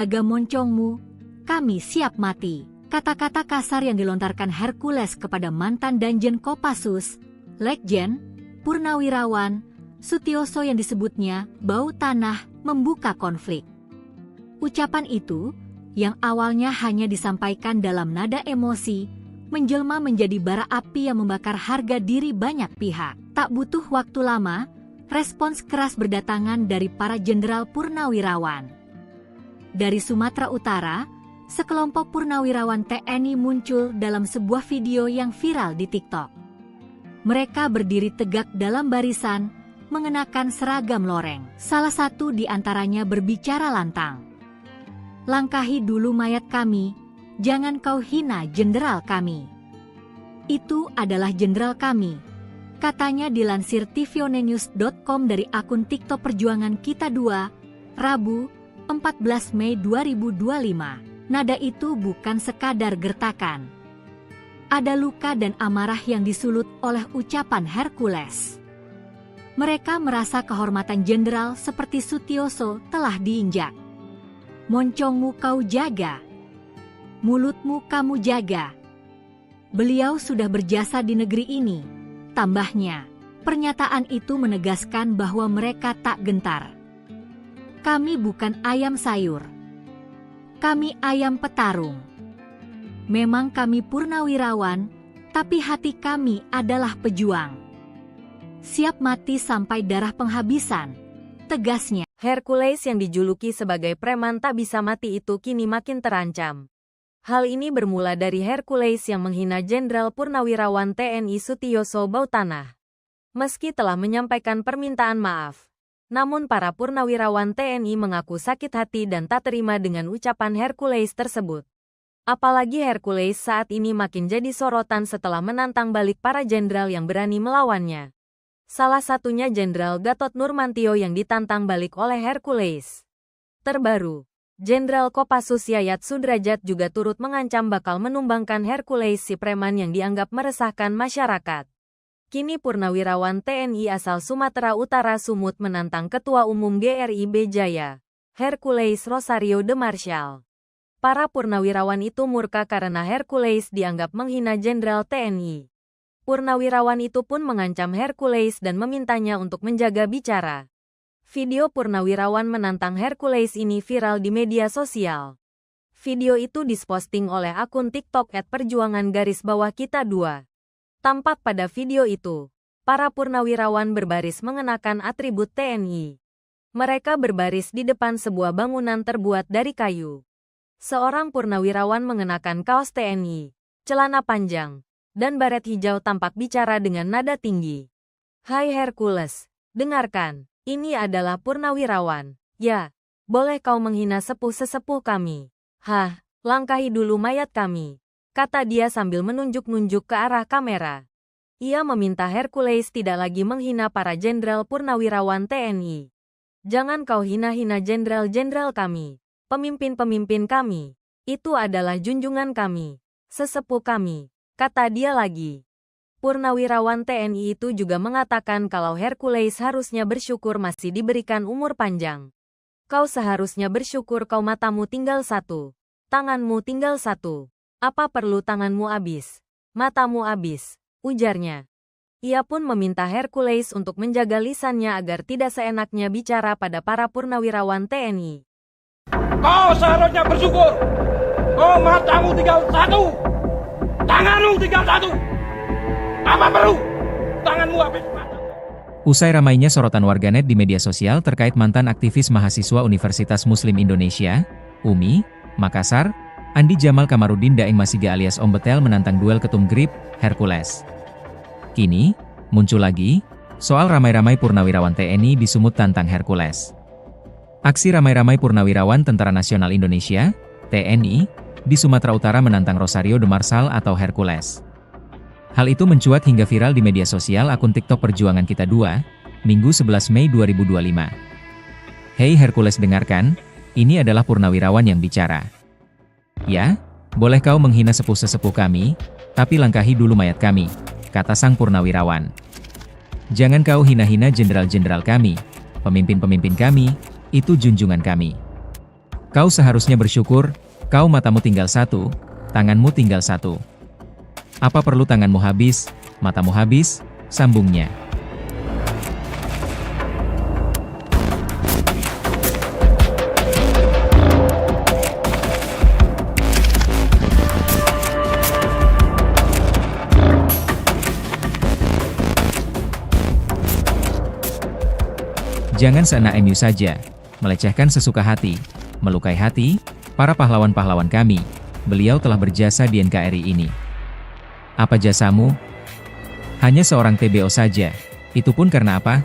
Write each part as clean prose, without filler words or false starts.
Jaga moncongmu, kami siap mati. Kata-kata kasar yang dilontarkan Hercules kepada mantan Danjen Kopassus, Legend, Purnawirawan, Sutioso yang disebutnya bau tanah, membuka konflik. Ucapan itu, yang awalnya hanya disampaikan dalam nada emosi, menjelma menjadi bara api yang membakar harga diri banyak pihak. Tak butuh waktu lama, respons keras berdatangan dari para jenderal purnawirawan. Dari Sumatera Utara, sekelompok purnawirawan TNI muncul dalam sebuah video yang viral di TikTok. Mereka berdiri tegak dalam barisan, mengenakan seragam loreng. Salah satu di antaranya berbicara lantang. "Langkahi dulu mayat kami, jangan kau hina jenderal kami. Itu adalah jenderal kami," katanya dilansir tvonnews.com dari akun TikTok Perjuangan Kita 2, Rabu, 14 Mei 2025. Nada itu bukan sekadar gertakan. Ada luka dan amarah yang disulut oleh ucapan Hercules. Mereka merasa kehormatan jenderal seperti Sutioso telah diinjak. "Moncongmu kau jaga, mulutmu kamu jaga. Beliau sudah berjasa di negeri ini," tambahnya. Pernyataan itu menegaskan bahwa mereka tak gentar. "Kami bukan ayam sayur. Kami ayam petarung. Memang kami purnawirawan, tapi hati kami adalah pejuang. Siap mati sampai darah penghabisan," tegasnya. Hercules yang dijuluki sebagai preman tak bisa mati itu kini makin terancam. Hal ini bermula dari Hercules yang menghina Jenderal Purnawirawan TNI Sutioso Bautanah. Meski telah menyampaikan permintaan maaf, namun para purnawirawan TNI mengaku sakit hati dan tak terima dengan ucapan Hercules tersebut. Apalagi Hercules saat ini makin jadi sorotan setelah menantang balik para jenderal yang berani melawannya. Salah satunya Jenderal Gatot Nurmantio yang ditantang balik oleh Hercules. Terbaru, Jenderal Kopassus Yayat Sudrajat juga turut mengancam bakal menumbangkan Hercules si preman yang dianggap meresahkan masyarakat. Kini purnawirawan TNI asal Sumatera Utara Sumut menantang Ketua Umum GRIB Jaya, Hercules Rosario de Marshall. Para purnawirawan itu murka karena Hercules dianggap menghina jenderal TNI. Purnawirawan itu pun mengancam Hercules dan memintanya untuk menjaga bicara. Video purnawirawan menantang Hercules ini viral di media sosial. Video itu diposting oleh akun TikTok @perjuangan_kita 2. Tampak pada video itu, para purnawirawan berbaris mengenakan atribut TNI. Mereka berbaris di depan sebuah bangunan terbuat dari kayu. Seorang purnawirawan mengenakan kaos TNI, celana panjang, dan baret hijau tampak bicara dengan nada tinggi. "Hai Hercules, dengarkan, ini adalah purnawirawan. Ya, boleh kau menghina sepuh-sesepuh kami. Hah, langkahi dulu mayat kami," kata dia sambil menunjuk-nunjuk ke arah kamera. Ia meminta Hercules tidak lagi menghina para jenderal purnawirawan TNI. "Jangan kau hina-hina jenderal-jenderal kami, pemimpin-pemimpin kami. Itu adalah junjungan kami, sesepuh kami," kata dia lagi. Purnawirawan TNI itu juga mengatakan kalau Hercules harusnya bersyukur masih diberikan umur panjang. "Kau seharusnya bersyukur kau matamu tinggal satu, tanganmu tinggal satu. Apa perlu tanganmu habis, matamu habis?" ujarnya. Ia pun meminta Hercules untuk menjaga lisannya agar tidak seenaknya bicara pada para purnawirawan TNI. "Kau seharusnya bersyukur. Kau matamu tinggal satu, tanganmu tinggal satu. Apa perlu tanganmu habis?" Usai ramainya sorotan warganet di media sosial terkait mantan aktivis mahasiswa Universitas Muslim Indonesia, UMI, Makassar, Andi Jamal Kamarudin Daeng Masiga alias Om Betel menantang duel ketum GRIB, Hercules. Kini, muncul lagi, soal ramai-ramai purnawirawan TNI di Sumut tantang Hercules. Aksi ramai-ramai purnawirawan Tentara Nasional Indonesia, TNI, di Sumatera Utara menantang Rosario de Marshall atau Hercules. Hal itu mencuat hingga viral di media sosial akun TikTok Perjuangan Kita 2, Minggu 11 Mei 2025. "Hei Hercules, dengarkan, ini adalah purnawirawan yang bicara. Ya, boleh kau menghina sepuh-sesepuh kami, tapi langkahi dulu mayat kami," kata sang purnawirawan. "Jangan kau hina-hina jenderal-jenderal kami, pemimpin-pemimpin kami, itu junjungan kami." Kau seharusnya bersyukur, kau matamu tinggal satu, tanganmu tinggal satu. Apa perlu tanganmu habis, matamu habis, sambungnya. Jangan seenak MU saja, melecehkan sesuka hati, melukai hati, para pahlawan-pahlawan kami. Beliau telah berjasa di NKRI ini. Apa jasamu? Hanya seorang TBO saja. Itu pun karena apa?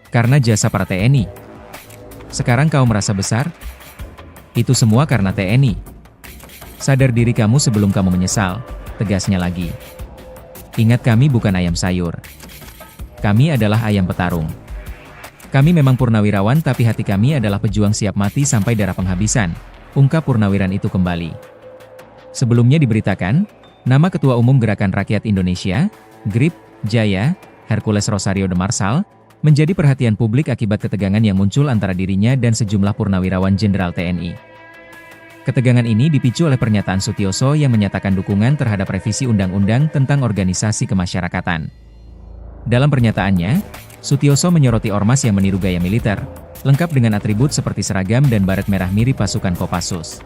Karena jasa para TNI. Sekarang kau merasa besar? Itu semua karena TNI. Sadar diri kamu sebelum kamu menyesal, tegasnya lagi. Ingat, kami bukan ayam sayur. Kami adalah ayam petarung. Kami memang purnawirawan, tapi hati kami adalah pejuang siap mati sampai darah penghabisan, ungkap purnawiran itu kembali. Sebelumnya diberitakan, nama Ketua Umum Gerakan Rakyat Indonesia, GRIP, Jaya, Hercules Rosario de Marsal, menjadi perhatian publik akibat ketegangan yang muncul antara dirinya dan sejumlah purnawirawan Jenderal TNI. Ketegangan ini dipicu oleh pernyataan Sutioso yang menyatakan dukungan terhadap revisi Undang-Undang tentang Organisasi Kemasyarakatan. Dalam pernyataannya, Sutioso menyoroti ormas yang meniru gaya militer, lengkap dengan atribut seperti seragam dan baret merah mirip pasukan Kopassus.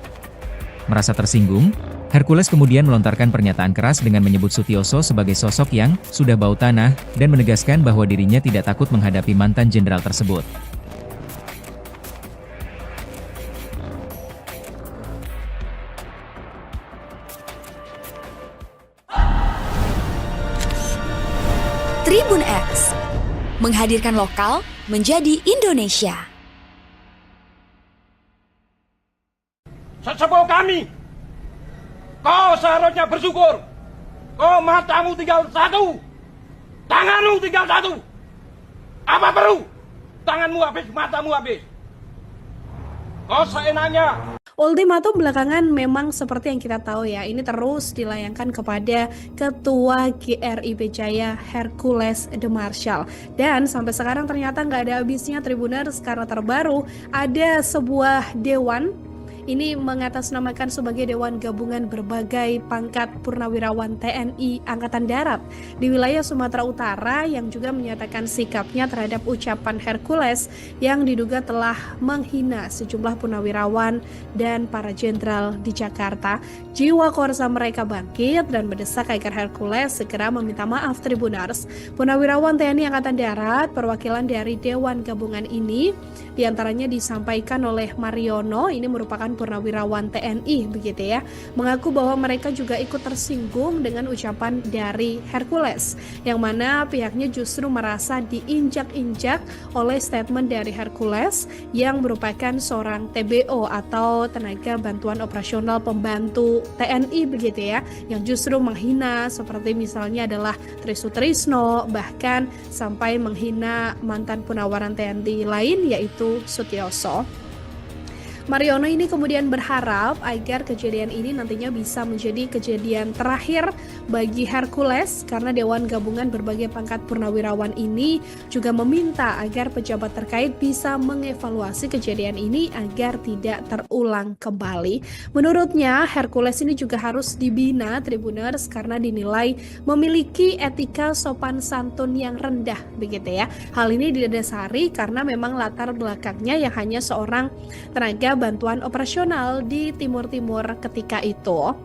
Merasa tersinggung, Hercules kemudian melontarkan pernyataan keras dengan menyebut Sutioso sebagai sosok yang sudah bau tanah dan menegaskan bahwa dirinya tidak takut menghadapi mantan jenderal tersebut. Tribun X menghadirkan lokal menjadi Indonesia. Sesepuh kami, kau seharusnya bersyukur. Kau matamu tinggal satu, tanganmu tinggal satu. Apa perlu? Tanganmu habis, matamu habis. Kau seenaknya. Ultimatum belakangan memang seperti yang kita tahu ya, ini terus dilayangkan kepada Ketua GRIP Jaya Hercules de Marsal. Dan sampai sekarang ternyata nggak ada habisnya Tribuners, karena terbaru ada sebuah dewan. Ini mengatasnamakan sebagai Dewan Gabungan Berbagai Pangkat Purnawirawan TNI Angkatan Darat di wilayah Sumatera Utara yang juga menyatakan sikapnya terhadap ucapan Hercules yang diduga telah menghina sejumlah purnawirawan dan para jenderal di Jakarta. Jiwa korsa mereka bangkit dan mendesak agar Hercules segera meminta maaf. Tribuners, purnawirawan TNI Angkatan Darat perwakilan dari Dewan Gabungan ini diantaranya disampaikan oleh Mariono, ini merupakan purnawirawan TNI begitu ya, mengaku bahwa mereka juga ikut tersinggung dengan ucapan dari Hercules, yang mana pihaknya justru merasa diinjak-injak oleh statement dari Hercules yang merupakan seorang TBO atau tenaga bantuan operasional pembantu TNI begitu ya, yang justru menghina seperti misalnya adalah Tri Sutrisno, bahkan sampai menghina mantan purnawiran TNI lain yaitu Sutioso. Mariono ini kemudian berharap agar kejadian ini nantinya bisa menjadi kejadian terakhir bagi Hercules, karena Dewan Gabungan Berbagai Pangkat Purnawirawan ini juga meminta agar pejabat terkait bisa mengevaluasi kejadian ini agar tidak terulang kembali. Menurutnya Hercules ini juga harus dibina Tribuners karena dinilai memiliki etika sopan santun yang rendah begitu ya. Hal ini didasari karena memang latar belakangnya yang hanya seorang tenaga bantuan operasional di Timur-Timur ketika itu.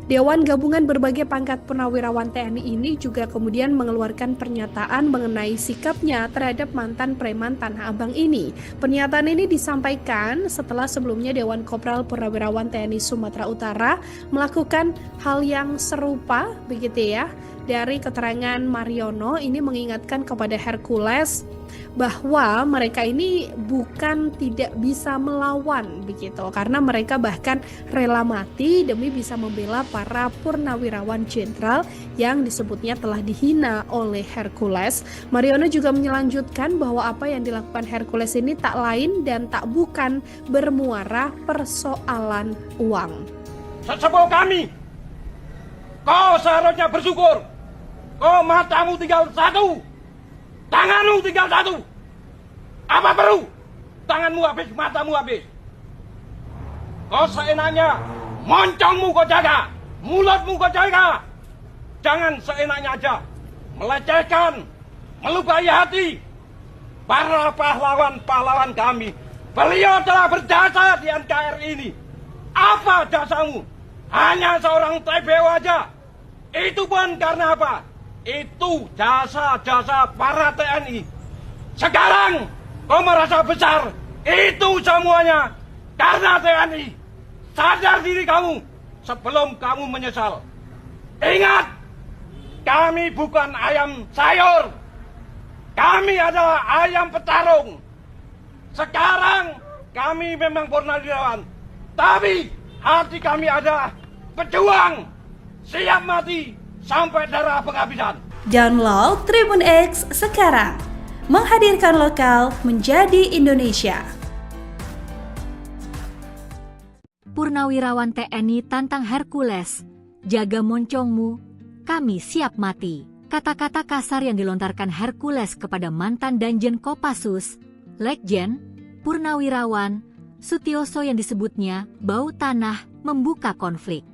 Dewan Gabungan Berbagai Pangkat Purnawirawan TNI ini juga kemudian mengeluarkan pernyataan mengenai sikapnya terhadap mantan preman Tanah Abang ini. Pernyataan ini disampaikan setelah sebelumnya Dewan Kopral Purnawirawan TNI Sumatera Utara melakukan hal yang serupa begitu ya. Dari keterangan Mariono ini mengingatkan kepada Hercules bahwa mereka ini bukan tidak bisa melawan begitu, karena mereka bahkan rela mati demi bisa membela para purnawirawan jenderal yang disebutnya telah dihina oleh Hercules. Mariono juga melanjutkan bahwa apa yang dilakukan Hercules ini tak lain dan tak bukan bermuara persoalan uang. Sesepuh kami, kau seharusnya bersyukur. Kau matamu tinggal satu, tanganmu tinggal satu. Apa perlu? Tanganmu habis, matamu habis. Kau seenaknya, moncongmu kau jaga, mulutmu kau jaga. Jangan seenaknya aja melecehkan, melukai hati para pahlawan-pahlawan kami. Beliau telah berjasa di NKRI ini. Apa jasamu? Hanya seorang TPO aja. Itu pun karena apa? Itu jasa-jasa para TNI. Sekarang kau merasa besar. Itu semuanya karena TNI. Sadar diri kamu sebelum kamu menyesal. Ingat, kami bukan ayam sayur. Kami adalah ayam petarung. Sekarang kami memang purnawirawan. Tapi hati kami adalah pejuang. Siap mati sampai darah penghabisan. Download Tribun X sekarang. Menghadirkan lokal menjadi Indonesia. Purnawirawan TNI tantang Hercules, jaga moncongmu, kami siap mati. Kata-kata kasar yang dilontarkan Hercules kepada mantan Danjen Kopassus, Letjen, Purnawirawan, Sutioso yang disebutnya bau tanah membuka konflik.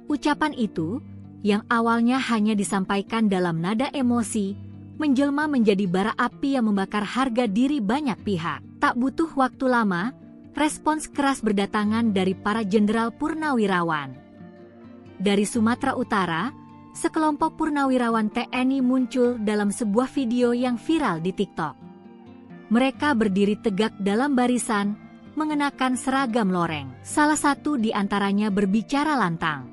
Ucapan itu, yang awalnya hanya disampaikan dalam nada emosi, menjelma menjadi bara api yang membakar harga diri banyak pihak. Tak butuh waktu lama, respons keras berdatangan dari para jenderal purnawirawan. Dari Sumatera Utara, sekelompok purnawirawan TNI muncul dalam sebuah video yang viral di TikTok. Mereka berdiri tegak dalam barisan, mengenakan seragam loreng. Salah satu di antaranya berbicara lantang.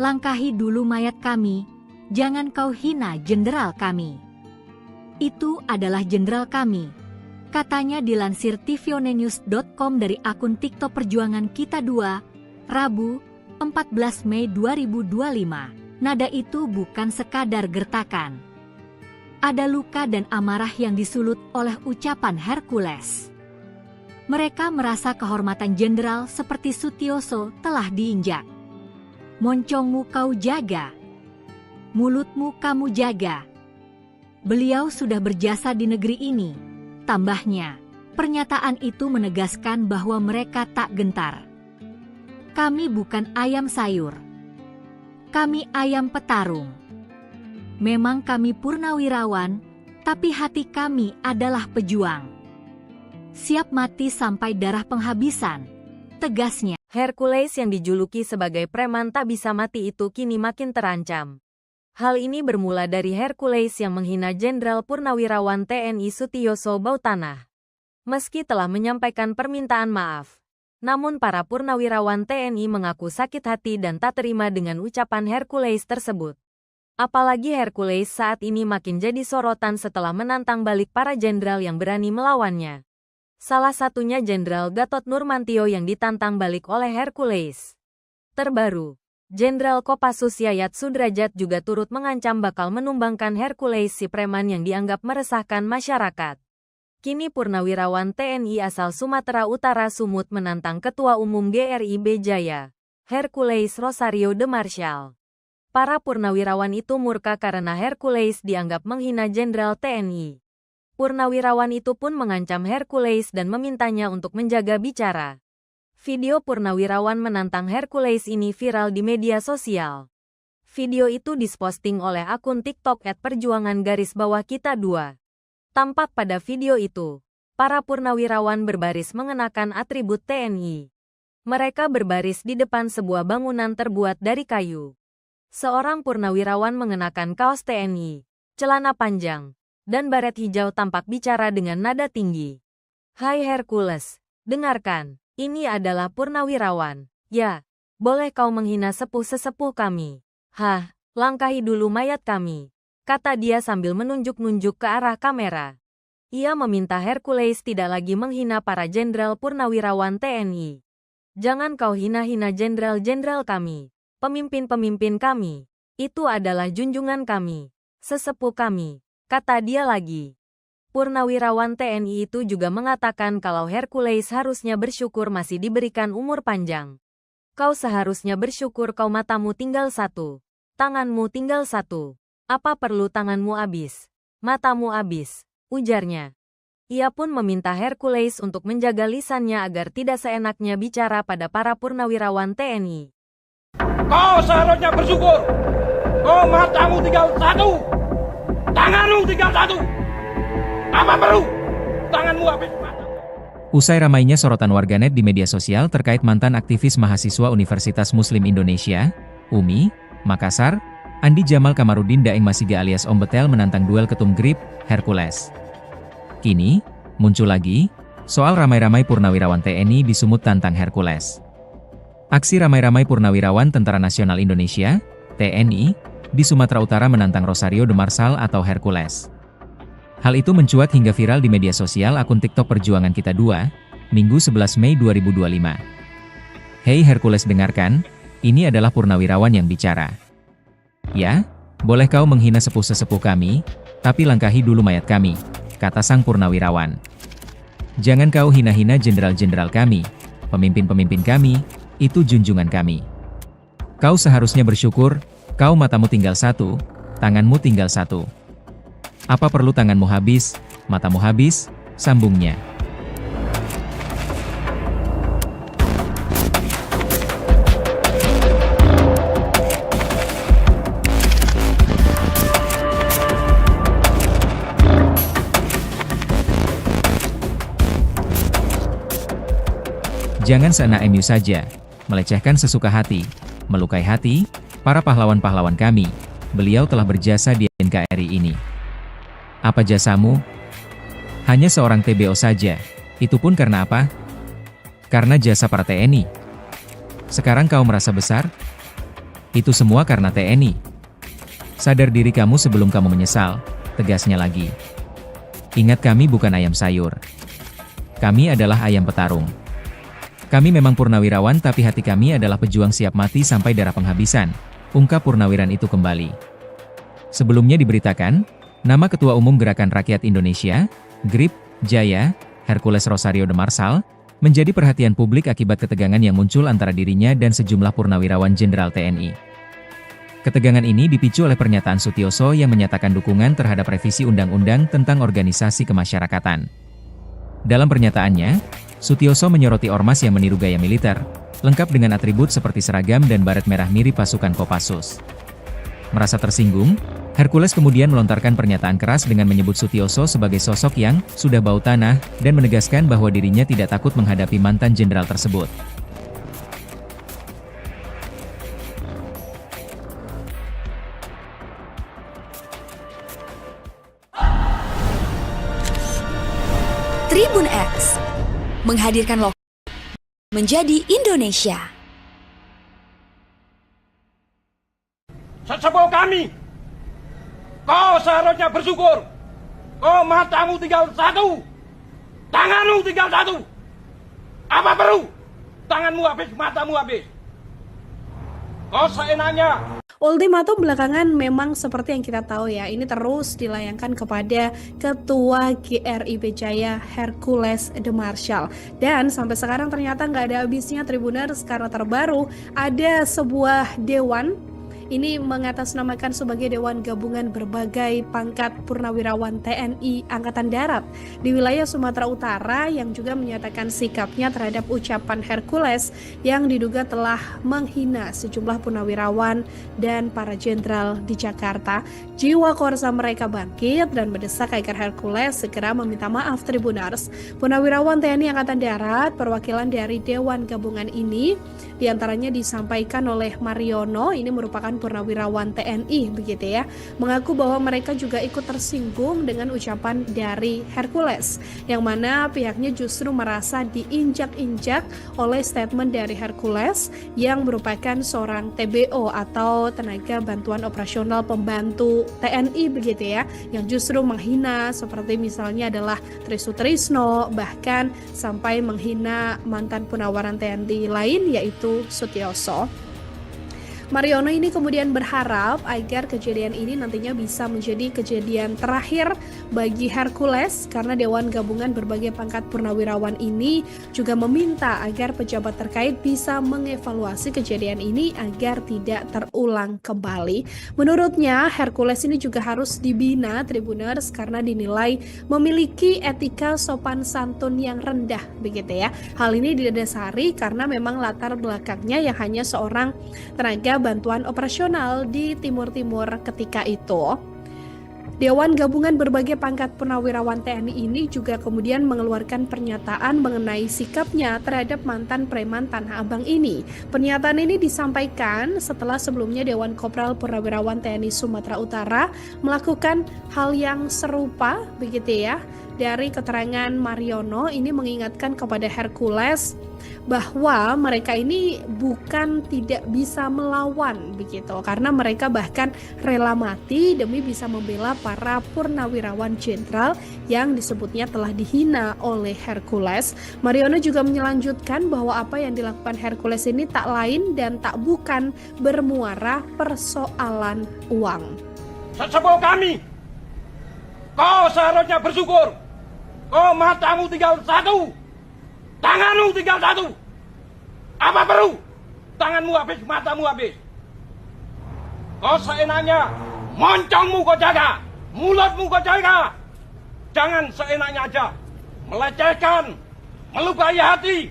Langkahi dulu mayat kami, jangan kau hina jenderal kami. Itu adalah jenderal kami, katanya dilansir tvonnews.com dari akun TikTok Perjuangan Kita 2, Rabu, 14 Mei 2025. Nada itu bukan sekadar gertakan. Ada luka dan amarah yang disulut oleh ucapan Hercules. Mereka merasa kehormatan jenderal seperti Sutioso telah diinjak. Moncongmu kau jaga, mulutmu kamu jaga. Beliau sudah berjasa di negeri ini, tambahnya. Pernyataan itu menegaskan bahwa mereka tak gentar. Kami bukan ayam sayur. Kami ayam petarung. Memang kami purnawirawan, tapi hati kami adalah pejuang. Siap mati sampai darah penghabisan, tegasnya. Hercules yang dijuluki sebagai preman tak bisa mati itu kini makin terancam. Hal ini bermula dari Hercules yang menghina Jenderal Purnawirawan TNI Sutioso Bautanah. Meski telah menyampaikan permintaan maaf, namun para purnawirawan TNI mengaku sakit hati dan tak terima dengan ucapan Hercules tersebut. Apalagi Hercules saat ini makin jadi sorotan setelah menantang balik para jenderal yang berani melawannya. Salah satunya Jenderal Gatot Nurmantio yang ditantang balik oleh Hercules. Terbaru, Jenderal Kopassus Yayat Sudrajat juga turut mengancam bakal menumbangkan Hercules si preman yang dianggap meresahkan masyarakat. Kini purnawirawan TNI asal Sumatera Utara Sumut menantang Ketua Umum GRIB Jaya, Hercules Rosario de Marshall. Para purnawirawan itu murka karena Hercules dianggap menghina Jenderal TNI. Purnawirawan itu pun mengancam Hercules dan memintanya untuk menjaga bicara. Video purnawirawan menantang Hercules ini viral di media sosial. Video itu diposting oleh akun TikTok @perjuangan_kita 2. Tampak pada video itu, para purnawirawan berbaris mengenakan atribut TNI. Mereka berbaris di depan sebuah bangunan terbuat dari kayu. Seorang purnawirawan mengenakan kaos TNI, celana panjang, dan baret hijau tampak bicara dengan nada tinggi. Hai Hercules, dengarkan, ini adalah purnawirawan. Ya, boleh kau menghina sepuh-sesepuh kami. Hah, langkahi dulu mayat kami, kata dia sambil menunjuk-nunjuk ke arah kamera. Ia meminta Hercules tidak lagi menghina para jenderal purnawirawan TNI. Jangan kau hina-hina jenderal-jenderal kami, pemimpin-pemimpin kami. Itu adalah junjungan kami, sesepuh kami, kata dia lagi. Purnawirawan TNI itu juga mengatakan kalau Hercules harusnya bersyukur masih diberikan umur panjang. Kau seharusnya bersyukur kau matamu tinggal satu, tanganmu tinggal satu. Apa perlu tanganmu habis, matamu habis, ujarnya. Ia pun meminta Hercules untuk menjaga lisannya agar tidak seenaknya bicara pada para purnawirawan TNI. Kau seharusnya bersyukur. Kau matamu tinggal satu. Tanganmu tinggal satu. Apa perlu? Tanganmu habis mata. Usai ramainya sorotan warganet di media sosial terkait mantan aktivis mahasiswa Universitas Muslim Indonesia, UMI, Makassar, Andi Jamal Kamarudin Daeng Masiga alias Om Betel menantang duel ketum GRIP, Hercules. Kini, muncul lagi, soal ramai-ramai purnawirawan TNI disumut tantang Hercules. Aksi ramai-ramai purnawirawan Tentara Nasional Indonesia, TNI, di Sumatera Utara menantang Rosario de Marsal atau Hercules. Hal itu mencuat hingga viral di media sosial akun TikTok Perjuangan Kita 2, Minggu 11 Mei 2025. Hei Hercules, dengarkan, ini adalah purnawirawan yang bicara. Ya, boleh kau menghina sepuh-sesepuh kami, tapi langkahi dulu mayat kami, kata sang purnawirawan. Jangan kau hina-hina jenderal-jenderal kami, pemimpin-pemimpin kami, itu junjungan kami. Kau seharusnya bersyukur, kau matamu tinggal satu, tanganmu tinggal satu. Apa perlu tanganmu habis, matamu habis, sambungnya. Jangan seenak MU saja, melecehkan sesuka hati, melukai hati, para pahlawan-pahlawan kami. Beliau telah berjasa di NKRI ini. Apa jasamu? Hanya seorang TBO saja. Itu pun karena apa? Karena jasa para TNI. Sekarang kau merasa besar? Itu semua karena TNI. Sadar diri kamu sebelum kamu menyesal, tegasnya lagi. Ingat, kami bukan ayam sayur. Kami adalah ayam petarung. Kami memang purnawirawan, tapi hati kami adalah pejuang siap mati sampai darah penghabisan, ungkap purnawiran itu kembali. Sebelumnya diberitakan, nama Ketua Umum Gerakan Rakyat Indonesia, GRIP, Jaya, Hercules Rosario de Marsal, menjadi perhatian publik akibat ketegangan yang muncul antara dirinya dan sejumlah purnawirawan Jenderal TNI. Ketegangan ini dipicu oleh pernyataan Sutioso yang menyatakan dukungan terhadap revisi Undang-Undang tentang Organisasi Kemasyarakatan. Dalam pernyataannya, Sutioso menyoroti ormas yang meniru gaya militer, lengkap dengan atribut seperti seragam dan baret merah mirip pasukan Kopassus. Merasa tersinggung, Hercules kemudian melontarkan pernyataan keras dengan menyebut Sutioso sebagai sosok yang sudah bau tanah dan menegaskan bahwa dirinya tidak takut menghadapi mantan jenderal tersebut. Tribun X menghadirkan lokal menjadi Indonesia. Sesepuh kami, kau seharusnya bersyukur. Kau matamu tinggal satu, tanganmu tinggal satu. Apa perlu? Tanganmu habis, matamu habis. Kau seenaknya. Ultimatum belakangan memang seperti yang kita tahu ya, ini terus dilayangkan kepada Ketua GRI Jaya Hercules de Marsal. Dan sampai sekarang ternyata nggak ada habisnya Tribuners, karena terbaru ada sebuah dewan. Ini mengatasnamakan sebagai Dewan Gabungan Berbagai Pangkat Purnawirawan TNI Angkatan Darat di wilayah Sumatera Utara yang juga menyatakan sikapnya terhadap ucapan Hercules yang diduga telah menghina sejumlah purnawirawan dan para jenderal di Jakarta. Jiwa korsa mereka bangkit dan mendesak agar Hercules segera meminta maaf. Tribuners, purnawirawan TNI Angkatan Darat perwakilan dari Dewan Gabungan ini diantaranya disampaikan oleh Mariono, ini merupakan purnawirawan TNI begitu ya, mengaku bahwa mereka juga ikut tersinggung dengan ucapan dari Hercules, yang mana pihaknya justru merasa diinjak-injak oleh statement dari Hercules yang merupakan seorang TBO atau tenaga bantuan operasional pembantu TNI begitu ya, yang justru menghina seperti misalnya adalah Trisutrisno, bahkan sampai menghina mantan purnawiran TNI lain yaitu Sutioso. Mariono ini kemudian berharap agar kejadian ini nantinya bisa menjadi kejadian terakhir bagi Hercules karena Dewan Gabungan Berbagai Pangkat Purnawirawan ini juga meminta agar pejabat terkait bisa mengevaluasi kejadian ini agar tidak terulang kembali. Menurutnya Hercules ini juga harus dibina Tribuners karena dinilai memiliki etika sopan santun yang rendah begitu ya. Hal ini didasari karena memang latar belakangnya yang hanya seorang tenaga bantuan operasional di Timur-Timur ketika itu. Dewan Gabungan Berbagai Pangkat Purnawirawan TNI ini juga kemudian mengeluarkan pernyataan mengenai sikapnya terhadap mantan preman Tanah Abang ini. Pernyataan ini disampaikan setelah sebelumnya Dewan Kopral Purnawirawan TNI Sumatera Utara melakukan hal yang serupa begitu ya. Dari keterangan Mariono ini mengingatkan kepada Hercules bahwa mereka ini bukan tidak bisa melawan begitu karena mereka bahkan rela mati demi bisa membela para purnawirawan jenderal yang disebutnya telah dihina oleh Hercules. Mariono juga melanjutkan bahwa apa yang dilakukan Hercules ini tak lain dan tak bukan bermuara persoalan uang. Sesepuh kami, kau seharusnya bersyukur. Kau matamu tinggal satu, tanganmu tinggal satu. Apa perlu? Tanganmu habis, matamu habis. Kau seenaknya, moncongmu kau jaga, mulutmu kau jaga. Jangan seenaknya aja melecehkan, melukai hati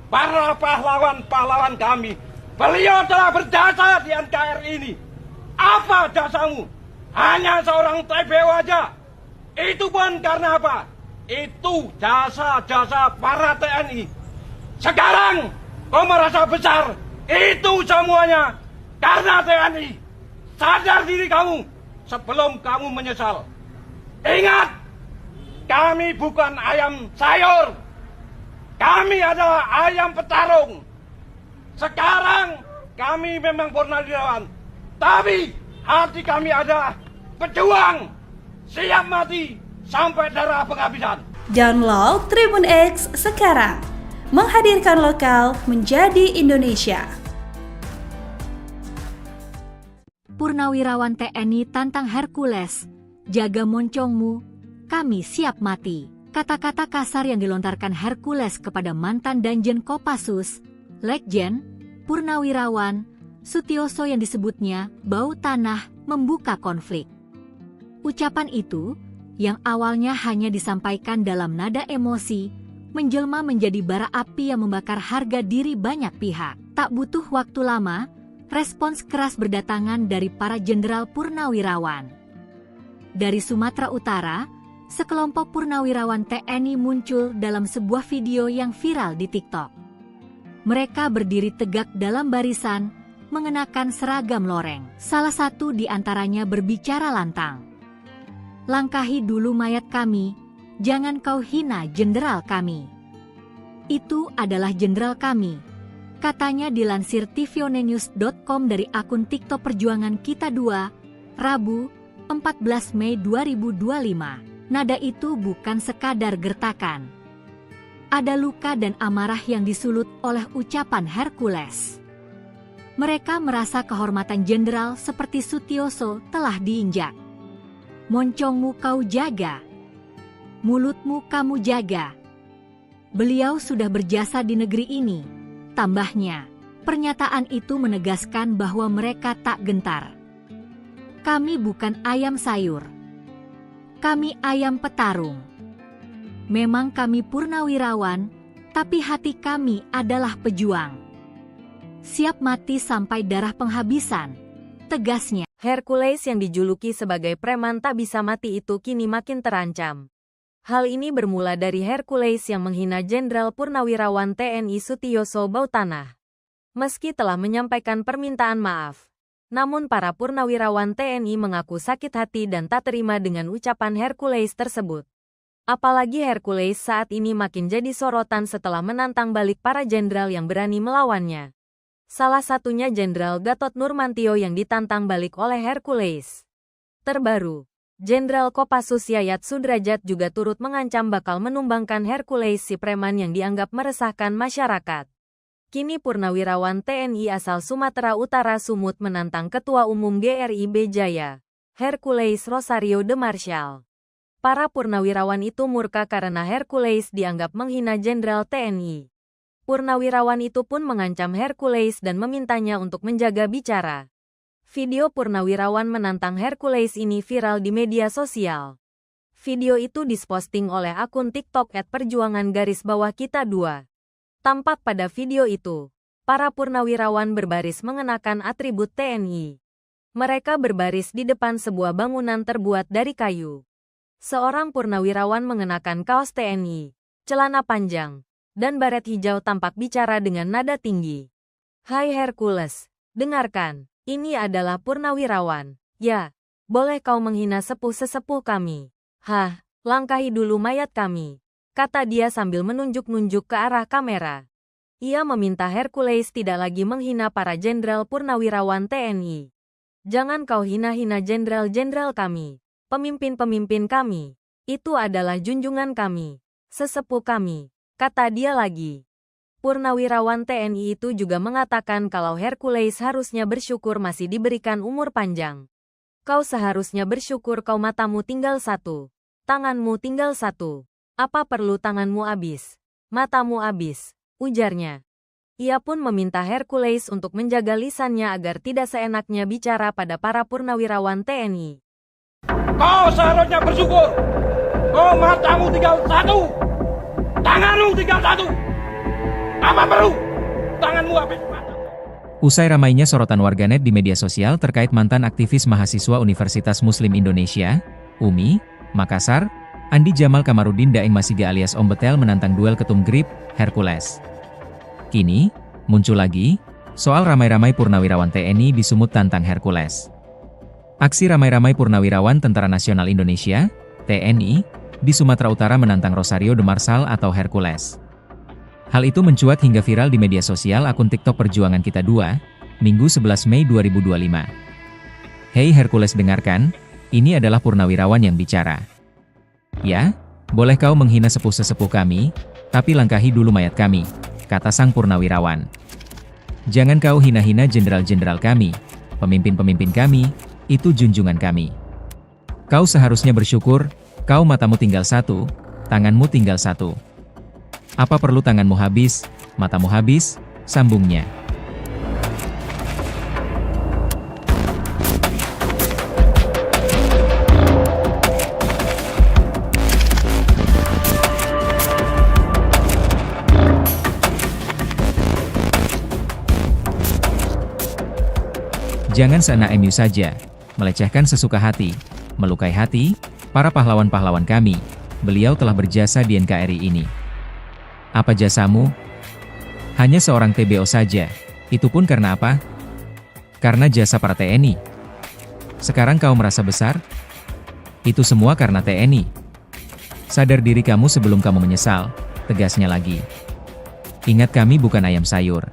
para pahlawan-pahlawan kami. Beliau telah berjasa di NKRI ini. Apa jasamu? Hanya seorang TBO aja. Itu pun karena apa? Itu jasa-jasa para TNI. Sekarang kau merasa besar. Itu semuanya karena TNI. Sadar diri kamu sebelum kamu menyesal. Ingat, kami bukan ayam sayur. Kami adalah ayam petarung. Sekarang kami memang purnawirawan. Tapi hati kami adalah pejuang. Siap mati sampai darah penghabisan. Download Tribun X sekarang. Menghadirkan lokal menjadi Indonesia. Purnawirawan TNI tantang Hercules, jaga moncongmu, kami siap mati. Kata-kata kasar yang dilontarkan Hercules kepada mantan Danjen Kopassus, Legjen, Purnawirawan, Sutioso yang disebutnya bau tanah membuka konflik. Ucapan itu, yang awalnya hanya disampaikan dalam nada emosi, menjelma menjadi bara api yang membakar harga diri banyak pihak. Tak butuh waktu lama, respons keras berdatangan dari para jenderal purnawirawan. Dari Sumatera Utara, sekelompok purnawirawan TNI muncul dalam sebuah video yang viral di TikTok. Mereka berdiri tegak dalam barisan, mengenakan seragam loreng. Salah satu di antaranya berbicara lantang. Langkahi dulu mayat kami, jangan kau hina jenderal kami. Itu adalah jenderal kami, katanya dilansir tvonnews.com dari akun TikTok Perjuangan Kita 2, Rabu, 14 Mei 2025. Nada itu bukan sekadar gertakan. Ada luka dan amarah yang disulut oleh ucapan Hercules. Mereka merasa kehormatan jenderal seperti Sutioso telah diinjak. Moncongmu kau jaga, mulutmu kamu jaga. Beliau sudah berjasa di negeri ini. Tambahnya, pernyataan itu menegaskan bahwa mereka tak gentar. Kami bukan ayam sayur. Kami ayam petarung. Memang kami purnawirawan, tapi hati kami adalah pejuang. Siap mati sampai darah penghabisan, tegasnya. Hercules yang dijuluki sebagai preman tak bisa mati itu kini makin terancam. Hal ini bermula dari Hercules yang menghina Jenderal Purnawirawan TNI Sutioso Bautanah. Meski telah menyampaikan permintaan maaf, namun para purnawirawan TNI mengaku sakit hati dan tak terima dengan ucapan Hercules tersebut. Apalagi Hercules saat ini makin jadi sorotan setelah menantang balik para jenderal yang berani melawannya. Salah satunya Jenderal Gatot Nurmantio yang ditantang balik oleh Hercules. Terbaru, Jenderal Kopassus Yayat Sudrajat juga turut mengancam bakal menumbangkan Hercules si preman yang dianggap meresahkan masyarakat. Kini Purnawirawan TNI asal Sumatera Utara Sumut menantang Ketua Umum GRIB Jaya, Hercules Rosario de Marshall. Para purnawirawan itu murka karena Hercules dianggap menghina Jenderal TNI. Purnawirawan itu pun mengancam Hercules dan memintanya untuk menjaga bicara. Video purnawirawan menantang Hercules ini viral di media sosial. Video itu diposting oleh akun TikTok @perjuangan_kita2. Tampak pada video itu, para purnawirawan berbaris mengenakan atribut TNI. Mereka berbaris di depan sebuah bangunan terbuat dari kayu. Seorang purnawirawan mengenakan kaos TNI, celana panjang, dan baret hijau tampak bicara dengan nada tinggi. "Hai Hercules, dengarkan, ini adalah purnawirawan. Ya, boleh kau menghina sepuh-sesepuh kami. Hah, langkahi dulu mayat kami," kata dia sambil menunjuk-nunjuk ke arah kamera. Ia meminta Hercules tidak lagi menghina para jenderal purnawirawan TNI. "Jangan kau hina-hina jenderal-jenderal kami, pemimpin-pemimpin kami. Itu adalah junjungan kami, sesepuh kami," kata dia lagi. Purnawirawan TNI itu juga mengatakan kalau Hercules harusnya bersyukur masih diberikan umur panjang. "Kau seharusnya bersyukur kau matamu tinggal satu, tanganmu tinggal satu. Apa perlu tanganmu habis? Matamu habis," ujarnya. Ia pun meminta Hercules untuk menjaga lisannya agar tidak seenaknya bicara pada para purnawirawan TNI. Kau seharusnya bersyukur. Kau matamu tinggal satu, tanganmu tinggal satu. Apa perlu tanganmu habis mata? Usai ramainya sorotan warganet di media sosial terkait mantan aktivis mahasiswa Universitas Muslim Indonesia, UMI, Makassar, Andi Jamal Kamarudin Daeng Masiga alias Om Betel menantang duel ketum GRIB, Hercules. Kini, muncul lagi, soal ramai-ramai purnawirawan TNI di Sumut tantang Hercules. Aksi ramai-ramai purnawirawan Tentara Nasional Indonesia, TNI, di Sumatera Utara menantang Rosario de Marshall atau Hercules. Hal itu mencuat hingga viral di media sosial akun TikTok Perjuangan Kita 2, Minggu 11 Mei 2025. "Hei Hercules, dengarkan, ini adalah purnawirawan yang bicara. Ya, boleh kau menghina sepuh-sesepuh kami, tapi langkahi dulu mayat kami," kata sang purnawirawan. "Jangan kau hina-hina jenderal-jenderal kami, pemimpin-pemimpin kami, itu junjungan kami. Kau seharusnya bersyukur, kau matamu tinggal satu, tanganmu tinggal satu. Apa perlu tanganmu habis, matamu habis," sambungnya. Jangan seenak MU saja, melecehkan sesuka hati, melukai hati, para pahlawan-pahlawan kami. Beliau telah berjasa di NKRI ini. Apa jasamu? Hanya seorang TBO saja. Itu pun karena apa? Karena jasa para TNI. Sekarang kau merasa besar? Itu semua karena TNI. Sadar diri kamu sebelum kamu menyesal, tegasnya lagi. Ingat, kami bukan ayam sayur.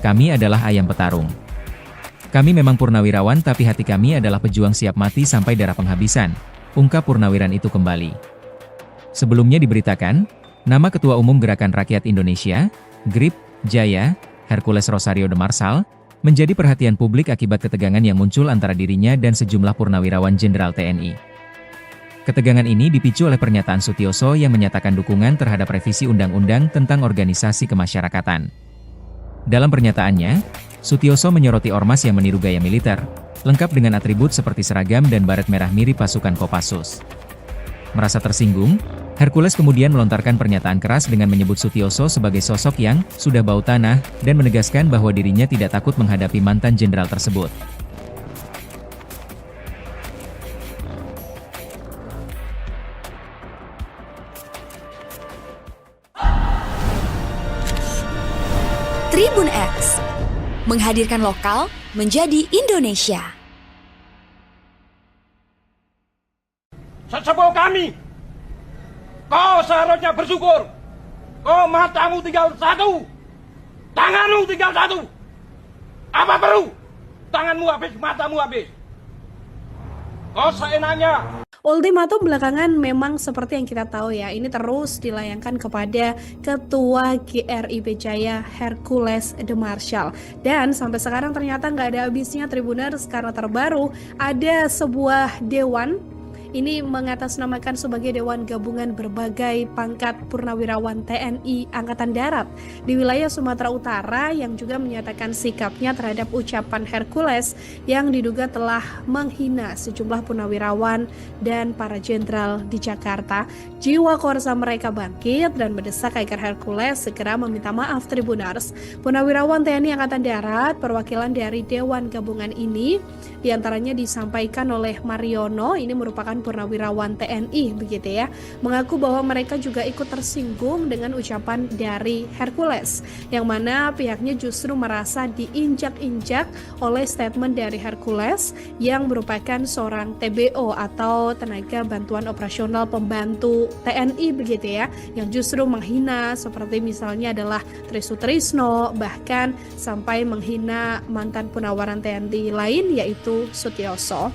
Kami adalah ayam petarung. Kami memang purnawirawan tapi hati kami adalah pejuang siap mati sampai darah penghabisan, ungkap purnawiran itu kembali. Sebelumnya diberitakan, nama Ketua Umum Gerakan Rakyat Indonesia, GRIB, Jaya, Hercules Rosario de Marshall, menjadi perhatian publik akibat ketegangan yang muncul antara dirinya dan sejumlah purnawirawan Jenderal TNI. Ketegangan ini dipicu oleh pernyataan Sutioso yang menyatakan dukungan terhadap revisi Undang-Undang tentang Organisasi Kemasyarakatan. Dalam pernyataannya, Sutioso menyoroti ormas yang meniru gaya militer, lengkap dengan atribut seperti seragam dan baret merah mirip pasukan Kopassus. Merasa tersinggung, Hercules kemudian melontarkan pernyataan keras dengan menyebut Sutioso sebagai sosok yang sudah bau tanah dan menegaskan bahwa dirinya tidak takut menghadapi mantan jenderal tersebut. Tribun X menghadirkan lokal menjadi Indonesia. Sesepuh kami, kau seharusnya bersyukur. Kau matamu tinggal satu, tanganmu tinggal satu. Apa perlu tanganmu habis, matamu habis? Kau seenaknya Ultimatum belakangan memang seperti yang kita tahu ya, ini terus dilayangkan kepada Ketua GRI Jaya Hercules de Marshall. Dan sampai sekarang ternyata nggak ada habisnya Tribuners, karena terbaru ada sebuah dewan. Ini mengatasnamakan sebagai Dewan Gabungan Berbagai Pangkat Purnawirawan TNI Angkatan Darat di wilayah Sumatera Utara yang juga menyatakan sikapnya terhadap ucapan Hercules yang diduga telah menghina sejumlah purnawirawan dan para jenderal di Jakarta. Jiwa korsa mereka bangkit dan mendesak agar Hercules segera meminta maaf Tribuners. Purnawirawan TNI Angkatan Darat perwakilan dari Dewan Gabungan ini diantaranya disampaikan oleh Mariono, ini merupakan purnawirawan TNI begitu ya, mengaku bahwa mereka juga ikut tersinggung dengan ucapan dari Hercules, yang mana pihaknya justru merasa diinjak-injak oleh statement dari Hercules yang merupakan seorang TBO atau tenaga bantuan operasional pembantu TNI begitu ya, yang justru menghina seperti misalnya adalah Tri Sutrisno, bahkan sampai menghina mantan Purnawiran TNI lain yaitu Sutioso.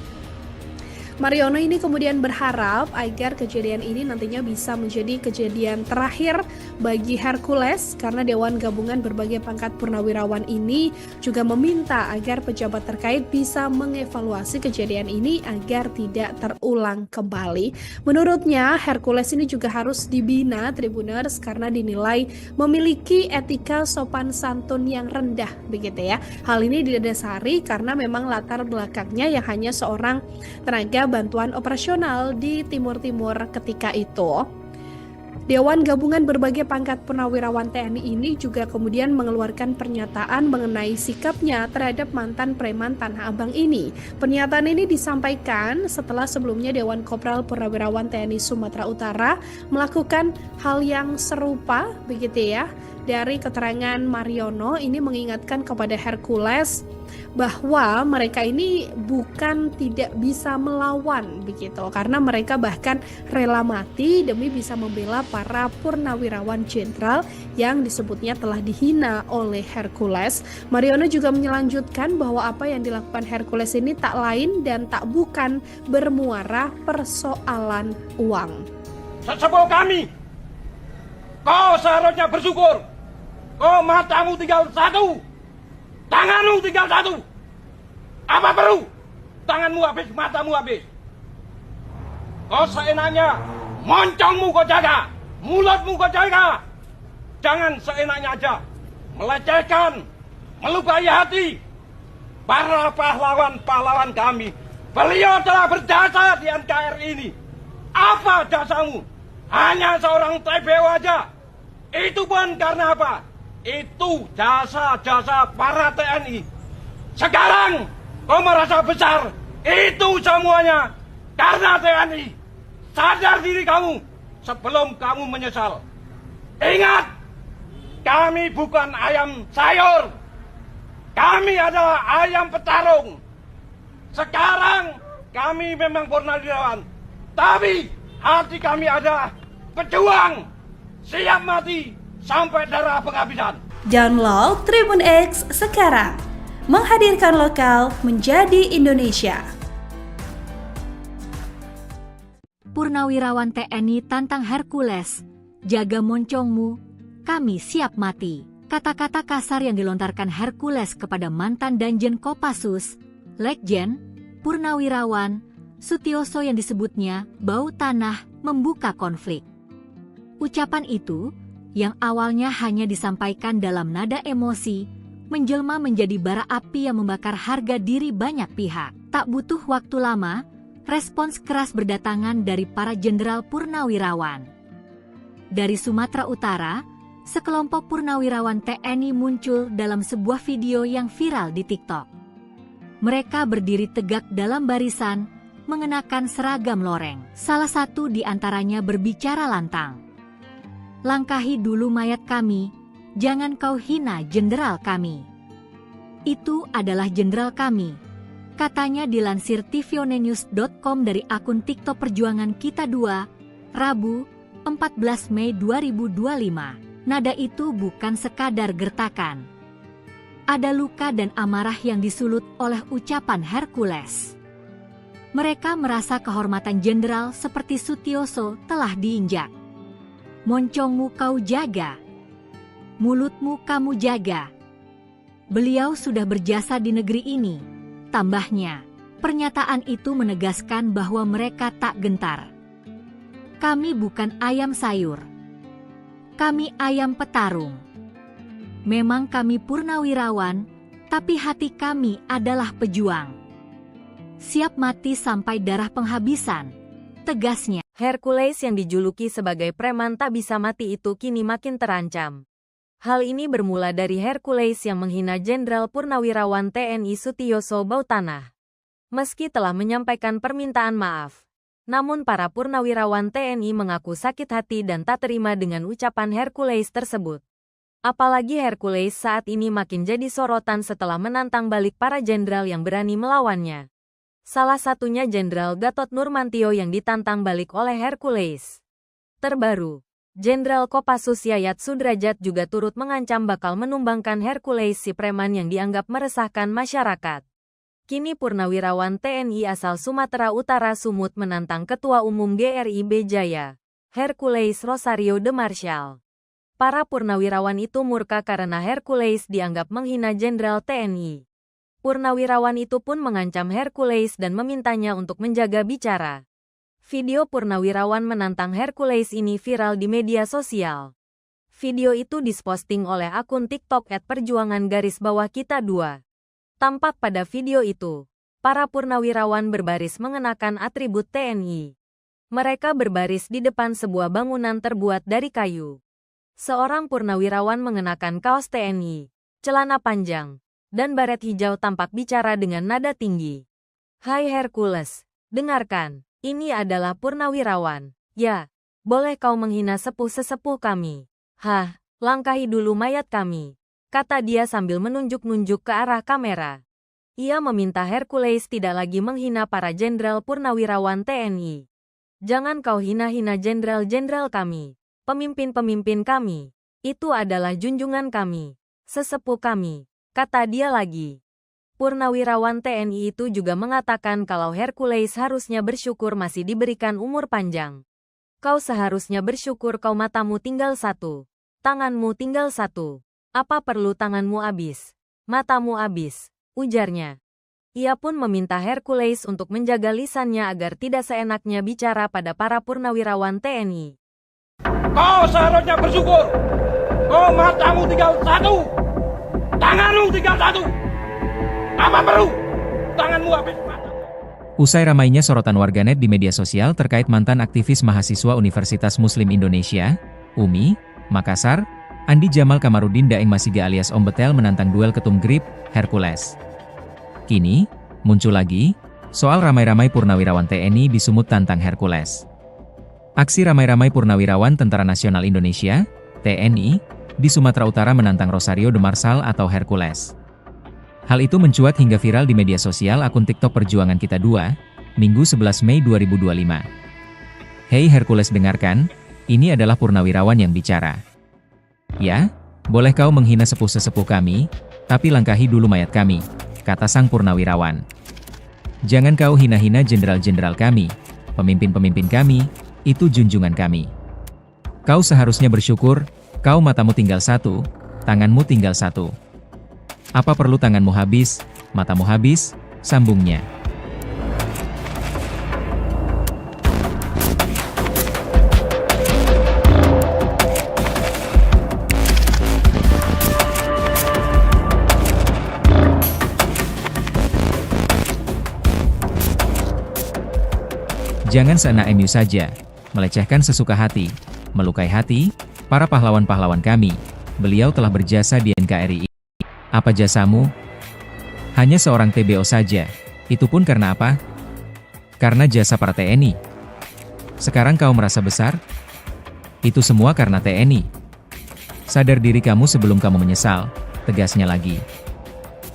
Mariono ini kemudian berharap agar kejadian ini nantinya bisa menjadi kejadian terakhir bagi Hercules, karena Dewan Gabungan Berbagai Pangkat Purnawirawan ini juga meminta agar pejabat terkait bisa mengevaluasi kejadian ini agar tidak terulang kembali. Menurutnya Hercules ini juga harus dibina Tribuners karena dinilai memiliki etika sopan santun yang rendah begitu ya. Hal ini didasari karena memang latar belakangnya yang hanya seorang tenaga bantuan operasional di Timur-Timur ketika itu. Dewan Gabungan Berbagai Pangkat Purnawirawan TNI ini juga kemudian mengeluarkan pernyataan mengenai sikapnya terhadap mantan preman Tanah Abang ini. Pernyataan ini disampaikan setelah sebelumnya Dewan Kopral Purnawirawan TNI Sumatera Utara melakukan hal yang serupa begitu ya. Dari keterangan Mariono ini mengingatkan kepada Hercules bahwa mereka ini bukan tidak bisa melawan begitu, karena mereka bahkan rela mati demi bisa membela para purnawirawan jenderal yang disebutnya telah dihina oleh Hercules. Mariono juga melanjutkan bahwa apa yang dilakukan Hercules ini tak lain dan tak bukan bermuara persoalan uang. Sesepuh kami, kau seharusnya bersyukur. Kau matamu tinggal satu, tanganmu tinggal satu. Apa perlu? Tanganmu habis, matamu habis. Kau seenaknya, moncongmu kau jaga, mulutmu kau jaga. Jangan seenaknya aja melecehkan, melukai hati para pahlawan-pahlawan kami. Beliau telah berjasa di NKRI ini. Apa jasamu? Hanya seorang TBO aja. Itu pun karena apa? Itu jasa-jasa para TNI. Sekarang kau merasa besar. Itu semuanya karena TNI. Sadar diri kamu sebelum kamu menyesal. Ingat, kami bukan ayam sayur. Kami adalah ayam petarung. Sekarang kami memang purnawirawan, tapi hati kami adalah pejuang, siap mati sampai darah penghabisan. Download Tribun X sekarang, menghadirkan lokal menjadi Indonesia. Purnawirawan TNI tantang Hercules, jaga moncongmu, kami siap mati. Kata-kata kasar yang dilontarkan Hercules kepada mantan Danjen Kopassus, Legjen, Purnawirawan, Sutioso yang disebutnya bau tanah membuka konflik. Ucapan itu yang awalnya hanya disampaikan dalam nada emosi, menjelma menjadi bara api yang membakar harga diri banyak pihak. Tak butuh waktu lama, respons keras berdatangan dari para jenderal purnawirawan. Dari Sumatera Utara, sekelompok purnawirawan TNI muncul dalam sebuah video yang viral di TikTok. Mereka berdiri tegak dalam barisan, mengenakan seragam loreng. Salah satu di antaranya berbicara lantang. Langkahi dulu mayat kami, jangan kau hina jenderal kami. Itu adalah jenderal kami, katanya dilansir tvonnews.com dari akun TikTok Perjuangan Kita 2, Rabu, 14 Mei 2025. Nada itu bukan sekadar gertakan. Ada luka dan amarah yang disulut oleh ucapan Hercules. Mereka merasa kehormatan jenderal seperti Sutioso telah diinjak. Moncongmu kau jaga, mulutmu kamu jaga. Beliau sudah berjasa di negeri ini. Tambahnya, pernyataan itu menegaskan bahwa mereka tak gentar. Kami bukan ayam sayur. Kami ayam petarung. Memang kami purnawirawan, tapi hati kami adalah pejuang. Siap mati sampai darah penghabisan, tegasnya. Hercules yang dijuluki sebagai preman tak bisa mati itu kini makin terancam. Hal ini bermula dari Hercules yang menghina Jenderal Purnawirawan TNI Sutioso Bautanah. Meski telah menyampaikan permintaan maaf, namun para purnawirawan TNI mengaku sakit hati dan tak terima dengan ucapan Hercules tersebut. Apalagi Hercules saat ini makin jadi sorotan setelah menantang balik para jenderal yang berani melawannya. Salah satunya Jenderal Gatot Nurmantio yang ditantang balik oleh Hercules. Terbaru, Jenderal Kopassus Yayat Sudrajat juga turut mengancam bakal menumbangkan Hercules si preman yang dianggap meresahkan masyarakat. Kini purnawirawan TNI asal Sumatera Utara Sumut menantang Ketua Umum GRIB Jaya, Hercules Rosario de Marshall. Para purnawirawan itu murka karena Hercules dianggap menghina Jenderal TNI. Purnawirawan itu pun mengancam Hercules dan memintanya untuk menjaga bicara. Video purnawirawan menantang Hercules ini viral di media sosial. Video itu diposting oleh akun TikTok @perjuangan_kita2. Tampak pada video itu, para purnawirawan berbaris mengenakan atribut TNI. Mereka berbaris di depan sebuah bangunan terbuat dari kayu. Seorang purnawirawan mengenakan kaos TNI, celana panjang, dan baret hijau tampak bicara dengan nada tinggi. Hai Hercules, dengarkan, ini adalah purnawirawan. Ya, boleh kau menghina sepuh-sesepuh kami. Hah, langkahi dulu mayat kami, kata dia sambil menunjuk-nunjuk ke arah kamera. Ia meminta Hercules tidak lagi menghina para jenderal purnawirawan TNI. Jangan kau hina-hina jenderal-jenderal kami, pemimpin-pemimpin kami. Itu adalah junjungan kami, sesepuh kami, kata dia lagi. Purnawirawan TNI itu juga mengatakan kalau Hercules harusnya bersyukur masih diberikan umur panjang. Kau seharusnya bersyukur kau matamu tinggal satu, tanganmu tinggal satu. Apa perlu tanganmu habis, matamu habis, ujarnya. Ia pun meminta Hercules untuk menjaga lisannya agar tidak seenaknya bicara pada para purnawirawan TNI. Kau seharusnya bersyukur. Kau matamu tinggal satu, tanganmu tinggal satu. Apa perlu tanganmu habis mata? Usai ramainya sorotan warganet di media sosial terkait mantan aktivis mahasiswa Universitas Muslim Indonesia, UMI, Makassar, Andi Jamal Kamarudin Daeng Masiga alias Om Betel menantang duel ketum GRIB, Hercules. Kini, muncul lagi, soal ramai-ramai purnawirawan TNI di Sumut tantang Hercules. Aksi ramai-ramai purnawirawan Tentara Nasional Indonesia, TNI, di Sumatera Utara menantang Rosario de Marshall atau Hercules. Hal itu mencuat hingga viral di media sosial akun TikTok Perjuangan Kita 2, Minggu 11 Mei 2025. Hei Hercules dengarkan, ini adalah purnawirawan yang bicara. Ya, boleh kau menghina sepuh-sesepuh kami, tapi langkahi dulu mayat kami, kata sang purnawirawan. Jangan kau hina-hina jenderal-jenderal kami, pemimpin-pemimpin kami, itu junjungan kami. Kau seharusnya bersyukur, kau matamu tinggal satu, tanganmu tinggal satu. Apa perlu tanganmu habis, matamu habis, sambungnya. Jangan seenak MU saja, melecehkan sesuka hati, melukai hati, para pahlawan-pahlawan kami. Beliau telah berjasa di NKRI. Apa jasamu? Hanya seorang TBO saja. Itu pun karena apa? Karena jasa para TNI. Sekarang kau merasa besar? Itu semua karena TNI. Sadar diri kamu sebelum kamu menyesal, tegasnya lagi.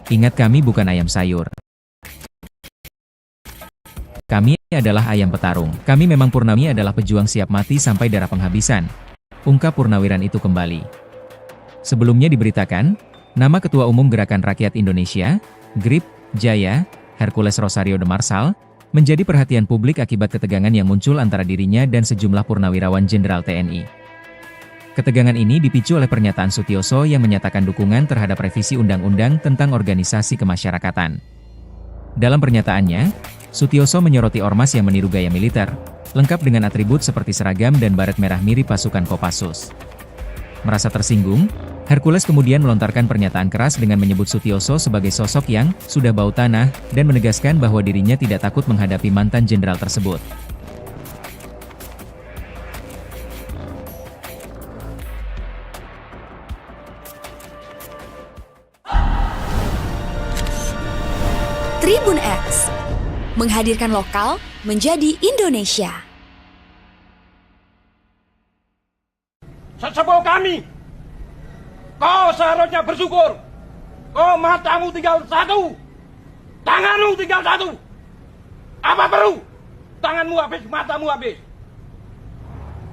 Ingat kami bukan ayam sayur. Kami adalah ayam petarung. Kami memang Purnami adalah pejuang siap mati sampai darah penghabisan. Ungkap purnawiran itu kembali. Sebelumnya diberitakan, nama Ketua Umum Gerakan Rakyat Indonesia, GRIB, Jaya, Hercules Rosario de Marshall, menjadi perhatian publik akibat ketegangan yang muncul antara dirinya dan sejumlah purnawirawan Jenderal TNI. Ketegangan ini dipicu oleh pernyataan Sutioso yang menyatakan dukungan terhadap revisi Undang-Undang tentang Organisasi Kemasyarakatan. Dalam pernyataannya, Sutioso menyoroti ormas yang meniru gaya militer, lengkap dengan atribut seperti seragam dan baret merah mirip pasukan Kopassus. Merasa tersinggung, Hercules kemudian melontarkan pernyataan keras dengan menyebut Sutioso sebagai sosok yang sudah bau tanah dan menegaskan bahwa dirinya tidak takut menghadapi mantan jenderal tersebut. Tribun X menghadirkan lokal menjadi Indonesia. Sesepuh kami, kau seharusnya bersyukur. Kau matamu tinggal satu, tanganmu tinggal satu. Apa perlu? Tanganmu habis, matamu habis.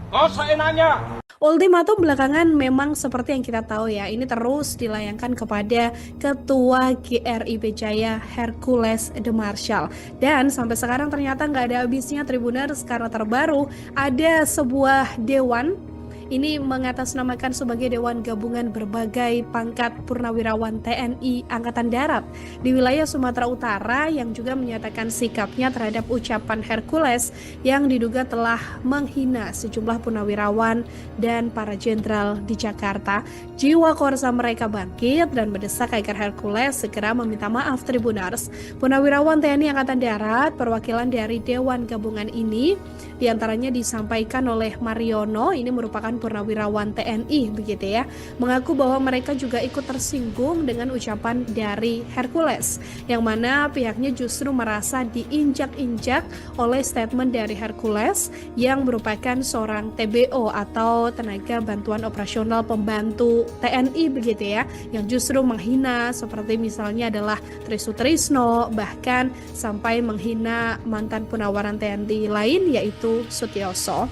Kau seenaknya. Ultimatum belakangan memang seperti yang kita tahu ya, ini terus dilayangkan kepada Ketua GRI Jaya Hercules de Marshall. Dan sampai sekarang ternyata nggak ada habisnya Tribuners, karena terbaru ada sebuah dewan. Ini mengatasnamakan sebagai Dewan Gabungan Berbagai Pangkat Purnawirawan TNI Angkatan Darat di wilayah Sumatera Utara yang juga menyatakan sikapnya terhadap ucapan Hercules yang diduga telah menghina sejumlah purnawirawan dan para jenderal di Jakarta. Jiwa korsa mereka bangkit dan mendesak agar Hercules segera meminta maaf. Tribuners, purnawirawan TNI Angkatan Darat perwakilan dari Dewan Gabungan ini diantaranya disampaikan oleh Mariono, ini merupakan purnawirawan TNI begitu ya, mengaku bahwa mereka juga ikut tersinggung dengan ucapan dari Hercules, yang mana pihaknya justru merasa diinjak-injak oleh statement dari Hercules yang merupakan seorang TBO atau tenaga bantuan operasional pembantu TNI begitu ya, yang justru menghina seperti misalnya adalah Tri Sutrisno, bahkan sampai menghina mantan purnawiran TNI lain yaitu Sutioso.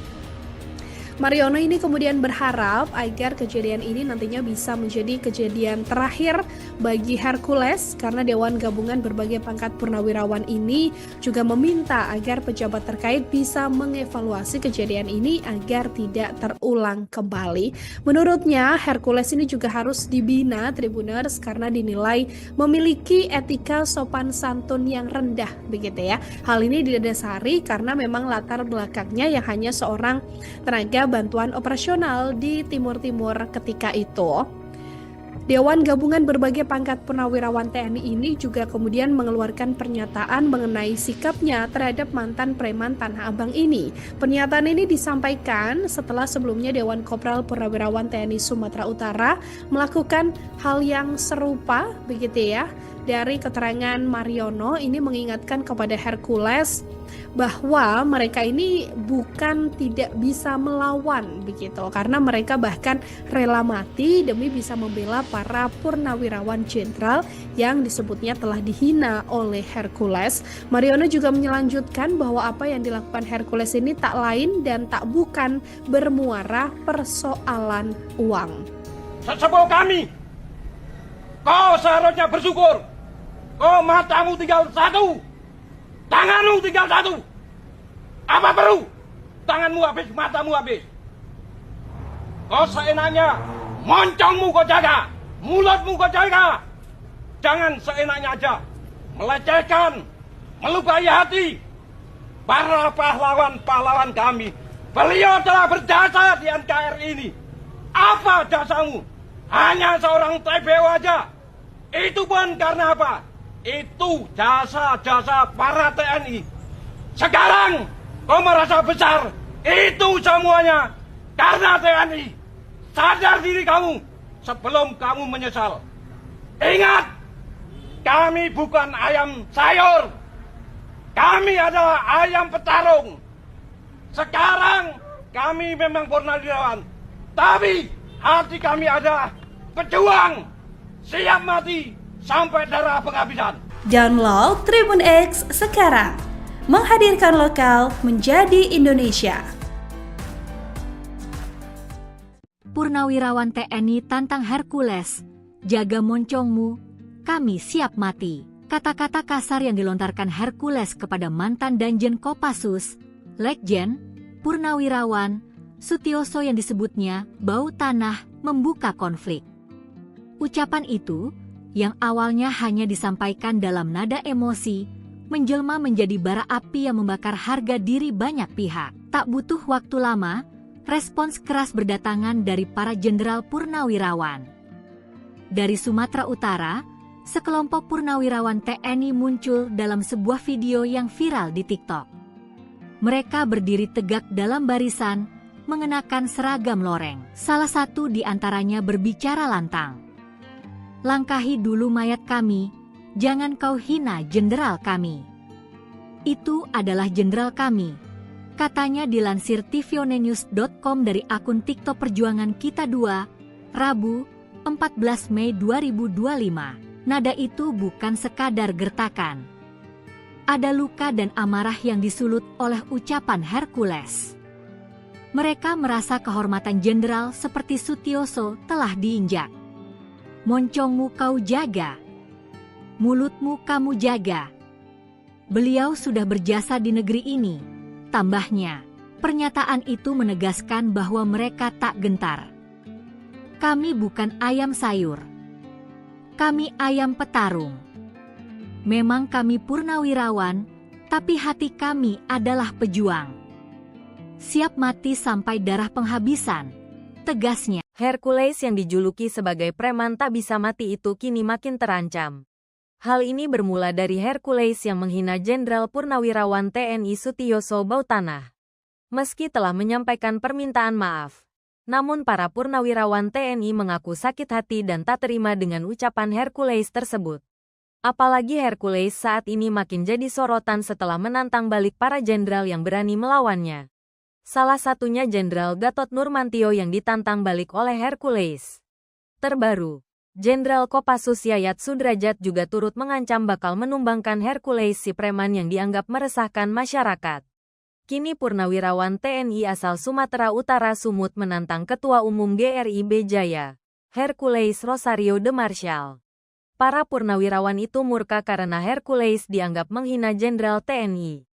Mariono ini kemudian berharap agar kejadian ini nantinya bisa menjadi kejadian terakhir bagi Hercules, karena Dewan Gabungan Berbagai Pangkat Purnawirawan ini juga meminta agar pejabat terkait bisa mengevaluasi kejadian ini agar tidak terulang kembali. Menurutnya Hercules ini juga harus dibina Tribuners karena dinilai memiliki etika sopan santun yang rendah begitu ya. Hal ini didasari karena memang latar belakangnya yang hanya seorang tenaga bantuan operasional di Timur-Timur ketika itu. Dewan Gabungan Berbagai Pangkat Purnawirawan TNI ini juga kemudian mengeluarkan pernyataan mengenai sikapnya terhadap mantan preman Tanah Abang ini. Pernyataan ini disampaikan setelah sebelumnya Dewan Kopral Purnawirawan TNI Sumatera Utara melakukan hal yang serupa begitu ya. Dari keterangan Mariono ini mengingatkan kepada Hercules bahwa mereka ini bukan tidak bisa melawan begitu, karena mereka bahkan rela mati demi bisa membela para purnawirawan jenderal yang disebutnya telah dihina oleh Hercules. Mariono juga melanjutkan bahwa apa yang dilakukan Hercules ini tak lain dan tak bukan bermuara persoalan uang. Sesepuh kami, kau seharusnya bersyukur. Kau matamu tinggal satu, tanganmu tinggal satu. Apa perlu? Tanganmu habis, matamu habis. Kau seenaknya, moncongmu kau jaga, mulutmu kau jaga. Jangan seenaknya aja melecehkan, melukai hati para pahlawan-pahlawan kami. Beliau telah berjasa di NKRI ini. Apa jasamu? Hanya seorang TBO aja. Itu pun karena apa? Itu jasa-jasa para TNI. Sekarang kau merasa besar. Itu semuanya karena TNI. Sadar diri kamu sebelum kamu menyesal. Ingat, kami bukan ayam sayur. Kami adalah ayam petarung. Sekarang kami memang purnawirawan, tapi hati kami adalah pejuang, siap mati sampai darah penghabisan. Download Tribun X sekarang, menghadirkan lokal menjadi Indonesia. Purnawirawan TNI tantang Hercules, jaga moncongmu, kami siap mati. Kata-kata kasar yang dilontarkan Hercules kepada mantan Danjen Kopassus, Letjen Purnawirawan Sutioso yang disebutnya bau tanah membuka konflik. Ucapan itu, yang awalnya hanya disampaikan dalam nada emosi, menjelma menjadi bara api yang membakar harga diri banyak pihak. Tak butuh waktu lama, respons keras berdatangan dari para jenderal purnawirawan. Dari Sumatera Utara, sekelompok purnawirawan TNI muncul dalam sebuah video yang viral di TikTok. Mereka berdiri tegak dalam barisan, mengenakan seragam loreng. Salah satu di antaranya berbicara lantang. "Langkahi dulu mayat kami, jangan kau hina jenderal kami. Itu adalah jenderal kami," katanya dilansir tvonnews.com dari akun TikTok Perjuangan Kita 2, Rabu, 14 Mei 2025. Nada itu bukan sekadar gertakan. Ada luka dan amarah yang disulut oleh ucapan Hercules. Mereka merasa kehormatan jenderal seperti Sutioso telah diinjak. "Moncongmu kau jaga, mulutmu kamu jaga. Beliau sudah berjasa di negeri ini," tambahnya. Pernyataan itu menegaskan bahwa mereka tak gentar. "Kami bukan ayam sayur. Kami ayam petarung. Memang kami purnawirawan, tapi hati kami adalah pejuang. Siap mati sampai darah penghabisan," tegasnya. Hercules yang dijuluki sebagai preman tak bisa mati itu kini makin terancam. Hal ini bermula dari Hercules yang menghina Jenderal Purnawirawan TNI Sutioso Bautanah. Meski telah menyampaikan permintaan maaf, namun para purnawirawan TNI mengaku sakit hati dan tak terima dengan ucapan Hercules tersebut. Apalagi Hercules saat ini makin jadi sorotan setelah menantang balik para jenderal yang berani melawannya. Salah satunya Jenderal Gatot Nurmantio yang ditantang balik oleh Hercules. Terbaru, Jenderal Kopassus Yayat Sudrajat juga turut mengancam bakal menumbangkan Hercules si preman yang dianggap meresahkan masyarakat. Kini purnawirawan TNI asal Sumatera Utara Sumut menantang Ketua Umum GRIB Jaya, Hercules Rosario de Marshall. Para purnawirawan itu murka karena Hercules dianggap menghina Jenderal TNI.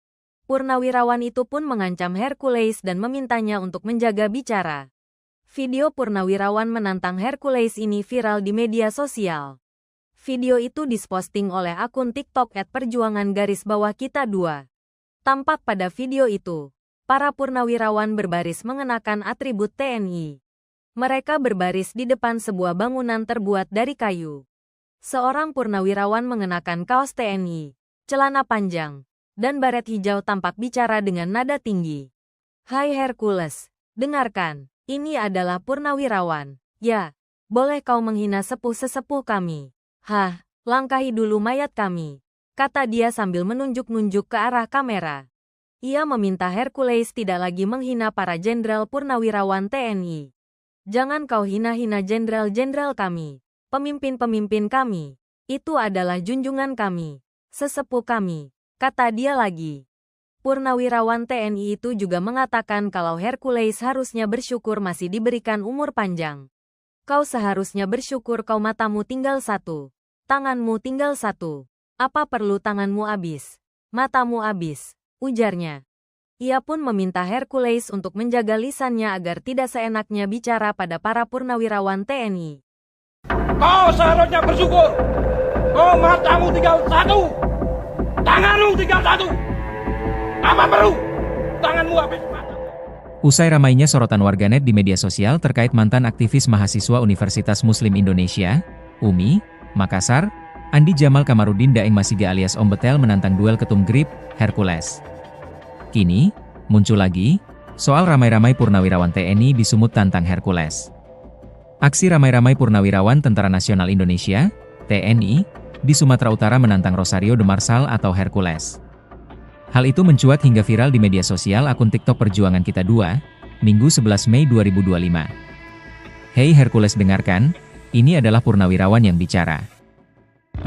Purnawirawan itu pun mengancam Hercules dan memintanya untuk menjaga bicara. Video purnawirawan menantang Hercules ini viral di media sosial. Video itu diposting oleh akun TikTok @perjuangan_kita 2. Tampak pada video itu, para purnawirawan berbaris mengenakan atribut TNI. Mereka berbaris di depan sebuah bangunan terbuat dari kayu. Seorang purnawirawan mengenakan kaos TNI, celana panjang, dan baret hijau tampak bicara dengan nada tinggi. "Hai Hercules, dengarkan, ini adalah purnawirawan. Ya, boleh kau menghina sepuh-sesepuh kami. Hah, langkahi dulu mayat kami," kata dia sambil menunjuk-nunjuk ke arah kamera. Ia meminta Hercules tidak lagi menghina para jenderal purnawirawan TNI. "Jangan kau hina-hina jenderal-jenderal kami, pemimpin-pemimpin kami. Itu adalah junjungan kami, sesepuh kami," kata dia lagi. Purnawirawan TNI itu juga mengatakan kalau Hercules harusnya bersyukur masih diberikan umur panjang. "Kau seharusnya bersyukur kau matamu tinggal satu, tanganmu tinggal satu. Apa perlu tanganmu habis, matamu habis," ujarnya. Ia pun meminta Hercules untuk menjaga lisannya agar tidak seenaknya bicara pada para purnawirawan TNI. Kau seharusnya bersyukur. Kau matamu tinggal satu, tanganmu tinggal satu. Apa perlu tanganmu habis mata? Usai ramainya sorotan warganet di media sosial terkait mantan aktivis mahasiswa Universitas Muslim Indonesia, UMI, Makassar, Andi Jamal Kamarudin Daeng Masiga alias Om Betel menantang duel ketum GRIB, Hercules. Kini, muncul lagi, soal ramai-ramai purnawirawan TNI di Sumut tantang Hercules. Aksi ramai-ramai purnawirawan Tentara Nasional Indonesia, TNI, di Sumatera Utara menantang Rosario de Marshall atau Hercules. Hal itu mencuat hingga viral di media sosial akun TikTok Perjuangan Kita 2, Minggu 11 Mei 2025. "Hei Hercules, dengarkan, ini adalah purnawirawan yang bicara.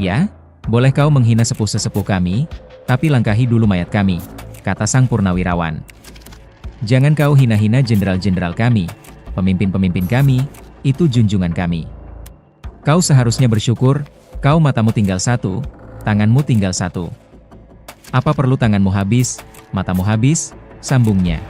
Ya, boleh kau menghina sepuh-sesepuh kami, tapi langkahi dulu mayat kami," kata sang purnawirawan. "Jangan kau hina-hina jenderal-jenderal kami, pemimpin-pemimpin kami, itu junjungan kami. Kau seharusnya bersyukur, kau matamu tinggal satu, tanganmu tinggal satu. Apa perlu tanganmu habis, matamu habis, sambungnya.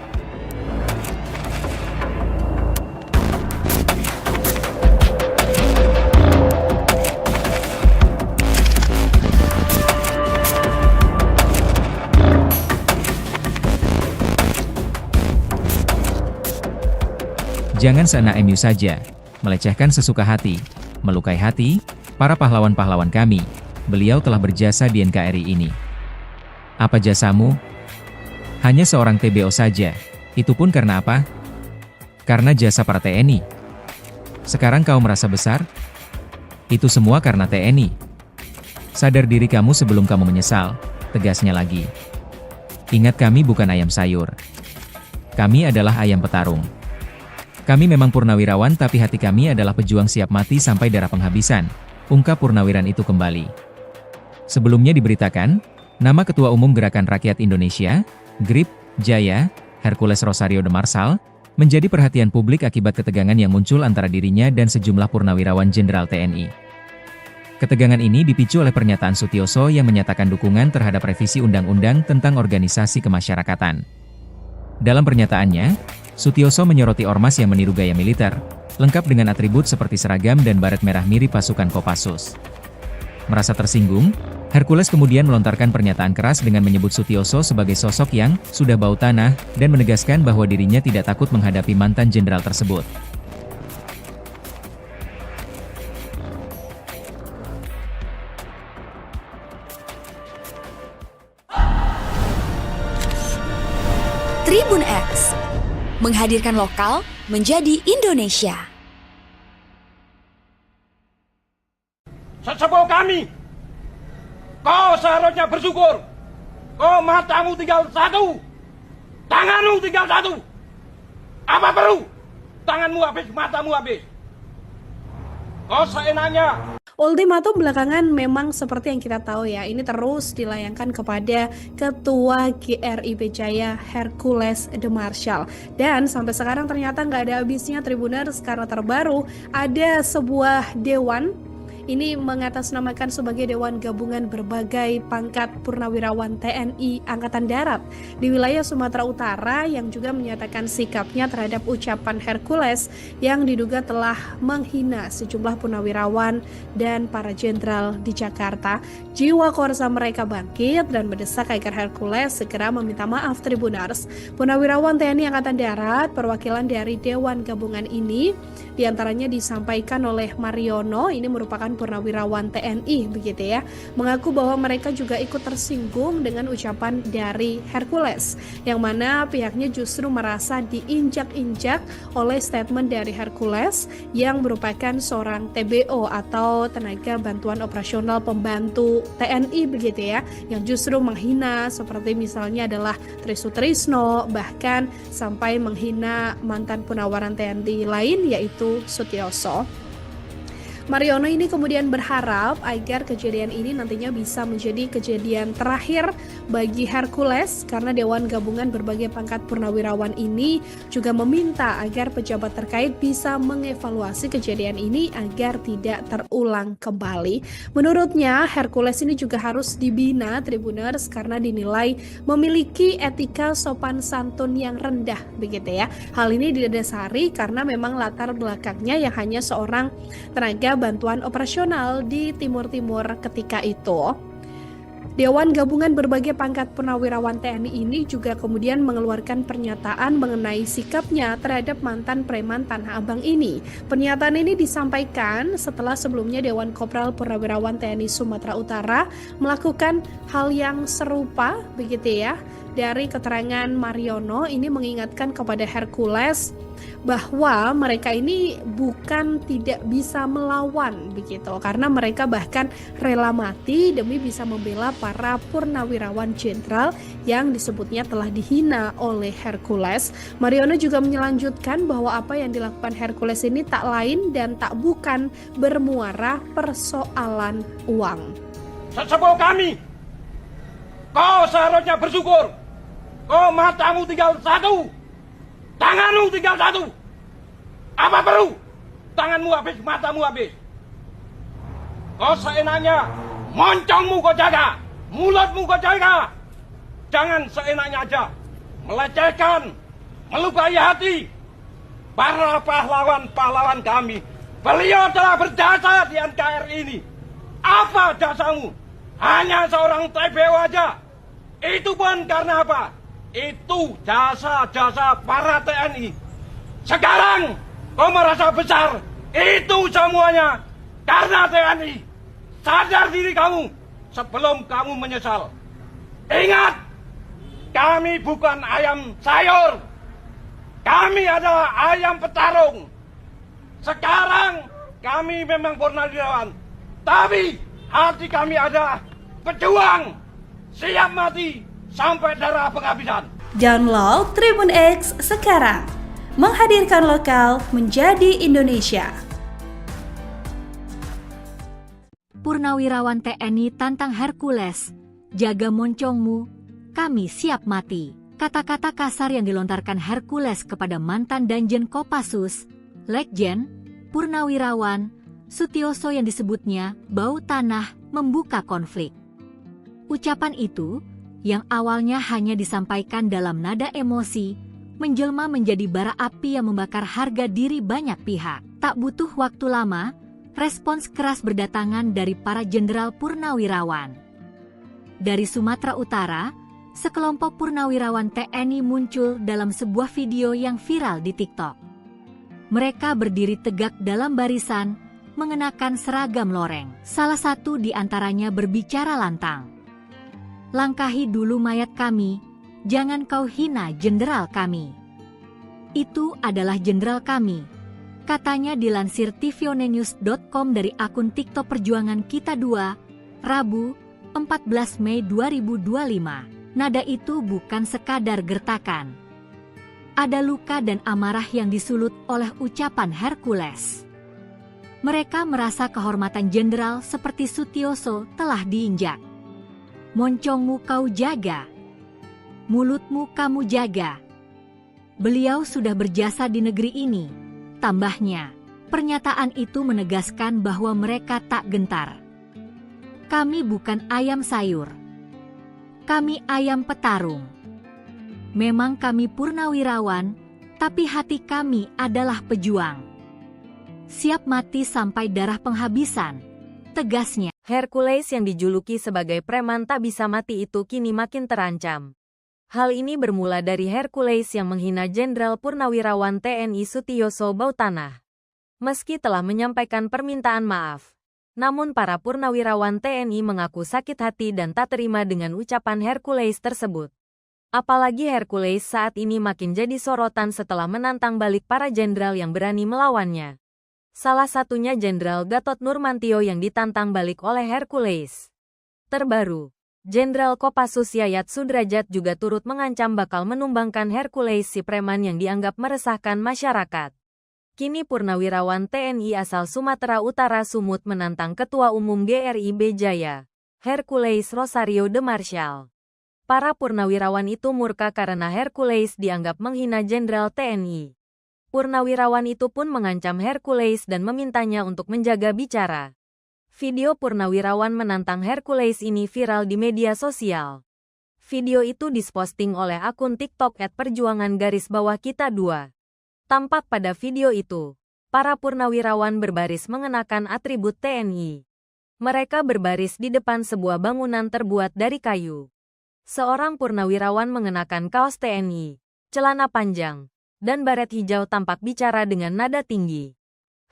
Jangan seenak MU saja, melecehkan sesuka hati, melukai hati, para pahlawan-pahlawan kami. Beliau telah berjasa di NKRI ini. Apa jasamu? Hanya seorang TBO saja. Itu pun karena apa? Karena jasa para TNI. Sekarang kau merasa besar? Itu semua karena TNI. Sadar diri kamu sebelum kamu menyesal, tegasnya lagi. Ingat, kami bukan ayam sayur. Kami adalah ayam petarung. Kami memang purnawirawan, tapi hati kami adalah pejuang siap mati sampai darah penghabisan, ungkap purnawiran itu kembali. Sebelumnya diberitakan, nama Ketua Umum Gerakan Rakyat Indonesia, GRIP, Jaya, Hercules Rosario de Marsal, menjadi perhatian publik akibat ketegangan yang muncul antara dirinya dan sejumlah purnawirawan Jenderal TNI. Ketegangan ini dipicu oleh pernyataan Sutioso yang menyatakan dukungan terhadap revisi Undang-Undang tentang Organisasi Kemasyarakatan. Dalam pernyataannya, Sutioso menyoroti ormas yang meniru gaya militer, lengkap dengan atribut seperti seragam dan baret merah mirip pasukan Kopassus. Merasa tersinggung, Hercules kemudian melontarkan pernyataan keras dengan menyebut Sutioso sebagai sosok yang sudah bau tanah dan menegaskan bahwa dirinya tidak takut menghadapi mantan jenderal tersebut. Tribun X menghadirkan lokal menjadi Indonesia. Sesepuh kami, kau seharusnya bersyukur. Kau matamu tinggal satu, tanganmu tinggal satu. Apa perlu? Tanganmu habis, matamu habis. Kau seenaknya. Ultimatum belakangan memang seperti yang kita tahu ya, ini terus dilayangkan kepada Ketua GRI Jaya Hercules de Marsal. Dan sampai sekarang ternyata nggak ada habisnya Tribuners, karena terbaru ada sebuah dewan. Ini mengatasnamakan sebagai Dewan Gabungan Berbagai Pangkat Purnawirawan TNI Angkatan Darat di wilayah Sumatera Utara yang juga menyatakan sikapnya terhadap ucapan Hercules yang diduga telah menghina sejumlah purnawirawan dan para jenderal di Jakarta. Jiwa korsa mereka bangkit dan mendesak agar Hercules segera meminta maaf. Tribuners, purnawirawan TNI Angkatan Darat perwakilan dari Dewan Gabungan ini diantaranya disampaikan oleh Mariono, ini merupakan purnawirawan TNI begitu ya, mengaku bahwa mereka juga ikut tersinggung dengan ucapan dari Hercules, yang mana pihaknya justru merasa diinjak-injak oleh statement dari Hercules yang merupakan seorang TBO atau tenaga bantuan operasional pembantu TNI begitu ya, yang justru menghina seperti misalnya adalah Tri Sutrisno, bahkan sampai menghina mantan purnawiran TNI lain yaitu Sutioso. Mariono ini kemudian berharap agar kejadian ini nantinya bisa menjadi kejadian terakhir bagi Hercules, karena Dewan Gabungan Berbagai Pangkat Purnawirawan ini juga meminta agar pejabat terkait bisa mengevaluasi kejadian ini agar tidak terulang kembali. Menurutnya Hercules ini juga harus dibina Tribuners karena dinilai memiliki etika sopan santun yang rendah begitu ya. Hal ini didasari karena memang latar belakangnya yang hanya seorang tenaga bantuan operasional di Timur-Timur ketika itu. Dewan Gabungan Berbagai Pangkat Purnawirawan TNI ini juga kemudian mengeluarkan pernyataan mengenai sikapnya terhadap mantan preman Tanah Abang ini. Pernyataan ini disampaikan setelah sebelumnya Dewan Kopral Purnawirawan TNI Sumatera Utara melakukan hal yang serupa begitu ya. Dari keterangan Mariono ini mengingatkan kepada Hercules bahwa mereka ini bukan tidak bisa melawan begitu, karena mereka bahkan rela mati demi bisa membela para purnawirawan jenderal yang disebutnya telah dihina oleh Hercules. Mariono juga melanjutkan bahwa apa yang dilakukan Hercules ini tak lain dan tak bukan bermuara persoalan uang. Sesepuh kami, kau seharusnya bersyukur. Kau matamu tinggal satu, tanganmu tinggal satu. Apa perlu? Tanganmu habis, matamu habis. Kau seenaknya Moncongmu kau jaga, mulutmu kau jaga. Jangan seenaknya aja melecehkan, melukai hati para pahlawan-pahlawan kami. Beliau telah berjasa di NKRI ini. Apa jasamu? Hanya seorang TBO aja. Itu pun karena apa? Itu jasa-jasa para TNI. Sekarang kau merasa besar. Itu semuanya karena TNI. Sadar diri kamu sebelum kamu menyesal. Ingat, kami bukan ayam sayur. Kami adalah ayam petarung. Sekarang kami memang purnawirawan. Tapi hati kami adalah pejuang. Siap mati sampai darah penghabisan. Download Tribun X sekarang. Menghadirkan lokal menjadi Indonesia. Purnawirawan TNI tantang Hercules, jaga moncongmu, kami siap mati. Kata-kata kasar yang dilontarkan Hercules kepada mantan Danjen Kopassus, Letjen, Purnawirawan, Sutioso yang disebutnya bau tanah membuka konflik. Ucapan itu, yang awalnya hanya disampaikan dalam nada emosi, menjelma menjadi bara api yang membakar harga diri banyak pihak. Tak butuh waktu lama, respons keras berdatangan dari para jenderal purnawirawan. Dari Sumatera Utara, sekelompok purnawirawan TNI muncul dalam sebuah video yang viral di TikTok. Mereka berdiri tegak dalam barisan, mengenakan seragam loreng. Salah satu di antaranya berbicara lantang. Langkahi dulu mayat kami, jangan kau hina jenderal kami. Itu adalah jenderal kami, katanya dilansir tvonnews.com dari akun TikTok Perjuangan Kita 2, Rabu, 14 Mei 2025. Nada itu bukan sekadar gertakan. Ada luka dan amarah yang disulut oleh ucapan Hercules. Mereka merasa kehormatan jenderal seperti Sutioso telah diinjak. Moncongmu kau jaga, mulutmu kamu jaga. Beliau sudah berjasa di negeri ini. Tambahnya, pernyataan itu menegaskan bahwa mereka tak gentar. Kami bukan ayam sayur. Kami ayam petarung. Memang kami purnawirawan, tapi hati kami adalah pejuang. Siap mati sampai darah penghabisan, tegasnya. Hercules yang dijuluki sebagai preman tak bisa mati itu kini makin terancam. Hal ini bermula dari Hercules yang menghina Jenderal Purnawirawan TNI Sutioso Bautanah. Meski telah menyampaikan permintaan maaf, namun para purnawirawan TNI mengaku sakit hati dan tak terima dengan ucapan Hercules tersebut. Apalagi Hercules saat ini makin jadi sorotan setelah menantang balik para jenderal yang berani melawannya. Salah satunya Jenderal Gatot Nurmantio yang ditantang balik oleh Hercules. Terbaru, Jenderal Kopassus Yayat Sudrajat juga turut mengancam bakal menumbangkan Hercules si preman yang dianggap meresahkan masyarakat. Kini purnawirawan TNI asal Sumatera Utara Sumut menantang Ketua Umum GRIB Jaya, Hercules Rosario de Marshall. Para purnawirawan itu murka karena Hercules dianggap menghina Jenderal TNI. Purnawirawan itu pun mengancam Hercules dan memintanya untuk menjaga bicara. Video purnawirawan menantang Hercules ini viral di media sosial. Video itu diposting oleh akun TikTok @perjuangan_kita 2. Tampak pada video itu, para purnawirawan berbaris mengenakan atribut TNI. Mereka berbaris di depan sebuah bangunan terbuat dari kayu. Seorang purnawirawan mengenakan kaos TNI, celana panjang, dan baret hijau tampak bicara dengan nada tinggi.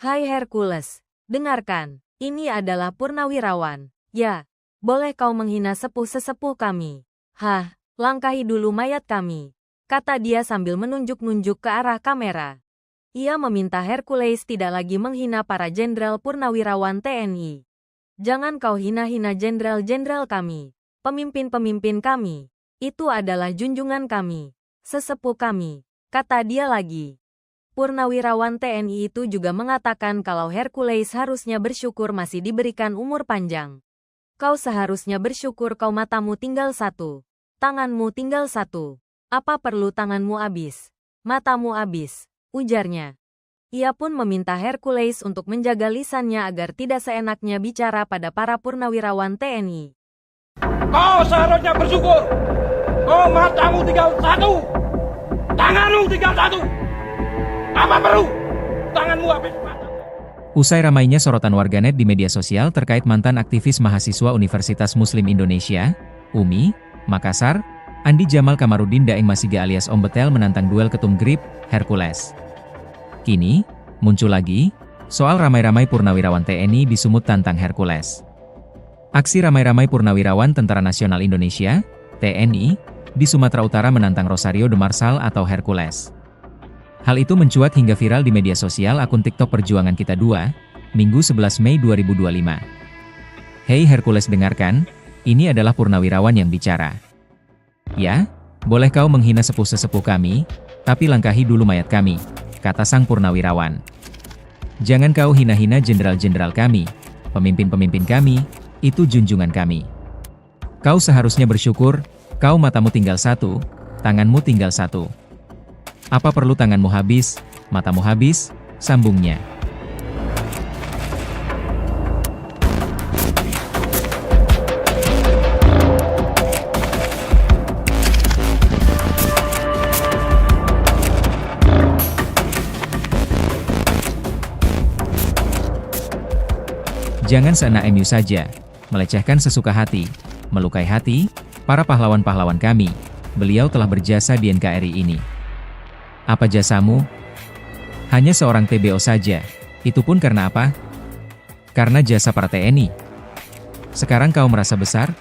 Hai Hercules, dengarkan, ini adalah purnawirawan. Ya, boleh kau menghina sepuh-sesepuh kami. Hah, langkahi dulu mayat kami, kata dia sambil menunjuk-nunjuk ke arah kamera. Ia meminta Hercules tidak lagi menghina para jenderal purnawirawan TNI. Jangan kau hina-hina jenderal-jenderal kami, pemimpin-pemimpin kami. Itu adalah junjungan kami, sesepuh kami, kata dia lagi. Purnawirawan TNI itu juga mengatakan kalau Hercules harusnya bersyukur masih diberikan umur panjang. Kau seharusnya bersyukur kau matamu tinggal satu, tanganmu tinggal satu. Apa perlu tanganmu habis, matamu habis, ujarnya. Ia pun meminta Hercules untuk menjaga lisannya agar tidak seenaknya bicara pada para purnawirawan TNI. Kau seharusnya bersyukur. Kau matamu tinggal satu. Tanganmu tinggal satu. Apa perlu? Tanganmu habis mata. Usai ramainya sorotan warganet di media sosial terkait mantan aktivis mahasiswa Universitas Muslim Indonesia, UMI, Makassar, Andi Jamal Kamarudin Daeng Masiga alias Om Betel menantang duel ketum GRIP, Hercules. Kini, muncul lagi, soal ramai-ramai purnawirawan TNI di Sumut tantang Hercules. Aksi ramai-ramai purnawirawan Tentara Nasional Indonesia, TNI, di Sumatera Utara menantang Rosario de Marsal atau Hercules. Hal itu mencuat hingga viral di media sosial akun TikTok Perjuangan Kita 2, Minggu 11 Mei 2025. Hei Hercules dengarkan, ini adalah purnawirawan yang bicara. Ya, boleh kau menghina sepuh-sesepuh kami, tapi langkahi dulu mayat kami, kata sang purnawirawan. Jangan kau hina-hina jenderal-jenderal kami, pemimpin-pemimpin kami, itu junjungan kami. Kau seharusnya bersyukur, kau matamu tinggal satu, tanganmu tinggal satu. Apa perlu tanganmu habis, matamu habis, sambungnya. Jangan seenak MU saja, melecehkan sesuka hati, melukai hati, para pahlawan-pahlawan kami. Beliau telah berjasa di NKRI ini. Apa jasamu? Hanya seorang TBO saja. Itu pun karena apa? Karena jasa para TNI. Sekarang kau merasa besar?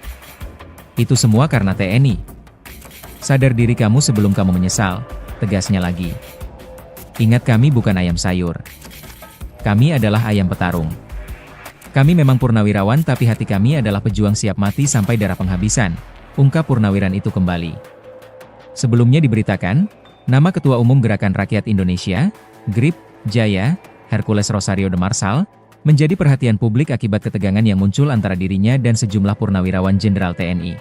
Itu semua karena TNI. Sadar diri kamu sebelum kamu menyesal, tegasnya lagi. Ingat kami bukan ayam sayur. Kami adalah ayam petarung. Kami memang purnawirawan tapi hati kami adalah pejuang siap mati sampai darah penghabisan, ungkap purnawiran itu kembali. Sebelumnya diberitakan, nama Ketua Umum Gerakan Rakyat Indonesia, GRIP, Jaya, Hercules Rosario de Marsal, menjadi perhatian publik akibat ketegangan yang muncul antara dirinya dan sejumlah purnawirawan Jenderal TNI.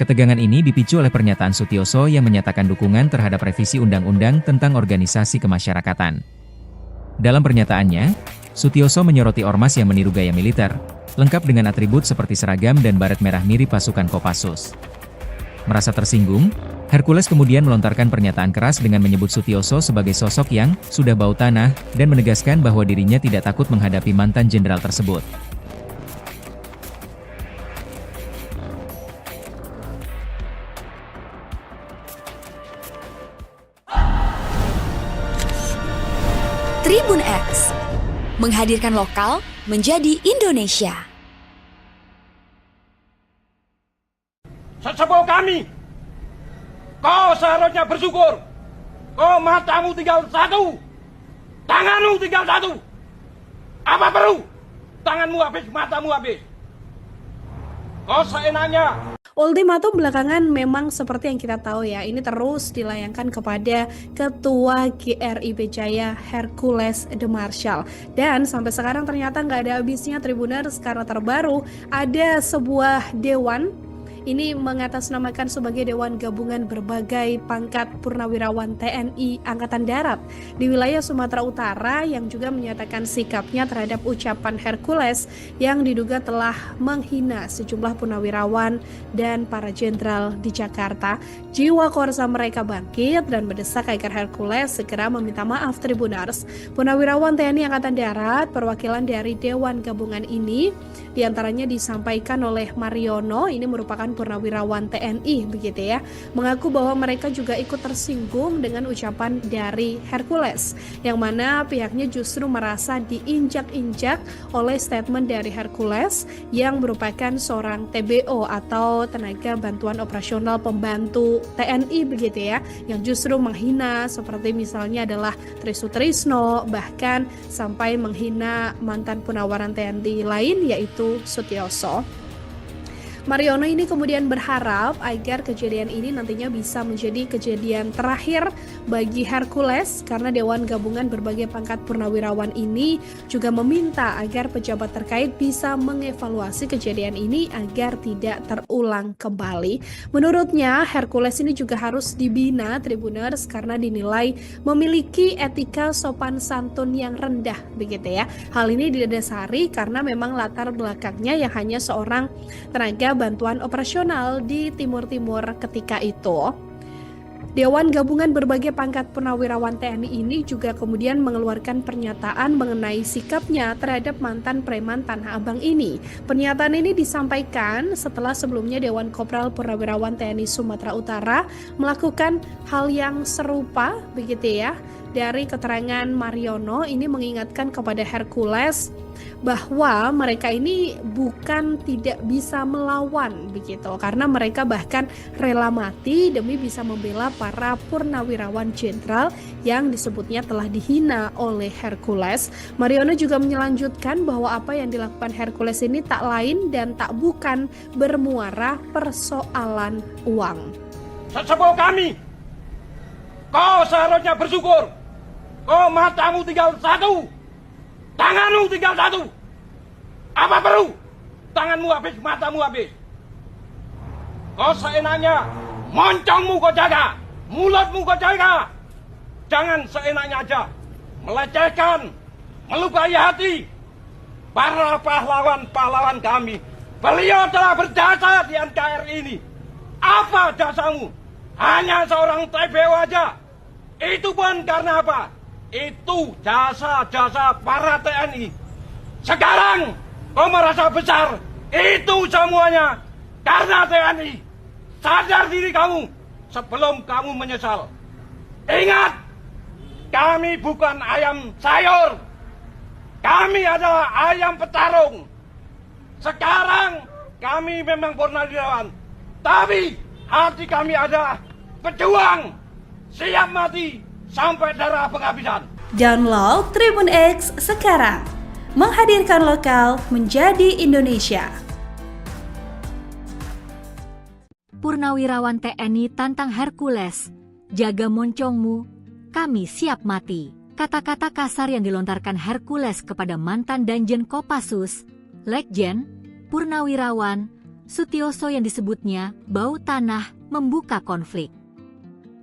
Ketegangan ini dipicu oleh pernyataan Sutioso yang menyatakan dukungan terhadap revisi Undang-Undang tentang Organisasi Kemasyarakatan. Dalam pernyataannya, Sutioso menyoroti ormas yang meniru gaya militer, lengkap dengan atribut seperti seragam dan baret merah mirip pasukan Kopassus. Merasa tersinggung, Hercules kemudian melontarkan pernyataan keras dengan menyebut Sutioso sebagai sosok yang sudah bau tanah dan menegaskan bahwa dirinya tidak takut menghadapi mantan jenderal tersebut. Tribun X menghadirkan lokal menjadi Indonesia. Sesepuh kami, kau seharusnya bersyukur. Kau matamu tinggal satu, tanganmu tinggal satu. Apa perlu? Tanganmu habis, matamu habis. Kau seenaknya. Ultimatum belakangan memang seperti yang kita tahu ya, ini terus dilayangkan kepada Ketua GRIP Jaya Hercules de Marsal. Dan sampai sekarang ternyata nggak ada habisnya Tribuners, karena terbaru ada sebuah dewan. Ini mengatasnamakan sebagai Dewan Gabungan Berbagai Pangkat Purnawirawan TNI Angkatan Darat di wilayah Sumatera Utara yang juga menyatakan sikapnya terhadap ucapan Hercules yang diduga telah menghina sejumlah purnawirawan dan para jenderal di Jakarta. Jiwa korsa mereka bangkit dan mendesak agar Hercules segera meminta maaf. Tribuners, purnawirawan TNI Angkatan Darat perwakilan dari Dewan Gabungan ini diantaranya disampaikan oleh Mariono, ini merupakan purnawirawan TNI begitu ya, mengaku bahwa mereka juga ikut tersinggung dengan ucapan dari Hercules, yang mana pihaknya justru merasa diinjak-injak oleh statement dari Hercules yang merupakan seorang TBO atau tenaga bantuan operasional pembantu TNI begitu ya, yang justru menghina seperti misalnya adalah Trisutrisno, bahkan sampai menghina mantan purnawiran TNI lain yaitu Sutioso. Mariono ini kemudian berharap agar kejadian ini nantinya bisa menjadi kejadian terakhir bagi Hercules, karena Dewan Gabungan Berbagai Pangkat Purnawirawan ini juga meminta agar pejabat terkait bisa mengevaluasi kejadian ini agar tidak terulang kembali. Menurutnya Hercules ini juga harus dibina Tribuners karena dinilai memiliki etika sopan santun yang rendah begitu ya. Hal ini didasari karena memang latar belakangnya yang hanya seorang tenaga bantuan operasional di Timur-Timur ketika itu. Dewan Gabungan Berbagai Pangkat Purnawirawan TNI ini juga kemudian mengeluarkan pernyataan mengenai sikapnya terhadap mantan preman Tanah Abang ini. Pernyataan ini disampaikan setelah sebelumnya Dewan Kopral Purnawirawan TNI Sumatera Utara melakukan hal yang serupa begitu ya. Dari keterangan Mariono ini mengingatkan kepada Hercules bahwa mereka ini bukan tidak bisa melawan begitu, karena mereka bahkan rela mati demi bisa membela para purnawirawan jenderal yang disebutnya telah dihina oleh Hercules. Mariono juga melanjutkan bahwa apa yang dilakukan Hercules ini tak lain dan tak bukan bermuara persoalan uang. Sesepuh kami, kau seharusnya bersyukur. Kau matamu tinggal satu, tanganmu tinggal satu. Apa perlu? Tanganmu habis, matamu habis. Kau seenaknya, moncongmu kau jaga, mulutmu kau jaga. Jangan seenaknya aja melecehkan, melukai hati para pahlawan-pahlawan kami. Beliau telah berjasa di NKRI ini. Apa jasamu? Hanya seorang TBO aja. Itu pun karena apa? Itu jasa-jasa para TNI. Sekarang kau merasa besar. Itu semuanya karena TNI. Sadar diri kamu sebelum kamu menyesal. Ingat, kami bukan ayam sayur. Kami adalah ayam petarung. Sekarang kami memang purnawirawan, tapi hati kami adalah pejuang. Siap mati sampai darah penghabisan. Download Tribun X sekarang. Menghadirkan lokal menjadi Indonesia. Purnawirawan TNI tantang Hercules, jaga moncongmu, kami siap mati. Kata-kata kasar yang dilontarkan Hercules kepada mantan Danjen Kopassus, Letjen, Purnawirawan, Sutioso yang disebutnya bau tanah membuka konflik.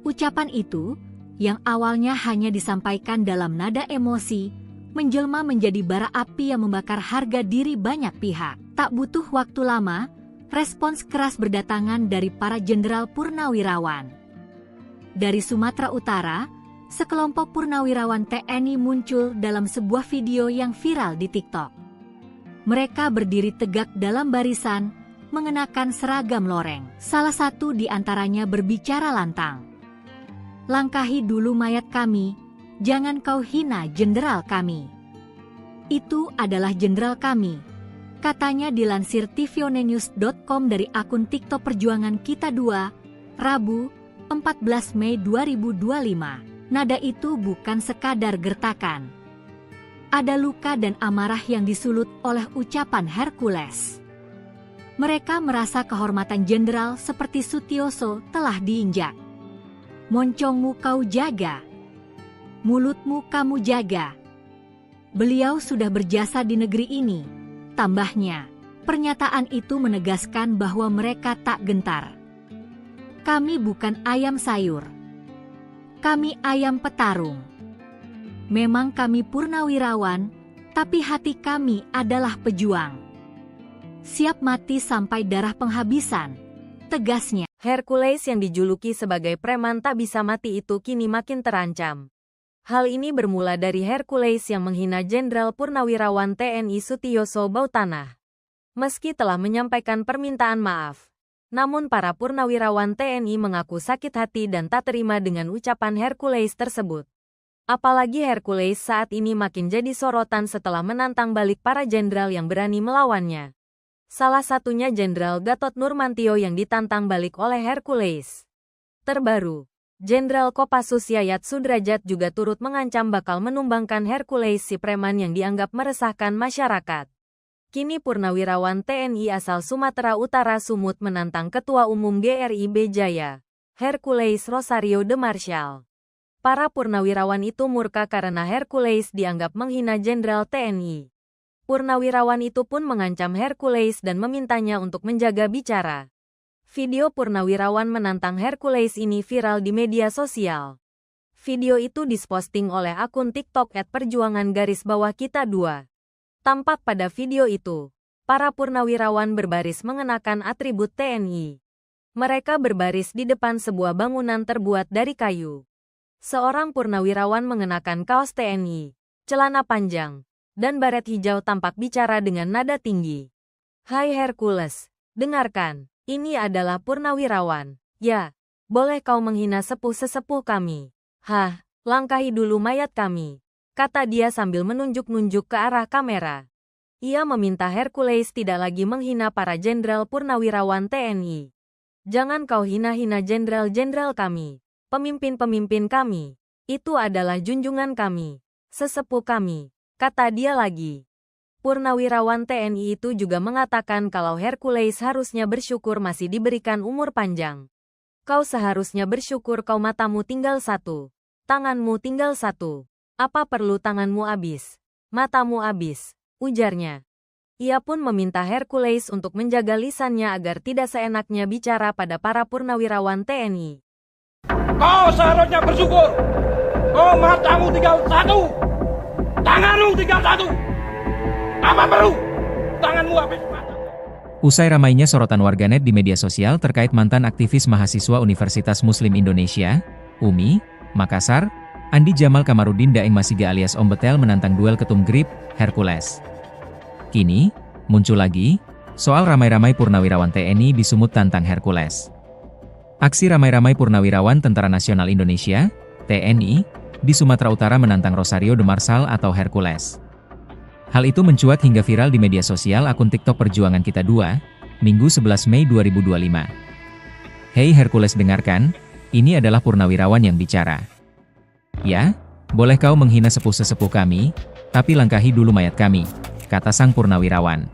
Ucapan itu, yang awalnya hanya disampaikan dalam nada emosi, menjelma menjadi bara api yang membakar harga diri banyak pihak. Tak butuh waktu lama, respons keras berdatangan dari para jenderal purnawirawan. Dari Sumatera Utara, sekelompok purnawirawan TNI muncul dalam sebuah video yang viral di TikTok. Mereka berdiri tegak dalam barisan, mengenakan seragam loreng. Salah satu di antaranya berbicara lantang. Langkahi dulu mayat kami, jangan kau hina jenderal kami. Itu adalah jenderal kami, katanya dilansir tvonnews.com dari akun TikTok Perjuangan Kita 2, Rabu, 14 Mei 2025. Nada itu bukan sekadar gertakan. Ada luka dan amarah yang disulut oleh ucapan Hercules. Mereka merasa kehormatan jenderal seperti Sutioso telah diinjak. Moncongmu kau jaga, mulutmu kamu jaga. Beliau sudah berjasa di negeri ini, tambahnya. Pernyataan itu menegaskan bahwa mereka tak gentar. Kami bukan ayam sayur. Kami ayam petarung. Memang kami purnawirawan, tapi hati kami adalah pejuang. Siap mati sampai darah penghabisan, tegasnya. Hercules yang dijuluki sebagai preman tak bisa mati itu kini makin terancam. Hal ini bermula dari Hercules yang menghina Jenderal Purnawirawan TNI Sutioso Bautanah. Meski telah menyampaikan permintaan maaf, namun para purnawirawan TNI mengaku sakit hati dan tak terima dengan ucapan Hercules tersebut. Apalagi Hercules saat ini makin jadi sorotan setelah menantang balik para jenderal yang berani melawannya. Salah satunya Jenderal Gatot Nurmantio yang ditantang balik oleh Hercules. Terbaru, Jenderal Kopassus Yayat Sudrajat juga turut mengancam bakal menumbangkan Hercules si preman yang dianggap meresahkan masyarakat. Kini Purnawirawan TNI asal Sumatera Utara Sumut menantang Ketua Umum GRIB Jaya, Hercules Rosario de Marshall. Para purnawirawan itu murka karena Hercules dianggap menghina Jenderal TNI. Purnawirawan itu pun mengancam Hercules dan memintanya untuk menjaga bicara. Video purnawirawan menantang Hercules ini viral di media sosial. Video itu diposting oleh akun TikTok @perjuangan_kita2. Tampak pada video itu, para purnawirawan berbaris mengenakan atribut TNI. Mereka berbaris di depan sebuah bangunan terbuat dari kayu. Seorang purnawirawan mengenakan kaos TNI, celana panjang, dan baret hijau tampak bicara dengan nada tinggi. "Hai Hercules, dengarkan, ini adalah purnawirawan. Ya, boleh kau menghina sepuh-sesepuh kami. Hah, langkahi dulu mayat kami," kata dia sambil menunjuk-nunjuk ke arah kamera. Ia meminta Hercules tidak lagi menghina para jenderal purnawirawan TNI. "Jangan kau hina-hina jenderal-jenderal kami, pemimpin-pemimpin kami. Itu adalah junjungan kami, sesepuh kami," kata dia lagi. Purnawirawan TNI itu juga mengatakan kalau Hercules harusnya bersyukur masih diberikan umur panjang. "Kau seharusnya bersyukur kau matamu tinggal satu, tanganmu tinggal satu. Apa perlu tanganmu habis, matamu habis?" ujarnya. Ia pun meminta Hercules untuk menjaga lisannya agar tidak seenaknya bicara pada para purnawirawan TNI. Kau seharusnya bersyukur. Kau matamu tinggal satu, tanganmu tinggal satu. Apa perlu tanganmu habis mata? Usai ramainya sorotan warganet di media sosial terkait mantan aktivis mahasiswa Universitas Muslim Indonesia, UMI, Makassar, Andi Jamal Kamarudin Daeng Masiga alias Om Betel menantang duel ketum GRIB, Hercules. Kini, muncul lagi, soal ramai-ramai purnawirawan TNI di Sumut tantang Hercules. Aksi ramai-ramai purnawirawan Tentara Nasional Indonesia, TNI, di Sumatera Utara menantang Rosario de Marshall atau Hercules. Hal itu mencuat hingga viral di media sosial akun TikTok Perjuangan Kita 2, Minggu 11 Mei 2025. "Hei Hercules, dengarkan, ini adalah purnawirawan yang bicara. Ya, boleh kau menghina sepuh-sesepuh kami, tapi langkahi dulu mayat kami," kata sang purnawirawan.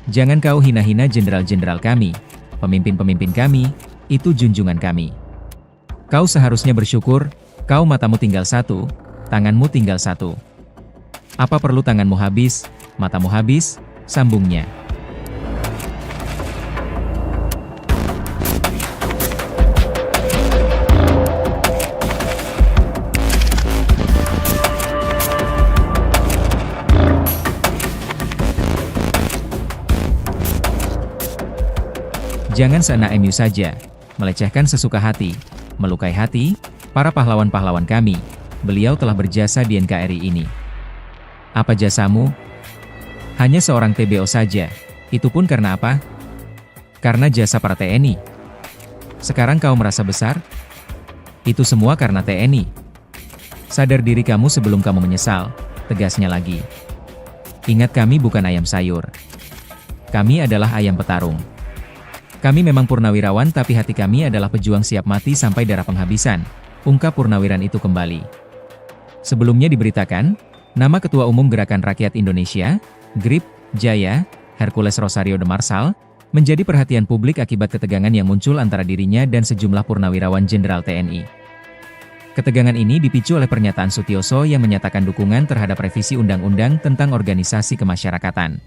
"Jangan kau hina-hina jenderal-jenderal kami, pemimpin-pemimpin kami, itu junjungan kami. Kau seharusnya bersyukur, kau matamu tinggal satu, tanganmu tinggal satu. Apa perlu tanganmu habis, matamu habis?" sambungnya. Jangan seenak MU saja, melecehkan sesuka hati, melukai hati, para pahlawan-pahlawan kami. Beliau telah berjasa di NKRI ini. Apa jasamu? Hanya seorang TBO saja. Itu pun karena apa? Karena jasa para TNI. Sekarang kau merasa besar? Itu semua karena TNI. Sadar diri kamu sebelum kamu menyesal, tegasnya lagi. Ingat, kami bukan ayam sayur. Kami adalah ayam petarung. Kami memang purnawirawan tapi hati kami adalah pejuang siap mati sampai darah penghabisan, ungkap purnawiran itu kembali. Sebelumnya diberitakan, nama Ketua Umum Gerakan Rakyat Indonesia, GRIB, Jaya, Hercules Rosario de Marshall, menjadi perhatian publik akibat ketegangan yang muncul antara dirinya dan sejumlah purnawirawan Jenderal TNI. Ketegangan ini dipicu oleh pernyataan Sutioso yang menyatakan dukungan terhadap revisi Undang-Undang tentang Organisasi Kemasyarakatan.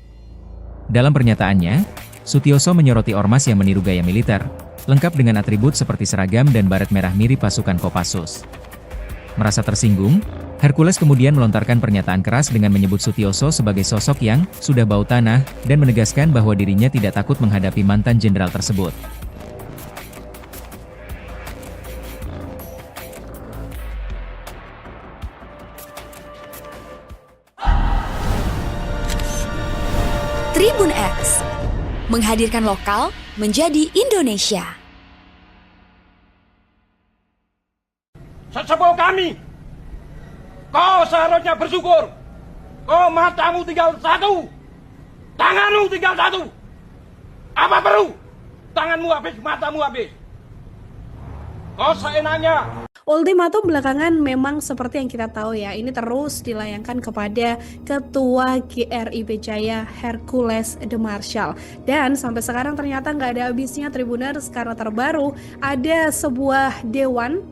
Dalam pernyataannya, Sutioso menyoroti ormas yang meniru gaya militer, lengkap dengan atribut seperti seragam dan baret merah mirip pasukan Kopassus. Merasa tersinggung, Hercules kemudian melontarkan pernyataan keras dengan menyebut Sutioso sebagai sosok yang sudah bau tanah dan menegaskan bahwa dirinya tidak takut menghadapi mantan jenderal tersebut. Tribun X menghadirkan lokal menjadi Indonesia. Sesepuh kami, kau seharusnya bersyukur. Kau matamu tinggal satu, tanganmu tinggal satu. Apa perlu tanganmu habis, matamu habis? Kau seenaknya. Ultimatum belakangan memang seperti yang kita tahu ya, ini terus dilayangkan kepada Ketua GRI Jaya Hercules de Marshall. Dan sampai sekarang ternyata nggak ada habisnya Tribuners, karena terbaru ada sebuah dewan.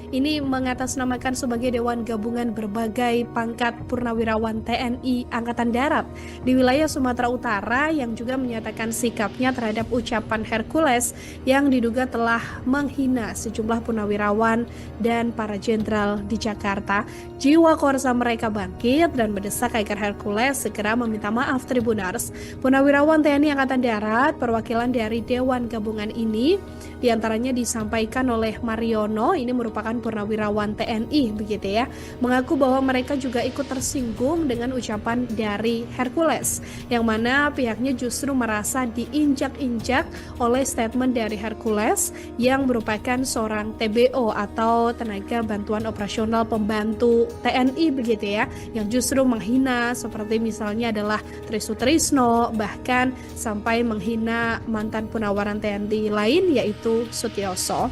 Ini mengatasnamakan sebagai Dewan Gabungan Berbagai Pangkat Purnawirawan TNI Angkatan Darat di wilayah Sumatera Utara yang juga menyatakan sikapnya terhadap ucapan Hercules yang diduga telah menghina sejumlah purnawirawan dan para jenderal di Jakarta. Jiwa korsa mereka bangkit dan mendesak agar Hercules segera meminta maaf Tribuners. Purnawirawan TNI Angkatan Darat perwakilan dari Dewan Gabungan ini diantaranya disampaikan oleh Mariono, ini merupakan purnawirawan TNI begitu ya, mengaku bahwa mereka juga ikut tersinggung dengan ucapan dari Hercules, yang mana pihaknya justru merasa diinjak-injak oleh statement dari Hercules yang merupakan seorang TBO atau tenaga bantuan operasional pembantu TNI begitu ya, yang justru menghina seperti misalnya adalah Tri Sutrisno, bahkan sampai menghina mantan Purnawiran TNI lain yaitu Sutioso.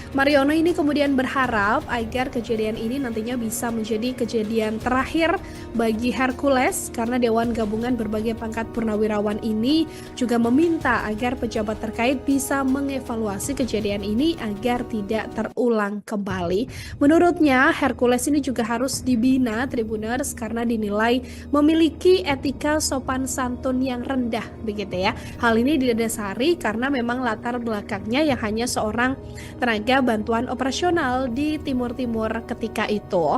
Mariono ini kemudian berharap agar kejadian ini nantinya bisa menjadi kejadian terakhir bagi Hercules, karena Dewan Gabungan Berbagai Pangkat Purnawirawan ini juga meminta agar pejabat terkait bisa mengevaluasi kejadian ini agar tidak terulang kembali. Menurutnya Hercules ini juga harus dibina Tribuners karena dinilai memiliki etika sopan santun yang rendah begitu ya. Hal ini didasari karena memang latar belakangnya yang hanya seorang tenaga bantuan operasional di Timur-Timur ketika itu.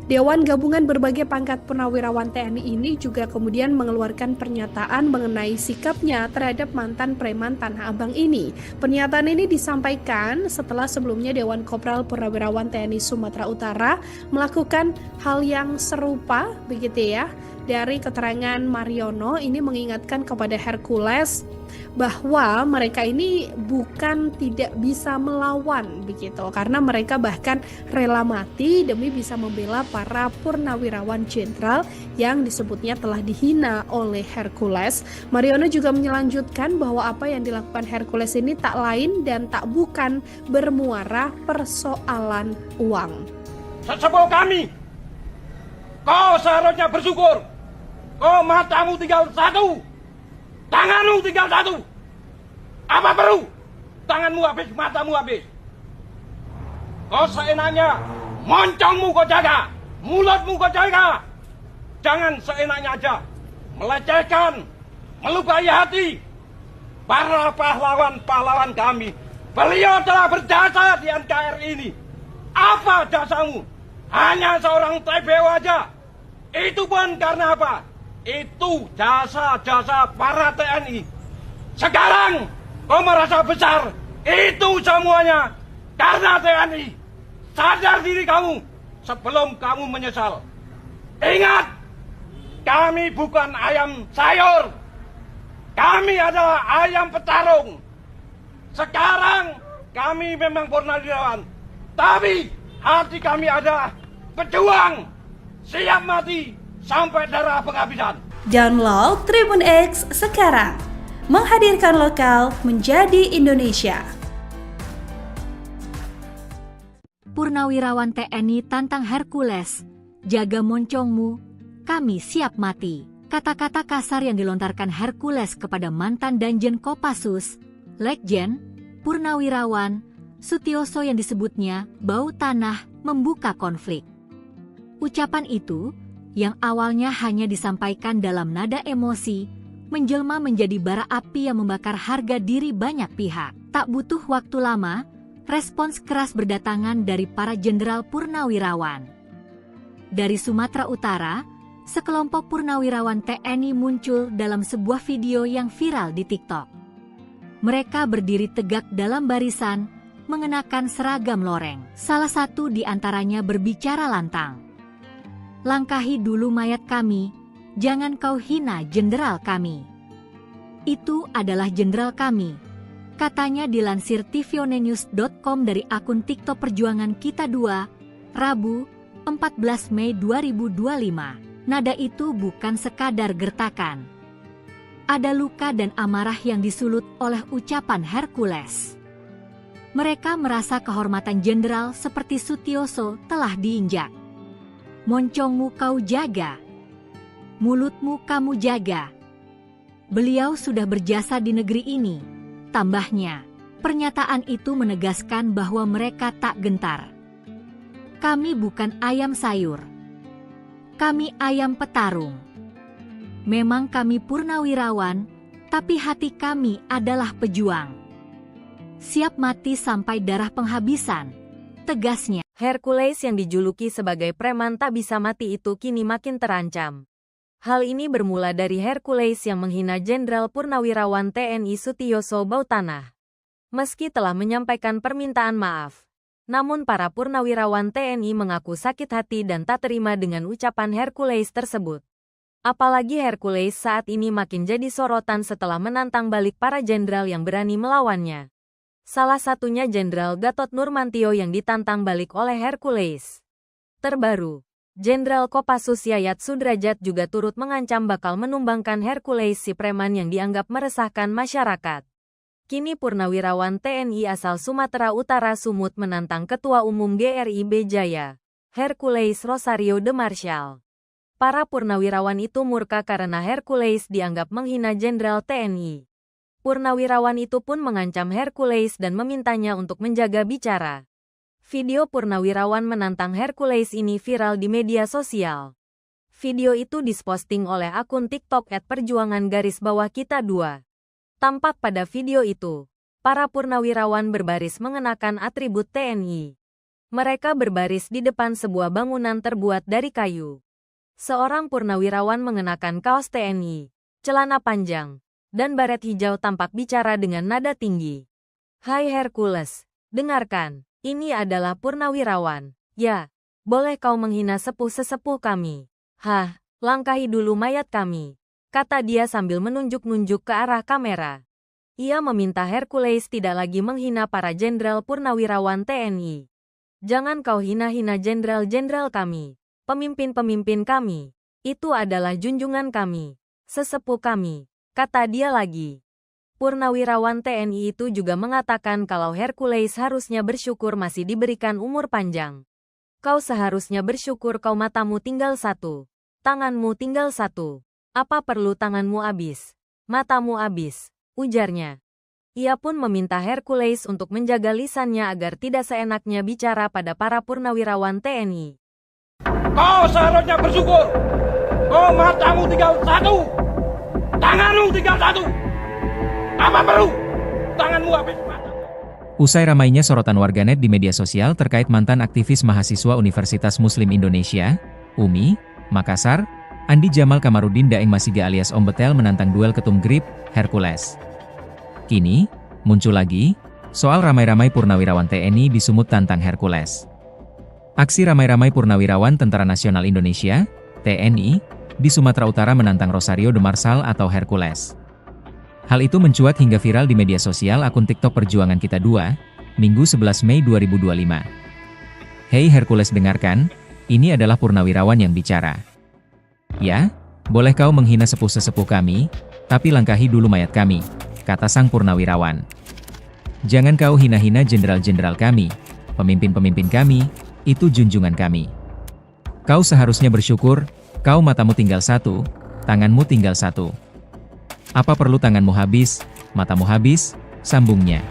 Dewan Gabungan Berbagai Pangkat Purnawirawan TNI ini juga kemudian mengeluarkan pernyataan mengenai sikapnya terhadap mantan preman Tanah Abang ini. Pernyataan ini disampaikan setelah sebelumnya Dewan Kopral Purnawirawan TNI Sumatera Utara melakukan hal yang serupa begitu ya. Dari keterangan Mariono ini mengingatkan kepada Hercules bahwa mereka ini bukan tidak bisa melawan begitu, karena mereka bahkan rela mati demi bisa membela para purnawirawan jenderal yang disebutnya telah dihina oleh Hercules. Mariono juga melanjutkan bahwa apa yang dilakukan Hercules ini tak lain dan tak bukan bermuara persoalan uang. Sesepuh kami, kau seharusnya bersyukur. Kau matamu tinggal satu, tanganmu tinggal satu. Apa perlu? Tanganmu habis, matamu habis. Kau seenaknya, moncongmu kau jaga, mulutmu kau jaga. Jangan seenaknya aja melecehkan, melukai hati para pahlawan-pahlawan kami. Beliau telah berjasa di NKRI ini. Apa jasamu? Hanya seorang TBO aja. Itu pun karena apa? Itu jasa-jasa para TNI. Sekarang kau merasa besar. Itu semuanya karena TNI. Sadar diri kamu sebelum kamu menyesal. Ingat, kami bukan ayam sayur. Kami adalah ayam petarung. Sekarang kami memang purnawirawan, tapi hati kami adalah pejuang, siap mati sampai darah penghabisan. Download Tribun X sekarang. Menghadirkan lokal menjadi Indonesia. Purnawirawan TNI tantang Hercules, jaga moncongmu, kami siap mati. Kata-kata kasar yang dilontarkan Hercules kepada mantan Danjen Kopassus, Legjen, Purnawirawan, Sutioso yang disebutnya bau tanah membuka konflik. Ucapan itu yang awalnya hanya disampaikan dalam nada emosi, menjelma menjadi bara api yang membakar harga diri banyak pihak. Tak butuh waktu lama, respons keras berdatangan dari para jenderal purnawirawan. Dari Sumatera Utara, sekelompok purnawirawan TNI muncul dalam sebuah video yang viral di TikTok. Mereka berdiri tegak dalam barisan, mengenakan seragam loreng. Salah satu di antaranya berbicara lantang. Langkahi dulu mayat kami, jangan kau hina jenderal kami. Itu adalah jenderal kami, katanya dilansir tvonnews.com dari akun TikTok Perjuangan Kita 2, Rabu, 14 Mei 2025. Nada itu bukan sekadar gertakan. Ada luka dan amarah yang disulut oleh ucapan Hercules. Mereka merasa kehormatan jenderal seperti Sutioso telah diinjak. Moncongmu kau jaga, mulutmu kamu jaga. Beliau sudah berjasa di negeri ini, tambahnya. Pernyataan itu menegaskan bahwa mereka tak gentar. Kami bukan ayam sayur. Kami ayam petarung. Memang kami purnawirawan, tapi hati kami adalah pejuang. Siap mati sampai darah penghabisan, tegasnya. Hercules yang dijuluki sebagai preman tak bisa mati itu kini makin terancam. Hal ini bermula dari Hercules yang menghina Jenderal Purnawirawan TNI Sutioso Bautanah. Meski telah menyampaikan permintaan maaf, namun para purnawirawan TNI mengaku sakit hati dan tak terima dengan ucapan Hercules tersebut. Apalagi Hercules saat ini makin jadi sorotan setelah menantang balik para jenderal yang berani melawannya. Salah satunya Jenderal Gatot Nurmantio yang ditantang balik oleh Hercules. Terbaru, Jenderal Kopassus Yayat Sudrajat juga turut mengancam bakal menumbangkan Hercules si preman yang dianggap meresahkan masyarakat. Kini purnawirawan TNI asal Sumatera Utara Sumut menantang Ketua Umum GRIB Jaya, Hercules Rosario de Marshall. Para purnawirawan itu murka karena Hercules dianggap menghina Jenderal TNI. Purnawirawan itu pun mengancam Hercules dan memintanya untuk menjaga bicara. Video purnawirawan menantang Hercules ini viral di media sosial. Video itu diposting oleh akun TikTok @perjuangan_kita2. Tampak pada video itu, para purnawirawan berbaris mengenakan atribut TNI. Mereka berbaris di depan sebuah bangunan terbuat dari kayu. Seorang purnawirawan mengenakan kaos TNI, celana panjang, dan baret hijau tampak bicara dengan nada tinggi. Hai Hercules, dengarkan, ini adalah purnawirawan. Ya, boleh kau menghina sepuh-sesepuh kami. Hah, langkahi dulu mayat kami, kata dia sambil menunjuk-nunjuk ke arah kamera. Ia meminta Hercules tidak lagi menghina para jenderal purnawirawan TNI. Jangan kau hina-hina jenderal-jenderal kami, pemimpin-pemimpin kami. Itu adalah junjungan kami, sesepuh kami, kata dia lagi. Purnawirawan TNI itu juga mengatakan kalau Hercules harusnya bersyukur masih diberikan umur panjang. Kau seharusnya bersyukur kau matamu tinggal satu, tanganmu tinggal satu. Apa perlu tanganmu habis, matamu habis, ujarnya. Ia pun meminta Hercules untuk menjaga lisannya agar tidak seenaknya bicara pada para purnawirawan TNI. Kau seharusnya bersyukur. Kau matamu tinggal satu, tanganmu tinggal satu. Apa perlu tanganmu habis mata? Usai ramainya sorotan warganet di media sosial terkait mantan aktivis mahasiswa Universitas Muslim Indonesia, UMI, Makassar, Andi Jamal Kamarudin Daeng Masiga alias Om Betel menantang duel ketum GRIB, Hercules. Kini, muncul lagi, soal ramai-ramai purnawirawan TNI di Sumut tantang Hercules. Aksi ramai-ramai purnawirawan Tentara Nasional Indonesia, TNI, di Sumatera Utara menantang Rosario de Marshall atau Hercules. Hal itu mencuat hingga viral di media sosial akun TikTok Perjuangan Kita 2, Minggu 11 Mei 2025. Hei Hercules dengarkan, ini adalah purnawirawan yang bicara. Ya, boleh kau menghina sepuh-sesepuh kami, tapi langkahi dulu mayat kami, kata sang purnawirawan. Jangan kau hina-hina jenderal-jenderal kami, pemimpin-pemimpin kami, itu junjungan kami. Kau seharusnya bersyukur, kau matamu tinggal satu, tanganmu tinggal satu. Apa perlu tanganmu habis, matamu habis, sambungnya.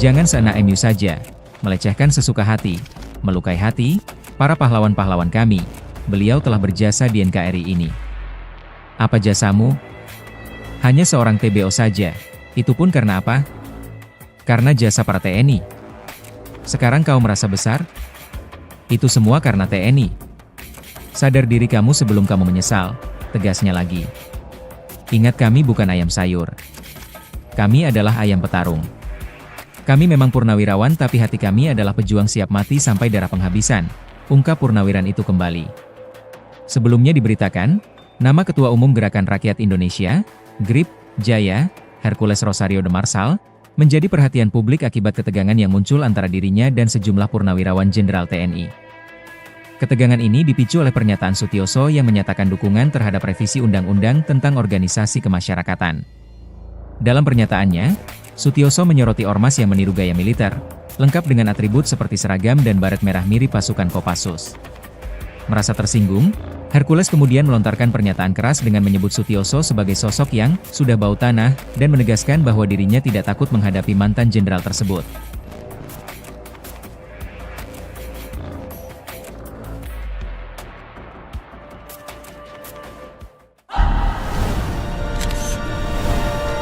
Jangan seenak MU saja, melecehkan sesuka hati, melukai hati, para pahlawan-pahlawan kami. Beliau telah berjasa di NKRI ini. Apa jasamu? Hanya seorang TBO saja. Itu pun karena apa? Karena jasa para TNI. Sekarang kau merasa besar? Itu semua karena TNI. Sadar diri kamu sebelum kamu menyesal, tegasnya lagi. Ingat kami bukan ayam sayur. Kami adalah ayam petarung. Kami memang purnawirawan tapi hati kami adalah pejuang siap mati sampai darah penghabisan, ungkap purnawiran itu kembali. Sebelumnya diberitakan, nama Ketua Umum Gerakan Rakyat Indonesia, GRIB, Jaya, Hercules Rosario de Marshall, menjadi perhatian publik akibat ketegangan yang muncul antara dirinya dan sejumlah purnawirawan Jenderal TNI. Ketegangan ini dipicu oleh pernyataan Sutioso yang menyatakan dukungan terhadap revisi Undang-Undang tentang Organisasi Kemasyarakatan. Dalam pernyataannya, Sutioso menyoroti ormas yang meniru gaya militer, lengkap dengan atribut seperti seragam dan baret merah mirip pasukan Kopassus. Merasa tersinggung, Hercules kemudian melontarkan pernyataan keras dengan menyebut Sutioso sebagai sosok yang sudah bau tanah dan menegaskan bahwa dirinya tidak takut menghadapi mantan jenderal tersebut.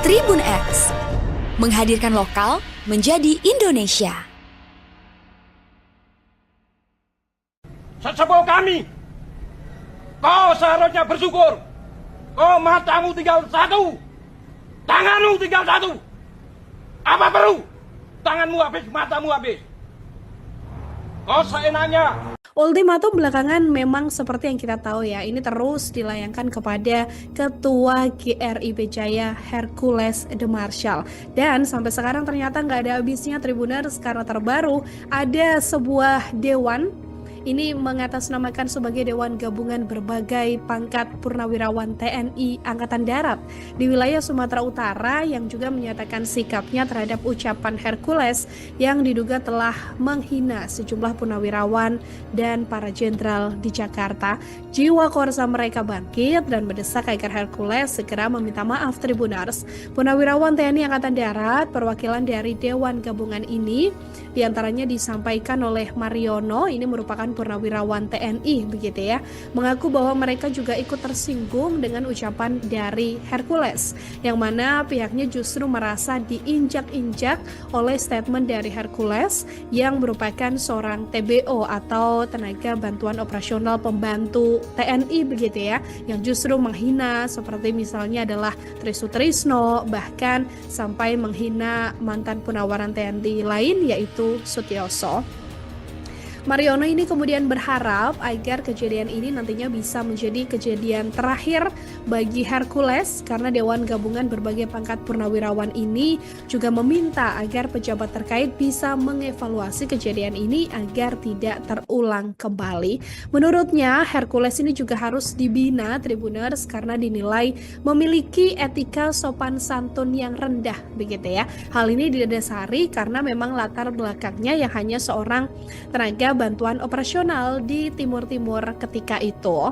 Tribun X menghadirkan lokal menjadi Indonesia. Sesepuh kami, kau seharusnya bersyukur. Kau matamu tinggal satu, tanganmu tinggal satu. Apa perlu? Tanganmu habis, matamu habis. Kau seenaknya. Ultimatum belakangan memang seperti yang kita tahu ya, ini terus dilayangkan kepada Ketua GRI Pejaya Hercules de Marshall. Dan sampai sekarang ternyata nggak ada habisnya Tribuners, karena terbaru ada sebuah dewan. Ini mengatasnamakan sebagai Dewan Gabungan Berbagai Pangkat Purnawirawan TNI Angkatan Darat di wilayah Sumatera Utara yang juga menyatakan sikapnya terhadap ucapan Hercules yang diduga telah menghina sejumlah purnawirawan dan para jenderal di Jakarta. Jiwa korsa mereka bangkit dan mendesak agar Hercules segera meminta maaf. Tribuners, purnawirawan TNI Angkatan Darat perwakilan dari Dewan Gabungan ini diantaranya disampaikan oleh Mariono, ini merupakan purnawirawan TNI begitu ya, mengaku bahwa mereka juga ikut tersinggung dengan ucapan dari Hercules, yang mana pihaknya justru merasa diinjak-injak oleh statement dari Hercules yang merupakan seorang TBO atau tenaga bantuan operasional pembantu TNI begitu ya, yang justru menghina seperti misalnya adalah Tri Sutrisno, bahkan sampai menghina mantan purnawiran TNI lain yaitu Sutioso. Mariono ini kemudian berharap agar kejadian ini nantinya bisa menjadi kejadian terakhir bagi Hercules, karena Dewan Gabungan Berbagai Pangkat Purnawirawan ini juga meminta agar pejabat terkait bisa mengevaluasi kejadian ini agar tidak terulang kembali. Menurutnya Hercules ini juga harus dibina Tribuners karena dinilai memiliki etika sopan santun yang rendah begitu ya. Hal ini didasari karena memang latar belakangnya yang hanya seorang tenaga bantuan operasional di Timur-Timur ketika itu.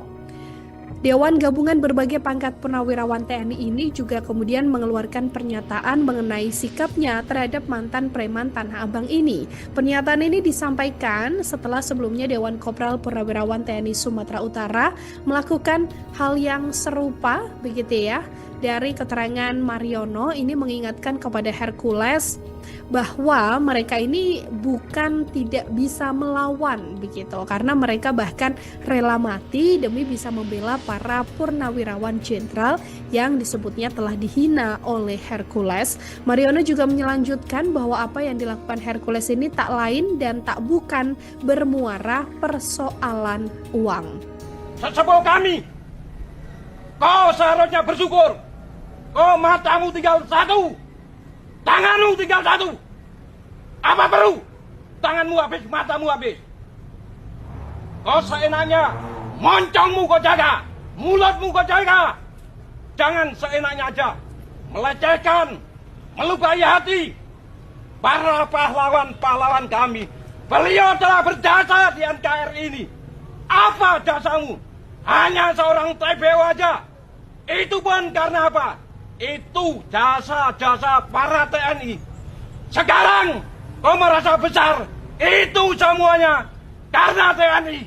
Dewan Gabungan Berbagai Pangkat Purnawirawan TNI ini juga kemudian mengeluarkan pernyataan mengenai sikapnya terhadap mantan preman Tanah Abang ini. Pernyataan ini disampaikan setelah sebelumnya Dewan Kopral Purnawirawan TNI Sumatera Utara melakukan hal yang serupa begitu ya. Dari keterangan Mariono ini mengingatkan kepada Hercules bahwa mereka ini bukan tidak bisa melawan begitu, karena mereka bahkan rela mati demi bisa membela para purnawirawan jenderal yang disebutnya telah dihina oleh Hercules. Mariono juga melanjutkan bahwa apa yang dilakukan Hercules ini tak lain dan tak bukan bermuara persoalan uang. Sesepuh kami, kau seharusnya bersyukur. Kau matamu tinggal satu, tanganmu tinggal satu. Apa perlu? Tanganmu habis, matamu habis. Kau seenaknya, moncongmu kau jaga, mulutmu kau jaga. Jangan seenaknya aja melecehkan, melukai hati para pahlawan-pahlawan kami. Beliau telah berjasa di NKRI ini. Apa jasamu? Hanya seorang TBO aja. Itu pun karena apa? Itu jasa-jasa para TNI. Sekarang kau merasa besar. Itu semuanya karena TNI.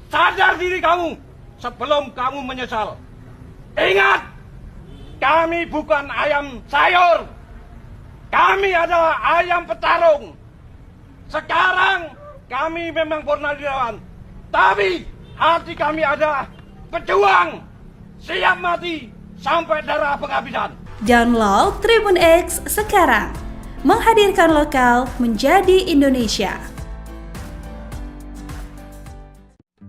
Sadar diri kamu sebelum kamu menyesal. Ingat, kami bukan ayam sayur. Kami adalah ayam petarung. Sekarang kami memang purnawirawan, tapi hati kami adalah pejuang, siap mati sampai darah penghabisan. Download Tribun X sekarang, menghadirkan lokal menjadi Indonesia.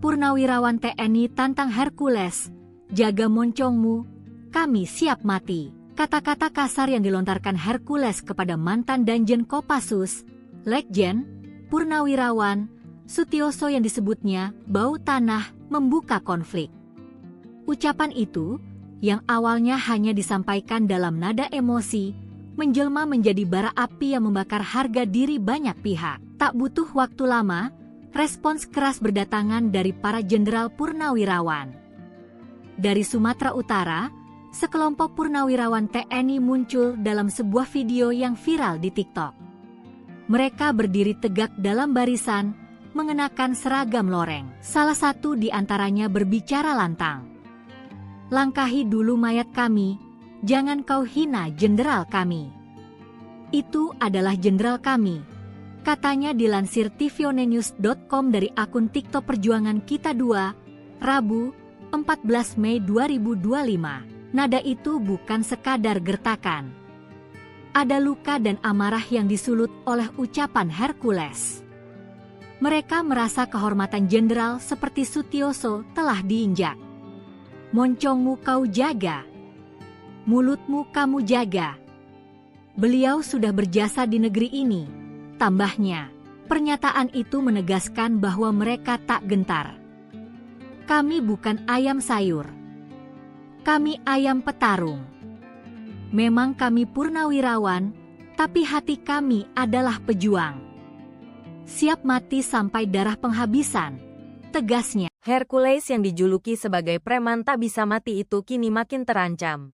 Purnawirawan TNI tantang Hercules, jaga moncongmu, kami siap mati. Kata-kata kasar yang dilontarkan Hercules kepada mantan Danjen Kopassus, Letjen Purnawirawan Sutioso yang disebutnya bau tanah membuka konflik. Ucapan itu, yang awalnya hanya disampaikan dalam nada emosi, menjelma menjadi bara api yang membakar harga diri banyak pihak. Tak butuh waktu lama, respons keras berdatangan dari para jenderal purnawirawan. Dari Sumatera Utara, sekelompok purnawirawan TNI muncul dalam sebuah video yang viral di TikTok. Mereka berdiri tegak dalam barisan, mengenakan seragam loreng. Salah satu di antaranya berbicara lantang. "Langkahi dulu mayat kami, jangan kau hina jenderal kami. Itu adalah jenderal kami," katanya dilansir tvonnews.com dari akun TikTok Perjuangan Kita 2, Rabu, 14 Mei 2025. Nada itu bukan sekadar gertakan. Ada luka dan amarah yang disulut oleh ucapan Hercules. Mereka merasa kehormatan jenderal seperti Sutioso telah diinjak. "Moncongmu kau jaga, mulutmu kamu jaga. Beliau sudah berjasa di negeri ini," tambahnya. Pernyataan itu menegaskan bahwa mereka tak gentar. "Kami bukan ayam sayur. Kami ayam petarung. Memang kami purnawirawan, tapi hati kami adalah pejuang. Siap mati sampai darah penghabisan," tegasnya. Hercules yang dijuluki sebagai preman tak bisa mati itu kini makin terancam.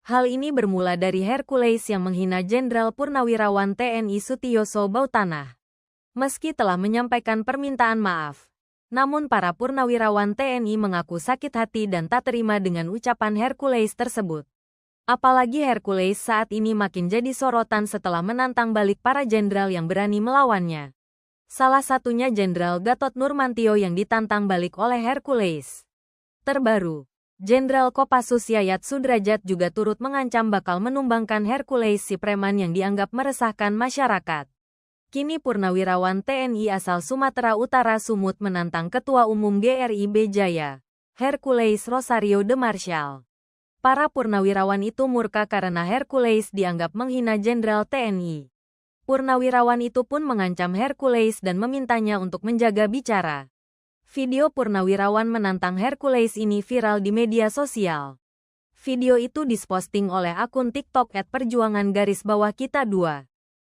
Hal ini bermula dari Hercules yang menghina Jenderal Purnawirawan TNI Sutioso Bautanah. Meski telah menyampaikan permintaan maaf, namun para purnawirawan TNI mengaku sakit hati dan tak terima dengan ucapan Hercules tersebut. Apalagi Hercules saat ini makin jadi sorotan setelah menantang balik para jenderal yang berani melawannya. Salah satunya Jenderal Gatot Nurmantio yang ditantang balik oleh Hercules. Terbaru, Jenderal Kopassus Yayat Sudrajat juga turut mengancam bakal menumbangkan Hercules si preman yang dianggap meresahkan masyarakat. Kini purnawirawan TNI asal Sumatera Utara Sumut menantang Ketua Umum GRIB Jaya, Hercules Rosario de Marshall. Para purnawirawan itu murka karena Hercules dianggap menghina Jenderal TNI. Purnawirawan itu pun mengancam Hercules dan memintanya untuk menjaga bicara. Video purnawirawan menantang Hercules ini viral di media sosial. Video itu diposting oleh akun TikTok @perjuangan_kita 2.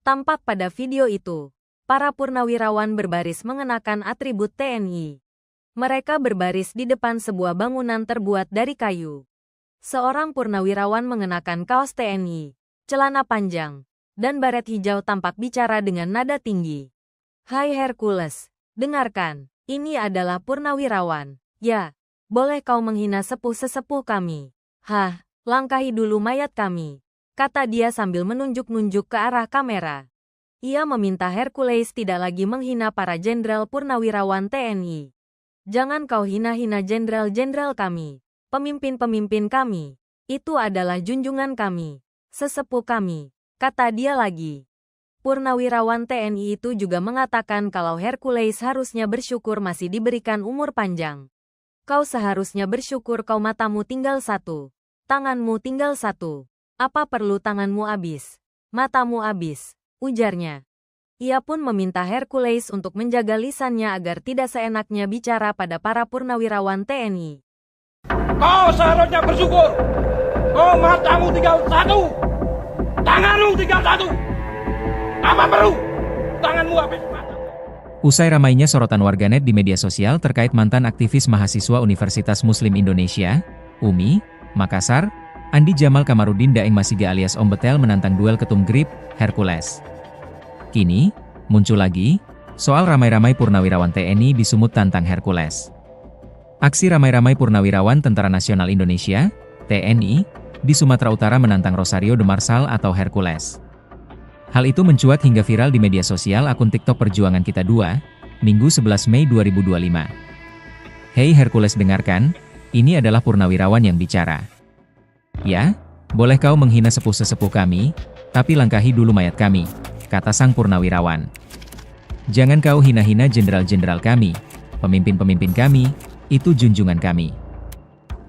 Tampak pada video itu, para purnawirawan berbaris mengenakan atribut TNI. Mereka berbaris di depan sebuah bangunan terbuat dari kayu. Seorang purnawirawan mengenakan kaos TNI, celana panjang, dan baret hijau tampak bicara dengan nada tinggi. "Hai Hercules, dengarkan, ini adalah purnawirawan. Ya, boleh kau menghina sepuh-sesepuh kami. Hah, langkahi dulu mayat kami," kata dia sambil menunjuk-nunjuk ke arah kamera. Ia meminta Hercules tidak lagi menghina para jenderal purnawirawan TNI. "Jangan kau hina-hina jenderal-jenderal kami, pemimpin-pemimpin kami. Itu adalah junjungan kami, sesepuh kami," kata dia lagi. Purnawirawan TNI itu juga mengatakan kalau Hercules harusnya bersyukur masih diberikan umur panjang. "Kau seharusnya bersyukur kau matamu tinggal satu, tanganmu tinggal satu. Apa perlu tanganmu habis, matamu habis," ujarnya. Ia pun meminta Hercules untuk menjaga lisannya agar tidak seenaknya bicara pada para purnawirawan TNI. Kau seharusnya bersyukur. Kau matamu tinggal satu, tanganmu tinggal satu. Apa perlu tanganmu habis mata? Usai ramainya sorotan warganet di media sosial terkait mantan aktivis mahasiswa Universitas Muslim Indonesia, UMI, Makassar, Andi Jamal Kamarudin Daeng Masiga alias Om Betel menantang duel ketum GRIB, Hercules. Kini, muncul lagi, soal ramai-ramai purnawirawan TNI di Sumut tantang Hercules. Aksi ramai-ramai purnawirawan Tentara Nasional Indonesia, TNI, di Sumatera Utara menantang Rosario de Marshall atau Hercules. Hal itu mencuat hingga viral di media sosial akun TikTok Perjuangan Kita 2, Minggu 11 Mei 2025. "Hei Hercules, dengarkan, ini adalah purnawirawan yang bicara. Ya, boleh kau menghina sepuh-sesepuh kami, tapi langkahi dulu mayat kami," kata sang purnawirawan. "Jangan kau hina-hina jenderal-jenderal kami, pemimpin-pemimpin kami, itu junjungan kami.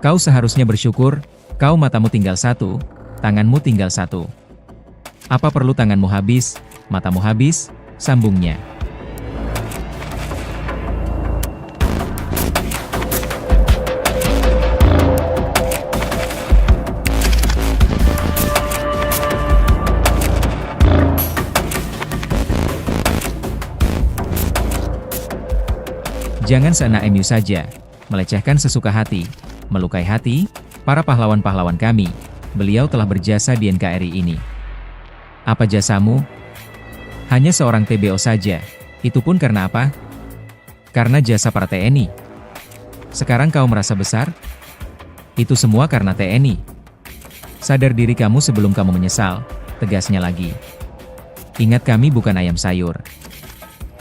Kau seharusnya bersyukur, kau matamu tinggal satu, tanganmu tinggal satu. Apa perlu tanganmu habis, matamu habis, sambungnya. Jangan seenak MU saja, melecehkan sesuka hati, melukai hati, para pahlawan-pahlawan kami. Beliau telah berjasa di NKRI ini. Apa jasamu? Hanya seorang TBO saja. Itu pun karena apa? Karena jasa para TNI. Sekarang kau merasa besar? Itu semua karena TNI. Sadar diri kamu sebelum kamu menyesal, tegasnya lagi. Ingat, kami bukan ayam sayur.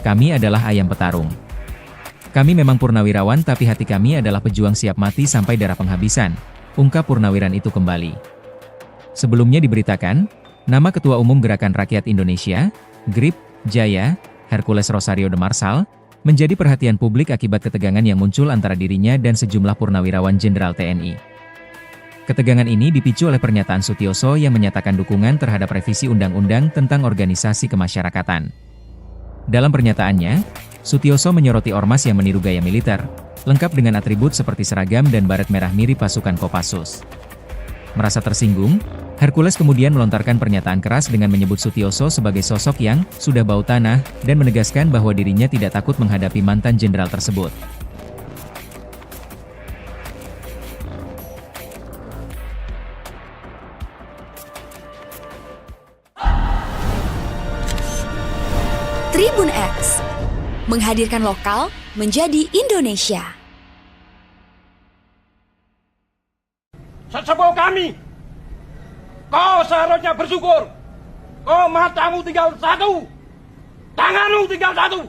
Kami adalah ayam petarung. Kami memang purnawirawan, tapi hati kami adalah pejuang siap mati sampai darah penghabisan, ungkap purnawiran itu kembali. Sebelumnya diberitakan, nama Ketua Umum Gerakan Rakyat Indonesia, GRIP, Jaya, Hercules Rosario de Marsal, menjadi perhatian publik akibat ketegangan yang muncul antara dirinya dan sejumlah purnawirawan Jenderal TNI. Ketegangan ini dipicu oleh pernyataan Sutioso yang menyatakan dukungan terhadap revisi Undang-Undang tentang Organisasi Kemasyarakatan. Dalam pernyataannya, Sutioso menyoroti ormas yang meniru gaya militer, lengkap dengan atribut seperti seragam dan baret merah mirip pasukan Kopassus. Merasa tersinggung, Hercules kemudian melontarkan pernyataan keras dengan menyebut Sutioso sebagai sosok yang sudah bau tanah dan menegaskan bahwa dirinya tidak takut menghadapi mantan jenderal tersebut. Tribun X menghadirkan lokal menjadi Indonesia. Sesepuh kami, kau seharusnya bersyukur. Kau matamu tinggal satu, tanganmu tinggal satu.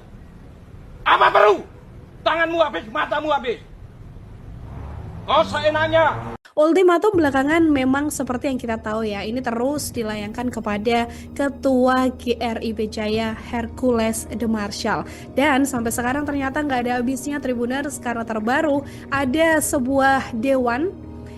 Apa perlu? Tanganmu habis, matamu habis. Kau seenaknya. Ultimatum belakangan memang seperti yang kita tahu ya, ini terus dilayangkan kepada Ketua GRIP Jaya Hercules de Marsal. Dan sampai sekarang ternyata nggak ada habisnya Tribuners, karena terbaru ada sebuah dewan.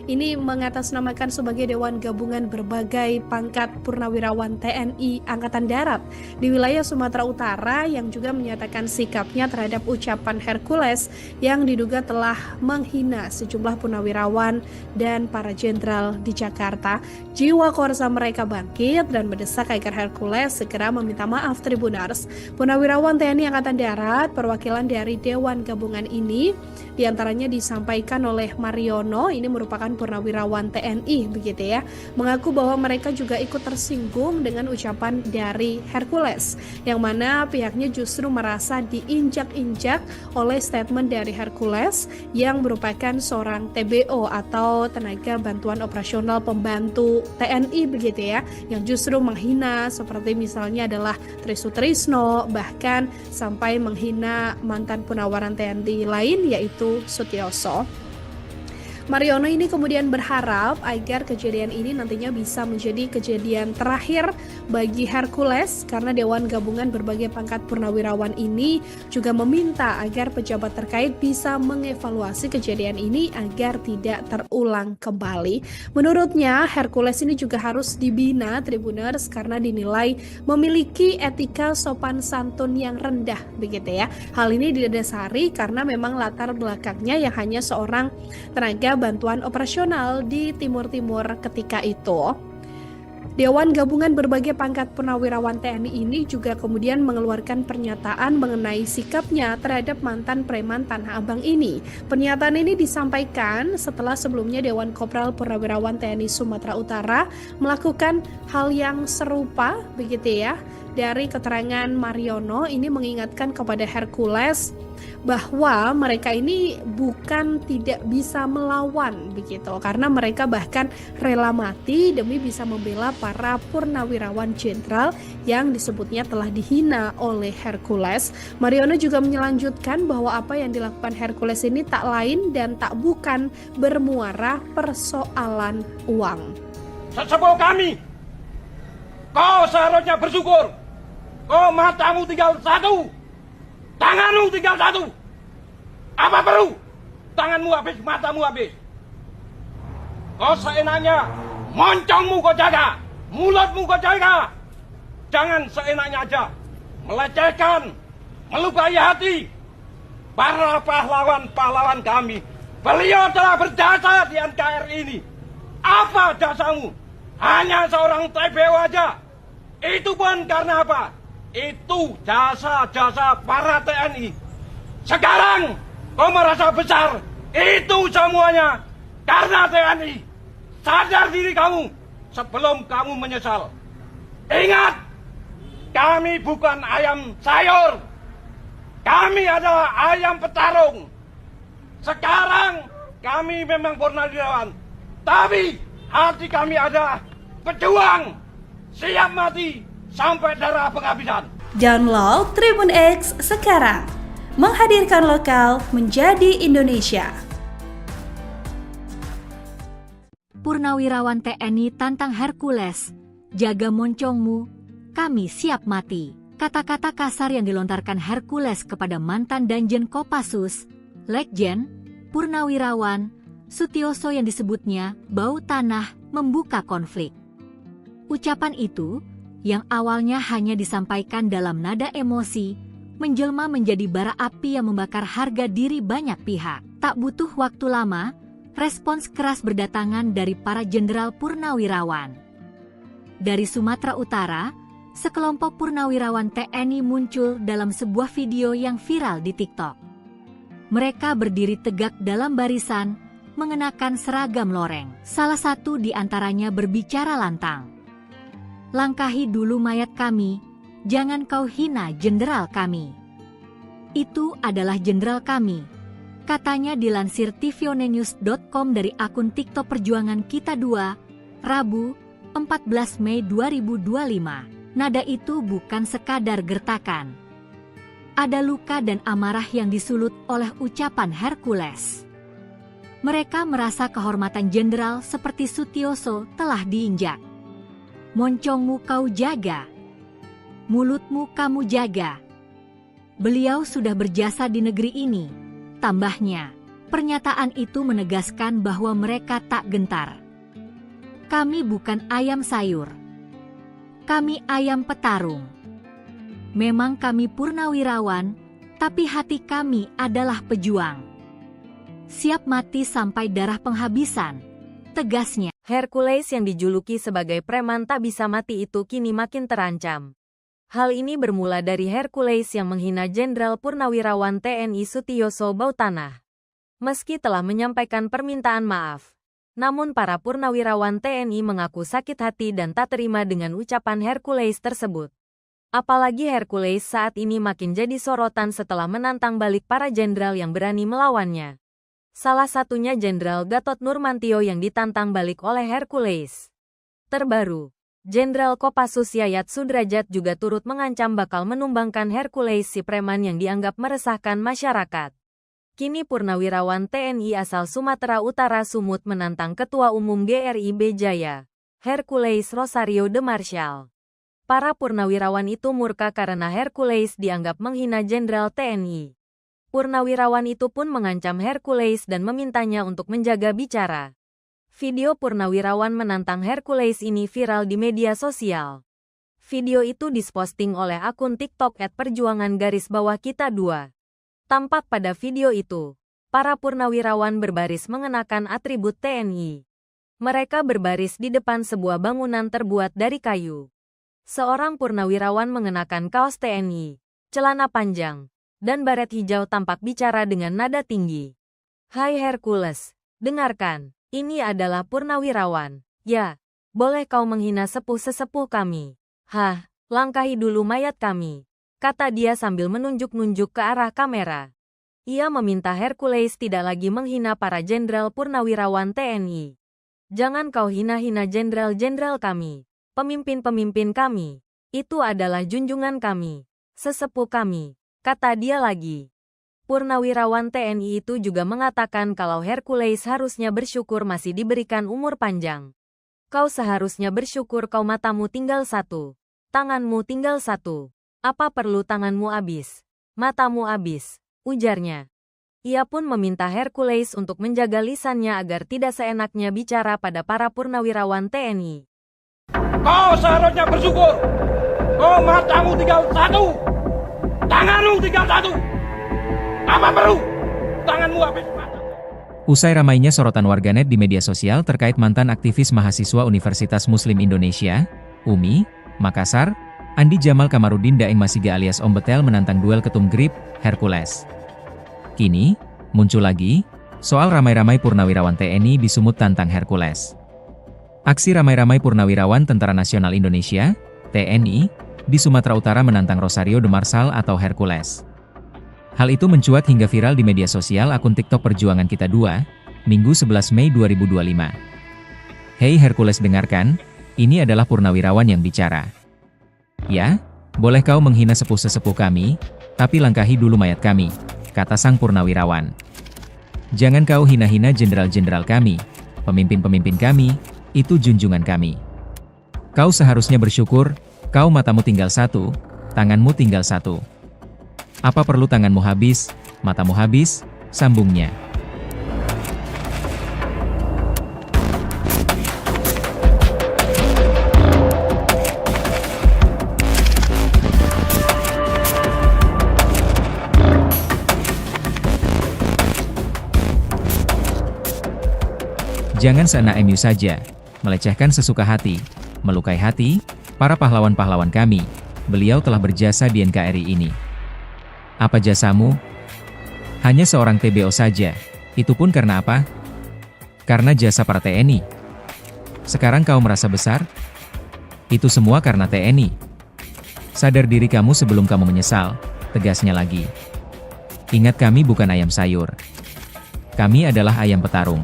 Ini mengatasnamakan sebagai Dewan Gabungan Berbagai Pangkat Purnawirawan TNI Angkatan Darat di wilayah Sumatera Utara yang juga menyatakan sikapnya terhadap ucapan Hercules yang diduga telah menghina sejumlah purnawirawan dan para jenderal di Jakarta. Jiwa korsa mereka bangkit dan mendesak agar Hercules segera meminta maaf. Tribuners, purnawirawan TNI Angkatan Darat perwakilan dari Dewan Gabungan ini diantaranya disampaikan oleh Mariono, ini merupakan purnawirawan TNI begitu ya, mengaku bahwa mereka juga ikut tersinggung dengan ucapan dari Hercules, yang mana pihaknya justru merasa diinjak-injak oleh statement dari Hercules yang merupakan seorang TBO atau tenaga bantuan operasional pembantu TNI begitu ya, yang justru menghina seperti misalnya adalah Tri Sutrisno, bahkan sampai menghina mantan purnawiran TNI lain yaitu Sutioso. Mariono ini kemudian berharap agar kejadian ini nantinya bisa menjadi kejadian terakhir bagi Hercules, karena Dewan Gabungan Berbagai Pangkat Purnawirawan ini juga meminta agar pejabat terkait bisa mengevaluasi kejadian ini agar tidak terulang kembali. Menurutnya Hercules ini juga harus dibina Tribuners karena dinilai memiliki etika sopan santun yang rendah begitu ya. Hal ini didasari karena memang latar belakangnya yang hanya seorang tenaga bantuan operasional di Timur-Timur ketika itu. Dewan Gabungan Berbagai Pangkat Purnawirawan TNI ini juga kemudian mengeluarkan pernyataan mengenai sikapnya terhadap mantan preman Tanah Abang ini. Pernyataan ini disampaikan setelah sebelumnya Dewan Kopral Purnawirawan TNI Sumatera Utara melakukan hal yang serupa begitu ya. Dari keterangan Mariono ini mengingatkan kepada Hercules bahwa mereka ini bukan tidak bisa melawan begitu, karena mereka bahkan rela mati demi bisa membela para purnawirawan jenderal yang disebutnya telah dihina oleh Hercules. Mariono juga melanjutkan bahwa apa yang dilakukan Hercules ini tak lain dan tak bukan bermuara persoalan uang. Sesepuh kami, kau seharusnya bersyukur. Kau matamu tinggal satu, tanganmu tinggal satu. Apa perlu? Tanganmu habis, matamu habis. Kau seenaknya Moncongmu kau jaga, mulutmu kau jaga. Jangan seenaknya aja melecehkan, melukai hati para pahlawan-pahlawan kami. Beliau telah berjasa di NKRI ini. Apa jasamu? Hanya seorang TPO aja. Itu pun karena apa? Itu jasa-jasa para TNI. Sekarang kau merasa besar. Itu semuanya karena TNI. Sadar diri kamu sebelum kamu menyesal. Ingat, kami bukan ayam sayur. Kami adalah ayam petarung. Sekarang kami memang purnawirawan. Tapi hati kami ada pejuang. Siap mati sampai darah penghabisan. Download Tribun X sekarang. Menghadirkan lokal menjadi Indonesia. Purnawirawan TNI tantang Hercules, jaga moncongmu, kami siap mati. Kata-kata kasar yang dilontarkan Hercules kepada mantan Danjen Kopassus, Letjen, Purnawirawan, Sutioso yang disebutnya bau tanah membuka konflik. Ucapan itu, yang awalnya hanya disampaikan dalam nada emosi, menjelma menjadi bara api yang membakar harga diri banyak pihak. Tak butuh waktu lama, respons keras berdatangan dari para jenderal purnawirawan. Dari Sumatera Utara, sekelompok purnawirawan TNI muncul dalam sebuah video yang viral di TikTok. Mereka berdiri tegak dalam barisan, mengenakan seragam loreng. Salah satu di antaranya berbicara lantang. Langkahi dulu mayat kami, jangan kau hina jenderal kami. Itu adalah jenderal kami, katanya dilansir tvonnews.com dari akun TikTok Perjuangan Kita 2, Rabu, 14 Mei 2025. Nada itu bukan sekadar gertakan. Ada luka dan amarah yang disulut oleh ucapan Hercules. Mereka merasa kehormatan jenderal seperti Sutioso telah diinjak. Moncongmu kau jaga, mulutmu kamu jaga. Beliau sudah berjasa di negeri ini. Tambahnya, pernyataan itu menegaskan bahwa mereka tak gentar. Kami bukan ayam sayur. Kami ayam petarung. Memang kami purnawirawan, tapi hati kami adalah pejuang. Siap mati sampai darah penghabisan, tegasnya. Hercules yang dijuluki sebagai preman tak bisa mati itu kini makin terancam. Hal ini bermula dari Hercules yang menghina Jenderal Purnawirawan TNI Sutioso Bautanah. Meski telah menyampaikan permintaan maaf, namun para purnawirawan TNI mengaku sakit hati dan tak terima dengan ucapan Hercules tersebut. Apalagi Hercules saat ini makin jadi sorotan setelah menantang balik para jenderal yang berani melawannya. Salah satunya Jenderal Gatot Nurmantio yang ditantang balik oleh Hercules. Terbaru, Jenderal Kopassus Yayat Sudrajat juga turut mengancam bakal menumbangkan Hercules si preman yang dianggap meresahkan masyarakat. Kini purnawirawan TNI asal Sumatera Utara Sumut menantang Ketua Umum GRIB Jaya, Hercules Rosario de Marshall. Para purnawirawan itu murka karena Hercules dianggap menghina Jenderal TNI. Purnawirawan itu pun mengancam Hercules dan memintanya untuk menjaga bicara. Video purnawirawan menantang Hercules ini viral di media sosial. Video itu diposting oleh akun TikTok @perjuangan_kita 2. Tampak pada video itu, para purnawirawan berbaris mengenakan atribut TNI. Mereka berbaris di depan sebuah bangunan terbuat dari kayu. Seorang purnawirawan mengenakan kaos TNI, celana panjang, dan baret hijau tampak bicara dengan nada tinggi. Hai Hercules, dengarkan, ini adalah purnawirawan. Ya, boleh kau menghina sepuh-sesepuh kami. Hah, langkahi dulu mayat kami, kata dia sambil menunjuk-nunjuk ke arah kamera. Ia meminta Hercules tidak lagi menghina para jenderal purnawirawan TNI. Jangan kau hina-hina jenderal-jenderal kami, pemimpin-pemimpin kami. Itu adalah junjungan kami, sesepuh kami, kata dia lagi. Purnawirawan TNI itu juga mengatakan kalau Hercules harusnya bersyukur masih diberikan umur panjang. Kau seharusnya bersyukur kau matamu tinggal satu, tanganmu tinggal satu. Apa perlu tanganmu habis, matamu habis, ujarnya. Ia pun meminta Hercules untuk menjaga lisannya agar tidak seenaknya bicara pada para purnawirawan TNI. Kau seharusnya bersyukur. Kau matamu tinggal satu. Tanganmu tinggal satu. Apa perlu? Tanganmu habis mata. Usai ramainya sorotan warganet di media sosial terkait mantan aktivis mahasiswa Universitas Muslim Indonesia, UMI, Makassar, Andi Jamal Kamarudin Daeng Masiga alias Om Betel menantang duel ketum GRIP, Hercules. Kini, muncul lagi, soal ramai-ramai purnawirawan TNI di Sumut tantang Hercules. Aksi ramai-ramai purnawirawan Tentara Nasional Indonesia, TNI, di Sumatera Utara menantang Rosario de Marsal atau Hercules. Hal itu mencuat hingga viral di media sosial akun TikTok Perjuangan Kita 2, Minggu 11 Mei 2025. Hei Hercules, dengarkan, ini adalah purnawirawan yang bicara. Ya, boleh kau menghina sepuh-sesepuh kami, tapi langkahi dulu mayat kami, kata sang purnawirawan. Jangan kau hina-hina jenderal-jenderal kami, pemimpin-pemimpin kami, itu junjungan kami. Kau seharusnya bersyukur, kau matamu tinggal satu, tanganmu tinggal satu. Apa perlu tanganmu habis, matamu habis, sambungnya. Jangan seenak MU saja, melecehkan sesuka hati, melukai hati, para pahlawan-pahlawan kami. Beliau telah berjasa di NKRI ini. Apa jasamu? Hanya seorang TBO saja. Itu pun karena apa? Karena jasa para TNI. Sekarang kau merasa besar? Itu semua karena TNI. Sadar diri kamu sebelum kamu menyesal, tegasnya lagi. Ingat, kami bukan ayam sayur. Kami adalah ayam petarung.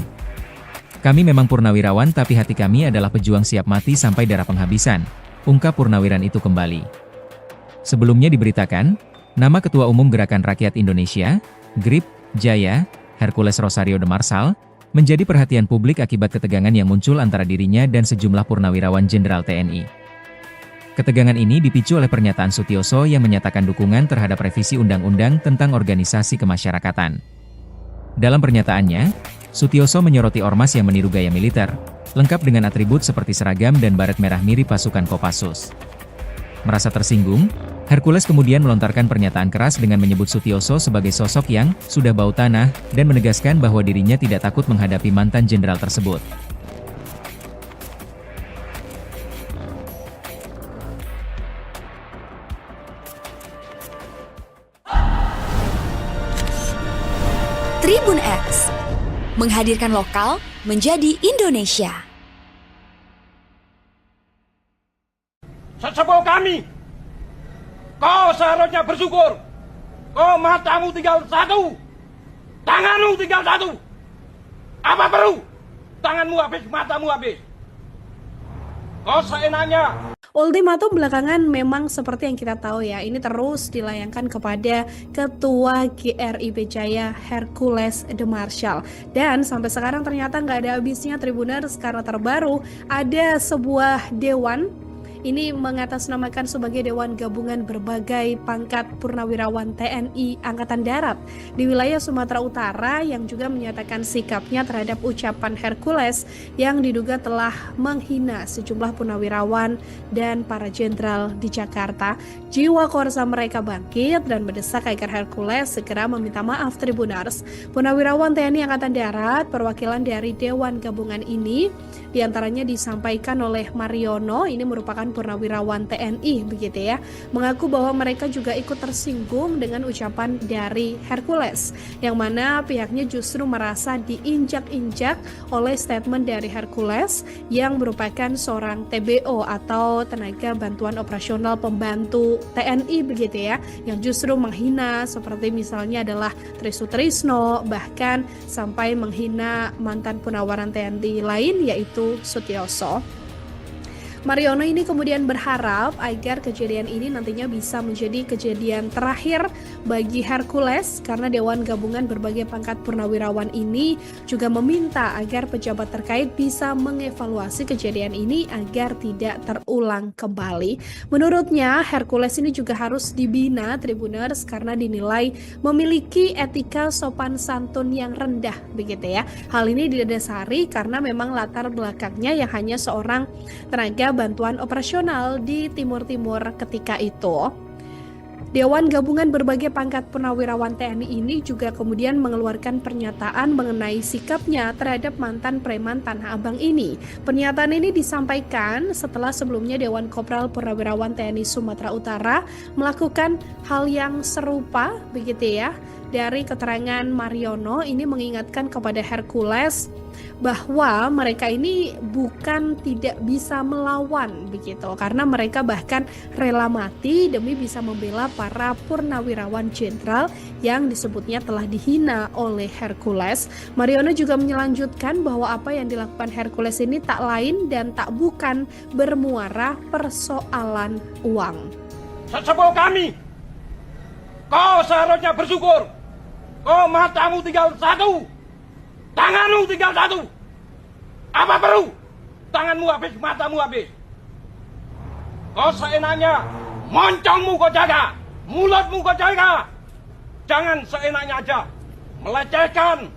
Kami memang purnawirawan, tapi hati kami adalah pejuang siap mati sampai darah penghabisan, ungkap purnawiran itu kembali. Sebelumnya diberitakan, nama Ketua Umum Gerakan Rakyat Indonesia, GRIP, Jaya, Hercules Rosario de Marsal, menjadi perhatian publik akibat ketegangan yang muncul antara dirinya dan sejumlah purnawirawan Jenderal TNI. Ketegangan ini dipicu oleh pernyataan Sutioso yang menyatakan dukungan terhadap revisi Undang-Undang tentang Organisasi Kemasyarakatan. Dalam pernyataannya, Sutioso menyoroti ormas yang meniru gaya militer, lengkap dengan atribut seperti seragam dan baret merah mirip pasukan Kopassus. Merasa tersinggung, Hercules kemudian melontarkan pernyataan keras dengan menyebut Sutioso sebagai sosok yang sudah bau tanah dan menegaskan bahwa dirinya tidak takut menghadapi mantan jenderal tersebut. Tribun X menghadirkan lokal menjadi Indonesia. Sesepuh kami, kau seharusnya bersyukur. Kau matamu tinggal satu, tanganmu tinggal satu. Apa perlu? Tanganmu habis, matamu habis. Kau seenaknya. Ultimatum belakangan memang seperti yang kita tahu ya, ini terus dilayangkan kepada Ketua GRIP Jaya Hercules de Marsal. Dan sampai sekarang ternyata nggak ada habisnya Tribuners, karena terbaru ada sebuah dewan. Ini mengatasnamakan sebagai Dewan Gabungan Berbagai Pangkat Purnawirawan TNI Angkatan Darat di wilayah Sumatera Utara yang juga menyatakan sikapnya terhadap ucapan Hercules yang diduga telah menghina sejumlah purnawirawan dan para jenderal di Jakarta. Jiwa korsa mereka bangkit dan mendesak agar Hercules segera meminta maaf. Tribuners, purnawirawan TNI Angkatan Darat perwakilan dari Dewan Gabungan ini diantaranya disampaikan oleh Mariono, ini merupakan purnawirawan TNI begitu ya, mengaku bahwa mereka juga ikut tersinggung dengan ucapan dari Hercules, yang mana pihaknya justru merasa diinjak-injak oleh statement dari Hercules yang merupakan seorang TBO atau tenaga bantuan operasional pembantu TNI begitu ya, yang justru menghina seperti misalnya adalah Trisutrisno, bahkan sampai menghina mantan purnawiran TNI lain yaitu Sutioso. Mariono ini kemudian berharap agar kejadian ini nantinya bisa menjadi kejadian terakhir bagi Hercules karena Dewan Gabungan Berbagai Pangkat Purnawirawan ini juga meminta agar pejabat terkait bisa mengevaluasi kejadian ini agar tidak terulang kembali. Menurutnya Hercules ini juga harus dibina Tribuners karena dinilai memiliki etika sopan santun yang rendah begitu ya. Hal ini didasari karena memang latar belakangnya yang hanya seorang tenaga bantuan operasional di Timur ketika itu. Dewan Gabungan Berbagai Pangkat Purnawirawan TNI ini juga kemudian mengeluarkan pernyataan mengenai sikapnya terhadap mantan preman Tanah Abang ini. Pernyataan ini disampaikan setelah sebelumnya Dewan Kopral Purnawirawan TNI Sumatera Utara melakukan hal yang serupa begitu ya. Dari keterangan Mariono ini mengingatkan kepada Hercules bahwa mereka ini bukan tidak bisa melawan begitu karena mereka bahkan rela mati demi bisa membela para purnawirawan jenderal yang disebutnya telah dihina oleh Hercules. Mariono juga melanjutkan bahwa apa yang dilakukan Hercules ini tak lain dan tak bukan bermuara persoalan uang. Sesepuh kami, kau seharusnya bersyukur. Kau matamu tinggal satu, tanganmu tinggal satu. Apa perlu? Tanganmu habis, matamu habis. Kau seenaknya, moncongmu kau jaga, mulutmu kau jaga. Jangan seenaknya aja melecehkan,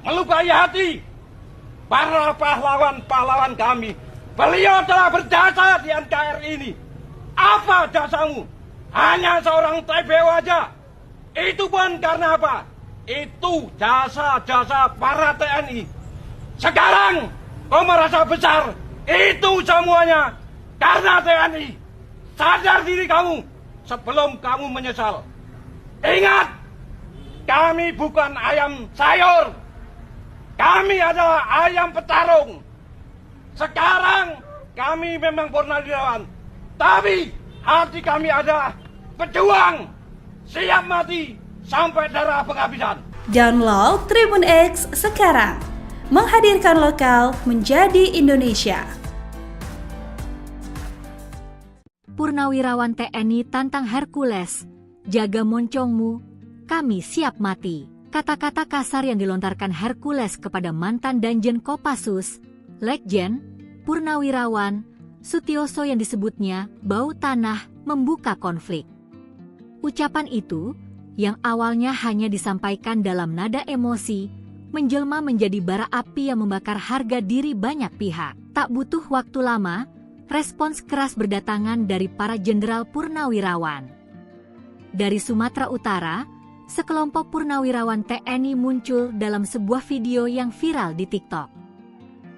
melukai hati para pahlawan-pahlawan kami. Beliau telah berjasa di NKRI ini. Apa jasamu? Hanya seorang TPO aja. Itu pun karena apa? Itu jasa-jasa para TNI. Sekarang kau merasa besar. Itu semuanya karena TNI. Sadar diri kamu sebelum kamu menyesal. Ingat, kami bukan ayam sayur. Kami adalah ayam petarung. Sekarang kami memang purnawirawan. Tapi hati kami adalah pejuang. Siap mati sampai darah penghabisan. Download Tribun X sekarang. Menghadirkan lokal menjadi Indonesia. Purnawirawan TNI tantang Hercules, jaga moncongmu, kami siap mati. Kata-kata kasar yang dilontarkan Hercules kepada mantan Danjen Kopassus, Letjen, Purnawirawan, Sutioso yang disebutnya bau tanah membuka konflik. Ucapan itu, yang awalnya hanya disampaikan dalam nada emosi, menjelma menjadi bara api yang membakar harga diri banyak pihak. Tak butuh waktu lama, respons keras berdatangan dari para jenderal purnawirawan. Dari Sumatera Utara, sekelompok purnawirawan TNI muncul dalam sebuah video yang viral di TikTok.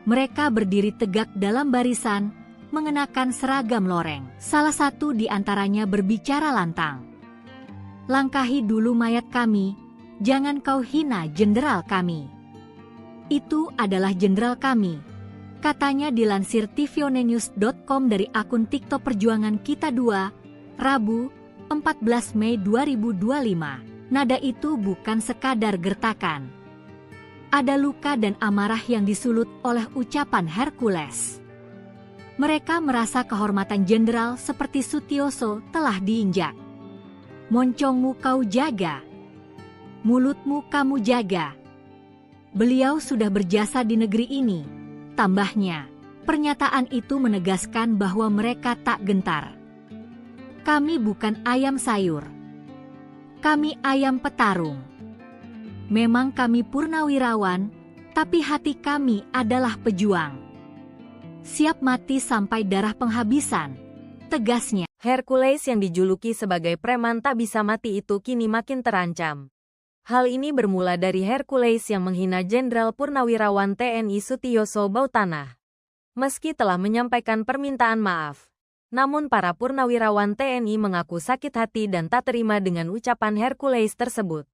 Mereka berdiri tegak dalam barisan, mengenakan seragam loreng. Salah satu di antaranya berbicara lantang. Langkahi dulu mayat kami, jangan kau hina jenderal kami. Itu adalah jenderal kami, katanya dilansir tvonnews.com dari akun TikTok Perjuangan Kita 2, Rabu, 14 Mei 2025. Nada itu bukan sekadar gertakan. Ada luka dan amarah yang disulut oleh ucapan Hercules. Mereka merasa kehormatan jenderal seperti Sutioso telah diinjak. Moncongmu kau jaga, mulutmu kamu jaga. Beliau sudah berjasa di negeri ini, tambahnya. Pernyataan itu menegaskan bahwa mereka tak gentar. Kami bukan ayam sayur. Kami ayam petarung. Memang kami purnawirawan, tapi hati kami adalah pejuang. Siap mati sampai darah penghabisan, tegasnya. Hercules yang dijuluki sebagai preman tak bisa mati itu kini makin terancam. Hal ini bermula dari Hercules yang menghina Jenderal Purnawirawan TNI Sutioso Bautanah. Meski telah menyampaikan permintaan maaf, namun para purnawirawan TNI mengaku sakit hati dan tak terima dengan ucapan Hercules tersebut.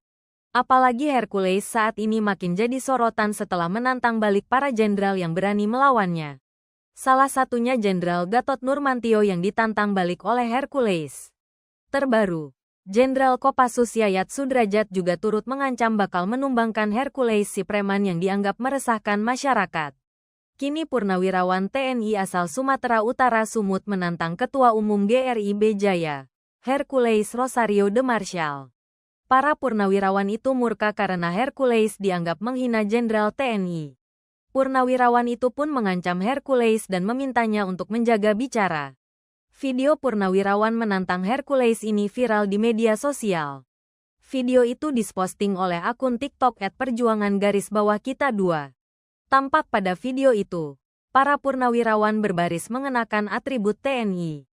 Apalagi Hercules saat ini makin jadi sorotan setelah menantang balik para jenderal yang berani melawannya. Salah satunya Jenderal Gatot Nurmantio yang ditantang balik oleh Hercules. Terbaru, Jenderal Kopassus Yayat Sudrajat juga turut mengancam bakal menumbangkan Hercules si preman yang dianggap meresahkan masyarakat. Kini Purnawirawan TNI asal Sumatera Utara Sumut menantang Ketua Umum GRIB Jaya, Hercules Rosario de Marshall. Para purnawirawan itu murka karena Hercules dianggap menghina Jenderal TNI. Purnawirawan itu pun mengancam Hercules dan memintanya untuk menjaga bicara. Video purnawirawan menantang Hercules ini viral di media sosial. Video itu diposting oleh akun TikTok @perjuangan_kita2. Tampak pada video itu, para purnawirawan berbaris mengenakan atribut TNI.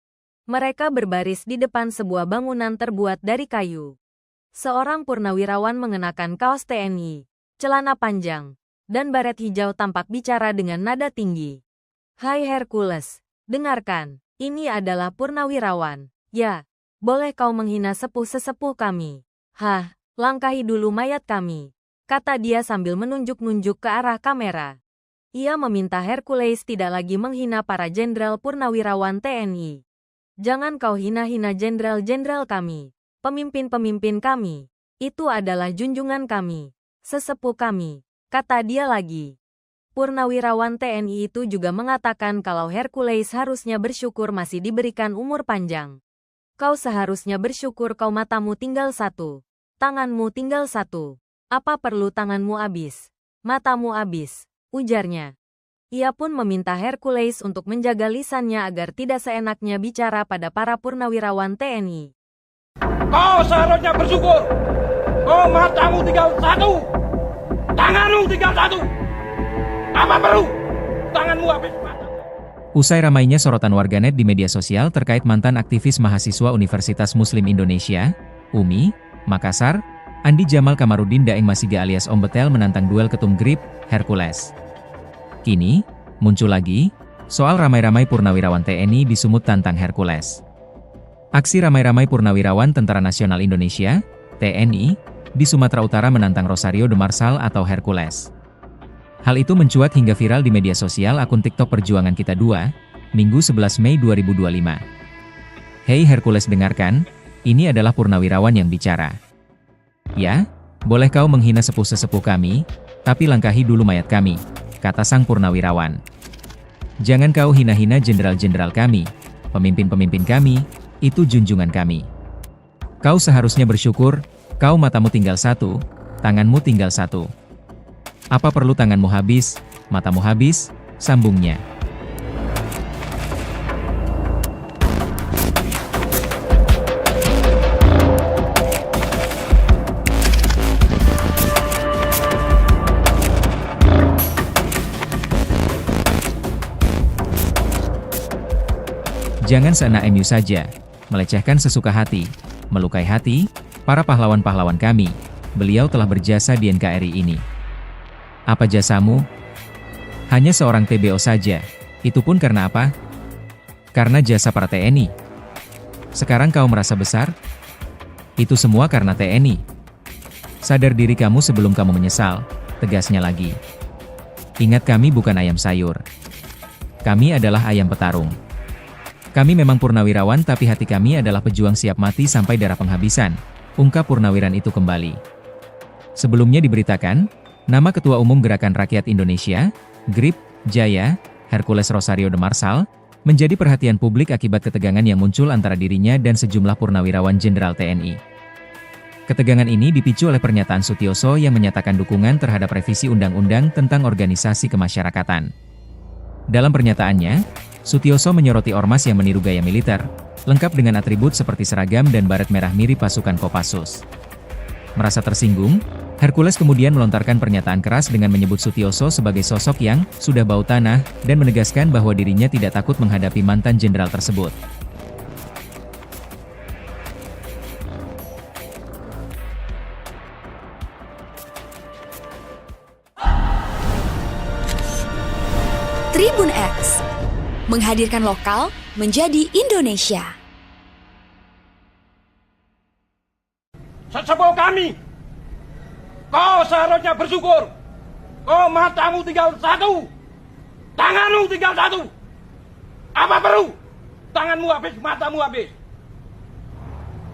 Mereka berbaris di depan sebuah bangunan terbuat dari kayu. Seorang purnawirawan mengenakan kaos TNI, celana panjang, dan baret hijau tampak bicara dengan nada tinggi. "Hai Hercules, dengarkan, ini adalah purnawirawan. Ya, boleh kau menghina sepuh-sesepuh kami. Hah, langkahi dulu mayat kami," kata dia sambil menunjuk-nunjuk ke arah kamera. Ia meminta Hercules tidak lagi menghina para jenderal purnawirawan TNI. "Jangan kau hina-hina jenderal-jenderal kami, pemimpin-pemimpin kami. Itu adalah junjungan kami, sesepuh kami," kata dia lagi. Purnawirawan TNI itu juga mengatakan kalau Hercules harusnya bersyukur masih diberikan umur panjang. "Kau seharusnya bersyukur kau matamu tinggal satu, tanganmu tinggal satu. Apa perlu tanganmu habis, matamu habis?" ujarnya. Ia pun meminta Hercules untuk menjaga lisannya agar tidak seenaknya bicara pada para purnawirawan TNI. Kau seharusnya bersyukur. Kau matamu tinggal satu, tanganmu tinggal satu. Apa perlu tanganmu habis matamu? Usai ramainya sorotan warganet di media sosial terkait mantan aktivis mahasiswa Universitas Muslim Indonesia, UMI, Makassar, Andi Jamal Kamarudin Daeng Masiga alias Om Betel menantang duel ketum GRIB, Hercules. Kini, muncul lagi, soal ramai-ramai purnawirawan TNI di Sumut tantang Hercules. Aksi ramai-ramai purnawirawan Tentara Nasional Indonesia, TNI, di Sumatera Utara menantang Rosario de Marshall atau Hercules. Hal itu mencuat hingga viral di media sosial akun TikTok Perjuangan Kita 2, Minggu 11 Mei 2025. "Hei Hercules, dengarkan, ini adalah purnawirawan yang bicara. Ya, boleh kau menghina sepuh-sesepuh kami, tapi langkahi dulu mayat kami," kata sang purnawirawan. "Jangan kau hina-hina jenderal-jenderal kami, pemimpin-pemimpin kami, itu junjungan kami. Kau seharusnya bersyukur, kau matamu tinggal satu, tanganmu tinggal satu. Apa perlu tanganmu habis, matamu habis?" sambungnya. Jangan seenak MU saja, melecehkan sesuka hati, melukai hati, para pahlawan-pahlawan kami. Beliau telah berjasa di NKRI ini. Apa jasamu? Hanya seorang TBO saja. Itu pun karena apa? Karena jasa para TNI. Sekarang kau merasa besar? Itu semua karena TNI. Sadar diri kamu sebelum kamu menyesal, tegasnya lagi. Ingat, kami bukan ayam sayur. Kami adalah ayam petarung. Kami memang purnawirawan tapi hati kami adalah pejuang siap mati sampai darah penghabisan, ungkap purnawiran itu kembali. Sebelumnya diberitakan, nama Ketua Umum Gerakan Rakyat Indonesia, GRIB, Jaya, Hercules Rosario de Marshall, menjadi perhatian publik akibat ketegangan yang muncul antara dirinya dan sejumlah purnawirawan Jenderal TNI. Ketegangan ini dipicu oleh pernyataan Sutioso yang menyatakan dukungan terhadap revisi Undang-Undang tentang Organisasi Kemasyarakatan. Dalam pernyataannya, Sutioso menyoroti ormas yang meniru gaya militer, lengkap dengan atribut seperti seragam dan baret merah mirip pasukan Kopassus. Merasa tersinggung, Hercules kemudian melontarkan pernyataan keras dengan menyebut Sutioso sebagai sosok yang sudah bau tanah dan menegaskan bahwa dirinya tidak takut menghadapi mantan jenderal tersebut. Tribun X menghadirkan lokal menjadi Indonesia. Sesepuh kami, kau seharusnya bersyukur. Kau matamu tinggal satu, tanganmu tinggal satu. Apa perlu tanganmu habis, matamu habis?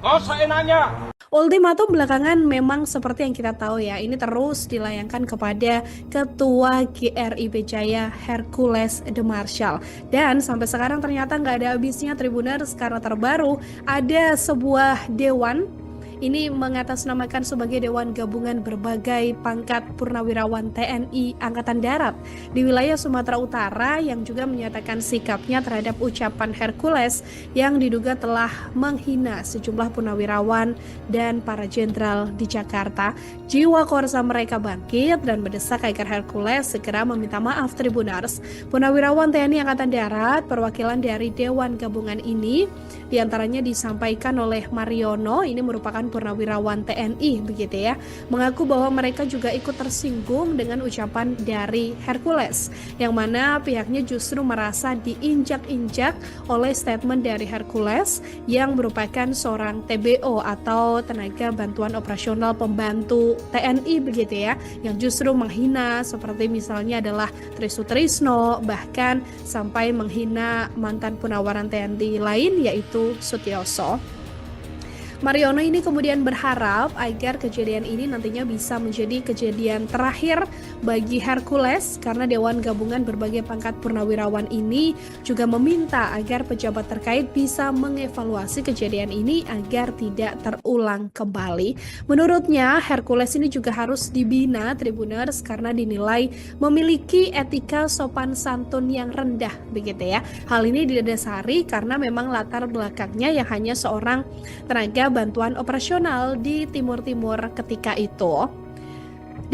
Kau seenaknya. Ultimatum belakangan memang seperti yang kita tahu ya, ini terus dilayangkan kepada Ketua GRI Jaya Hercules de Marshall. Dan sampai sekarang ternyata nggak ada habisnya Tribuners, karena terbaru ada sebuah dewan. Ini mengatasnamakan sebagai Dewan Gabungan Berbagai Pangkat Purnawirawan TNI Angkatan Darat di wilayah Sumatera Utara yang juga menyatakan sikapnya terhadap ucapan Hercules yang diduga telah menghina sejumlah purnawirawan dan para jenderal di Jakarta. Jiwa korsa mereka bangkit dan mendesak agar Hercules segera meminta maaf Tribuners. Purnawirawan TNI Angkatan Darat perwakilan dari Dewan Gabungan ini diantaranya disampaikan oleh Mariono, ini merupakan purnawirawan TNI begitu ya, mengaku bahwa mereka juga ikut tersinggung dengan ucapan dari Hercules, yang mana pihaknya justru merasa diinjak-injak oleh statement dari Hercules yang merupakan seorang TBO atau tenaga bantuan operasional pembantu TNI begitu ya, yang justru menghina seperti misalnya adalah Tri Sutrisno, bahkan sampai menghina mantan Purnawiran TNI lain yaitu Sutioso. Mariono ini kemudian berharap agar kejadian ini nantinya bisa menjadi kejadian terakhir bagi Hercules, karena Dewan Gabungan Berbagai Pangkat Purnawirawan ini juga meminta agar pejabat terkait bisa mengevaluasi kejadian ini agar tidak terulang kembali. Menurutnya Hercules ini juga harus dibina Tribuners karena dinilai memiliki etika sopan santun yang rendah begitu ya. Hal ini didasari karena memang latar belakangnya yang hanya seorang tenaga bantuan operasional di Timur-Timur ketika itu.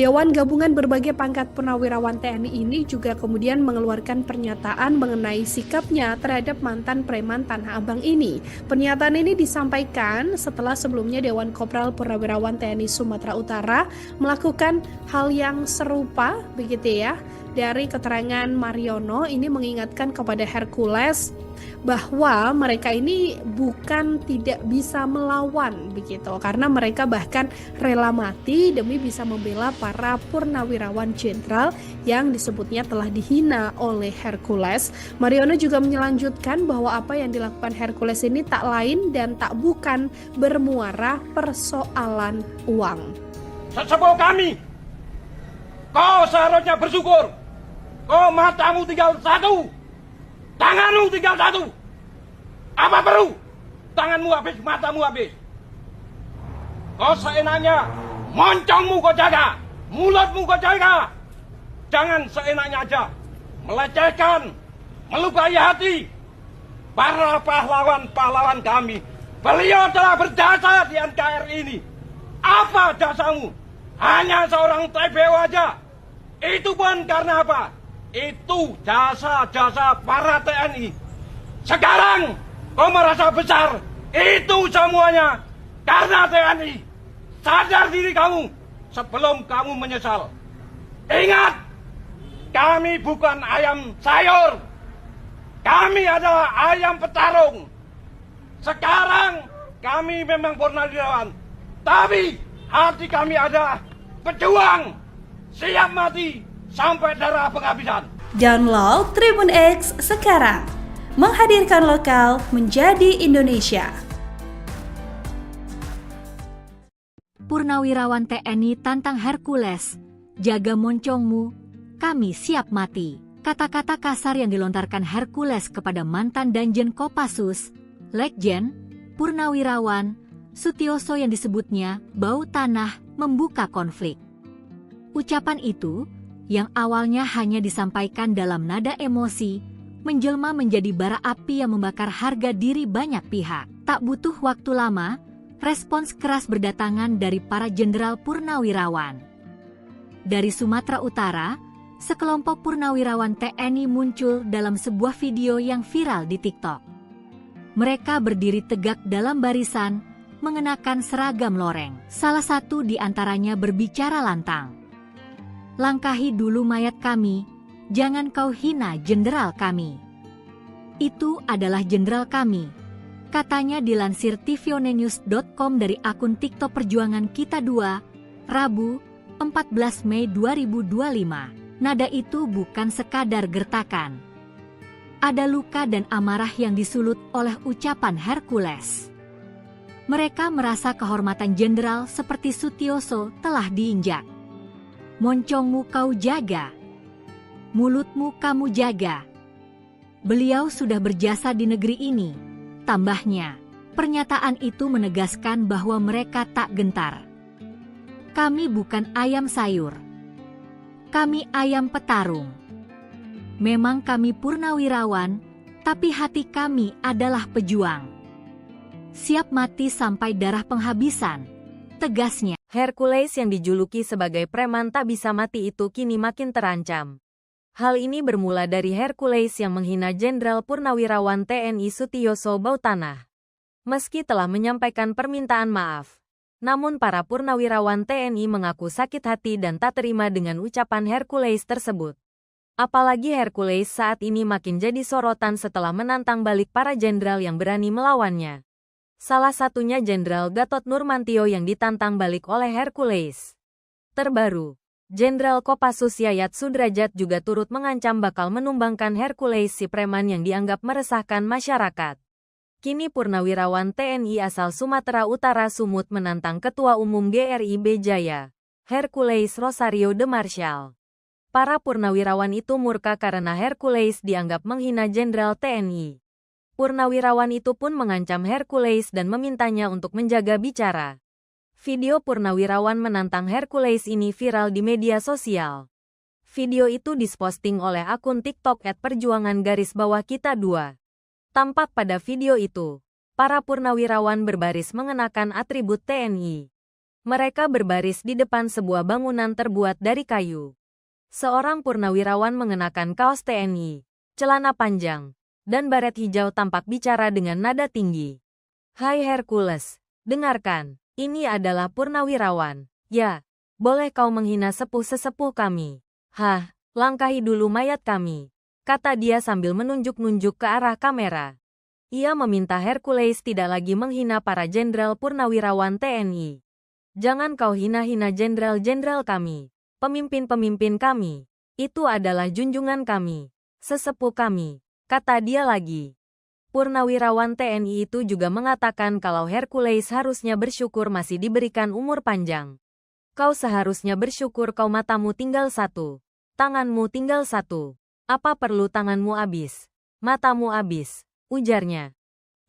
Dewan Gabungan Berbagai Pangkat Purnawirawan TNI ini juga kemudian mengeluarkan pernyataan mengenai sikapnya terhadap mantan preman Tanah Abang ini. Pernyataan ini disampaikan setelah sebelumnya Dewan Kopral Purnawirawan TNI Sumatera Utara melakukan hal yang serupa begitu ya. Dari keterangan Mariono ini mengingatkan kepada Hercules bahwa mereka ini bukan tidak bisa melawan begitu, karena mereka bahkan rela mati demi bisa membela para purnawirawan jenderal yang disebutnya telah dihina oleh Hercules. Mariono juga melanjutkan bahwa apa yang dilakukan Hercules ini tak lain dan tak bukan bermuara persoalan uang. Sesepuh kami, kau seharusnya bersyukur. Kau matamu tinggal satu, tanganmu tinggal satu. Apa perlu? Tanganmu habis, matamu habis. Kau seenaknya, moncongmu kau jaga, mulutmu kau jaga. Jangan seenaknya aja melecehkan, melukai hati para pahlawan-pahlawan kami. Beliau telah berjasa di NKRI ini. Apa jasamu? Hanya seorang TBO aja. Itu pun karena apa? Itu jasa-jasa para TNI. Sekarang kau merasa besar. Itu semuanya karena TNI. Sadar diri kamu sebelum kamu menyesal. Ingat, kami bukan ayam sayur. Kami adalah ayam petarung. Sekarang kami memang purnawirawan, tapi hati kami ada pejuang, siap mati sampai darah penghabisan. Download Tribun X sekarang, menghadirkan lokal menjadi Indonesia. Purnawirawan TNI tantang Hercules, jaga moncongmu, kami siap mati. Kata-kata kasar yang dilontarkan Hercules kepada mantan Danjen Kopassus, Legjen, Purnawirawan, Sutioso yang disebutnya bau tanah membuka konflik. Ucapan itu yang awalnya hanya disampaikan dalam nada emosi, menjelma menjadi bara api yang membakar harga diri banyak pihak. Tak butuh waktu lama, respons keras berdatangan dari para jenderal purnawirawan. Dari Sumatera Utara, sekelompok purnawirawan TNI muncul dalam sebuah video yang viral di TikTok. Mereka berdiri tegak dalam barisan, mengenakan seragam loreng. Salah satu di antaranya berbicara lantang. Langkahi dulu mayat kami, jangan kau hina jenderal kami. Itu adalah jenderal kami, katanya dilansir tvonnews.com dari akun TikTok Perjuangan Kita 2, Rabu, 14 Mei 2025. Nada itu bukan sekadar gertakan. Ada luka dan amarah yang disulut oleh ucapan Hercules. Mereka merasa kehormatan jenderal seperti Sutioso telah diinjak. Moncongmu kau jaga, mulutmu kamu jaga. Beliau sudah berjasa di negeri ini, tambahnya. Pernyataan itu menegaskan bahwa mereka tak gentar. Kami bukan ayam sayur. Kami ayam petarung. Memang kami purnawirawan, tapi hati kami adalah pejuang. Siap mati sampai darah penghabisan, tegasnya. Hercules yang dijuluki sebagai preman tak bisa mati itu kini makin terancam. Hal ini bermula dari Hercules yang menghina Jenderal Purnawirawan TNI Sutioso Bautanah. Meski telah menyampaikan permintaan maaf, namun para purnawirawan TNI mengaku sakit hati dan tak terima dengan ucapan Hercules tersebut. Apalagi Hercules saat ini makin jadi sorotan setelah menantang balik para jenderal yang berani melawannya. Salah satunya Jenderal Gatot Nurmantio yang ditantang balik oleh Hercules. Terbaru, Jenderal Kopassus Yayat Sudrajat juga turut mengancam bakal menumbangkan Hercules si preman yang dianggap meresahkan masyarakat. Kini purnawirawan TNI asal Sumatera Utara Sumut menantang Ketua Umum GRIB Jaya, Hercules Rosario de Marshall. Para purnawirawan itu murka karena Hercules dianggap menghina Jenderal TNI. Purnawirawan itu pun mengancam Hercules dan memintanya untuk menjaga bicara. Video purnawirawan menantang Hercules ini viral di media sosial. Video itu diposting oleh akun TikTok @perjuangan_kita2. Tampak pada video itu, para purnawirawan berbaris mengenakan atribut TNI. Mereka berbaris di depan sebuah bangunan terbuat dari kayu. Seorang purnawirawan mengenakan kaos TNI, celana panjang, dan baret hijau tampak bicara dengan nada tinggi. "Hai Hercules, dengarkan, ini adalah purnawirawan. Ya, boleh kau menghina sepuh-sesepuh kami. Hah, langkahi dulu mayat kami," kata dia sambil menunjuk-nunjuk ke arah kamera. Ia meminta Hercules tidak lagi menghina para jenderal purnawirawan TNI. "Jangan kau hina-hina jenderal-jenderal kami, pemimpin-pemimpin kami. Itu adalah junjungan kami, sesepuh kami," kata dia lagi. Purnawirawan TNI itu juga mengatakan kalau Hercules harusnya bersyukur masih diberikan umur panjang. "Kau seharusnya bersyukur kau matamu tinggal satu, tanganmu tinggal satu. Apa perlu tanganmu habis, matamu habis," ujarnya.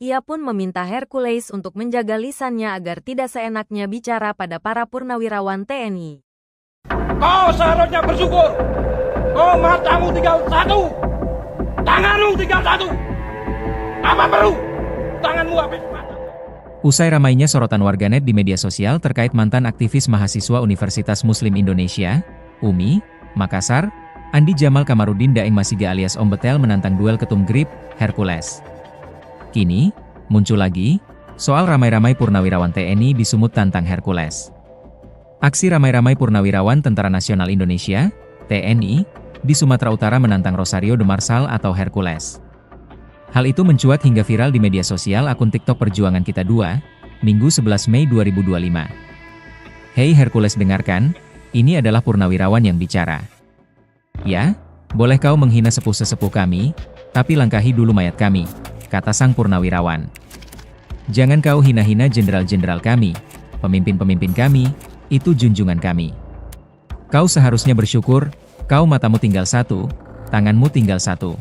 Ia pun meminta Hercules untuk menjaga lisannya agar tidak seenaknya bicara pada para purnawirawan TNI. Kau seharusnya bersyukur. Oh, matamu tinggal satu. Tanganmu tinggal satu. Apa perlu tanganmu habis mata? Usai ramainya sorotan warganet di media sosial terkait mantan aktivis mahasiswa Universitas Muslim Indonesia, UMI, Makassar, Andi Jamal Kamarudin Daeng Masiga alias Om Betel menantang duel ketum GRIB, Hercules. Kini, muncul lagi, soal ramai-ramai purnawirawan TNI di Sumut tantang Hercules. Aksi ramai-ramai purnawirawan Tentara Nasional Indonesia, TNI, di Sumatera Utara menantang Rosario de Marshall atau Hercules. Hal itu mencuat hingga viral di media sosial akun TikTok Perjuangan Kita 2, Minggu 11 Mei 2025. "Hei Hercules, dengarkan, ini adalah purnawirawan yang bicara. Ya, boleh kau menghina sepuh-sesepuh kami, tapi langkahi dulu mayat kami," kata sang purnawirawan. "Jangan kau hina-hina jenderal-jenderal kami, pemimpin-pemimpin kami, itu junjungan kami. Kau seharusnya bersyukur, kau matamu tinggal satu, tanganmu tinggal satu.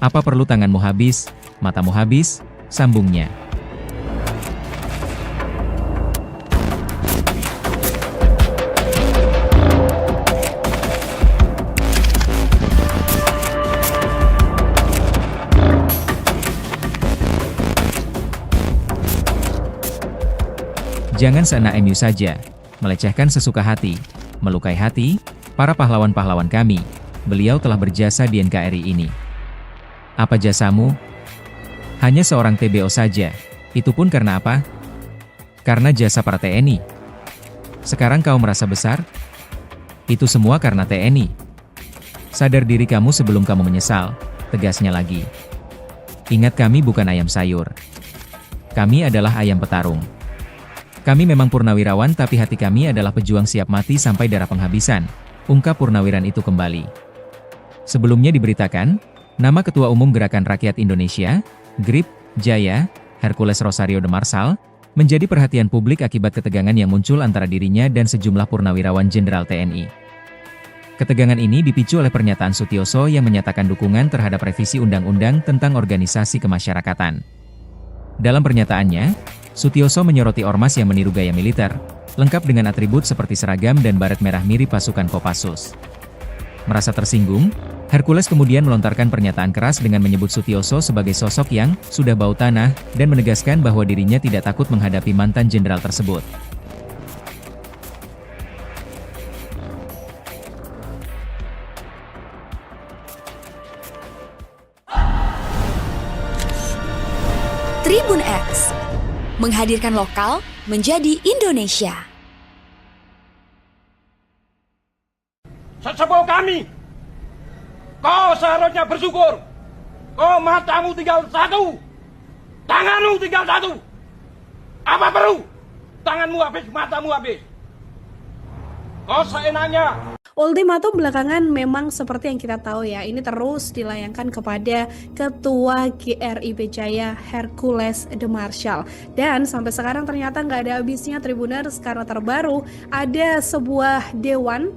Apa perlu tanganmu habis, matamu habis," sambungnya. Jangan seenak MU saja, melecehkan sesuka hati, melukai hati, para pahlawan-pahlawan kami. Beliau telah berjasa di NKRI ini. Apa jasamu? Hanya seorang TBO saja. Itu pun karena apa? Karena jasa para TNI. Sekarang kau merasa besar? Itu semua karena TNI. Sadar diri kamu sebelum kamu menyesal, tegasnya lagi. Ingat, kami bukan ayam sayur. Kami adalah ayam petarung. Kami memang purnawirawan tapi hati kami adalah pejuang siap mati sampai darah penghabisan, ungkap purnawiran itu kembali. Sebelumnya diberitakan, nama Ketua Umum Gerakan Rakyat Indonesia, GRIB, Jaya, Hercules Rosario de Marshall, menjadi perhatian publik akibat ketegangan yang muncul antara dirinya dan sejumlah purnawirawan Jenderal TNI. Ketegangan ini dipicu oleh pernyataan Sutioso yang menyatakan dukungan terhadap revisi Undang-Undang tentang Organisasi Kemasyarakatan. Dalam pernyataannya, Sutioso menyoroti ormas yang meniru gaya militer, lengkap dengan atribut seperti seragam dan baret merah mirip pasukan Kopassus. Merasa tersinggung, Hercules kemudian melontarkan pernyataan keras dengan menyebut Sutioso sebagai sosok yang sudah bau tanah dan menegaskan bahwa dirinya tidak takut menghadapi mantan jenderal tersebut. Tribun X menghadirkan lokal menjadi Indonesia. Sesepuh kami, kau seharusnya bersyukur. Kau matamu tinggal satu, tanganmu tinggal satu. Apa perlu? Tanganmu habis, matamu habis. Kau seenaknya. Ultimatum belakangan memang seperti yang kita tahu ya, ini terus dilayangkan kepada Ketua GRI Jaya Hercules de Marshall. Dan sampai sekarang ternyata nggak ada habisnya Tribuners, karena terbaru ada sebuah dewan.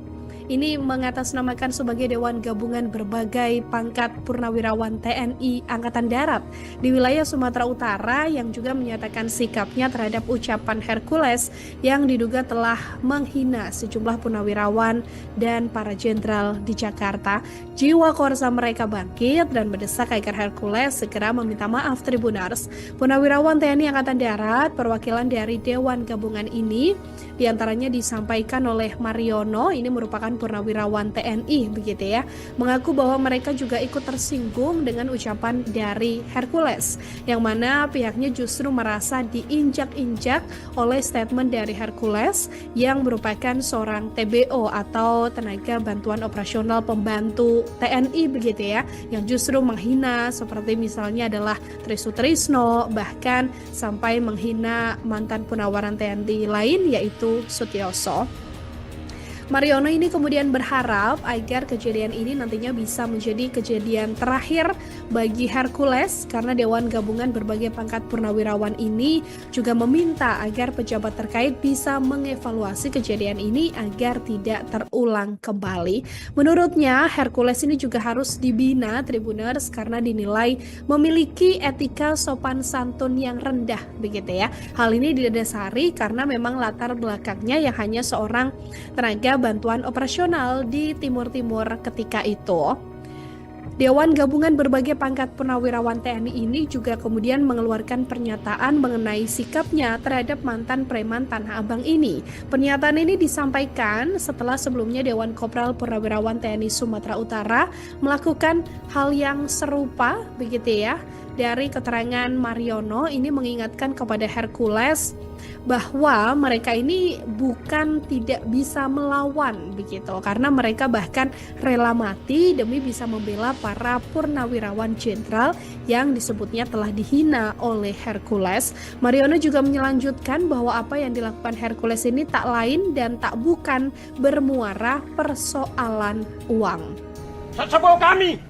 Ini mengatasnamakan sebagai Dewan Gabungan Berbagai Pangkat Purnawirawan TNI Angkatan Darat di wilayah Sumatera Utara yang juga menyatakan sikapnya terhadap ucapan Hercules yang diduga telah menghina sejumlah purnawirawan dan para jenderal di Jakarta. Jiwa korsa mereka bangkit dan mendesak agar Hercules segera meminta maaf Tribuners. Purnawirawan TNI Angkatan Darat perwakilan dari Dewan Gabungan ini diantaranya disampaikan oleh Mariono, ini merupakan purnawirawan TNI begitu ya, mengaku bahwa mereka juga ikut tersinggung dengan ucapan dari Hercules, yang mana pihaknya justru merasa diinjak-injak oleh statement dari Hercules yang merupakan seorang TBO atau tenaga bantuan operasional pembantu TNI begitu ya, yang justru menghina seperti misalnya adalah Tri Sutrisno, bahkan sampai menghina mantan purnawaran TNI lain yaitu Sutioso. Mariono ini kemudian berharap agar kejadian ini nantinya bisa menjadi kejadian terakhir bagi Hercules, karena Dewan Gabungan Berbagai Pangkat Purnawirawan ini juga meminta agar pejabat terkait bisa mengevaluasi kejadian ini agar tidak terulang kembali. Menurutnya Hercules ini juga harus dibina Tribuners karena dinilai memiliki etika sopan santun yang rendah begitu ya. Hal ini didasari karena memang latar belakangnya yang hanya seorang tenaga bantuan operasional di Timur-Timur ketika itu. Dewan Gabungan Berbagai Pangkat Purnawirawan TNI ini juga kemudian mengeluarkan pernyataan mengenai sikapnya terhadap mantan preman Tanah Abang ini. Pernyataan ini disampaikan setelah sebelumnya Dewan Kopral Purnawirawan TNI Sumatera Utara melakukan hal yang serupa begitu ya. Dari keterangan Mariono ini mengingatkan kepada Hercules bahwa mereka ini bukan tidak bisa melawan begitu, karena mereka bahkan rela mati demi bisa membela para purnawirawan jenderal yang disebutnya telah dihina oleh Hercules. Mariono juga melanjutkan bahwa apa yang dilakukan Hercules ini tak lain dan tak bukan bermuara persoalan uang. Sesepuh kami,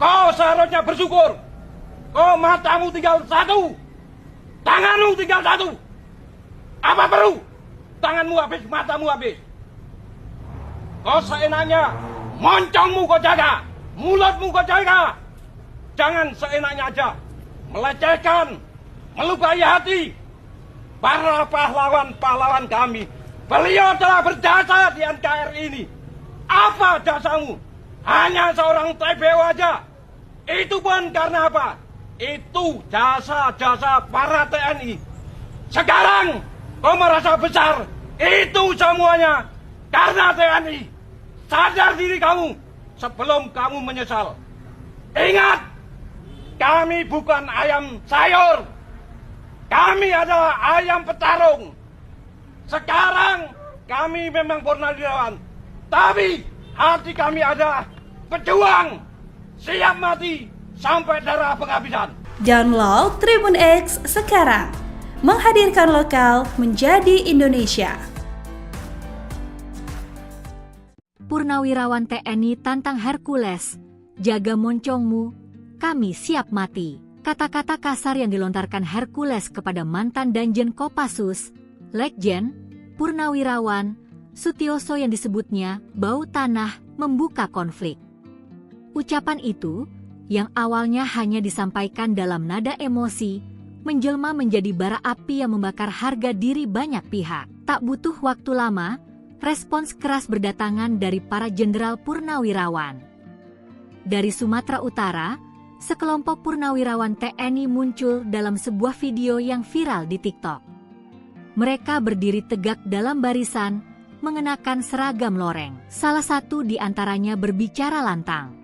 kau seharusnya bersyukur. Kau matamu tinggal satu, tanganmu tinggal satu. Apa perlu? Tanganmu habis, matamu habis. Kau seenaknya, moncongmu kau jaga, mulutmu kau jaga. Jangan seenaknya aja melecehkan, melukai hati para pahlawan-pahlawan kami. Beliau telah berjasa di NKRI ini. Apa jasamu? Hanya seorang TBO aja. Itu pun karena apa? Itu jasa-jasa para TNI. Sekarang kau merasa besar. Itu semuanya karena TNI. Sadar diri kamu sebelum kamu menyesal. Ingat, kami bukan ayam sayur. Kami adalah ayam petarung. Sekarang kami memang purnawirawan, tapi hati kami adalah pejuang. Siap mati sampai darah penghabisan. Download Tribun X sekarang, menghadirkan lokal menjadi Indonesia. Purnawirawan TNI tantang Hercules, jaga moncongmu, kami siap mati. Kata-kata kasar yang dilontarkan Hercules kepada mantan Danjen Kopassus, Letjen Purnawirawan Sutioso yang disebutnya bau tanah membuka konflik. Ucapan itu, yang awalnya hanya disampaikan dalam nada emosi, menjelma menjadi bara api yang membakar harga diri banyak pihak. Tak butuh waktu lama, respons keras berdatangan dari para jenderal purnawirawan. Dari Sumatera Utara, sekelompok purnawirawan TNI muncul dalam sebuah video yang viral di TikTok. Mereka berdiri tegak dalam barisan, mengenakan seragam loreng. Salah satu di antaranya berbicara lantang.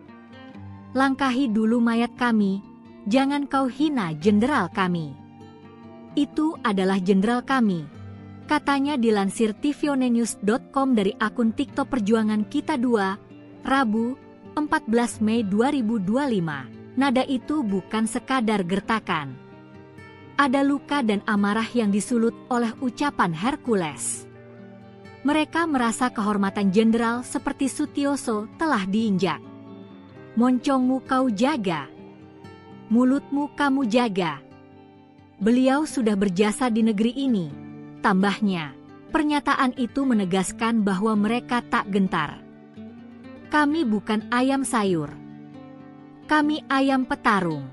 "Langkahi dulu mayat kami, jangan kau hina jenderal kami. Itu adalah jenderal kami," katanya dilansir tvonnews.com dari akun TikTok Perjuangan Kita 2, Rabu, 14 Mei 2025. Nada itu bukan sekadar gertakan. Ada luka dan amarah yang disulut oleh ucapan Hercules. Mereka merasa kehormatan jenderal seperti Sutioso telah diinjak. "Moncongmu kau jaga, mulutmu kamu jaga. Beliau sudah berjasa di negeri ini," tambahnya. Pernyataan itu menegaskan bahwa mereka tak gentar. "Kami bukan ayam sayur. Kami ayam petarung.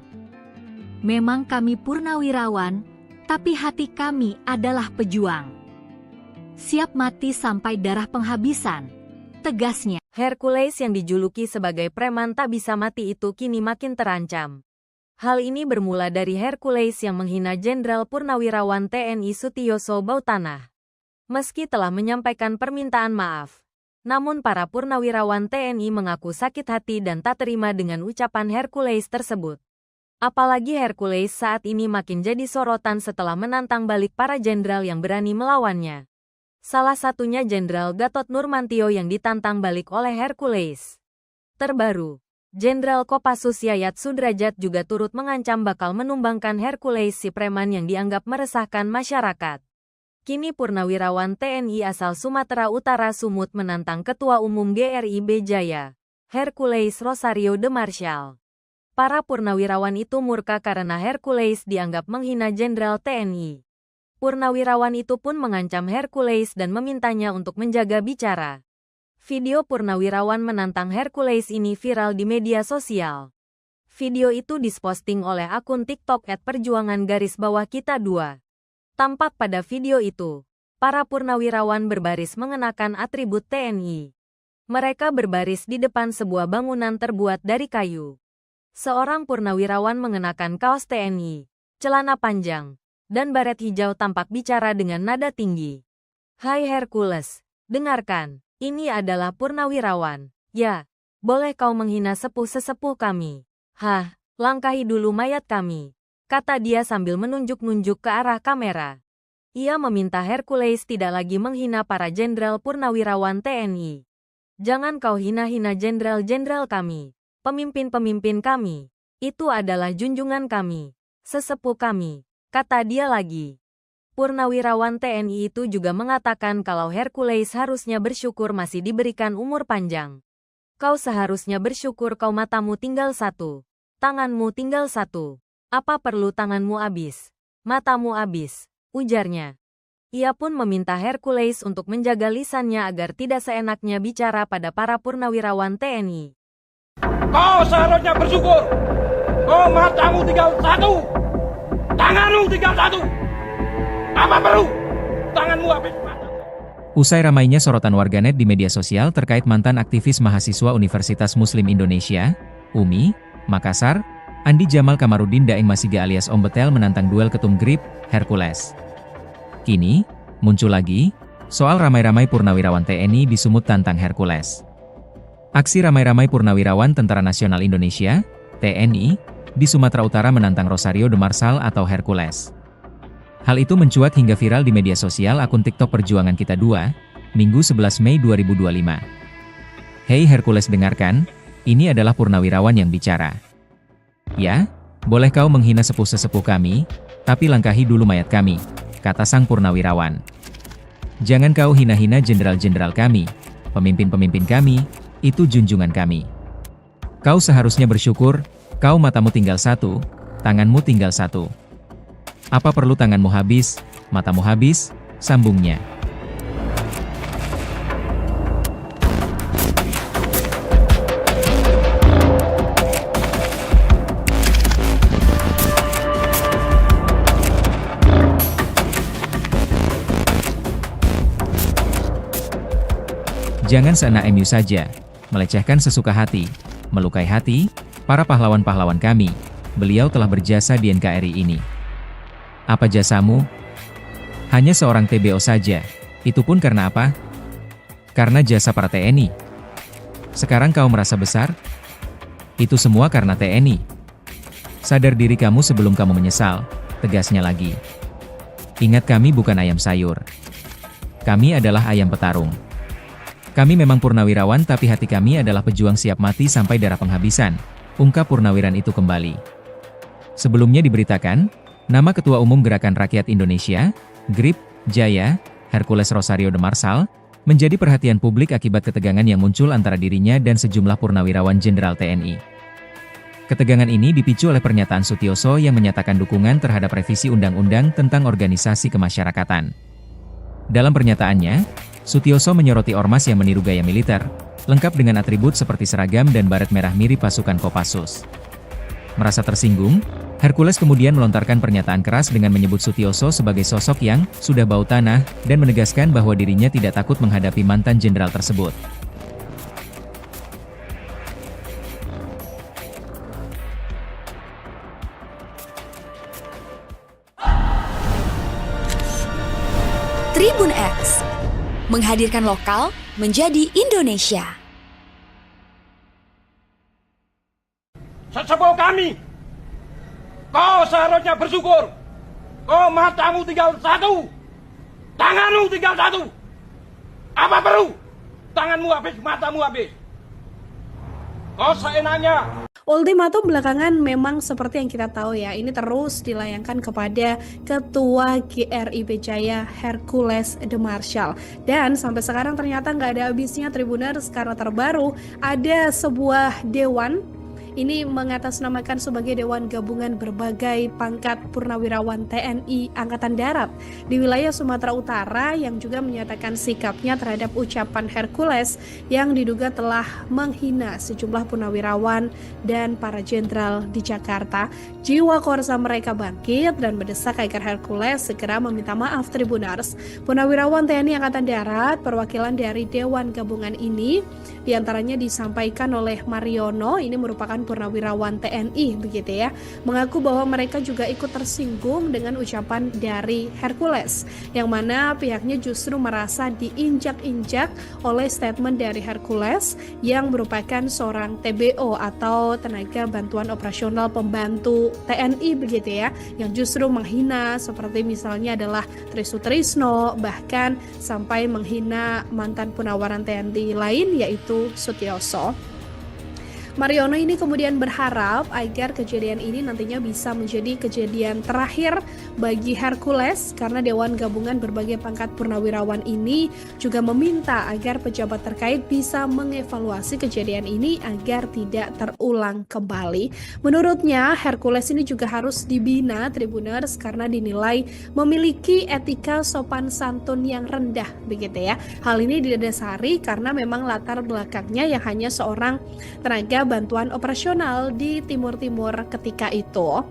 Memang kami purnawirawan, tapi hati kami adalah pejuang. Siap mati sampai darah penghabisan," tegasnya. Hercules yang dijuluki sebagai preman tak bisa mati itu kini makin terancam. Hal ini bermula dari Hercules yang menghina Jenderal Purnawirawan TNI Sutioso Bautanah. Meski telah menyampaikan permintaan maaf, namun para purnawirawan TNI mengaku sakit hati dan tak terima dengan ucapan Hercules tersebut. Apalagi Hercules saat ini makin jadi sorotan setelah menantang balik para jenderal yang berani melawannya. Salah satunya Jenderal Gatot Nurmantio yang ditantang balik oleh Hercules. Terbaru, Jenderal Kopassus Yayat Sudrajat juga turut mengancam bakal menumbangkan Hercules si preman yang dianggap meresahkan masyarakat. Kini purnawirawan TNI asal Sumatera Utara Sumut menantang Ketua Umum GRIB Jaya, Hercules Rosario de Marshall. Para purnawirawan itu murka karena Hercules dianggap menghina Jenderal TNI. Purnawirawan itu pun mengancam Hercules dan memintanya untuk menjaga bicara. Video purnawirawan menantang Hercules ini viral di media sosial. Video itu diposting oleh akun TikTok @perjuangan_kita 2. Tampak pada video itu, para purnawirawan berbaris mengenakan atribut TNI. Mereka berbaris di depan sebuah bangunan terbuat dari kayu. Seorang purnawirawan mengenakan kaos TNI, celana panjang, dan baret hijau tampak bicara dengan nada tinggi. "Hai Hercules, dengarkan, ini adalah purnawirawan. Ya, boleh kau menghina sepuh-sesepuh kami. Hah, langkahi dulu mayat kami," kata dia sambil menunjuk-nunjuk ke arah kamera. Ia meminta Hercules tidak lagi menghina para jenderal purnawirawan TNI. "Jangan kau hina-hina jenderal-jenderal kami, pemimpin-pemimpin kami. Itu adalah junjungan kami, sesepuh kami," kata dia lagi. Purnawirawan TNI itu juga mengatakan kalau Hercules harusnya bersyukur masih diberikan umur panjang. "Kau seharusnya bersyukur kau matamu tinggal satu, tanganmu tinggal satu. Apa perlu tanganmu habis, matamu habis," ujarnya. Ia pun meminta Hercules untuk menjaga lisannya agar tidak seenaknya bicara pada para purnawirawan TNI. Kau seharusnya bersyukur. Oh, matamu tinggal satu, tanganmu tinggal satu. Apa perlu tanganmu habis mata? Usai ramainya sorotan warganet di media sosial terkait mantan aktivis mahasiswa Universitas Muslim Indonesia, UMI, Makassar, Andi Jamal Kamarudin Daeng Masiga alias Om Betel menantang duel ketum GRIB, Hercules. Kini, muncul lagi, soal ramai-ramai purnawirawan TNI di Sumut tantang Hercules. Aksi ramai-ramai purnawirawan Tentara Nasional Indonesia, TNI, di Sumatera Utara menantang Rosario de Marshall atau Hercules. Hal itu mencuat hingga viral di media sosial akun TikTok Perjuangan Kita 2, Minggu 11 Mei 2025. "Hei Hercules, dengarkan, ini adalah purnawirawan yang bicara. Ya, boleh kau menghina sepuh-sesepuh kami, tapi langkahi dulu mayat kami," kata sang purnawirawan. "Jangan kau hina-hina jenderal-jenderal kami, pemimpin-pemimpin kami, itu junjungan kami. Kau seharusnya bersyukur, kau matamu tinggal satu, tanganmu tinggal satu. Apa perlu tanganmu habis, matamu habis, sambungnya. Jangan seenak MU saja, melecehkan sesuka hati, melukai hati, para pahlawan-pahlawan kami. Beliau telah berjasa di NKRI ini. Apa jasamu? Hanya seorang TBO saja. Itu pun karena apa? Karena jasa para TNI. Sekarang kau merasa besar? Itu semua karena TNI. Sadar diri kamu sebelum kamu menyesal, tegasnya lagi. Ingat, kami bukan ayam sayur. Kami adalah ayam petarung. Kami memang purnawirawan, tapi hati kami adalah pejuang siap mati sampai darah penghabisan, ungkap purnawiran itu kembali. Sebelumnya diberitakan, nama Ketua Umum Gerakan Rakyat Indonesia, GRIP, Jaya, Hercules Rosario de Marsal, menjadi perhatian publik akibat ketegangan yang muncul antara dirinya dan sejumlah purnawirawan Jenderal TNI. Ketegangan ini dipicu oleh pernyataan Sutioso yang menyatakan dukungan terhadap revisi Undang-Undang tentang Organisasi Kemasyarakatan. Dalam pernyataannya, Sutioso menyoroti ormas yang meniru gaya militer, lengkap dengan atribut seperti seragam dan baret merah mirip pasukan Kopassus. Merasa tersinggung, Hercules kemudian melontarkan pernyataan keras dengan menyebut Sutioso sebagai sosok yang sudah bau tanah dan menegaskan bahwa dirinya tidak takut menghadapi mantan jenderal tersebut. Tribun X menghadirkan lokal menjadi Indonesia. Sesepuh kami, kau seharusnya bersyukur. Kau matamu tinggal satu, tanganmu tinggal satu. Apa perlu? Tanganmu habis, matamu habis. Kau seenaknya. Ultimatum belakangan memang seperti yang kita tahu ya, ini terus dilayangkan kepada Ketua GRIP Jaya Hercules de Marsal. Dan sampai sekarang ternyata nggak ada habisnya Tribuners, karena terbaru ada sebuah dewan. Ini mengatasnamakan sebagai Dewan Gabungan Berbagai Pangkat Purnawirawan TNI Angkatan Darat di wilayah Sumatera Utara yang juga menyatakan sikapnya terhadap ucapan Hercules yang diduga telah menghina sejumlah purnawirawan dan para jenderal di Jakarta. Jiwa korsa mereka bangkit dan mendesak agar Hercules segera meminta maaf Tribuners. Purnawirawan TNI Angkatan Darat, perwakilan dari Dewan Gabungan ini diantaranya disampaikan oleh Mariono, ini merupakan purnawirawan TNI begitu ya, mengaku bahwa mereka juga ikut tersinggung dengan ucapan dari Hercules, yang mana pihaknya justru merasa diinjak-injak oleh statement dari Hercules yang merupakan seorang TBO atau tenaga bantuan operasional pembantu TNI begitu ya, yang justru menghina seperti misalnya adalah Trisutrisno, bahkan sampai menghina mantan purnawiran TNI lain yaitu Sutioso. Mariono ini kemudian berharap agar kejadian ini nantinya bisa menjadi kejadian terakhir bagi Hercules, karena Dewan Gabungan Berbagai Pangkat Purnawirawan ini juga meminta agar pejabat terkait bisa mengevaluasi kejadian ini agar tidak terulang kembali. Menurutnya Hercules ini juga harus dibina Tribuners karena dinilai memiliki etika sopan santun yang rendah begitu ya. Hal ini didasari karena memang latar belakangnya yang hanya seorang tenaga bantuan operasional di Timur-Timur ketika itu.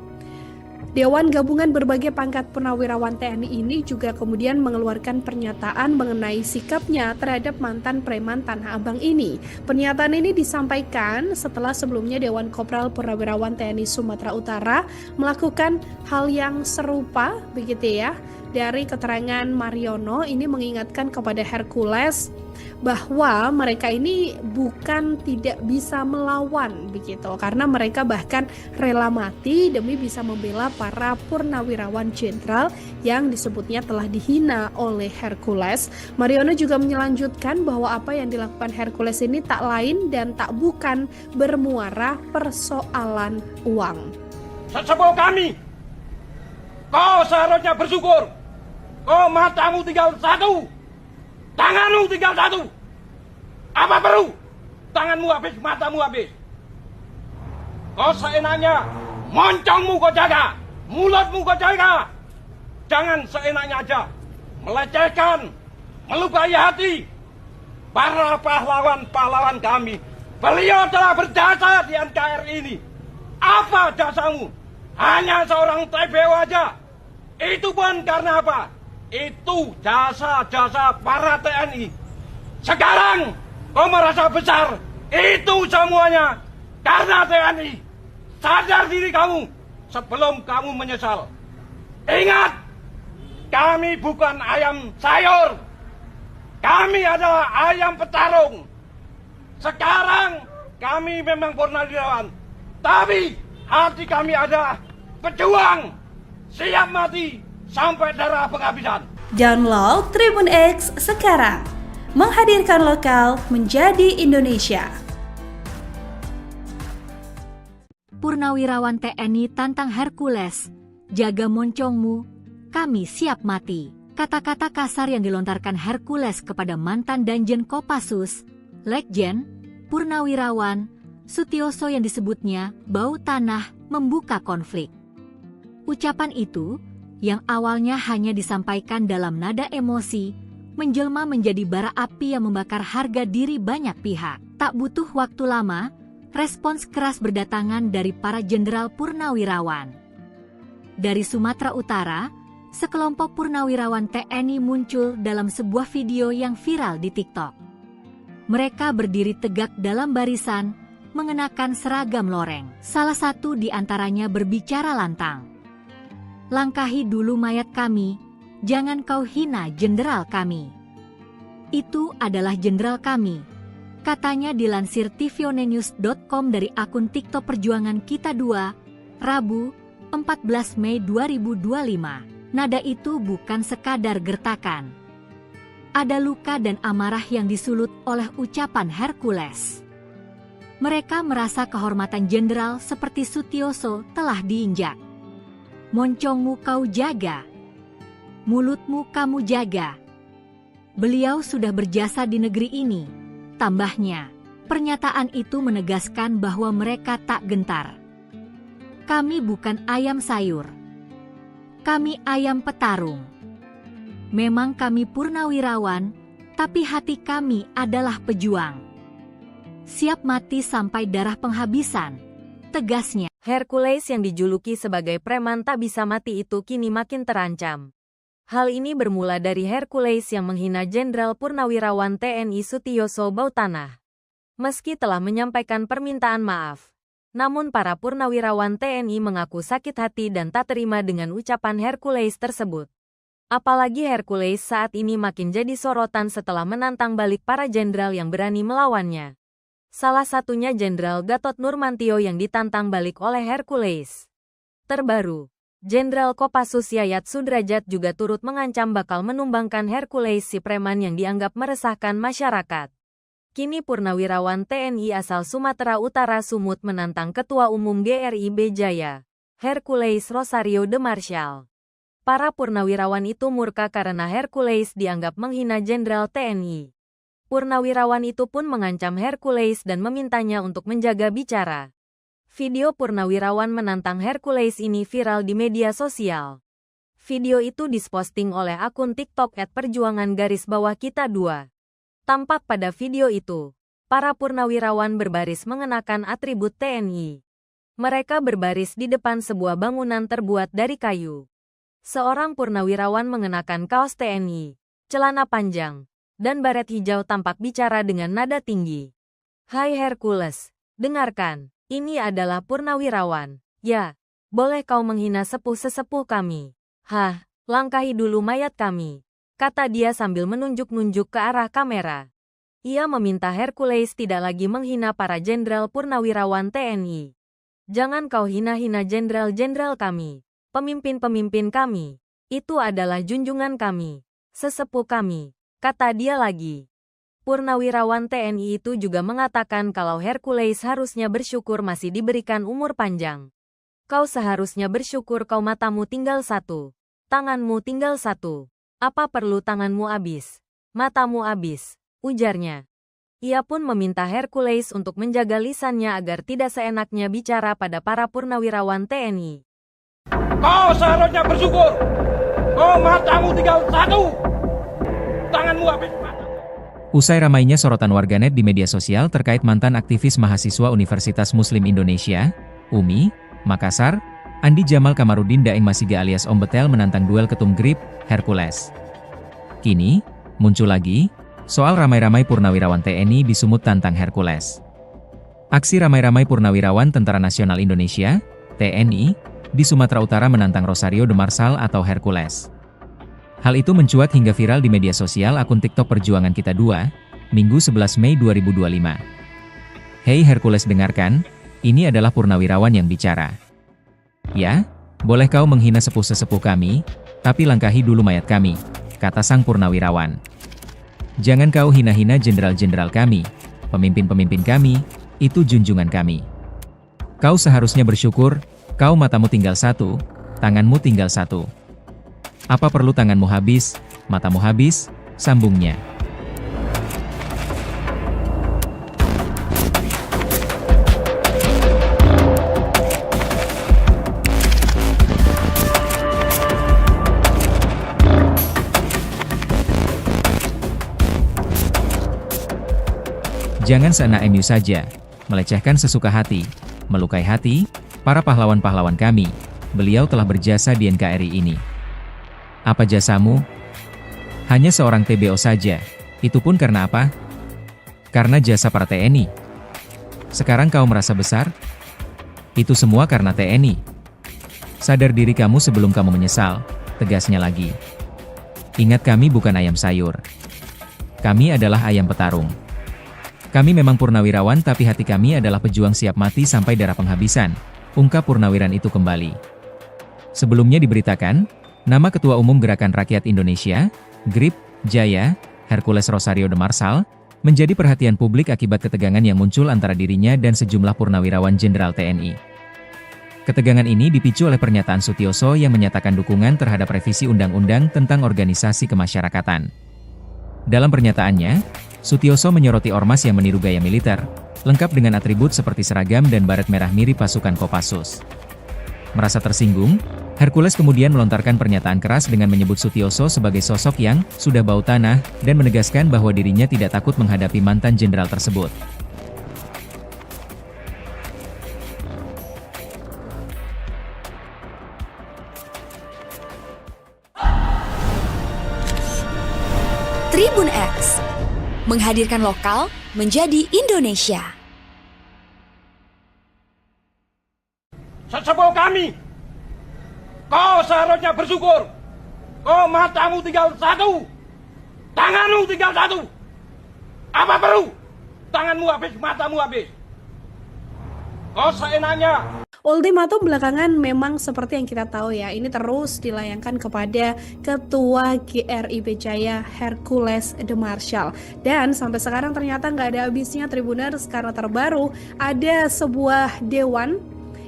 Dewan Gabungan Berbagai Pangkat Purnawirawan TNI ini juga kemudian mengeluarkan pernyataan mengenai sikapnya terhadap mantan preman Tanah Abang ini. Pernyataan ini disampaikan setelah sebelumnya Dewan Kopral Purnawirawan TNI Sumatera Utara melakukan hal yang serupa begitu ya. Dari keterangan Mariono ini mengingatkan kepada Hercules bahwa mereka ini bukan tidak bisa melawan begitu, karena mereka bahkan rela mati demi bisa membela para purnawirawan jenderal yang disebutnya telah dihina oleh Hercules. Mariono juga melanjutkan bahwa apa yang dilakukan Hercules ini tak lain dan tak bukan bermuara persoalan uang. Sesepuh kami, kau seharusnya bersyukur. Kau matamu tinggal satu, tanganmu tinggal satu. Apa perlu? Tanganmu habis, matamu habis. Kau seenaknya Moncongmu kau jaga, mulutmu kau jaga. Jangan seenaknya aja melecehkan, melukai hati para pahlawan-pahlawan kami. Beliau telah berjasa di NKRI ini. Apa jasamu? Hanya seorang TPO aja. Itu pun karena apa? Itu jasa-jasa para TNI. Sekarang kau merasa besar. Itu semuanya karena TNI. Sadar diri kamu sebelum kamu menyesal. Ingat, kami bukan ayam sayur. Kami adalah ayam petarung. Sekarang kami memang purnawirawan. Tapi hati kami adalah pejuang. Siap mati sampai darah penghabisan. Download Tribun X sekarang. Menghadirkan lokal menjadi Indonesia. Purnawirawan TNI tantang Hercules, jaga moncongmu, kami siap mati. Kata-kata kasar yang dilontarkan Hercules kepada mantan Danjen Kopassus, Legjen, Purnawirawan, Sutioso yang disebutnya bau tanah membuka konflik. Ucapan itu, yang awalnya hanya disampaikan dalam nada emosi, menjelma menjadi bara api yang membakar harga diri banyak pihak. Tak butuh waktu lama, respons keras berdatangan dari para jenderal purnawirawan. Dari Sumatera Utara, sekelompok purnawirawan TNI muncul dalam sebuah video yang viral di TikTok. Mereka berdiri tegak dalam barisan, mengenakan seragam loreng. Salah satu di antaranya berbicara lantang. Langkahi dulu mayat kami, jangan kau hina jenderal kami. Itu adalah jenderal kami. Katanya dilansir tvonnews.com dari akun TikTok Perjuangan Kita 2, Rabu, 14 Mei 2025. Nada itu bukan sekadar gertakan. Ada luka dan amarah yang disulut oleh ucapan Hercules. Mereka merasa kehormatan jenderal seperti Sutioso telah diinjak. Moncongmu kau jaga. Mulutmu kamu jaga. Beliau sudah berjasa di negeri ini. Tambahnya, pernyataan itu menegaskan bahwa mereka tak gentar. Kami bukan ayam sayur. Kami ayam petarung. Memang kami purnawirawan, tapi hati kami adalah pejuang. Siap mati sampai darah penghabisan, tegasnya. Hercules yang dijuluki sebagai preman tak bisa mati itu kini makin terancam. Hal ini bermula dari Hercules yang menghina Jenderal Purnawirawan TNI Sutioso Bautanah. Meski telah menyampaikan permintaan maaf, namun para purnawirawan TNI mengaku sakit hati dan tak terima dengan ucapan Hercules tersebut. Apalagi Hercules saat ini makin jadi sorotan setelah menantang balik para jenderal yang berani melawannya. Salah satunya Jenderal Gatot Nurmantio yang ditantang balik oleh Hercules. Terbaru, Jenderal Kopassus Yayat Sudrajat juga turut mengancam bakal menumbangkan Hercules si preman yang dianggap meresahkan masyarakat. Kini purnawirawan TNI asal Sumatera Utara Sumut menantang Ketua Umum GRIB Jaya, Hercules Rosario de Marshall. Para purnawirawan itu murka karena Hercules dianggap menghina Jenderal TNI. Purnawirawan itu pun mengancam Hercules dan memintanya untuk menjaga bicara. Video purnawirawan menantang Hercules ini viral di media sosial. Video itu diposting oleh akun TikTok @perjuangan_kita 2. Tampak pada video itu, para purnawirawan berbaris mengenakan atribut TNI. Mereka berbaris di depan sebuah bangunan terbuat dari kayu. Seorang purnawirawan mengenakan kaos TNI, celana panjang, dan baret hijau tampak bicara dengan nada tinggi. Hai Hercules, dengarkan. Ini adalah purnawirawan. Ya, boleh kau menghina sepuh-sesepuh kami. Hah, langkahi dulu mayat kami, kata dia sambil menunjuk-nunjuk ke arah kamera. Ia meminta Hercules tidak lagi menghina para jenderal purnawirawan TNI. Jangan kau hina-hina jenderal-jenderal kami, pemimpin-pemimpin kami. Itu adalah junjungan kami, sesepuh kami, kata dia lagi. Purnawirawan TNI itu juga mengatakan kalau Hercules harusnya bersyukur masih diberikan umur panjang. Kau seharusnya bersyukur kau matamu tinggal satu, tanganmu tinggal satu. Apa perlu tanganmu habis, matamu habis, ujarnya. Ia pun meminta Hercules untuk menjaga lisannya agar tidak seenaknya bicara pada para purnawirawan TNI. Kau seharusnya bersyukur. Oh, matamu tinggal satu. Tanganmu habis mata. Usai ramainya sorotan warganet di media sosial terkait mantan aktivis mahasiswa Universitas Muslim Indonesia, UMI, Makassar, Andi Jamal Kamarudin Daeng Masiga alias Om Betel menantang duel ketum GRIP, Hercules. Kini, muncul lagi, soal ramai-ramai purnawirawan TNI di Sumut tantang Hercules. Aksi ramai-ramai purnawirawan Tentara Nasional Indonesia, TNI, di Sumatera Utara menantang Rosario de Marsal atau Hercules. Hal itu mencuat hingga viral di media sosial akun TikTok Perjuangan Kita 2, Minggu 11 Mei 2025. Hei Hercules, dengarkan, ini adalah purnawirawan yang bicara. Ya, boleh kau menghina sepuh-sesepuh kami, tapi langkahi dulu mayat kami, kata sang purnawirawan. Jangan kau hina-hina jenderal-jenderal kami, pemimpin-pemimpin kami, itu junjungan kami. Kau seharusnya bersyukur, kau matamu tinggal satu, tanganmu tinggal satu. Apa perlu tanganmu habis, matamu habis, sambungnya. Jangan seenak MU saja, melecehkan sesuka hati, melukai hati, para pahlawan-pahlawan kami. Beliau telah berjasa di NKRI ini. Apa jasamu? Hanya seorang TBO saja. Itu pun karena apa? Karena jasa para TNI. Sekarang kau merasa besar? Itu semua karena TNI. Sadar diri kamu sebelum kamu menyesal, tegasnya lagi. Ingat, kami bukan ayam sayur. Kami adalah ayam petarung. Kami memang purnawirawan, tapi hati kami adalah pejuang siap mati sampai darah penghabisan, ungkap purnawiran itu kembali. Sebelumnya diberitakan, nama Ketua Umum Gerakan Rakyat Indonesia, GRIP, Jaya, Hercules Rosario de Marsal, menjadi perhatian publik akibat ketegangan yang muncul antara dirinya dan sejumlah purnawirawan Jenderal TNI. Ketegangan ini dipicu oleh pernyataan Sutioso yang menyatakan dukungan terhadap revisi Undang-Undang tentang Organisasi Kemasyarakatan. Dalam pernyataannya, Sutioso menyoroti ormas yang meniru gaya militer, lengkap dengan atribut seperti seragam dan baret merah mirip pasukan Kopassus. Merasa tersinggung, Hercules kemudian melontarkan pernyataan keras dengan menyebut Sutioso sebagai sosok yang sudah bau tanah dan menegaskan bahwa dirinya tidak takut menghadapi mantan jenderal tersebut. Tribun X menghadirkan lokal menjadi Indonesia. Sesepuh kami, kau seharusnya bersyukur. Oh, matamu tinggal satu, tanganmu tinggal satu. Apa perlu? Tanganmu habis, matamu habis. Kau seenaknya. Ultimatum belakangan memang seperti yang kita tahu ya, ini terus dilayangkan kepada Ketua GRIP Jaya Hercules de Marsal. Dan sampai sekarang ternyata nggak ada habisnya Tribuners, karena terbaru ada sebuah dewan.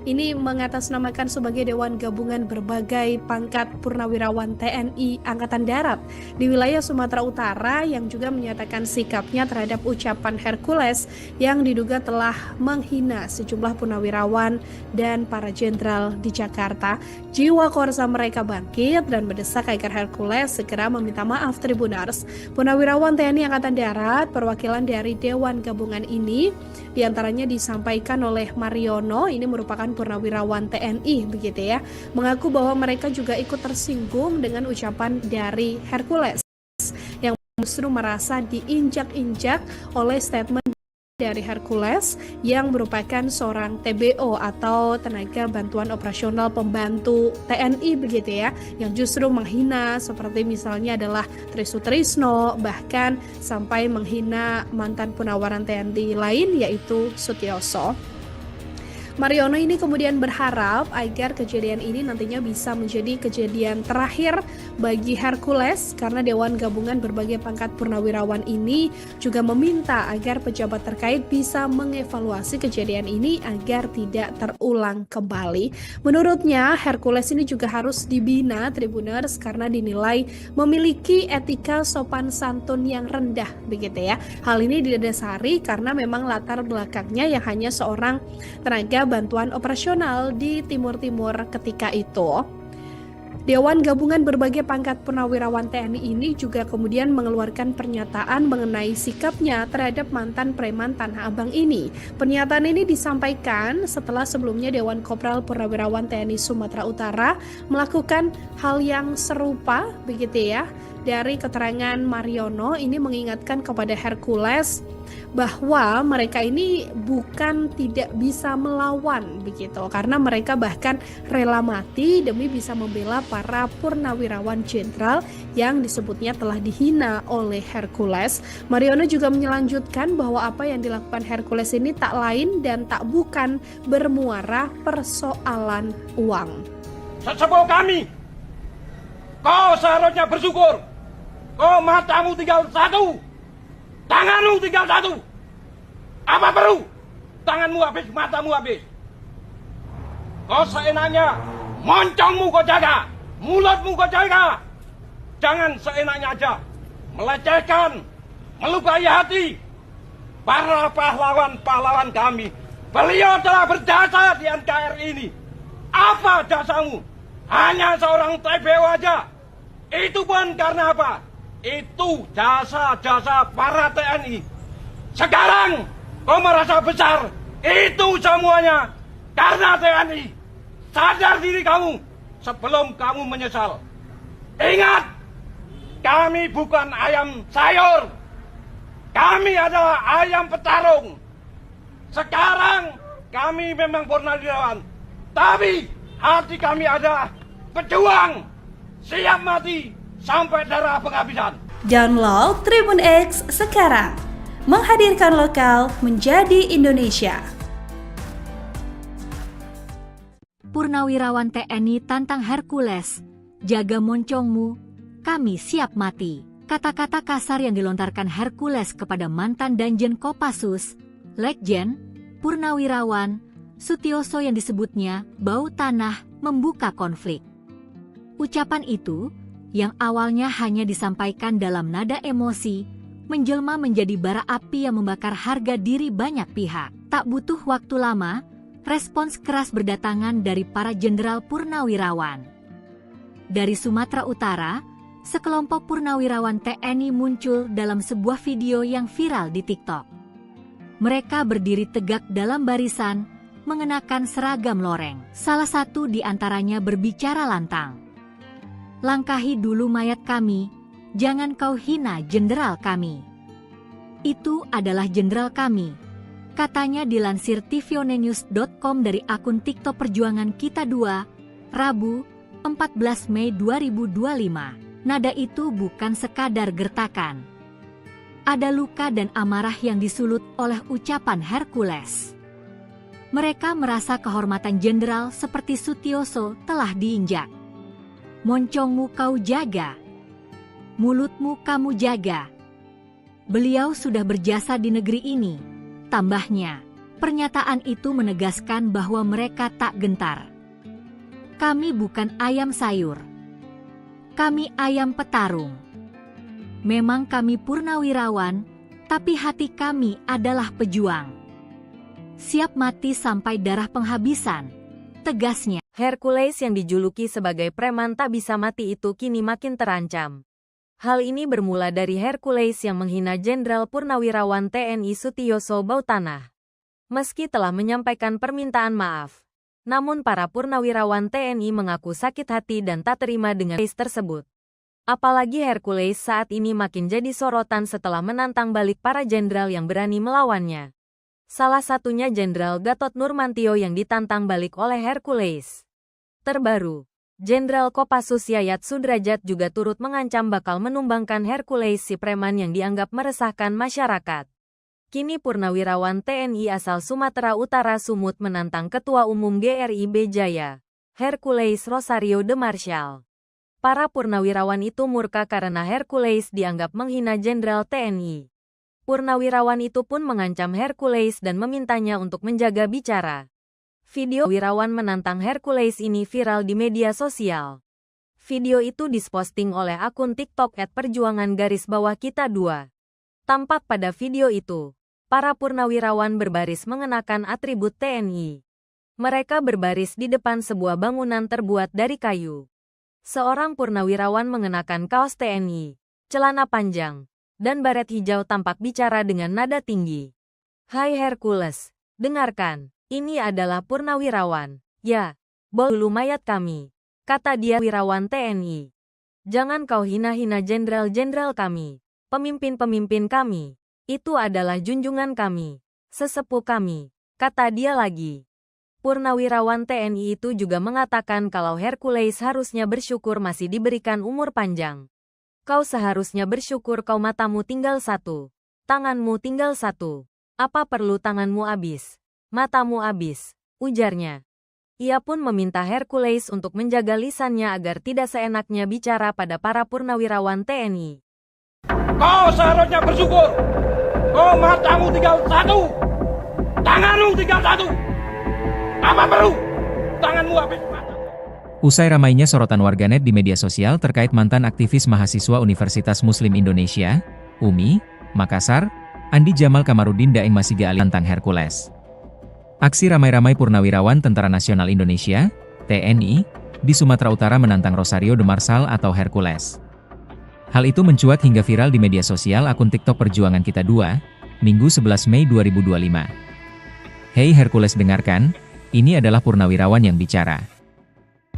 Ini mengatasnamakan sebagai Dewan Gabungan Berbagai Pangkat Purnawirawan TNI Angkatan Darat di wilayah Sumatera Utara yang juga menyatakan sikapnya terhadap ucapan Hercules yang diduga telah menghina sejumlah purnawirawan dan para jenderal di Jakarta. Jiwa korsa mereka bangkit dan mendesak agar Hercules segera meminta maaf. Tribuners, purnawirawan TNI Angkatan Darat perwakilan dari Dewan Gabungan ini diantaranya disampaikan oleh Mariono, ini merupakan purnawirawan TNI begitu ya, mengaku bahwa mereka juga ikut tersinggung dengan ucapan dari Hercules yang justru merasa diinjak-injak oleh statement dari Hercules yang merupakan seorang TBO atau tenaga bantuan operasional pembantu TNI begitu ya, yang justru menghina seperti misalnya adalah Trisutrisno, bahkan sampai menghina mantan purnawiran TNI lain yaitu Sutioso. Mariono ini kemudian berharap agar kejadian ini nantinya bisa menjadi kejadian terakhir bagi Hercules, karena Dewan Gabungan Berbagai Pangkat Purnawirawan ini juga meminta agar pejabat terkait bisa mengevaluasi kejadian ini agar tidak terulang kembali. Menurutnya, Hercules ini juga harus dibina Tribuners karena dinilai memiliki etika sopan santun yang rendah, begitu ya. Hal ini didasari karena memang latar belakangnya yang hanya seorang tenaga bantuan operasional di Timur-Timur ketika itu. Dewan Gabungan Berbagai Pangkat Purnawirawan TNI ini juga kemudian mengeluarkan pernyataan mengenai sikapnya terhadap mantan preman Tanah Abang ini. Pernyataan ini disampaikan setelah sebelumnya Dewan Kopral Purnawirawan TNI Sumatera Utara melakukan hal yang serupa, begitu ya. Dari keterangan Mariono ini mengingatkan kepada Hercules bahwa mereka ini bukan tidak bisa melawan, begitu, karena mereka bahkan rela mati demi bisa membela para purnawirawan jenderal yang disebutnya telah dihina oleh Hercules. Mariono juga melanjutkan bahwa apa yang dilakukan Hercules ini tak lain dan tak bukan bermuara persoalan uang. Sesepuh kami, kau seharusnya bersyukur. Kau matamu tinggal satu, tanganmu tinggal satu. Apa perlu? Tanganmu habis, matamu habis. Kau seenaknya, moncongmu kau jaga, mulutmu kau jaga. Jangan seenaknya aja melecehkan, melukai hati para pahlawan-pahlawan kami. Beliau telah berjasa di NKRI ini. Apa jasamu? Hanya seorang TPO aja. Itu pun karena apa? Itu jasa-jasa para TNI. Sekarang kau merasa besar. Itu semuanya karena TNI. Sadar diri kamu sebelum kamu menyesal. Ingat, kami bukan ayam sayur. Kami adalah ayam petarung. Sekarang kami memang purnawirawan, tapi hati kami adalah pejuang. Siap mati sampai darah penghabisan. Download Tribun X sekarang. Menghadirkan lokal menjadi Indonesia. Purnawirawan TNI tantang Hercules, jaga moncongmu, kami siap mati. Kata-kata kasar yang dilontarkan Hercules kepada mantan Danjen Kopassus, Letjen, Purnawirawan, Sutioso yang disebutnya bau tanah membuka konflik. Ucapan itu, yang awalnya hanya disampaikan dalam nada emosi, menjelma menjadi bara api yang membakar harga diri banyak pihak. Tak butuh waktu lama, respons keras berdatangan dari para jenderal purnawirawan. Dari Sumatera Utara, sekelompok purnawirawan TNI muncul dalam sebuah video yang viral di TikTok. Mereka berdiri tegak dalam barisan, mengenakan seragam loreng. Salah satu di antaranya berbicara lantang. Langkahi dulu mayat kami, jangan kau hina jenderal kami. Itu adalah jenderal kami, katanya dilansir tvonnews.com dari akun TikTok Perjuangan Kita 2, Rabu, 14 Mei 2025. Nada itu bukan sekadar gertakan. Ada luka dan amarah yang disulut oleh ucapan Hercules. Mereka merasa kehormatan jenderal seperti Sutioso telah diinjak. Moncongmu kau jaga, mulutmu kamu jaga. Beliau sudah berjasa di negeri ini, tambahnya. Pernyataan itu menegaskan bahwa mereka tak gentar. Kami bukan ayam sayur. Kami ayam petarung. Memang kami purnawirawan, tapi hati kami adalah pejuang. Siap mati sampai darah penghabisan, tegasnya. Hercules yang dijuluki sebagai preman tak bisa mati itu kini makin terancam. Hal ini bermula dari Hercules yang menghina Jenderal Purnawirawan TNI Sutioso Bautanah. Meski telah menyampaikan permintaan maaf, namun para purnawirawan TNI mengaku sakit hati dan tak terima dengan case tersebut. Apalagi Hercules saat ini makin jadi sorotan setelah menantang balik para jenderal yang berani melawannya. Salah satunya Jenderal Gatot Nurmantio yang ditantang balik oleh Hercules. Terbaru, Jenderal Kopassus Yayat Sudrajat juga turut mengancam bakal menumbangkan Hercules si preman yang dianggap meresahkan masyarakat. Kini Purnawirawan TNI asal Sumatera Utara Sumut menantang Ketua Umum GRIB Jaya, Hercules Rosario de Marshall. Para purnawirawan itu murka karena Hercules dianggap menghina Jenderal TNI. Purnawirawan itu pun mengancam Hercules dan memintanya untuk menjaga bicara. Video wirawan menantang Hercules ini viral di media sosial. Video itu diposting oleh akun TikTok @perjuangan_kita2. Tampak pada video itu, para purnawirawan berbaris mengenakan atribut TNI. Mereka berbaris di depan sebuah bangunan terbuat dari kayu. Seorang purnawirawan mengenakan kaos TNI, celana panjang, dan baret hijau tampak bicara dengan nada tinggi. "Hai Hercules, dengarkan, ini adalah purnawirawan. Ya, bawa dulu mayat kami," kata dia wirawan TNI. "Jangan kau hina-hina jenderal-jenderal kami, pemimpin-pemimpin kami. Itu adalah junjungan kami, sesepuh kami," kata dia lagi. Purnawirawan TNI itu juga mengatakan kalau Hercules harusnya bersyukur masih diberikan umur panjang. "Kau seharusnya bersyukur kau matamu tinggal satu, tanganmu tinggal satu. Apa perlu tanganmu habis, matamu habis," ujarnya. Ia pun meminta Hercules untuk menjaga lisannya agar tidak seenaknya bicara pada para purnawirawan TNI. Kau seharusnya bersyukur. Oh, matamu tinggal satu, tanganmu tinggal satu. Apa perlu tanganmu habis matamu? Usai ramainya sorotan warganet di media sosial terkait mantan aktivis mahasiswa Universitas Muslim Indonesia, UMI, Makassar, Andi Jamal Kamarudin Daeng Masiga Ali tentang Hercules. Aksi ramai-ramai purnawirawan Tentara Nasional Indonesia, TNI, di Sumatera Utara menantang Rosario de Marshall atau Hercules. Hal itu mencuat hingga viral di media sosial akun TikTok Perjuangan Kita 2, Minggu 11 Mei 2025. "Hei Hercules, dengarkan, ini adalah purnawirawan yang bicara.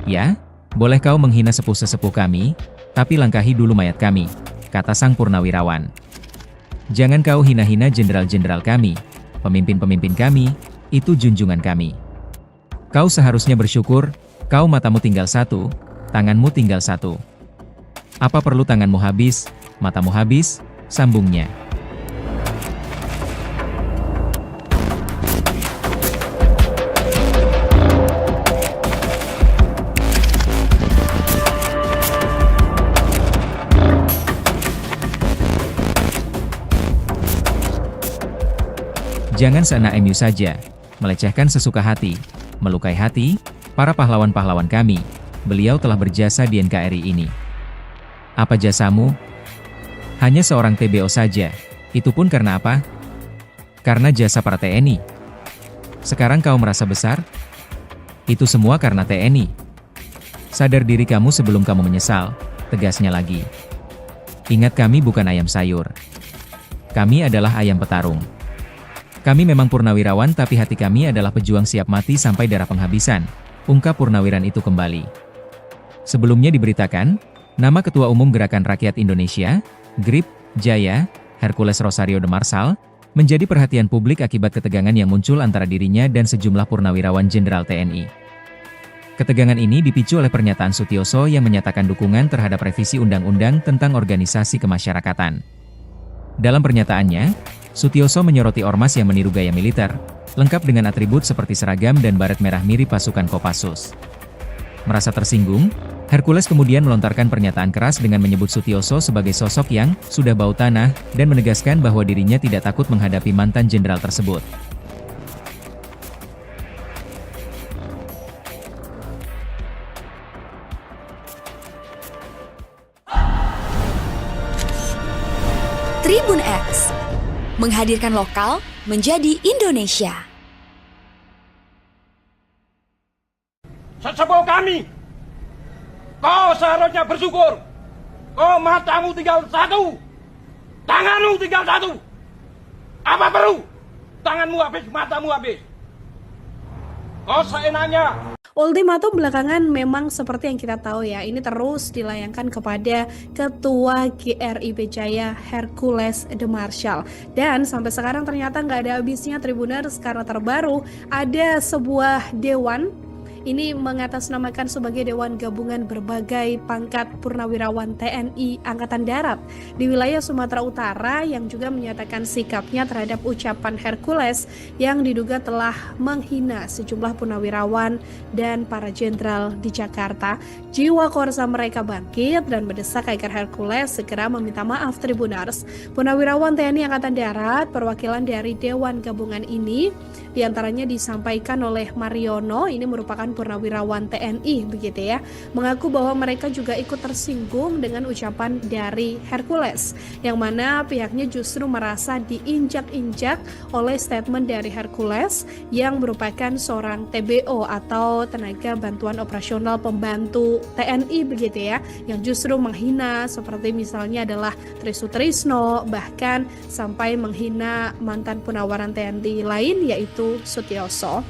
Ya, boleh kau menghina sepuh-sesepuh kami, tapi langkahi dulu mayat kami," kata sang purnawirawan. "Jangan kau hina-hina jenderal-jenderal kami, pemimpin-pemimpin kami, itu junjungan kami. Kau seharusnya bersyukur, kau matamu tinggal satu, tanganmu tinggal satu. Apa perlu tanganmu habis, matamu habis," sambungnya. Jangan seenak MU saja, melecehkan sesuka hati, melukai hati, para pahlawan-pahlawan kami. Beliau telah berjasa di NKRI ini. Apa jasamu? Hanya seorang TBO saja. Itu pun karena apa? Karena jasa para TNI. Sekarang kau merasa besar? Itu semua karena TNI. Sadar diri kamu sebelum kamu menyesal, tegasnya lagi. Ingat, kami bukan ayam sayur. Kami adalah ayam petarung. Kami memang purnawirawan, tapi hati kami adalah pejuang siap mati sampai darah penghabisan, ungkap purnawiran itu kembali. Sebelumnya diberitakan, nama Ketua Umum Gerakan Rakyat Indonesia, GRIB, Jaya, Hercules Rosario de Marshall, menjadi perhatian publik akibat ketegangan yang muncul antara dirinya dan sejumlah purnawirawan Jenderal TNI. Ketegangan ini dipicu oleh pernyataan Sutioso yang menyatakan dukungan terhadap revisi Undang-Undang tentang Organisasi Kemasyarakatan. Dalam pernyataannya, Sutioso menyoroti ormas yang meniru gaya militer, lengkap dengan atribut seperti seragam dan baret merah mirip pasukan Kopassus. Merasa tersinggung, Hercules kemudian melontarkan pernyataan keras dengan menyebut Sutioso sebagai sosok yang sudah bau tanah dan menegaskan bahwa dirinya tidak takut menghadapi mantan jenderal tersebut. Tribun X menghadirkan lokal menjadi Indonesia. Sesepuh kami, kau seharusnya bersyukur. Oh, matamu tinggal satu, tanganmu tinggal satu. Apa perlu tanganmu habis, matamu habis? Kau seenaknya. Ultimatum belakangan memang seperti yang kita tahu ya, ini terus dilayangkan kepada Ketua GRIB Jaya Hercules de Marshall. Dan sampai sekarang ternyata nggak ada habisnya Tribuners, karena terbaru ada sebuah dewan ini mengatasnamakan sebagai Dewan Gabungan berbagai pangkat purnawirawan TNI Angkatan Darat di wilayah Sumatera Utara yang juga menyatakan sikapnya terhadap ucapan Hercules yang diduga telah menghina sejumlah purnawirawan dan para jenderal di Jakarta. Jiwa korsa mereka bangkit dan mendesak agar Hercules segera meminta maaf. Tribuners. Purnawirawan TNI Angkatan Darat perwakilan dari Dewan Gabungan ini diantaranya disampaikan oleh Mariono, ini merupakan purnawirawan TNI begitu ya, mengaku bahwa mereka juga ikut tersinggung dengan ucapan dari Hercules, yang mana pihaknya justru merasa diinjak-injak oleh statement dari Hercules yang merupakan seorang TBO atau tenaga bantuan operasional pembantu TNI begitu ya, yang justru menghina seperti misalnya adalah Trisutrisno, bahkan sampai menghina mantan Purnawiran TNI lain yaitu Sutioso.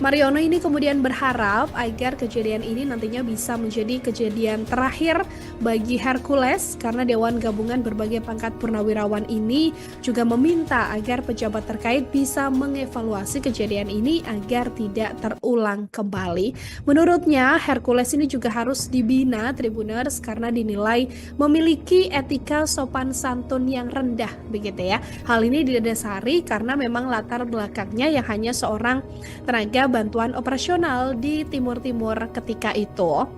Mariono ini kemudian berharap agar kejadian ini nantinya bisa menjadi kejadian terakhir bagi Hercules, karena Dewan Gabungan berbagai pangkat purnawirawan ini juga meminta agar pejabat terkait bisa mengevaluasi kejadian ini agar tidak terulang kembali. Menurutnya Hercules ini juga harus dibina Tribuners karena dinilai memiliki etika sopan santun yang rendah begitu ya. Hal ini didasari karena memang latar belakangnya yang hanya seorang tenaga bantuan operasional di Timur-Timur ketika itu.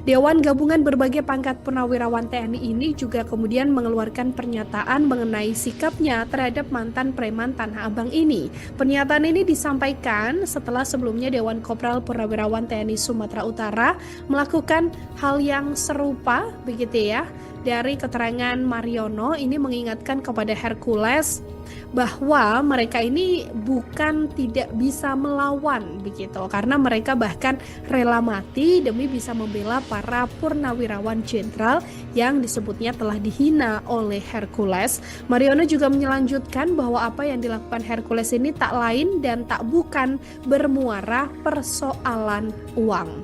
Dewan Gabungan berbagai pangkat purnawirawan TNI ini juga kemudian mengeluarkan pernyataan mengenai sikapnya terhadap mantan preman Tanah Abang ini. Pernyataan ini disampaikan setelah sebelumnya Dewan Kopral Purnawirawan TNI Sumatera Utara melakukan hal yang serupa begitu ya. Dari keterangan Mariono ini mengingatkan kepada Hercules bahwa mereka ini bukan tidak bisa melawan begitu, karena mereka bahkan rela mati demi bisa membela para purnawirawan jenderal yang disebutnya telah dihina oleh Hercules. Mariono juga melanjutkan bahwa apa yang dilakukan Hercules ini tak lain dan tak bukan bermuara persoalan uang.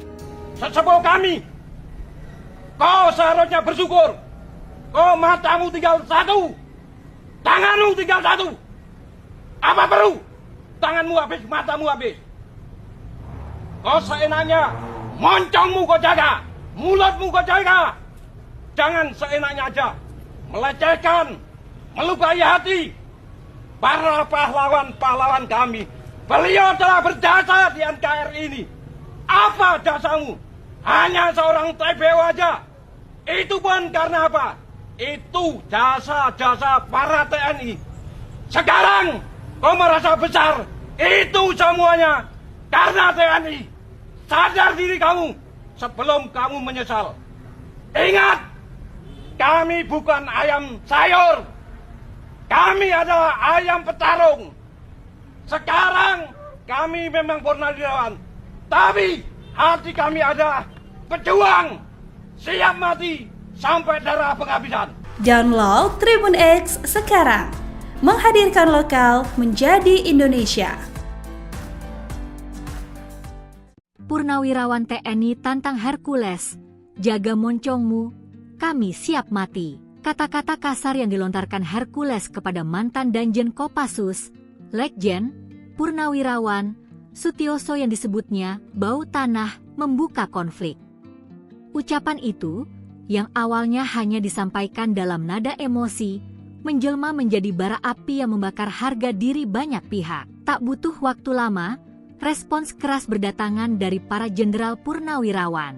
Sesepuh kami, kau seharusnya bersyukur. Kau matamu tinggal satu, tanganmu tinggal satu. Apa perlu? Tanganmu habis, matamu habis. Kau seenaknya, moncongmu kau jaga, mulutmu kau jaga. Jangan seenaknya aja melecehkan, melukai hati para pahlawan-pahlawan kami. Beliau telah berjasa di NKRI ini. Apa jasamu? Hanya seorang TBO aja. Itu pun karena apa? Itu jasa-jasa para TNI. Sekarang kau merasa besar. Itu semuanya karena TNI. Sadar diri kamu sebelum kamu menyesal. Ingat, kami bukan ayam sayur. Kami adalah ayam petarung. Sekarang kami memang purnawirawan, tapi hati kami adalah pejuang, siap mati sampai darah penghabisan. Download Tribun X sekarang. Menghadirkan lokal menjadi Indonesia. Purnawirawan TNI tantang Hercules, jaga moncongmu, kami siap mati. Kata-kata kasar yang dilontarkan Hercules kepada mantan Danjen Kopassus, Legjen, Purnawirawan, Sutioso yang disebutnya bau tanah membuka konflik. Ucapan itu yang awalnya hanya disampaikan dalam nada emosi, menjelma menjadi bara api yang membakar harga diri banyak pihak. Tak butuh waktu lama, respons keras berdatangan dari para jenderal purnawirawan.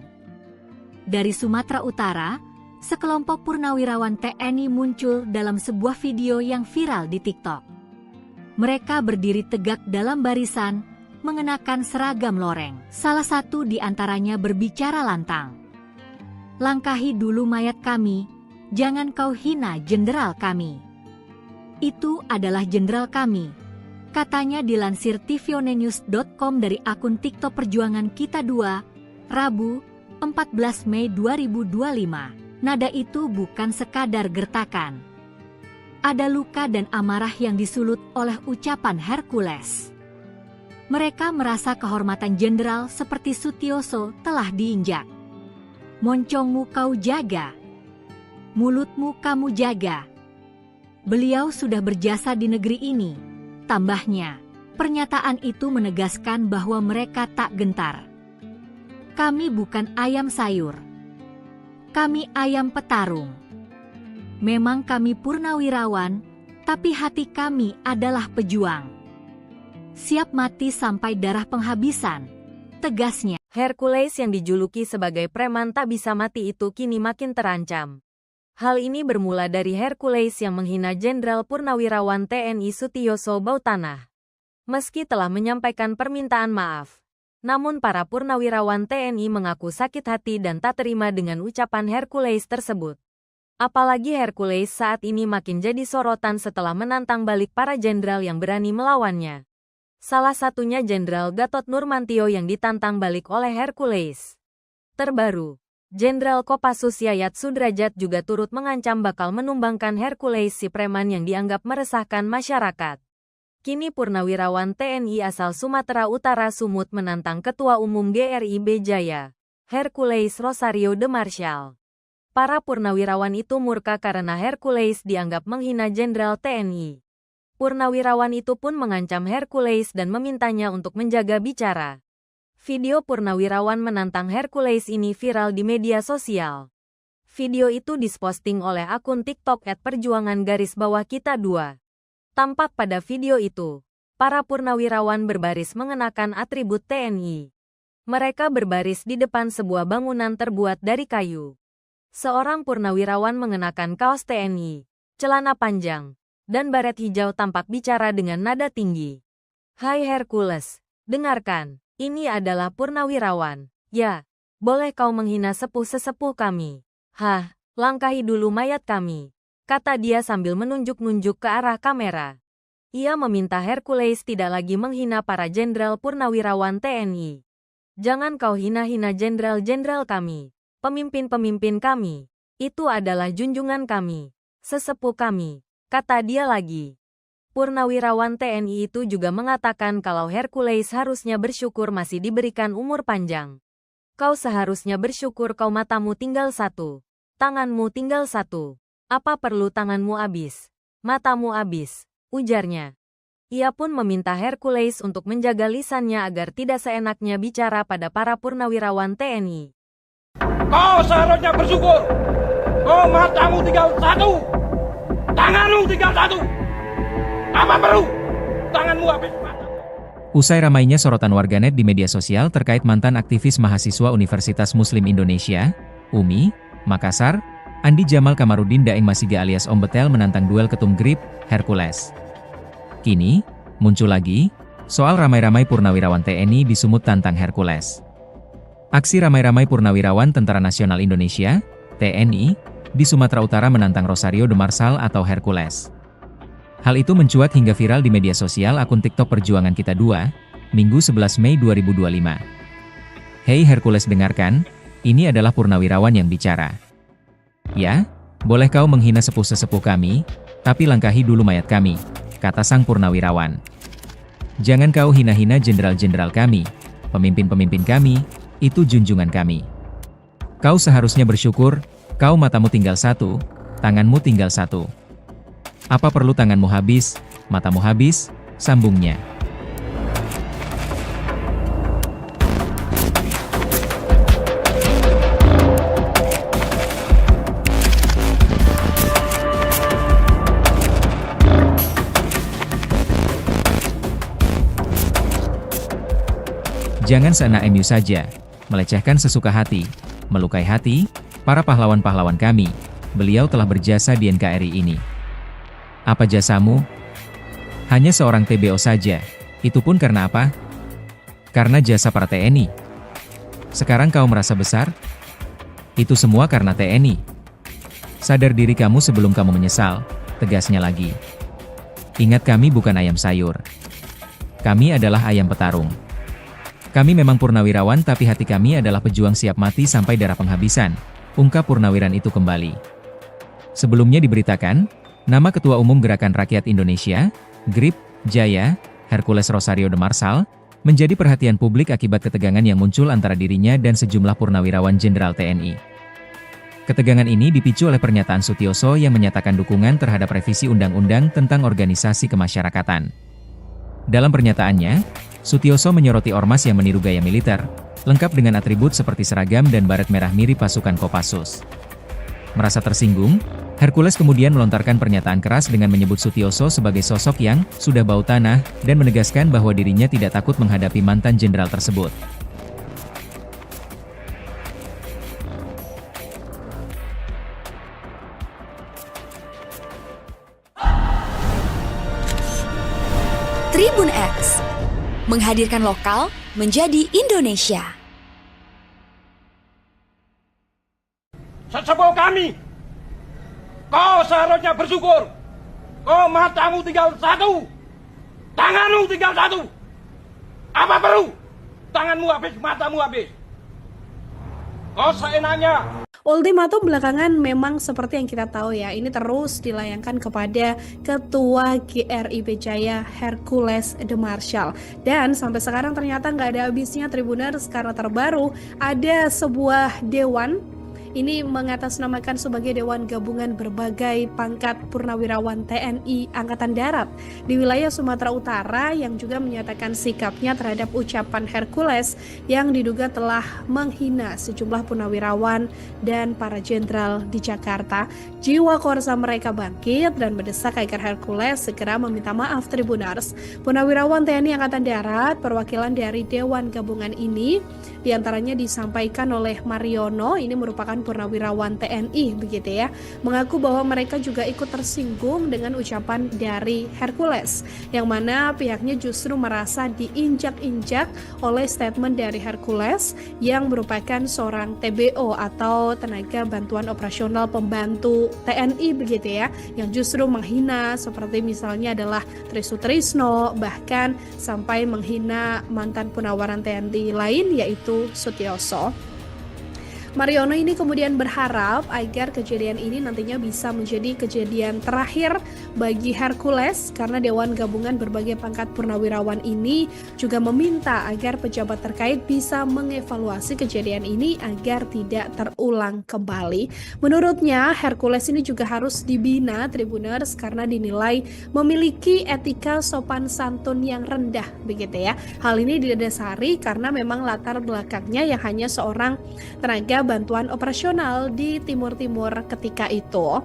Dari Sumatera Utara, sekelompok purnawirawan TNI muncul dalam sebuah video yang viral di TikTok. Mereka berdiri tegak dalam barisan, mengenakan seragam loreng. Salah satu di antaranya berbicara lantang. Langkahi dulu mayat kami, jangan kau hina jenderal kami. Itu adalah jenderal kami, katanya dilansir tvonnews.com dari akun TikTok Perjuangan Kita 2, Rabu, 14 Mei 2025. Nada itu bukan sekadar gertakan. Ada luka dan amarah yang disulut oleh ucapan Hercules. Mereka merasa kehormatan jenderal seperti Sutioso telah diinjak. Moncongmu kau jaga, mulutmu kamu jaga. Beliau sudah berjasa di negeri ini, tambahnya. Pernyataan itu menegaskan bahwa mereka tak gentar. Kami bukan ayam sayur. Kami ayam petarung. Memang kami purnawirawan, tapi hati kami adalah pejuang. Siap mati sampai darah penghabisan, tegasnya. Hercules yang dijuluki sebagai preman tak bisa mati itu kini makin terancam. Hal ini bermula dari Hercules yang menghina Jenderal Purnawirawan TNI Sutioso Bautanah. Meski telah menyampaikan permintaan maaf, namun para purnawirawan TNI mengaku sakit hati dan tak terima dengan ucapan Hercules tersebut. Apalagi Hercules saat ini makin jadi sorotan setelah menantang balik para jenderal yang berani melawannya. Salah satunya Jenderal Gatot Nurmantio yang ditantang balik oleh Hercules. Terbaru, Jenderal Kopassus Yayat Sudrajat juga turut mengancam bakal menumbangkan Hercules si preman yang dianggap meresahkan masyarakat. Kini purnawirawan TNI asal Sumatera Utara Sumut menantang Ketua Umum GRIB Jaya, Hercules Rosario de Marshall. Para purnawirawan itu murka karena Hercules dianggap menghina Jenderal TNI. Purnawirawan itu pun mengancam Hercules dan memintanya untuk menjaga bicara. Video purnawirawan menantang Hercules ini viral di media sosial. Video itu diposting oleh akun TikTok @perjuangan_kita2. Tampak pada video itu, para purnawirawan berbaris mengenakan atribut TNI. Mereka berbaris di depan sebuah bangunan terbuat dari kayu. Seorang purnawirawan mengenakan kaos TNI, celana panjang, dan baret hijau tampak bicara dengan nada tinggi. "Hai Hercules, dengarkan, ini adalah purnawirawan. Ya, boleh kau menghina sepuh-sesepuh kami. Hah, langkahi dulu mayat kami," kata dia sambil menunjuk-nunjuk ke arah kamera. Ia meminta Hercules tidak lagi menghina para jenderal purnawirawan TNI. "Jangan kau hina-hina jenderal-jenderal kami, pemimpin-pemimpin kami. Itu adalah junjungan kami, sesepuh kami," kata dia lagi. Purnawirawan TNI itu juga mengatakan kalau Hercules harusnya bersyukur masih diberikan umur panjang. "Kau seharusnya bersyukur kau matamu tinggal satu, tanganmu tinggal satu. Apa perlu tanganmu habis, matamu habis," ujarnya. Ia pun meminta Hercules untuk menjaga lisannya agar tidak seenaknya bicara pada para purnawirawan TNI. Kau seharusnya bersyukur. Oh, matamu tinggal satu, tanganmu tinggal satu. Apa perlu tanganmu habis mata? Usai ramainya sorotan warganet di media sosial terkait mantan aktivis mahasiswa Universitas Muslim Indonesia, UMI, Makassar, Andi Jamal Kamarudin Daeng Masiga alias Om Betel menantang duel ketum GRIB, Hercules. Kini, muncul lagi, soal ramai-ramai purnawirawan TNI di Sumut tantang Hercules. Aksi ramai-ramai purnawirawan Tentara Nasional Indonesia, TNI, di Sumatera Utara menantang Rosario de Marshall atau Hercules. Hal itu mencuat hingga viral di media sosial akun TikTok Perjuangan Kita 2, Minggu 11 Mei 2025. "Hei Hercules, dengarkan, ini adalah purnawirawan yang bicara. Ya, boleh kau menghina sepuh-sesepuh kami, tapi langkahi dulu mayat kami," kata sang purnawirawan. "Jangan kau hina-hina jenderal-jenderal kami, pemimpin-pemimpin kami, itu junjungan kami. Kau seharusnya bersyukur, kau matamu tinggal satu, tanganmu tinggal satu. Apa perlu tanganmu habis, matamu habis," sambungnya. Jangan seenak MU saja, melecehkan sesuka hati, melukai hati, para pahlawan-pahlawan kami. Beliau telah berjasa di NKRI ini. Apa jasamu? Hanya seorang TBO saja. Itu pun karena apa? Karena jasa para TNI. Sekarang kau merasa besar? Itu semua karena TNI. Sadar diri kamu sebelum kamu menyesal, tegasnya lagi. Ingat, kami bukan ayam sayur. Kami adalah ayam petarung. Kami memang purnawirawan tapi hati kami adalah pejuang siap mati sampai darah penghabisan, ungkap purnawiran itu kembali. Sebelumnya diberitakan, nama Ketua Umum Gerakan Rakyat Indonesia, GRIB, Jaya, Hercules Rosario de Marshall, menjadi perhatian publik akibat ketegangan yang muncul antara dirinya dan sejumlah purnawirawan Jenderal TNI. Ketegangan ini dipicu oleh pernyataan Sutioso yang menyatakan dukungan terhadap revisi Undang-Undang tentang Organisasi Kemasyarakatan. Dalam pernyataannya, Sutioso menyoroti ormas yang meniru gaya militer, lengkap dengan atribut seperti seragam dan baret merah mirip pasukan Kopassus. Merasa tersinggung, Hercules kemudian melontarkan pernyataan keras dengan menyebut Sutioso sebagai sosok yang sudah bau tanah dan menegaskan bahwa dirinya tidak takut menghadapi mantan jenderal tersebut. Tribun X menghadirkan lokal menjadi Indonesia. Sesepuh kami, kau seharusnya bersyukur. Kau matamu tinggal satu, tanganmu tinggal satu. Apa perlu? Tanganmu habis, matamu habis. Kau seenaknya. Ultimatum belakangan memang seperti yang kita tahu ya, ini terus dilayangkan kepada Ketua GRIP Jaya Hercules de Marshall. Dan sampai sekarang ternyata nggak ada habisnya Tribuners, karena terbaru ada sebuah dewan. Ini mengatasnamakan sebagai Dewan Gabungan Berbagai Pangkat Purnawirawan TNI Angkatan Darat di wilayah Sumatera Utara yang juga menyatakan sikapnya terhadap ucapan Hercules yang diduga telah menghina sejumlah purnawirawan dan para jenderal di Jakarta. Jiwa korsa mereka bangkit dan mendesak agar Hercules segera meminta maaf Tribuners. Purnawirawan TNI Angkatan Darat perwakilan dari Dewan Gabungan ini diantaranya disampaikan oleh Mariono, ini merupakan purnawirawan TNI begitu ya, mengaku bahwa mereka juga ikut tersinggung dengan ucapan dari Hercules, yang mana pihaknya justru merasa diinjak-injak oleh statement dari Hercules yang merupakan seorang TBO atau tenaga bantuan operasional pembantu TNI begitu ya, yang justru menghina seperti misalnya adalah Trisutrisno, bahkan sampai menghina mantan Purnawiran TNI lain yaitu Sutioso. Mariono ini kemudian berharap agar kejadian ini nantinya bisa menjadi kejadian terakhir bagi Hercules, karena Dewan Gabungan Berbagai Pangkat Purnawirawan ini juga meminta agar pejabat terkait bisa mengevaluasi kejadian ini agar tidak terulang kembali. Menurutnya Hercules ini juga harus dibina Tribuners karena dinilai memiliki etika sopan santun yang rendah begitu ya. Hal ini didasari karena memang latar belakangnya yang hanya seorang tenaga bantuan operasional di Timur-Timur ketika itu.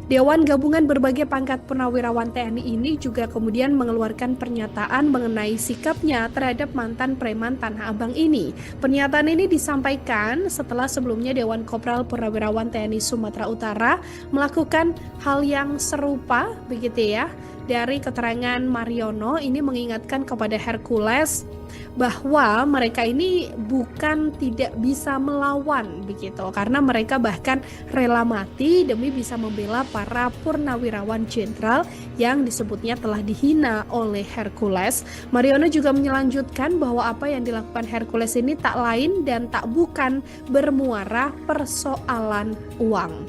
Dewan Gabungan Berbagai Pangkat Purnawirawan TNI ini juga kemudian mengeluarkan pernyataan mengenai sikapnya terhadap mantan preman Tanah Abang ini. Pernyataan ini disampaikan setelah sebelumnya Dewan Kopral Purnawirawan TNI Sumatera Utara melakukan hal yang serupa begitu ya. Dari keterangan Mariono ini mengingatkan kepada Hercules bahwa mereka ini bukan tidak bisa melawan begitu, karena mereka bahkan rela mati demi bisa membela para purnawirawan jenderal yang disebutnya telah dihina oleh Hercules. Mariono juga melanjutkan bahwa apa yang dilakukan Hercules ini tak lain dan tak bukan bermuara persoalan uang.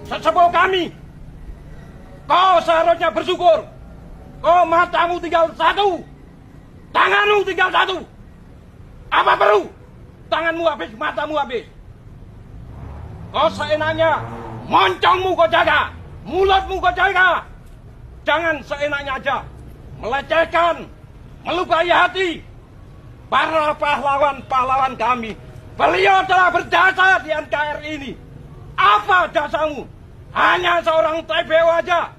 Sesepuh kami, kau seharusnya bersyukur. Kau matamu tinggal satu, tanganmu tinggal satu. Apa perlu? Tanganmu habis, matamu habis. Kau seenaknya, moncongmu kau jaga, mulutmu kau jaga. Jangan seenaknya aja melecehkan, melukai hati para pahlawan-pahlawan kami. Beliau telah berjasa di NKRI ini. Apa jasamu? Hanya seorang TBO aja.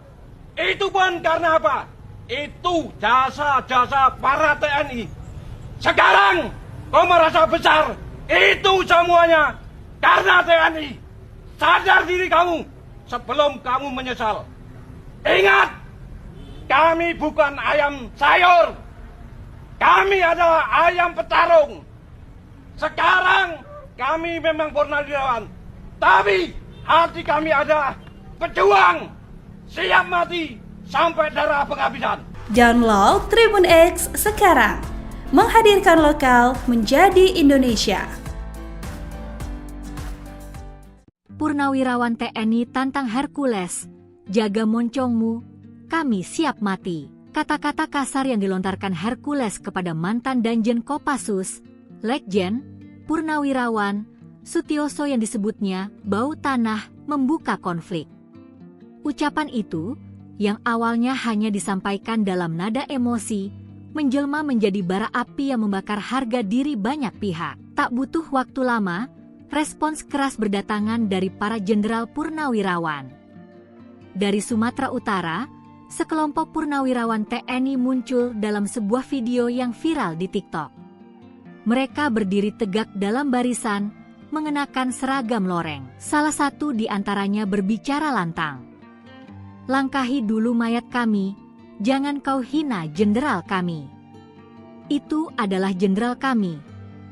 Itu pun karena apa? Itu jasa-jasa para TNI. Sekarang kau merasa besar. Itu semuanya karena TNI. Sadar diri kamu sebelum kamu menyesal. Ingat, kami bukan ayam sayur. Kami adalah ayam petarung. Sekarang kami memang purnawirawan, tapi hati kami adalah pejuang, siap mati sampai darah penghabisan. Download Tribun X sekarang, menghadirkan lokal menjadi Indonesia. Purnawirawan TNI tantang Hercules, jaga moncongmu, kami siap mati. Kata-kata kasar yang dilontarkan Hercules kepada mantan Danjen Kopassus, Legjen, Purnawirawan, Sutioso yang disebutnya bau tanah, membuka konflik. Ucapan itu yang awalnya hanya disampaikan dalam nada emosi, menjelma menjadi bara api yang membakar harga diri banyak pihak. Tak butuh waktu lama, respons keras berdatangan dari para jenderal purnawirawan. Dari Sumatera Utara, sekelompok purnawirawan TNI muncul dalam sebuah video yang viral di TikTok. Mereka berdiri tegak dalam barisan, mengenakan seragam loreng. Salah satu di antaranya berbicara lantang. "Langkahi dulu mayat kami, jangan kau hina jenderal kami. Itu adalah jenderal kami,"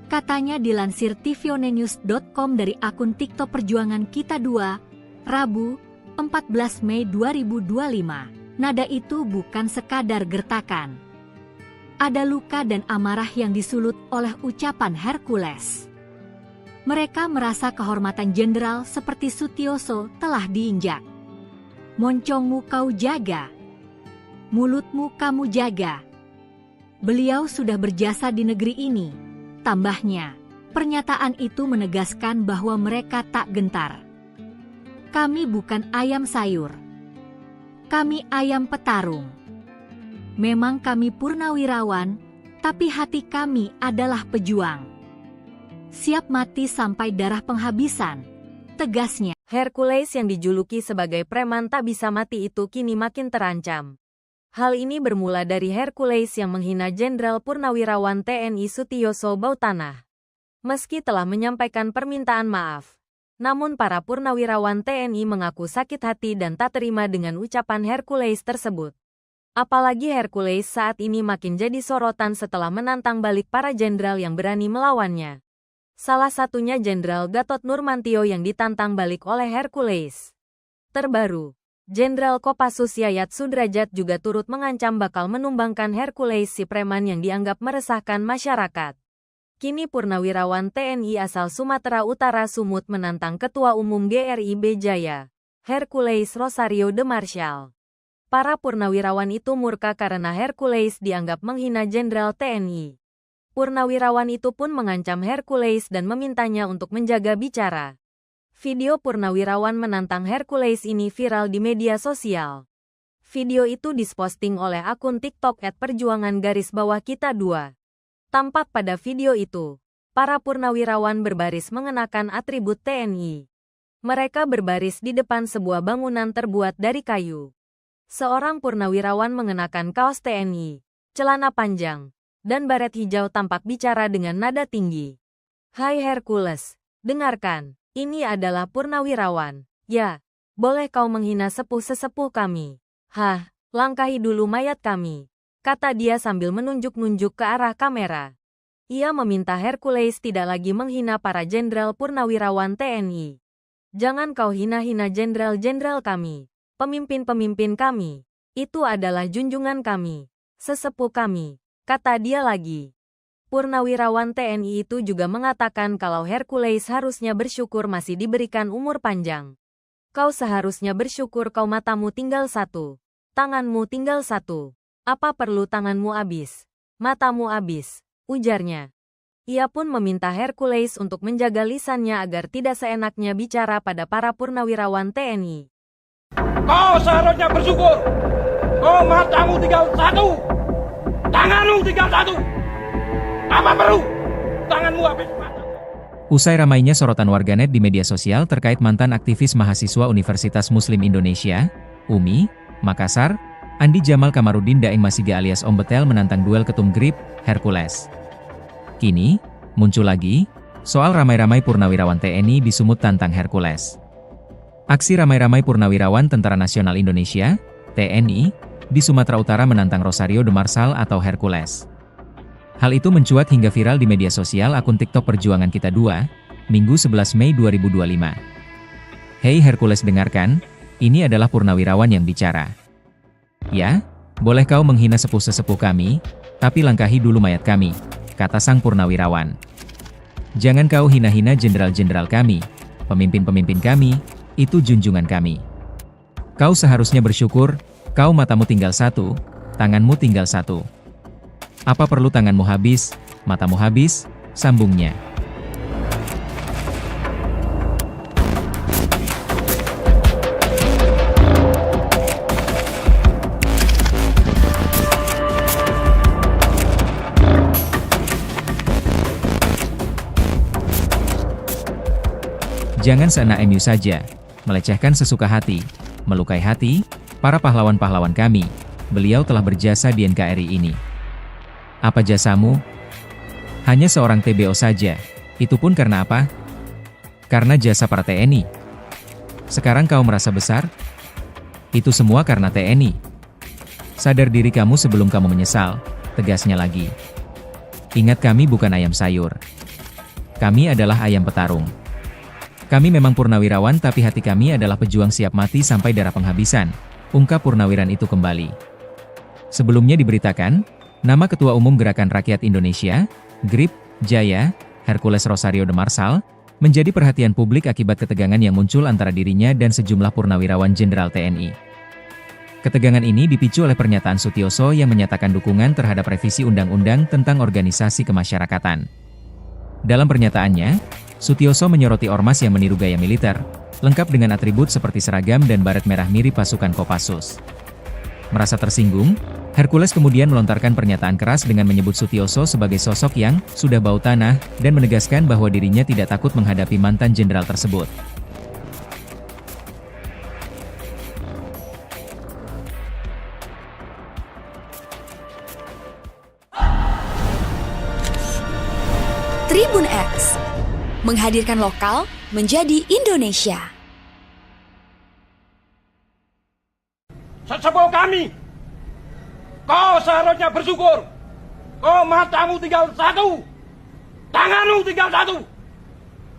katanya dilansir tvonnews.com dari akun TikTok Perjuangan Kita 2, Rabu, 14 Mei 2025. Nada itu bukan sekadar gertakan. Ada luka dan amarah yang disulut oleh ucapan Hercules. Mereka merasa kehormatan jenderal seperti Sutioso telah diinjak. "Moncongmu kau jaga, mulutmu kamu jaga. Beliau sudah berjasa di negeri ini," tambahnya. Pernyataan itu menegaskan bahwa mereka tak gentar. "Kami bukan ayam sayur. Kami ayam petarung. Memang kami purnawirawan, tapi hati kami adalah pejuang. Siap mati sampai darah penghabisan," tegasnya. Hercules yang dijuluki sebagai preman tak bisa mati itu kini makin terancam. Hal ini bermula dari Hercules yang menghina Jenderal Purnawirawan TNI Sutioso Bautanah. Meski telah menyampaikan permintaan maaf, namun para purnawirawan TNI mengaku sakit hati dan tak terima dengan ucapan Hercules tersebut. Apalagi Hercules saat ini makin jadi sorotan setelah menantang balik para jenderal yang berani melawannya. Salah satunya Jenderal Gatot Nurmantio yang ditantang balik oleh Hercules. Terbaru, Jenderal Kopassus Yayat Sudrajat juga turut mengancam bakal menumbangkan Hercules si preman yang dianggap meresahkan masyarakat. Kini purnawirawan TNI asal Sumatera Utara Sumut menantang Ketua Umum GRIB Jaya, Hercules Rosario de Marshall. Para purnawirawan itu murka karena Hercules dianggap menghina Jenderal TNI. Purnawirawan itu pun mengancam Hercules dan memintanya untuk menjaga bicara. Video purnawirawan menantang Hercules ini viral di media sosial. Video itu diposting oleh akun TikTok @perjuangan_kita2. Tampak pada video itu, para purnawirawan berbaris mengenakan atribut TNI. Mereka berbaris di depan sebuah bangunan terbuat dari kayu. Seorang purnawirawan mengenakan kaos TNI, celana panjang, dan baret hijau tampak bicara dengan nada tinggi. "Hai Hercules, dengarkan, ini adalah purnawirawan. Ya, boleh kau menghina sepuh-sesepuh kami. Hah, langkahi dulu mayat kami," kata dia sambil menunjuk-nunjuk ke arah kamera. Ia meminta Hercules tidak lagi menghina para jenderal purnawirawan TNI. "Jangan kau hina-hina jenderal-jenderal kami, pemimpin-pemimpin kami. Itu adalah junjungan kami, sesepuh kami," kata dia lagi. Purnawirawan TNI itu juga mengatakan kalau Hercules harusnya bersyukur masih diberikan umur panjang. "Kau seharusnya bersyukur kau matamu tinggal satu, tanganmu tinggal satu. Apa perlu tanganmu habis, matamu habis," ujarnya. Ia pun meminta Hercules untuk menjaga lisannya agar tidak seenaknya bicara pada para purnawirawan TNI. Kau seharusnya bersyukur. Oh, matamu tinggal satu, tanganmu tinggal satu. Apa perlu tanganmu habis mata? Usai ramainya sorotan warganet di media sosial terkait mantan aktivis mahasiswa Universitas Muslim Indonesia, UMI, Makassar, Andi Jamal Kamarudin Daeng Masiga alias Om Betel menantang duel ketum GRIB, Hercules. Kini, muncul lagi, soal ramai-ramai purnawirawan TNI di Sumut tantang Hercules. Aksi ramai-ramai purnawirawan Tentara Nasional Indonesia, TNI, di Sumatera Utara menantang Rosario de Marshall atau Hercules. Hal itu mencuat hingga viral di media sosial akun TikTok Perjuangan Kita 2, Minggu 11 Mei 2025. "Hei Hercules, dengarkan, ini adalah purnawirawan yang bicara. Ya, boleh kau menghina sepuh-sesepuh kami, tapi langkahi dulu mayat kami," kata sang purnawirawan. "Jangan kau hina-hina jenderal-jenderal kami, pemimpin-pemimpin kami, itu junjungan kami. Kau seharusnya bersyukur, kau matamu tinggal satu, tanganmu tinggal satu. Apa perlu tanganmu habis, matamu habis," sambungnya. Jangan seenak-MU saja, melecehkan sesuka hati, melukai hati, para pahlawan-pahlawan kami. Beliau telah berjasa di NKRI ini. Apa jasamu? Hanya seorang TBO saja. Itu pun karena apa? Karena jasa para TNI. Sekarang kau merasa besar? Itu semua karena TNI. Sadar diri kamu sebelum kamu menyesal, tegasnya lagi. Ingat, kami bukan ayam sayur. Kami adalah ayam petarung. Kami memang purnawirawan, tapi hati kami adalah pejuang siap mati sampai darah penghabisan, ungkap purnawiran itu kembali. Sebelumnya diberitakan, nama Ketua Umum Gerakan Rakyat Indonesia, GRIP, Jaya, Hercules Rosario de Marsal, menjadi perhatian publik akibat ketegangan yang muncul antara dirinya dan sejumlah purnawirawan Jenderal TNI. Ketegangan ini dipicu oleh pernyataan Sutioso yang menyatakan dukungan terhadap revisi Undang-Undang tentang Organisasi Kemasyarakatan. Dalam pernyataannya, Sutioso menyoroti ormas yang meniru gaya militer, lengkap dengan atribut seperti seragam dan baret merah mirip pasukan Kopassus. Merasa tersinggung, Hercules kemudian melontarkan pernyataan keras dengan menyebut Sutioso sebagai sosok yang sudah bau tanah dan menegaskan bahwa dirinya tidak takut menghadapi mantan jenderal tersebut. Tribun X menghadirkan lokal menjadi Indonesia. Sesepuh kami, kau seharusnya bersyukur. Kau matamu tinggal satu, tanganmu tinggal satu.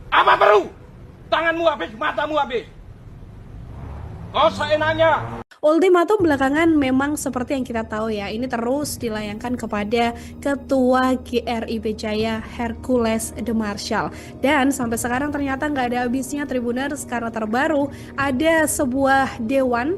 Apa perlu? Tanganmu habis, matamu habis. Kau seenaknya. Ultimatum belakangan memang seperti yang kita tahu ya, ini terus dilayangkan kepada Ketua GRIP Jaya Hercules de Marsal. Dan sampai sekarang ternyata nggak ada habisnya Tribuners, karena terbaru ada sebuah dewan.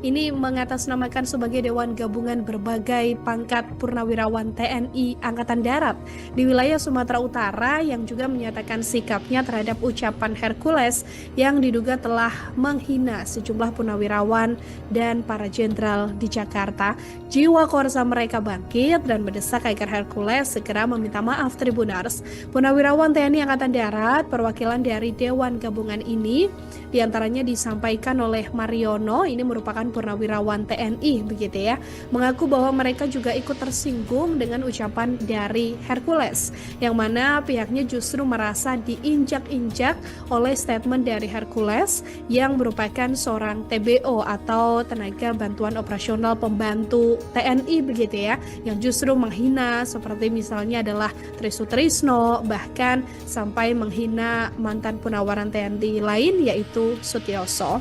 Ini mengatasnamakan sebagai Dewan Gabungan Berbagai Pangkat Purnawirawan TNI Angkatan Darat di wilayah Sumatera Utara yang juga menyatakan sikapnya terhadap ucapan Hercules yang diduga telah menghina sejumlah purnawirawan dan para jenderal di Jakarta. Jiwa korsa mereka bangkit dan mendesak agar Hercules segera meminta maaf Tribuners. Purnawirawan TNI Angkatan Darat perwakilan dari Dewan Gabungan ini diantaranya disampaikan oleh Mariono, ini merupakan purnawirawan TNI begitu ya, mengaku bahwa mereka juga ikut tersinggung dengan ucapan dari Hercules, yang mana pihaknya justru merasa diinjak-injak oleh statement dari Hercules yang merupakan seorang TBO atau tenaga bantuan operasional pembantu TNI begitu ya, yang justru menghina seperti misalnya adalah Tri Sutrisno, bahkan sampai menghina mantan Purnawiran TNI lain yaitu Sutioso.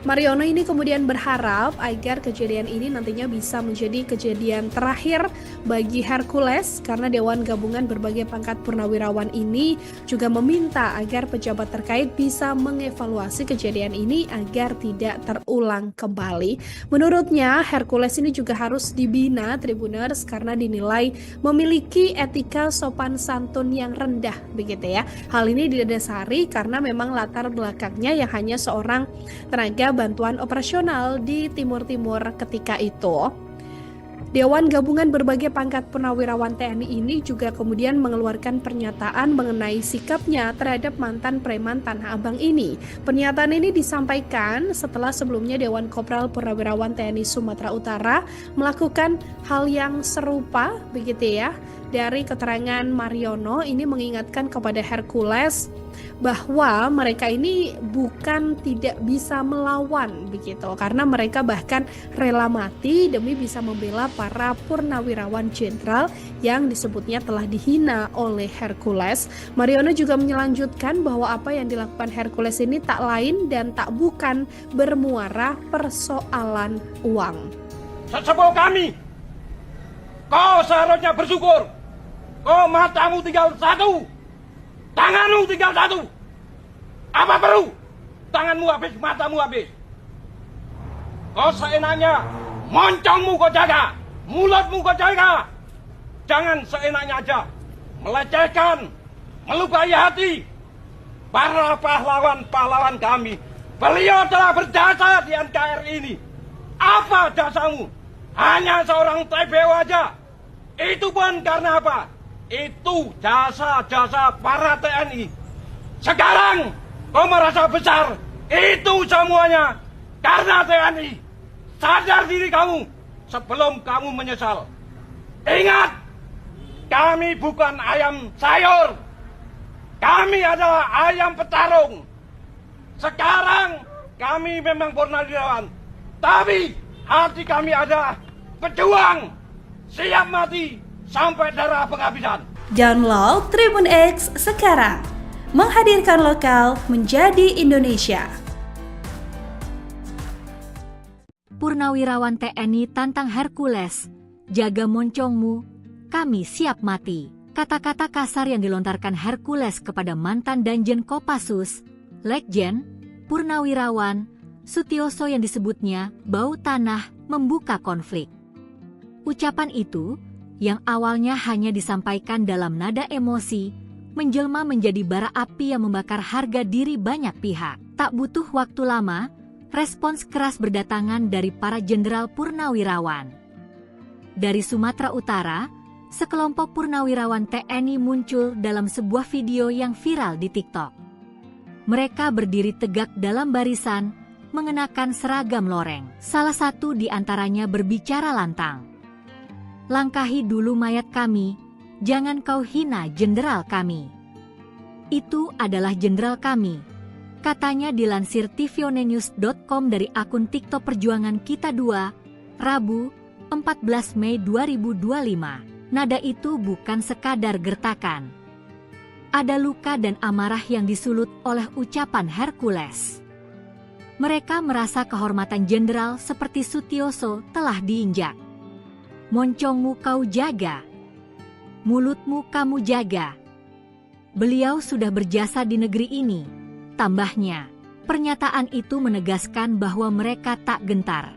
Mariono ini kemudian berharap agar kejadian ini nantinya bisa menjadi kejadian terakhir bagi Hercules, karena Dewan Gabungan Berbagai Pangkat Purnawirawan ini juga meminta agar pejabat terkait bisa mengevaluasi kejadian ini agar tidak terulang kembali. Menurutnya Hercules ini juga harus dibina Tribuners karena dinilai memiliki etika sopan santun yang rendah begitu ya. Hal ini didasari karena memang latar belakangnya yang hanya seorang tenaga bantuan operasional di Timur-Timur ketika itu. Dewan Gabungan Berbagai Pangkat Purnawirawan TNI ini juga kemudian mengeluarkan pernyataan mengenai sikapnya terhadap mantan preman Tanah Abang ini. Pernyataan ini disampaikan setelah sebelumnya Dewan Kopral Purnawirawan TNI Sumatera Utara melakukan hal yang serupa begitu ya. Dari keterangan Mariono ini mengingatkan kepada Hercules bahwa mereka ini bukan tidak bisa melawan begitu, karena mereka bahkan rela mati demi bisa membela para purnawirawan jenderal yang disebutnya telah dihina oleh Hercules. Mariono juga melanjutkan bahwa apa yang dilakukan Hercules ini tak lain dan tak bukan bermuara persoalan uang. Sesepuh kami, kau seharusnya bersyukur. Kau matamu tinggal satu, tanganmu tinggal satu. Apa perlu? Tanganmu habis, matamu habis. Kau seenaknya, moncongmu kau jaga, mulutmu kau jaga. Jangan seenaknya aja melecehkan, melukai hati para pahlawan-pahlawan kami. Beliau telah berjasa di NKRI ini. Apa jasamu? Hanya seorang TBO aja. Itu pun karena apa? Itu jasa-jasa para TNI. Sekarang Kau merasa besar. Itu semuanya karena TNI. Sadar diri kamu sebelum kamu menyesal. Ingat, kami bukan ayam sayur. Kami adalah ayam petarung. Sekarang kami memang purnawirawan. Tapi hati kami adalah pejuang. Siap mati sampai darah penghabisan. Download Tribun X sekarang. Menghadirkan lokal menjadi Indonesia. Purnawirawan TNI tantang Hercules, jaga moncongmu, kami siap mati. Kata-kata kasar yang dilontarkan Hercules kepada mantan Danjen Kopassus, Letjen, Purnawirawan, Sutioso yang disebutnya bau tanah membuka konflik. Ucapan itu, yang awalnya hanya disampaikan dalam nada emosi, menjelma menjadi bara api yang membakar harga diri banyak pihak. Tak butuh waktu lama, respons keras berdatangan dari para jenderal purnawirawan. Dari Sumatera Utara, sekelompok purnawirawan TNI muncul dalam sebuah video yang viral di TikTok. Mereka berdiri tegak dalam barisan, mengenakan seragam loreng. Salah satu di antaranya berbicara lantang. Langkahi dulu mayat kami, jangan kau hina jenderal kami. Itu adalah jenderal kami, katanya dilansir tvonnews.com dari akun TikTok Perjuangan Kita 2, Rabu, 14 Mei 2025. Nada itu bukan sekadar gertakan. Ada luka dan amarah yang disulut oleh ucapan Hercules. Mereka merasa kehormatan jenderal seperti Sutioso telah diinjak. Moncongmu kau jaga, mulutmu kamu jaga. Beliau sudah berjasa di negeri ini, tambahnya. Pernyataan itu menegaskan bahwa mereka tak gentar.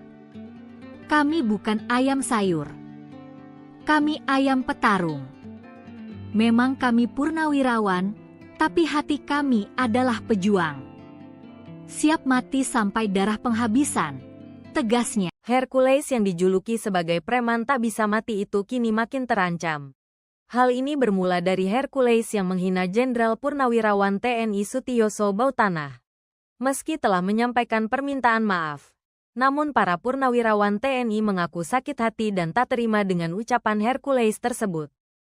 Kami bukan ayam sayur. Kami ayam petarung. Memang kami purnawirawan, tapi hati kami adalah pejuang. Siap mati sampai darah penghabisan, tegasnya. Hercules yang dijuluki sebagai preman tak bisa mati itu kini makin terancam. Hal ini bermula dari Hercules yang menghina Jenderal Purnawirawan TNI Sutioso Bautanah. Meski telah menyampaikan permintaan maaf, namun para purnawirawan TNI mengaku sakit hati dan tak terima dengan ucapan Hercules tersebut.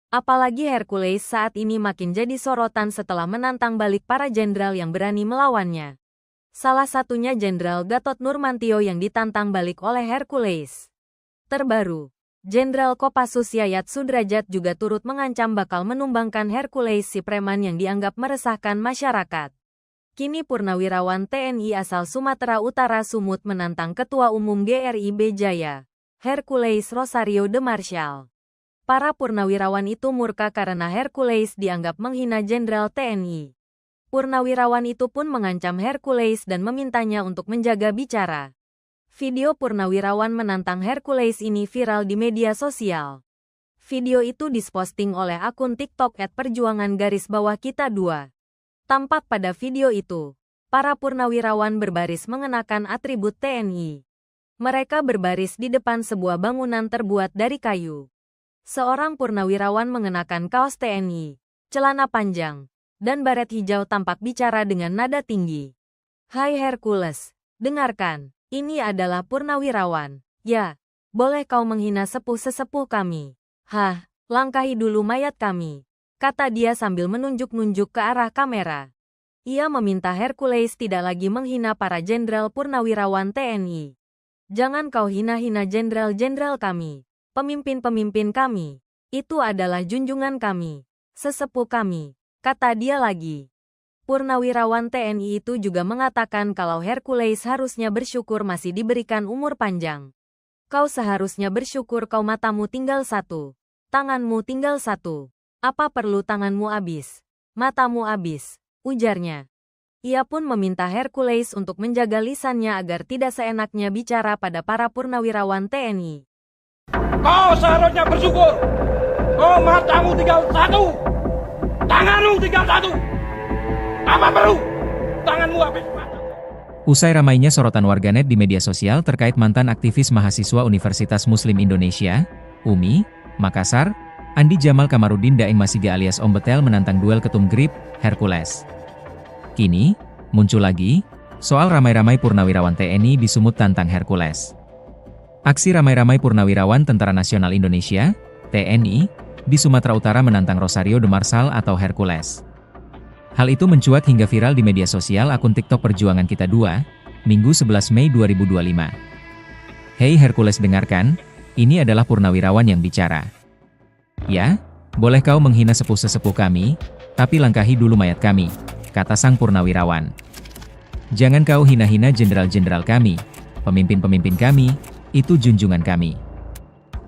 Apalagi Hercules saat ini makin jadi sorotan setelah menantang balik para jenderal yang berani melawannya. Salah satunya Jenderal Gatot Nurmantio yang ditantang balik oleh Hercules. Terbaru, Jenderal Kopassus Yayat Sudrajat juga turut mengancam bakal menumbangkan Hercules si preman yang dianggap meresahkan masyarakat. Kini purnawirawan TNI asal Sumatera Utara Sumut menantang Ketua Umum GRIB Jaya, Hercules Rosario de Marshall. Para purnawirawan itu murka karena Hercules dianggap menghina Jenderal TNI. Purnawirawan itu pun mengancam Hercules dan memintanya untuk menjaga bicara. Video purnawirawan menantang Hercules ini viral di media sosial. Video itu diposting oleh akun TikTok @perjuangan_kita2. Tampak pada video itu, para purnawirawan berbaris mengenakan atribut TNI. Mereka berbaris di depan sebuah bangunan terbuat dari kayu. Seorang purnawirawan mengenakan kaos TNI, celana panjang, dan baret hijau tampak bicara dengan nada tinggi. Hai Hercules, dengarkan, ini adalah purnawirawan. Ya, boleh kau menghina sepuh-sesepuh kami. Hah, langkahi dulu mayat kami, kata dia sambil menunjuk-nunjuk ke arah kamera. Ia meminta Hercules tidak lagi menghina para jenderal purnawirawan TNI. Jangan kau hina-hina jenderal-jenderal kami, pemimpin-pemimpin kami. Itu adalah junjungan kami, sesepuh kami, kata dia lagi. Purnawirawan TNI itu juga mengatakan kalau Hercules harusnya bersyukur masih diberikan umur panjang. Kau seharusnya bersyukur kau matamu tinggal satu, tanganmu tinggal satu. Apa perlu tanganmu habis, matamu habis, ujarnya. Ia pun meminta Hercules untuk menjaga lisannya agar tidak seenaknya bicara pada para purnawirawan TNI. Kau seharusnya bersyukur. Kau matamu tinggal satu, tanganmu tinggal satu. Apa perlu tanganmu habis mata? Usai ramainya sorotan warganet di media sosial terkait mantan aktivis mahasiswa Universitas Muslim Indonesia, UMI, Makassar, Andi Jamal Kamarudin Daeng Masiga alias Om Betel menantang duel ketum GRIB, Hercules. Kini, Muncul lagi, soal ramai-ramai purnawirawan TNI disumut tantang Hercules. Aksi ramai-ramai purnawirawan Tentara Nasional Indonesia, TNI, di Sumatera Utara menantang Rosario de Marsal atau Hercules. Hal itu mencuat hingga viral di media sosial akun TikTok Perjuangan Kita 2, Minggu 11 Mei 2025. Hei Hercules, dengarkan, ini adalah purnawirawan yang bicara. Ya, boleh kau menghina sepuh-sesepuh kami, tapi langkahi dulu mayat kami, kata sang purnawirawan. Jangan kau hina-hina jenderal-jenderal kami, pemimpin-pemimpin kami, itu junjungan kami.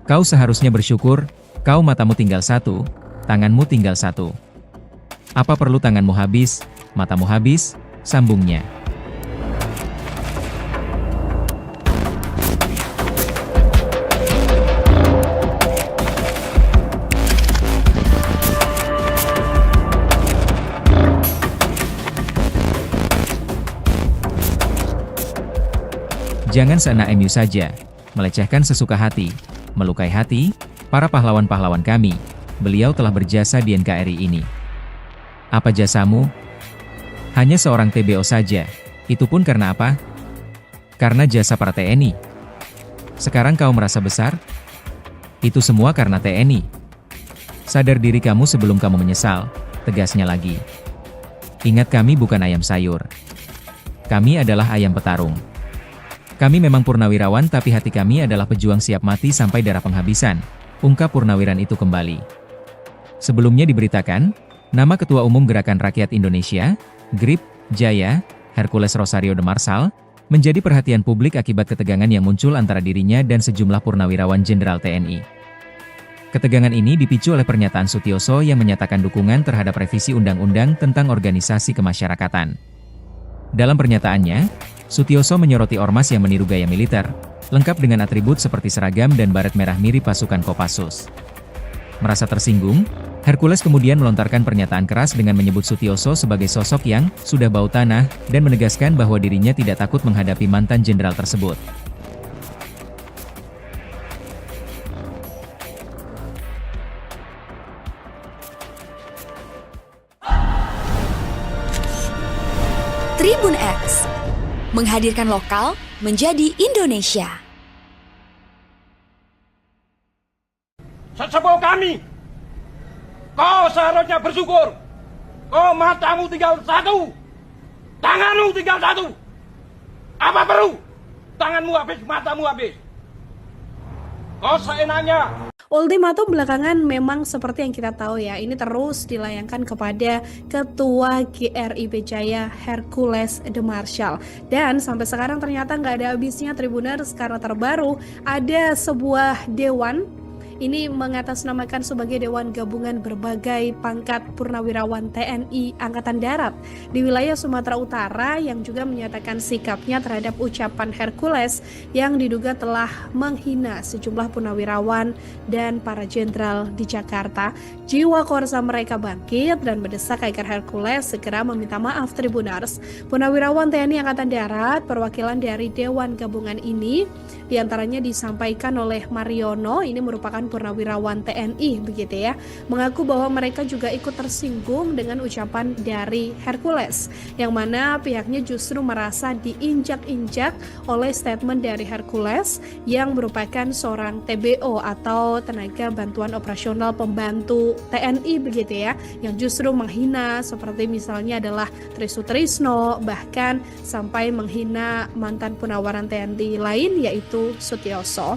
Kau seharusnya bersyukur, kau matamu tinggal satu, tanganmu tinggal satu. Apa perlu tanganmu habis, matamu habis, sambungnya. Jangan seenak MU saja, melecehkan sesuka hati, melukai hati, para pahlawan-pahlawan kami. Beliau telah berjasa di NKRI ini. Apa jasamu? Hanya seorang TBO saja, itu pun karena apa? Karena jasa para TNI. Sekarang kau merasa besar? Itu semua karena TNI. Sadar diri kamu sebelum kamu menyesal, tegasnya lagi. Ingat, kami bukan ayam sayur. Kami adalah ayam petarung. Kami memang purnawirawan, tapi hati kami adalah pejuang siap mati sampai darah penghabisan, ungkap purnawiran itu kembali. Sebelumnya diberitakan, nama Ketua Umum Gerakan Rakyat Indonesia, GRIP, Jaya, Hercules Rosario de Marsal, menjadi perhatian publik akibat ketegangan yang muncul antara dirinya dan sejumlah purnawirawan Jenderal TNI. Ketegangan ini dipicu oleh pernyataan Sutioso yang menyatakan dukungan terhadap revisi Undang-Undang tentang Organisasi Kemasyarakatan. Dalam pernyataannya, Sutioso menyoroti ormas yang meniru gaya militer, lengkap dengan atribut seperti seragam dan baret merah mirip pasukan Kopassus. Merasa tersinggung, Hercules kemudian melontarkan pernyataan keras dengan menyebut Sutioso sebagai sosok yang sudah bau tanah dan menegaskan bahwa dirinya tidak takut menghadapi mantan jenderal tersebut. Tribun X menghadirkan lokal menjadi Indonesia. Sesepuh kami, kau seharusnya bersyukur. Kau matamu tinggal satu, tanganmu tinggal satu. Apa perlu? Tanganmu habis, matamu habis. Kau seenaknya. Ultimatum belakangan memang seperti yang kita tahu ya, ini terus dilayangkan kepada Ketua GRIP Jaya Hercules de Marsal. Dan sampai sekarang ternyata nggak ada habisnya Tribuners, karena terbaru ada sebuah dewan. Ini mengatasnamakan sebagai Dewan Gabungan Berbagai Pangkat Purnawirawan TNI Angkatan Darat di wilayah Sumatera Utara yang juga menyatakan sikapnya terhadap ucapan Hercules yang diduga telah menghina sejumlah purnawirawan dan para jenderal di Jakarta. Jiwa korsa mereka bangkit dan mendesak agar Hercules segera meminta maaf Tribuners. Purnawirawan TNI Angkatan Darat perwakilan dari Dewan Gabungan ini diantaranya disampaikan oleh Mariono, ini merupakan purnawirawan TNI begitu ya, mengaku bahwa mereka juga ikut tersinggung dengan ucapan dari Hercules, yang mana pihaknya justru merasa diinjak-injak oleh statement dari Hercules yang merupakan seorang TBO atau tenaga bantuan operasional pembantu TNI begitu ya, yang justru menghina seperti misalnya adalah Tri Sutrisno, bahkan sampai menghina mantan Purnawiran TNI lain yaitu Sutioso.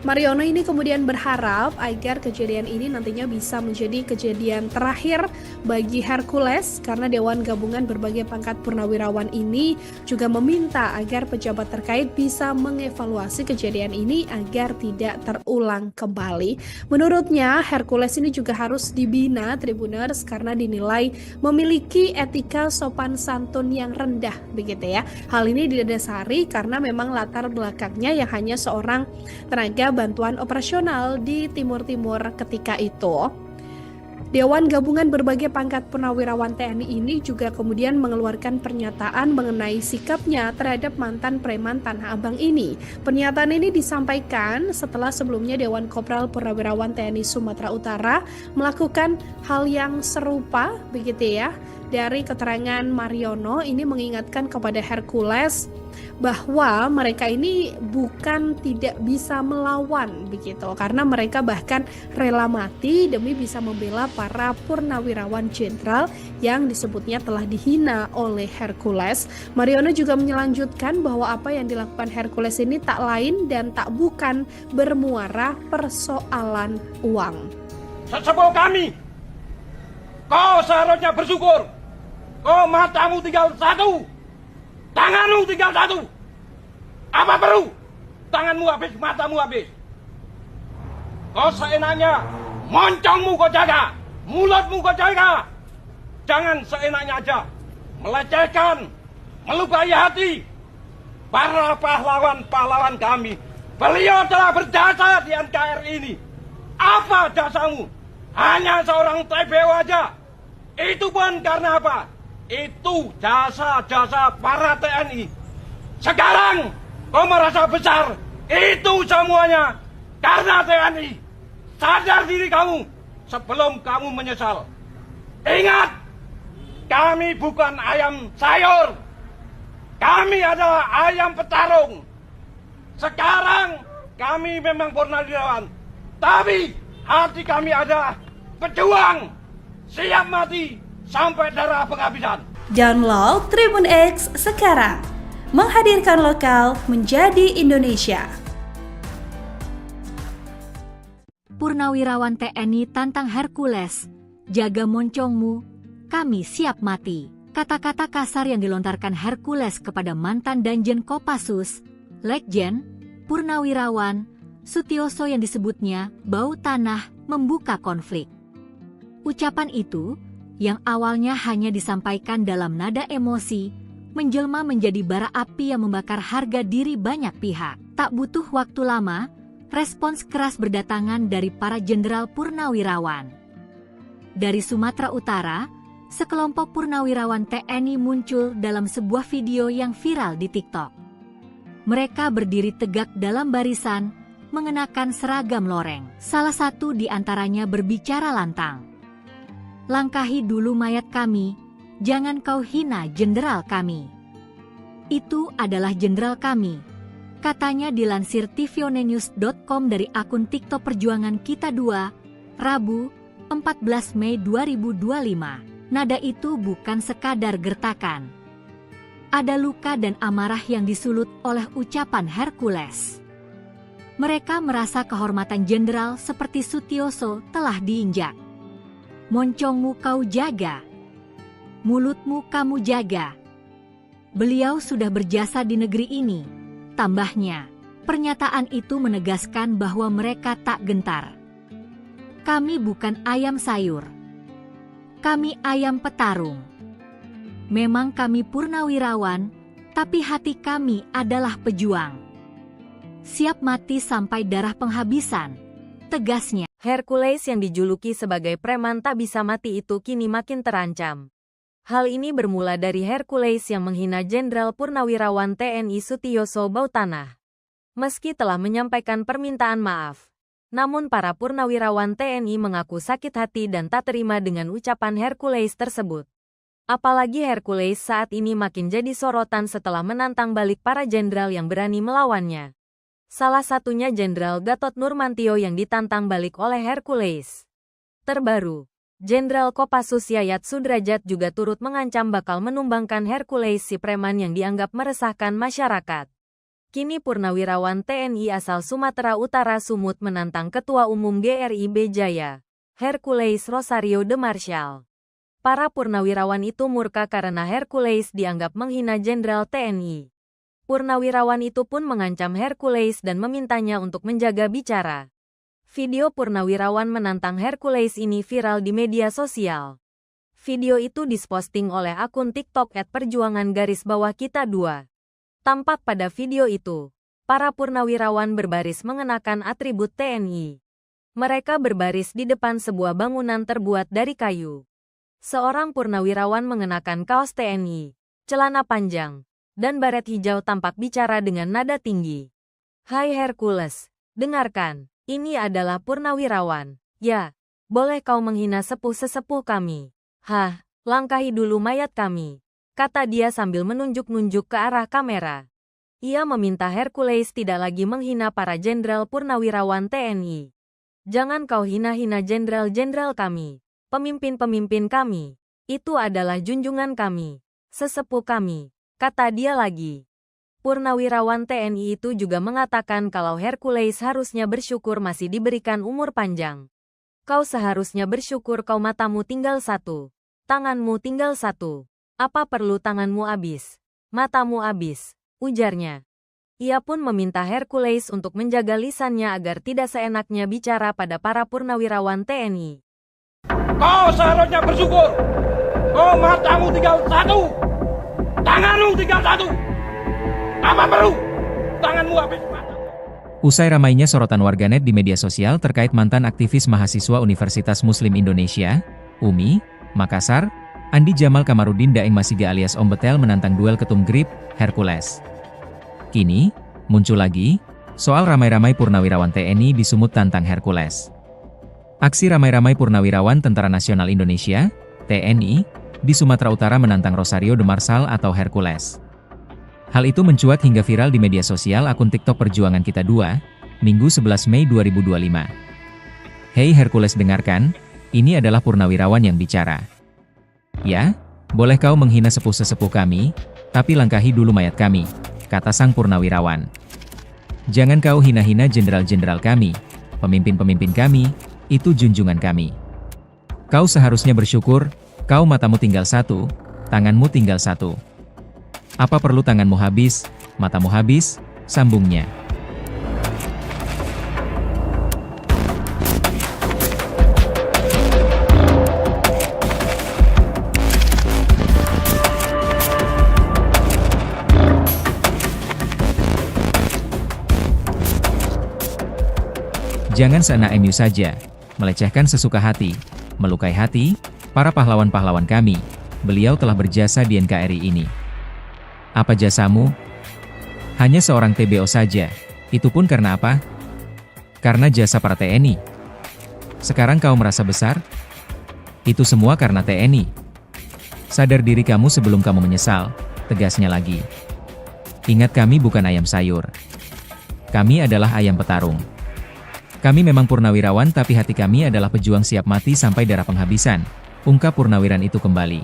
Mariono ini kemudian berharap agar kejadian ini nantinya bisa menjadi kejadian terakhir bagi Hercules, karena Dewan Gabungan Berbagai Pangkat Purnawirawan ini juga meminta agar pejabat terkait bisa mengevaluasi kejadian ini agar tidak terulang kembali. Menurutnya Hercules ini juga harus dibina Tribuners karena dinilai memiliki etika sopan santun yang rendah begitu ya. Hal ini didasari karena memang latar belakangnya yang hanya seorang tenaga bantuan operasional di Timur-Timur ketika itu. Dewan Gabungan Berbagai Pangkat Purnawirawan TNI ini juga kemudian mengeluarkan pernyataan mengenai sikapnya terhadap mantan preman Tanah Abang ini. Pernyataan ini disampaikan setelah sebelumnya Dewan Kopral Purnawirawan TNI Sumatera Utara melakukan hal yang serupa begitu ya, dari keterangan Mariono ini mengingatkan kepada Hercules bahwa mereka ini bukan tidak bisa melawan begitu, karena mereka bahkan rela mati demi bisa membela para purnawirawan jenderal yang disebutnya telah dihina oleh Hercules. Mariono juga melanjutkan bahwa apa yang dilakukan Hercules ini tak lain dan tak bukan bermuara persoalan uang. Sesepuh kami, kau seharusnya bersyukur. Kau matamu tinggal satu, tanganmu tinggal satu. Apa perlu? Tanganmu habis, matamu habis. Kau seenaknya, moncongmu kau jaga, mulutmu kau jaga. Jangan seenaknya aja melecehkan, melukai hati para pahlawan-pahlawan kami. Beliau telah berjasa di NKRI ini. Apa jasamu? Hanya seorang TPO aja. Itu pun karena apa? Itu jasa-jasa para TNI. Sekarang kau merasa besar. Itu semuanya karena TNI. Sadar diri kamu sebelum kamu menyesal. Ingat, kami bukan ayam sayur. Kami adalah ayam petarung. Sekarang kami memang purnawirawan. Tapi hati kami adalah pejuang. Siap mati sampai darah penghabisan. Download Tribun X sekarang. Menghadirkan lokal menjadi Indonesia. Purnawirawan TNI tantang Hercules, jaga moncongmu, kami siap mati. Kata-kata kasar yang dilontarkan Hercules kepada mantan Danjen Kopassus, Letjen, Purnawirawan, Sutioso yang disebutnya bau tanah membuka konflik. Ucapan itu, yang awalnya hanya disampaikan dalam nada emosi, menjelma menjadi bara api yang membakar harga diri banyak pihak. Tak butuh waktu lama, respons keras berdatangan dari para jenderal purnawirawan. Dari Sumatera Utara, sekelompok purnawirawan TNI muncul dalam sebuah video yang viral di TikTok. Mereka berdiri tegak dalam barisan, mengenakan seragam loreng. Salah satu di antaranya berbicara lantang. Langkahi dulu mayat kami, jangan kau hina jenderal kami. Itu adalah jenderal kami, katanya dilansir tvonnews.com dari akun TikTok Perjuangan Kita 2, Rabu, 14 Mei 2025. Nada itu bukan sekadar gertakan. Ada luka dan amarah yang disulut oleh ucapan Hercules. Mereka merasa kehormatan jenderal seperti Sutioso telah diinjak. Moncongmu kau jaga, mulutmu kamu jaga. Beliau sudah berjasa di negeri ini, tambahnya. Pernyataan itu menegaskan bahwa mereka tak gentar. Kami bukan ayam sayur. Kami ayam petarung. Memang kami purnawirawan, tapi hati kami adalah pejuang. Siap mati sampai darah penghabisan, tegasnya. Hercules yang dijuluki sebagai preman tak bisa mati itu kini makin terancam. Hal ini bermula dari Hercules yang menghina Jenderal Purnawirawan TNI Sutioso Bautanah. Meski telah menyampaikan permintaan maaf, namun para purnawirawan TNI mengaku sakit hati dan tak terima dengan ucapan Hercules tersebut. Apalagi Hercules saat ini makin jadi sorotan setelah menantang balik para jenderal yang berani melawannya. Salah satunya Jenderal Gatot Nurmantio yang ditantang balik oleh Hercules. Terbaru, Jenderal Kopassus Yayat Sudrajat juga turut mengancam bakal menumbangkan Hercules si preman yang dianggap meresahkan masyarakat. Kini purnawirawan TNI asal Sumatera Utara Sumut menantang Ketua Umum GRIB Jaya, Hercules Rosario de Marshall. Para purnawirawan itu murka karena Hercules dianggap menghina Jenderal TNI. Purnawirawan itu pun mengancam Hercules dan memintanya untuk menjaga bicara. Video purnawirawan menantang Hercules ini viral di media sosial. Video itu diposting oleh akun TikTok @perjuangan_kita2. Tampak pada video itu, para purnawirawan berbaris mengenakan atribut TNI. Mereka berbaris di depan sebuah bangunan terbuat dari kayu. Seorang purnawirawan mengenakan kaos TNI, celana panjang, dan baret hijau tampak bicara dengan nada tinggi. Hai Hercules, dengarkan, ini adalah purnawirawan. Ya, boleh kau menghina sepuh-sesepuh kami. Hah, Langkahi dulu mayat kami, kata dia sambil menunjuk-nunjuk ke arah kamera. Ia meminta Hercules tidak lagi menghina para jenderal purnawirawan TNI. Jangan kau hina-hina jenderal-jenderal kami, pemimpin-pemimpin kami. Itu adalah junjungan kami, sesepuh kami, kata dia lagi. Purnawirawan TNI itu juga mengatakan kalau Hercules harusnya bersyukur masih diberikan umur panjang. Kau seharusnya bersyukur kau matamu tinggal satu, tanganmu tinggal satu. Apa perlu tanganmu habis, matamu habis, ujarnya. Ia pun meminta Hercules untuk menjaga lisannya agar tidak seenaknya bicara pada para purnawirawan TNI. Kau seharusnya bersyukur. Oh, matamu tinggal satu, tanganmu tinggal satu. Apa perlu tanganmu habis matamu? Usai ramainya sorotan warganet di media sosial terkait mantan aktivis mahasiswa Universitas Muslim Indonesia, UMI, Makassar, Andi Jamal Kamarudin Daeng Masiga alias Om Betel menantang duel ketum GRIP, Hercules. Kini, muncul lagi, soal ramai-ramai purnawirawan TNI di Sumut tantang Hercules. Aksi ramai-ramai purnawirawan Tentara Nasional Indonesia, TNI, di Sumatera Utara menantang Rosario de Marsal atau Hercules. Hal itu mencuat hingga viral di media sosial akun TikTok Perjuangan Kita 2, Minggu 11 Mei 2025. Hei Hercules, dengarkan, ini adalah purnawirawan yang bicara. Ya, boleh kau menghina sepuh-sesepuh kami, tapi langkahi dulu mayat kami, kata sang purnawirawan. Jangan kau hina-hina jenderal-jenderal kami, pemimpin-pemimpin kami, itu junjungan kami. Kau seharusnya bersyukur, kau matamu tinggal satu, tanganmu tinggal satu. Apa perlu tanganmu habis, matamu habis, sambungnya. Jangan seenak MU saja, melecehkan sesuka hati, melukai hati, para pahlawan-pahlawan kami. Beliau telah berjasa di NKRI ini. Apa jasamu? Hanya seorang TBO saja. Itu pun karena apa? Karena jasa para TNI. Sekarang kau merasa besar? Itu semua karena TNI. Sadar diri kamu sebelum kamu menyesal, tegasnya lagi. Ingat, kami bukan ayam sayur. Kami adalah ayam petarung. Kami memang purnawirawan tapi hati kami adalah pejuang siap mati sampai darah penghabisan, ungkap purnawiran itu kembali.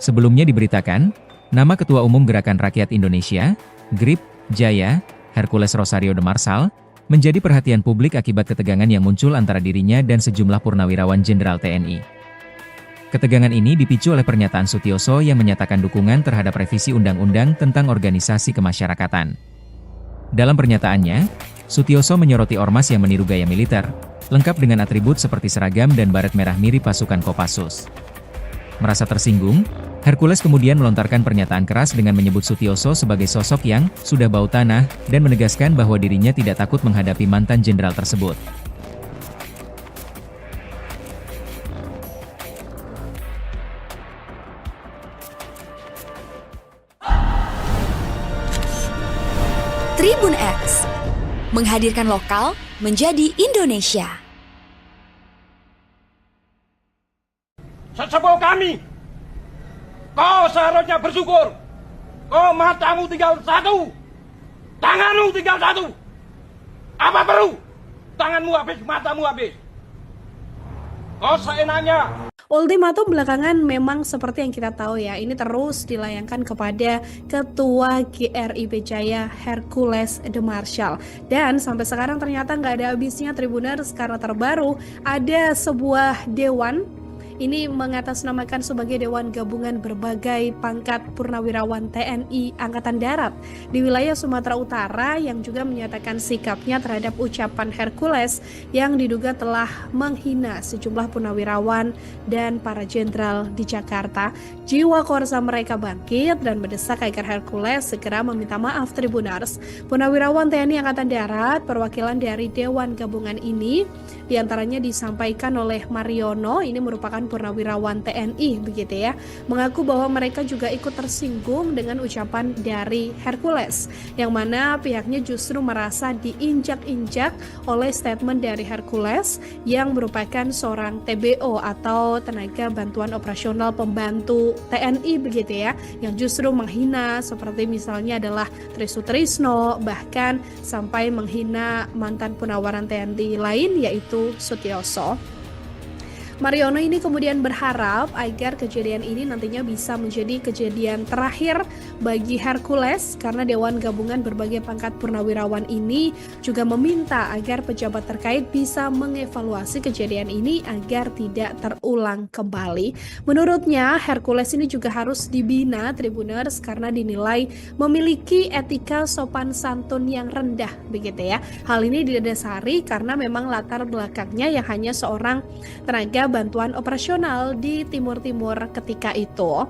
Sebelumnya diberitakan, nama Ketua Umum Gerakan Rakyat Indonesia, GRIP, Jaya, Hercules Rosario de Marsal, menjadi perhatian publik akibat ketegangan yang muncul antara dirinya dan sejumlah purnawirawan Jenderal TNI. Ketegangan ini dipicu oleh pernyataan Sutioso yang menyatakan dukungan terhadap revisi Undang-Undang tentang Organisasi Kemasyarakatan. Dalam pernyataannya, Sutioso menyoroti ormas yang meniru gaya militer, lengkap dengan atribut seperti seragam dan baret merah mirip pasukan Kopassus. Merasa tersinggung, Hercules kemudian melontarkan pernyataan keras dengan menyebut Sutioso sebagai sosok yang sudah bau tanah dan menegaskan bahwa dirinya tidak takut menghadapi mantan jenderal tersebut. Tribun X menghadirkan lokal menjadi Indonesia. Sesepuh kami, kau seharusnya bersyukur. Kau matamu tinggal satu, tanganmu tinggal satu. Apa perlu tanganmu habis, matamu habis? Kau seenaknya. Ultimatum belakangan memang seperti yang kita tahu ya, ini terus dilayangkan kepada Ketua GRIP Jaya Hercules de Marsal. Dan sampai sekarang ternyata nggak ada habisnya Tribuners, karena terbaru ada sebuah dewan. Ini mengatasnamakan sebagai Dewan Gabungan Berbagai Pangkat Purnawirawan TNI Angkatan Darat di wilayah Sumatera Utara yang juga menyatakan sikapnya terhadap ucapan Hercules yang diduga telah menghina sejumlah purnawirawan dan para jenderal di Jakarta. Jiwa korsa mereka bangkit dan mendesak agar Hercules segera meminta maaf Tribuners. Purnawirawan TNI Angkatan Darat perwakilan dari Dewan Gabungan ini diantaranya disampaikan oleh Mariono, ini merupakan Purnawirawan TNI begitu ya, mengaku bahwa mereka juga ikut tersinggung dengan ucapan dari Hercules, yang mana pihaknya justru merasa diinjak-injak oleh statement dari Hercules yang merupakan seorang TBO atau tenaga bantuan operasional pembantu TNI begitu ya, yang justru menghina seperti misalnya adalah Trisutrisno, bahkan sampai menghina mantan Purnawiran TNI lain yaitu Sutioso. Mariono ini kemudian berharap agar kejadian ini nantinya bisa menjadi kejadian terakhir bagi Hercules, karena Dewan Gabungan Berbagai Pangkat Purnawirawan ini juga meminta agar pejabat terkait bisa mengevaluasi kejadian ini agar tidak terulang kembali. Menurutnya Hercules ini juga harus dibina Tribuners karena dinilai memiliki etika sopan santun yang rendah begitu ya. Hal ini didasari karena memang latar belakangnya yang hanya seorang tenaga bantuan operasional di Timur-Timur ketika itu.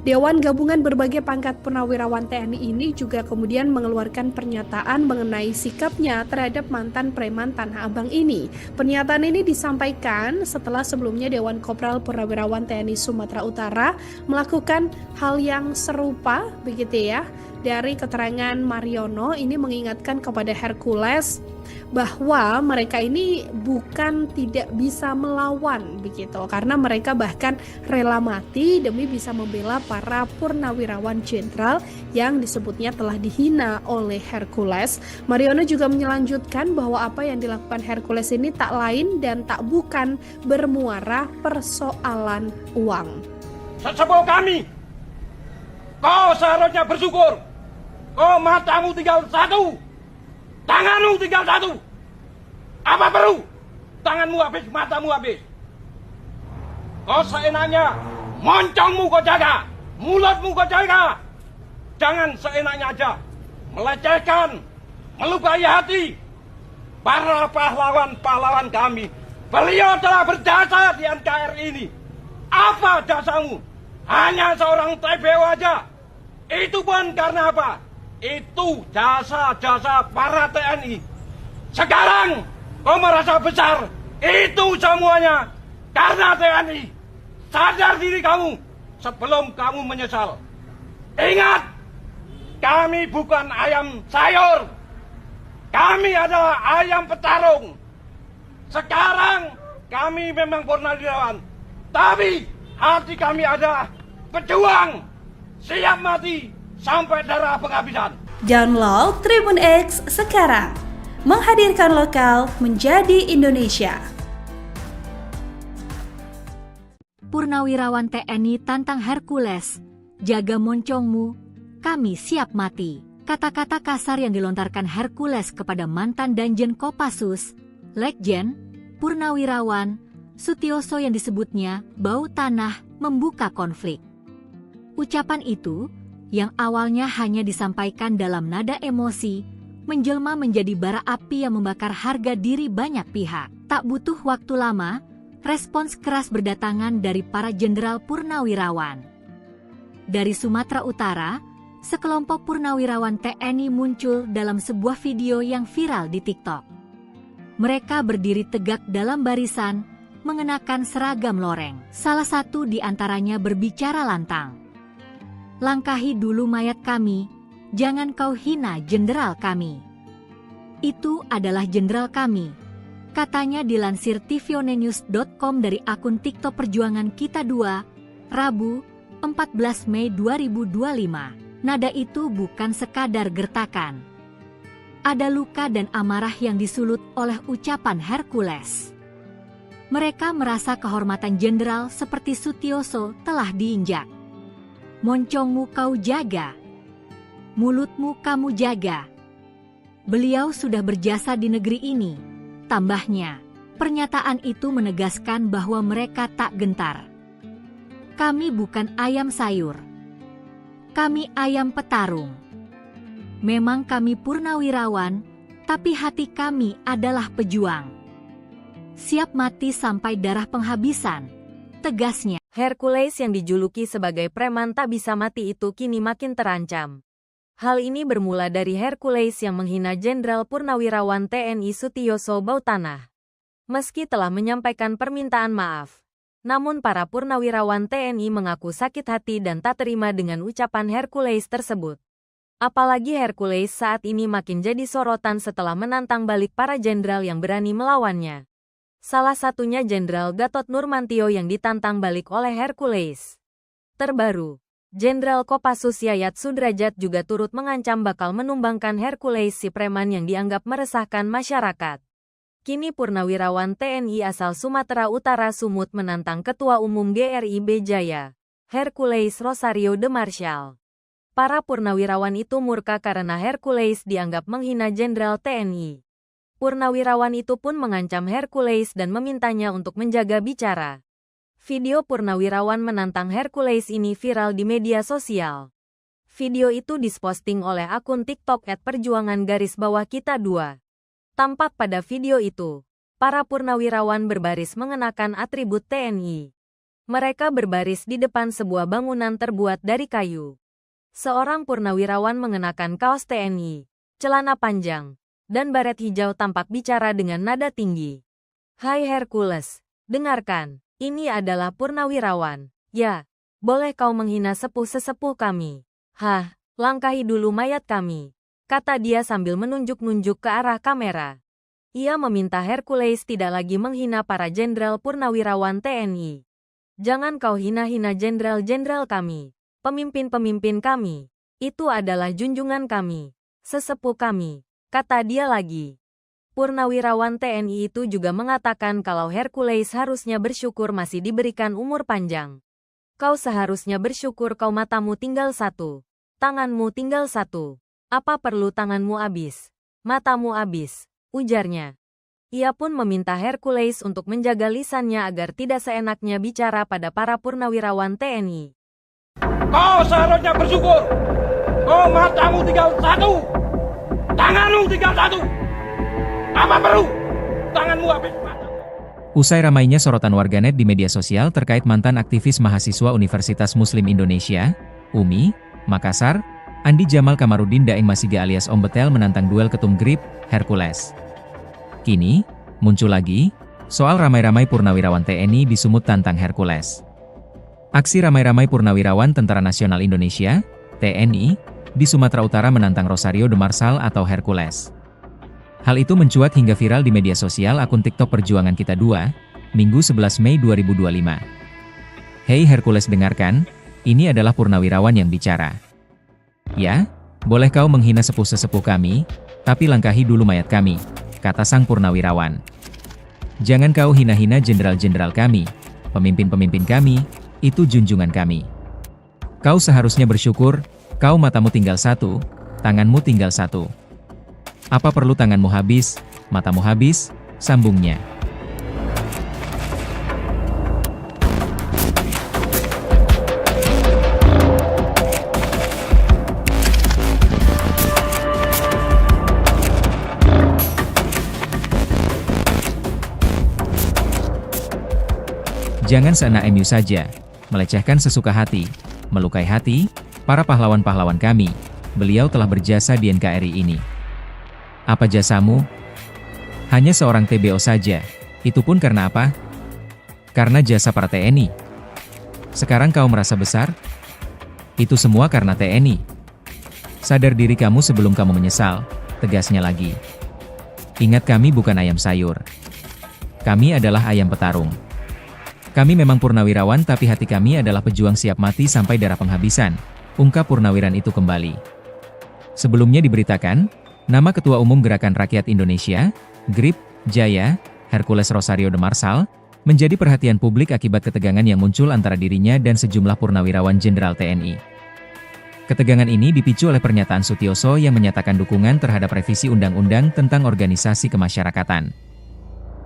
Dewan Gabungan Berbagai Pangkat Purnawirawan TNI ini juga kemudian mengeluarkan pernyataan mengenai sikapnya terhadap mantan preman Tanah Abang ini. Pernyataan ini disampaikan setelah sebelumnya Dewan Kopral Purnawirawan TNI Sumatera Utara melakukan hal yang serupa begitu ya. Dari keterangan Mariono ini mengingatkan kepada Hercules bahwa mereka ini bukan tidak bisa melawan begitu, karena mereka bahkan rela mati demi bisa membela para purnawirawan jenderal yang disebutnya telah dihina oleh Hercules. Mariono juga melanjutkan bahwa apa yang dilakukan Hercules ini tak lain dan tak bukan bermuara persoalan uang. Sesepuh kami, kau seharusnya bersyukur. Kau matamu tinggal satu, tanganmu tinggal satu. Apa perlu? Tanganmu habis, matamu habis. Kau seenaknya, moncongmu kau jaga, mulutmu kau jaga. Jangan seenaknya aja melecehkan, melukai hati para pahlawan-pahlawan kami. Beliau telah berjasa di NKRI ini. Apa jasamu? Hanya seorang TBO aja. Itu pun karena apa? Itu jasa-jasa para TNI. Sekarang kau merasa besar. Itu semuanya karena TNI. Sadar diri kamu sebelum kamu menyesal. Ingat, kami bukan ayam sayur. Kami adalah ayam petarung. Sekarang kami memang purnawirawan, tapi hati kami adalah pejuang, siap mati sampai darah penghabisan. Download Tribun X sekarang. Menghadirkan lokal menjadi Indonesia. Purnawirawan TNI tantang Hercules, jaga moncongmu, kami siap mati. Kata-kata kasar yang dilontarkan Hercules kepada mantan Danjen Kopassus, Legjen, Purnawirawan, Sutioso yang disebutnya bau tanah membuka konflik. Ucapan itu yang awalnya hanya disampaikan dalam nada emosi, menjelma menjadi bara api yang membakar harga diri banyak pihak. Tak butuh waktu lama, respons keras berdatangan dari para jenderal purnawirawan. Dari Sumatera Utara, sekelompok purnawirawan TNI muncul dalam sebuah video yang viral di TikTok. Mereka berdiri tegak dalam barisan, mengenakan seragam loreng. Salah satu di antaranya berbicara lantang. Langkahi dulu mayat kami, jangan kau hina jenderal kami. Itu adalah jenderal kami, katanya dilansir tvonnews.com dari akun TikTok Perjuangan Kita 2, Rabu, 14 Mei 2025. Nada itu bukan sekadar gertakan. Ada luka dan amarah yang disulut oleh ucapan Hercules. Mereka merasa kehormatan jenderal seperti Sutioso telah diinjak. Moncongmu kau jaga, mulutmu kamu jaga. Beliau sudah berjasa di negeri ini. Tambahnya, pernyataan itu menegaskan bahwa mereka tak gentar. Kami bukan ayam sayur. Kami ayam petarung. Memang kami purnawirawan, tapi hati kami adalah pejuang. Siap mati sampai darah penghabisan, tegasnya. Hercules yang dijuluki sebagai preman tak bisa mati itu kini makin terancam. Hal ini bermula dari Hercules yang menghina Jenderal Purnawirawan TNI Sutioso Bautanah. Meski telah menyampaikan permintaan maaf, Namun para purnawirawan TNI mengaku sakit hati dan tak terima dengan ucapan Hercules tersebut. Apalagi Hercules saat ini makin jadi sorotan setelah menantang balik para jenderal yang berani melawannya. Salah satunya Jenderal Gatot Nurmantio yang ditantang balik oleh Hercules. Terbaru, Jenderal Kopassus Yayat Sudrajat juga turut mengancam bakal menumbangkan Hercules si preman yang dianggap meresahkan masyarakat. Kini purnawirawan TNI asal Sumatera Utara Sumut menantang Ketua Umum GRIB Jaya, Hercules Rosario de Marshall. Para purnawirawan itu murka karena Hercules dianggap menghina Jenderal TNI. Purnawirawan itu pun mengancam Hercules dan memintanya untuk menjaga bicara. Video purnawirawan menantang Hercules ini viral di media sosial. Video itu diposting oleh akun TikTok @perjuangan_kita2. Tampak pada video itu, para purnawirawan berbaris mengenakan atribut TNI. Mereka berbaris di depan sebuah bangunan terbuat dari kayu. Seorang purnawirawan mengenakan kaos TNI, celana panjang, dan baret hijau tampak bicara dengan nada tinggi. "Hai Hercules, dengarkan, ini adalah purnawirawan. Ya, boleh kau menghina sepuh-sesepuh kami. Hah, langkahi dulu mayat kami," kata dia sambil menunjuk-nunjuk ke arah kamera. Ia meminta Hercules tidak lagi menghina para jenderal purnawirawan TNI. "Jangan kau hina-hina jenderal-jenderal kami, pemimpin-pemimpin kami. Itu adalah junjungan kami, sesepuh kami," kata dia lagi. Purnawirawan TNI itu juga mengatakan kalau Hercules harusnya bersyukur masih diberikan umur panjang. "Kau seharusnya bersyukur kau matamu tinggal satu, tanganmu tinggal satu. Apa perlu tanganmu habis, matamu habis," ujarnya. Ia pun meminta Hercules untuk menjaga lisannya agar tidak seenaknya bicara pada para purnawirawan TNI. Kau seharusnya bersyukur. Kau matamu tinggal satu, tanganmu tinggal satu. Apa perlu tanganmu habis matamu? Usai ramainya sorotan warganet di media sosial terkait mantan aktivis mahasiswa Universitas Muslim Indonesia, UMI, Makassar, Andi Jamal Kamarudin Daeng Masiga alias Om Betel menantang duel ketum GRIB, Hercules. Kini, muncul lagi, soal ramai-ramai purnawirawan TNI di Sumut tantang Hercules. Aksi ramai-ramai purnawirawan Tentara Nasional Indonesia, TNI, di Sumatera Utara menantang Rosario de Marshall atau Hercules. Hal itu mencuat hingga viral di media sosial akun TikTok Perjuangan Kita 2, Minggu 11 Mei 2025. "Hei Hercules, dengarkan, ini adalah purnawirawan yang bicara. Ya, boleh kau menghina sepuh-sesepuh kami, tapi langkahi dulu mayat kami," kata sang purnawirawan. "Jangan kau hina-hina jenderal-jenderal kami, pemimpin-pemimpin kami, itu junjungan kami. Kau seharusnya bersyukur, kau matamu tinggal satu, tanganmu tinggal satu. Apa perlu tanganmu habis, matamu habis," sambungnya. Jangan seenak MU saja, melecehkan sesuka hati, melukai hati, para pahlawan-pahlawan kami. Beliau telah berjasa di NKRI ini. Apa jasamu? Hanya seorang TBO saja. Itu pun karena apa? Karena jasa para TNI. Sekarang kau merasa besar? Itu semua karena TNI. Sadar diri kamu sebelum kamu menyesal, tegasnya lagi. Ingat, kami bukan ayam sayur. Kami adalah ayam petarung. Kami memang purnawirawan tapi hati kami adalah pejuang siap mati sampai darah penghabisan, ungkap purnawiran itu kembali. Sebelumnya diberitakan, nama Ketua Umum Gerakan Rakyat Indonesia, GRIB, Jaya, Hercules Rosario de Marshall, menjadi perhatian publik akibat ketegangan yang muncul antara dirinya dan sejumlah purnawirawan Jenderal TNI. Ketegangan ini dipicu oleh pernyataan Sutioso yang menyatakan dukungan terhadap revisi Undang-Undang tentang Organisasi Kemasyarakatan.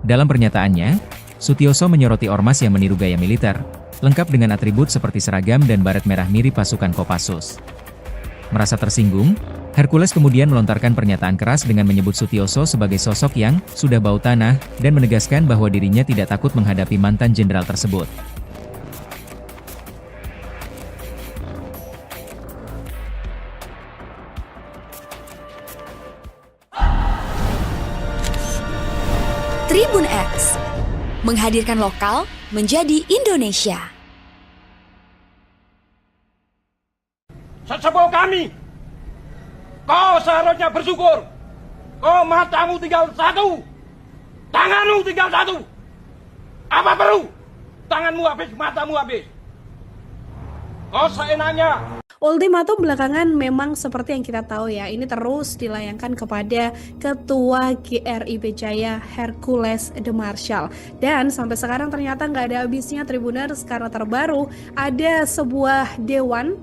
Dalam pernyataannya, Sutioso menyoroti ormas yang meniru gaya militer, lengkap dengan atribut seperti seragam dan baret merah mirip pasukan Kopassus. Merasa tersinggung, Hercules kemudian melontarkan pernyataan keras dengan menyebut Sutioso sebagai sosok yang sudah bau tanah dan menegaskan bahwa dirinya tidak takut menghadapi mantan jenderal tersebut. Tribun X menghadirkan lokal menjadi Indonesia. Sesepuh kami, kau seharusnya bersyukur. Kau matamu tinggal satu, tanganmu tinggal satu. Apa perlu? Tanganmu habis, matamu habis. Kau seenaknya. Ultimatum belakangan memang seperti yang kita tahu ya, ini terus dilayangkan kepada Ketua GRIP Jaya Hercules de Marshall. Dan sampai sekarang ternyata nggak ada habisnya Tribuners, karena terbaru ada sebuah dewan.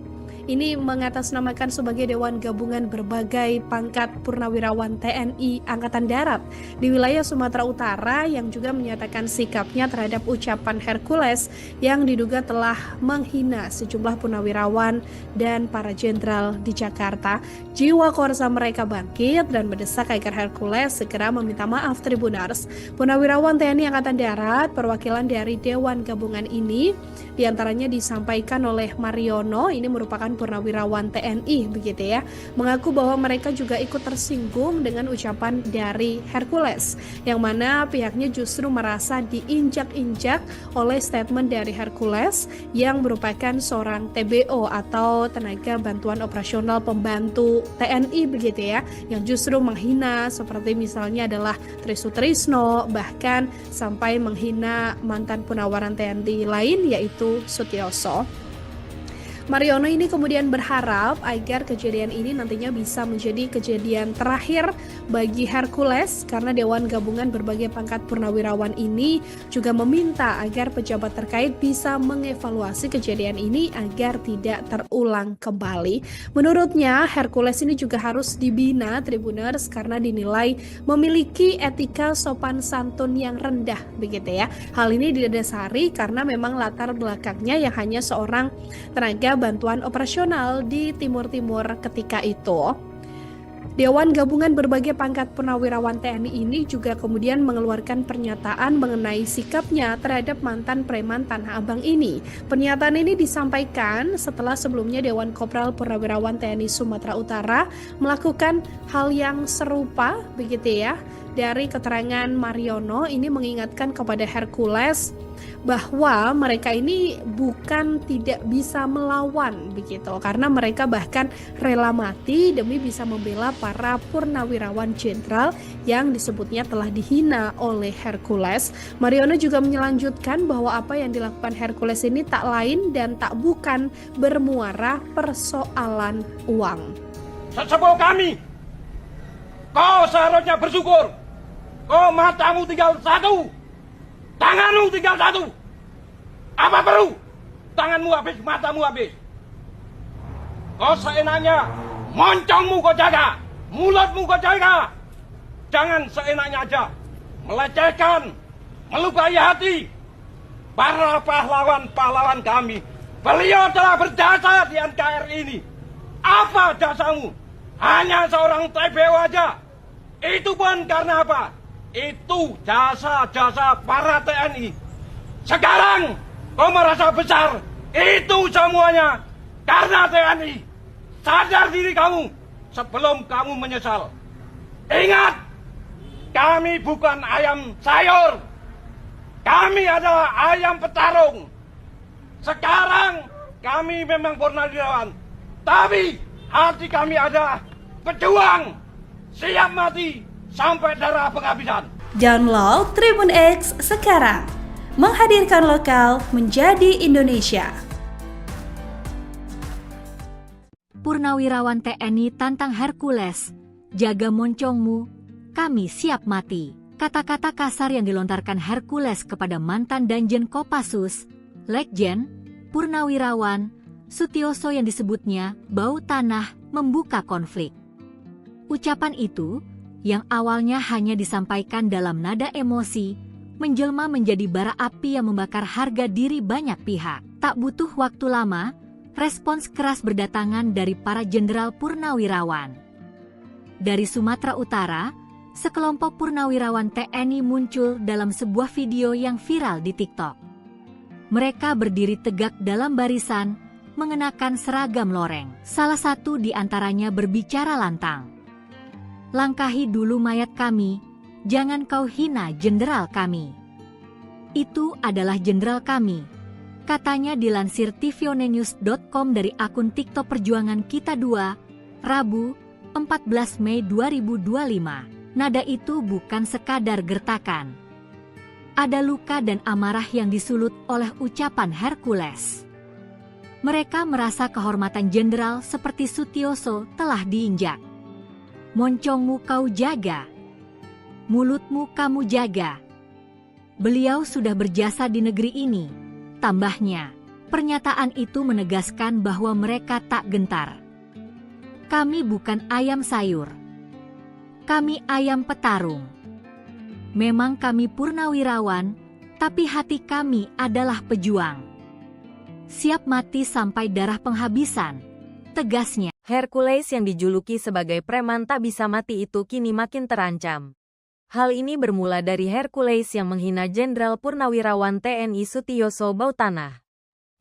Ini mengatasnamakan sebagai Dewan Gabungan Berbagai Pangkat Purnawirawan TNI Angkatan Darat di wilayah Sumatera Utara yang juga menyatakan sikapnya terhadap ucapan Hercules yang diduga telah menghina sejumlah purnawirawan dan para jenderal di Jakarta. Jiwa korsa mereka bangkit dan mendesak agar Hercules segera meminta maaf Tribuners. Purnawirawan TNI Angkatan Darat, perwakilan dari Dewan Gabungan ini diantaranya disampaikan oleh Mariono, ini merupakan purnawirawan TNI begitu ya, mengaku bahwa mereka juga ikut tersinggung dengan ucapan dari Hercules, yang mana pihaknya justru merasa diinjak-injak oleh statement dari Hercules yang merupakan seorang TBO atau tenaga bantuan operasional pembantu TNI begitu ya, yang justru menghina seperti misalnya adalah Tri Sutrisno, bahkan sampai menghina mantan Purnawiran TNI lain yaitu Sutioso. Mariono ini kemudian berharap agar kejadian ini nantinya bisa menjadi kejadian terakhir bagi Hercules, karena Dewan Gabungan Berbagai Pangkat Purnawirawan ini juga meminta agar pejabat terkait bisa mengevaluasi kejadian ini agar tidak terulang kembali. Menurutnya Hercules ini juga harus dibina Tribuners karena dinilai memiliki etika sopan santun yang rendah begitu ya. Hal ini didasari karena memang latar belakangnya yang hanya seorang tenaga bantuan operasional di Timur-Timur ketika itu. Dewan Gabungan Berbagai Pangkat Purnawirawan TNI ini juga kemudian mengeluarkan pernyataan mengenai sikapnya terhadap mantan preman Tanah Abang ini. Pernyataan ini disampaikan setelah sebelumnya Dewan Kopral Purnawirawan TNI Sumatera Utara melakukan hal yang serupa begitu ya. Dari keterangan Mariono ini mengingatkan kepada Hercules bahwa mereka ini bukan tidak bisa melawan begitu, karena mereka bahkan rela mati demi bisa membela para purnawirawan jenderal yang disebutnya telah dihina oleh Hercules. Mariono juga melanjutkan bahwa apa yang dilakukan Hercules ini tak lain dan tak bukan bermuara persoalan uang. Sesepuh kami, kau seharusnya bersyukur. Kau matamu tinggal satu, tanganmu tinggal satu. Apa perlu? Tanganmu habis, matamu habis. Kau seenaknya, moncongmu kau jaga, mulutmu kau jaga. Jangan seenaknya aja melecehkan, melukai hati para pahlawan-pahlawan kami. Beliau telah berjasa di NKRI ini. Apa jasamu? Hanya seorang TBO aja. Itu pun karena apa? Itu jasa-jasa para TNI. Sekarang kau merasa besar. Itu semuanya karena TNI. Sadar diri kamu sebelum kamu menyesal. Ingat, kami bukan ayam sayur. Kami adalah ayam petarung. Sekarang kami memang purnawirawan, tapi hati kami adalah pejuang, siap mati sampai darah penghabisan. Download Tribun X sekarang. Menghadirkan lokal menjadi Indonesia. Purnawirawan TNI tantang Hercules, jaga moncongmu, kami siap mati. Kata-kata kasar yang dilontarkan Hercules kepada mantan Danjen Kopassus, Legjen, Purnawirawan, Sutioso yang disebutnya bau tanah membuka konflik. Ucapan itu yang awalnya hanya disampaikan dalam nada emosi, menjelma menjadi bara api yang membakar harga diri banyak pihak. Tak butuh waktu lama, respons keras berdatangan dari para jenderal purnawirawan. Dari Sumatera Utara, sekelompok purnawirawan TNI muncul dalam sebuah video yang viral di TikTok. Mereka berdiri tegak dalam barisan, mengenakan seragam loreng. Salah satu di antaranya berbicara lantang. Langkahi dulu mayat kami, jangan kau hina jenderal kami. Itu adalah jenderal kami. Katanya dilansir tvonnews.com dari akun TikTok Perjuangan Kita 2, Rabu, 14 Mei 2025. Nada itu bukan sekadar gertakan. Ada luka dan amarah yang disulut oleh ucapan Hercules. Mereka merasa kehormatan jenderal seperti Sutioso telah diinjak. Moncongmu kau jaga. Mulutmu kamu jaga. Beliau sudah berjasa di negeri ini. Tambahnya, pernyataan itu menegaskan bahwa mereka tak gentar. Kami bukan ayam sayur. Kami ayam petarung. Memang kami purnawirawan, tapi hati kami adalah pejuang. Siap mati sampai darah penghabisan, tegasnya. Hercules yang dijuluki sebagai preman tak bisa mati itu kini makin terancam. Hal ini bermula dari Hercules yang menghina Jenderal Purnawirawan TNI Sutioso Bautanah.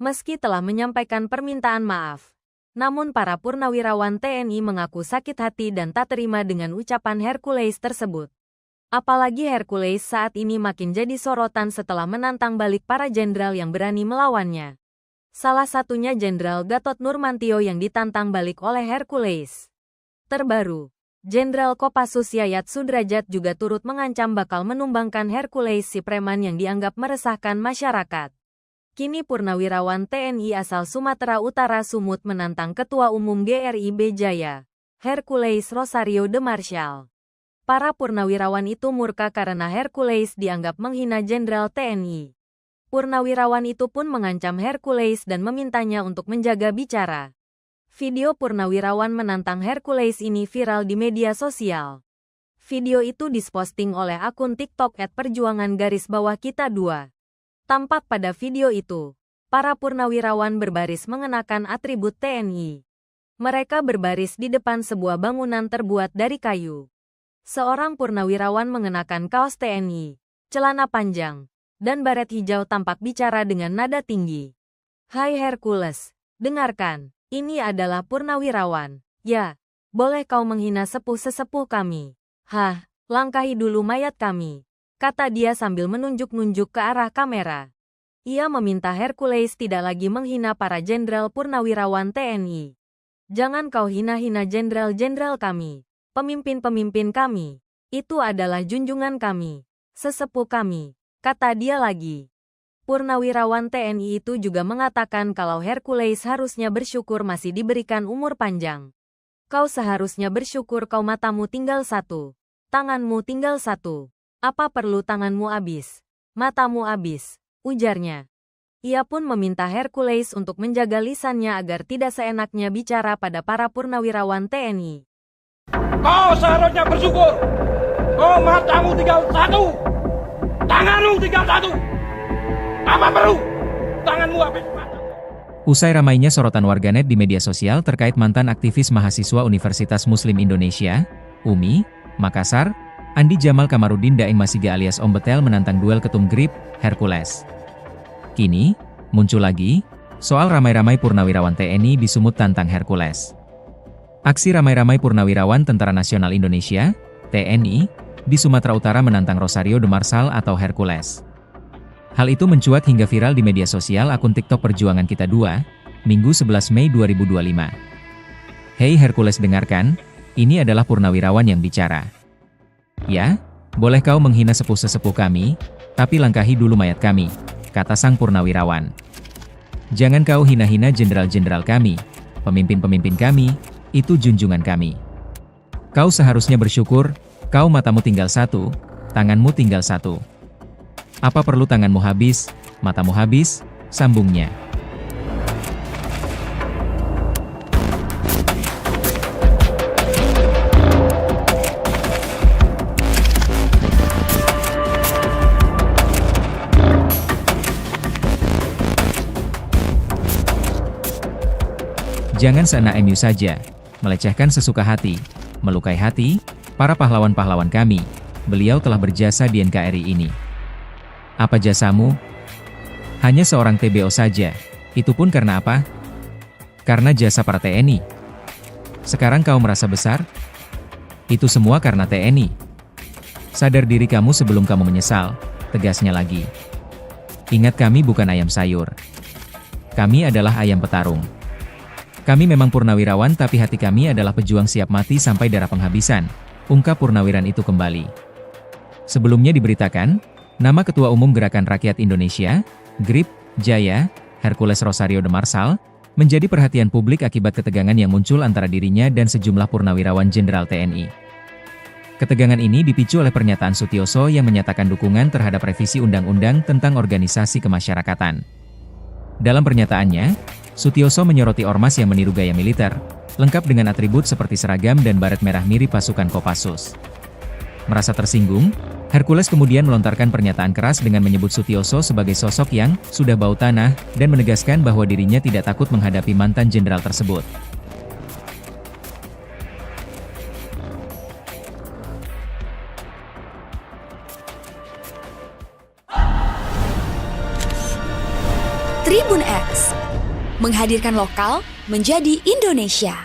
Meski telah menyampaikan permintaan maaf, namun para purnawirawan TNI mengaku sakit hati dan tak terima dengan ucapan Hercules tersebut. Apalagi Hercules saat ini makin jadi sorotan setelah menantang balik para jenderal yang berani melawannya. Salah satunya Jenderal Gatot Nurmantio yang ditantang balik oleh Hercules. Terbaru, Jenderal Kopassus Yayat Sudrajat juga turut mengancam bakal menumbangkan Hercules si preman yang dianggap meresahkan masyarakat. Kini purnawirawan TNI asal Sumatera Utara Sumut menantang Ketua Umum GRIB Jaya, Hercules Rosario de Marshall. Para purnawirawan itu murka karena Hercules dianggap menghina Jenderal TNI. Purnawirawan itu pun mengancam Hercules dan memintanya untuk menjaga bicara. Video purnawirawan menantang Hercules ini viral di media sosial. Video itu diposting oleh akun TikTok @perjuangan_kita 2. Tampak pada video itu, para purnawirawan berbaris mengenakan atribut TNI. Mereka berbaris di depan sebuah bangunan terbuat dari kayu. Seorang purnawirawan mengenakan kaos TNI, celana panjang, dan baret hijau tampak bicara dengan nada tinggi. "Hai Hercules, dengarkan. Ini adalah purnawirawan. Ya, boleh kau menghina sepuh-sesepuh kami. Hah, langkahi dulu mayat kami," kata dia sambil menunjuk-nunjuk ke arah kamera. Ia meminta Hercules tidak lagi menghina para jenderal purnawirawan TNI. "Jangan kau hina-hina jenderal-jenderal kami, pemimpin-pemimpin kami. Itu adalah junjungan kami, sesepuh kami," kata dia lagi. Purnawirawan TNI itu juga mengatakan kalau Hercules harusnya bersyukur masih diberikan umur panjang. "Kau seharusnya bersyukur kau matamu tinggal satu, tanganmu tinggal satu. Apa perlu tanganmu habis, matamu habis," ujarnya. Ia pun meminta Hercules untuk menjaga lisannya agar tidak seenaknya bicara pada para purnawirawan TNI. Kau seharusnya bersyukur. Kau matamu tinggal satu, tanganmu tinggal satu. Apa perlu tanganmu habis mata? Usai ramainya sorotan warganet di media sosial terkait mantan aktivis mahasiswa Universitas Muslim Indonesia, UMI, Makassar, Andi Jamal Kamarudin Daeng Masiga alias Om Betel menantang duel ketum GRIB, Hercules. Kini, muncul lagi, soal ramai-ramai purnawirawan TNI di Sumut tantang Hercules. Aksi ramai-ramai purnawirawan Tentara Nasional Indonesia, TNI, di Sumatera Utara menantang Rosario de Marshall atau Hercules. Hal itu mencuat hingga viral di media sosial akun TikTok Perjuangan Kita 2, Minggu 11 Mei 2025. "Hei Hercules, dengarkan, ini adalah purnawirawan yang bicara. Ya, boleh kau menghina sepuh-sesepuh kami, tapi langkahi dulu mayat kami," kata sang purnawirawan. "Jangan kau hina-hina jenderal-jenderal kami, pemimpin-pemimpin kami, itu junjungan kami. Kau seharusnya bersyukur, kau matamu tinggal satu, tanganmu tinggal satu. Apa perlu tanganmu habis, matamu habis," sambungnya. Jangan seenak MU saja, melecehkan sesuka hati, melukai hati, para pahlawan-pahlawan kami. Beliau telah berjasa di NKRI ini. Apa jasamu? Hanya seorang TBO saja. Itu pun karena apa? Karena jasa para TNI. Sekarang kau merasa besar? Itu semua karena TNI. Sadar diri kamu sebelum kamu menyesal, tegasnya lagi. Ingat, kami bukan ayam sayur. Kami adalah ayam petarung. Kami memang purnawirawan, tapi hati kami adalah pejuang siap mati sampai darah penghabisan, ungkap purnawiran itu kembali. Sebelumnya diberitakan, nama Ketua Umum Gerakan Rakyat Indonesia, GRIP, Jaya, Hercules Rosario de Marsal, menjadi perhatian publik akibat ketegangan yang muncul antara dirinya dan sejumlah purnawirawan Jenderal TNI. Ketegangan ini dipicu oleh pernyataan Sutioso yang menyatakan dukungan terhadap revisi Undang-Undang tentang Organisasi Kemasyarakatan. Dalam pernyataannya, Sutioso menyoroti ormas yang meniru gaya militer, lengkap dengan atribut seperti seragam dan baret merah mirip pasukan Kopassus. Merasa tersinggung, Hercules kemudian melontarkan pernyataan keras dengan menyebut Sutioso sebagai sosok yang sudah bau tanah dan menegaskan bahwa dirinya tidak takut menghadapi mantan jenderal tersebut. Tribun X menghadirkan lokal menjadi Indonesia.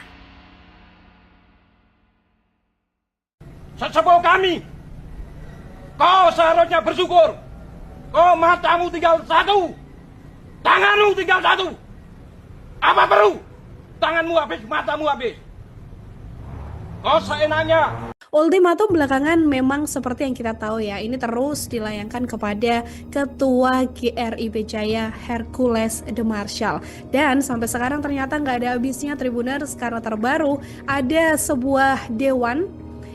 Sesepuh kami, kau seharusnya bersyukur. Kau matamu tinggal satu, tanganmu tinggal satu. Apa perlu? Tanganmu habis, matamu habis. Kau seenaknya. Ultimatum belakangan memang seperti yang kita tahu ya, ini terus dilayangkan kepada Ketua GRIP Jaya Hercules de Marsal. Dan sampai sekarang ternyata nggak ada habisnya Tribuners, karena terbaru ada sebuah dewan.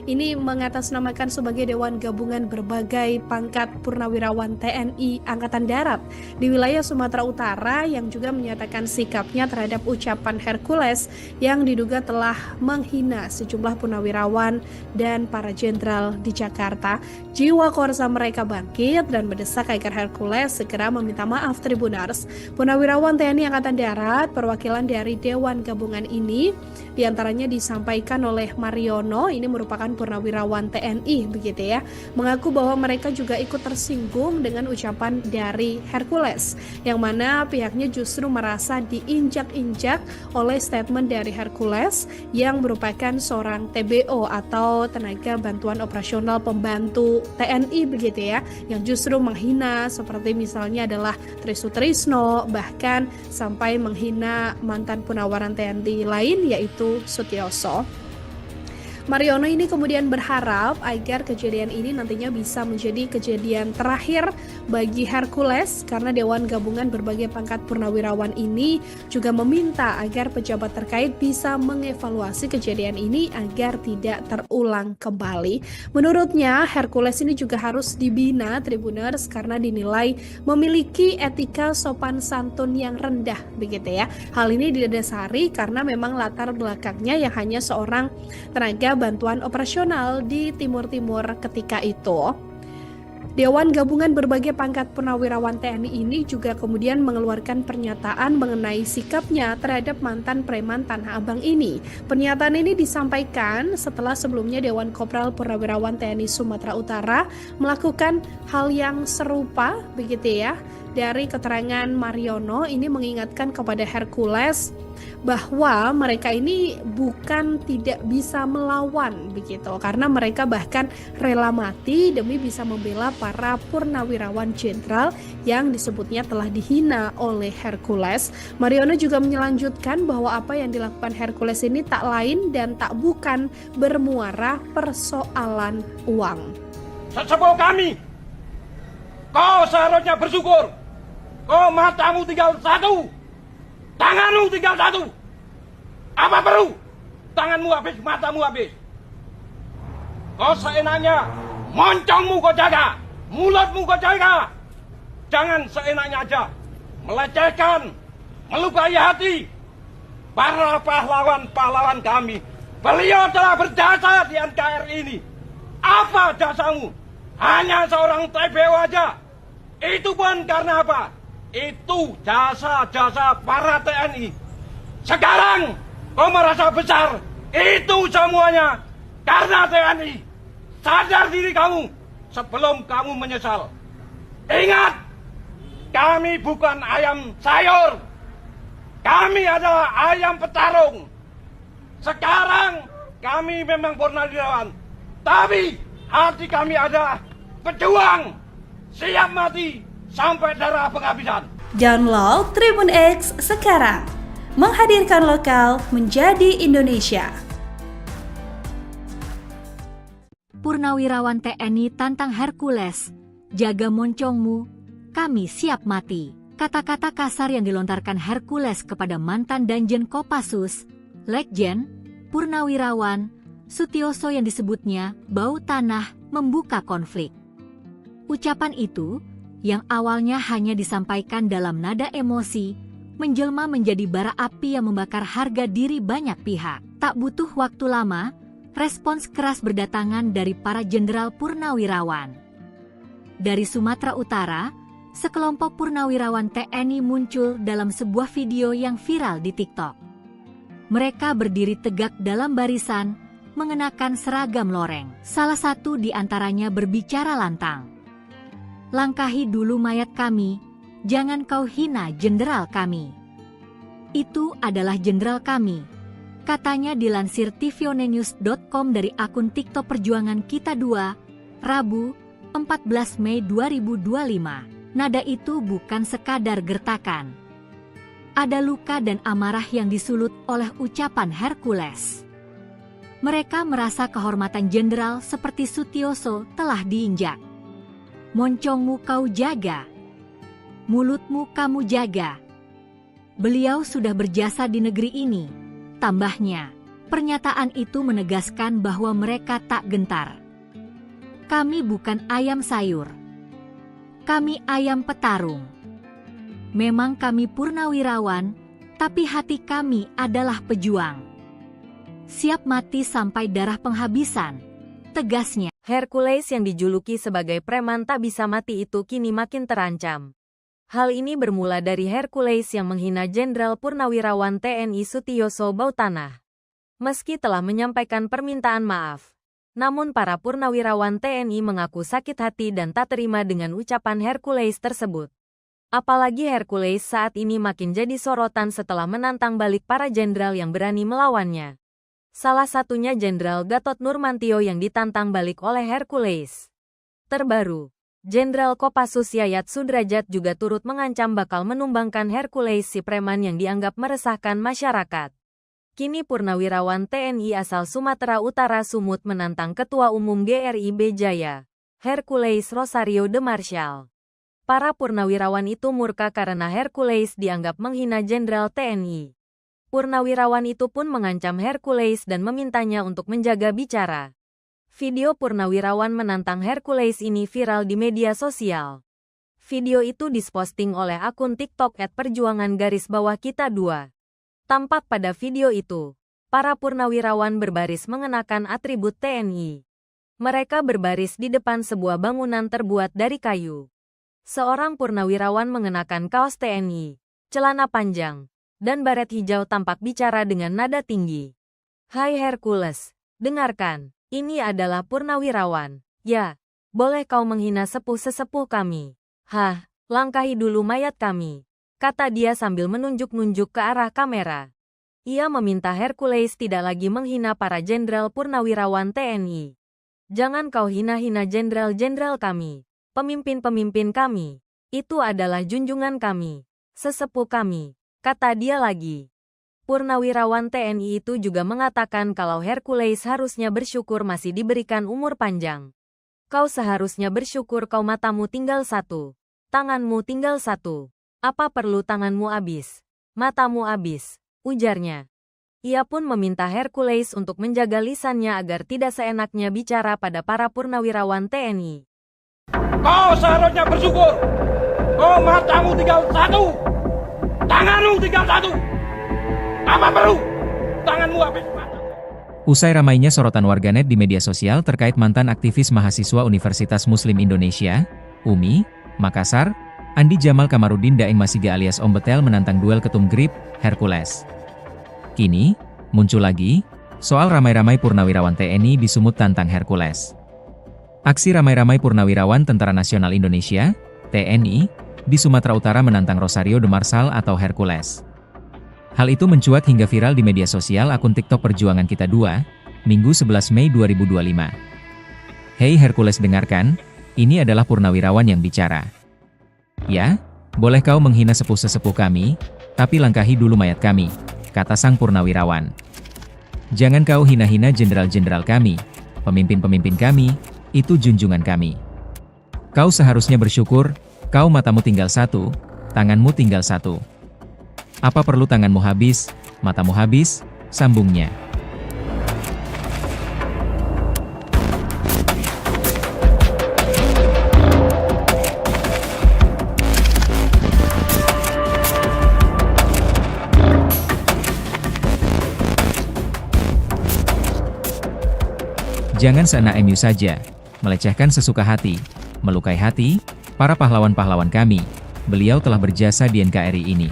Ini mengatasnamakan sebagai Dewan Gabungan Berbagai Pangkat Purnawirawan TNI Angkatan Darat di wilayah Sumatera Utara yang juga menyatakan sikapnya terhadap ucapan Hercules yang diduga telah menghina sejumlah purnawirawan dan para jenderal di Jakarta. Jiwa korsa mereka bangkit dan mendesak agar Hercules segera meminta maaf Tribuners. Purnawirawan TNI Angkatan Darat, perwakilan dari Dewan Gabungan ini diantaranya disampaikan oleh Mariono, ini merupakan purnawirawan TNI begitu ya, mengaku bahwa mereka juga ikut tersinggung dengan ucapan dari Hercules, yang mana pihaknya justru merasa diinjak-injak oleh statement dari Hercules yang merupakan seorang TBO atau tenaga bantuan operasional pembantu TNI begitu ya, yang justru menghina seperti misalnya adalah Tri Sutrisno, bahkan sampai menghina mantan Purnawiran TNI lain yaitu Sutioso. Mariono ini kemudian berharap agar kejadian ini nantinya bisa menjadi kejadian terakhir bagi Hercules, karena Dewan Gabungan Berbagai Pangkat Purnawirawan ini juga meminta agar pejabat terkait bisa mengevaluasi kejadian ini agar tidak terulang kembali. Menurutnya Hercules ini juga harus dibina Tribuners karena dinilai memiliki etika sopan santun yang rendah begitu ya. Hal ini didasari karena memang latar belakangnya yang hanya seorang tenaga bantuan operasional di Timur-Timur ketika itu. Dewan Gabungan Berbagai Pangkat Purnawirawan TNI ini juga kemudian mengeluarkan pernyataan mengenai sikapnya terhadap mantan preman Tanah Abang ini. Pernyataan ini disampaikan setelah sebelumnya Dewan Kopral Purnawirawan TNI Sumatera Utara melakukan hal yang serupa begitu ya. Dari keterangan Mariono ini mengingatkan kepada Hercules bahwa mereka ini bukan tidak bisa melawan begitu, karena mereka bahkan rela mati demi bisa membela para purnawirawan jenderal yang disebutnya telah dihina oleh Hercules. Mariono juga melanjutkan bahwa apa yang dilakukan Hercules ini tak lain dan tak bukan bermuara persoalan uang. Sesepuh kami, kau seharusnya bersyukur. Kau matamu tinggal satu, tanganmu tinggal satu. Apa perlu? Tanganmu habis, matamu habis. Kau seenaknya, moncongmu kau jaga, mulutmu kau jaga. Jangan seenaknya aja melecehkan, melukai hati para pahlawan-pahlawan kami. Beliau telah berjasa di NKRI ini. Apa jasamu? Hanya seorang TBO aja. Itu pun karena apa? Itu jasa-jasa para TNI. Sekarang kau merasa besar. Itu semuanya karena TNI. Sadar diri kamu sebelum kamu menyesal. Ingat, kami bukan ayam sayur. Kami adalah ayam petarung. Sekarang kami memang purnawirawan, tapi hati kami adalah pejuang siap mati sampai darah penghabisan. Download Tribun X sekarang. Menghadirkan lokal menjadi Indonesia. Purnawirawan TNI tantang Hercules, jaga moncongmu, kami siap mati. Kata-kata kasar yang dilontarkan Hercules kepada mantan Danjen Kopassus, Letjen, Purnawirawan, Sutioso yang disebutnya bau tanah membuka konflik. Ucapan itu, yang awalnya hanya disampaikan dalam nada emosi, menjelma menjadi bara api yang membakar harga diri banyak pihak. Tak butuh waktu lama, respons keras berdatangan dari para jenderal purnawirawan. Dari Sumatera Utara, sekelompok purnawirawan TNI muncul dalam sebuah video yang viral di TikTok. Mereka berdiri tegak dalam barisan, mengenakan seragam loreng. Salah satu di antaranya berbicara lantang. Langkahi dulu mayat kami, jangan kau hina jenderal kami. Itu adalah jenderal kami, katanya dilansir tvonnews.com dari akun TikTok Perjuangan Kita 2, Rabu, 14 Mei 2025. Nada itu bukan sekadar gertakan. Ada luka dan amarah yang disulut oleh ucapan Hercules. Mereka merasa kehormatan jenderal seperti Sutioso telah diinjak. Moncongmu kau jaga, mulutmu kamu jaga. Beliau sudah berjasa di negeri ini, tambahnya. Pernyataan itu menegaskan bahwa mereka tak gentar. Kami bukan ayam sayur. Kami ayam petarung. Memang kami purnawirawan, tapi hati kami adalah pejuang. Siap mati sampai darah penghabisan, tegasnya. Hercules yang dijuluki sebagai preman tak bisa mati itu kini makin terancam. Hal ini bermula dari Hercules yang menghina Jenderal Purnawirawan TNI Sutioso Bautanah. Meski telah menyampaikan permintaan maaf, namun para purnawirawan TNI mengaku sakit hati dan tak terima dengan ucapan Hercules tersebut. Apalagi Hercules saat ini makin jadi sorotan setelah menantang balik para jenderal yang berani melawannya. Salah satunya Jenderal Gatot Nurmantio yang ditantang balik oleh Hercules. Terbaru, Jenderal Kopassus Yayat Sudrajat juga turut mengancam bakal menumbangkan Hercules si preman yang dianggap meresahkan masyarakat. Kini purnawirawan TNI asal Sumatera Utara Sumut menantang Ketua Umum GRIB Jaya, Hercules Rosario de Marshall. Para purnawirawan itu murka karena Hercules dianggap menghina Jenderal TNI. Purnawirawan itu pun mengancam Hercules dan memintanya untuk menjaga bicara. Video purnawirawan menantang Hercules ini viral di media sosial. Video itu diposting oleh akun TikTok @perjuangan_kita2. Tampak pada video itu, para purnawirawan berbaris mengenakan atribut TNI. Mereka berbaris di depan sebuah bangunan terbuat dari kayu. Seorang purnawirawan mengenakan kaos TNI, celana panjang, dan baret hijau tampak bicara dengan nada tinggi. Hai Hercules, dengarkan, ini adalah purnawirawan. Ya, boleh kau menghina sepuh-sesepuh kami. Hah, langkahi dulu mayat kami, kata dia sambil menunjuk-nunjuk ke arah kamera. Ia meminta Hercules tidak lagi menghina para jenderal purnawirawan TNI. Jangan kau hina-hina jenderal-jenderal kami, pemimpin-pemimpin kami. Itu adalah junjungan kami, sesepuh kami, kata dia lagi. Purnawirawan TNI itu juga mengatakan kalau Hercules harusnya bersyukur masih diberikan umur panjang. Kau seharusnya bersyukur kau matamu tinggal satu, tanganmu tinggal satu. Apa perlu tanganmu habis, matamu habis, ujarnya. Ia pun meminta Hercules untuk menjaga lisannya agar tidak seenaknya bicara pada para purnawirawan TNI. Kau seharusnya bersyukur. Kau matamu tinggal satu, tanganmu tinggal satu. Apa perlu tanganmu habis mata? Usai ramainya sorotan warganet di media sosial terkait mantan aktivis mahasiswa Universitas Muslim Indonesia, UMI, Makassar, Andi Jamal Kamarudin Daeng Masiga alias Om Betel menantang duel ketum GRIB, Hercules. Kini, muncul lagi, soal ramai-ramai purnawirawan TNI di Sumut tantang Hercules. Aksi ramai-ramai purnawirawan Tentara Nasional Indonesia, TNI, di Sumatera Utara menantang Rosario de Marshall atau Hercules. Hal itu mencuat hingga viral di media sosial akun TikTok Perjuangan Kita 2, Minggu 11 Mei 2025. Hei Hercules dengarkan, ini adalah purnawirawan yang bicara. "Ya, boleh kau menghina sepuh-sesepuh kami, tapi langkahi dulu mayat kami," kata sang purnawirawan. "Jangan kau hina-hina jenderal-jenderal kami, pemimpin-pemimpin kami, itu junjungan kami. Kau seharusnya bersyukur, kau matamu tinggal satu, tanganmu tinggal satu. Apa perlu tanganmu habis, matamu habis?" sambungnya. Jangan seenak MU saja, melecehkan sesuka hati, melukai hati, para pahlawan-pahlawan kami. Beliau telah berjasa di NKRI ini.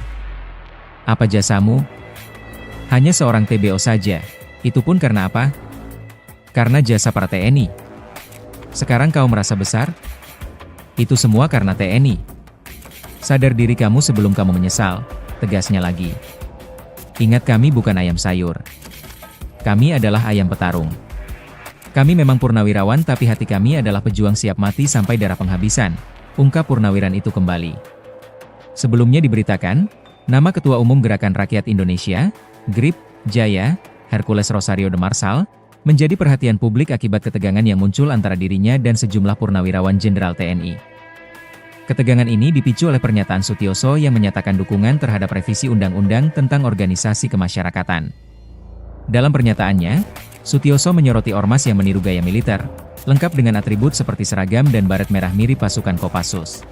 Apa jasamu? Hanya seorang TBO saja. Itu pun karena apa? Karena jasa para TNI. Sekarang kau merasa besar? Itu semua karena TNI. Sadar diri kamu sebelum kamu menyesal, tegasnya lagi. Ingat, kami bukan ayam sayur. Kami adalah ayam petarung. Kami memang purnawirawan, tapi hati kami adalah pejuang siap mati sampai darah penghabisan, ungkap purnawiran itu kembali. Sebelumnya diberitakan, nama Ketua Umum Gerakan Rakyat Indonesia, GRIP, Jaya, Hercules Rosario de Marsal, menjadi perhatian publik akibat ketegangan yang muncul antara dirinya dan sejumlah purnawirawan Jenderal TNI. Ketegangan ini dipicu oleh pernyataan Sutioso yang menyatakan dukungan terhadap revisi Undang-Undang tentang Organisasi Kemasyarakatan. Dalam pernyataannya, Sutioso menyoroti ormas yang meniru gaya militer, lengkap dengan atribut seperti seragam dan baret merah mirip pasukan Kopassus.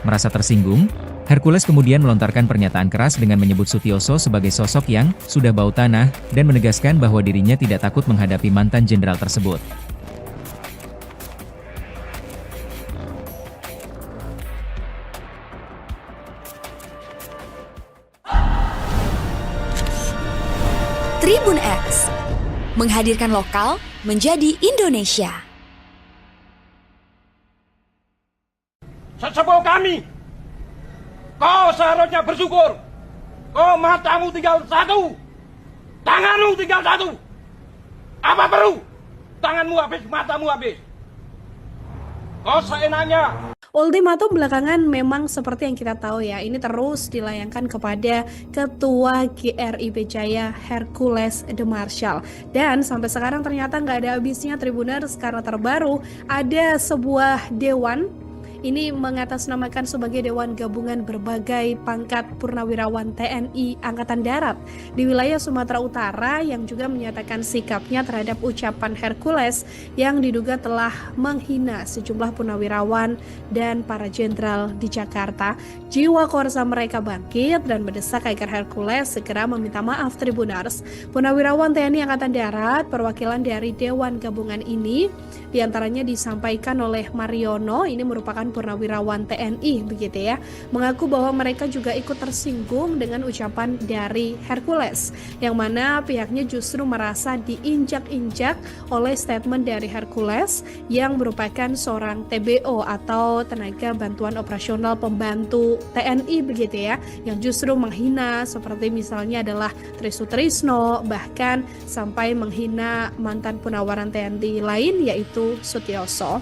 Merasa tersinggung, Hercules kemudian melontarkan pernyataan keras dengan menyebut Sutioso sebagai sosok yang sudah bau tanah dan menegaskan bahwa dirinya tidak takut menghadapi mantan jenderal tersebut. Tribun X menghadirkan lokal menjadi Indonesia. Sesepuh kami, kau seharusnya bersyukur. Kau matamu tinggal satu, tanganmu tinggal satu. Apa perlu? Tanganmu habis, matamu habis. Kau seenaknya. Ultimatum belakangan memang seperti yang kita tahu ya, ini terus dilayangkan kepada Ketua GRIP Jaya Hercules de Marsal. Dan sampai sekarang ternyata nggak ada habisnya Tribuners, karena terbaru ada sebuah dewan. Ini mengatasnamakan sebagai Dewan Gabungan Berbagai Pangkat Purnawirawan TNI Angkatan Darat di wilayah Sumatera Utara yang juga menyatakan sikapnya terhadap ucapan Hercules yang diduga telah menghina sejumlah purnawirawan dan para jenderal di Jakarta. Jiwa korsa mereka bangkit dan mendesak agar Hercules segera meminta maaf Tribuners. Purnawirawan TNI Angkatan Darat, perwakilan dari Dewan Gabungan ini diantaranya disampaikan oleh Mariono, ini merupakan purnawirawan TNI begitu ya, mengaku bahwa mereka juga ikut tersinggung dengan ucapan dari Hercules, yang mana pihaknya justru merasa diinjak-injak oleh statement dari Hercules yang merupakan seorang TBO atau tenaga bantuan operasional pembantu TNI begitu ya, yang justru menghina seperti misalnya adalah Tri Sutrisno, bahkan sampai menghina mantan purnawiran TNI lain yaitu Sutioso.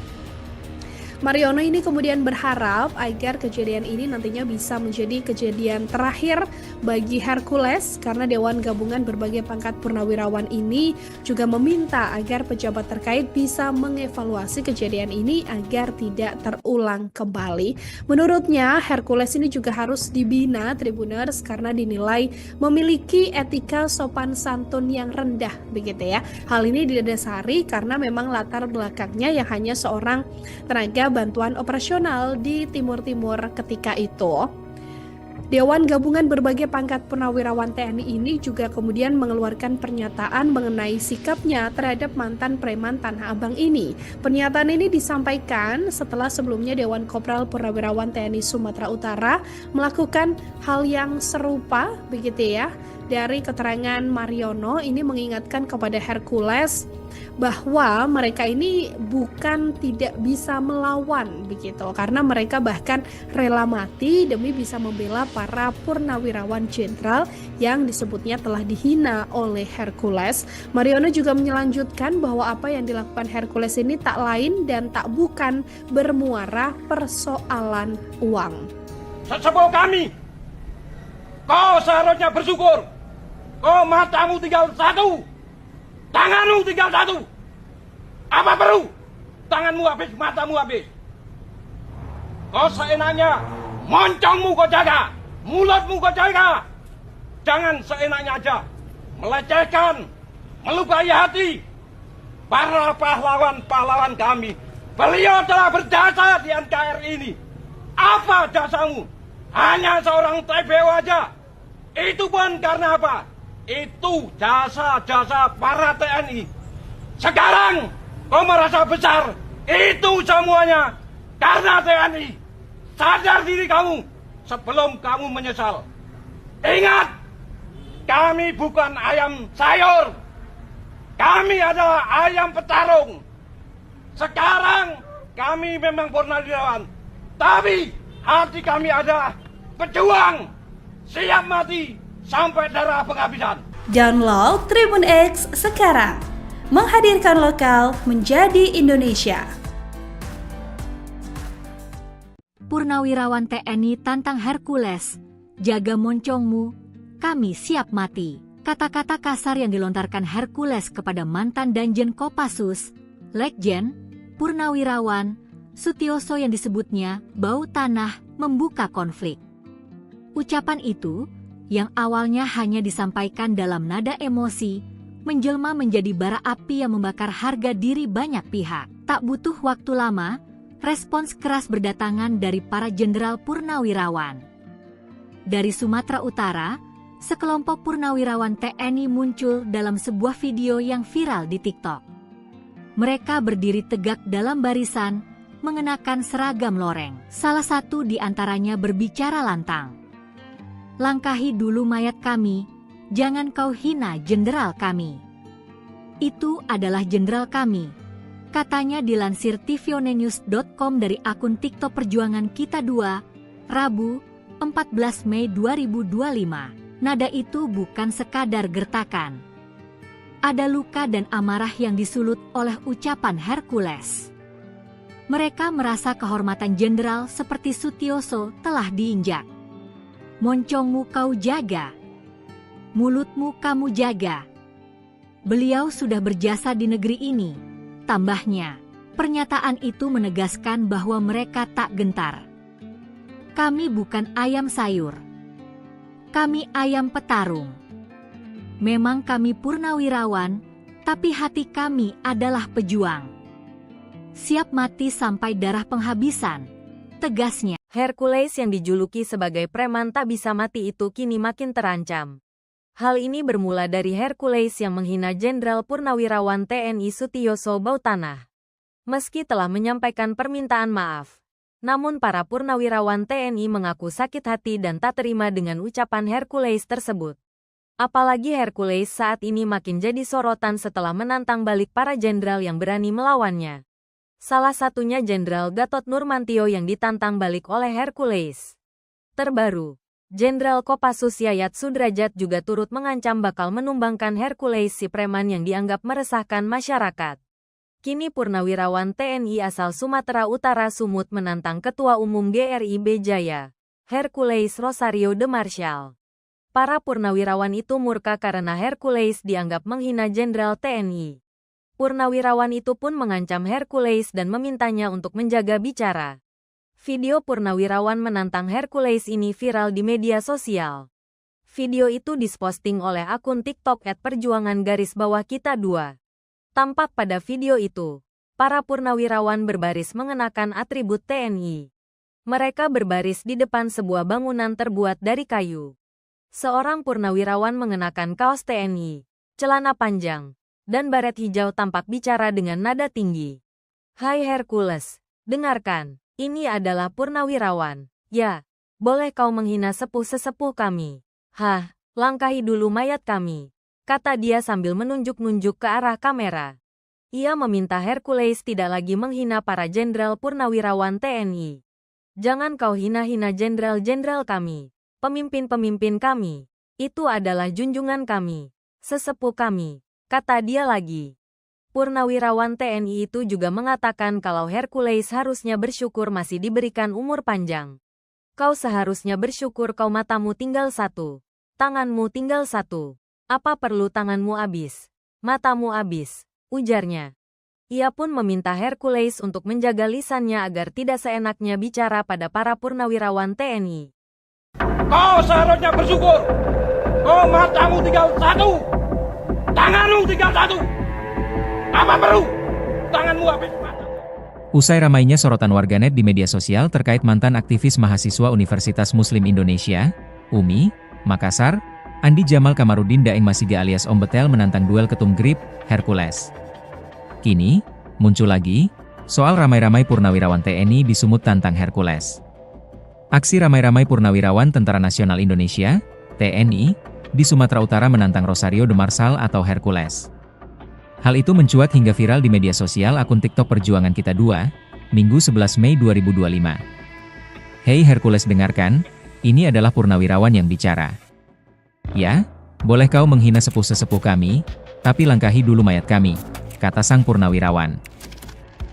Mariono ini kemudian berharap agar kejadian ini nantinya bisa menjadi kejadian terakhir bagi Hercules, karena Dewan Gabungan Berbagai Pangkat Purnawirawan ini juga meminta agar pejabat terkait bisa mengevaluasi kejadian ini agar tidak terulang kembali. Menurutnya Hercules ini juga harus dibina Tribuners karena dinilai memiliki etika sopan santun yang rendah begitu ya. Hal ini didasari karena memang latar belakangnya yang hanya seorang tenaga bantuan operasional di Timur-Timur ketika itu. Dewan Gabungan Berbagai Pangkat Purnawirawan TNI ini juga kemudian mengeluarkan pernyataan mengenai sikapnya terhadap mantan preman Tanah Abang ini. Pernyataan ini disampaikan setelah sebelumnya Dewan Kopral Purnawirawan TNI Sumatera Utara melakukan hal yang serupa begitu ya, dari keterangan Mariono ini mengingatkan kepada Hercules bahwa mereka ini bukan tidak bisa melawan begitu, karena mereka bahkan rela mati demi bisa membela para purnawirawan jenderal yang disebutnya telah dihina oleh Hercules. Mariono juga melanjutkan bahwa apa yang dilakukan Hercules ini tak lain dan tak bukan bermuara persoalan uang. Sesepuh kami, kau seharusnya bersyukur. Kau matamu tinggal satu, tanganmu tinggal satu. Apa perlu? Tanganmu habis, matamu habis. Kau seenaknya, moncongmu kau jaga, mulutmu kau jaga. Jangan seenaknya aja melecehkan, melukai hati para pahlawan-pahlawan kami. Beliau telah berjasa di NKRI ini. Apa jasamu? Hanya seorang TPO aja. Itu pun karena apa? Itu jasa-jasa para TNI. Sekarang kau merasa besar. Itu semuanya karena TNI. Sadar diri kamu sebelum kamu menyesal. Ingat, kami bukan ayam sayur. Kami adalah ayam petarung. Sekarang kami memang purnawirawan, tapi hati kami adalah pejuang, siap mati sampai darah penghabisan. Download Tribun X sekarang, menghadirkan lokal menjadi Indonesia. Purnawirawan TNI tantang Hercules, jaga moncongmu, kami siap mati. Kata-kata kasar yang dilontarkan Hercules kepada mantan Danjen Kopassus, Letjen, Purnawirawan, Sutioso yang disebutnya bau tanah membuka konflik. Ucapan itu, yang awalnya hanya disampaikan dalam nada emosi, menjelma menjadi bara api yang membakar harga diri banyak pihak. Tak butuh waktu lama, respons keras berdatangan dari para jenderal purnawirawan. Dari Sumatera Utara, sekelompok purnawirawan TNI muncul dalam sebuah video yang viral di TikTok. Mereka berdiri tegak dalam barisan, mengenakan seragam loreng. Salah satu di antaranya berbicara lantang. Langkahi dulu mayat kami, jangan kau hina jenderal kami. Itu adalah jenderal kami, katanya dilansir tvonnews.com dari akun TikTok Perjuangan Kita 2, Rabu, 14 Mei 2025. Nada itu bukan sekadar gertakan. Ada luka dan amarah yang disulut oleh ucapan Hercules. Mereka merasa kehormatan jenderal seperti Sutioso telah diinjak. Moncongmu kau jaga, mulutmu kamu jaga. Beliau sudah berjasa di negeri ini, tambahnya. Pernyataan itu menegaskan bahwa mereka tak gentar. Kami bukan ayam sayur. Kami ayam petarung. Memang kami purnawirawan, tapi hati kami adalah pejuang. Siap mati sampai darah penghabisan, tegasnya. Hercules yang dijuluki sebagai preman tak bisa mati itu kini makin terancam. Hal ini bermula dari Hercules yang menghina Jenderal Purnawirawan TNI Sutioso Bautanah. Meski telah menyampaikan permintaan maaf, namun para purnawirawan TNI mengaku sakit hati dan tak terima dengan ucapan Hercules tersebut. Apalagi Hercules saat ini makin jadi sorotan setelah menantang balik para jenderal yang berani melawannya. Salah satunya Jenderal Gatot Nurmantio yang ditantang balik oleh Hercules. Terbaru, Jenderal Kopassus Yayat Sudrajat juga turut mengancam bakal menumbangkan Hercules si preman yang dianggap meresahkan masyarakat. Kini purnawirawan TNI asal Sumatera Utara Sumut menantang Ketua Umum GRIB Jaya, Hercules Rosario de Marshall. Para purnawirawan itu murka karena Hercules dianggap menghina Jenderal TNI. Purnawirawan itu pun mengancam Hercules dan memintanya untuk menjaga bicara. Video purnawirawan menantang Hercules ini viral di media sosial. Video itu diposting oleh akun TikTok @perjuangan_kita 2. Tampak pada video itu, para purnawirawan berbaris mengenakan atribut TNI. Mereka berbaris di depan sebuah bangunan terbuat dari kayu. Seorang purnawirawan mengenakan kaos TNI, celana panjang, dan baret hijau tampak bicara dengan nada tinggi. Hai Hercules, dengarkan, ini adalah purnawirawan. Ya, boleh kau menghina sepuh-sesepuh kami. Hah, Langkahi dulu mayat kami, kata dia sambil menunjuk-nunjuk ke arah kamera. Ia meminta Hercules tidak lagi menghina para jenderal purnawirawan TNI. Jangan kau hina-hina jenderal-jenderal kami, pemimpin-pemimpin kami. Itu adalah junjungan kami, sesepuh kami, kata dia lagi. Purnawirawan TNI itu juga mengatakan kalau Hercules harusnya bersyukur masih diberikan umur panjang. Kau seharusnya bersyukur kau matamu tinggal satu, tanganmu tinggal satu. Apa perlu tanganmu habis, matamu habis, ujarnya. Ia pun meminta Hercules untuk menjaga lisannya agar tidak seenaknya bicara pada para purnawirawan TNI. Kau seharusnya bersyukur. Kau matamu tinggal satu, tanganmu tinggal satu. Apa perlu tanganmu habis mata? Usai ramainya sorotan warganet di media sosial terkait mantan aktivis mahasiswa Universitas Muslim Indonesia, UMI, Makassar, Andi Jamal Kamarudin Daeng Masiga alias Om Betel menantang duel ketum GRIP, Hercules. Kini, muncul lagi, soal ramai-ramai purnawirawan TNI di Sumut tantang Hercules. Aksi ramai-ramai purnawirawan Tentara Nasional Indonesia, TNI, di Sumatera Utara menantang Rosario de Marsal atau Hercules. Hal itu mencuat hingga viral di media sosial akun TikTok Perjuangan Kita 2, Minggu 11 Mei 2025. Hei Hercules, dengarkan, ini adalah purnawirawan yang bicara. Ya, boleh kau menghina sepuh-sesepuh kami, tapi langkahi dulu mayat kami, kata sang purnawirawan.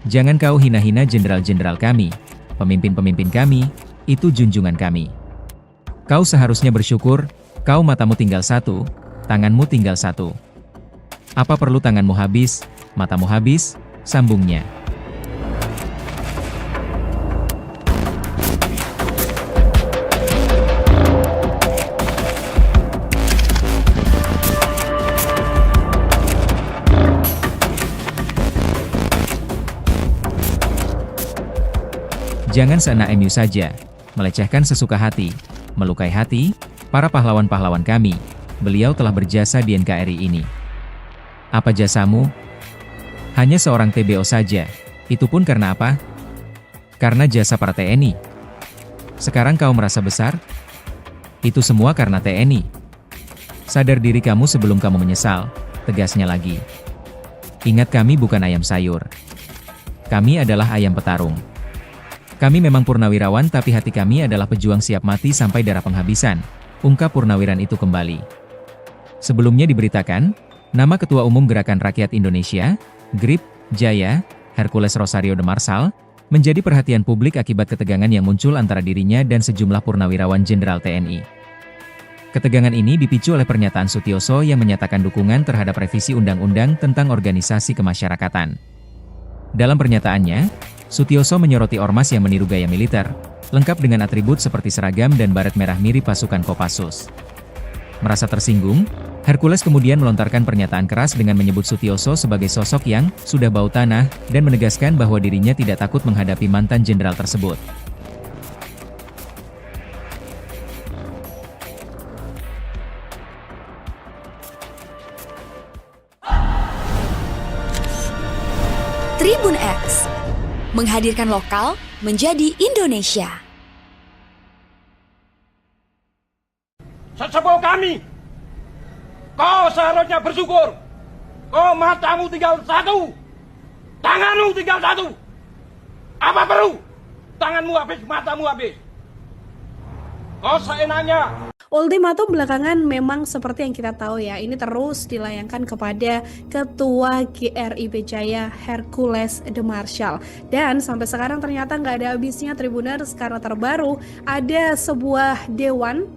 Jangan kau hina-hina jenderal-jenderal kami, pemimpin-pemimpin kami, itu junjungan kami. Kau seharusnya bersyukur, kau matamu tinggal satu, tanganmu tinggal satu. Apa perlu tanganmu habis, matamu habis, sambungnya. Jangan seenak MU saja, melecehkan sesuka hati, melukai hati, para pahlawan-pahlawan kami. Beliau telah berjasa di NKRI ini. Apa jasamu? Hanya seorang TBO saja. Itu pun karena apa? Karena jasa para TNI. Sekarang kau merasa besar? Itu semua karena TNI. Sadar diri kamu sebelum kamu menyesal, tegasnya lagi. Ingat, kami bukan ayam sayur. Kami adalah ayam petarung. Kami memang purnawirawan, tapi hati kami adalah pejuang siap mati sampai darah penghabisan, ungkap purnawiran itu kembali. Sebelumnya diberitakan, nama Ketua Umum Gerakan Rakyat Indonesia, GRIP, Jaya, Hercules Rosario de Marsal, menjadi perhatian publik akibat ketegangan yang muncul antara dirinya dan sejumlah purnawirawan Jenderal TNI. Ketegangan ini dipicu oleh pernyataan Sutioso yang menyatakan dukungan terhadap revisi Undang-Undang tentang Organisasi Kemasyarakatan. Dalam pernyataannya, Sutioso menyoroti ormas yang meniru gaya militer, lengkap dengan atribut seperti seragam dan baret merah mirip pasukan Kopassus. Merasa tersinggung, Hercules kemudian melontarkan pernyataan keras dengan menyebut Sutioso sebagai sosok yang sudah bau tanah dan menegaskan bahwa dirinya tidak takut menghadapi mantan jenderal tersebut. Tribun X menghadirkan lokal menjadi Indonesia. Sesepuh kami, kau seharusnya bersyukur. Kau matamu tinggal satu, tanganmu tinggal satu. Apa perlu tanganmu habis, matamu habis? Kau seenaknya. Ultimatum belakangan memang seperti yang kita tahu ya, ini terus dilayangkan kepada Ketua GRIP Jaya Hercules de Marsal. Dan sampai sekarang ternyata nggak ada habisnya Tribuners, karena terbaru ada sebuah dewan.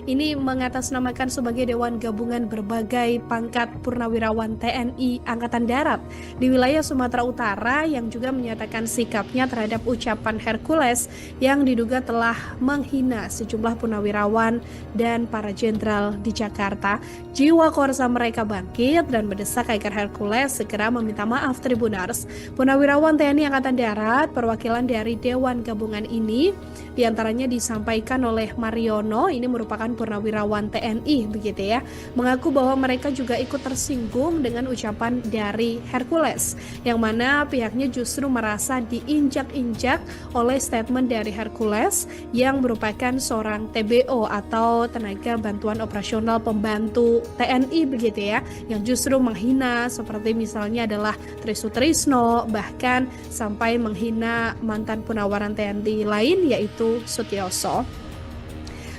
Ini mengatasnamakan sebagai Dewan Gabungan Berbagai Pangkat Purnawirawan TNI Angkatan Darat di wilayah Sumatera Utara yang juga menyatakan sikapnya terhadap ucapan Hercules yang diduga telah menghina sejumlah purnawirawan dan para jenderal di Jakarta. Jiwa korsa mereka bangkit dan mendesak agar Hercules segera meminta maaf. Tribuners, purnawirawan TNI Angkatan Darat perwakilan dari Dewan Gabungan ini diantaranya disampaikan oleh Mariono, ini merupakan mantan purnawirawan TNI begitu ya, mengaku bahwa mereka juga ikut tersinggung dengan ucapan dari Hercules, yang mana pihaknya justru merasa diinjak-injak oleh statement dari Hercules yang merupakan seorang TBO atau tenaga bantuan operasional pembantu TNI begitu ya, yang justru menghina seperti misalnya adalah Trisutrisno, bahkan sampai menghina mantan purnawiran TNI lain yaitu Sutioso.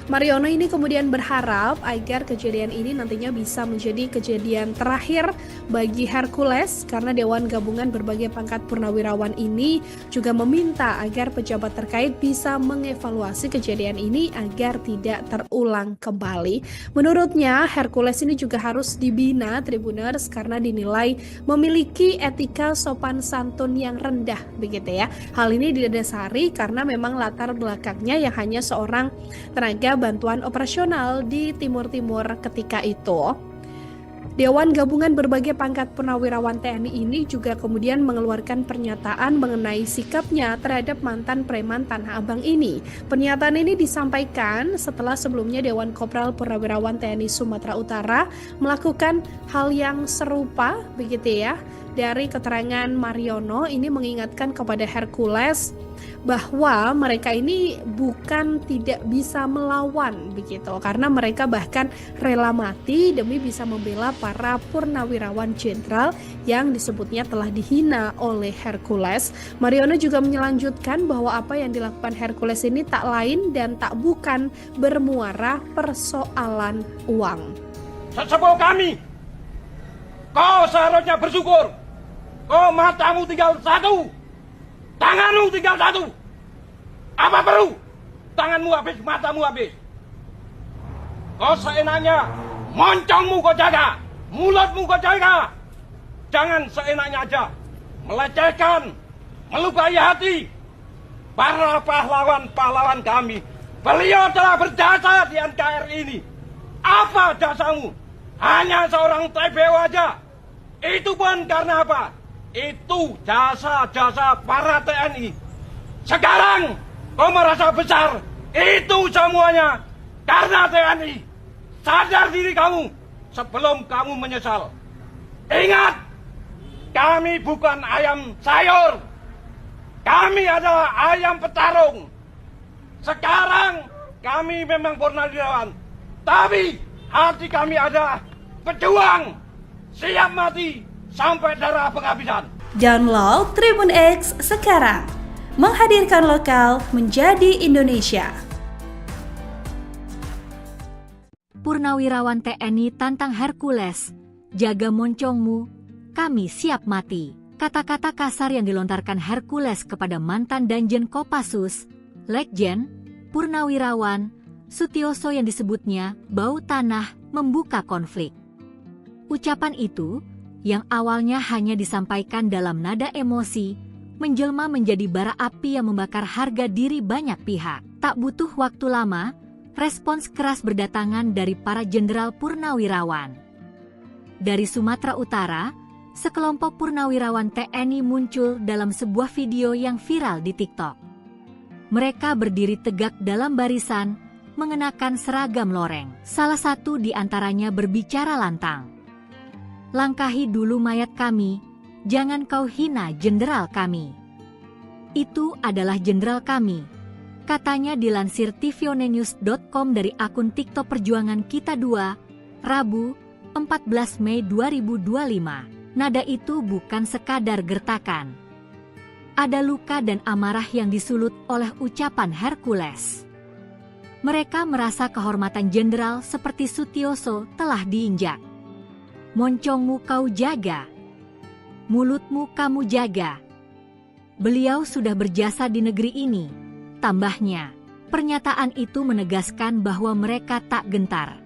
Mariono ini kemudian berharap agar kejadian ini nantinya bisa menjadi kejadian terakhir bagi Hercules, karena Dewan Gabungan Berbagai Pangkat Purnawirawan ini juga meminta agar pejabat terkait bisa mengevaluasi kejadian ini agar tidak terulang kembali. Menurutnya Hercules ini juga harus dibina Tribuners karena dinilai memiliki etika sopan santun yang rendah begitu ya. Hal ini didasari karena memang latar belakangnya yang hanya seorang tenaga bantuan operasional di Timur-Timur ketika itu. Dewan Gabungan Berbagai Pangkat Purnawirawan TNI ini juga kemudian mengeluarkan pernyataan mengenai sikapnya terhadap mantan preman Tanah Abang ini. Pernyataan ini disampaikan setelah sebelumnya Dewan Kopral Purnawirawan TNI Sumatera Utara melakukan hal yang serupa begitu ya. Dari keterangan Mariono ini mengingatkan kepada Hercules bahwa mereka ini bukan tidak bisa melawan begitu, karena mereka bahkan rela mati demi bisa membela para purnawirawan jenderal yang disebutnya telah dihina oleh Hercules. Mariono juga melanjutkan bahwa apa yang dilakukan Hercules ini tak lain dan tak bukan bermuara persoalan uang. Sesepuh kami, kau seharusnya bersyukur. Kau matamu tinggal satu, tanganmu tinggal satu. Apa perlu? Tanganmu habis, matamu habis. Kau seenaknya, moncongmu kau jaga, mulutmu kau jaga. Jangan seenaknya aja melecehkan, melukai hati para pahlawan-pahlawan kami. Beliau telah berjasa di NKRI ini. Apa jasamu? Hanya seorang TBO aja. Itu pun karena apa? Itu jasa-jasa para TNI. Sekarang kau merasa besar. Itu semuanya karena TNI. Sadar diri kamu sebelum kamu menyesal. Ingat, kami bukan ayam sayur. Kami adalah ayam petarung. Sekarang kami memang purnawirawan, tapi hati kami adalah pejuang, siap mati sampai darah penghabisan. Download Tribun X sekarang. Menghadirkan lokal menjadi Indonesia. Purnawirawan TNI tantang Hercules, jaga moncongmu, kami siap mati. Kata-kata kasar yang dilontarkan Hercules kepada mantan Danjen Kopassus, Legjen, Purnawirawan, Sutioso yang disebutnya bau tanah membuka konflik. Ucapan itu yang awalnya hanya disampaikan dalam nada emosi, menjelma menjadi bara api yang membakar harga diri banyak pihak. Tak butuh waktu lama, respons keras berdatangan dari para jenderal purnawirawan. Dari Sumatera Utara, sekelompok purnawirawan TNI muncul dalam sebuah video yang viral di TikTok. Mereka berdiri tegak dalam barisan, mengenakan seragam loreng. Salah satu di antaranya berbicara lantang. Langkahi dulu mayat kami, jangan kau hina jenderal kami. Itu adalah jenderal kami, katanya dilansir tvonnews.com dari akun TikTok Perjuangan Kita 2, Rabu, 14 Mei 2025. Nada itu bukan sekadar gertakan. Ada luka dan amarah yang disulut oleh ucapan Hercules. Mereka merasa kehormatan jenderal seperti Sutioso telah diinjak. Moncongmu kau jaga, mulutmu kamu jaga. Beliau sudah berjasa di negeri ini, tambahnya. Pernyataan itu menegaskan bahwa mereka tak gentar.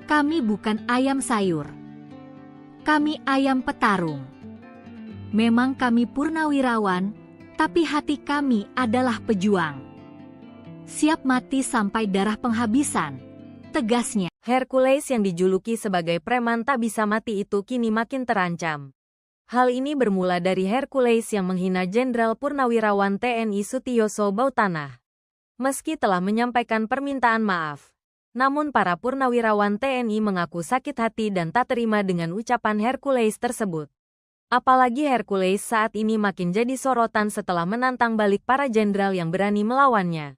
Kami bukan ayam sayur. Kami ayam petarung. Memang kami purnawirawan, tapi hati kami adalah pejuang. Siap mati sampai darah penghabisan, tegasnya. Hercules yang dijuluki sebagai preman tak bisa mati itu kini makin terancam. Hal ini bermula dari Hercules yang menghina Jenderal Purnawirawan TNI Sutioso Bautanah. Meski telah menyampaikan permintaan maaf, Namun para purnawirawan TNI mengaku sakit hati dan tak terima dengan ucapan Hercules tersebut. Apalagi Hercules saat ini makin jadi sorotan setelah menantang balik para jenderal yang berani melawannya.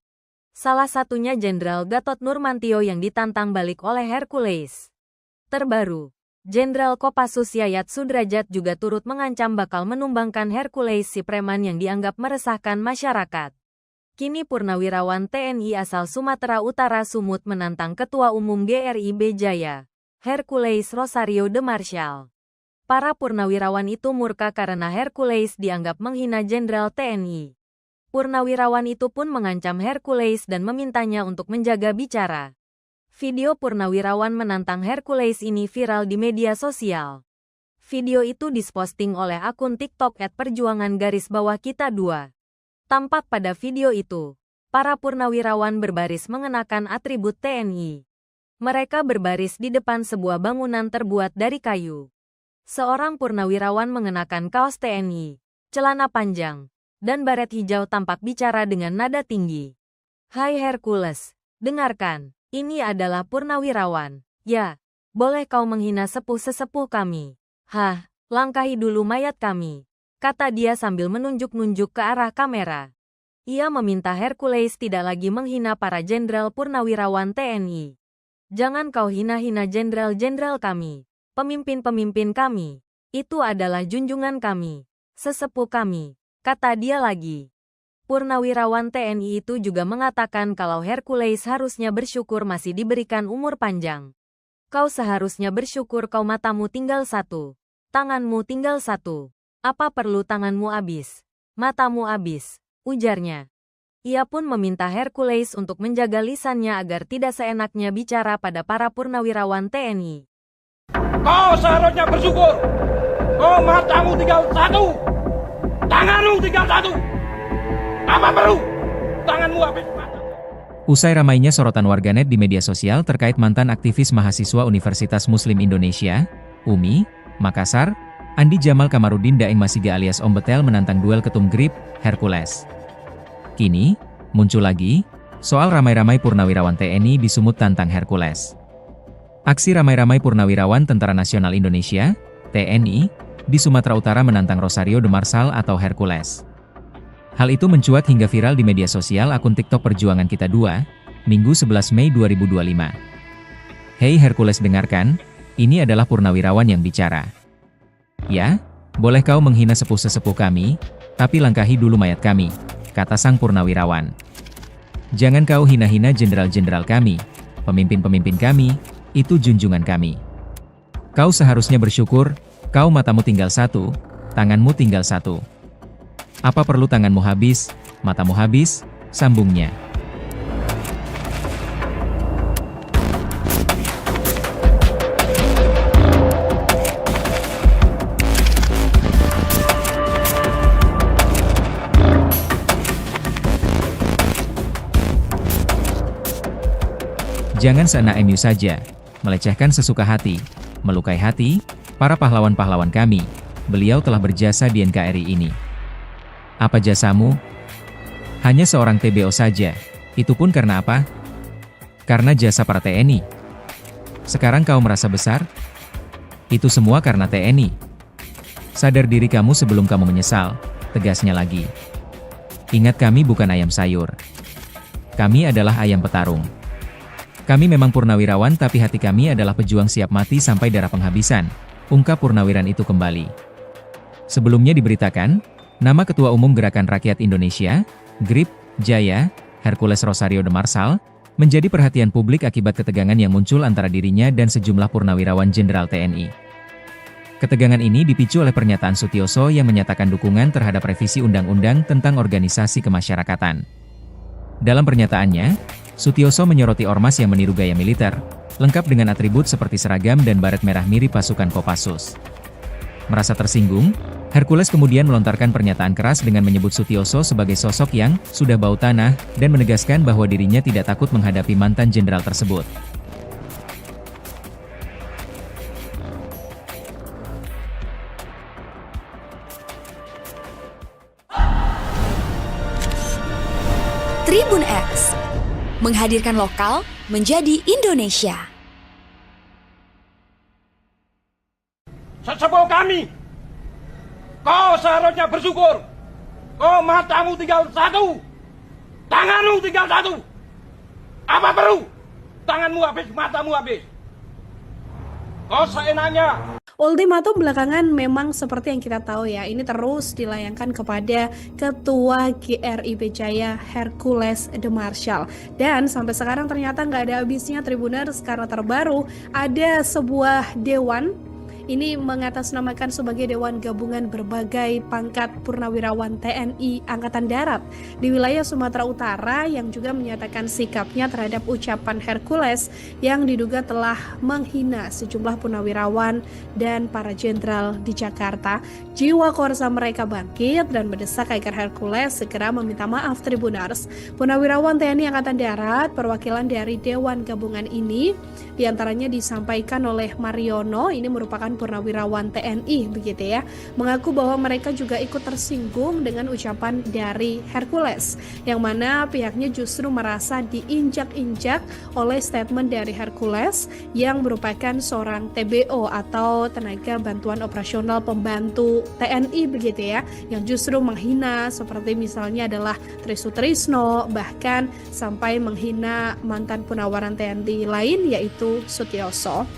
Salah satunya Jenderal Gatot Nurmantio yang ditantang balik oleh Hercules. Terbaru, Jenderal Kopassus Yayat Sudrajat juga turut mengancam bakal menumbangkan Hercules si preman yang dianggap meresahkan masyarakat. Kini purnawirawan TNI asal Sumatera Utara Sumut menantang Ketua Umum GRIB Jaya, Hercules Rosario de Marshall. Para purnawirawan itu murka karena Hercules dianggap menghina Jenderal TNI. Purnawirawan itu pun mengancam Hercules dan memintanya untuk menjaga bicara. Video purnawirawan menantang Hercules ini viral di media sosial. Video itu diposting oleh akun TikTok @perjuangan_kita 2. Tampak pada video itu, para purnawirawan berbaris mengenakan atribut TNI. Mereka berbaris di depan sebuah bangunan terbuat dari kayu. Seorang purnawirawan mengenakan kaos TNI, celana panjang, dan baret hijau tampak bicara dengan nada tinggi. "Hai Hercules, dengarkan. Ini adalah purnawirawan. Ya, boleh kau menghina sepuh-sesepuh kami. Hah, langkahi dulu mayat kami," kata dia sambil menunjuk-nunjuk ke arah kamera. Ia meminta Hercules tidak lagi menghina para jenderal purnawirawan TNI. "Jangan kau hina-hina jenderal-jenderal kami, pemimpin-pemimpin kami. Itu adalah junjungan kami, sesepuh kami," kata dia lagi. Purnawirawan TNI itu juga mengatakan kalau Hercules harusnya bersyukur masih diberikan umur panjang. "Kau seharusnya bersyukur kau matamu tinggal satu, tanganmu tinggal satu. Apa perlu tanganmu habis, matamu habis," ujarnya. Ia pun meminta Hercules untuk menjaga lisannya agar tidak seenaknya bicara pada para purnawirawan TNI. Kau seharusnya bersyukur. Oh, matamu tinggal satu, tanganmu tinggal satu. Apa perlu tanganmu habis mata? Usai ramainya sorotan warganet di media sosial terkait mantan aktivis mahasiswa Universitas Muslim Indonesia, UMI, Makassar, Andi Jamal Kamarudin Daeng Masiga alias Om Betel menantang duel ketum GRIB, Hercules. Kini, muncul lagi, soal ramai-ramai purnawirawan TNI di Sumut tantang Hercules. Aksi ramai-ramai purnawirawan Tentara Nasional Indonesia, TNI, di Sumatera Utara menantang Rosario de Marshall atau Hercules. Hal itu mencuat hingga viral di media sosial akun TikTok Perjuangan Kita 2, Minggu 11 Mei 2025. "Hei Hercules, dengarkan, ini adalah purnawirawan yang bicara. Ya, boleh kau menghina sepuh-sesepuh kami, tapi langkahi dulu mayat kami," kata sang purnawirawan. "Jangan kau hina-hina jenderal-jenderal kami, pemimpin-pemimpin kami, itu junjungan kami. Kau seharusnya bersyukur, kau matamu tinggal satu, tanganmu tinggal satu. Apa perlu tanganmu habis, matamu habis," sambungnya. Jangan seenak MU saja, melecehkan sesuka hati, melukai hati, para pahlawan-pahlawan kami. Beliau telah berjasa di NKRI ini. Apa jasamu? Hanya seorang TBO saja. Itu pun karena apa? Karena jasa para TNI. Sekarang kau merasa besar? Itu semua karena TNI. Sadar diri kamu sebelum kamu menyesal, tegasnya lagi. Ingat, kami bukan ayam sayur. Kami adalah ayam petarung. Kami memang purnawirawan tapi hati kami adalah pejuang siap mati sampai darah penghabisan, ungkap purnawiran itu kembali. Sebelumnya diberitakan, nama Ketua Umum Gerakan Rakyat Indonesia, GRIB, Jaya, Hercules Rosario de Marshall, menjadi perhatian publik akibat ketegangan yang muncul antara dirinya dan sejumlah purnawirawan Jenderal TNI. Ketegangan ini dipicu oleh pernyataan Sutioso yang menyatakan dukungan terhadap revisi Undang-Undang tentang Organisasi Kemasyarakatan. Dalam pernyataannya, Sutioso menyoroti ormas yang meniru gaya militer, lengkap dengan atribut seperti seragam dan baret merah mirip pasukan Kopassus. Merasa tersinggung, Hercules kemudian melontarkan pernyataan keras dengan menyebut Sutioso sebagai sosok yang sudah bau tanah dan menegaskan bahwa dirinya tidak takut menghadapi mantan jenderal tersebut. Tribun X menghadirkan lokal menjadi Indonesia. Sesepuh kami, kau seharusnya bersyukur. Kau matamu tinggal satu, tanganmu tinggal satu. Apa perlu? Tanganmu habis, matamu habis. Kau seenaknya. Ultimatum belakangan memang seperti yang kita tahu ya, ini terus dilayangkan kepada Ketua GRI Jaya Hercules de Marshall. Dan sampai sekarang ternyata nggak ada habisnya Tribuners, karena terbaru ada sebuah dewan. Ini mengatasnamakan sebagai Dewan Gabungan Berbagai Pangkat Purnawirawan TNI Angkatan Darat di wilayah Sumatera Utara yang juga menyatakan sikapnya terhadap ucapan Hercules yang diduga telah menghina sejumlah purnawirawan dan para jenderal di Jakarta. Jiwa korsa mereka bangkit dan mendesak agar Hercules segera meminta maaf Tribuners. Purnawirawan TNI Angkatan Darat, perwakilan dari Dewan Gabungan ini diantaranya disampaikan oleh Mariono, ini merupakan purnawirawan TNI begitu ya, mengaku bahwa mereka juga ikut tersinggung dengan ucapan dari Hercules, yang mana pihaknya justru merasa diinjak-injak oleh statement dari Hercules yang merupakan seorang TBO atau tenaga bantuan operasional pembantu TNI begitu ya, yang justru menghina seperti misalnya adalah Trisutrisno, bahkan sampai menghina mantan Purnawiran TNI lain yaitu Sutioso.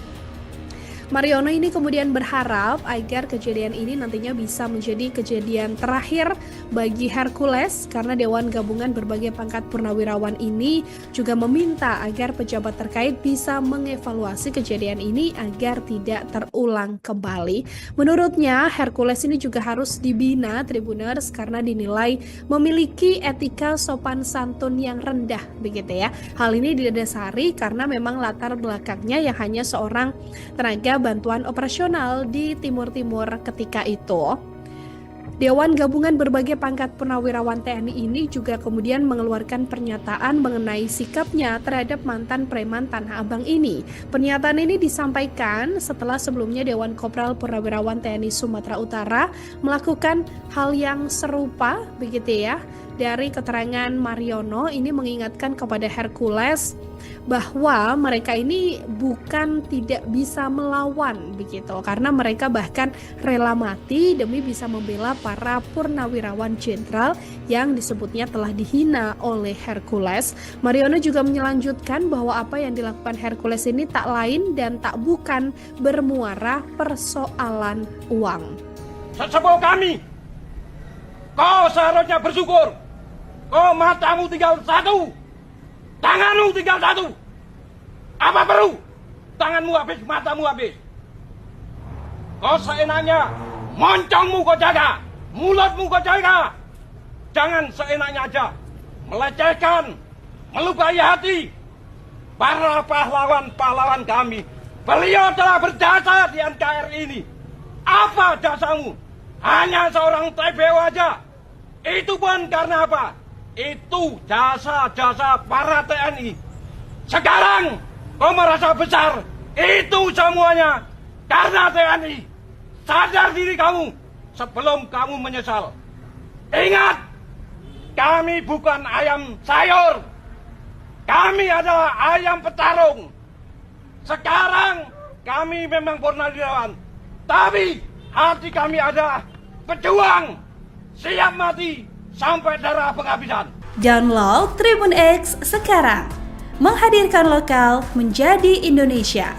Mariono ini kemudian berharap agar kejadian ini nantinya bisa menjadi kejadian terakhir bagi Hercules, karena Dewan Gabungan Berbagai Pangkat Purnawirawan ini juga meminta agar pejabat terkait bisa mengevaluasi kejadian ini agar tidak terulang kembali. Menurutnya Hercules ini juga harus dibina Tribuners karena dinilai memiliki etika sopan santun yang rendah begitu ya. Hal ini didasari karena memang latar belakangnya yang hanya seorang tenaga bantuan operasional di Timur-Timur ketika itu. Dewan Gabungan Berbagai Pangkat Purnawirawan TNI ini juga kemudian mengeluarkan pernyataan mengenai sikapnya terhadap mantan preman Tanah Abang ini. Pernyataan ini disampaikan setelah sebelumnya Dewan Kopral Purnawirawan TNI Sumatera Utara melakukan hal yang serupa begitu ya. Dari keterangan Mariono ini mengingatkan kepada Hercules bahwa mereka ini bukan tidak bisa melawan begitu, karena mereka bahkan rela mati demi bisa membela para purnawirawan jenderal yang disebutnya telah dihina oleh Hercules. Mariono juga melanjutkan bahwa apa yang dilakukan Hercules ini tak lain dan tak bukan bermuara persoalan uang. Sesepuh kami, kau seharusnya bersyukur. Kau matamu tinggal satu, tanganmu tinggal satu. Apa perlu? Tanganmu habis, matamu habis. Kau seenaknya, moncongmu kau jaga, mulutmu kau jaga. Jangan seenaknya aja melecehkan, melukai hati para pahlawan-pahlawan kami. Beliau telah berjasa di NKRI ini. Apa jasamu? Hanya seorang TBO aja. Itu pun karena apa? Itu jasa-jasa para TNI. Sekarang kau merasa besar. Itu semuanya karena TNI. Sadar diri kamu sebelum kamu menyesal. Ingat, kami bukan ayam sayur. Kami adalah ayam petarung. Sekarang kami memang purnawirawan, tapi hati kami adalah pejuang. Siap mati sampai darah penghabisan. Download Tribun X sekarang. Menghadirkan lokal menjadi Indonesia.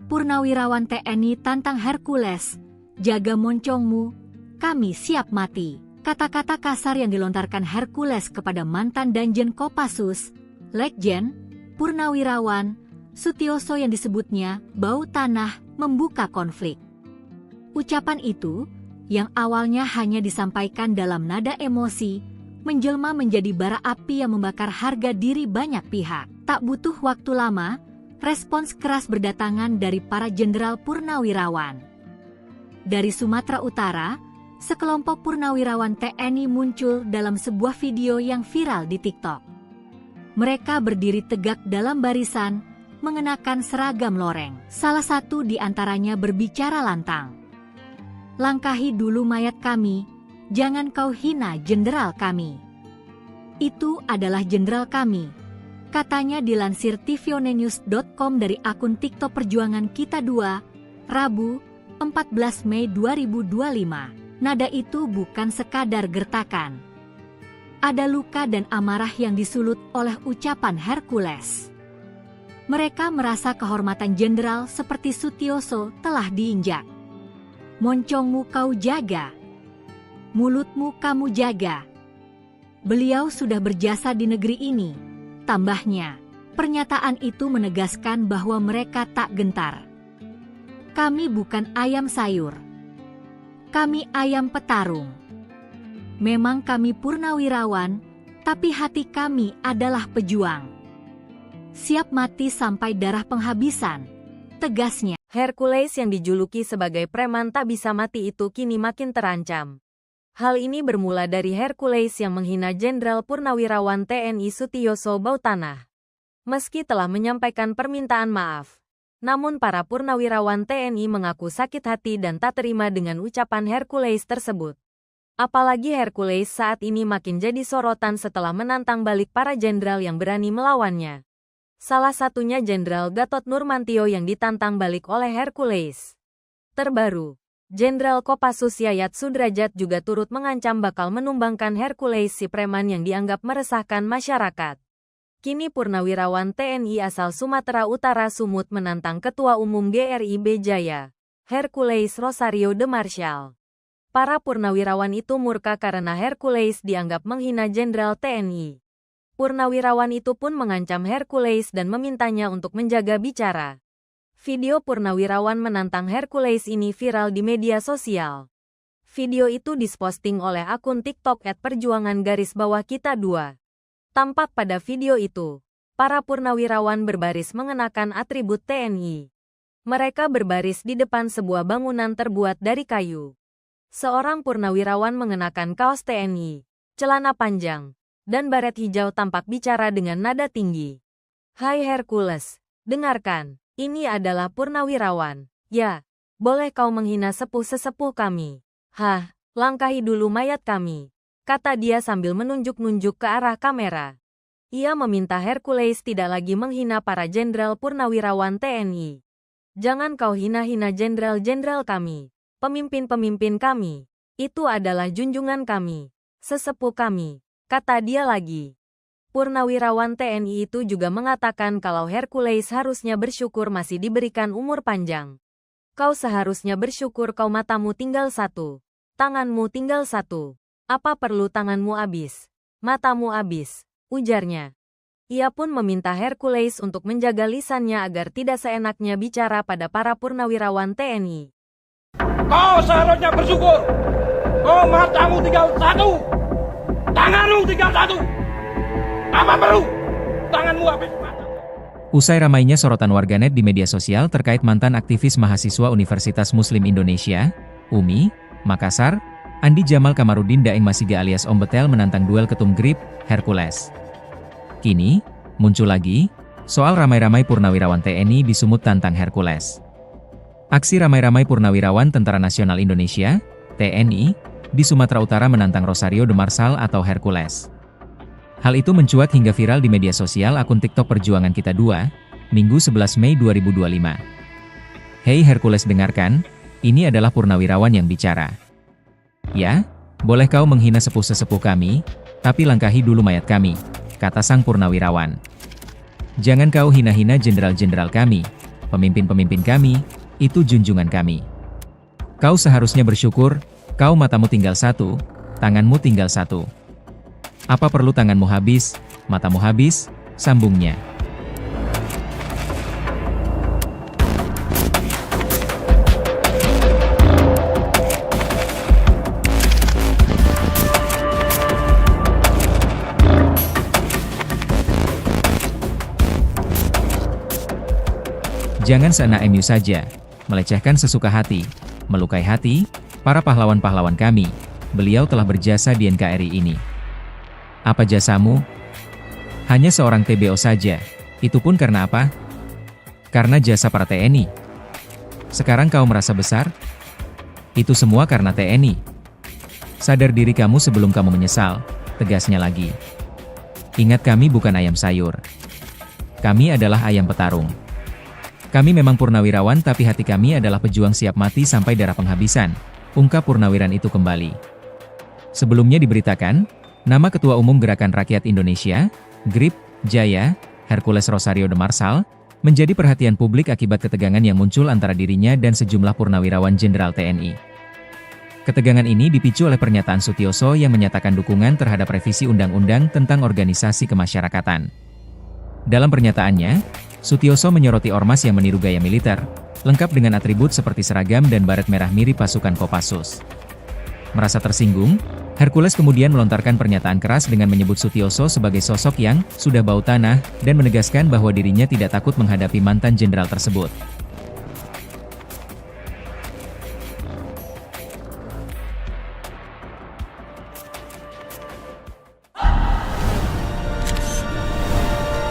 Purnawirawan TNI tantang Hercules, jaga moncongmu, kami siap mati. Kata-kata kasar yang dilontarkan Hercules kepada mantan Danjen Kopassus, Legjen, Purnawirawan, Sutioso yang disebutnya bau tanah membuka konflik. Ucapan itu, yang awalnya hanya disampaikan dalam nada emosi, menjelma menjadi bara api yang membakar harga diri banyak pihak. Tak butuh waktu lama, respons keras berdatangan dari para jenderal purnawirawan. Dari Sumatera Utara, sekelompok purnawirawan TNI muncul dalam sebuah video yang viral di TikTok. Mereka berdiri tegak dalam barisan, mengenakan seragam loreng. Salah satu di antaranya berbicara lantang. Langkahi dulu mayat kami, jangan kau hina jenderal kami. Itu adalah jenderal kami. Katanya dilansir tvonnews.com dari akun TikTok Perjuangan Kita 2, Rabu, 14 Mei 2025. Nada itu bukan sekadar gertakan. Ada luka dan amarah yang disulut oleh ucapan Hercules. Mereka merasa kehormatan jenderal seperti Sutioso telah diinjak. Moncongmu kau jaga. Mulutmu kamu jaga. Beliau sudah berjasa di negeri ini. Tambahnya, pernyataan itu menegaskan bahwa mereka tak gentar. Kami bukan ayam sayur. Kami ayam petarung. Memang kami purnawirawan, tapi hati kami adalah pejuang. Siap mati sampai darah penghabisan, tegasnya. Hercules yang dijuluki sebagai preman tak bisa mati itu kini makin terancam. Hal ini bermula dari Hercules yang menghina Jenderal Purnawirawan TNI Sutioso Bautanah. Meski telah menyampaikan permintaan maaf, namun para purnawirawan TNI mengaku sakit hati dan tak terima dengan ucapan Hercules tersebut. Apalagi Hercules saat ini makin jadi sorotan setelah menantang balik para jenderal yang berani melawannya. Salah satunya Jenderal Gatot Nurmantio yang ditantang balik oleh Hercules. Terbaru, Jenderal Kopassus Yayat Sudrajat juga turut mengancam bakal menumbangkan Hercules si preman yang dianggap meresahkan masyarakat. Kini purnawirawan TNI asal Sumatera Utara Sumut menantang Ketua Umum GRIB Jaya, Hercules Rosario de Marshall. Para purnawirawan itu murka karena Hercules dianggap menghina Jenderal TNI. Purnawirawan itu pun mengancam Hercules dan memintanya untuk menjaga bicara. Video purnawirawan menantang Hercules ini viral di media sosial. Video itu diposting oleh akun TikTok @perjuangan_kita 2. Tampak pada video itu, para purnawirawan berbaris mengenakan atribut TNI. Mereka berbaris di depan sebuah bangunan terbuat dari kayu. Seorang purnawirawan mengenakan kaos TNI, celana panjang, dan baret hijau tampak bicara dengan nada tinggi. "Hai Hercules, dengarkan. Ini adalah purnawirawan. Ya, boleh kau menghina sepuh-sesepuh kami. Hah, langkahi dulu mayat kami," kata dia sambil menunjuk-nunjuk ke arah kamera. Ia meminta Hercules tidak lagi menghina para jenderal purnawirawan TNI. "Jangan kau hina-hina jenderal-jenderal kami, pemimpin-pemimpin kami. Itu adalah junjungan kami, sesepuh kami," kata dia lagi. Purnawirawan TNI itu juga mengatakan kalau Hercules harusnya bersyukur masih diberikan umur panjang. "Kau seharusnya bersyukur kau matamu tinggal satu, tanganmu tinggal satu. Apa perlu tanganmu habis, matamu habis," ujarnya. Ia pun meminta Hercules untuk menjaga lisannya agar tidak seenaknya bicara pada para purnawirawan TNI. Kau seharusnya bersyukur. Oh, matamu tinggal satu, tanganmu tinggal satu. Apa perlu tanganmu habis mata? Usai ramainya sorotan warganet di media sosial terkait mantan aktivis mahasiswa Universitas Muslim Indonesia, UMI, Makassar, Andi Jamal Kamarudin Daeng Masiga alias Om Betel menantang duel ketum GRIB, Hercules. Kini, muncul lagi, soal ramai-ramai purnawirawan TNI di Sumut tantang Hercules. Aksi ramai-ramai purnawirawan Tentara Nasional Indonesia, TNI, di Sumatera Utara menantang Rosario de Marshall atau Hercules. Hal itu mencuat hingga viral di media sosial akun TikTok Perjuangan Kita 2, Minggu 11 Mei 2025. "Hei Hercules, dengarkan, ini adalah purnawirawan yang bicara. Ya, boleh kau menghina sepuh-sesepuh kami, tapi langkahi dulu mayat kami," kata sang purnawirawan. "Jangan kau hina-hina jenderal-jenderal kami, pemimpin-pemimpin kami, itu junjungan kami. Kau seharusnya bersyukur, kau matamu tinggal satu, tanganmu tinggal satu. Apa perlu tanganmu habis, matamu habis," sambungnya. Jangan seenak MU saja, melecehkan sesuka hati, melukai hati, para pahlawan-pahlawan kami. Beliau telah berjasa di NKRI ini. Apa jasamu? Hanya seorang TBO saja. Itu pun karena apa? Karena jasa para TNI. Sekarang kau merasa besar? Itu semua karena TNI. Sadar diri kamu sebelum kamu menyesal, tegasnya lagi. Ingat, kami bukan ayam sayur. Kami adalah ayam petarung. Kami memang purnawirawan, tapi hati kami adalah pejuang siap mati sampai darah penghabisan, ungkap purnawiran itu kembali. Sebelumnya diberitakan, nama Ketua Umum Gerakan Rakyat Indonesia, GRIP, Jaya, Hercules Rosario de Marsal, menjadi perhatian publik akibat ketegangan yang muncul antara dirinya dan sejumlah purnawirawan Jenderal TNI. Ketegangan ini dipicu oleh pernyataan Sutioso yang menyatakan dukungan terhadap revisi Undang-Undang tentang Organisasi Kemasyarakatan. Dalam pernyataannya, Sutioso menyoroti ormas yang meniru gaya militer, lengkap dengan atribut seperti seragam dan baret merah mirip pasukan Kopassus. Merasa tersinggung, Hercules kemudian melontarkan pernyataan keras dengan menyebut Sutioso sebagai sosok yang sudah bau tanah dan menegaskan bahwa dirinya tidak takut menghadapi mantan jenderal tersebut.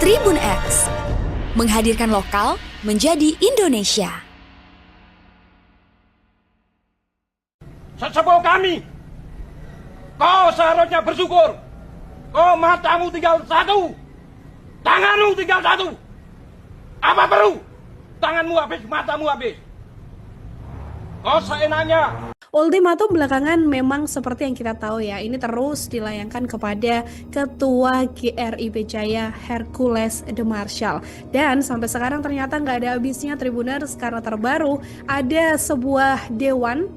Tribun X menghadirkan lokal menjadi Indonesia. Sesepuh kami, kau seharusnya bersyukur. Kau matamu tinggal satu, tanganmu tinggal satu. Apa perlu? Tanganmu habis, matamu habis. Kau seenaknya. Ultimatum belakangan memang seperti yang kita tahu ya, ini terus dilayangkan kepada Ketua GRI Jaya Hercules de Marsal. Dan sampai sekarang ternyata nggak ada habisnya Tribuners, karena terbaru ada sebuah dewan.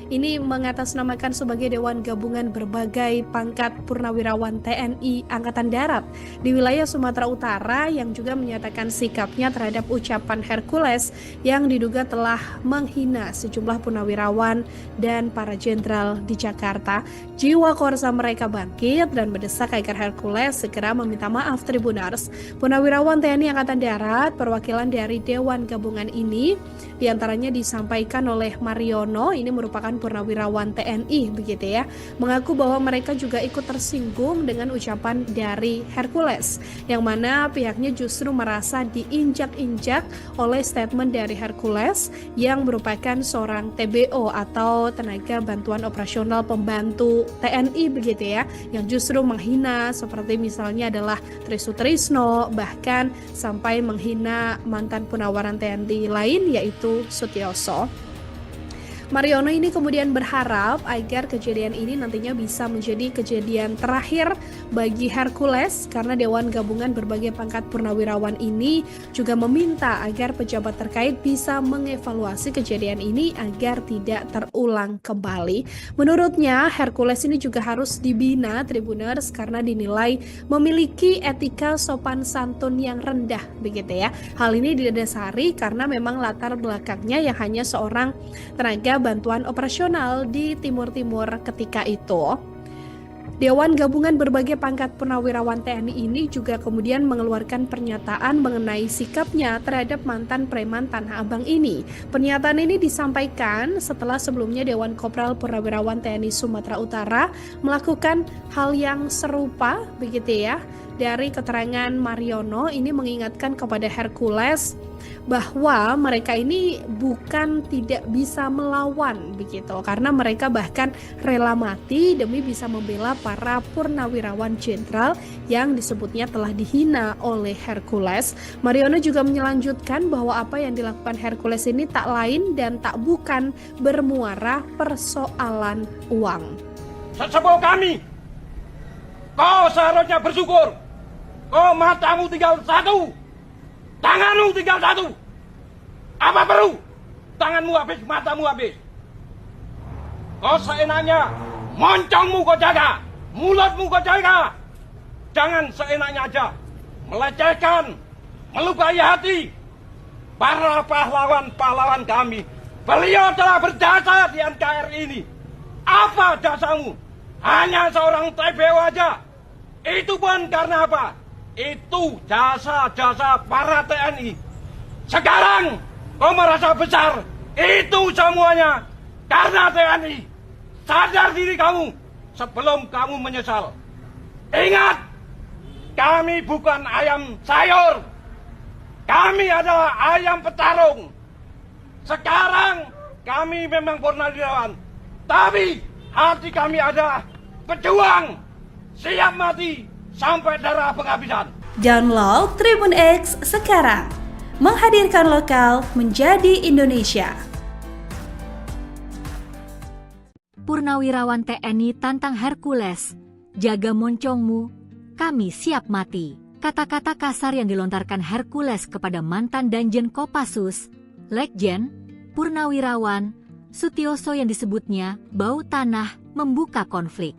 Ini mengatasnamakan sebagai Dewan Gabungan Berbagai Pangkat Purnawirawan TNI Angkatan Darat di wilayah Sumatera Utara yang juga menyatakan sikapnya terhadap ucapan Hercules yang diduga telah menghina sejumlah purnawirawan dan para jenderal di Jakarta. Jiwa korsa mereka bangkit dan mendesak agar Hercules segera meminta maaf. Tribuners, purnawirawan TNI Angkatan Darat perwakilan dari Dewan Gabungan ini diantaranya disampaikan oleh Mariono, ini merupakan purnawirawan TNI begitu ya, mengaku bahwa mereka juga ikut tersinggung dengan ucapan dari Hercules, yang mana pihaknya justru merasa diinjak-injak oleh statement dari Hercules yang merupakan seorang TBO atau tenaga bantuan operasional pembantu TNI begitu ya, yang justru menghina seperti misalnya adalah Tri Sutrisno, bahkan sampai menghina mantan purnawiran TNI lain yaitu Sutioso. Mariono ini kemudian berharap agar kejadian ini nantinya bisa menjadi kejadian terakhir bagi Hercules, karena Dewan Gabungan Berbagai Pangkat Purnawirawan ini juga meminta agar pejabat terkait bisa mengevaluasi kejadian ini agar tidak terulang kembali. Menurutnya Hercules ini juga harus dibina Tribuners karena dinilai memiliki etika sopan santun yang rendah begitu ya. Hal ini didasari karena memang latar belakangnya yang hanya seorang tenaga bantuan operasional di Timur-Timur ketika itu. Dewan Gabungan Berbagai Pangkat Purnawirawan TNI ini juga kemudian mengeluarkan pernyataan mengenai sikapnya terhadap mantan preman Tanah Abang ini. Pernyataan ini disampaikan setelah sebelumnya Dewan Kopral Purnawirawan TNI Sumatera Utara melakukan hal yang serupa begitu ya. Dari keterangan Mariono ini mengingatkan kepada Hercules bahwa mereka ini bukan tidak bisa melawan begitu, karena mereka bahkan rela mati demi bisa membela para purnawirawan jenderal yang disebutnya telah dihina oleh Hercules. Mariono juga melanjutkan bahwa apa yang dilakukan Hercules ini tak lain dan tak bukan bermuara persoalan uang. Sesepuh kami, kau seharusnya bersyukur. Kau matamu tinggal satu, tanganmu tinggal satu. Apa perlu? Tanganmu habis, matamu habis. Kau seenaknya, moncongmu kau jaga, mulutmu kau jaga. Jangan seenaknya aja melecehkan, melukai hati para pahlawan-pahlawan kami. Beliau telah berjasa di NKRI ini. Apa jasamu? Hanya seorang TBO aja. Itu pun karena apa? Itu jasa-jasa para TNI. Sekarang kau merasa besar. Itu semuanya karena TNI. Sadar diri kamu sebelum kamu menyesal. Ingat, kami bukan ayam sayur. Kami adalah ayam petarung. Sekarang kami memang purnawirawan, tapi hati kami adalah pejuang. Siap mati sampai darah penghabisan. Download Tribun X sekarang. Menghadirkan lokal menjadi Indonesia. Purnawirawan TNI tantang Hercules, jaga moncongmu, kami siap mati. Kata-kata kasar yang dilontarkan Hercules kepada mantan Danjen Kopassus, Letjen Purnawirawan Sutioso yang disebutnya bau tanah membuka konflik.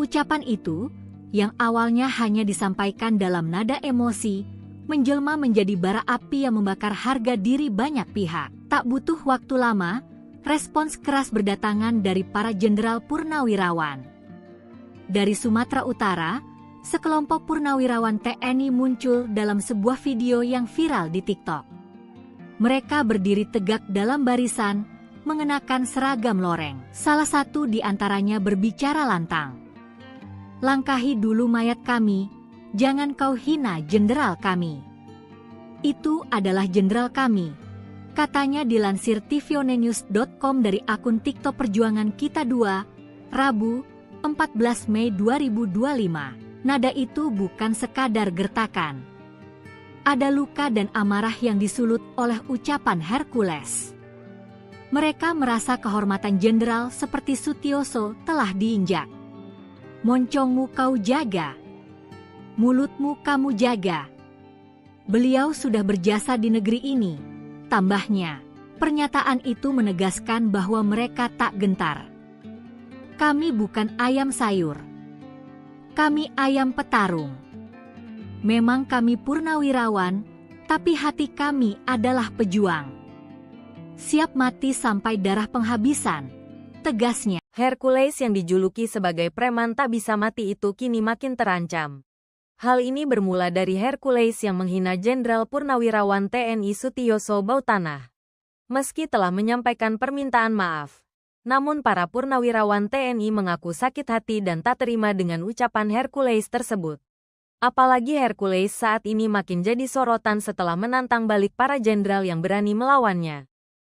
Ucapan itu, yang awalnya hanya disampaikan dalam nada emosi, menjelma menjadi bara api yang membakar harga diri banyak pihak. Tak butuh waktu lama, respons keras berdatangan dari para jenderal purnawirawan. Dari Sumatera Utara, sekelompok purnawirawan TNI muncul dalam sebuah video yang viral di TikTok. Mereka berdiri tegak dalam barisan, mengenakan seragam loreng. Salah satu di antaranya berbicara lantang. "Langkahi dulu mayat kami, jangan kau hina jenderal kami. Itu adalah jenderal kami," katanya dilansir tvonnews.com dari akun TikTok Perjuangan Kita 2, Rabu, 14 Mei 2025. Nada itu bukan sekadar gertakan. Ada luka dan amarah yang disulut oleh ucapan Hercules. Mereka merasa kehormatan jenderal seperti Sutioso telah diinjak. Moncongmu kau jaga, mulutmu kamu jaga. Beliau sudah berjasa di negeri ini. Tambahnya, pernyataan itu menegaskan bahwa mereka tak gentar. Kami bukan ayam sayur. Kami ayam petarung. Memang kami purnawirawan, tapi hati kami adalah pejuang. Siap mati sampai darah penghabisan, tegasnya. Hercules yang dijuluki sebagai preman tak bisa mati itu kini makin terancam. Hal ini bermula dari Hercules yang menghina Jenderal Purnawirawan TNI Sutioso Bautanah. Meski telah menyampaikan permintaan maaf, namun para purnawirawan TNI mengaku sakit hati dan tak terima dengan ucapan Hercules tersebut. Apalagi Hercules saat ini makin jadi sorotan setelah menantang balik para jenderal yang berani melawannya.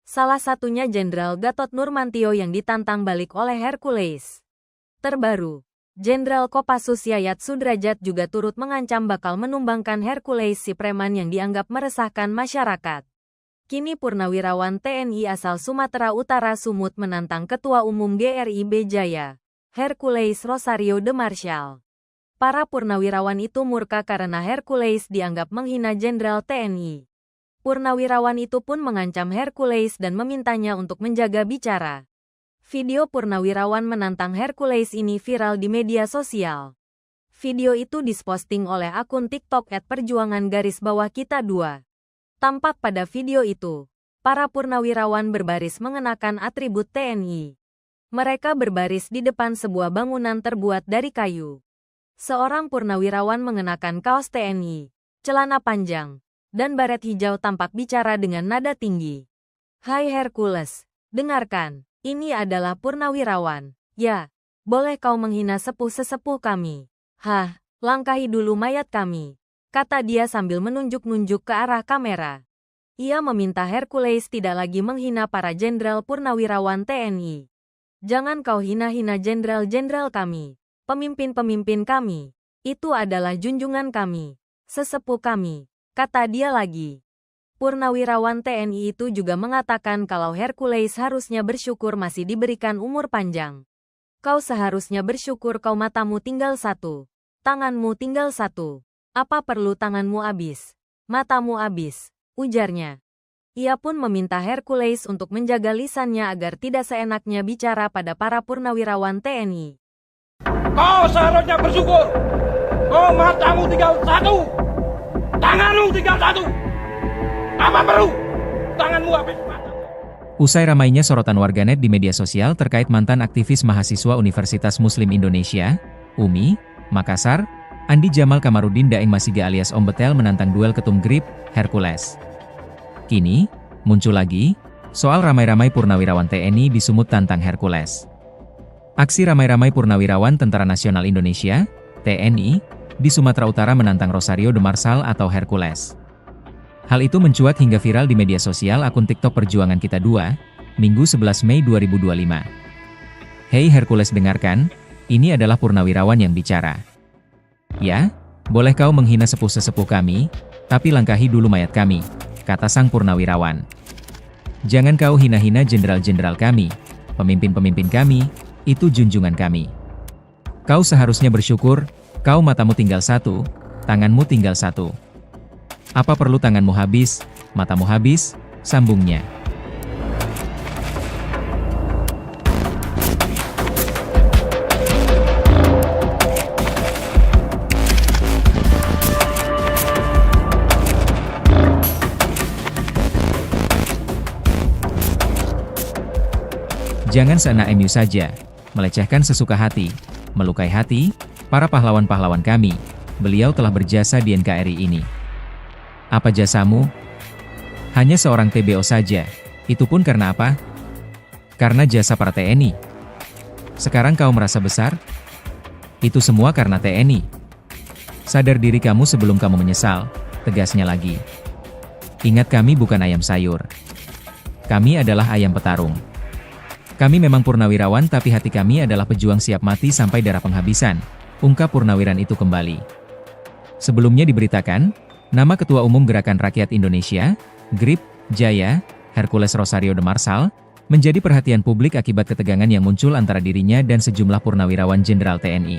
Salah satunya Jenderal Gatot Nurmantio yang ditantang balik oleh Hercules. Terbaru, Jenderal Kopassus Yayat Sudrajat juga turut mengancam bakal menumbangkan Hercules si preman yang dianggap meresahkan masyarakat. Kini purnawirawan TNI asal Sumatera Utara Sumut menantang Ketua Umum GRIB Jaya, Hercules Rosario de Marshall. Para purnawirawan itu murka karena Hercules dianggap menghina Jenderal TNI. Purnawirawan itu pun mengancam Hercules dan memintanya untuk menjaga bicara. Video purnawirawan menantang Hercules ini viral di media sosial. Video itu diposting oleh akun TikTok @perjuangan_kita 2. Tampak pada video itu, para purnawirawan berbaris mengenakan atribut TNI. Mereka berbaris di depan sebuah bangunan terbuat dari kayu. Seorang purnawirawan mengenakan kaos TNI, celana panjang, dan baret hijau tampak bicara dengan nada tinggi. "Hai Hercules, dengarkan. Ini adalah purnawirawan. Ya, boleh kau menghina sepuh-sesepuh kami. Hah, langkahi dulu mayat kami," kata dia sambil menunjuk-nunjuk ke arah kamera. Ia meminta Hercules tidak lagi menghina para jenderal purnawirawan TNI. "Jangan kau hina-hina jenderal-jenderal kami, pemimpin-pemimpin kami. Itu adalah junjungan kami, sesepuh kami," kata dia lagi. Purnawirawan TNI itu juga mengatakan kalau Hercules harusnya bersyukur masih diberikan umur panjang. "Kau seharusnya bersyukur kau matamu tinggal satu, tanganmu tinggal satu. Apa perlu tanganmu habis, matamu habis," ujarnya. Ia pun meminta Hercules untuk menjaga lisannya agar tidak seenaknya bicara pada para purnawirawan TNI. Kau seharusnya bersyukur. Kau matamu tinggal satu, tanganmu tinggal satu. Apa perlu tanganmu habis mata? Usai ramainya sorotan warganet di media sosial terkait mantan aktivis mahasiswa Universitas Muslim Indonesia, UMI, Makassar, Andi Jamal Kamarudin Daeng Masiga alias Om Betel menantang duel ketum GRIB, Hercules. Kini, muncul lagi, soal ramai-ramai purnawirawan TNI di Sumut tantang Hercules. Aksi ramai-ramai purnawirawan Tentara Nasional Indonesia, TNI, di Sumatera Utara menantang Rosario de Marshall atau Hercules. Hal itu mencuat hingga viral di media sosial akun TikTok Perjuangan Kita 2, Minggu 11 Mei 2025. "Hei Hercules dengarkan, ini adalah purnawirawan yang bicara. "Ya, boleh kau menghina sepuh-sesepuh kami, tapi langkahi dulu mayat kami," kata sang purnawirawan. "Jangan kau hina-hina jenderal-jenderal kami, pemimpin-pemimpin kami, itu junjungan kami. Kau seharusnya bersyukur, kau matamu tinggal satu, tanganmu tinggal satu. Apa perlu tanganmu habis, matamu habis?" sambungnya. Jangan seenak MU saja, melecehkan sesuka hati, melukai hati, para pahlawan-pahlawan kami. Beliau telah berjasa di NKRI ini. Apa jasamu? Hanya seorang TBO saja. Itu pun karena apa? Karena jasa para TNI. Sekarang kau merasa besar? Itu semua karena TNI. Sadar diri kamu sebelum kamu menyesal, tegasnya lagi. Ingat, kami bukan ayam sayur. Kami adalah ayam petarung. Kami memang purnawirawan, tapi hati kami adalah pejuang siap mati sampai darah penghabisan, ungkap purnawiran itu kembali. Sebelumnya diberitakan, nama Ketua Umum Gerakan Rakyat Indonesia, GRIP, Jaya, Hercules Rosario de Marsal, menjadi perhatian publik akibat ketegangan yang muncul antara dirinya dan sejumlah purnawirawan Jenderal TNI.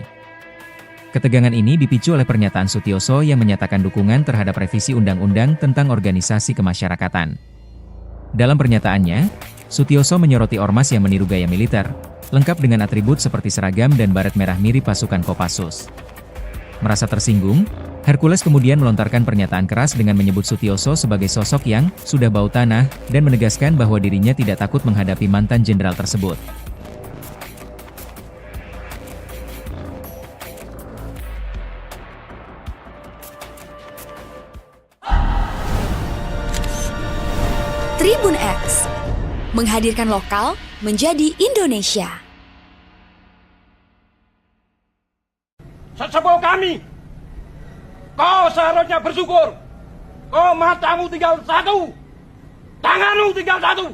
Ketegangan ini dipicu oleh pernyataan Sutioso yang menyatakan dukungan terhadap revisi Undang-Undang tentang Organisasi Kemasyarakatan. Dalam pernyataannya, Sutioso menyoroti ormas yang meniru gaya militer, lengkap dengan atribut seperti seragam dan baret merah mirip pasukan Kopassus. Merasa tersinggung, Hercules kemudian melontarkan pernyataan keras dengan menyebut Sutioso sebagai sosok yang sudah bau tanah dan menegaskan bahwa dirinya tidak takut menghadapi mantan jenderal tersebut. Tribun X menghadirkan lokal menjadi Indonesia. Sesepuh kami, kau seharusnya bersyukur. Kau matamu tinggal satu, tanganmu tinggal satu.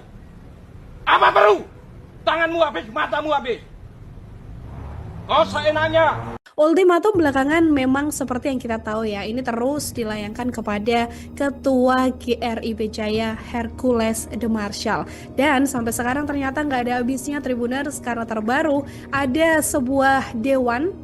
Apa perlu? Tanganmu habis, matamu habis. Kau seenaknya. Ultimatum belakangan memang seperti yang kita tahu ya, ini terus dilayangkan kepada Ketua GRI Jaya Hercules de Marsal. Dan sampai sekarang ternyata nggak ada habisnya Tribuners, karena terbaru ada sebuah dewan.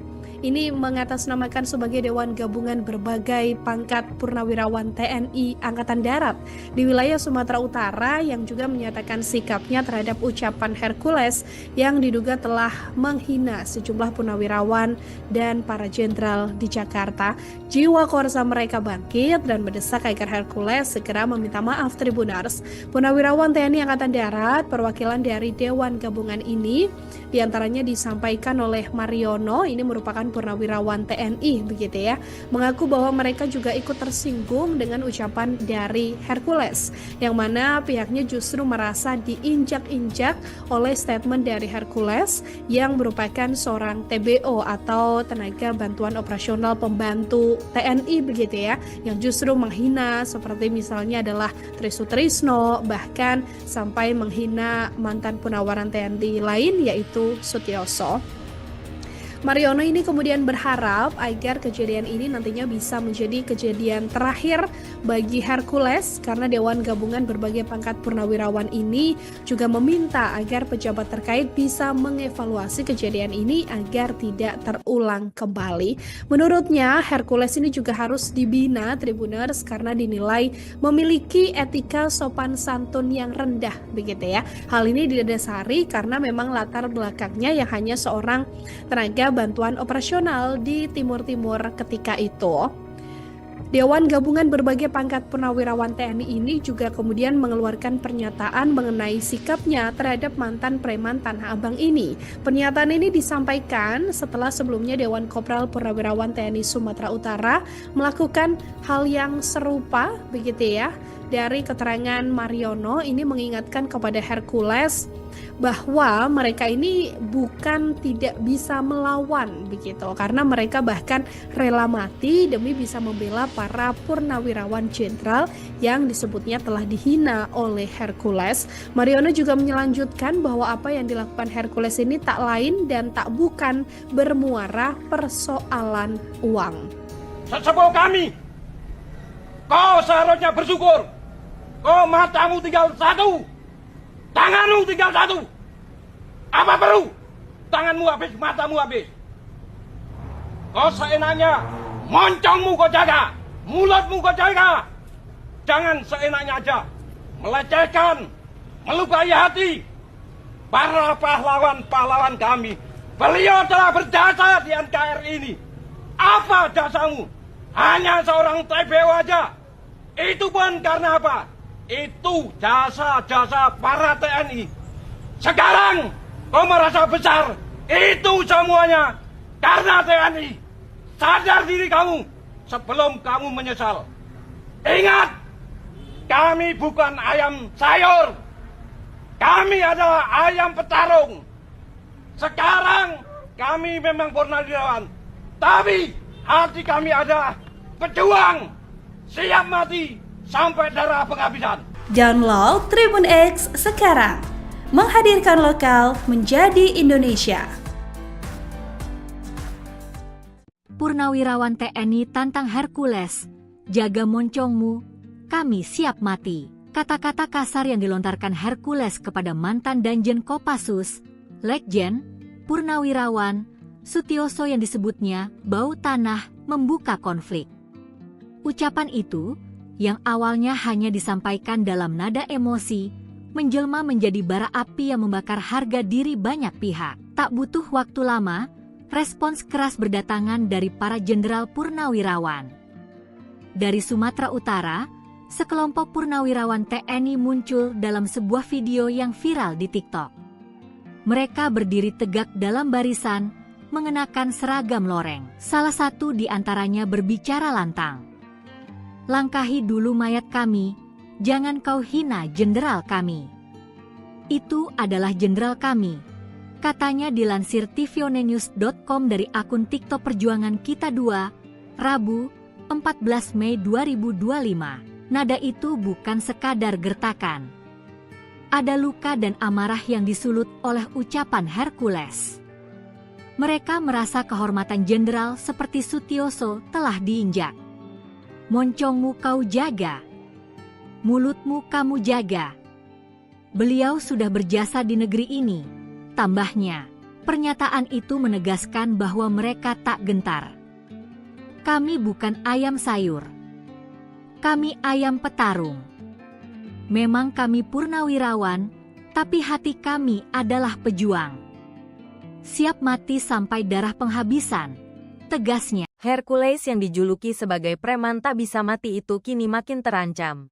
Ini mengatasnamakan sebagai Dewan Gabungan Berbagai Pangkat Purnawirawan TNI Angkatan Darat di wilayah Sumatera Utara yang juga menyatakan sikapnya terhadap ucapan Hercules yang diduga telah menghina sejumlah purnawirawan dan para jenderal di Jakarta. Jiwa korsa mereka bangkit dan mendesak agar Hercules segera meminta maaf. Tribuners, purnawirawan TNI Angkatan Darat perwakilan dari Dewan Gabungan ini diantaranya disampaikan oleh Mariono, ini merupakan purnawirawan TNI begitu ya, mengaku bahwa mereka juga ikut tersinggung dengan ucapan dari Hercules, yang mana pihaknya justru merasa diinjak-injak oleh statement dari Hercules yang merupakan seorang TBO atau tenaga bantuan operasional pembantu TNI begitu ya, yang justru menghina seperti misalnya adalah Trisutrisno, bahkan sampai menghina mantan purnawiran TNI lain yaitu Sutioso. Mariono ini kemudian berharap agar kejadian ini nantinya bisa menjadi kejadian terakhir bagi Hercules, karena Dewan Gabungan Berbagai Pangkat Purnawirawan ini juga meminta agar pejabat terkait bisa mengevaluasi kejadian ini agar tidak terulang kembali. Menurutnya Hercules ini juga harus dibina Tribuners karena dinilai memiliki etika sopan santun yang rendah begitu ya. Hal ini didasari karena memang latar belakangnya yang hanya seorang tenaga bantuan operasional di Timur-Timur ketika itu. Dewan Gabungan Berbagai Pangkat Purnawirawan TNI ini juga kemudian mengeluarkan pernyataan mengenai sikapnya terhadap mantan preman Tanah Abang ini. Pernyataan ini disampaikan setelah sebelumnya Dewan Kopral Purnawirawan TNI Sumatera Utara melakukan hal yang serupa begitu ya. Dari keterangan Mariono ini mengingatkan kepada Hercules bahwa mereka ini bukan tidak bisa melawan begitu, karena mereka bahkan rela mati demi bisa membela para purnawirawan jenderal yang disebutnya telah dihina oleh Hercules. Mariono juga melanjutkan bahwa apa yang dilakukan Hercules ini tak lain dan tak bukan bermuara persoalan uang. Sesepuh kami, kau seharusnya bersyukur. Kau matamu tinggal satu, tanganmu tinggal satu. Apa perlu? Tanganmu habis, matamu habis. Kau seenaknya, moncongmu kau jaga, mulutmu kau jaga. Jangan seenaknya aja melecehkan, melukai hati para pahlawan-pahlawan kami. Beliau telah berjasa di NKRI ini. Apa jasamu? Hanya seorang TBO aja. Itu pun karena apa? Itu jasa-jasa para TNI. Sekarang kau merasa besar. Itu semuanya karena TNI. Sadar diri kamu sebelum kamu menyesal. Ingat, kami bukan ayam sayur. Kami adalah ayam petarung. Sekarang kami memang purnawirawan. Tapi hati kami adalah pejuang. Siap mati sampai darah penghabisan. Download Tribun X sekarang. Menghadirkan lokal menjadi Indonesia. Purnawirawan TNI tantang Hercules, jaga moncongmu, kami siap mati. Kata-kata kasar yang dilontarkan Hercules kepada mantan Danjen Kopassus, Letjen, Purnawirawan, Sutioso yang disebutnya bau tanah membuka konflik. Ucapan itu, yang awalnya hanya disampaikan dalam nada emosi, menjelma menjadi bara api yang membakar harga diri banyak pihak. Tak butuh waktu lama, respons keras berdatangan dari para jenderal purnawirawan. Dari Sumatera Utara, sekelompok purnawirawan TNI muncul dalam sebuah video yang viral di TikTok. Mereka berdiri tegak dalam barisan, mengenakan seragam loreng. Salah satu di antaranya berbicara lantang. Langkahi dulu mayat kami, jangan kau hina jenderal kami. Itu adalah jenderal kami, katanya dilansir tvonnews.com dari akun TikTok Perjuangan Kita 2, Rabu, 14 Mei 2025. Nada itu bukan sekadar gertakan. Ada luka dan amarah yang disulut oleh ucapan Hercules. Mereka merasa kehormatan jenderal seperti Sutioso telah diinjak. Moncongmu kau jaga, mulutmu kamu jaga. Beliau sudah berjasa di negeri ini, tambahnya. Pernyataan itu menegaskan bahwa mereka tak gentar. Kami bukan ayam sayur. Kami ayam petarung. Memang kami purnawirawan, tapi hati kami adalah pejuang. Siap mati sampai darah penghabisan, tegasnya. Hercules yang dijuluki sebagai preman tak bisa mati itu kini makin terancam.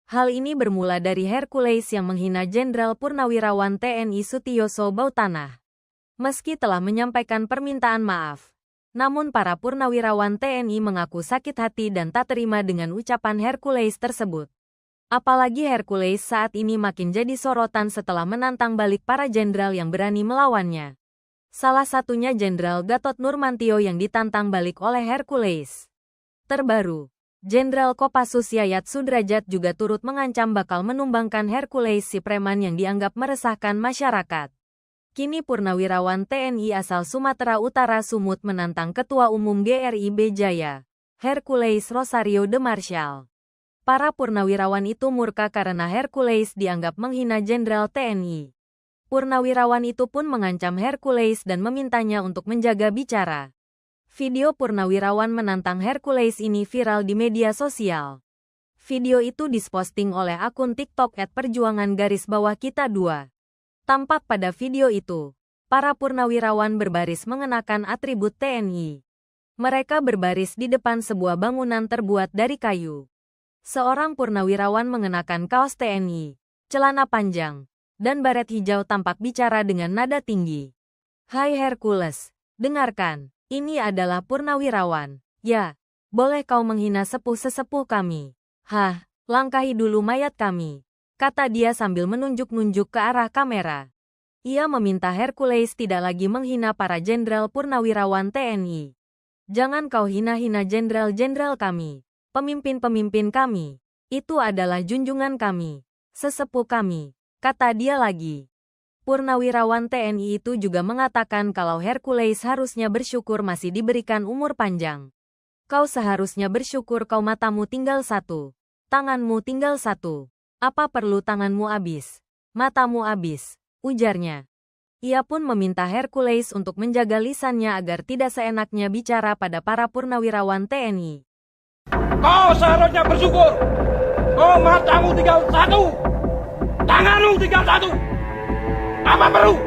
Hal ini bermula dari Hercules yang menghina Jenderal Purnawirawan TNI Sutioso Bautanah. Meski telah menyampaikan permintaan maaf, namun para purnawirawan TNI mengaku sakit hati dan tak terima dengan ucapan Hercules tersebut. Apalagi Hercules saat ini makin jadi sorotan setelah menantang balik para jenderal yang berani melawannya. Salah satunya Jenderal Gatot Nurmantio yang ditantang balik oleh Hercules. Terbaru, Jenderal Kopassus Yayat Sudrajat juga turut mengancam bakal menumbangkan Hercules si preman yang dianggap meresahkan masyarakat. Kini purnawirawan TNI asal Sumatera Utara Sumut menantang Ketua Umum GRIB Jaya, Hercules Rosario de Marshall. Para purnawirawan itu murka karena Hercules dianggap menghina Jenderal TNI. Purnawirawan itu pun mengancam Hercules dan memintanya untuk menjaga bicara. Video purnawirawan menantang Hercules ini viral di media sosial. Video itu diposting oleh akun TikTok @perjuangan_kita 2. Tampak pada video itu, para purnawirawan berbaris mengenakan atribut TNI. Mereka berbaris di depan sebuah bangunan terbuat dari kayu. Seorang purnawirawan mengenakan kaos TNI, celana panjang, dan baret hijau tampak bicara dengan nada tinggi. Hai Hercules, dengarkan, ini adalah purnawirawan. Ya, boleh kau menghina sepuh-sesepuh kami. Hah, langkahi dulu mayat kami, kata dia sambil menunjuk-nunjuk ke arah kamera. Ia meminta Hercules tidak lagi menghina para jenderal purnawirawan TNI. Jangan kau hina-hina jenderal-jenderal kami, pemimpin-pemimpin kami. Itu adalah junjungan kami, sesepuh kami, kata dia lagi. Purnawirawan TNI itu juga mengatakan kalau Hercules harusnya bersyukur masih diberikan umur panjang. Kau seharusnya bersyukur kau matamu tinggal satu, tanganmu tinggal satu. Apa perlu tanganmu habis, matamu habis, ujarnya. Ia pun meminta Hercules untuk menjaga lisannya agar tidak seenaknya bicara pada para purnawirawan TNI. Kau seharusnya bersyukur. Oh, matamu tinggal satu, tanganmu tinggal satu. Apa perlu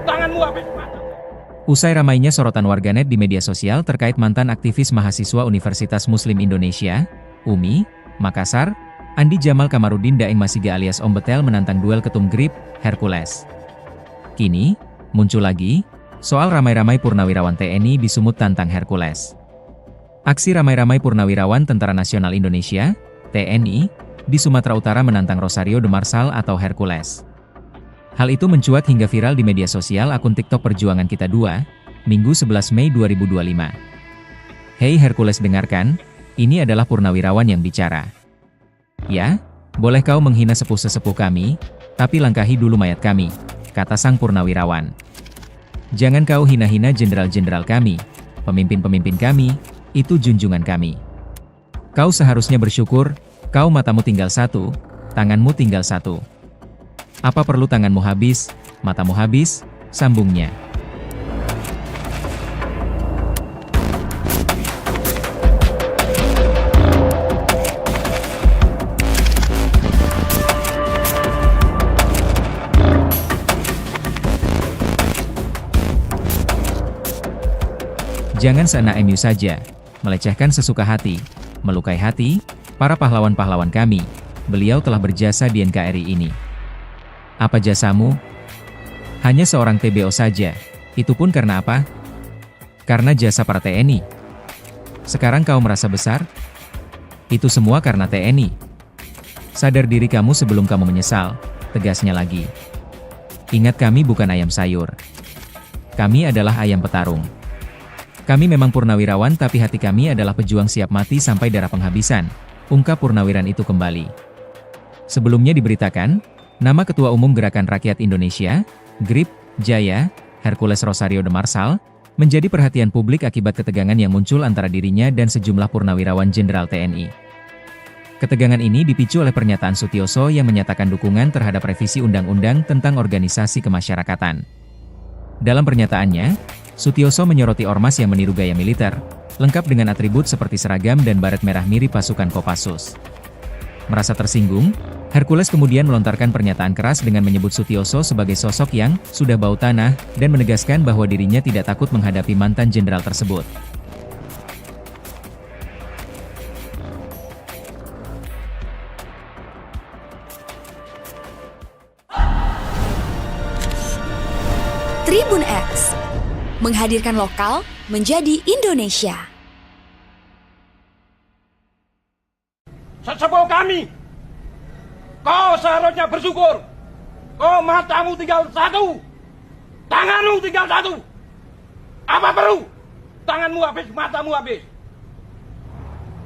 tanganmu habis mata? Usai ramainya sorotan warganet di media sosial terkait mantan aktivis mahasiswa Universitas Muslim Indonesia, UMI, Makassar, Andi Jamal Kamarudin Daeng Masiga alias Om Betel menantang duel ketum GRIP, Hercules. Kini, muncul lagi, soal ramai-ramai purnawirawan TNI di Sumut tantang Hercules. Aksi ramai-ramai purnawirawan Tentara Nasional Indonesia, TNI, di Sumatera Utara menantang Rosario de Marsal atau Hercules. Hal itu mencuat hingga viral di media sosial akun TikTok Perjuangan Kita 2, Minggu 11 Mei 2025. Hei Hercules, dengarkan, ini adalah purnawirawan yang bicara. Ya, boleh kau menghina sepuh-sesepuh kami, tapi langkahi dulu mayat kami, kata sang purnawirawan. Jangan kau hina-hina jenderal-jenderal kami, pemimpin-pemimpin kami, itu junjungan kami. Kau seharusnya bersyukur, kau matamu tinggal satu, tanganmu tinggal satu. Apa perlu tanganmu habis, matamu habis, sambungnya. Jangan seenak MU saja, melecehkan sesuka hati, melukai hati, para pahlawan-pahlawan kami. Beliau telah berjasa di NKRI ini. Apa jasamu? Hanya seorang TBO saja. Itu pun karena apa? Karena jasa para TNI. Sekarang kau merasa besar? Itu semua karena TNI. Sadar diri kamu sebelum kamu menyesal, tegasnya lagi. Ingat, kami bukan ayam sayur. Kami adalah ayam petarung. Kami memang purnawirawan, tapi hati kami adalah pejuang siap mati sampai darah penghabisan, ungkap purnawiran itu kembali. Sebelumnya diberitakan, nama Ketua Umum Gerakan Rakyat Indonesia, GRIP, Jaya, Hercules Rosario de Marsal, menjadi perhatian publik akibat ketegangan yang muncul antara dirinya dan sejumlah purnawirawan Jenderal TNI. Ketegangan ini dipicu oleh pernyataan Sutioso yang menyatakan dukungan terhadap revisi Undang-Undang tentang Organisasi Kemasyarakatan. Dalam pernyataannya, Sutioso menyoroti ormas yang meniru gaya militer, lengkap dengan atribut seperti seragam dan baret merah mirip pasukan Kopassus. Merasa tersinggung, Hercules kemudian melontarkan pernyataan keras dengan menyebut Sutioso sebagai sosok yang sudah bau tanah dan menegaskan bahwa dirinya tidak takut menghadapi mantan jenderal tersebut. Tribun X menghadirkan lokal menjadi Indonesia. Sesepuh kami, kau seharusnya bersyukur. Oh, matamu tinggal satu, tanganmu tinggal satu. Apa perlu tanganmu habis, matamu habis?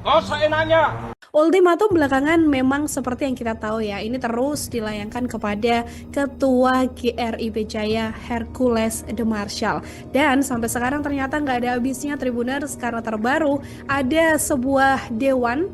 Kau seenaknya. Ultimatum belakangan memang seperti yang kita tahu ya, ini terus dilayangkan kepada Ketua GRIP Jaya Hercules de Marsal. Dan sampai sekarang ternyata nggak ada habisnya Tribuners, karena terbaru ada sebuah dewan.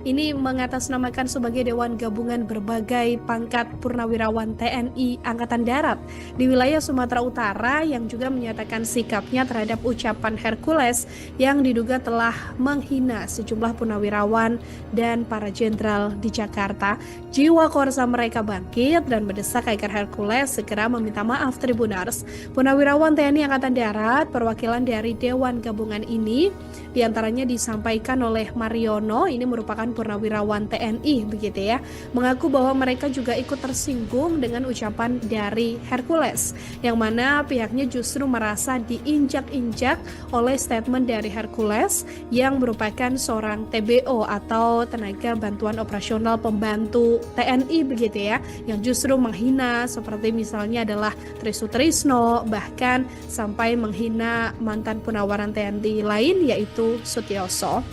Ini mengatasnamakan sebagai Dewan Gabungan Berbagai Pangkat Purnawirawan TNI Angkatan Darat di wilayah Sumatera Utara yang juga menyatakan sikapnya terhadap ucapan Hercules yang diduga telah menghina sejumlah purnawirawan dan para jenderal di Jakarta. Jiwa korsa mereka bangkit dan mendesak agar Hercules segera meminta maaf. Tribuners, purnawirawan TNI Angkatan Darat perwakilan dari Dewan Gabungan ini diantaranya disampaikan oleh Mariono, ini merupakan mantan purnawirawan TNI begitu ya, mengaku bahwa mereka juga ikut tersinggung dengan ucapan dari Hercules, yang mana pihaknya justru merasa diinjak-injak oleh statement dari Hercules yang merupakan seorang TBO atau tenaga bantuan operasional pembantu TNI begitu ya, yang justru menghina seperti misalnya adalah Trisutrisno, bahkan sampai menghina mantan purnawirawan TNI lain yaitu Sutioso.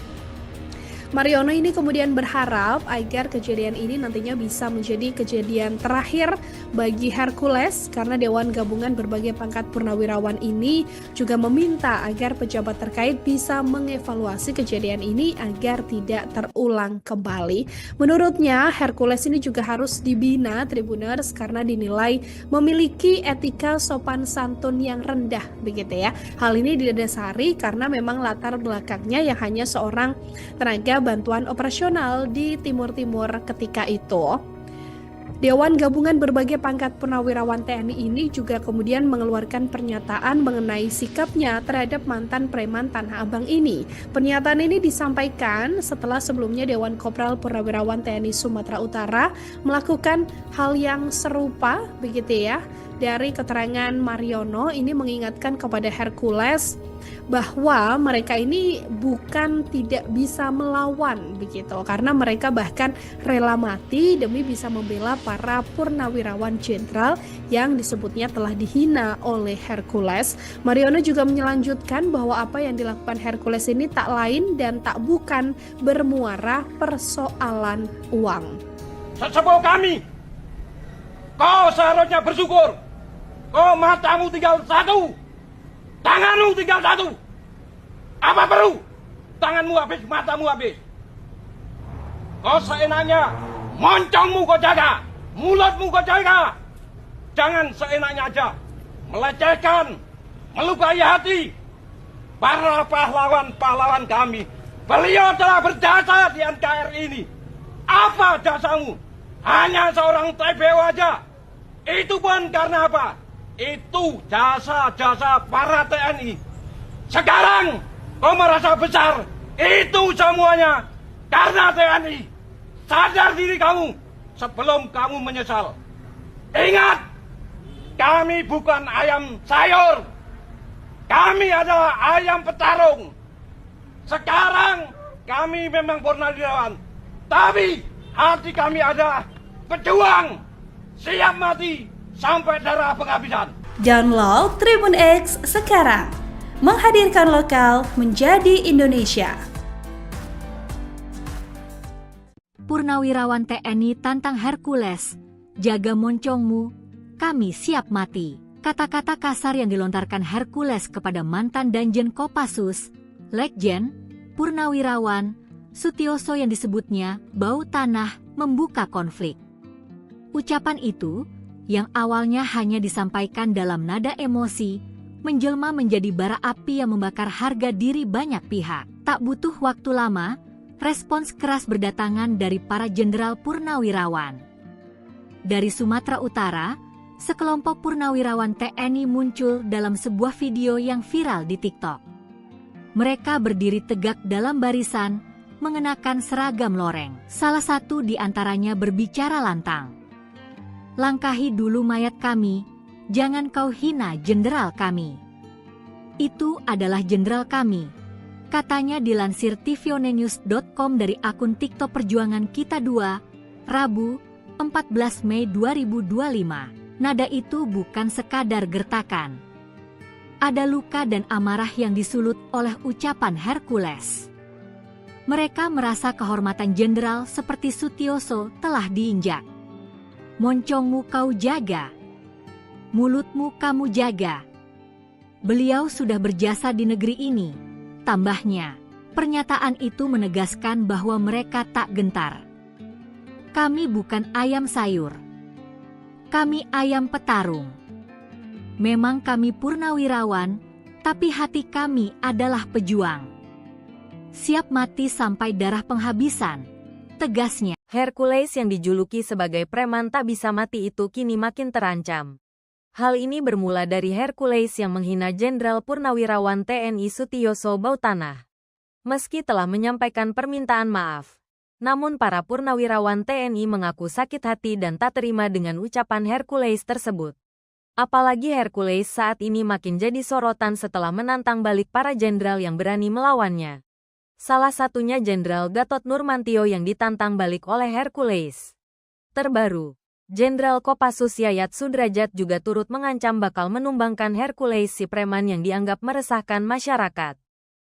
Mariono ini kemudian berharap agar kejadian ini nantinya bisa menjadi kejadian terakhir bagi Hercules, karena Dewan Gabungan Berbagai Pangkat Purnawirawan ini juga meminta agar pejabat terkait bisa mengevaluasi kejadian ini agar tidak terulang kembali. Menurutnya Hercules ini juga harus dibina Tribuners karena dinilai memiliki etika sopan santun yang rendah begitu ya. Hal ini didasari karena memang latar belakangnya yang hanya seorang tenaga bantuan operasional di Timur-Timur ketika itu. Dewan Gabungan Berbagai Pangkat Purnawirawan TNI ini juga kemudian mengeluarkan pernyataan mengenai sikapnya terhadap mantan preman Tanah Abang ini. Pernyataan ini disampaikan setelah sebelumnya Dewan Kopral Purnawirawan TNI Sumatera Utara melakukan hal yang serupa begitu ya. Dari keterangan Mariono ini mengingatkan kepada Hercules bahwa mereka ini bukan tidak bisa melawan begitu, karena mereka bahkan rela mati demi bisa membela para purnawirawan jenderal yang disebutnya telah dihina oleh Hercules. Mariono juga melanjutkan bahwa apa yang dilakukan Hercules ini tak lain dan tak bukan bermuara persoalan uang. Sesepuh kami, kau seharusnya bersyukur. Kau matamu tinggal satu, tanganmu tinggal satu. Apa perlu? Tanganmu habis, matamu habis. Kau seenaknya, moncongmu kau jaga, mulutmu kau jaga. Jangan seenaknya aja melecehkan, melukai hati para pahlawan-pahlawan kami. Beliau telah berjasa di NKRI ini. Apa jasamu? Hanya seorang TBO aja. Itu pun karena apa? Itu jasa-jasa para TNI. Sekarang kau merasa besar. Itu semuanya karena TNI. Sadar diri kamu sebelum kamu menyesal. Ingat, kami bukan ayam sayur. Kami adalah ayam petarung. Sekarang kami memang purnawirawan, tapi hati kami adalah pejuang, siap mati sampai darah penghabisan. Download Tribun X sekarang. Menghadirkan lokal menjadi Indonesia. Purnawirawan TNI tantang Hercules, jaga moncongmu, kami siap mati. Kata-kata kasar yang dilontarkan Hercules kepada mantan Danjen Kopassus, Legjen, Purnawirawan, Sutioso yang disebutnya bau tanah membuka konflik. Ucapan itu, yang awalnya hanya disampaikan dalam nada emosi, menjelma menjadi bara api yang membakar harga diri banyak pihak. Tak butuh waktu lama, respons keras berdatangan dari para jenderal purnawirawan. Dari Sumatera Utara, sekelompok purnawirawan TNI muncul dalam sebuah video yang viral di TikTok. Mereka berdiri tegak dalam barisan, mengenakan seragam loreng. Salah satu di antaranya berbicara lantang. Langkahi dulu mayat kami, jangan kau hina jenderal kami. Itu adalah jenderal kami, katanya dilansir tvonnews.com dari akun TikTok Perjuangan Kita 2, Rabu, 14 Mei 2025. Nada itu bukan sekadar gertakan. Ada luka dan amarah yang disulut oleh ucapan Hercules. Mereka merasa kehormatan jenderal seperti Sutioso telah diinjak. Moncongmu kau jaga, mulutmu kamu jaga. Beliau sudah berjasa di negeri ini, tambahnya. Pernyataan itu menegaskan bahwa mereka tak gentar. Kami bukan ayam sayur. Kami ayam petarung. Memang kami purnawirawan, tapi hati kami adalah pejuang. Siap mati sampai darah penghabisan, tegasnya. Hercules yang dijuluki sebagai preman tak bisa mati itu kini makin terancam. Hal ini bermula dari Hercules yang menghina Jenderal Purnawirawan TNI Sutioso Bautanah. Meski telah menyampaikan permintaan maaf, Namun para purnawirawan TNI mengaku sakit hati dan tak terima dengan ucapan Hercules tersebut. Apalagi Hercules saat ini makin jadi sorotan setelah menantang balik para jenderal yang berani melawannya. Salah satunya Jenderal Gatot Nurmantio yang ditantang balik oleh Hercules. Terbaru, Jenderal Kopassus Yayat Sudrajat juga turut mengancam bakal menumbangkan Hercules si preman yang dianggap meresahkan masyarakat.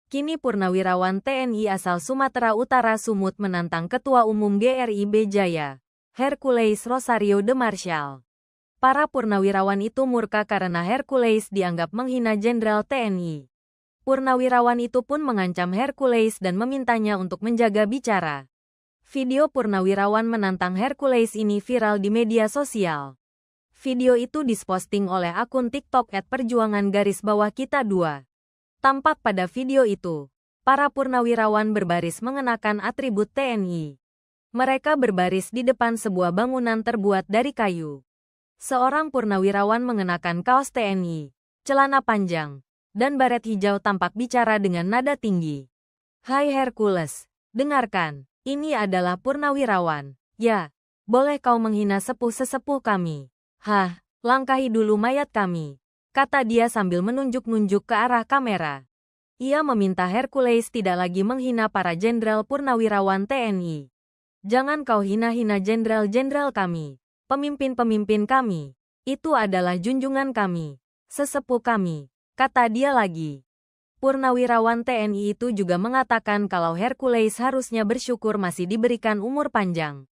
Kini purnawirawan TNI asal Sumatera Utara Sumut menantang Ketua Umum GRIB Jaya, Hercules Rosario de Marshall. Para purnawirawan itu murka karena Hercules dianggap menghina Jenderal TNI. Purnawirawan itu pun mengancam Hercules dan memintanya untuk menjaga bicara. Video purnawirawan menantang Hercules ini viral di media sosial. Video itu diposting oleh akun TikTok @perjuangan_kita2. Tampak pada video itu, para purnawirawan berbaris mengenakan atribut TNI. Mereka berbaris di depan sebuah bangunan terbuat dari kayu. Seorang purnawirawan mengenakan kaos TNI, celana panjang, dan baret hijau tampak bicara dengan nada tinggi. "Hai Hercules, dengarkan, ini adalah purnawirawan. Ya, boleh kau menghina sepuh-sesepuh kami. Hah, langkahi dulu mayat kami," kata dia sambil menunjuk-nunjuk ke arah kamera. Ia meminta Hercules tidak lagi menghina para jenderal purnawirawan TNI. "Jangan kau hina-hina jenderal-jenderal kami, pemimpin-pemimpin kami. Itu adalah junjungan kami, sesepuh kami," kata dia lagi. Purnawirawan TNI itu juga mengatakan kalau Hercules harusnya bersyukur masih diberikan umur panjang.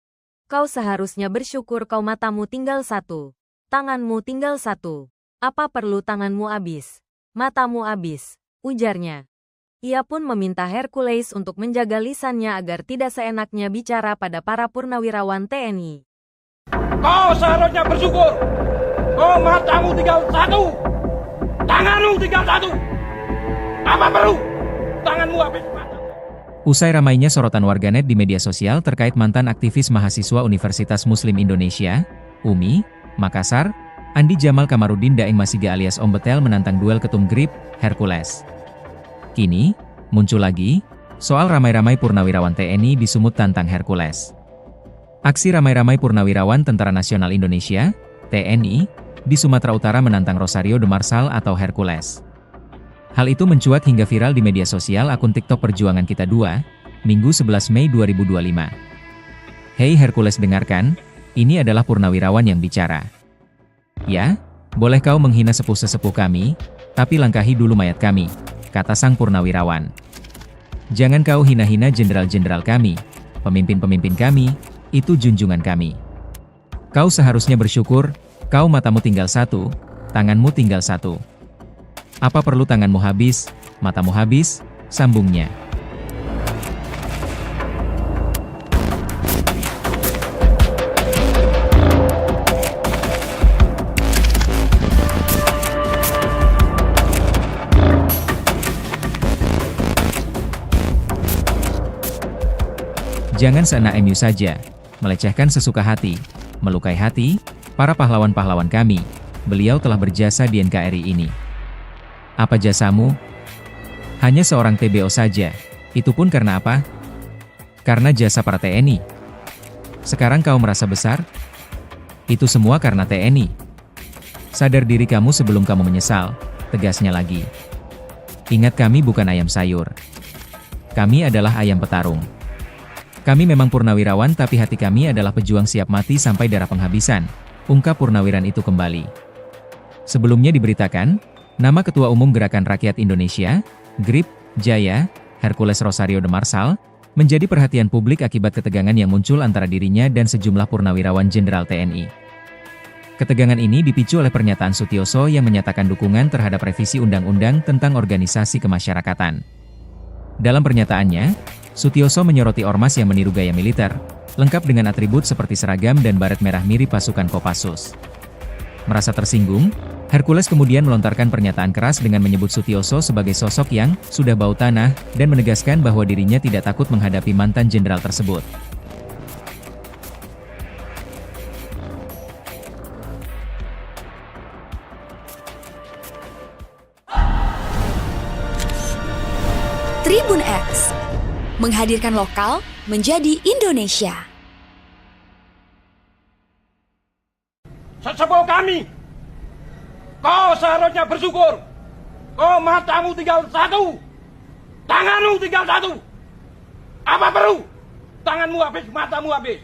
"Kau seharusnya bersyukur kau matamu tinggal satu, tanganmu tinggal satu. Apa perlu tanganmu habis? Matamu habis," ujarnya. Ia pun meminta Hercules untuk menjaga lisannya agar tidak seenaknya bicara pada para purnawirawan TNI. Kau seharusnya bersyukur. Oh, matamu tinggal satu. Tanganmu tinggal satu. Apa perlu? Tanganmu habis mata. Usai ramainya sorotan warganet di media sosial terkait mantan aktivis mahasiswa Universitas Muslim Indonesia, UMI, Makassar, Andi Jamal Kamarudin Daeng Masiga alias Om Betel menantang duel ketum GRIB, Hercules. Kini, muncul lagi, soal ramai-ramai purnawirawan TNI di Sumut tantang Hercules. Aksi ramai-ramai purnawirawan Tentara Nasional Indonesia, TNI, di Sumatera Utara menantang Rosario de Marshall atau Hercules. Hal itu mencuat hingga viral di media sosial akun TikTok Perjuangan Kita 2, Minggu 11 Mei 2025. "Hei Hercules, dengarkan, ini adalah purnawirawan yang bicara. Ya, boleh kau menghina sepuh-sesepuh kami, tapi langkahi dulu mayat kami," kata sang purnawirawan. "Jangan kau hina-hina jenderal-jenderal kami, pemimpin-pemimpin kami, itu junjungan kami. Kau seharusnya bersyukur, kau matamu tinggal satu, tanganmu tinggal satu. Apa perlu tanganmu habis, matamu habis," sambungnya. Jangan seenak MU saja, melecehkan sesuka hati, melukai hati, para pahlawan-pahlawan kami. Beliau telah berjasa di NKRI ini. Apa jasamu? Hanya seorang TBO saja. Itu pun karena apa? Karena jasa para TNI. Sekarang kau merasa besar? Itu semua karena TNI. Sadar diri kamu sebelum kamu menyesal, tegasnya lagi. Ingat, kami bukan ayam sayur. Kami adalah ayam petarung. Kami memang purnawirawan tapi hati kami adalah pejuang siap mati sampai darah penghabisan, ungkap purnawiran itu kembali. Sebelumnya diberitakan, nama Ketua Umum Gerakan Rakyat Indonesia, GRIB, Jaya, Hercules Rosario de Marshall, menjadi perhatian publik akibat ketegangan yang muncul antara dirinya dan sejumlah purnawirawan Jenderal TNI. Ketegangan ini dipicu oleh pernyataan Sutioso yang menyatakan dukungan terhadap revisi Undang-Undang tentang Organisasi Kemasyarakatan. Dalam pernyataannya, Sutioso menyoroti ormas yang meniru gaya militer, lengkap dengan atribut seperti seragam dan baret merah mirip pasukan Kopassus. Merasa tersinggung, Hercules kemudian melontarkan pernyataan keras dengan menyebut Sutioso sebagai sosok yang sudah bau tanah dan menegaskan bahwa dirinya tidak takut menghadapi mantan jenderal tersebut. Tribun X menghadirkan lokal menjadi Indonesia. Sesepuh kami, kau seharusnya bersyukur. Kau matamu tinggal satu, tanganmu tinggal satu. Apa perlu? Tanganmu habis, matamu habis.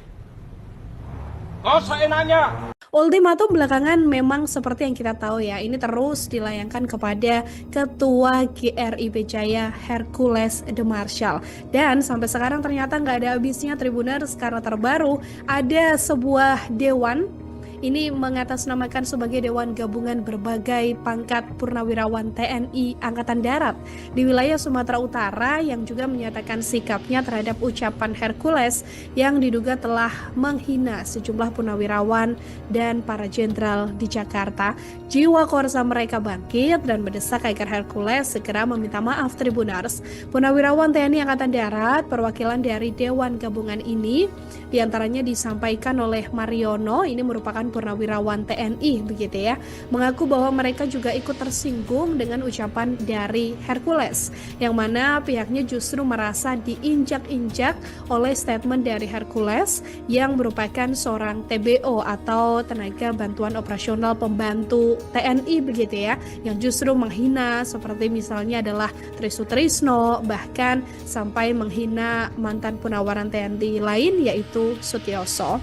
Kau seenaknya. Ultimatum belakangan memang seperti yang kita tahu ya, ini terus dilayangkan kepada Ketua GRI Jaya Hercules de Marshall. Dan sampai sekarang ternyata nggak ada habisnya Tribuners, karena terbaru ada sebuah dewan. Ini mengatasnamakan sebagai Dewan Gabungan Berbagai Pangkat Purnawirawan TNI Angkatan Darat di wilayah Sumatera Utara yang juga menyatakan sikapnya terhadap ucapan Hercules yang diduga telah menghina sejumlah purnawirawan dan para jenderal di Jakarta. Jiwa korsa mereka bangkit dan mendesak agar Hercules segera meminta maaf Tribuners. Purnawirawan TNI Angkatan Darat perwakilan dari Dewan Gabungan ini diantaranya disampaikan oleh Mariono, ini merupakan purnawirawan TNI begitu ya, mengaku bahwa mereka juga ikut tersinggung dengan ucapan dari Hercules, yang mana pihaknya justru merasa diinjak-injak oleh statement dari Hercules yang merupakan seorang TBO atau tenaga bantuan operasional pembantu TNI begitu ya, yang justru menghina seperti misalnya adalah Tri Sutrisno, bahkan sampai menghina mantan Purnawiran TNI lain yaitu Sutioso.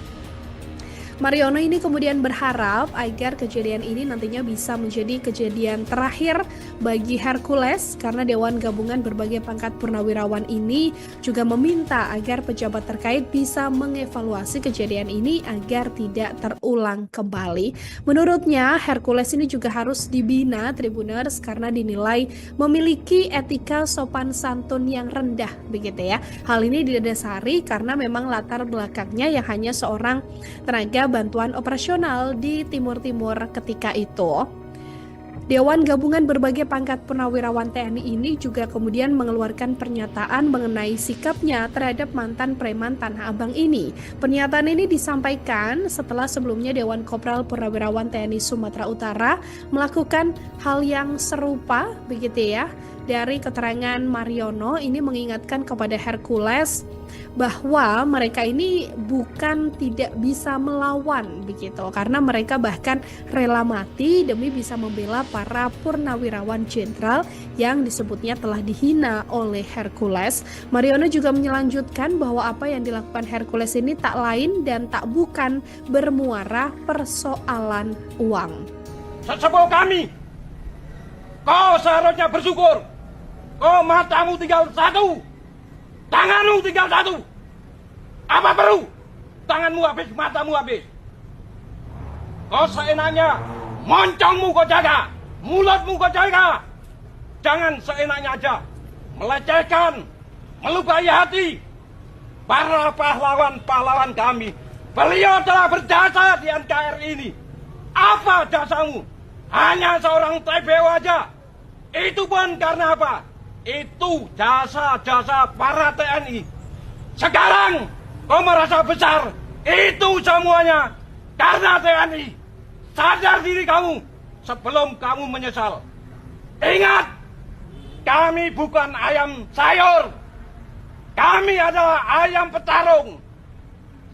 Mariono ini kemudian berharap agar kejadian ini nantinya bisa menjadi kejadian terakhir bagi Hercules, karena Dewan Gabungan Berbagai Pangkat Purnawirawan ini juga meminta agar pejabat terkait bisa mengevaluasi kejadian ini agar tidak terulang kembali. Menurutnya Hercules ini juga harus dibina Tribuners karena dinilai memiliki etika sopan santun yang rendah begitu ya. Hal ini didasari karena memang latar belakangnya yang hanya seorang tenaga bantuan operasional di Timur-Timur ketika itu. Dewan Gabungan Berbagai Pangkat Purnawirawan TNI ini juga kemudian mengeluarkan pernyataan mengenai sikapnya terhadap mantan preman Tanah Abang ini. Pernyataan ini disampaikan setelah sebelumnya Dewan Kopral Purnawirawan TNI Sumatera Utara melakukan hal yang serupa begitu ya. Dari keterangan Mariono ini mengingatkan kepada Hercules bahwa mereka ini bukan tidak bisa melawan begitu, karena mereka bahkan rela mati demi bisa membela para purnawirawan jenderal yang disebutnya telah dihina oleh Hercules. Mariono juga melanjutkan bahwa apa yang dilakukan Hercules ini tak lain dan tak bukan bermuara persoalan uang. Sesepuh kami, kau seharusnya bersyukur. Kau matamu tinggal satu, tanganmu tinggal satu. Apa perlu? Tanganmu habis, matamu habis. Kau seenaknya, moncongmu kau jaga, mulutmu kau jaga. Jangan seenaknya aja melecehkan, melukai hati para pahlawan-pahlawan kami. Beliau telah berjasa di NKRI ini. Apa jasamu? Hanya seorang TBO aja. Itu pun karena apa? Itu jasa-jasa para TNI. Sekarang kau merasa besar. Itu semuanya karena TNI. Sadar diri kamu sebelum kamu menyesal. Ingat, kami bukan ayam sayur. Kami adalah ayam petarung.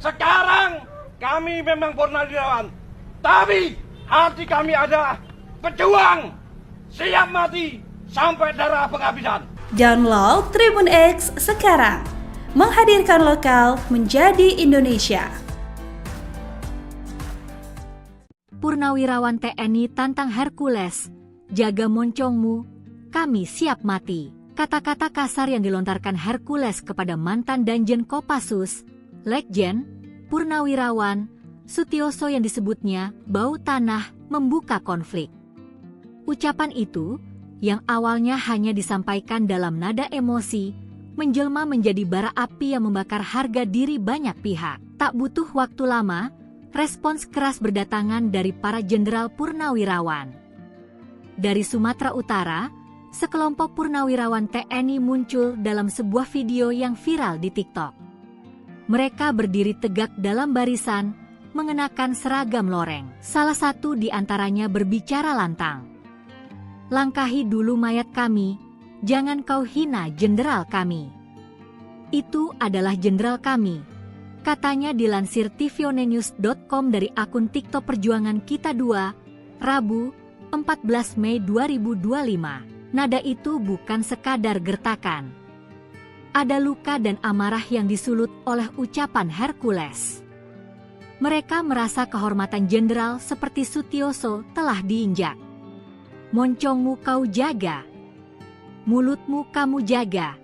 Sekarang kami memang purnawirawan, tapi hati kami adalah pejuang. Siap mati sampai darah penghabisan. Download Tribun X sekarang. Menghadirkan lokal menjadi Indonesia. Purnawirawan TNI tantang Hercules, jaga moncongmu, kami siap mati. Kata-kata kasar yang dilontarkan Hercules kepada mantan Danjen Kopassus, Legjen, Purnawirawan, Sutioso yang disebutnya bau tanah membuka konflik. Ucapan itu, yang awalnya hanya disampaikan dalam nada emosi, menjelma menjadi bara api yang membakar harga diri banyak pihak. Tak butuh waktu lama, respons keras berdatangan dari para jenderal purnawirawan. Dari Sumatera Utara, sekelompok purnawirawan TNI muncul dalam sebuah video yang viral di TikTok. Mereka berdiri tegak dalam barisan, mengenakan seragam loreng. Salah satu di antaranya berbicara lantang. Langkahi dulu mayat kami, jangan kau hina jenderal kami. Itu adalah jenderal kami. Katanya dilansir tvonnews.com dari akun TikTok Perjuangan Kita 2, Rabu, 14 Mei 2025. Nada itu bukan sekadar gertakan. Ada luka dan amarah yang disulut oleh ucapan Hercules. Mereka merasa kehormatan jenderal seperti Sutioso telah diinjak. Moncongmu kau jaga, mulutmu kamu jaga.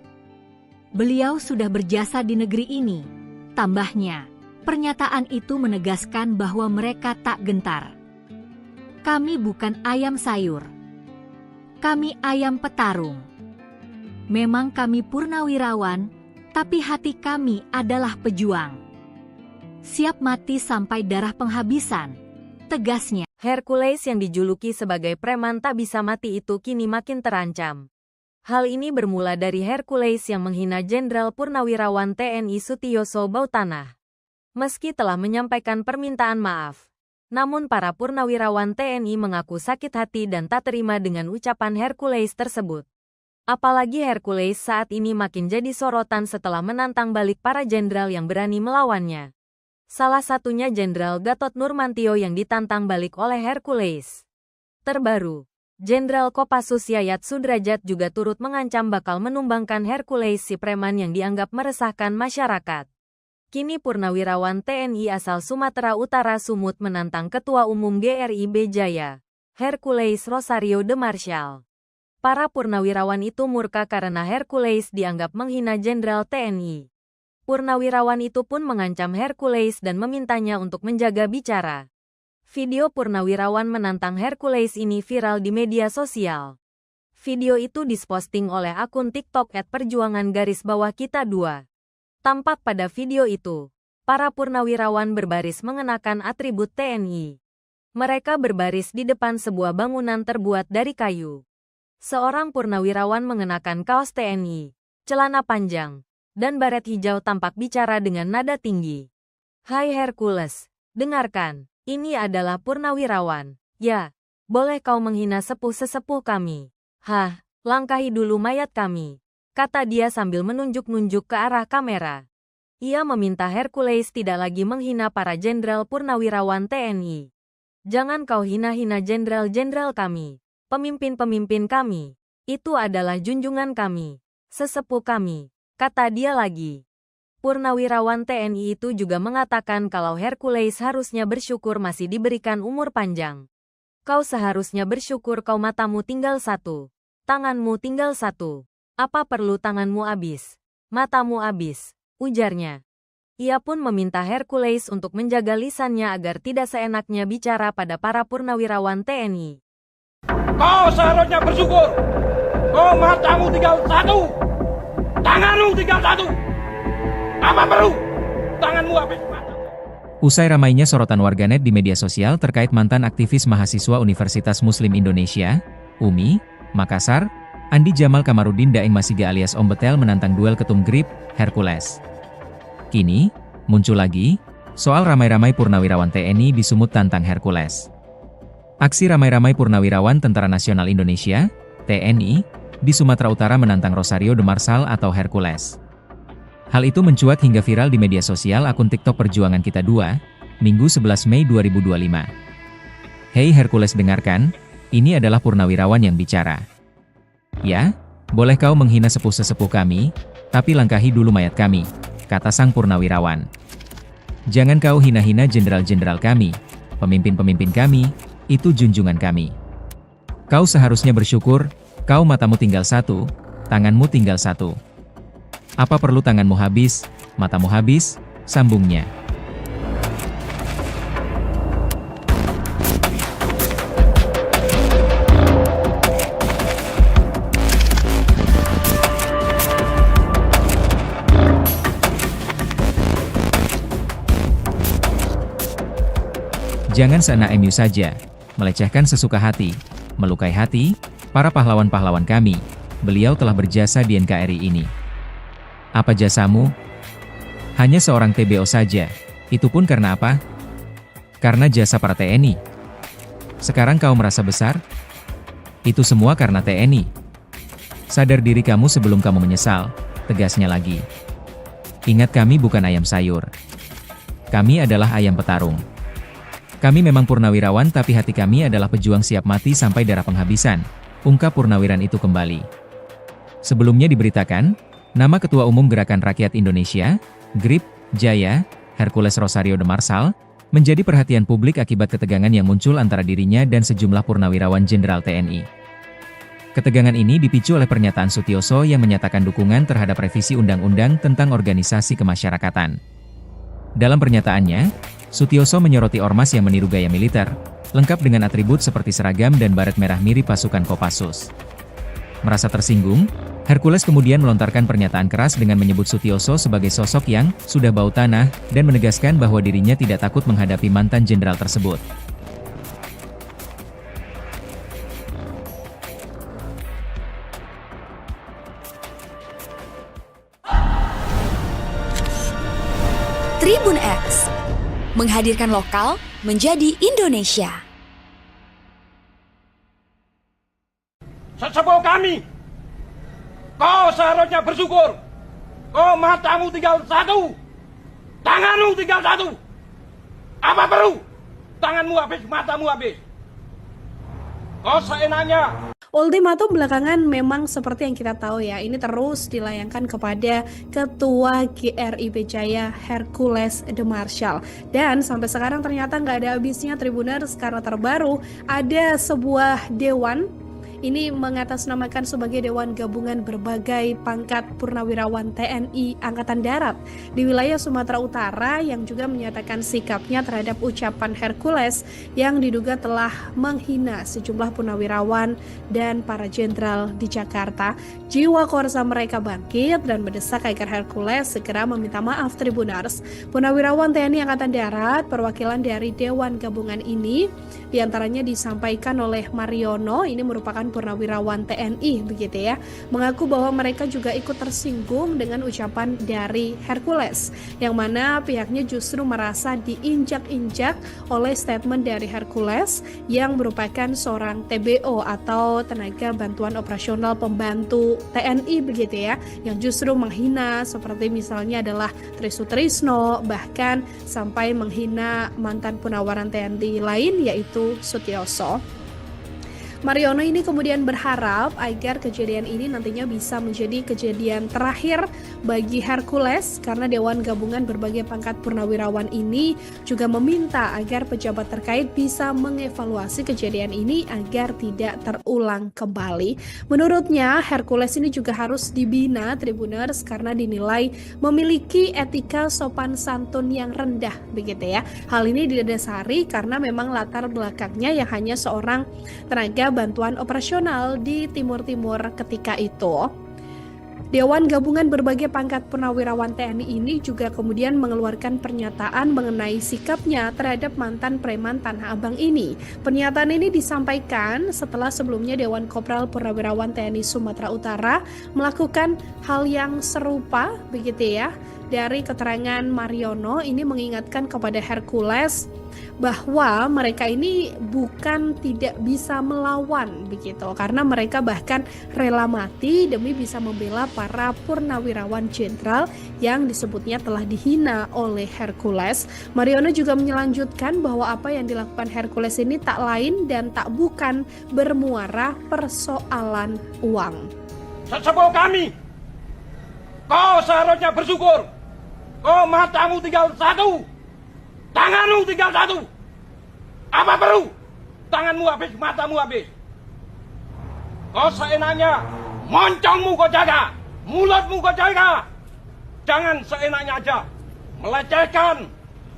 Beliau sudah berjasa di negeri ini. Tambahnya, pernyataan itu menegaskan bahwa mereka tak gentar. Kami bukan ayam sayur. Kami ayam petarung. Memang kami purnawirawan, tapi hati kami adalah pejuang. Siap mati sampai darah penghabisan, tegasnya. Hercules yang dijuluki sebagai preman tak bisa mati itu kini makin terancam. Hal ini bermula dari Hercules yang menghina Jenderal Purnawirawan TNI Sutioso Bautanah. Meski telah menyampaikan permintaan maaf, namun para purnawirawan TNI mengaku sakit hati dan tak terima dengan ucapan Hercules tersebut. Apalagi Hercules saat ini makin jadi sorotan setelah menantang balik para jenderal yang berani melawannya. Salah satunya Jenderal Gatot Nurmantio yang ditantang balik oleh Hercules. Terbaru, Jenderal Kopassus Yayat Sudrajat juga turut mengancam bakal menumbangkan Hercules si preman yang dianggap meresahkan masyarakat. Kini purnawirawan TNI asal Sumatera Utara Sumut menantang Ketua Umum GRIB Jaya, Hercules Rosario de Marshall. Para purnawirawan itu murka karena Hercules dianggap menghina Jenderal TNI. Purnawirawan itu pun mengancam Hercules dan memintanya untuk menjaga bicara. Video purnawirawan menantang Hercules ini viral di media sosial. Video itu diposting oleh akun TikTok @perjuangan_kita 2. Tampak pada video itu, para purnawirawan berbaris mengenakan atribut TNI. Mereka berbaris di depan sebuah bangunan terbuat dari kayu. Seorang purnawirawan mengenakan kaos TNI, celana panjang, dan baret hijau tampak bicara dengan nada tinggi. "Hai Hercules, dengarkan. Ini adalah purnawirawan. Ya, boleh kau menghina sepuh-sesepuh kami. Hah, langkahi dulu mayat kami," kata dia sambil menunjuk-nunjuk ke arah kamera. Ia meminta Hercules tidak lagi menghina para jenderal purnawirawan TNI. "Jangan kau hina-hina jenderal-jenderal kami, pemimpin-pemimpin kami. Itu adalah junjungan kami, sesepuh kami," kata dia lagi. Purnawirawan TNI itu juga mengatakan kalau Hercules harusnya bersyukur masih diberikan umur panjang. "Kau seharusnya bersyukur kau matamu tinggal satu, tanganmu tinggal satu. Apa perlu tanganmu habis, matamu habis," ujarnya. Ia pun meminta Hercules untuk menjaga lisannya agar tidak seenaknya bicara pada para purnawirawan TNI. Kau seharusnya bersyukur. Kau matamu tinggal satu, tanganmu tinggal satu. Apa perlu tanganmu habis mata? Usai ramainya sorotan warganet di media sosial terkait mantan aktivis mahasiswa Universitas Muslim Indonesia, UMI, Makassar, Andi Jamal Kamarudin Daeng Masiga alias Om Betel menantang duel ketum GRIB, Hercules. Kini, muncul lagi, soal ramai-ramai purnawirawan TNI di Sumut tantang Hercules. Aksi ramai-ramai purnawirawan Tentara Nasional Indonesia, TNI, di Sumatera Utara menantang Rosario de Marshall atau Hercules. Hal itu mencuat hingga viral di media sosial akun TikTok Perjuangan Kita 2, Minggu 11 Mei 2025. "Hei Hercules, dengarkan, ini adalah purnawirawan yang bicara. Ya, boleh kau menghina sepuh-sesepuh kami, tapi langkahi dulu mayat kami," kata sang purnawirawan. "Jangan kau hina-hina jenderal-jenderal kami, pemimpin-pemimpin kami, itu junjungan kami. Kau seharusnya bersyukur, kau matamu tinggal satu, tanganmu tinggal satu. Apa perlu tanganmu habis, matamu habis," sambungnya. Jangan seenak MU saja, melecehkan sesuka hati, melukai hati, para pahlawan-pahlawan kami. Beliau telah berjasa di NKRI ini. Apa jasamu? Hanya seorang TBO saja. Itu pun karena apa? Karena jasa para TNI. Sekarang kau merasa besar? Itu semua karena TNI. Sadar diri kamu sebelum kamu menyesal, tegasnya lagi. Ingat, kami bukan ayam sayur. Kami adalah ayam petarung. Kami memang purnawirawan, tapi hati kami adalah pejuang siap mati sampai darah penghabisan, ungkap purnawiran itu kembali. Sebelumnya diberitakan, nama Ketua Umum Gerakan Rakyat Indonesia, GRIP, Jaya, Hercules Rosario de Marsal, menjadi perhatian publik akibat ketegangan yang muncul antara dirinya dan sejumlah purnawirawan Jenderal TNI. Ketegangan ini dipicu oleh pernyataan Sutioso yang menyatakan dukungan terhadap revisi Undang-Undang tentang Organisasi Kemasyarakatan. Dalam pernyataannya, Sutioso menyoroti ormas yang meniru gaya militer, lengkap dengan atribut seperti seragam dan baret merah mirip pasukan Kopassus. Merasa tersinggung, Hercules kemudian melontarkan pernyataan keras dengan menyebut Sutioso sebagai sosok yang sudah bau tanah dan menegaskan bahwa dirinya tidak takut menghadapi mantan jenderal tersebut. Tribun X menghadirkan lokal menjadi Indonesia. Sesepuh kami, kau seharusnya bersyukur. Kau matamu tinggal satu, tanganmu tinggal satu. Apa perlu? Tanganmu habis, matamu habis. Kau seenaknya. Ultimatum belakangan memang seperti yang kita tahu ya, ini terus dilayangkan kepada Ketua GRIP Jaya Hercules de Marsal. Dan sampai sekarang ternyata nggak ada habisnya Tribuners, karena terbaru ada sebuah dewan. Ini mengatasnamakan sebagai Dewan Gabungan Berbagai Pangkat Purnawirawan TNI Angkatan Darat di wilayah Sumatera Utara yang juga menyatakan sikapnya terhadap ucapan Hercules yang diduga telah menghina sejumlah purnawirawan dan para jenderal di Jakarta. Jiwa korsa mereka bangkit dan mendesak agar Hercules segera meminta maaf. Tribuners, purnawirawan TNI Angkatan Darat perwakilan dari Dewan Gabungan ini diantaranya disampaikan oleh Mariono, ini merupakan purnawirawan TNI begitu ya, mengaku bahwa mereka juga ikut tersinggung dengan ucapan dari Hercules, yang mana pihaknya justru merasa diinjak-injak oleh statement dari Hercules yang merupakan seorang TBO atau tenaga bantuan operasional pembantu TNI begitu ya, yang justru menghina seperti misalnya adalah Tri Sutrisno, bahkan sampai menghina mantan purnawiran TNI lain yaitu Sutioso. Mariono ini kemudian berharap agar kejadian ini nantinya bisa menjadi kejadian terakhir bagi Hercules, karena Dewan Gabungan Berbagai Pangkat Purnawirawan ini juga meminta agar pejabat terkait bisa mengevaluasi kejadian ini agar tidak terulang kembali. Menurutnya Hercules ini juga harus dibina Tribuners karena dinilai memiliki etika sopan santun yang rendah begitu ya. Hal ini didasari karena memang latar belakangnya yang hanya seorang tenaga bantuan operasional di Timur-Timur ketika itu. Dewan Gabungan Berbagai Pangkat Purnawirawan TNI ini juga kemudian mengeluarkan pernyataan mengenai sikapnya terhadap mantan preman Tanah Abang ini. Pernyataan ini disampaikan setelah sebelumnya Dewan Kopral Purnawirawan TNI Sumatera Utara melakukan hal yang serupa begitu ya. Dari keterangan Mariono ini mengingatkan kepada Hercules bahwa mereka ini bukan tidak bisa melawan begitu, karena mereka bahkan rela mati demi bisa membela para purnawirawan jenderal yang disebutnya telah dihina oleh Hercules. Mariono juga melanjutkan bahwa apa yang dilakukan Hercules ini tak lain dan tak bukan bermuara persoalan uang. Sesepuh kami, kau seharusnya bersyukur. Kau matamu tinggal satu, tanganmu tinggal satu. Apa perlu? Tanganmu habis, matamu habis. Kau seenaknya, moncongmu kau jaga, mulutmu kau jaga. Jangan seenaknya aja melecehkan,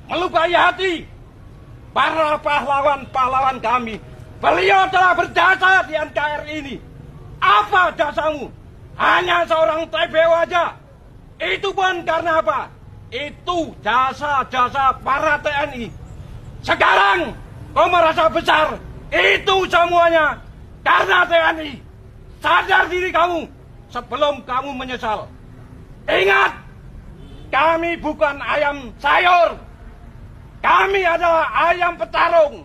melukai hati para pahlawan-pahlawan kami. Beliau telah berjasa di NKRI ini. Apa jasamu? Hanya seorang TBO aja. Itu pun karena apa? Itu jasa-jasa para TNI. Sekarang kau merasa besar. Itu semuanya karena TNI. Sadar diri kamu sebelum kamu menyesal. Ingat, kami bukan ayam sayur. Kami adalah ayam petarung.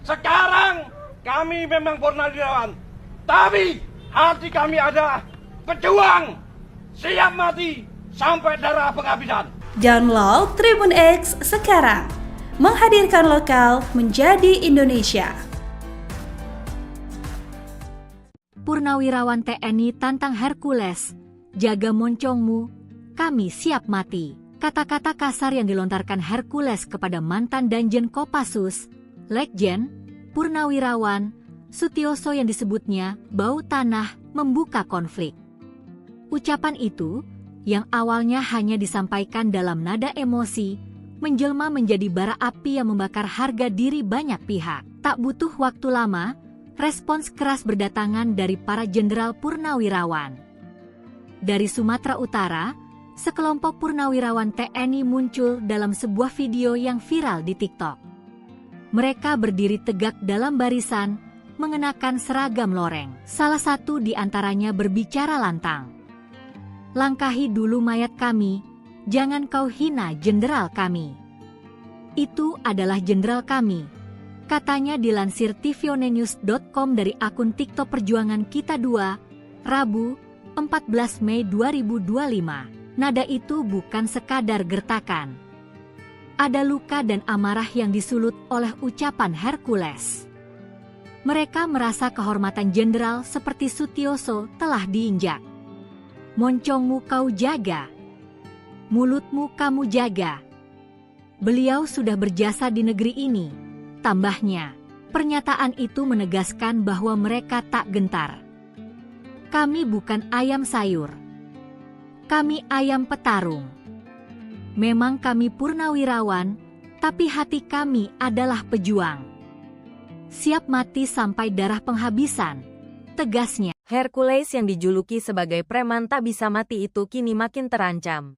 Sekarang kami memang purnawirawan, tapi hati kami adalah pejuang, siap mati sampai darah penghabisan. Download Tribun X sekarang. Menghadirkan lokal menjadi Indonesia. Purnawirawan TNI tantang Hercules, jaga moncongmu, kami siap mati. Kata-kata kasar yang dilontarkan Hercules kepada mantan Danjen Kopassus, Letjen Purnawirawan Sutioso yang disebutnya bau tanah membuka konflik. Ucapan itu, yang awalnya hanya disampaikan dalam nada emosi, menjelma menjadi bara api yang membakar harga diri banyak pihak. Tak butuh waktu lama, respons keras berdatangan dari para jenderal purnawirawan. Dari Sumatera Utara, sekelompok purnawirawan TNI muncul dalam sebuah video yang viral di TikTok. Mereka berdiri tegak dalam barisan, mengenakan seragam loreng. Salah satu di antaranya berbicara lantang. "Langkahi dulu mayat kami, jangan kau hina jenderal kami. Itu adalah jenderal kami," katanya dilansir tvonnews.com dari akun TikTok Perjuangan Kita 2, Rabu, 14 Mei 2025. Nada itu bukan sekadar gertakan. Ada luka dan amarah yang disulut oleh ucapan Hercules. Mereka merasa kehormatan jenderal seperti Sutioso telah diinjak. Moncongmu kau jaga, mulutmu kamu jaga. Beliau sudah berjasa di negeri ini, tambahnya. Pernyataan itu menegaskan bahwa mereka tak gentar. Kami bukan ayam sayur. Kami ayam petarung. Memang kami purnawirawan, tapi hati kami adalah pejuang. Siap mati sampai darah penghabisan, tegasnya. Hercules yang dijuluki sebagai preman tak bisa mati itu kini makin terancam.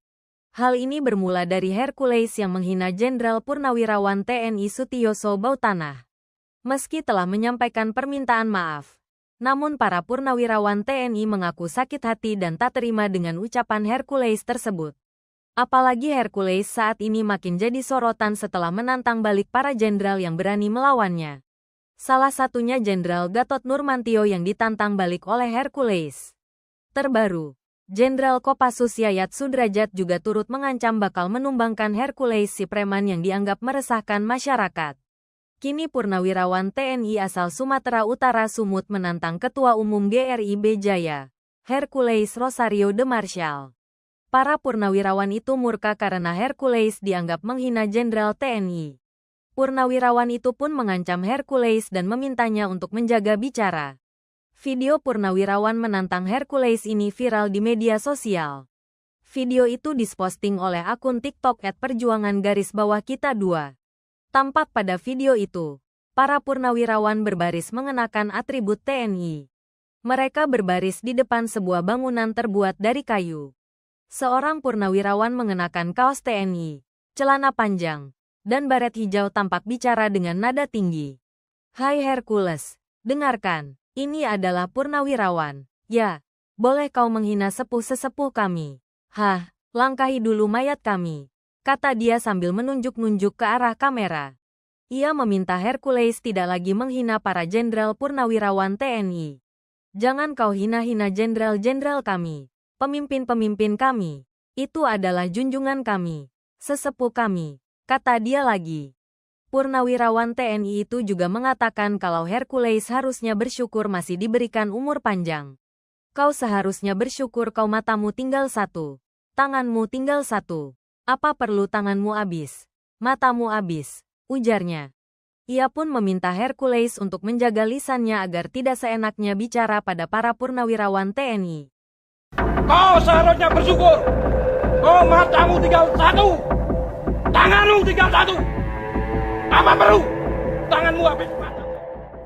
Hal ini bermula dari Hercules yang menghina Jenderal Purnawirawan TNI Sutioso Bautanah. Meski telah menyampaikan permintaan maaf, namun para purnawirawan TNI mengaku sakit hati dan tak terima dengan ucapan Hercules tersebut. Apalagi Hercules saat ini makin jadi sorotan setelah menantang balik para jenderal yang berani melawannya. Salah satunya Jenderal Gatot Nurmantio yang ditantang balik oleh Hercules. Terbaru, Jenderal Kopassus Yayat Sudrajat juga turut mengancam bakal menumbangkan Hercules si preman yang dianggap meresahkan masyarakat. Kini purnawirawan TNI asal Sumatera Utara Sumut menantang Ketua Umum GRIB Jaya, Hercules Rosario de Marshall. Para purnawirawan itu murka karena Hercules dianggap menghina Jenderal TNI. Purnawirawan itu pun mengancam Hercules dan memintanya untuk menjaga bicara. Video purnawirawan menantang Hercules ini viral di media sosial. Video itu diposting oleh akun TikTok @perjuangan_kita 2. Tampak pada video itu, para purnawirawan berbaris mengenakan atribut TNI. Mereka berbaris di depan sebuah bangunan terbuat dari kayu. Seorang purnawirawan mengenakan kaos TNI, celana panjang, dan baret hijau tampak bicara dengan nada tinggi. "Hai Hercules, dengarkan, ini adalah purnawirawan. Ya, boleh kau menghina sepuh-sesepuh kami. Hah, langkahi dulu mayat kami," kata dia sambil menunjuk-nunjuk ke arah kamera. Ia meminta Hercules tidak lagi menghina para jenderal purnawirawan TNI. "Jangan kau hina-hina jenderal-jenderal kami, pemimpin-pemimpin kami. Itu adalah junjungan kami, sesepuh kami," kata dia lagi. Purnawirawan TNI itu juga mengatakan kalau Hercules harusnya bersyukur masih diberikan umur panjang. "Kau seharusnya bersyukur kau matamu tinggal satu, tanganmu tinggal satu. Apa perlu tanganmu habis, matamu habis," ujarnya. Ia pun meminta Hercules untuk menjaga lisannya agar tidak seenaknya bicara pada para purnawirawan TNI. Kau seharusnya bersyukur. Kau matamu tinggal satu, tanganmu tinggal satu. Apa perlu tanganmu habis mata?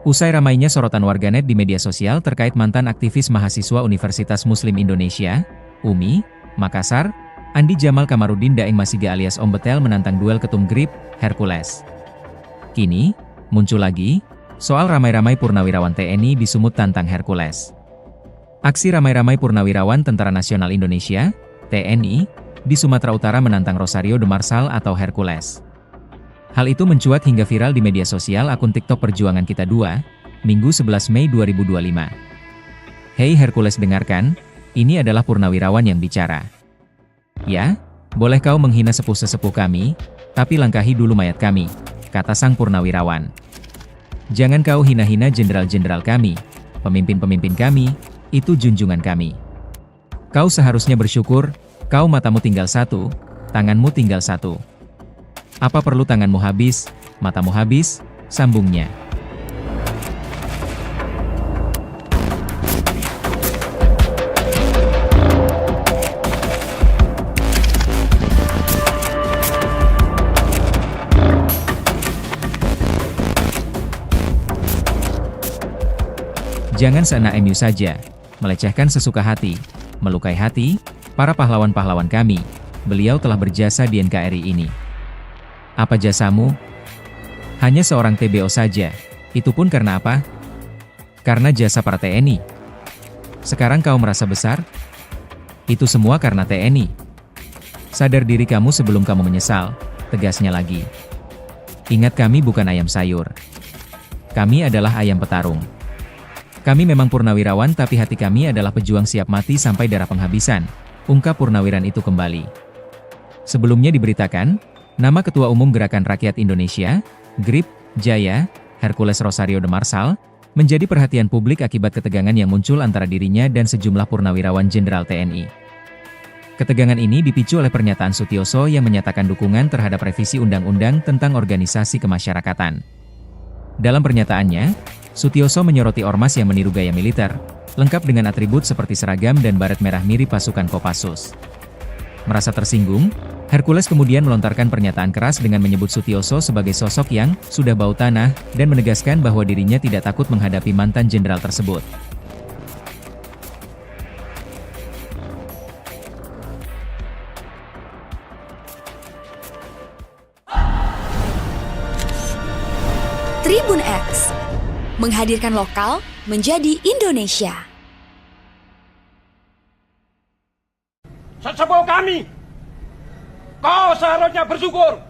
Usai ramainya sorotan warganet di media sosial terkait mantan aktivis mahasiswa Universitas Muslim Indonesia, UMI, Makassar, Andi Jamal Kamarudin Daeng Masiga alias Om Betel menantang duel ketum GRIB, Hercules. Kini, muncul lagi, soal ramai-ramai purnawirawan TNI di Sumut tantang Hercules. Aksi ramai-ramai purnawirawan Tentara Nasional Indonesia, TNI, di Sumatera Utara menantang Rosario de Marshall atau Hercules. Hal itu mencuat hingga viral di media sosial akun TikTok Perjuangan Kita 2, Minggu 11 Mei 2025. "Hei Hercules dengarkan, ini adalah purnawirawan yang bicara. "Ya, boleh kau menghina sepuh-sesepuh kami, tapi langkahi dulu mayat kami," kata sang purnawirawan. "Jangan kau hina-hina jenderal-jenderal kami, pemimpin-pemimpin kami, itu junjungan kami. Kau seharusnya bersyukur, kau matamu tinggal satu, tanganmu tinggal satu. Apa perlu tanganmu habis, matamu habis?" sambungnya. Jangan seenak MU saja, melecehkan sesuka hati, melukai hati, para pahlawan-pahlawan kami. Beliau telah berjasa di NKRI ini. Apa jasamu? Hanya seorang TBO saja. Itu pun karena apa? Karena jasa para TNI. Sekarang kau merasa besar? Itu semua karena TNI. Sadar diri kamu sebelum kamu menyesal, tegasnya lagi. Ingat, kami bukan ayam sayur. Kami adalah ayam petarung. Kami memang purnawirawan, tapi hati kami adalah pejuang siap mati sampai darah penghabisan, ungkap purnawiran itu kembali. Sebelumnya diberitakan, nama Ketua Umum Gerakan Rakyat Indonesia, GRIP, Jaya, Hercules Rosario de Marsal, menjadi perhatian publik akibat ketegangan yang muncul antara dirinya dan sejumlah purnawirawan Jenderal TNI. Ketegangan ini dipicu oleh pernyataan Sutioso yang menyatakan dukungan terhadap revisi Undang-Undang tentang Organisasi Kemasyarakatan. Dalam pernyataannya, Sutioso menyoroti ormas yang meniru gaya militer, lengkap dengan atribut seperti seragam dan baret merah mirip pasukan Kopassus. Merasa tersinggung, Hercules kemudian melontarkan pernyataan keras dengan menyebut Sutioso sebagai sosok yang sudah bau tanah dan menegaskan bahwa dirinya tidak takut menghadapi mantan jenderal tersebut. Tribun X menghadirkan lokal menjadi Indonesia. Sesepuh kami, kau seharusnya bersyukur.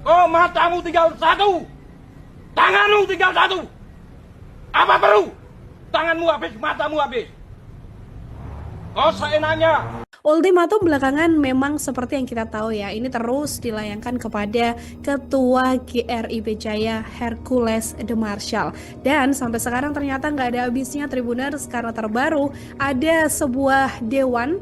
Kau matamu tinggal satu, tanganmu tinggal satu. Apa perlu? Tanganmu habis, matamu habis. Kau seenaknya. Ultimatum belakangan memang seperti yang kita tahu ya, ini terus dilayangkan kepada Ketua GRI Jaya Hercules de Marsal. Dan sampai sekarang ternyata nggak ada habisnya Tribuners, karena terbaru ada sebuah dewan.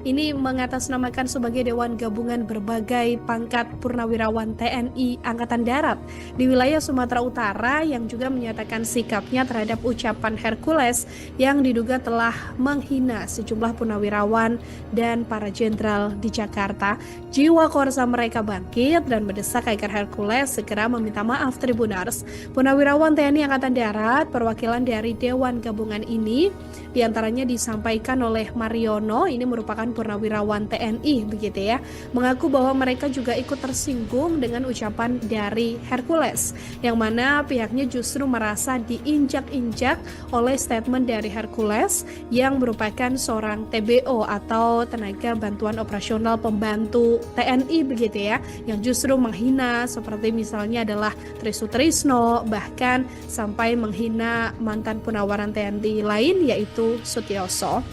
Ini mengatasnamakan sebagai Dewan Gabungan Berbagai Pangkat Purnawirawan TNI Angkatan Darat di wilayah Sumatera Utara yang juga menyatakan sikapnya terhadap ucapan Hercules yang diduga telah menghina sejumlah purnawirawan dan para jenderal di Jakarta. Jiwa korsa mereka bangkit dan mendesak agar Hercules segera meminta maaf. Tribuners, purnawirawan TNI Angkatan Darat perwakilan dari Dewan Gabungan ini diantaranya disampaikan oleh Mariono, ini merupakan purnawirawan TNI begitu ya, mengaku bahwa mereka juga ikut tersinggung dengan ucapan dari Hercules, yang mana pihaknya justru merasa diinjak-injak oleh statement dari Hercules yang merupakan seorang TBO atau tenaga bantuan operasional pembantu TNI begitu ya, yang justru menghina seperti misalnya adalah Tri Sutrisno, bahkan sampai menghina mantan purnawiran TNI lain yaitu Sutioso.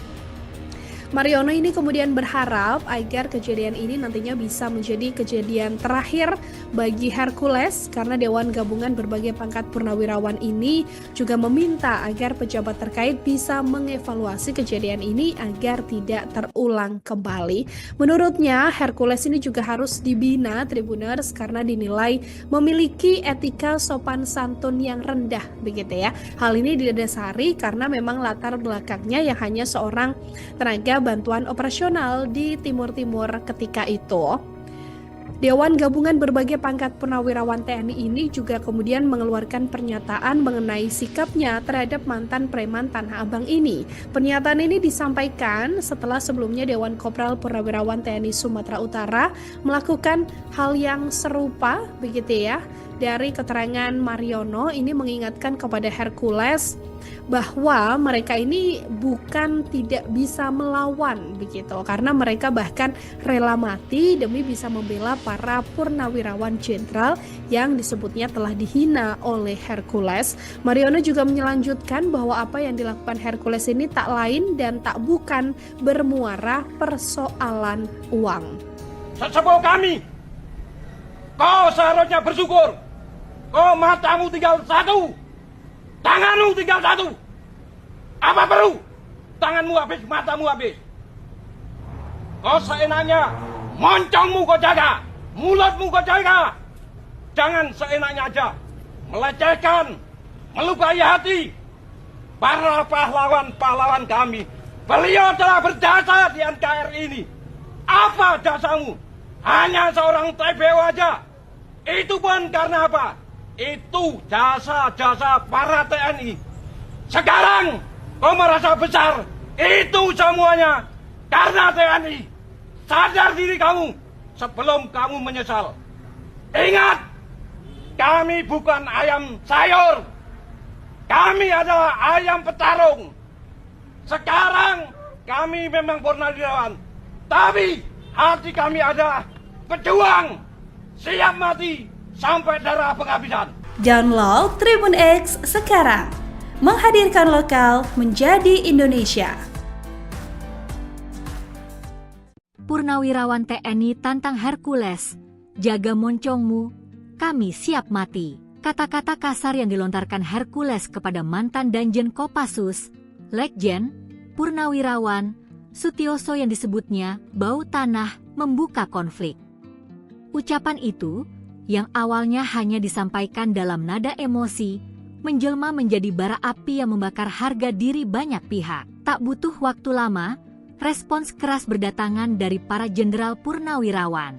Mariono ini kemudian berharap agar kejadian ini nantinya bisa menjadi kejadian terakhir bagi Hercules, karena Dewan Gabungan Berbagai Pangkat Purnawirawan ini juga meminta agar pejabat terkait bisa mengevaluasi kejadian ini agar tidak terulang kembali. Menurutnya Hercules ini juga harus dibina Tribuners karena dinilai memiliki etika sopan santun yang rendah begitu ya. Hal ini didasari karena memang latar belakangnya yang hanya seorang tenaga bantuan operasional di Timur-Timur ketika itu. Dewan Gabungan Berbagai Pangkat Purnawirawan TNI ini juga kemudian mengeluarkan pernyataan mengenai sikapnya terhadap mantan preman Tanah Abang ini. Pernyataan ini disampaikan setelah sebelumnya Dewan Kopral Purnawirawan TNI Sumatera Utara melakukan hal yang serupa begitu ya. Dari keterangan Mariono ini mengingatkan kepada Hercules bahwa mereka ini bukan tidak bisa melawan begitu, karena mereka bahkan rela mati demi bisa membela para purnawirawan jenderal yang disebutnya telah dihina oleh Hercules. Mariono juga melanjutkan bahwa apa yang dilakukan Hercules ini tak lain dan tak bukan bermuara persoalan uang. Sesepuh kami, kau seharusnya bersyukur. Kau matamu tinggal satu, tanganmu tinggal satu. Apa perlu? Tanganmu habis, matamu habis. Kau seenaknya, moncongmu kau jaga, mulutmu kau jaga. Jangan seenaknya aja melecehkan, melukai hati para pahlawan-pahlawan kami. Beliau telah berjasa di NKRI ini. Apa jasamu? Hanya seorang TBO aja. Itu pun karena apa? Itu jasa-jasa para TNI. Sekarang kau merasa besar. Itu semuanya karena TNI. Sadar diri kamu sebelum kamu menyesal. Ingat, kami bukan ayam sayur. Kami adalah ayam petarung. Sekarang kami memang purnawirawan. Tapi hati kami adalah pejuang. Siap mati sampai darah penghabisan. Download Tribun X sekarang. Menghadirkan lokal menjadi Indonesia. Purnawirawan TNI tantang Hercules, jaga moncongmu, kami siap mati. Kata-kata kasar yang dilontarkan Hercules kepada mantan Danjen Kopassus, Letjen, Purnawirawan, Sutioso yang disebutnya bau tanah membuka konflik. Ucapan itu, yang awalnya hanya disampaikan dalam nada emosi, menjelma menjadi bara api yang membakar harga diri banyak pihak. Tak butuh waktu lama, respons keras berdatangan dari para jenderal purnawirawan.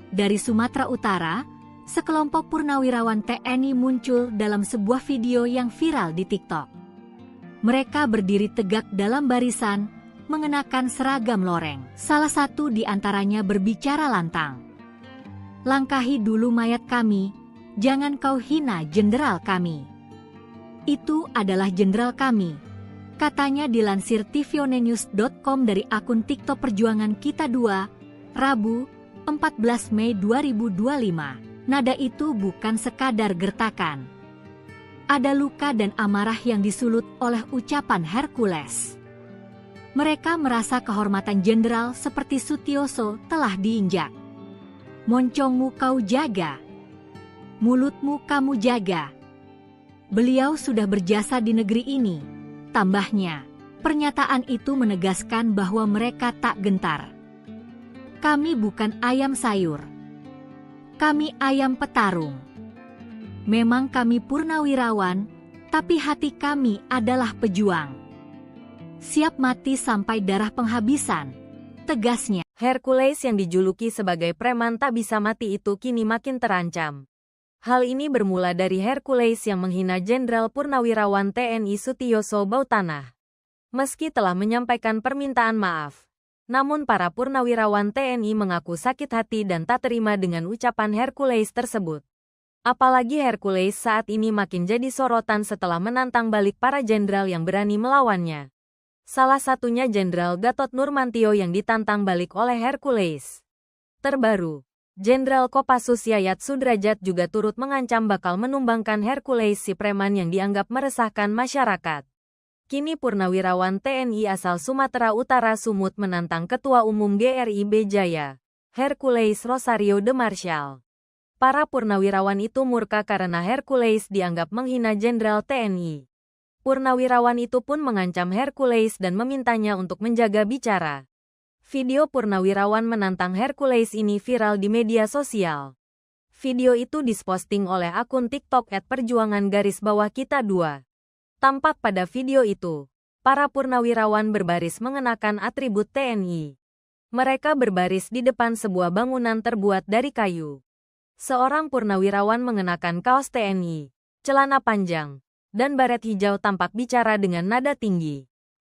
Dari Sumatera Utara, sekelompok purnawirawan TNI muncul dalam sebuah video yang viral di TikTok. Mereka berdiri tegak dalam barisan, mengenakan seragam loreng. Salah satu di antaranya berbicara lantang. Langkahi dulu mayat kami, jangan kau hina jenderal kami. Itu adalah jenderal kami, katanya dilansir tvonnews.com dari akun TikTok Perjuangan Kita 2, Rabu, 14 Mei 2025. Nada itu bukan sekadar gertakan. Ada luka dan amarah yang disulut oleh ucapan Hercules. Mereka merasa kehormatan jenderal seperti Sutioso telah diinjak. Moncongmu kau jaga, mulutmu kamu jaga. Beliau sudah berjasa di negeri ini, tambahnya. Pernyataan itu menegaskan bahwa mereka tak gentar. Kami bukan ayam sayur. Kami ayam petarung. Memang kami purnawirawan, tapi hati kami adalah pejuang. Siap mati sampai darah penghabisan, tegasnya. Hercules yang dijuluki sebagai preman tak bisa mati itu kini makin terancam. Hal ini bermula dari Hercules yang menghina Jenderal Purnawirawan TNI Sutioso Bautanah. Meski telah menyampaikan permintaan maaf, namun para purnawirawan TNI mengaku sakit hati dan tak terima dengan ucapan Hercules tersebut. Apalagi Hercules saat ini makin jadi sorotan setelah menantang balik para jenderal yang berani melawannya. Salah satunya Jenderal Gatot Nurmantio yang ditantang balik oleh Hercules. Terbaru, Jenderal Kopassus Yayat Sudrajat juga turut mengancam bakal menumbangkan Hercules si preman yang dianggap meresahkan masyarakat. Kini purnawirawan TNI asal Sumatera Utara Sumut menantang Ketua Umum GRIB Jaya, Hercules Rosario de Marshall. Para purnawirawan itu murka karena Hercules dianggap menghina Jenderal TNI. Purnawirawan itu pun mengancam Hercules dan memintanya untuk menjaga bicara. Video purnawirawan menantang Hercules ini viral di media sosial. Video itu diposting oleh akun TikTok @perjuangan_kita 2. Tampak pada video itu, para purnawirawan berbaris mengenakan atribut TNI. Mereka berbaris di depan sebuah bangunan terbuat dari kayu. Seorang purnawirawan mengenakan kaos TNI, celana panjang, dan baret hijau tampak bicara dengan nada tinggi.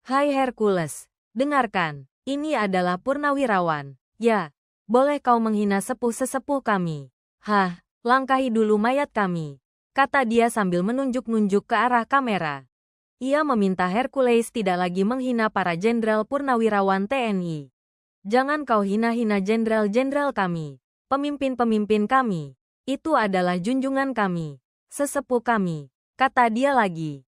Hai Hercules, dengarkan, ini adalah purnawirawan. Ya, boleh kau menghina sepuh-sesepuh kami. Hah, langkahi dulu mayat kami, kata dia sambil menunjuk-nunjuk ke arah kamera. Ia meminta Hercules tidak lagi menghina para jenderal purnawirawan TNI. Jangan kau hina-hina jenderal-jenderal kami, pemimpin-pemimpin kami. Itu adalah junjungan kami, sesepuh kami, kata dia lagi.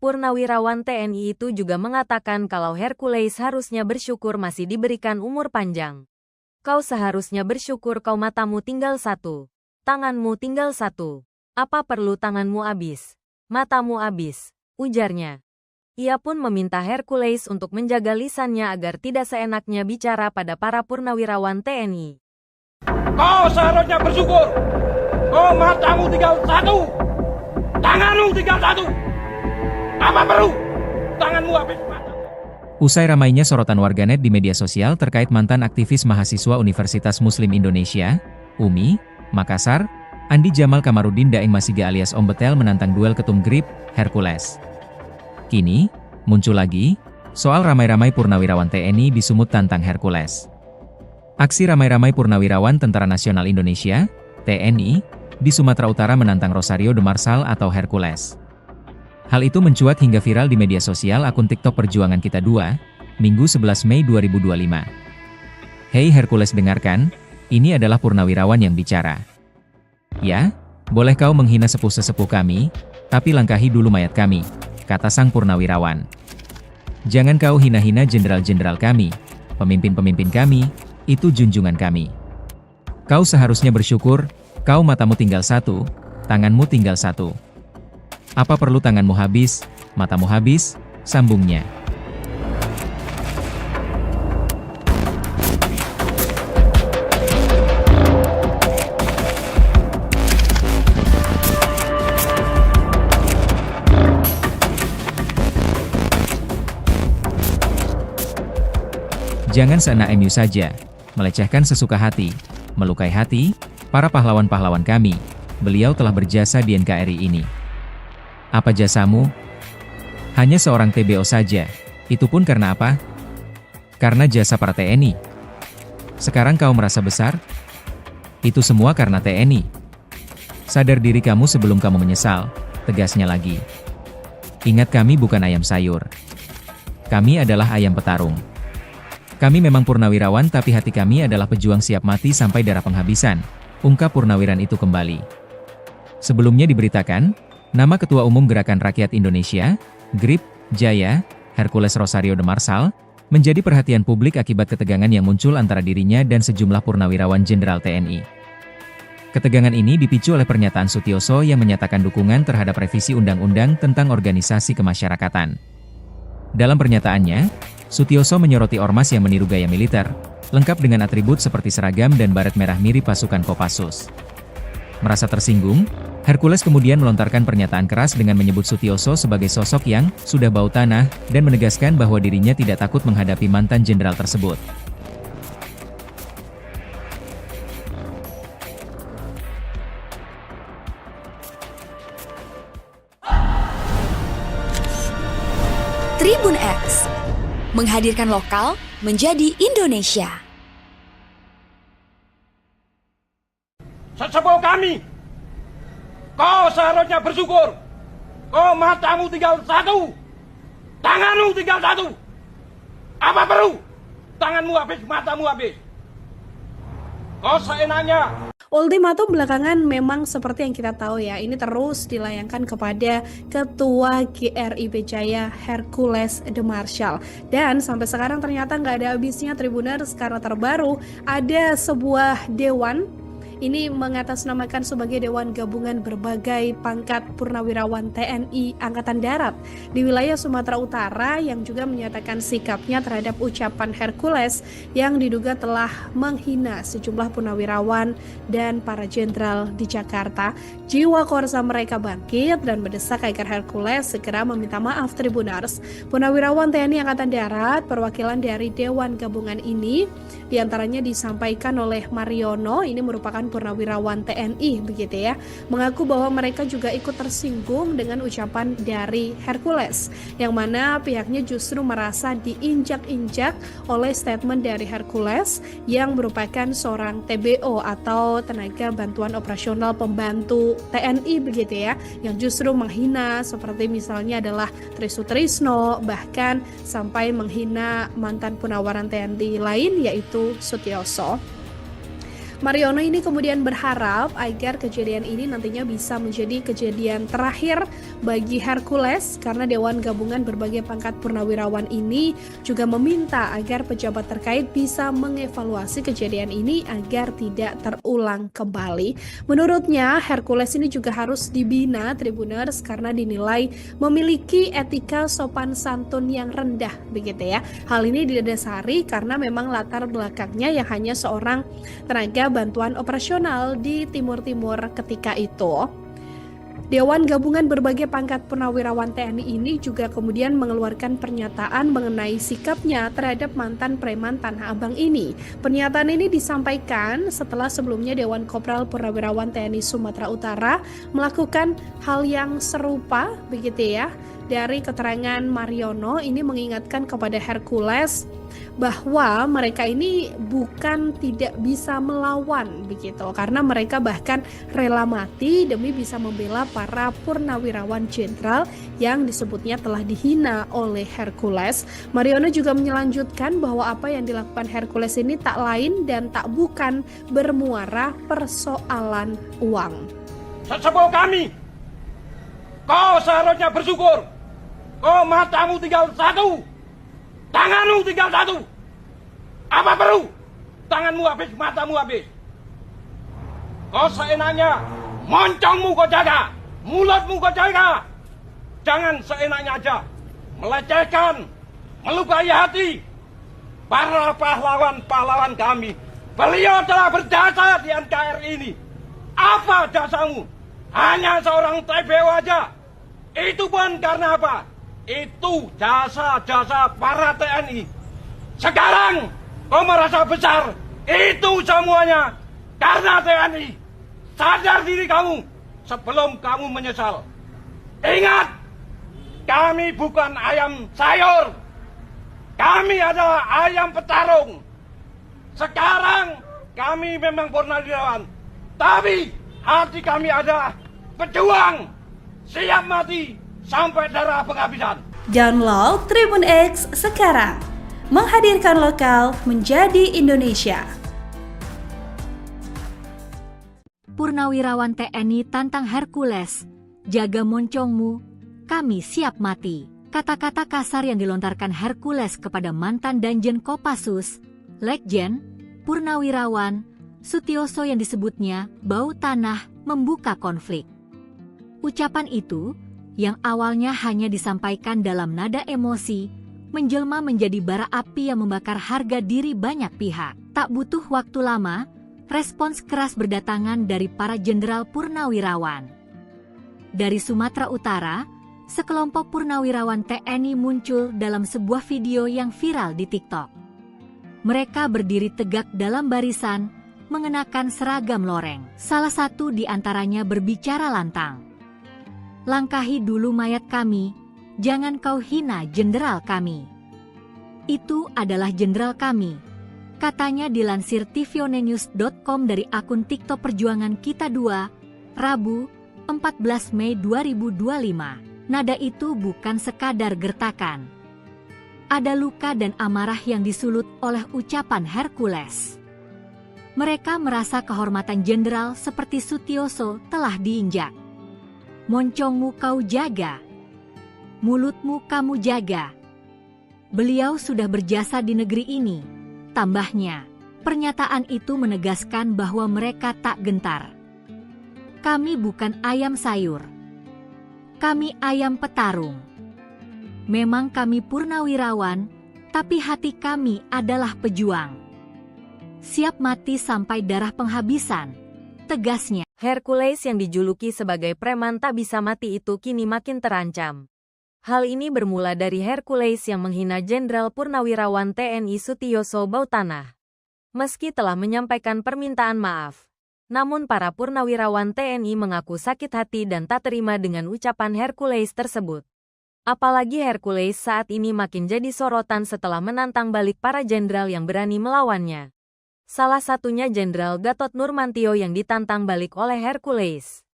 Purnawirawan TNI itu juga mengatakan kalau Hercules harusnya bersyukur masih diberikan umur panjang. Kau seharusnya bersyukur kau matamu tinggal satu, tanganmu tinggal satu. Apa perlu tanganmu habis, matamu habis, ujarnya. Ia pun meminta Hercules untuk menjaga lisannya agar tidak seenaknya bicara pada para purnawirawan TNI. Kau seharusnya bersyukur. Kau matamu tinggal satu, tanganmu tinggal satu. Apa perlu tanganmu habis mata? Usai ramainya sorotan warganet di media sosial terkait mantan aktivis mahasiswa Universitas Muslim Indonesia, UMI, Makassar, Andi Jamal Kamarudin Daeng Masiga alias Om Betel menantang duel ketum GRIP, Hercules. Kini, muncul lagi, soal ramai-ramai purnawirawan TNI di Sumut tantang Hercules. Aksi ramai-ramai purnawirawan Tentara Nasional Indonesia, TNI, di Sumatera Utara menantang Rosario de Marsal atau Hercules. Hal itu mencuat hingga viral di media sosial akun TikTok Perjuangan Kita 2, Minggu 11 Mei 2025. Hei Hercules dengarkan, ini adalah purnawirawan yang bicara. Ya, boleh kau menghina sepuh-sesepuh kami, tapi langkahi dulu mayat kami, kata sang purnawirawan. Jangan kau hina-hina jenderal-jenderal kami, pemimpin-pemimpin kami, itu junjungan kami. Kau seharusnya bersyukur, kau matamu tinggal satu, tanganmu tinggal satu. Apa perlu tanganmu habis, matamu habis, sambungnya. Jangan seenak MU saja, melecehkan sesuka hati, melukai hati, para pahlawan-pahlawan kami. Beliau telah berjasa di NKRI ini. Apa jasamu? Hanya seorang TBO saja. Itu pun karena apa? Karena jasa para TNI. Sekarang kau merasa besar? Itu semua karena TNI. Sadar diri kamu sebelum kamu menyesal, tegasnya lagi. Ingat kami bukan ayam sayur. Kami adalah ayam petarung. Kami memang purnawirawan tapi hati kami adalah pejuang siap mati sampai darah penghabisan, ungkap purnawiran itu kembali. Sebelumnya diberitakan, nama Ketua Umum Gerakan Rakyat Indonesia, GRIP, Jaya, Hercules Rosario de Marsal, menjadi perhatian publik akibat ketegangan yang muncul antara dirinya dan sejumlah purnawirawan Jenderal TNI. Ketegangan ini dipicu oleh pernyataan Sutioso yang menyatakan dukungan terhadap revisi Undang-Undang tentang Organisasi Kemasyarakatan. Dalam pernyataannya, Sutioso menyoroti ormas yang meniru gaya militer, lengkap dengan atribut seperti seragam dan baret merah mirip pasukan Kopassus. Merasa tersinggung, Hercules kemudian melontarkan pernyataan keras dengan menyebut Sutioso sebagai sosok yang sudah bau tanah dan menegaskan bahwa dirinya tidak takut menghadapi mantan jenderal tersebut. Tribun X menghadirkan lokal menjadi Indonesia. Sesepuh kami, kau seharusnya bersyukur. Kau matamu tinggal satu, tanganmu tinggal satu. Apa perlu tanganmu habis, matamu habis? Kau seenaknya. Ultimatum belakangan memang seperti yang kita tahu ya, ini terus dilayangkan kepada Ketua GRI Jaya Hercules de Marsal. Dan sampai sekarang ternyata nggak ada habisnya Tribuners, karena terbaru ada sebuah dewan. Ini mengatasnamakan sebagai Dewan Gabungan Berbagai Pangkat Purnawirawan TNI Angkatan Darat di wilayah Sumatera Utara yang juga menyatakan sikapnya terhadap ucapan Hercules yang diduga telah menghina sejumlah purnawirawan dan para jenderal di Jakarta. Jiwa korsa mereka bangkit dan mendesak agar Hercules segera meminta maaf Tribuners. Purnawirawan TNI Angkatan Darat perwakilan dari Dewan Gabungan ini diantaranya disampaikan oleh Mariono, ini merupakan mantan purnawirawan TNI begitu ya, mengaku bahwa mereka juga ikut tersinggung dengan ucapan dari Hercules, yang mana pihaknya justru merasa diinjak-injak oleh statement dari Hercules yang merupakan seorang TBO atau tenaga bantuan operasional pembantu TNI begitu ya, yang justru menghina seperti misalnya adalah Trisutrisno, bahkan sampai menghina mantan Purnawiran TNI lain yaitu Sutioso. Mariono ini kemudian berharap agar kejadian ini nantinya bisa menjadi kejadian terakhir bagi Hercules, karena Dewan Gabungan Berbagai Pangkat Purnawirawan ini juga meminta agar pejabat terkait bisa mengevaluasi kejadian ini agar tidak terulang kembali. Menurutnya Hercules ini juga harus dibina Tribuners karena dinilai memiliki etika sopan santun yang rendah begitu ya. Hal ini didasari karena memang latar belakangnya yang hanya seorang tenaga bantuan operasional di Timur-Timur ketika itu. Dewan Gabungan Berbagai Pangkat Purnawirawan TNI ini juga kemudian mengeluarkan pernyataan mengenai sikapnya terhadap mantan preman Tanah Abang ini. Pernyataan ini disampaikan setelah sebelumnya Dewan Kopral Purnawirawan TNI Sumatera Utara melakukan hal yang serupa begitu ya. Dari keterangan Mariono ini mengingatkan kepada Hercules bahwa mereka ini bukan tidak bisa melawan begitu, karena mereka bahkan rela mati demi bisa membela para purnawirawan jenderal yang disebutnya telah dihina oleh Hercules. Mariono juga melanjutkan bahwa apa yang dilakukan Hercules ini tak lain dan tak bukan bermuara persoalan uang. Sesepuh kami, kau seharusnya bersyukur. Kau matamu tinggal satu, tanganmu tinggal satu. Apa perlu? Tanganmu habis, matamu habis. Kau seenaknya, moncongmu kau jaga, mulutmu kau jaga. Jangan seenaknya aja melecehkan, melukai hati para pahlawan-pahlawan kami. Beliau telah berjasa di NKRI ini. Apa jasamu? Hanya seorang TBO aja. Itu pun karena apa? Itu jasa-jasa para TNI. Sekarang kau merasa besar. Itu semuanya karena TNI. Sadar diri kamu sebelum kamu menyesal. Ingat, kami bukan ayam sayur. Kami adalah ayam petarung. Sekarang kami memang purnawirawan, tapi hati kami adalah pejuang, siap mati sampai darah penghabisan. Download Tribun X sekarang. Menghadirkan lokal menjadi Indonesia. Purnawirawan TNI tantang Hercules, jaga moncongmu, kami siap mati. Kata-kata kasar yang dilontarkan Hercules kepada mantan Danjen Kopassus, Letjen, Purnawirawan, Sutioso yang disebutnya bau tanah membuka konflik. Ucapan itu yang awalnya hanya disampaikan dalam nada emosi, menjelma menjadi bara api yang membakar harga diri banyak pihak. Tak butuh waktu lama, respons keras berdatangan dari para jenderal purnawirawan. Dari Sumatera Utara, sekelompok purnawirawan TNI muncul dalam sebuah video yang viral di TikTok. Mereka berdiri tegak dalam barisan, mengenakan seragam loreng. Salah satu di antaranya berbicara lantang. Langkahi dulu mayat kami, jangan kau hina jenderal kami. Itu adalah jenderal kami, katanya dilansir tvonnews.com dari akun TikTok Perjuangan Kita 2, Rabu, 14 Mei 2025. Nada itu bukan sekadar gertakan. Ada luka dan amarah yang disulut oleh ucapan Hercules. Mereka merasa kehormatan jenderal seperti Sutioso telah diinjak. Moncongmu kau jaga, mulutmu kamu jaga. Beliau sudah berjasa di negeri ini, tambahnya. Pernyataan itu menegaskan bahwa mereka tak gentar. Kami bukan ayam sayur. Kami ayam petarung. Memang kami purnawirawan, tapi hati kami adalah pejuang. Siap mati sampai darah penghabisan, tegasnya. Hercules yang dijuluki sebagai preman tak bisa mati itu kini makin terancam. Hal ini bermula dari Hercules yang menghina Jenderal Purnawirawan TNI Sutioso Bautanah. Meski telah menyampaikan permintaan maaf, Namun para purnawirawan TNI mengaku sakit hati dan tak terima dengan ucapan Hercules tersebut. Apalagi Hercules saat ini makin jadi sorotan setelah menantang balik para jenderal yang berani melawannya. Salah satunya Jenderal Gatot Nurmantio yang ditantang balik oleh Hercules.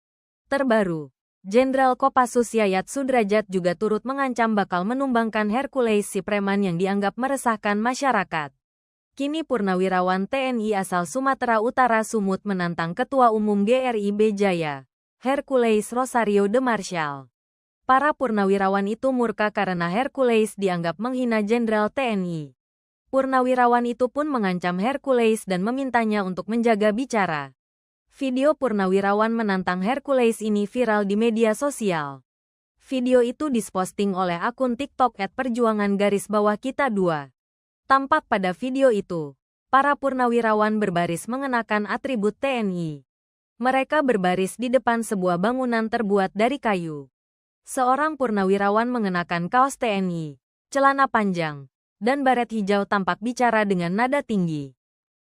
Terbaru, Jenderal Kopassus Yayat Sudrajat juga turut mengancam bakal menumbangkan Hercules si preman yang dianggap meresahkan masyarakat. Kini purnawirawan TNI asal Sumatera Utara Sumut menantang Ketua Umum GRIB Jaya, Hercules Rosario de Marshall. Para purnawirawan itu murka karena Hercules dianggap menghina Jenderal TNI. Purnawirawan itu pun mengancam Hercules dan memintanya untuk menjaga bicara. Video purnawirawan menantang Hercules ini viral di media sosial. Video itu diposting oleh akun TikTok @perjuangan_kita2. Tampak pada video itu, para purnawirawan berbaris mengenakan atribut TNI. Mereka berbaris di depan sebuah bangunan terbuat dari kayu. Seorang purnawirawan mengenakan kaos TNI, celana panjang, dan baret hijau tampak bicara dengan nada tinggi.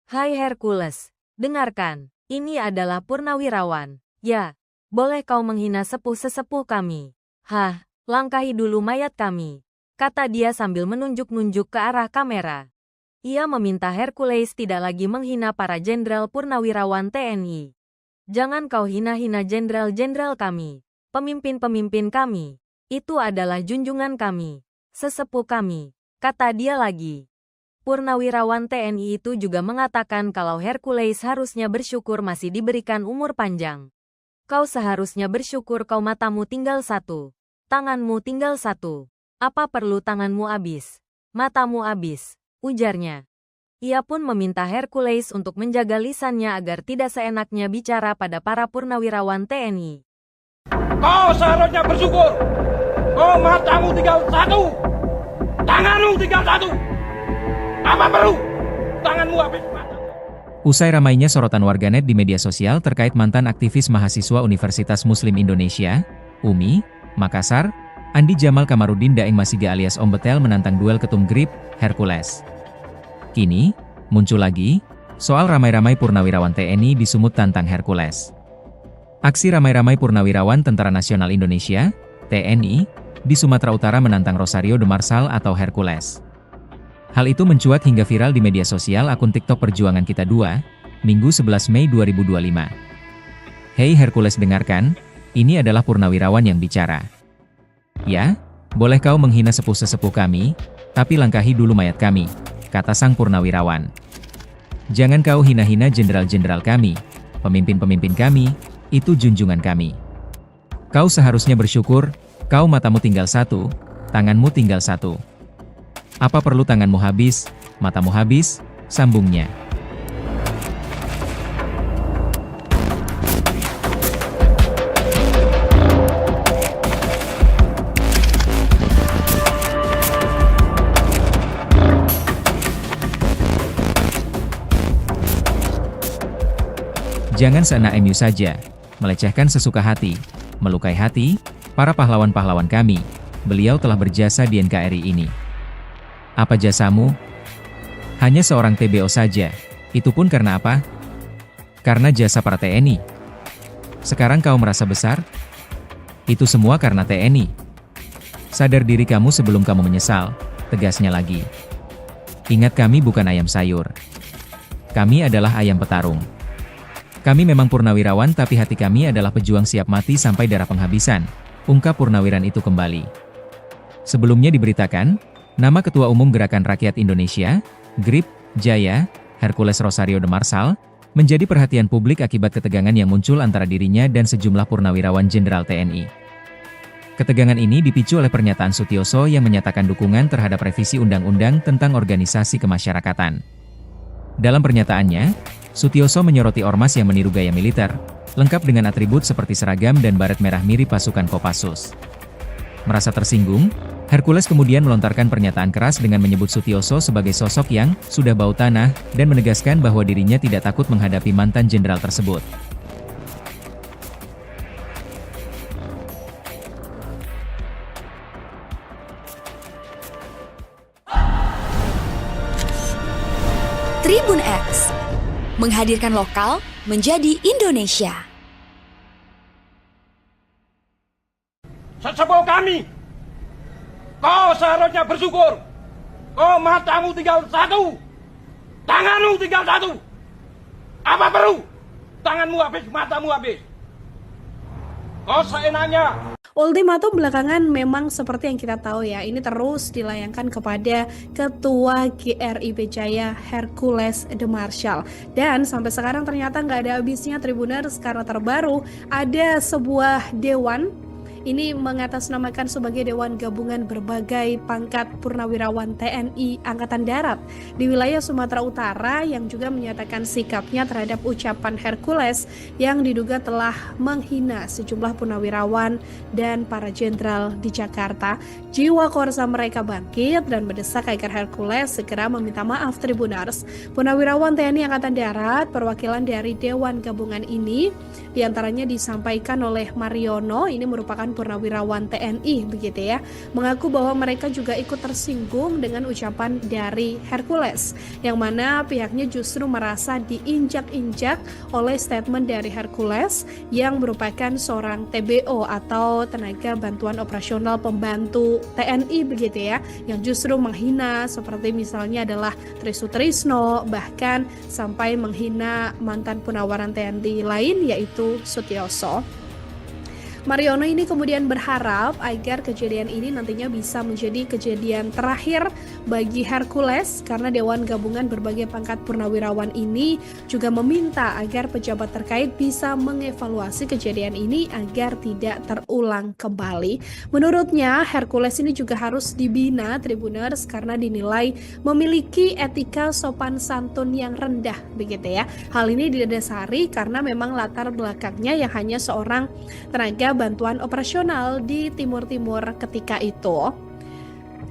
"Hai Hercules, dengarkan, ini adalah purnawirawan. Ya, boleh kau menghina sepuh-sesepuh kami. Hah, langkahi dulu mayat kami," kata dia sambil menunjuk-nunjuk ke arah kamera. Ia meminta Hercules tidak lagi menghina para jenderal purnawirawan TNI. "Jangan kau hina-hina jenderal-jenderal kami, pemimpin-pemimpin kami. Itu adalah junjungan kami, sesepuh kami," kata dia lagi. Purnawirawan TNI itu juga mengatakan kalau Hercules harusnya bersyukur masih diberikan umur panjang. "Kau seharusnya bersyukur kau matamu tinggal satu, tanganmu tinggal satu. Apa perlu tanganmu habis, matamu habis," ujarnya. Ia pun meminta Hercules untuk menjaga lisannya agar tidak seenaknya bicara pada para purnawirawan TNI. Kau seharusnya bersyukur. Kau matamu tinggal satu. Tanganmu tinggal satu. Apa perlu tanganmu habis mata? Usai ramainya sorotan warganet di media sosial terkait mantan aktivis mahasiswa Universitas Muslim Indonesia, UMI, Makassar, Andi Jamal Kamarudin Daeng Masiga alias Om Betel menantang duel ketum GRIB, Hercules. Kini, muncul lagi, soal ramai-ramai purnawirawan TNI di Sumut tantang Hercules. Aksi ramai-ramai purnawirawan Tentara Nasional Indonesia, TNI, di Sumatera Utara menantang Rosario de Marshall atau Hercules. Hal itu mencuat hingga viral di media sosial akun TikTok Perjuangan Kita 2, Minggu 11 Mei 2025. "Hei Hercules, dengarkan, ini adalah purnawirawan yang bicara. Ya, boleh kau menghina sepuh-sesepuh kami, tapi langkahi dulu mayat kami," kata sang purnawirawan. "Jangan kau hina-hina jenderal-jenderal kami, pemimpin-pemimpin kami, itu junjungan kami. Kau seharusnya bersyukur, kau matamu tinggal satu, tanganmu tinggal satu. Apa perlu tanganmu habis, matamu habis," sambungnya. Jangan seenak MU saja, melecehkan sesuka hati, melukai hati, para pahlawan-pahlawan kami. Beliau telah berjasa di NKRI ini. Apa jasamu? Hanya seorang TBO saja. Itu pun karena apa? Karena jasa para TNI. Sekarang kau merasa besar? Itu semua karena TNI. Sadar diri kamu sebelum kamu menyesal, tegasnya lagi. Ingat, kami bukan ayam sayur. Kami adalah ayam petarung. Kami memang purnawirawan tapi hati kami adalah pejuang siap mati sampai darah penghabisan, ungkap purnawiran itu kembali. Sebelumnya diberitakan, nama Ketua Umum Gerakan Rakyat Indonesia, GRIB, Jaya, Hercules Rosario de Marshall, menjadi perhatian publik akibat ketegangan yang muncul antara dirinya dan sejumlah purnawirawan Jenderal TNI. Ketegangan ini dipicu oleh pernyataan Sutioso yang menyatakan dukungan terhadap revisi Undang-Undang tentang Organisasi Kemasyarakatan. Dalam pernyataannya, Sutioso menyoroti ormas yang meniru gaya militer, lengkap dengan atribut seperti seragam dan baret merah mirip pasukan Kopassus. Merasa tersinggung, Hercules kemudian melontarkan pernyataan keras dengan menyebut Sutioso sebagai sosok yang sudah bau tanah dan menegaskan bahwa dirinya tidak takut menghadapi mantan jenderal tersebut. Tribun X menghadirkan lokal menjadi Indonesia. Sesepuh kami, kau seharusnya bersyukur. Kau matamu tinggal satu, tanganmu tinggal satu. Apa perlu? Tanganmu habis, matamu habis. Kau seenaknya. Ultimatum belakangan memang seperti yang kita tahu ya, ini terus dilayangkan kepada Ketua GRI Pejaya Hercules de Marshall. Dan sampai sekarang ternyata nggak ada habisnya Tribuners, karena terbaru ada sebuah dewan. Ini mengatasnamakan sebagai Dewan Gabungan Berbagai Pangkat Purnawirawan TNI Angkatan Darat di wilayah Sumatera Utara yang juga menyatakan sikapnya terhadap ucapan Hercules yang diduga telah menghina sejumlah purnawirawan dan para jenderal di Jakarta. Jiwa korsa mereka bangkit dan mendesak agar Hercules segera meminta maaf Tribuners. Purnawirawan TNI Angkatan Darat perwakilan dari Dewan Gabungan ini diantaranya disampaikan oleh Mariono, ini merupakan purnawirawan TNI begitu ya, mengaku bahwa mereka juga ikut tersinggung dengan ucapan dari Hercules, yang mana pihaknya justru merasa diinjak-injak oleh statement dari Hercules yang merupakan seorang TBO atau tenaga bantuan operasional pembantu TNI begitu ya, yang justru menghina seperti misalnya adalah Tri Sutrisno, bahkan sampai menghina mantan Purnawiran TNI lain yaitu Sutioso. Mariono ini kemudian berharap agar kejadian ini nantinya bisa menjadi kejadian terakhir bagi Hercules, karena Dewan Gabungan Berbagai Pangkat Purnawirawan ini juga meminta agar pejabat terkait bisa mengevaluasi kejadian ini agar tidak terulang kembali. Menurutnya Hercules ini juga harus dibina Tribuners karena dinilai memiliki etika sopan santun yang rendah begitu ya. Hal ini didasari karena memang latar belakangnya yang hanya seorang tenaga bantuan operasional di Timur-Timur ketika itu.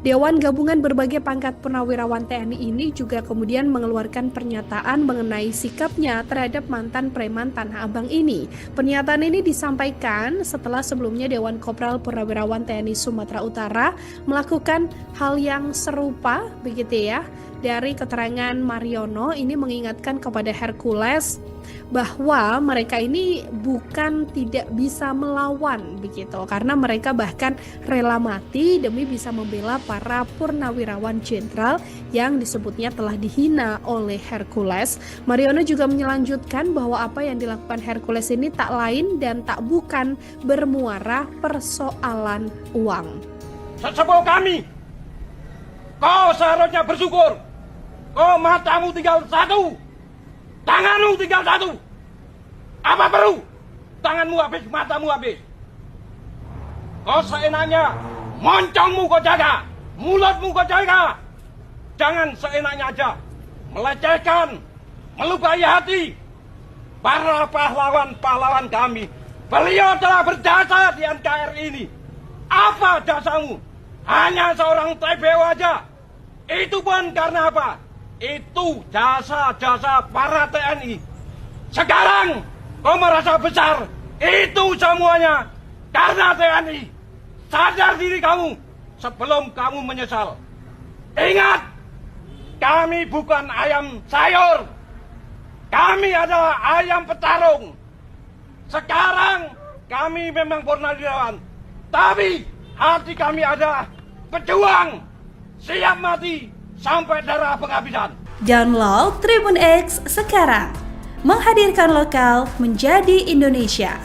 Dewan Gabungan Berbagai Pangkat Purnawirawan TNI ini juga kemudian mengeluarkan pernyataan mengenai sikapnya terhadap mantan preman Tanah Abang ini. Pernyataan ini disampaikan setelah sebelumnya Dewan Kopral Purnawirawan TNI Sumatera Utara melakukan hal yang serupa begitu ya. Dari keterangan Mariono ini mengingatkan kepada Hercules bahwa mereka ini bukan tidak bisa melawan begitu, karena mereka bahkan rela mati demi bisa membela para purnawirawan jenderal yang disebutnya telah dihina oleh Hercules. Mariono juga melanjutkan bahwa apa yang dilakukan Hercules ini tak lain dan tak bukan bermuara persoalan uang. Sesepuh kami, kau seharusnya bersyukur. Kau matamu tinggal satu, tanganmu tinggal satu. Apa perlu? Tanganmu habis, matamu habis. Kau seenaknya, moncongmu kau jaga, mulutmu kau jaga. Jangan seenaknya aja melecehkan, melukai hati para pahlawan-pahlawan kami. Beliau telah berjasa di NKRI ini. Apa jasamu? Hanya seorang TBO aja. Itu pun karena apa? Itu jasa-jasa para TNI. Sekarang kau merasa besar. Itu semuanya karena TNI. Sadar diri kamu sebelum kamu menyesal. Ingat, kami bukan ayam sayur. Kami adalah ayam petarung. Sekarang kami memang purnawirawan, tapi hati kami adalah pejuang, siap mati sampai darah penghabisan. Download Tribun X sekarang. Menghadirkan lokal menjadi Indonesia.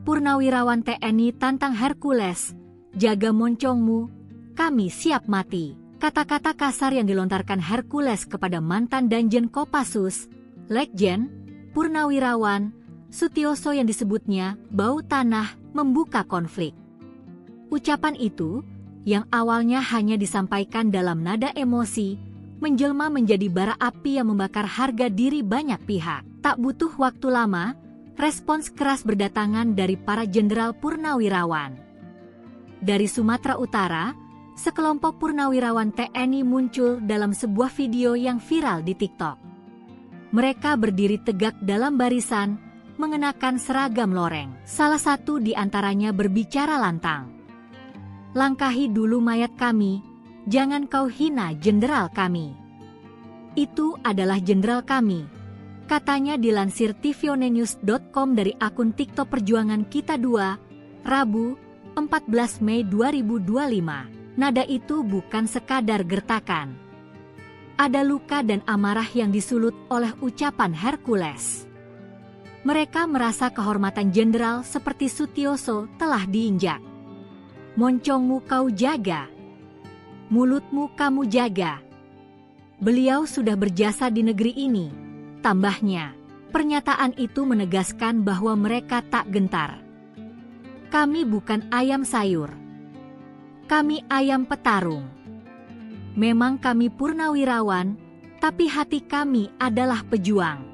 Purnawirawan TNI tantang Hercules, jaga moncongmu, kami siap mati. Kata-kata kasar yang dilontarkan Hercules kepada mantan Danjen Kopassus, Legjen, Purnawirawan, Sutioso yang disebutnya bau tanah membuka konflik. Ucapan itu yang awalnya hanya disampaikan dalam nada emosi, menjelma menjadi bara api yang membakar harga diri banyak pihak. Tak butuh waktu lama, respons keras berdatangan dari para jenderal purnawirawan. Dari Sumatera Utara, sekelompok purnawirawan TNI muncul dalam sebuah video yang viral di TikTok. Mereka berdiri tegak dalam barisan, mengenakan seragam loreng. Salah satu di antaranya berbicara lantang. Langkahi dulu mayat kami, jangan kau hina jenderal kami. Itu adalah jenderal kami. Katanya dilansir tvonnews.com dari akun TikTok Perjuangan Kita 2, Rabu, 14 Mei 2025. Nada itu bukan sekadar gertakan. Ada luka dan amarah yang disulut oleh ucapan Hercules. Mereka merasa kehormatan jenderal seperti Sutioso telah diinjak. Moncongmu kau jaga. Mulutmu kamu jaga. Beliau sudah berjasa di negeri ini. Tambahnya, pernyataan itu menegaskan bahwa mereka tak gentar. Kami bukan ayam sayur. Kami ayam petarung. Memang kami purnawirawan, tapi hati kami adalah pejuang.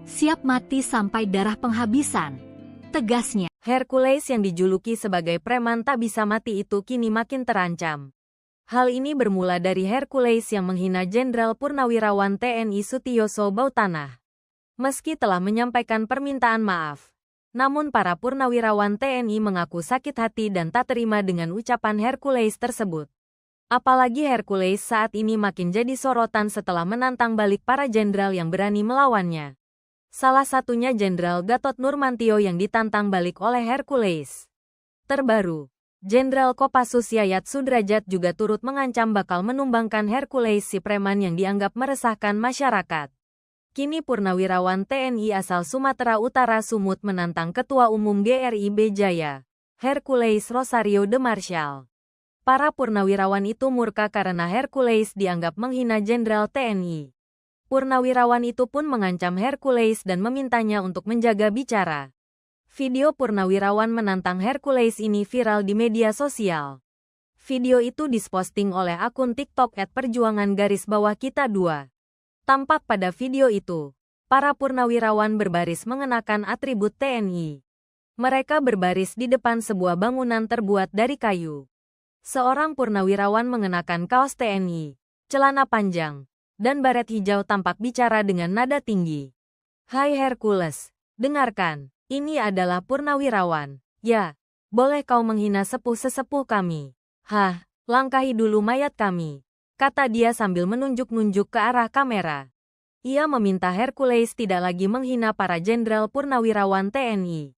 Siap mati sampai darah penghabisan, tegasnya. Hercules yang dijuluki sebagai preman tak bisa mati itu kini makin terancam. Hal ini bermula dari Hercules yang menghina Jenderal Purnawirawan TNI Sutioso Bautanah. Meski telah menyampaikan permintaan maaf, namun para purnawirawan TNI mengaku sakit hati dan tak terima dengan ucapan Hercules tersebut. Apalagi Hercules saat ini makin jadi sorotan setelah menantang balik para jenderal yang berani melawannya. Salah satunya Jenderal Gatot Nurmantio yang ditantang balik oleh Hercules. Terbaru, Jenderal Kopassus Yayat Sudrajat juga turut mengancam bakal menumbangkan Hercules si preman yang dianggap meresahkan masyarakat. Kini purnawirawan TNI asal Sumatera Utara Sumut menantang Ketua Umum GRIB Jaya, Hercules Rosario de Marshall. Para purnawirawan itu murka karena Hercules dianggap menghina Jenderal TNI. Purnawirawan itu pun mengancam Hercules dan memintanya untuk menjaga bicara. Video purnawirawan menantang Hercules ini viral di media sosial. Video itu diposting oleh akun TikTok @perjuangan_kita 2. Tampak pada video itu, para purnawirawan berbaris mengenakan atribut TNI. Mereka berbaris di depan sebuah bangunan terbuat dari kayu. Seorang purnawirawan mengenakan kaos TNI, celana panjang, dan baret hijau tampak bicara dengan nada tinggi. "Hai Hercules, dengarkan. Ini adalah purnawirawan. Ya, boleh kau menghina sepuh-sesepuh kami. Hah, langkahi dulu mayat kami," kata dia sambil menunjuk-nunjuk ke arah kamera. Ia meminta Hercules tidak lagi menghina para jenderal purnawirawan TNI.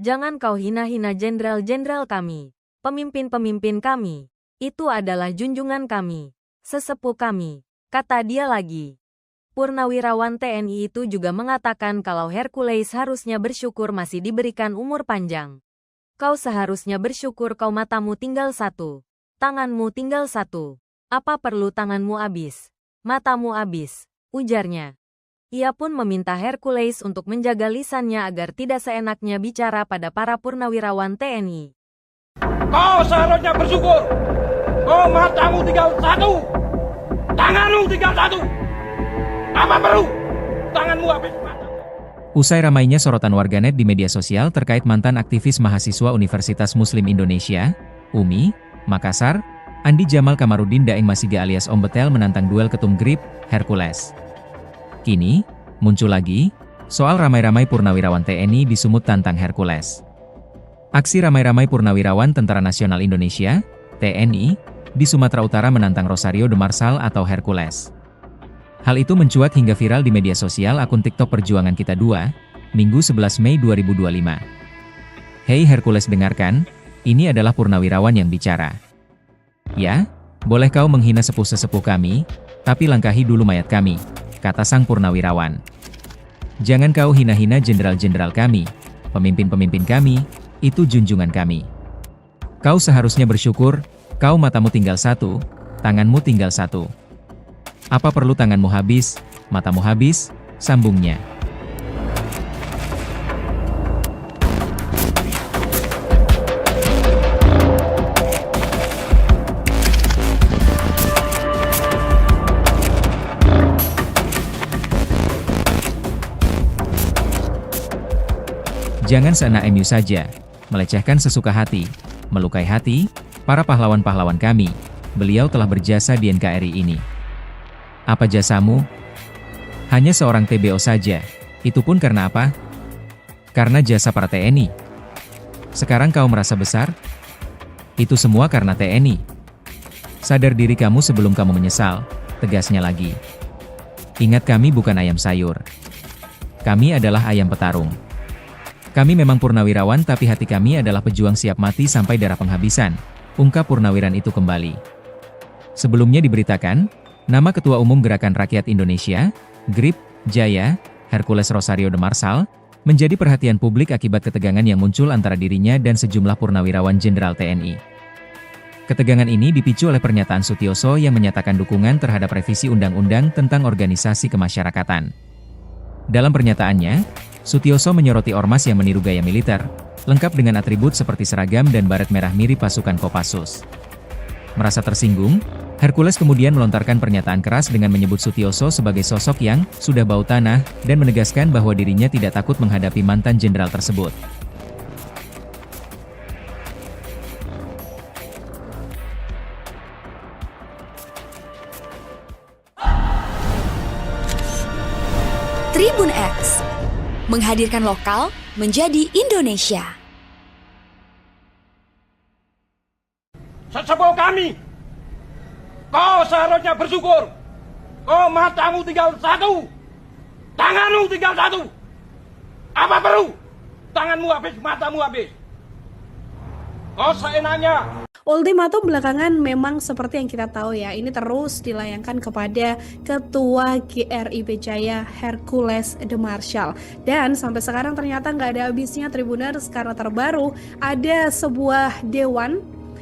"Jangan kau hina-hina jenderal-jenderal kami, pemimpin-pemimpin kami. Itu adalah junjungan kami, sesepuh kami," kata dia lagi. Purnawirawan TNI itu juga mengatakan kalau Hercules harusnya bersyukur masih diberikan umur panjang. "Kau seharusnya bersyukur kau matamu tinggal satu, tanganmu tinggal satu. Apa perlu tanganmu habis, matamu habis," ujarnya. Ia pun meminta Hercules untuk menjaga lisannya agar tidak seenaknya bicara pada para purnawirawan TNI. Kau seharusnya bersyukur. Kau matamu tinggal satu, tanganmu tinggal satu. Apa perlu tanganmu habis mata? Usai ramainya sorotan warganet di media sosial terkait mantan aktivis mahasiswa Universitas Muslim Indonesia, UMI, Makassar, Andi Jamal Kamarudin Daeng Masiga alias Om Betel menantang duel ketum GRIB, Hercules. Kini, muncul lagi, soal ramai-ramai purnawirawan TNI di Sumut tantang Hercules. Aksi ramai-ramai purnawirawan Tentara Nasional Indonesia, TNI, di Sumatera Utara menantang Rosario de Marshall atau Hercules. Hal itu mencuat hingga viral di media sosial akun TikTok Perjuangan Kita 2, Minggu 11 Mei 2025. "Hei Hercules, dengarkan, ini adalah purnawirawan yang bicara. Ya, boleh kau menghina sepuh-sesepuh kami, tapi langkahi dulu mayat kami," kata sang purnawirawan. "Jangan kau hina-hina jenderal-jenderal kami, pemimpin-pemimpin kami, itu junjungan kami. Kau seharusnya bersyukur, kau matamu tinggal satu, tanganmu tinggal satu. Apa perlu tanganmu habis, matamu habis," sambungnya. Jangan seenak MU saja, melecehkan sesuka hati, melukai hati, para pahlawan-pahlawan kami. Beliau telah berjasa di NKRI ini. Apa jasamu? Hanya seorang TBO saja. Itu pun karena apa? Karena jasa para TNI. Sekarang kau merasa besar? Itu semua karena TNI. Sadar diri kamu sebelum kamu menyesal, tegasnya lagi. Ingat, kami bukan ayam sayur. Kami adalah ayam petarung. Kami memang purnawirawan, tapi hati kami adalah pejuang siap mati sampai darah penghabisan, ungkap purnawiran itu kembali. Sebelumnya diberitakan, nama Ketua Umum Gerakan Rakyat Indonesia, GRIP, Jaya, Hercules Rosario de Marsal, menjadi perhatian publik akibat ketegangan yang muncul antara dirinya dan sejumlah purnawirawan Jenderal TNI. Ketegangan ini dipicu oleh pernyataan Sutioso yang menyatakan dukungan terhadap revisi Undang-Undang tentang Organisasi Kemasyarakatan. Dalam pernyataannya, Sutioso menyoroti ormas yang meniru gaya militer, lengkap dengan atribut seperti seragam dan baret merah mirip pasukan Kopassus. Merasa tersinggung, Hercules kemudian melontarkan pernyataan keras dengan menyebut Sutioso sebagai sosok yang sudah bau tanah dan menegaskan bahwa dirinya tidak takut menghadapi mantan jenderal tersebut. Tribun X menghadirkan lokal menjadi Indonesia. Sesepuh kami, kau seharusnya bersyukur. Kau matamu tinggal satu, tanganmu tinggal satu. Apa perlu? Tanganmu habis, matamu habis. Kau seenaknya. Ultimatum belakangan memang seperti yang kita tahu ya, ini terus dilayangkan kepada Ketua GRIP Jaya Hercules de Marsal. Dan sampai sekarang ternyata nggak ada habisnya Tribuners, karena terbaru ada sebuah dewan.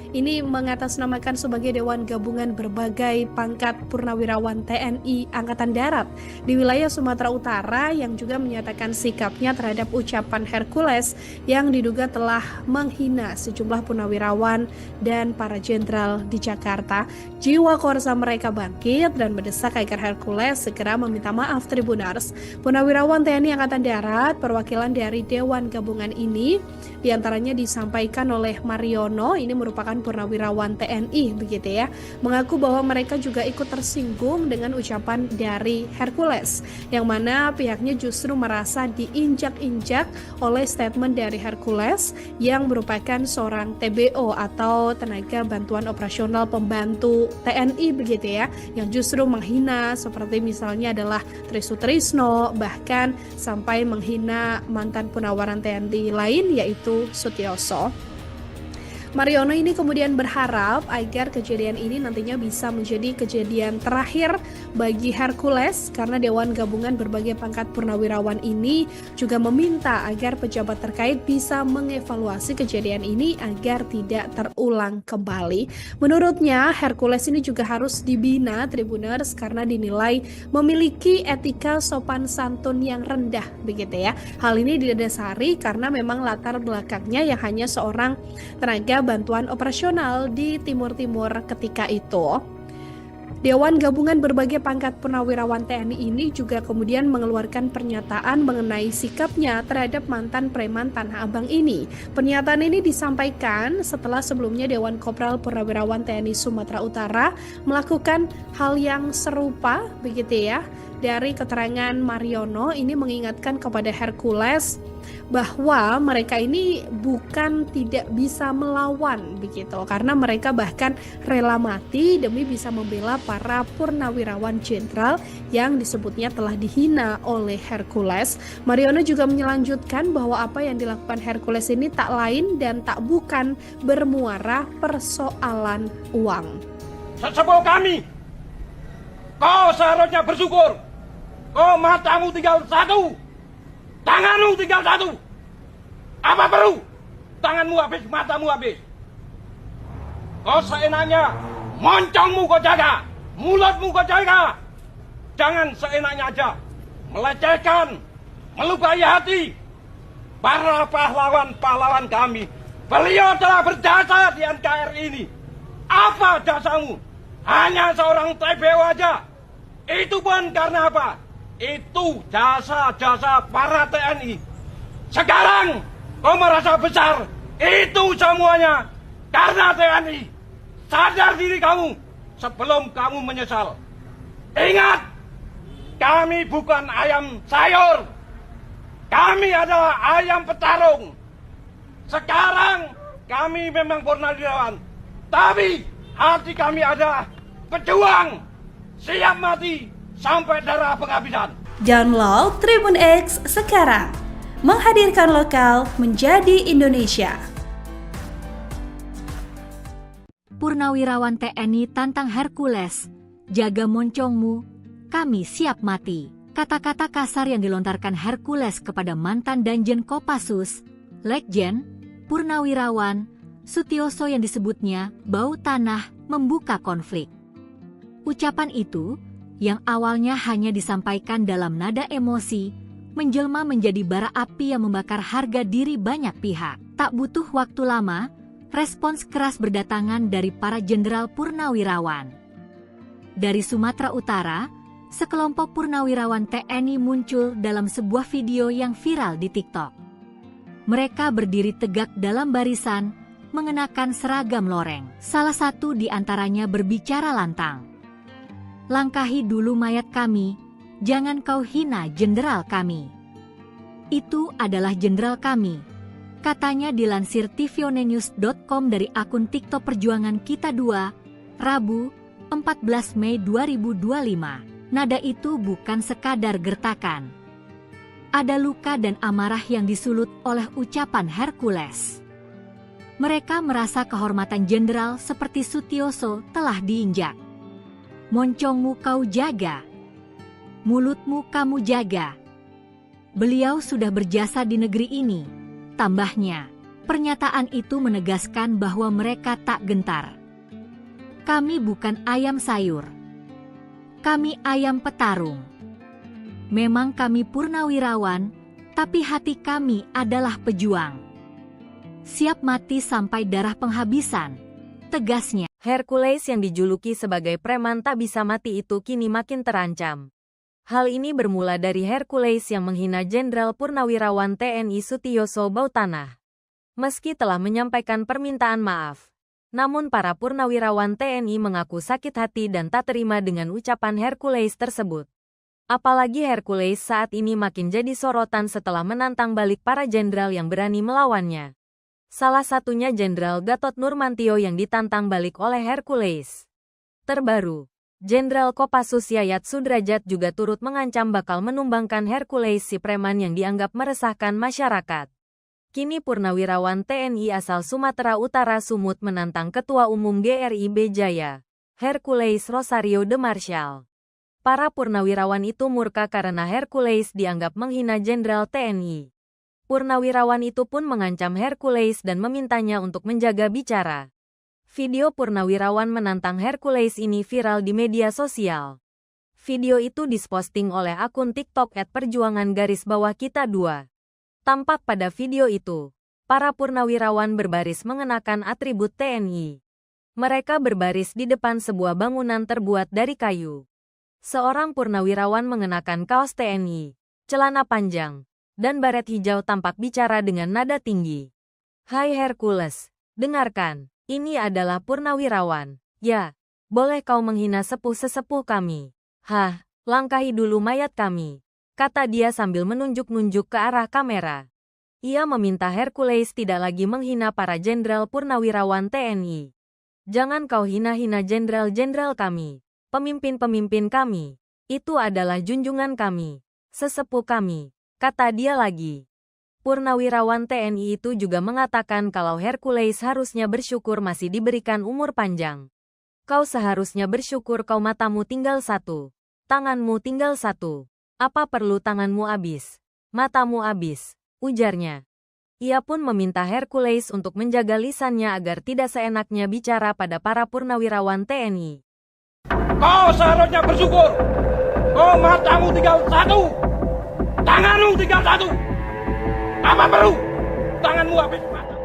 Ini mengatasnamakan sebagai Dewan Gabungan Berbagai Pangkat Purnawirawan TNI Angkatan Darat di wilayah Sumatera Utara yang juga menyatakan sikapnya terhadap ucapan Hercules yang diduga telah menghina sejumlah purnawirawan dan para jenderal di Jakarta. Jiwa korsa mereka bangkit dan mendesak agar Hercules segera meminta maaf. Tribuners, purnawirawan TNI Angkatan Darat perwakilan dari Dewan Gabungan ini diantaranya disampaikan oleh Mariono, ini merupakan purnawirawan TNI begitu ya, mengaku bahwa mereka juga ikut tersinggung dengan ucapan dari Hercules, yang mana pihaknya justru merasa diinjak-injak oleh statement dari Hercules yang merupakan seorang TBO atau tenaga bantuan operasional pembantu TNI begitu ya, yang justru menghina seperti misalnya adalah Tri Sutrisno, bahkan sampai menghina mantan purnawiran TNI lain yaitu Sutioso. Mariono ini kemudian berharap agar kejadian ini nantinya bisa menjadi kejadian terakhir bagi Hercules, karena Dewan Gabungan Berbagai Pangkat Purnawirawan ini juga meminta agar pejabat terkait bisa mengevaluasi kejadian ini agar tidak terulang kembali. Menurutnya Hercules ini juga harus dibina Tribuners karena dinilai memiliki etika sopan santun yang rendah begitu ya. Hal ini didasari karena memang latar belakangnya yang hanya seorang tenaga bantuan operasional di Timur-Timur ketika itu. Dewan Gabungan Berbagai Pangkat Purnawirawan TNI ini juga kemudian mengeluarkan pernyataan mengenai sikapnya terhadap mantan preman Tanah Abang ini. Pernyataan ini disampaikan setelah sebelumnya Dewan Kopral Purnawirawan TNI Sumatera Utara melakukan hal yang serupa begitu ya. Dari keterangan Mariono ini mengingatkan kepada Hercules bahwa mereka ini bukan tidak bisa melawan begitu, karena mereka bahkan rela mati demi bisa membela para purnawirawan jenderal yang disebutnya telah dihina oleh Hercules. Mariono juga melanjutkan bahwa apa yang dilakukan Hercules ini tak lain dan tak bukan bermuara persoalan uang. Sesepuh kami, kau seharusnya bersyukur. Kau matamu tinggal satu, tanganmu tinggal satu. Apa perlu? Tanganmu habis, matamu habis. Kau seenaknya, moncongmu kau jaga, mulutmu kau jaga. Jangan seenaknya aja melecehkan, melukai hati para pahlawan-pahlawan kami. Beliau telah berjasa di NKRI ini. Apa jasamu? Hanya seorang TBO aja. Itu pun karena apa? Itu jasa-jasa para TNI. Sekarang kau merasa besar. Itu semuanya karena TNI. Sadar diri kamu sebelum kamu menyesal. Ingat, kami bukan ayam sayur. Kami adalah ayam petarung. Sekarang kami memang purnawirawan, tapi hati kami ada pejuang, siap mati sampai darah penghabisan. Download Tribun X sekarang. Menghadirkan lokal menjadi Indonesia. Purnawirawan TNI tantang Hercules, jaga moncongmu, kami siap mati. Kata-kata kasar yang dilontarkan Hercules kepada mantan Danjen Kopassus, Letjen Purnawirawan Sutioso yang disebutnya bau tanah membuka konflik. Ucapan itu, yang awalnya hanya disampaikan dalam nada emosi, menjelma menjadi bara api yang membakar harga diri banyak pihak. Tak butuh waktu lama, respons keras berdatangan dari para jenderal purnawirawan. Dari Sumatera Utara, sekelompok purnawirawan TNI muncul dalam sebuah video yang viral di TikTok. Mereka berdiri tegak dalam barisan, mengenakan seragam loreng. Salah satu di antaranya berbicara lantang. Langkahi dulu mayat kami, jangan kau hina jenderal kami. Itu adalah jenderal kami, katanya dilansir tvonnews.com dari akun TikTok Perjuangan Kita 2, Rabu, 14 Mei 2025. Nada itu bukan sekadar gertakan. Ada luka dan amarah yang disulut oleh ucapan Hercules. Mereka merasa kehormatan jenderal seperti Sutioso telah diinjak. Moncongmu kau jaga, mulutmu kamu jaga. Beliau sudah berjasa di negeri ini, tambahnya. Pernyataan itu menegaskan bahwa mereka tak gentar. Kami bukan ayam sayur. Kami ayam petarung. Memang kami purnawirawan, tapi hati kami adalah pejuang. Siap mati sampai darah penghabisan, tegasnya. Hercules yang dijuluki sebagai preman tak bisa mati itu kini makin terancam. Hal ini bermula dari Hercules yang menghina Jenderal Purnawirawan TNI Sutioso Bautanah. Meski telah menyampaikan permintaan maaf, namun para purnawirawan TNI mengaku sakit hati dan tak terima dengan ucapan Hercules tersebut. Apalagi Hercules saat ini makin jadi sorotan setelah menantang balik para jenderal yang berani melawannya. Salah satunya Jenderal Gatot Nurmantio yang ditantang balik oleh Hercules. Terbaru, Jenderal Kopassus Yayat Sudrajat juga turut mengancam bakal menumbangkan Hercules si preman yang dianggap meresahkan masyarakat. Kini purnawirawan TNI asal Sumatera Utara Sumut menantang Ketua Umum GRIB Jaya, Hercules Rosario de Marshall. Para purnawirawan itu murka karena Hercules dianggap menghina Jenderal TNI. Purnawirawan itu pun mengancam Hercules dan memintanya untuk menjaga bicara. Video purnawirawan menantang Hercules ini viral di media sosial. Video itu diposting oleh akun TikTok @perjuangan_kita 2. Tampak pada video itu, para purnawirawan berbaris mengenakan atribut TNI. Mereka berbaris di depan sebuah bangunan terbuat dari kayu. Seorang purnawirawan mengenakan kaos TNI, celana panjang, dan baret hijau tampak bicara dengan nada tinggi. Hai Hercules, dengarkan, ini adalah purnawirawan. Ya, boleh kau menghina sepuh-sesepuh kami. Hah, langkahi dulu mayat kami, kata dia sambil menunjuk-nunjuk ke arah kamera. Ia meminta Hercules tidak lagi menghina para jenderal purnawirawan TNI. Jangan kau hina-hina jenderal-jenderal kami, pemimpin-pemimpin kami. Itu adalah junjungan kami, sesepuh kami, kata dia lagi. Purnawirawan TNI itu juga mengatakan kalau Hercules harusnya bersyukur masih diberikan umur panjang. Kau seharusnya bersyukur kau matamu tinggal satu, tanganmu tinggal satu. Apa perlu tanganmu habis, matamu habis, ujarnya. Ia pun meminta Hercules untuk menjaga lisannya agar tidak seenaknya bicara pada para purnawirawan TNI. Kau seharusnya bersyukur. Kau matamu tinggal satu, tanganmu tinggal satu. Apa perlu tanganmu habis mata?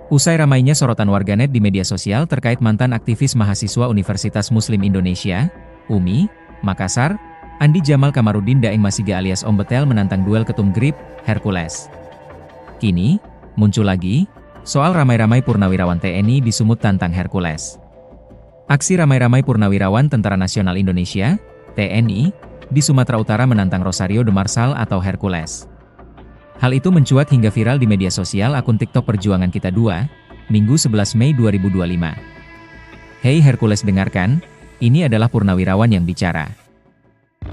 Usai ramainya sorotan warganet di media sosial terkait mantan aktivis mahasiswa Universitas Muslim Indonesia, UMI, Makassar, Andi Jamal Kamarudin Daeng Masiga alias Om Betel menantang duel ketum GRIB, Hercules. Kini, muncul lagi, soal ramai-ramai purnawirawan TNI di Sumut tantang Hercules. Aksi ramai-ramai purnawirawan Tentara Nasional Indonesia, TNI, di Sumatera Utara menantang Rosario de Marshall atau Hercules. Hal itu mencuat hingga viral di media sosial akun TikTok Perjuangan Kita 2, Minggu 11 Mei 2025. Hei Hercules dengarkan, ini adalah purnawirawan yang bicara.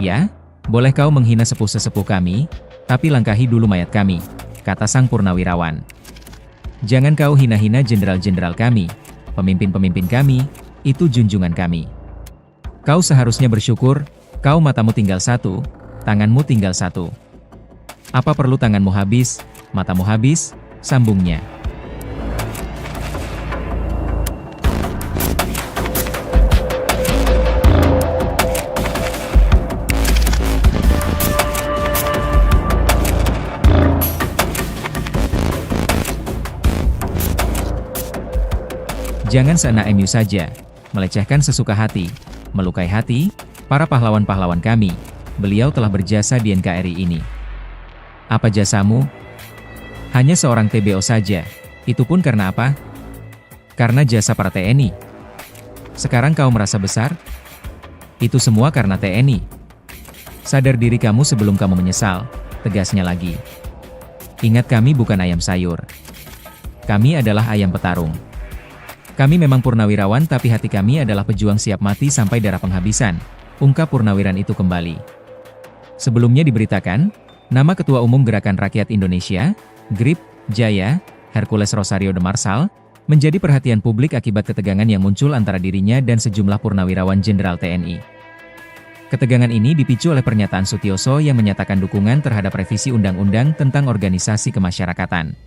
Ya, boleh kau menghina sepuh-sesepuh kami, tapi langkahi dulu mayat kami, kata sang purnawirawan. Jangan kau hina-hina jenderal-jenderal kami, pemimpin-pemimpin kami, itu junjungan kami. Kau seharusnya bersyukur, kau matamu tinggal satu, tanganmu tinggal satu. Apa perlu tanganmu habis, matamu habis, sambungnya. Jangan seenak MU saja, melecehkan sesuka hati, melukai hati, para pahlawan-pahlawan kami. Beliau telah berjasa di NKRI ini. Apa jasamu? Hanya seorang TBO saja. Itu pun karena apa? Karena jasa para TNI. Sekarang kau merasa besar? Itu semua karena TNI. Sadar diri kamu sebelum kamu menyesal, tegasnya lagi. Ingat, kami bukan ayam sayur. Kami adalah ayam petarung. Kami memang purnawirawan, tapi hati kami adalah pejuang siap mati sampai darah penghabisan, ungkap purnawiran itu kembali. Sebelumnya diberitakan, nama Ketua Umum Gerakan Rakyat Indonesia, GRIP, Jaya, Hercules Rosario de Marsal, menjadi perhatian publik akibat ketegangan yang muncul antara dirinya dan sejumlah purnawirawan Jenderal TNI. Ketegangan ini dipicu oleh pernyataan Sutioso yang menyatakan dukungan terhadap revisi Undang-Undang tentang Organisasi Kemasyarakatan.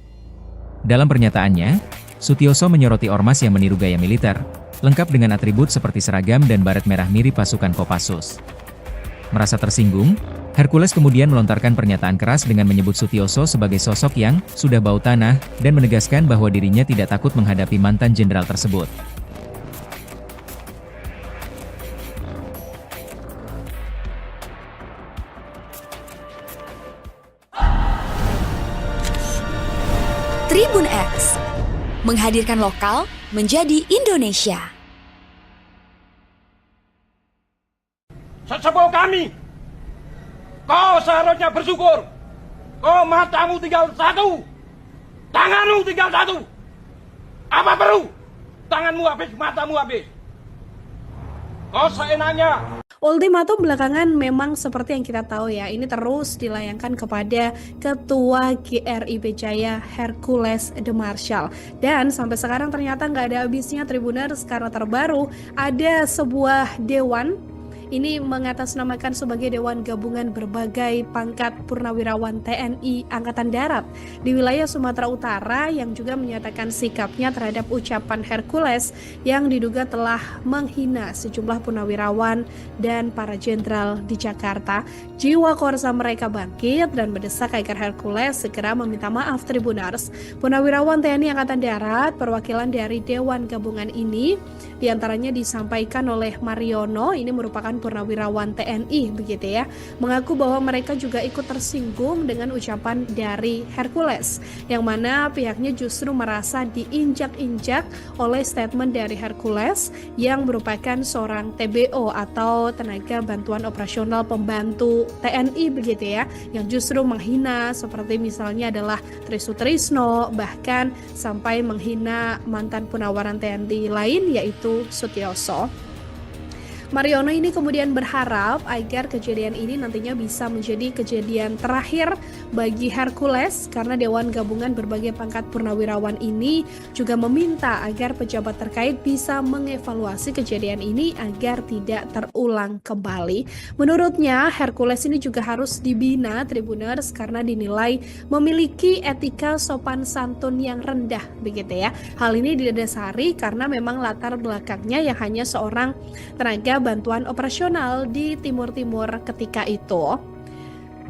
Dalam pernyataannya, Sutioso menyoroti ormas yang meniru gaya militer, lengkap dengan atribut seperti seragam dan baret merah mirip pasukan Kopassus. Merasa tersinggung, Hercules kemudian melontarkan pernyataan keras dengan menyebut Sutioso sebagai sosok yang sudah bau tanah dan menegaskan bahwa dirinya tidak takut menghadapi mantan jenderal tersebut. Tribun X menghadirkan lokal menjadi Indonesia. Sesepuh kami, kau seharusnya bersyukur. Kau matamu tinggal satu, tanganmu tinggal satu. Apa perlu? Tanganmu habis, matamu habis. Kau seenaknya. Ultimatum belakangan memang seperti yang kita tahu ya, ini terus dilayangkan kepada Ketua GRIP Jaya Hercules de Marsal. Dan sampai sekarang ternyata nggak ada habisnya Tribuners, karena terbaru ada sebuah dewan. Ini mengatasnamakan sebagai Dewan Gabungan Berbagai Pangkat Purnawirawan TNI Angkatan Darat di wilayah Sumatera Utara yang juga menyatakan sikapnya terhadap ucapan Hercules yang diduga telah menghina sejumlah purnawirawan dan para jenderal di Jakarta. Jiwa korsa mereka bangkit dan mendesak agar Hercules segera meminta maaf. Tribuners, purnawirawan TNI Angkatan Darat perwakilan dari Dewan Gabungan ini diantaranya disampaikan oleh Mariono, ini merupakan purnawirawan TNI begitu ya, mengaku bahwa mereka juga ikut tersinggung dengan ucapan dari Hercules, yang mana pihaknya justru merasa diinjak-injak oleh statement dari Hercules yang merupakan seorang TBO atau tenaga bantuan operasional pembantu TNI begitu ya, yang justru menghina seperti misalnya adalah Trisutrisno, bahkan sampai menghina mantan purnawiran TNI lain yaitu Sutioso. Mariono ini kemudian berharap agar kejadian ini nantinya bisa menjadi kejadian terakhir bagi Hercules, karena Dewan Gabungan Berbagai Pangkat Purnawirawan ini juga meminta agar pejabat terkait bisa mengevaluasi kejadian ini agar tidak terulang kembali. Menurutnya Hercules ini juga harus dibina Tribuners karena dinilai memiliki etika sopan santun yang rendah begitu ya. Hal ini didasari karena memang latar belakangnya yang hanya seorang tenaga bantuan operasional di Timur-Timur ketika itu.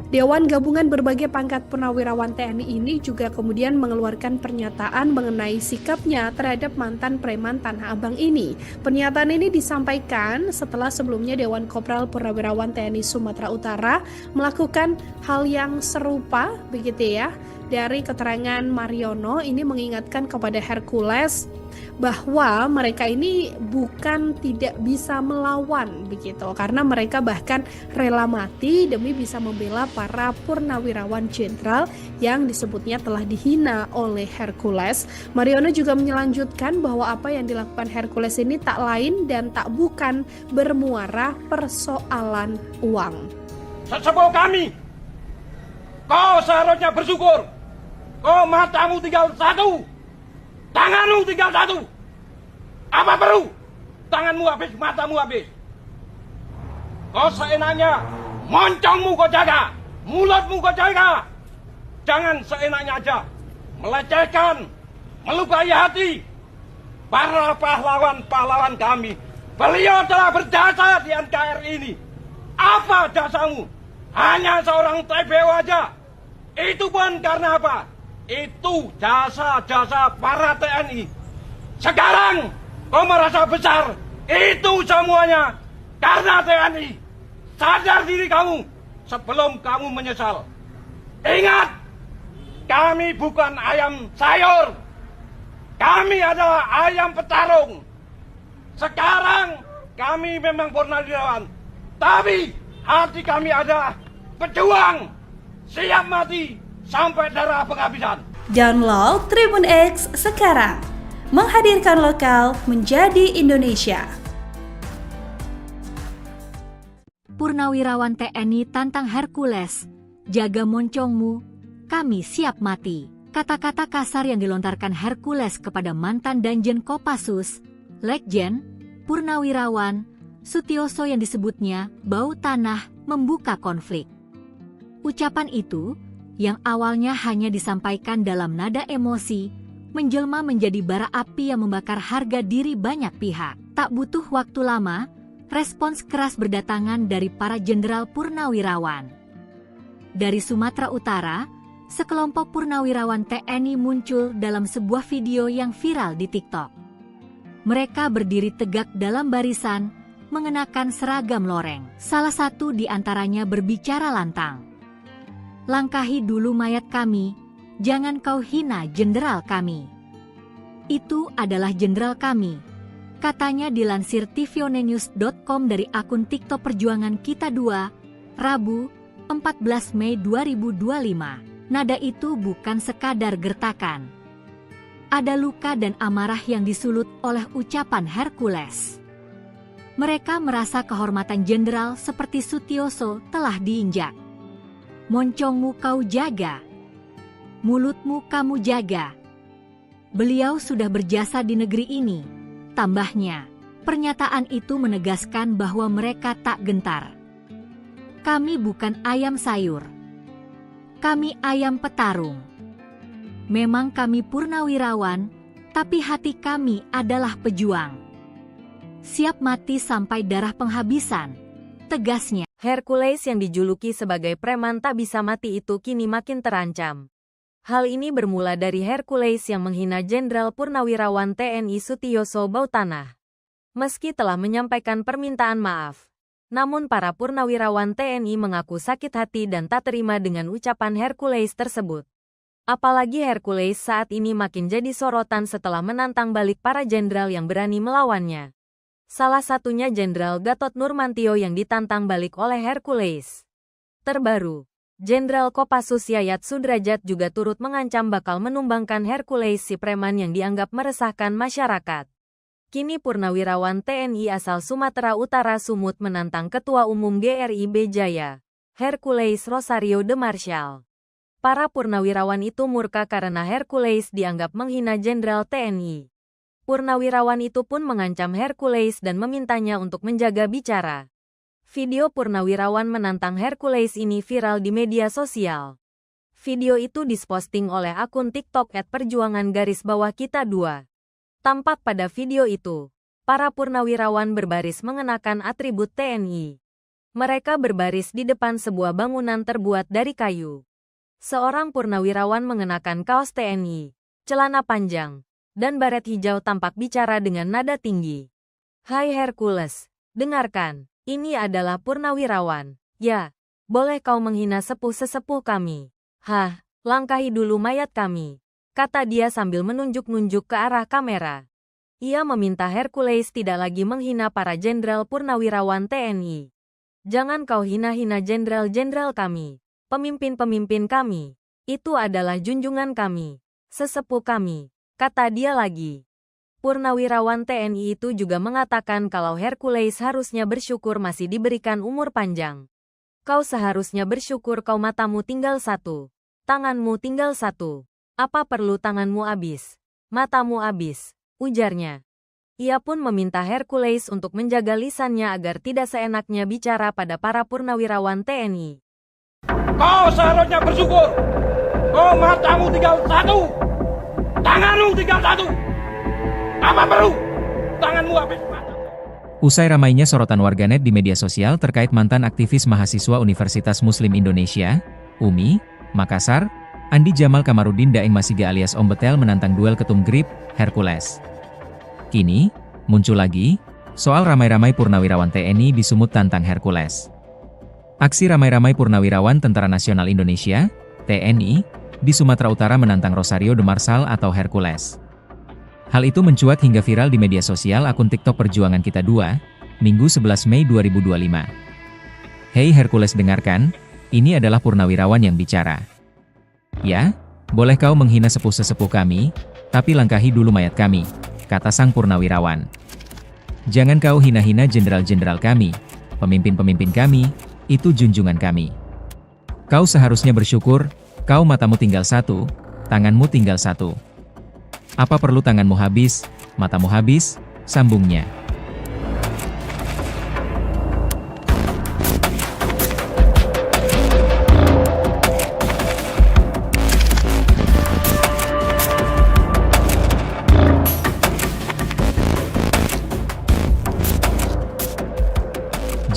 Dewan Gabungan Berbagai Pangkat Purnawirawan TNI ini juga kemudian mengeluarkan pernyataan mengenai sikapnya terhadap mantan preman Tanah Abang ini. Pernyataan ini disampaikan setelah sebelumnya Dewan Kopral Purnawirawan TNI Sumatera Utara melakukan hal yang serupa begitu ya. Dari keterangan Mariono ini mengingatkan kepada Hercules bahwa mereka ini bukan tidak bisa melawan begitu, karena mereka bahkan rela mati demi bisa membela para purnawirawan jenderal yang disebutnya telah dihina oleh Hercules. Mariono juga melanjutkan bahwa apa yang dilakukan Hercules ini tak lain dan tak bukan bermuara persoalan uang. Sesepuh kami, kau seharusnya bersyukur. Kau matamu tinggal satu, tanganmu tinggal satu. Apa perlu? Tanganmu habis, matamu habis. Kau seenaknya, moncongmu kau jaga, mulutmu kau jaga. Jangan seenaknya aja melecehkan, melukai hati para pahlawan-pahlawan kami. Beliau telah berjasa di NKRI ini. Apa jasamu? Hanya seorang TPO aja. Itu pun karena apa? Itu jasa-jasa para TNI. Sekarang kau merasa besar. Itu semuanya karena TNI. Sadar diri kamu sebelum kamu menyesal. Ingat, kami bukan ayam sayur. Kami adalah ayam petarung. Sekarang kami memang purnawirawan. Tapi hati kami adalah pejuang. Siap mati sampai darah penghabisan. Download Tribun X sekarang. Menghadirkan lokal menjadi Indonesia. Purnawirawan TNI tantang Hercules, jaga moncongmu, kami siap mati. Kata-kata kasar yang dilontarkan Hercules kepada mantan Danjen Kopassus, Letjen, Purnawirawan, Sutioso yang disebutnya bau tanah membuka konflik. Ucapan itu, yang awalnya hanya disampaikan dalam nada emosi, menjelma menjadi bara api yang membakar harga diri banyak pihak. Tak butuh waktu lama, respons keras berdatangan dari para jenderal purnawirawan. Dari Sumatera Utara, sekelompok purnawirawan TNI muncul dalam sebuah video yang viral di TikTok. Mereka berdiri tegak dalam barisan, mengenakan seragam loreng. Salah satu di antaranya berbicara lantang. Langkahi dulu mayat kami, jangan kau hina jenderal kami. Itu adalah jenderal kami, katanya dilansir tvonnews.com dari akun TikTok Perjuangan Kita 2, Rabu, 14 Mei 2025. Nada itu bukan sekadar gertakan. Ada luka dan amarah yang disulut oleh ucapan Hercules. Mereka merasa kehormatan jenderal seperti Sutioso telah diinjak. Moncongmu kau jaga, mulutmu kamu jaga. Beliau sudah berjasa di negeri ini, tambahnya. Pernyataan itu menegaskan bahwa mereka tak gentar. Kami bukan ayam sayur. Kami ayam petarung. Memang kami purnawirawan, tapi hati kami adalah pejuang. Siap mati sampai darah penghabisan, tegasnya. Hercules yang dijuluki sebagai preman tak bisa mati itu kini makin terancam. Hal ini bermula dari Hercules yang menghina Jenderal Purnawirawan TNI Sutioso Bautanah. Meski telah menyampaikan permintaan maaf, namun para purnawirawan TNI mengaku sakit hati dan tak terima dengan ucapan Hercules tersebut. Apalagi Hercules saat ini makin jadi sorotan setelah menantang balik para jenderal yang berani melawannya. Salah satunya Jenderal Gatot Nurmantio yang ditantang balik oleh Hercules. Terbaru, Jenderal Kopassus Yayat Sudrajat juga turut mengancam bakal menumbangkan Hercules si preman yang dianggap meresahkan masyarakat. Kini purnawirawan TNI asal Sumatera Utara Sumut menantang Ketua Umum GRIB Jaya, Hercules Rosario de Marshall. Para purnawirawan itu murka karena Hercules dianggap menghina Jenderal TNI. Purnawirawan itu pun mengancam Hercules dan memintanya untuk menjaga bicara. Video purnawirawan menantang Hercules ini viral di media sosial. Video itu diposting oleh akun TikTok @perjuangan_kita 2. Tampak pada video itu, para purnawirawan berbaris mengenakan atribut TNI. Mereka berbaris di depan sebuah bangunan terbuat dari kayu. Seorang purnawirawan mengenakan kaos TNI, celana panjang, dan baret hijau tampak bicara dengan nada tinggi. Hai Hercules, dengarkan, ini adalah purnawirawan. Ya, boleh kau menghina sepuh-sesepuh kami. Hah, langkahi dulu mayat kami, kata dia sambil menunjuk-nunjuk ke arah kamera. Ia meminta Hercules tidak lagi menghina para jenderal purnawirawan TNI. Jangan kau hina-hina jenderal-jenderal kami, pemimpin-pemimpin kami. Itu adalah junjungan kami, sesepuh kami, kata dia lagi. Purnawirawan TNI itu juga mengatakan kalau Hercules harusnya bersyukur masih diberikan umur panjang. Kau seharusnya bersyukur kau matamu tinggal satu, tanganmu tinggal satu. Apa perlu tanganmu habis, matamu habis? Ujarnya. Ia pun meminta Hercules untuk menjaga lisannya agar tidak seenaknya bicara pada para purnawirawan TNI. Kau seharusnya bersyukur. Oh, matamu tinggal satu, tanganmu tinggal satu. Apa perlu tanganmu habis matamu? Usai ramainya sorotan warganet di media sosial terkait mantan aktivis mahasiswa Universitas Muslim Indonesia, UMI, Makassar, Andi Jamal Kamarudin Daeng Masiga alias Om Betel menantang duel ketum GRIP, Hercules. Kini, muncul lagi, soal ramai-ramai purnawirawan TNI di Sumut tantang Hercules. Aksi ramai-ramai purnawirawan Tentara Nasional Indonesia, TNI, di Sumatera Utara menantang Rosario de Marsal atau Hercules. Hal itu mencuat hingga viral di media sosial akun TikTok Perjuangan Kita 2, Minggu 11 Mei 2025. Hei Hercules, dengarkan, ini adalah purnawirawan yang bicara. Ya, boleh kau menghina sepuh-sesepuh kami, tapi langkahi dulu mayat kami, kata sang purnawirawan. Jangan kau hina-hina jenderal-jenderal kami, pemimpin-pemimpin kami, itu junjungan kami. Kau seharusnya bersyukur, kau matamu tinggal satu, tanganmu tinggal satu. Apa perlu tanganmu habis, matamu habis, sambungnya.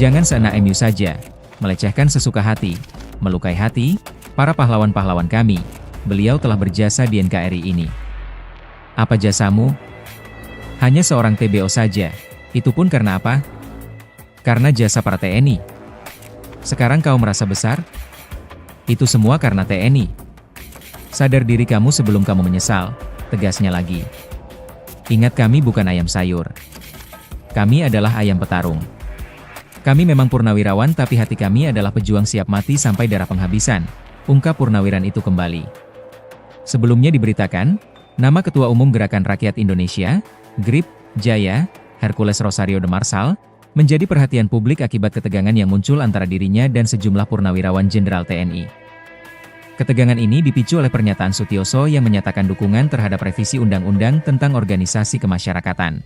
Jangan seenak MU saja, melecehkan sesuka hati, melukai hati, para pahlawan-pahlawan kami. Beliau telah berjasa di NKRI ini. Apa jasamu? Hanya seorang TBO saja. Itu pun karena apa? Karena jasa para TNI. Sekarang kau merasa besar? Itu semua karena TNI. Sadar diri kamu sebelum kamu menyesal, tegasnya lagi. Ingat, kami bukan ayam sayur. Kami adalah ayam petarung. Kami memang purnawirawan tapi hati kami adalah pejuang siap mati sampai darah penghabisan, ungkap purnawiran itu kembali. Sebelumnya diberitakan, nama Ketua Umum Gerakan Rakyat Indonesia, GRIP, Jaya, Hercules Rosario de Marsal, menjadi perhatian publik akibat ketegangan yang muncul antara dirinya dan sejumlah purnawirawan Jenderal TNI. Ketegangan ini dipicu oleh pernyataan Sutioso yang menyatakan dukungan terhadap revisi Undang-Undang tentang Organisasi Kemasyarakatan.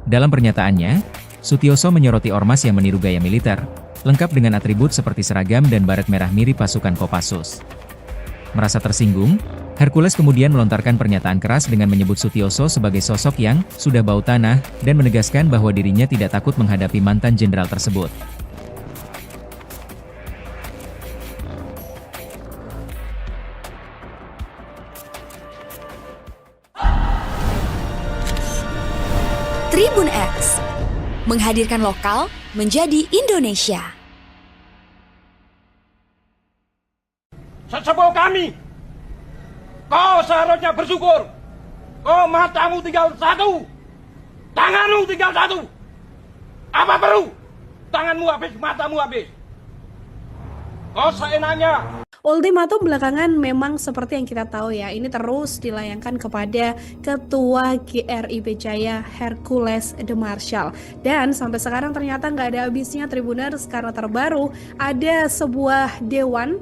Dalam pernyataannya, Sutioso menyoroti ormas yang meniru gaya militer, lengkap dengan atribut seperti seragam dan baret merah mirip pasukan Kopassus. Merasa tersinggung, Hercules kemudian melontarkan pernyataan keras dengan menyebut Sutioso sebagai sosok yang sudah bau tanah dan menegaskan bahwa dirinya tidak takut menghadapi mantan jenderal tersebut. Tribun X menghadirkan lokal menjadi Indonesia. Sesepuh kami, kau seharusnya bersyukur. Oh, matamu tinggal satu, tanganmu tinggal satu. Apa perlu tanganmu habis, matamu habis? Kau seenaknya. Ultimatum belakangan memang seperti yang kita tahu ya, ini terus dilayangkan kepada Ketua GRIP Jaya Hercules de Marsal. Dan sampai sekarang ternyata nggak ada habisnya Tribuners, karena terbaru ada sebuah dewan.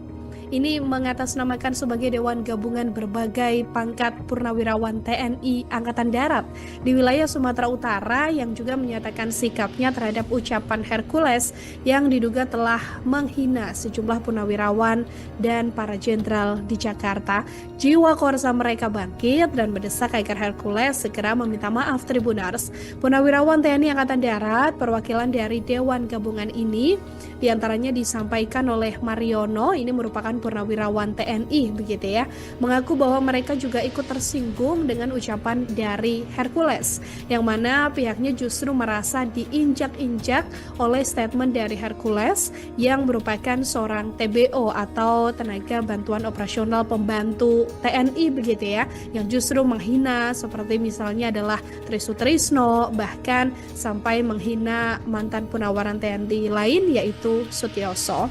Ini mengatasnamakan sebagai Dewan Gabungan Berbagai Pangkat Purnawirawan TNI Angkatan Darat di wilayah Sumatera Utara yang juga menyatakan sikapnya terhadap ucapan Hercules yang diduga telah menghina sejumlah purnawirawan dan para jenderal di Jakarta. Jiwa korsa mereka bangkit dan mendesak agar Hercules segera meminta maaf. Tribuners, purnawirawan TNI Angkatan Darat perwakilan dari Dewan Gabungan ini diantaranya disampaikan oleh Mariono, ini merupakan mantan purnawirawan TNI begitu ya, mengaku bahwa mereka juga ikut tersinggung dengan ucapan dari Hercules, yang mana pihaknya justru merasa diinjak-injak oleh statement dari Hercules yang merupakan seorang TBO atau tenaga bantuan operasional pembantu TNI begitu ya, yang justru menghina seperti misalnya adalah Trisutrisno, bahkan sampai menghina mantan Purnawiran TNI lain yaitu Sutioso.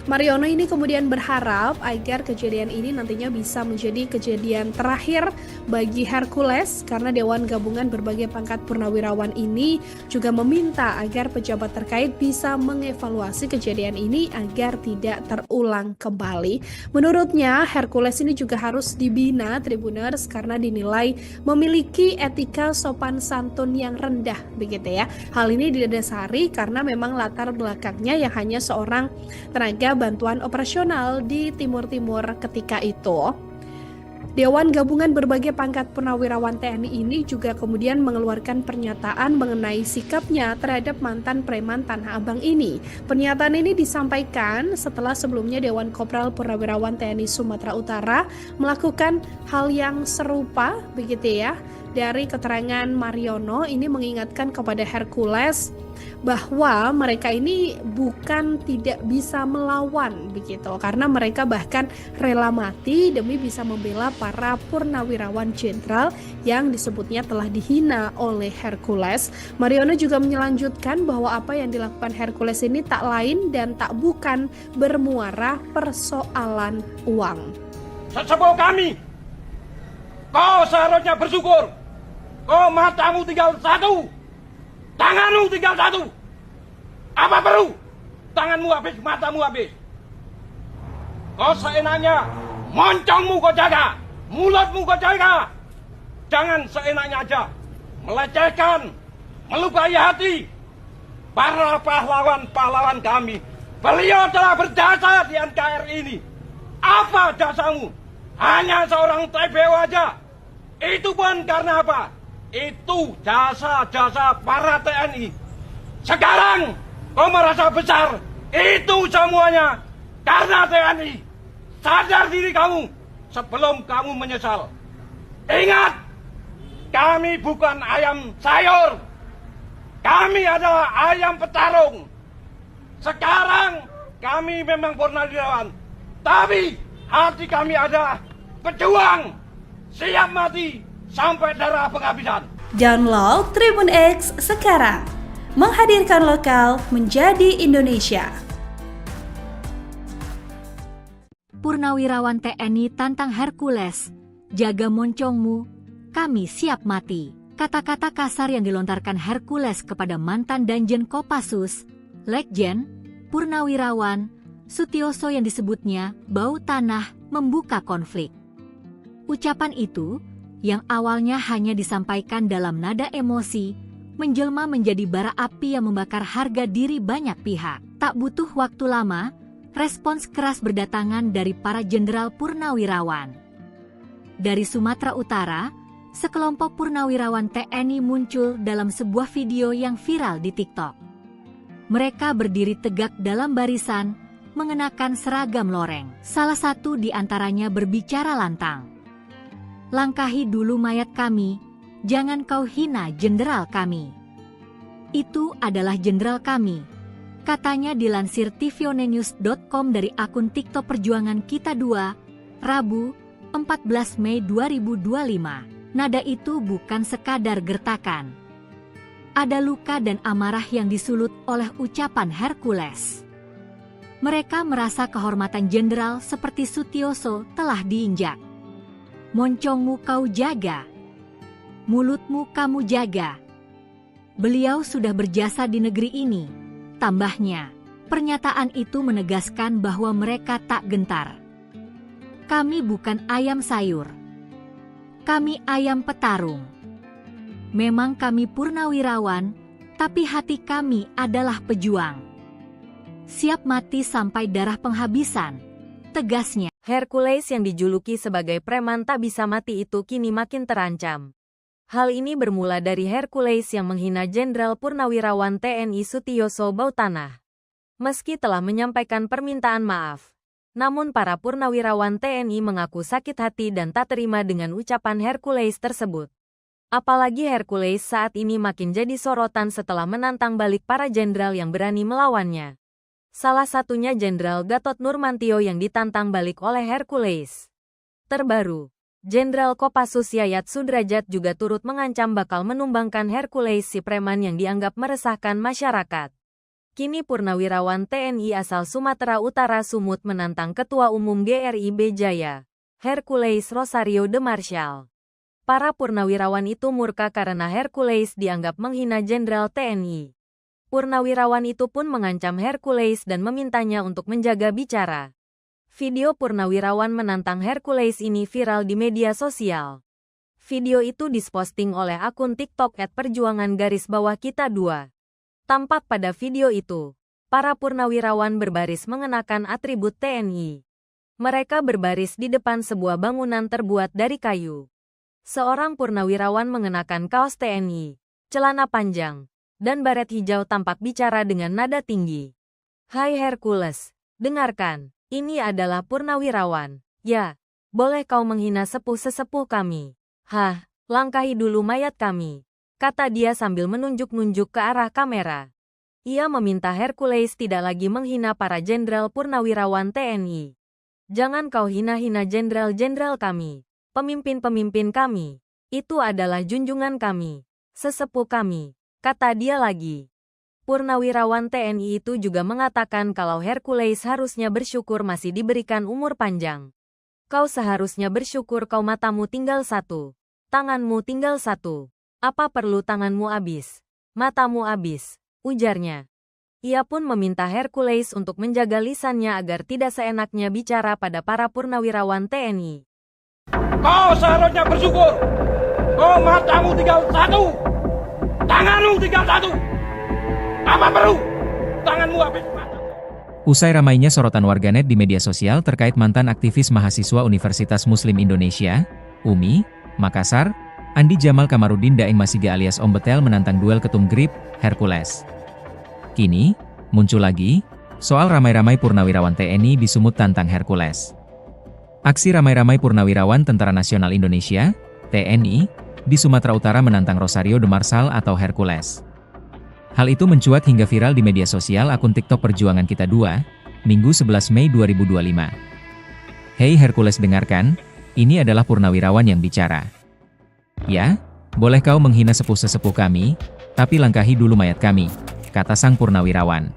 Mariono ini kemudian berharap agar kejadian ini nantinya bisa menjadi kejadian terakhir bagi Hercules, karena Dewan Gabungan Berbagai Pangkat Purnawirawan ini juga meminta agar pejabat terkait bisa mengevaluasi kejadian ini agar tidak terulang kembali. Menurutnya Hercules ini juga harus dibina Tribuners karena dinilai memiliki etika sopan santun yang rendah begitu ya. Hal ini didasari karena memang latar belakangnya yang hanya seorang tenaga bantuan operasional di Timur-Timur ketika itu. Dewan Gabungan Berbagai Pangkat Purnawirawan TNI ini juga kemudian mengeluarkan pernyataan mengenai sikapnya terhadap mantan preman Tanah Abang ini. Pernyataan ini disampaikan setelah sebelumnya Dewan Kopral Purnawirawan TNI Sumatera Utara melakukan hal yang serupa begitu ya. Dari keterangan Mariono ini mengingatkan kepada Hercules bahwa mereka ini bukan tidak bisa melawan begitu, karena mereka bahkan rela mati demi bisa membela para purnawirawan jenderal yang disebutnya telah dihina oleh Hercules. Mariono juga melanjutkan bahwa apa yang dilakukan Hercules ini tak lain dan tak bukan bermuara persoalan uang. Sesepuh kami, kau seharusnya bersyukur. Kau matamu tinggal satu, tanganmu tinggal satu. Apa perlu? Tanganmu habis, matamu habis. Kau seenaknya, moncongmu kau jaga, mulutmu kau jaga. Jangan seenaknya aja melecehkan, melukai hati para pahlawan-pahlawan kami. Beliau telah berjasa di NKRI ini. Apa jasamu? Hanya seorang TBO aja. Itu pun karena apa? Itu jasa-jasa para TNI. Sekarang kau merasa besar. Itu semuanya karena TNI. Sadar diri kamu sebelum kamu menyesal. Ingat, kami bukan ayam sayur. Kami adalah ayam petarung. Sekarang kami memang purnawirawan, tapi hati kami adalah pejuang, siap mati sampai darah penghabisan. Download Tribun X sekarang. Menghadirkan lokal menjadi Indonesia. Purnawirawan TNI tantang Hercules, jaga moncongmu, kami siap mati. Kata-kata kasar yang dilontarkan Hercules kepada mantan Danjen Kopassus, Legjen, Purnawirawan, Sutioso yang disebutnya bau tanah membuka konflik. Ucapan itu yang awalnya hanya disampaikan dalam nada emosi, menjelma menjadi bara api yang membakar harga diri banyak pihak. Tak butuh waktu lama, respons keras berdatangan dari para jenderal purnawirawan. Dari Sumatera Utara, sekelompok purnawirawan TNI muncul dalam sebuah video yang viral di TikTok. Mereka berdiri tegak dalam barisan, mengenakan seragam loreng. Salah satu di antaranya berbicara lantang. Langkahi dulu mayat kami, jangan kau hina jenderal kami. Itu adalah jenderal kami, katanya dilansir tvonnews.com dari akun TikTok Perjuangan Kita 2, Rabu, 14 Mei 2025. Nada itu bukan sekadar gertakan. Ada luka dan amarah yang disulut oleh ucapan Hercules. Mereka merasa kehormatan jenderal seperti Sutioso telah diinjak. Moncongmu kau jaga, mulutmu kamu jaga. Beliau sudah berjasa di negeri ini, tambahnya. Pernyataan itu menegaskan bahwa mereka tak gentar. Kami bukan ayam sayur. Kami ayam petarung. Memang kami purnawirawan, tapi hati kami adalah pejuang. Siap mati sampai darah penghabisan, tegasnya. Hercules yang dijuluki sebagai preman tak bisa mati itu kini makin terancam. Hal ini bermula dari Hercules yang menghina Jenderal Purnawirawan TNI Sutioso Bautanah. Meski telah menyampaikan permintaan maaf, Namun para purnawirawan TNI mengaku sakit hati dan tak terima dengan ucapan Hercules tersebut. Apalagi Hercules saat ini makin jadi sorotan setelah menantang balik para jenderal yang berani melawannya. Salah satunya Jenderal Gatot Nurmantio yang ditantang balik oleh Hercules. Terbaru, Jenderal Kopassus Yayat Sudrajat juga turut mengancam bakal menumbangkan Hercules si preman yang dianggap meresahkan masyarakat. Kini purnawirawan TNI asal Sumatera Utara Sumut menantang Ketua Umum GRIB Jaya, Hercules Rosario de Marshall. Para purnawirawan itu murka karena Hercules dianggap menghina Jenderal TNI. Purnawirawan itu pun mengancam Hercules dan memintanya untuk menjaga bicara. Video purnawirawan menantang Hercules ini viral di media sosial. Video itu diposting oleh akun TikTok @perjuangan_kita2. Tampak pada video itu, para purnawirawan berbaris mengenakan atribut TNI. Mereka berbaris di depan sebuah bangunan terbuat dari kayu. Seorang purnawirawan mengenakan kaos TNI, celana panjang, dan baret hijau tampak bicara dengan nada tinggi. "Hai Hercules, dengarkan, ini adalah purnawirawan. Ya, boleh kau menghina sepuh-sesepuh kami. Hah, langkahi dulu mayat kami," kata dia sambil menunjuk-nunjuk ke arah kamera. Ia meminta Hercules tidak lagi menghina para jenderal purnawirawan TNI. "Jangan kau hina-hina jenderal-jenderal kami, pemimpin-pemimpin kami. Itu adalah junjungan kami, sesepuh kami," kata dia lagi. Purnawirawan TNI itu juga mengatakan kalau Hercules harusnya bersyukur masih diberikan umur panjang. "Kau seharusnya bersyukur kau matamu tinggal satu, tanganmu tinggal satu. Apa perlu tanganmu habis, matamu habis?" ujarnya. Ia pun meminta Hercules untuk menjaga lisannya agar tidak seenaknya bicara pada para purnawirawan TNI. Kau seharusnya bersyukur. Kau matamu tinggal satu, tanganmu tinggal satu. Apa perlu tanganmu habis mata? Usai ramainya sorotan warganet di media sosial terkait mantan aktivis mahasiswa Universitas Muslim Indonesia, UMI, Makassar, Andi Jamal Kamarudin Daeng Masiga alias Om Betel menantang duel ketum GRIB, Hercules. Kini, muncul lagi, soal ramai-ramai purnawirawan TNI di Sumut tantang Hercules. Aksi ramai-ramai purnawirawan Tentara Nasional Indonesia, TNI, di Sumatera Utara menantang Rosario de Marshall atau Hercules. Hal itu mencuat hingga viral di media sosial akun TikTok Perjuangan Kita 2, Minggu 11 Mei 2025. "Hei Hercules, dengarkan, ini adalah purnawirawan yang bicara. Ya, boleh kau menghina sepuh-sesepuh kami, tapi langkahi dulu mayat kami," kata sang purnawirawan.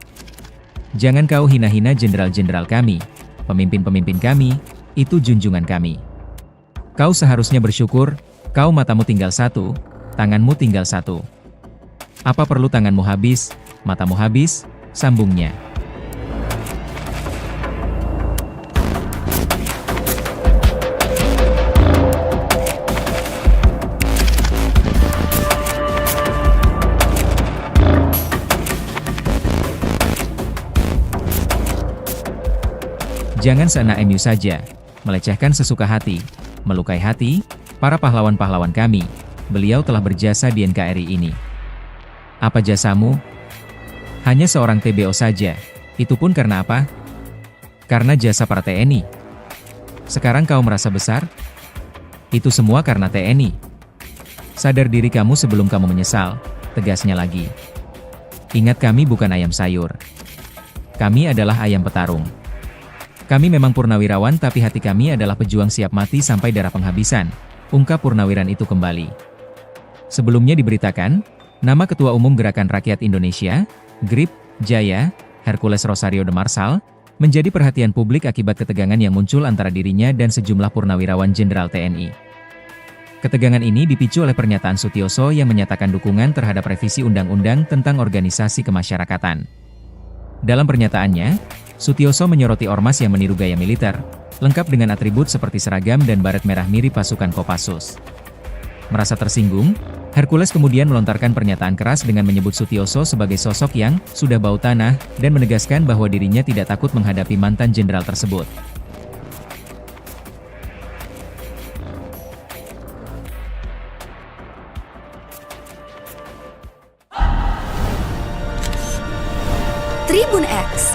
"Jangan kau hina-hina jenderal-jenderal kami, pemimpin-pemimpin kami, itu junjungan kami. Kau seharusnya bersyukur, kau matamu tinggal satu, tanganmu tinggal satu. Apa perlu tanganmu habis, matamu habis?" sambungnya. Jangan seenak MU saja, melecehkan sesuka hati, melukai hati, para pahlawan-pahlawan kami. Beliau telah berjasa di NKRI ini. Apa jasamu? Hanya seorang TBO saja. Itu pun karena apa? Karena jasa para TNI. Sekarang kau merasa besar? Itu semua karena TNI. Sadar diri kamu sebelum kamu menyesal, tegasnya lagi. Ingat, kami bukan ayam sayur. Kami adalah ayam petarung. Kami memang purnawirawan tapi hati kami adalah pejuang siap mati sampai darah penghabisan, ungkap purnawiran itu kembali. Sebelumnya diberitakan, nama Ketua Umum Gerakan Rakyat Indonesia, GRIB, Jaya, Hercules Rosario de Marshall, menjadi perhatian publik akibat ketegangan yang muncul antara dirinya dan sejumlah purnawirawan Jenderal TNI. Ketegangan ini dipicu oleh pernyataan Sutioso yang menyatakan dukungan terhadap revisi Undang-Undang tentang Organisasi Kemasyarakatan. Dalam pernyataannya, Sutioso menyoroti ormas yang meniru gaya militer, lengkap dengan atribut seperti seragam dan baret merah mirip pasukan Kopassus. Merasa tersinggung, Hercules kemudian melontarkan pernyataan keras dengan menyebut Sutioso sebagai sosok yang sudah bau tanah dan menegaskan bahwa dirinya tidak takut menghadapi mantan jenderal tersebut. Tribun X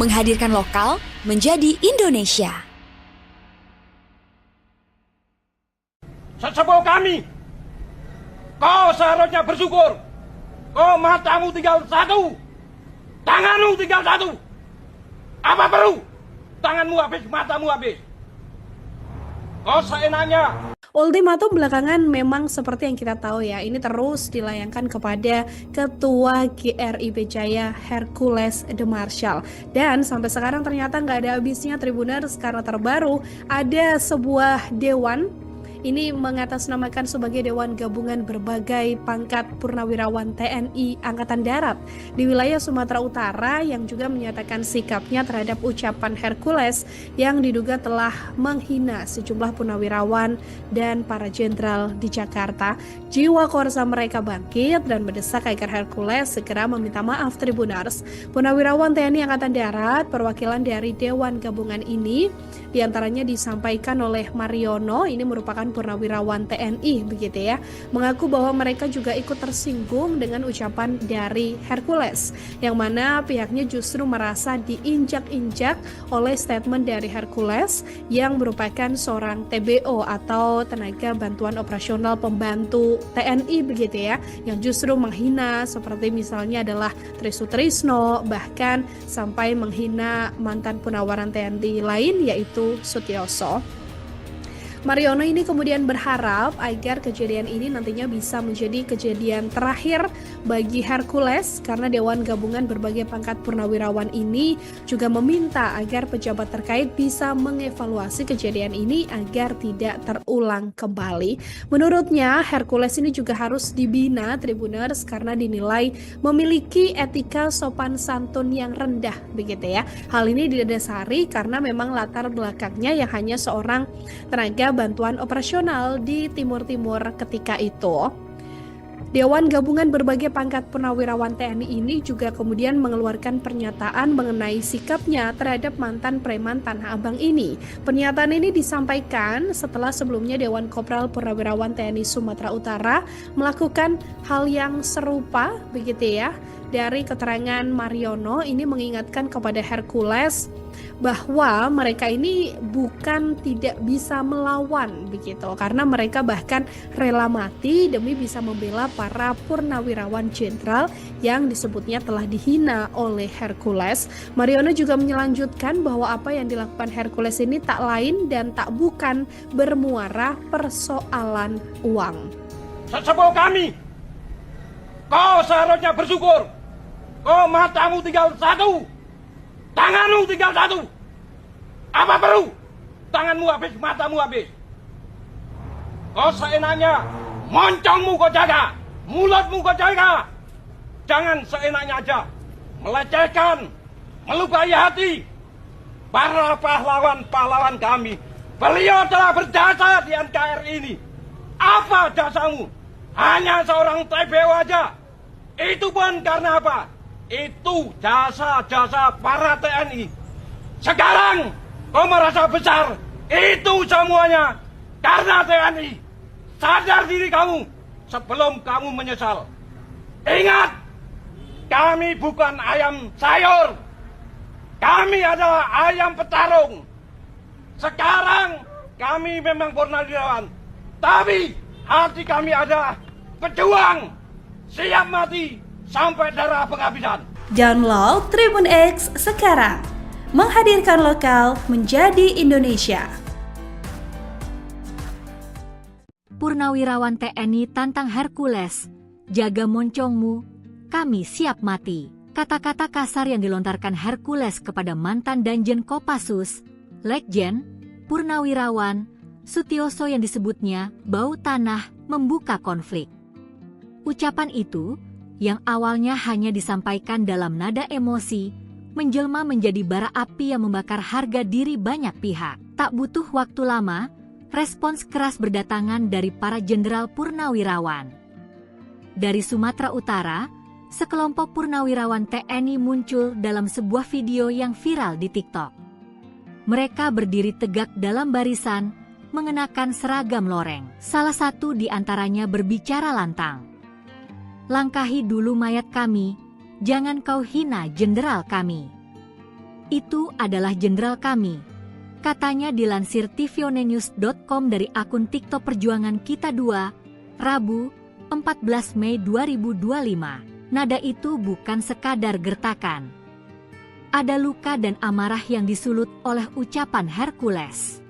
menghadirkan lokal menjadi Indonesia. Sesepuh kami, kau seharusnya bersyukur. Kau matamu tinggal satu, tanganmu tinggal satu. Apa perlu? Tanganmu habis, matamu habis. Kau seenaknya. Ultimatum belakangan memang seperti yang kita tahu ya, ini terus dilayangkan kepada Ketua GRIP Jaya Hercules de Marshall. Dan sampai sekarang ternyata nggak ada habisnya Tribuners, karena terbaru ada sebuah dewan. Ini mengatasnamakan sebagai Dewan Gabungan Berbagai Pangkat Purnawirawan TNI Angkatan Darat di wilayah Sumatera Utara yang juga menyatakan sikapnya terhadap ucapan Hercules yang diduga telah menghina sejumlah purnawirawan dan para jenderal di Jakarta. Jiwa korsa mereka bangkit dan mendesak agar Hercules segera meminta maaf Tribuners. Purnawirawan TNI Angkatan Darat, perwakilan dari Dewan Gabungan ini diantaranya disampaikan oleh Mariono, ini merupakan purnawirawan TNI begitu ya, mengaku bahwa mereka juga ikut tersinggung dengan ucapan dari Hercules, yang mana pihaknya justru merasa diinjak-injak oleh statement dari Hercules yang merupakan seorang TBO atau tenaga bantuan operasional pembantu TNI begitu ya, yang justru menghina seperti misalnya adalah Tri Sutrisno, bahkan sampai menghina mantan Purnawiran TNI lain yaitu Sutioso. Mariono ini kemudian berharap agar kejadian ini nantinya bisa menjadi kejadian terakhir bagi Hercules, karena Dewan Gabungan Berbagai Pangkat Purnawirawan ini juga meminta agar pejabat terkait bisa mengevaluasi kejadian ini agar tidak terulang kembali. Menurutnya Hercules ini juga harus dibina Tribuners karena dinilai memiliki etika sopan santun yang rendah begitu ya. Hal ini didasari karena memang latar belakangnya yang hanya seorang tenaga bantuan operasional di Timur-Timur ketika itu. Dewan Gabungan Berbagai Pangkat Purnawirawan TNI ini juga kemudian mengeluarkan pernyataan mengenai sikapnya terhadap mantan preman Tanah Abang ini. Pernyataan ini disampaikan setelah sebelumnya Dewan Kopral Purnawirawan TNI Sumatera Utara melakukan hal yang serupa begitu ya. Dari keterangan Mariono ini mengingatkan kepada Hercules bahwa mereka ini bukan tidak bisa melawan begitu, karena mereka bahkan rela mati demi bisa membela para purnawirawan jenderal yang disebutnya telah dihina oleh Hercules. Mariono juga melanjutkan bahwa apa yang dilakukan Hercules ini tak lain dan tak bukan bermuara persoalan uang. Sesepuh kami, kau seharusnya bersyukur. Kau matamu tinggal satu, tanganmu tinggal satu. Apa perlu? Tanganmu habis, matamu habis. Kau seenaknya, moncongmu kau jaga, mulutmu kau jaga. Jangan seenaknya aja melecehkan, melukai hati para pahlawan-pahlawan kami. Beliau telah berjasa di NKRI ini. Apa jasamu? Hanya seorang TBO aja. Itu pun karena apa? Itu jasa-jasa para TNI. Sekarang kau merasa besar. Itu semuanya karena TNI. Sadar diri kamu sebelum kamu menyesal. Ingat, kami bukan ayam sayur. Kami adalah ayam petarung. Sekarang kami memang purnawirawan, tapi hati kami adalah pejuang, siap mati sampai darah penghabisan. Download Tribun X sekarang, menghadirkan lokal menjadi Indonesia. Purnawirawan TNI tantang Hercules, jaga moncongmu, kami siap mati. Kata-kata kasar yang dilontarkan Hercules kepada mantan Danjen Kopassus, Legjen, Purnawirawan, Sutioso yang disebutnya bau tanah membuka konflik. Ucapan itu yang awalnya hanya disampaikan dalam nada emosi, menjelma menjadi bara api yang membakar harga diri banyak pihak. Tak butuh waktu lama, respons keras berdatangan dari para jenderal purnawirawan. Dari Sumatera Utara, sekelompok purnawirawan TNI muncul dalam sebuah video yang viral di TikTok. Mereka berdiri tegak dalam barisan, mengenakan seragam loreng. Salah satu di antaranya berbicara lantang. Langkahi dulu mayat kami, jangan kau hina jenderal kami. Itu adalah jenderal kami. Katanya dilansir tvonnews.com dari akun TikTok Perjuangan Kita 2, Rabu, 14 Mei 2025. Nada itu bukan sekadar gertakan. Ada luka dan amarah yang disulut oleh ucapan Hercules.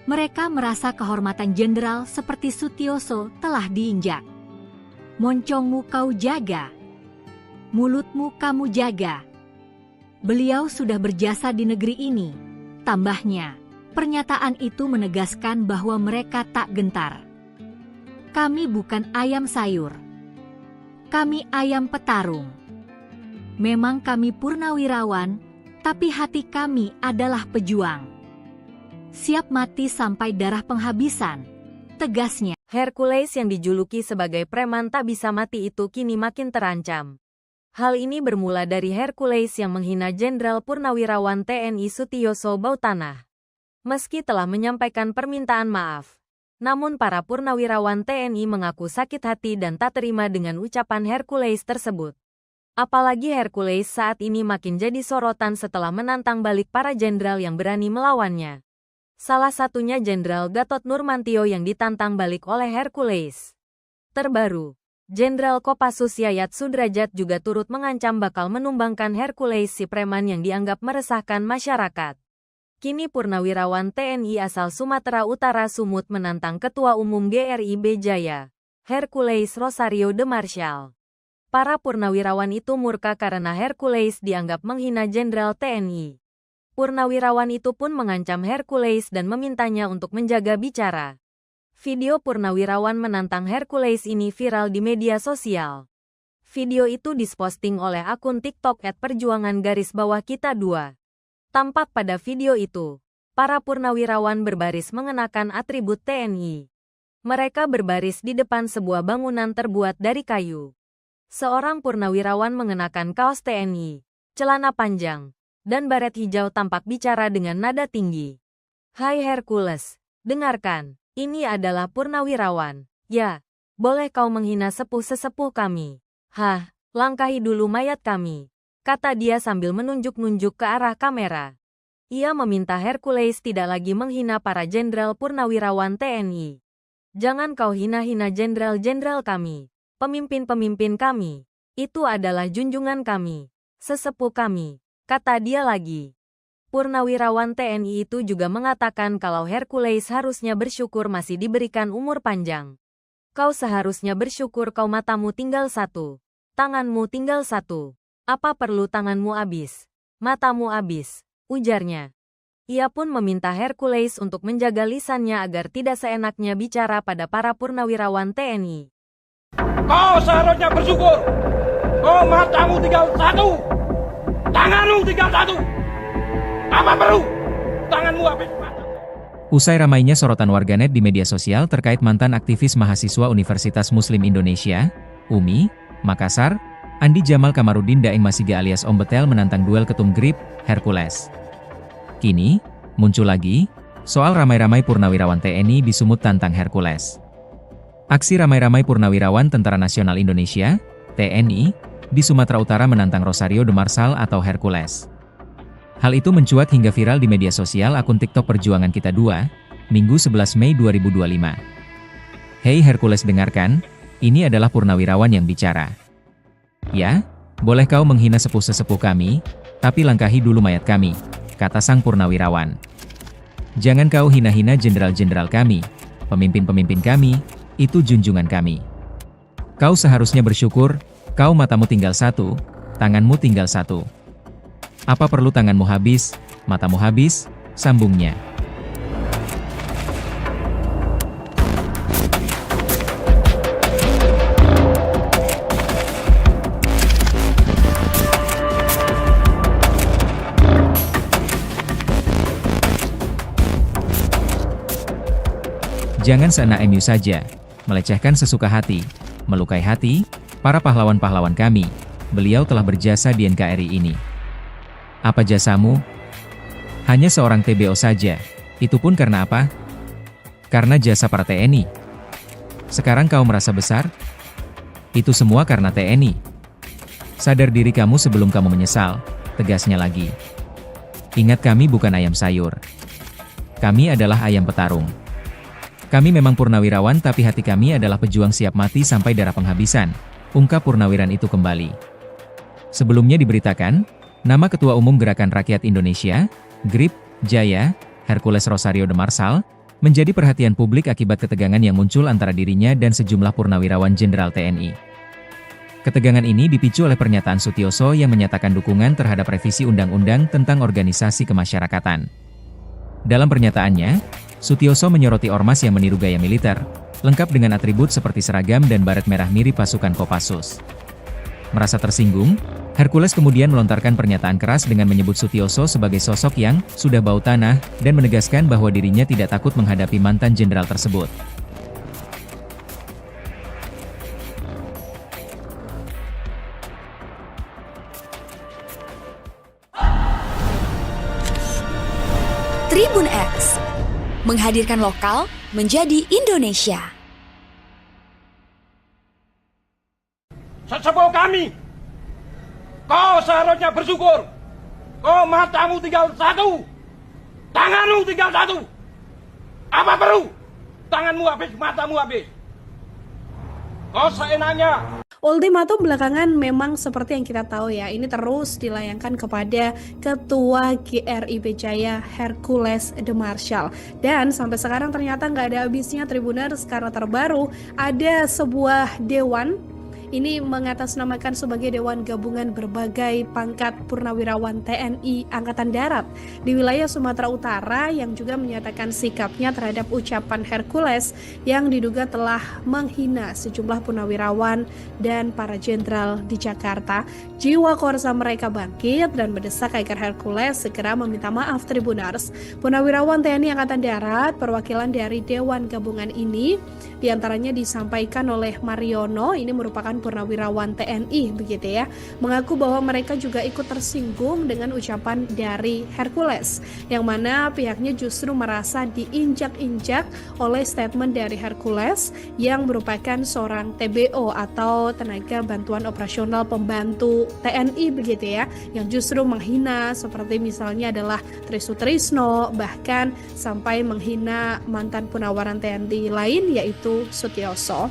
Mereka merasa kehormatan jenderal seperti Sutioso telah diinjak. Moncongmu kau jaga. Mulutmu kamu jaga. Beliau sudah berjasa di negeri ini. Tambahnya, pernyataan itu menegaskan bahwa mereka tak gentar. Kami bukan ayam sayur. Kami ayam petarung. Memang kami purnawirawan, tapi hati kami adalah pejuang. Siap mati sampai darah penghabisan, tegasnya. Hercules yang dijuluki sebagai preman tak bisa mati itu kini makin terancam. Hal ini bermula dari Hercules yang menghina Jenderal Purnawirawan TNI Sutioso Bautanah. Meski telah menyampaikan permintaan maaf, namun para purnawirawan TNI mengaku sakit hati dan tak terima dengan ucapan Hercules tersebut. Apalagi Hercules saat ini makin jadi sorotan setelah menantang balik para jenderal yang berani melawannya. Salah satunya Jenderal Gatot Nurmantio yang ditantang balik oleh Hercules. Terbaru, Jenderal Kopassus Yayat Sudrajat juga turut mengancam bakal menumbangkan Hercules si preman yang dianggap meresahkan masyarakat. Kini purnawirawan TNI asal Sumatera Utara Sumut menantang Ketua Umum GRIB Jaya, Hercules Rosario de Marshall. Para purnawirawan itu murka karena Hercules dianggap menghina Jenderal TNI. Purnawirawan itu pun mengancam Hercules dan memintanya untuk menjaga bicara. Video purnawirawan menantang Hercules ini viral di media sosial. Video itu diposting oleh akun TikTok @perjuangan_kita 2. Tampak pada video itu, para purnawirawan berbaris mengenakan atribut TNI. Mereka berbaris di depan sebuah bangunan terbuat dari kayu. Seorang purnawirawan mengenakan kaos TNI, celana panjang, dan baret hijau tampak bicara dengan nada tinggi. Hai Hercules, dengarkan, ini adalah purnawirawan. Ya, boleh kau menghina sepuh-sesepuh kami. Hah, langkahi dulu mayat kami, kata dia sambil menunjuk-nunjuk ke arah kamera. Ia meminta Hercules tidak lagi menghina para jenderal purnawirawan TNI. Jangan kau hina-hina jenderal-jenderal kami, pemimpin-pemimpin kami. Itu adalah junjungan kami, sesepuh kami, kata dia lagi. Purnawirawan TNI itu juga mengatakan kalau Hercules harusnya bersyukur masih diberikan umur panjang. Kau seharusnya bersyukur kau matamu tinggal satu, tanganmu tinggal satu. Apa perlu tanganmu habis, matamu habis, ujarnya. Ia pun meminta Hercules untuk menjaga lisannya agar tidak seenaknya bicara pada para purnawirawan TNI. Kau seharusnya bersyukur. Oh, matamu tinggal satu. Tanganmu tinggal satu. Apa perlu? Tanganmu habis mata. Usai ramainya sorotan warganet di media sosial terkait mantan aktivis mahasiswa Universitas Muslim Indonesia, UMI, Makassar, Andi Jamal Kamarudin Daeng Masiga alias Om Betel menantang duel ketum GRIB, Hercules. Kini, muncul lagi, soal ramai-ramai purnawirawan TNI di Sumut tantang Hercules. Aksi ramai-ramai purnawirawan Tentara Nasional Indonesia, TNI, di Sumatera Utara menantang Rosario de Marshall atau Hercules. Hal itu mencuat hingga viral di media sosial akun TikTok Perjuangan Kita 2, Minggu 11 Mei 2025. Hei Hercules dengarkan, ini adalah purnawirawan yang bicara. Ya, boleh kau menghina sepuh-sesepuh kami, tapi langkahi dulu mayat kami, kata sang purnawirawan. Jangan kau hina-hina jenderal-jenderal kami, pemimpin-pemimpin kami, itu junjungan kami. Kau seharusnya bersyukur, kau matamu tinggal satu, tanganmu tinggal satu. Apa perlu tanganmu habis, matamu habis, sambungnya. Jangan seenak MU saja, melecehkan sesuka hati, melukai hati, para pahlawan-pahlawan kami. Beliau telah berjasa di NKRI ini. Apa jasamu? Hanya seorang TBO saja. Itu pun karena apa? Karena jasa para TNI. Sekarang kau merasa besar? Itu semua karena TNI. Sadar diri kamu sebelum kamu menyesal, tegasnya lagi. Ingat, kami bukan ayam sayur. Kami adalah ayam petarung. Kami memang purnawirawan, tapi hati kami adalah pejuang siap mati sampai darah penghabisan, ungkap purnawiran itu kembali. Sebelumnya diberitakan, nama Ketua Umum Gerakan Rakyat Indonesia, GRIP, Jaya, Hercules Rosario de Marsal, menjadi perhatian publik akibat ketegangan yang muncul antara dirinya dan sejumlah purnawirawan Jenderal TNI. Ketegangan ini dipicu oleh pernyataan Sutioso yang menyatakan dukungan terhadap revisi Undang-Undang tentang Organisasi Kemasyarakatan. Dalam pernyataannya, Sutioso menyoroti ormas yang meniru gaya militer, lengkap dengan atribut seperti seragam dan baret merah mirip pasukan Kopassus. Merasa tersinggung, Hercules kemudian melontarkan pernyataan keras dengan menyebut Sutioso sebagai sosok yang sudah bau tanah dan menegaskan bahwa dirinya tidak takut menghadapi mantan jenderal tersebut. Tribun X menghadirkan lokal menjadi Indonesia. Sesepuh kami, kau seharusnya bersyukur. Kau matamu tinggal satu, tanganmu tinggal satu. Apa perlu? Tanganmu habis, matamu habis. Kau seenaknya. Ultimatum belakangan memang seperti yang kita tahu ya, ini terus dilayangkan kepada Ketua GRIP Jaya Hercules de Marsal. Dan sampai sekarang ternyata nggak ada habisnya Tribuners, karena terbaru ada sebuah dewan. Ini mengatasnamakan sebagai Dewan Gabungan Berbagai Pangkat Purnawirawan TNI Angkatan Darat di wilayah Sumatera Utara yang juga menyatakan sikapnya terhadap ucapan Hercules yang diduga telah menghina sejumlah purnawirawan dan para jenderal di Jakarta. Jiwa korsa mereka bangkit dan mendesak agar Hercules segera meminta maaf. Tribuners, purnawirawan TNI Angkatan Darat perwakilan dari Dewan Gabungan ini diantaranya disampaikan oleh Mariono, ini merupakan purnawirawan TNI begitu ya, mengaku bahwa mereka juga ikut tersinggung dengan ucapan dari Hercules, yang mana pihaknya justru merasa diinjak-injak oleh statement dari Hercules yang merupakan seorang TBO atau tenaga bantuan operasional pembantu TNI begitu ya, yang justru menghina seperti misalnya adalah Tri Sutrisno, bahkan sampai menghina mantan Purnawiran TNI lain yaitu Sutioso.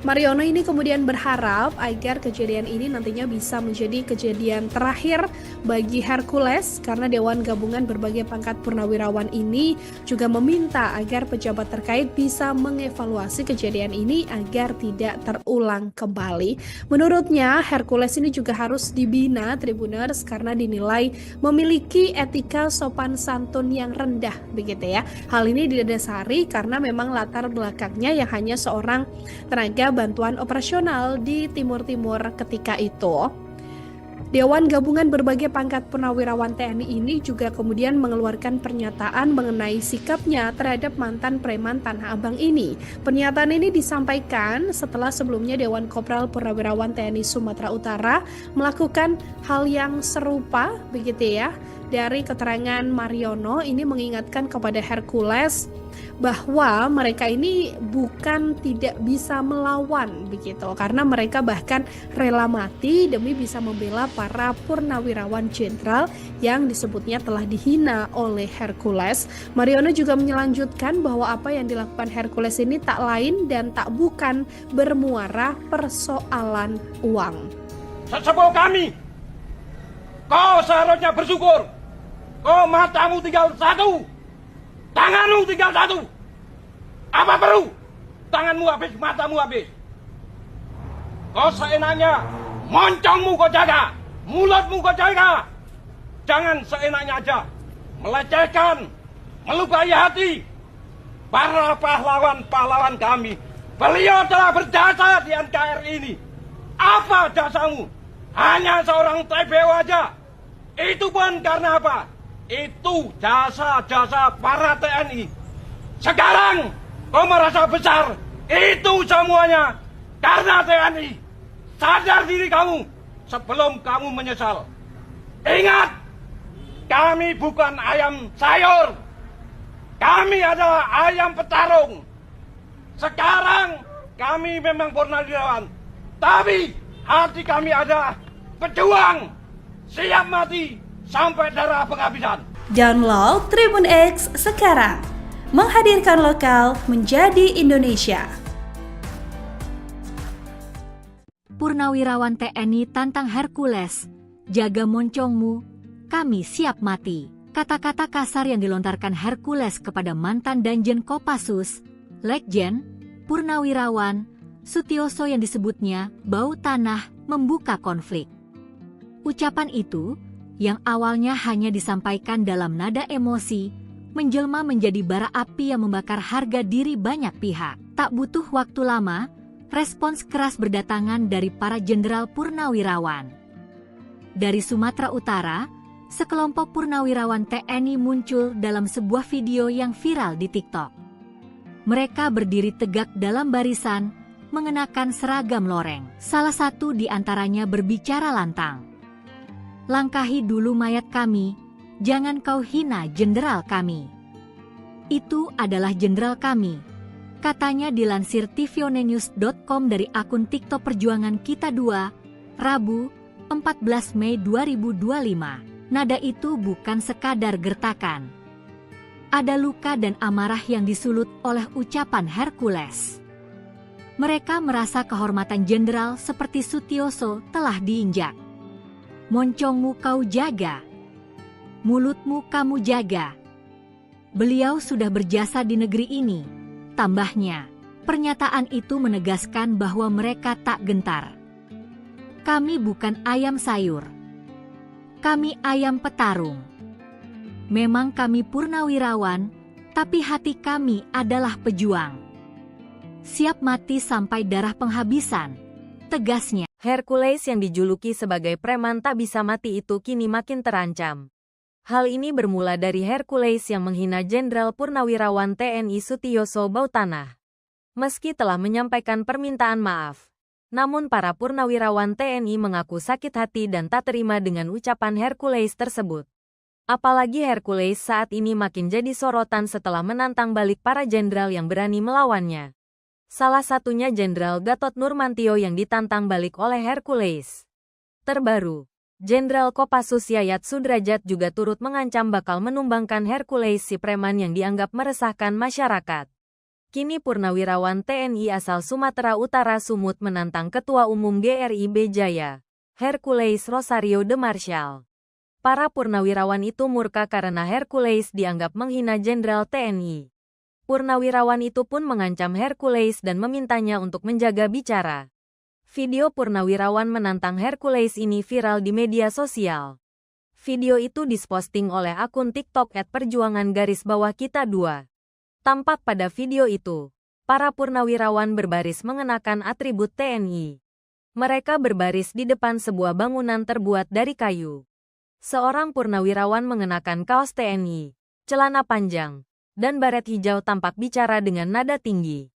Mariono ini kemudian berharap agar kejadian ini nantinya bisa menjadi kejadian terakhir bagi Hercules, karena Dewan Gabungan Berbagai Pangkat Purnawirawan ini juga meminta agar pejabat terkait bisa mengevaluasi kejadian ini agar tidak terulang kembali. Menurutnya Hercules ini juga harus dibina Tribuners karena dinilai memiliki etika sopan santun yang rendah begitu ya. Hal ini didasari karena memang latar belakangnya yang hanya seorang tenaga bantuan operasional di Timur-Timur ketika itu. Dewan Gabungan Berbagai Pangkat Purnawirawan TNI ini juga kemudian mengeluarkan pernyataan mengenai sikapnya terhadap mantan preman Tanah Abang ini. Pernyataan ini disampaikan setelah sebelumnya Dewan Kopral Purnawirawan TNI Sumatera Utara melakukan hal yang serupa begitu ya. Dari keterangan Mariono ini mengingatkan kepada Hercules bahwa mereka ini bukan tidak bisa melawan begitu, karena mereka bahkan rela mati demi bisa membela para purnawirawan jenderal yang disebutnya telah dihina oleh Hercules. Mariono juga melanjutkan bahwa apa yang dilakukan Hercules ini tak lain dan tak bukan bermuara persoalan uang. Sesepuh kami, kau seharusnya bersyukur. Kau matamu tinggal satu, tanganmu tinggal satu. Apa perlu? Tanganmu habis, matamu habis. Kau seenaknya, moncongmu kau jaga, mulutmu kau jaga. Jangan seenaknya aja melecehkan, melukai hati para pahlawan-pahlawan kami. Beliau telah berjasa di NKRI ini. Apa jasamu? Hanya seorang TBO aja. Itu pun karena apa? Itu jasa-jasa para TNI. Sekarang kau merasa besar. Itu semuanya karena TNI. Sadar diri kamu sebelum kamu menyesal. Ingat, kami bukan ayam sayur. Kami adalah ayam petarung. Sekarang kami memang purnawirawan, tapi hati kami adalah pejuang, siap mati sampai darah penghabisan. Download Tribun X sekarang. Menghadirkan lokal menjadi Indonesia. Purnawirawan TNI tantang Hercules, jaga moncongmu, kami siap mati. Kata-kata kasar yang dilontarkan Hercules kepada mantan Danjen Kopassus, Letjen Purnawirawan Sutioso yang disebutnya bau tanah membuka konflik. Ucapan itu, yang awalnya hanya disampaikan dalam nada emosi, menjelma menjadi bara api yang membakar harga diri banyak pihak. Tak butuh waktu lama, respons keras berdatangan dari para jenderal purnawirawan. Dari Sumatera Utara, sekelompok purnawirawan TNI muncul dalam sebuah video yang viral di TikTok. Mereka berdiri tegak dalam barisan, mengenakan seragam loreng. Salah satu di antaranya berbicara lantang. Langkahi dulu mayat kami, jangan kau hina jenderal kami. Itu adalah jenderal kami, katanya dilansir tvonnews.com dari akun TikTok Perjuangan Kita 2, Rabu, 14 Mei 2025. Nada itu bukan sekadar gertakan. Ada luka dan amarah yang disulut oleh ucapan Hercules. Mereka merasa kehormatan jenderal seperti Sutioso telah diinjak. Moncongmu kau jaga, mulutmu kamu jaga. Beliau sudah berjasa di negeri ini, tambahnya. Pernyataan itu menegaskan bahwa mereka tak gentar. Kami bukan ayam sayur. Kami ayam petarung. Memang kami purnawirawan, tapi hati kami adalah pejuang. Siap mati sampai darah penghabisan, tegasnya. Hercules yang dijuluki sebagai preman tak bisa mati itu kini makin terancam. Hal ini bermula dari Hercules yang menghina Jenderal Purnawirawan TNI Sutioso Bautanah. Meski telah menyampaikan permintaan maaf, namun para purnawirawan TNI mengaku sakit hati dan tak terima dengan ucapan Hercules tersebut. Apalagi Hercules saat ini makin jadi sorotan setelah menantang balik para jenderal yang berani melawannya. Salah satunya Jenderal Gatot Nurmantio yang ditantang balik oleh Hercules. Terbaru, Jenderal Kopassus Yayat Sudrajat juga turut mengancam bakal menumbangkan Hercules si preman yang dianggap meresahkan masyarakat. Kini purnawirawan TNI asal Sumatera Utara Sumut menantang Ketua Umum GRIB Jaya, Hercules Rosario de Marshall. Para purnawirawan itu murka karena Hercules dianggap menghina Jenderal TNI. Purnawirawan itu pun mengancam Hercules dan memintanya untuk menjaga bicara. Video purnawirawan menantang Hercules ini viral di media sosial. Video itu diposting oleh akun TikTok @perjuangan_kita 2. Tampak pada video itu, para purnawirawan berbaris mengenakan atribut TNI. Mereka berbaris di depan sebuah bangunan terbuat dari kayu. Seorang purnawirawan mengenakan kaos TNI, celana panjang, dan baret hijau tampak bicara dengan nada tinggi.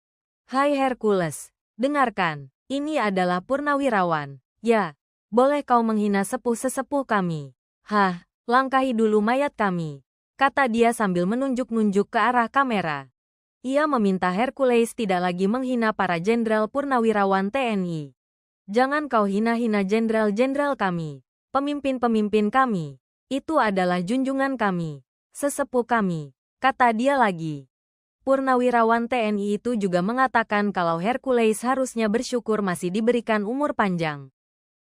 Hai Hercules, dengarkan, ini adalah purnawirawan. Ya, boleh kau menghina sepuh-sesepuh kami. Hah, langkahi dulu mayat kami, kata dia sambil menunjuk-nunjuk ke arah kamera. Ia meminta Hercules tidak lagi menghina para jenderal purnawirawan TNI. Jangan kau hina-hina jenderal-jenderal kami, pemimpin-pemimpin kami. Itu adalah junjungan kami, sesepuh kami, kata dia lagi. Purnawirawan TNI itu juga mengatakan kalau Hercules harusnya bersyukur masih diberikan umur panjang.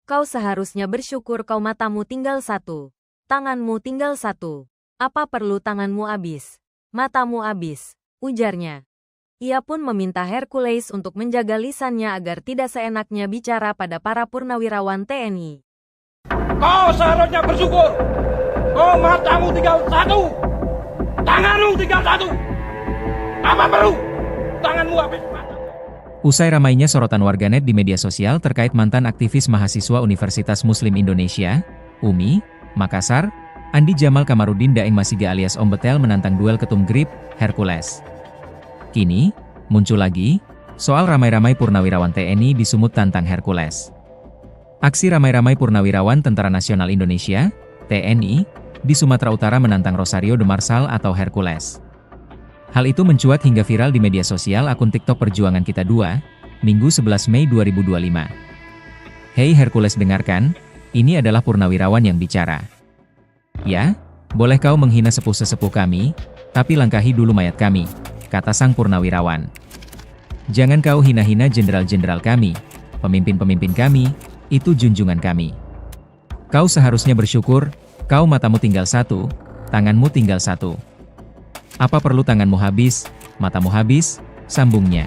Kau seharusnya bersyukur kau matamu tinggal satu, tanganmu tinggal satu. Apa perlu tanganmu habis, matamu habis, ujarnya. Ia pun meminta Hercules untuk menjaga lisannya agar tidak seenaknya bicara pada para purnawirawan TNI. Kau seharusnya bersyukur. Kau matamu tinggal satu, tanganmu tinggal satu. Apa perlu tanganmu habis mata? Usai ramainya sorotan warganet di media sosial terkait mantan aktivis mahasiswa Universitas Muslim Indonesia, UMI, Makassar, Andi Jamal Kamarudin Daeng Masiga alias Om Betel menantang duel ketum GRIB, Hercules. Kini, muncul lagi, soal ramai-ramai purnawirawan TNI di Sumut tantang Hercules. Aksi ramai-ramai purnawirawan Tentara Nasional Indonesia, TNI, di Sumatera Utara menantang Rosario de Marshall atau Hercules. Hal itu mencuat hingga viral di media sosial akun TikTok Perjuangan Kita 2, Minggu 11 Mei 2025. Hei Hercules dengarkan, ini adalah purnawirawan yang bicara. Ya, boleh kau menghina sepuh-sesepuh kami, tapi langkahi dulu mayat kami, kata sang purnawirawan. Jangan kau hina-hina jenderal-jenderal kami, pemimpin-pemimpin kami, itu junjungan kami. Kau seharusnya bersyukur, kau matamu tinggal satu, tanganmu tinggal satu. Apa perlu tanganmu habis, matamu habis, sambungnya.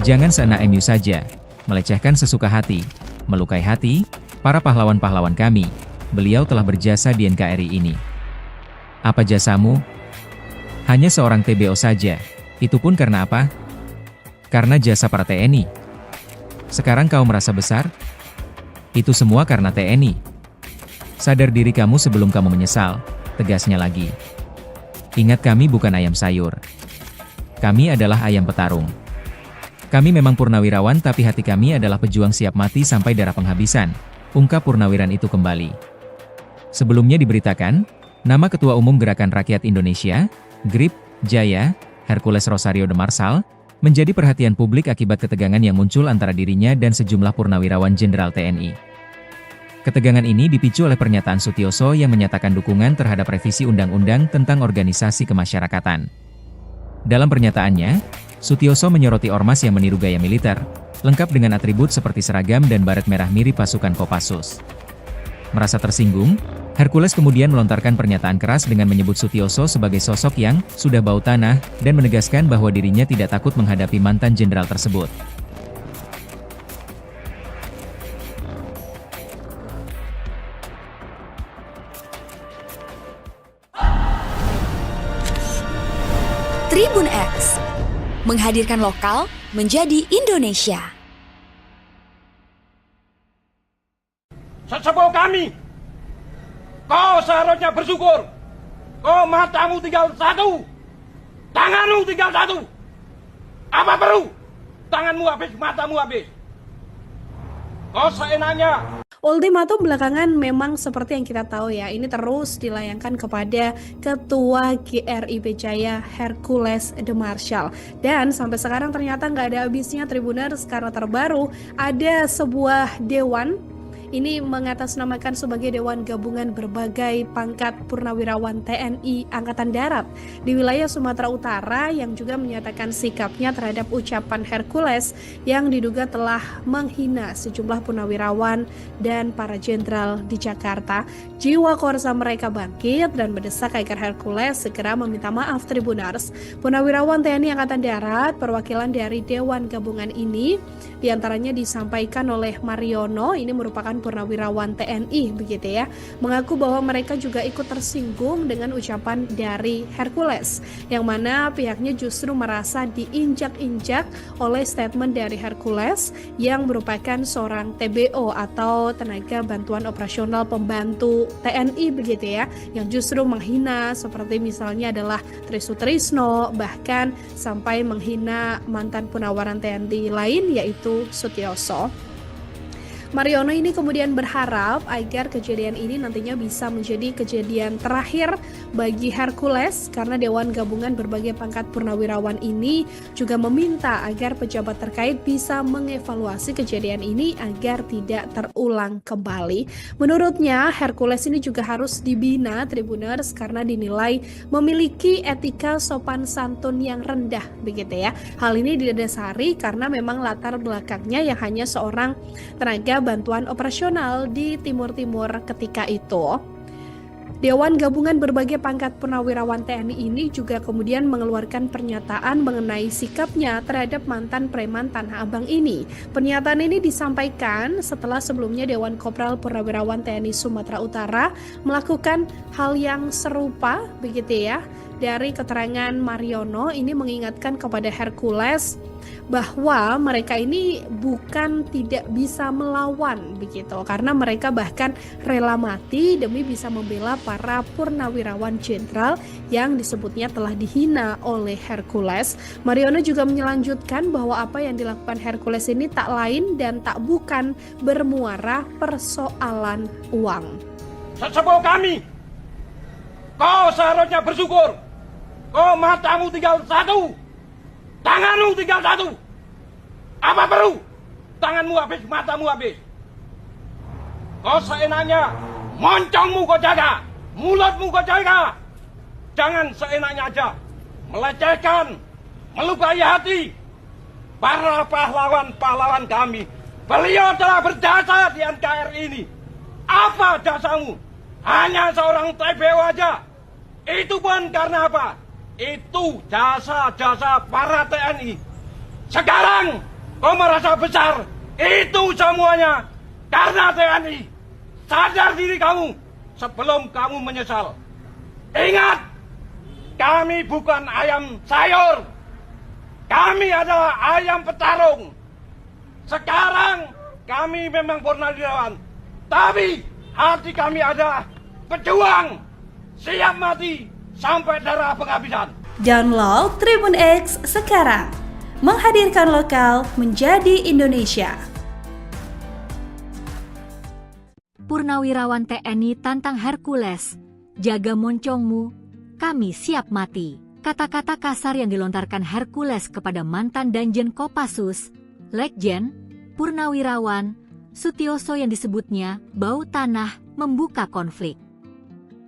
Jangan seenak MU saja, melecehkan sesuka hati, melukai hati, para pahlawan-pahlawan kami. Beliau telah berjasa di NKRI ini. Apa jasamu? Hanya seorang TBO saja. Itu pun karena apa? Karena jasa para TNI. Sekarang kau merasa besar? Itu semua karena TNI. Sadar diri kamu sebelum kamu menyesal, tegasnya lagi. Ingat, kami bukan ayam sayur. Kami adalah ayam petarung. Kami memang purnawirawan, tapi hati kami adalah pejuang siap mati sampai darah penghabisan, ungkap purnawiran itu kembali. Sebelumnya diberitakan, nama Ketua Umum Gerakan Rakyat Indonesia, GRIP, Jaya, Hercules Rosario de Marsal, menjadi perhatian publik akibat ketegangan yang muncul antara dirinya dan sejumlah purnawirawan Jenderal TNI. Ketegangan ini dipicu oleh pernyataan Sutioso yang menyatakan dukungan terhadap revisi Undang-Undang tentang Organisasi Kemasyarakatan. Dalam pernyataannya, Sutioso menyoroti ormas yang meniru gaya militer, lengkap dengan atribut seperti seragam dan baret merah mirip pasukan Kopassus. Merasa tersinggung, Hercules kemudian melontarkan pernyataan keras dengan menyebut Sutioso sebagai sosok yang sudah bau tanah dan menegaskan bahwa dirinya tidak takut menghadapi mantan jenderal tersebut. Tribun X menghadirkan lokal menjadi Indonesia. Sesepuh kami, kau seharusnya bersyukur. Kau matamu tinggal satu, tanganmu tinggal satu. Apa perlu? Tanganmu habis, matamu habis. Kau seenaknya. Ultimatum belakangan memang seperti yang kita tahu ya, ini terus dilayangkan kepada Ketua GRIP Jaya Hercules de Marsal. Dan sampai sekarang ternyata nggak ada habisnya Tribuners, karena terbaru ada sebuah dewan. Ini mengatasnamakan sebagai Dewan Gabungan Berbagai Pangkat Purnawirawan TNI Angkatan Darat di wilayah Sumatera Utara yang juga menyatakan sikapnya terhadap ucapan Hercules yang diduga telah menghina sejumlah purnawirawan dan para jenderal di Jakarta. Jiwa korsa mereka bangkit dan mendesak agar Hercules segera meminta maaf. Tribuners, purnawirawan TNI Angkatan Darat perwakilan dari Dewan Gabungan ini diantaranya disampaikan oleh Mariono, ini merupakan purnawirawan TNI begitu ya, mengaku bahwa mereka juga ikut tersinggung dengan ucapan dari Hercules, yang mana pihaknya justru merasa diinjak-injak oleh statement dari Hercules yang merupakan seorang TBO atau tenaga bantuan operasional pembantu TNI begitu ya, yang justru menghina seperti misalnya adalah Trisutrisno, bahkan sampai menghina mantan purnawiran TNI lain yaitu Sutioso. Mariono ini kemudian berharap agar kejadian ini nantinya bisa menjadi kejadian terakhir bagi Hercules, karena Dewan Gabungan Berbagai Pangkat Purnawirawan ini juga meminta agar pejabat terkait bisa mengevaluasi kejadian ini agar tidak terulang kembali. Menurutnya Hercules ini juga harus dibina Tribuners karena dinilai memiliki etika sopan santun yang rendah begitu ya. Hal ini didasari karena memang latar belakangnya yang hanya seorang tenaga bantuan operasional di Timur-Timur ketika itu. Dewan Gabungan Berbagai Pangkat Purnawirawan TNI ini juga kemudian mengeluarkan pernyataan mengenai sikapnya terhadap mantan preman Tanah Abang ini. Pernyataan ini disampaikan setelah sebelumnya Dewan Kopral Purnawirawan TNI Sumatera Utara melakukan hal yang serupa begitu ya. Dari keterangan Mariono ini mengingatkan kepada Hercules bahwa mereka ini bukan tidak bisa melawan begitu, karena mereka bahkan rela mati demi bisa membela para purnawirawan jenderal yang disebutnya telah dihina oleh Hercules. Mariono juga melanjutkan bahwa apa yang dilakukan Hercules ini tak lain dan tak bukan bermuara persoalan uang. Sesepuh kami, kau seharusnya bersyukur. Kau matamu tinggal satu, tanganmu tinggal satu. Apa perlu? Tanganmu habis, matamu habis. Kau seenaknya, moncongmu kau jaga, mulutmu kau jaga. Jangan seenaknya aja melecehkan, melukai hati para pahlawan-pahlawan kami. Beliau telah berjasa di NKRI ini. Apa jasamu? Hanya seorang TPO aja. Itu pun karena apa? Itu jasa-jasa para TNI. Sekarang kau merasa besar. Itu semuanya karena TNI. Sadar diri kamu sebelum kamu menyesal. Ingat, kami bukan ayam sayur. Kami adalah ayam petarung. Sekarang kami memang purnawirawan. Tapi hati kami adalah pejuang. Siap mati sampai darah penghabisan. Download Tribun X sekarang. Menghadirkan lokal menjadi Indonesia. Purnawirawan TNI tantang Hercules, jaga moncongmu, kami siap mati. Kata-kata kasar yang dilontarkan Hercules kepada mantan Danjen Kopassus, Letjen, Purnawirawan, Sutioso yang disebutnya bau tanah, membuka konflik.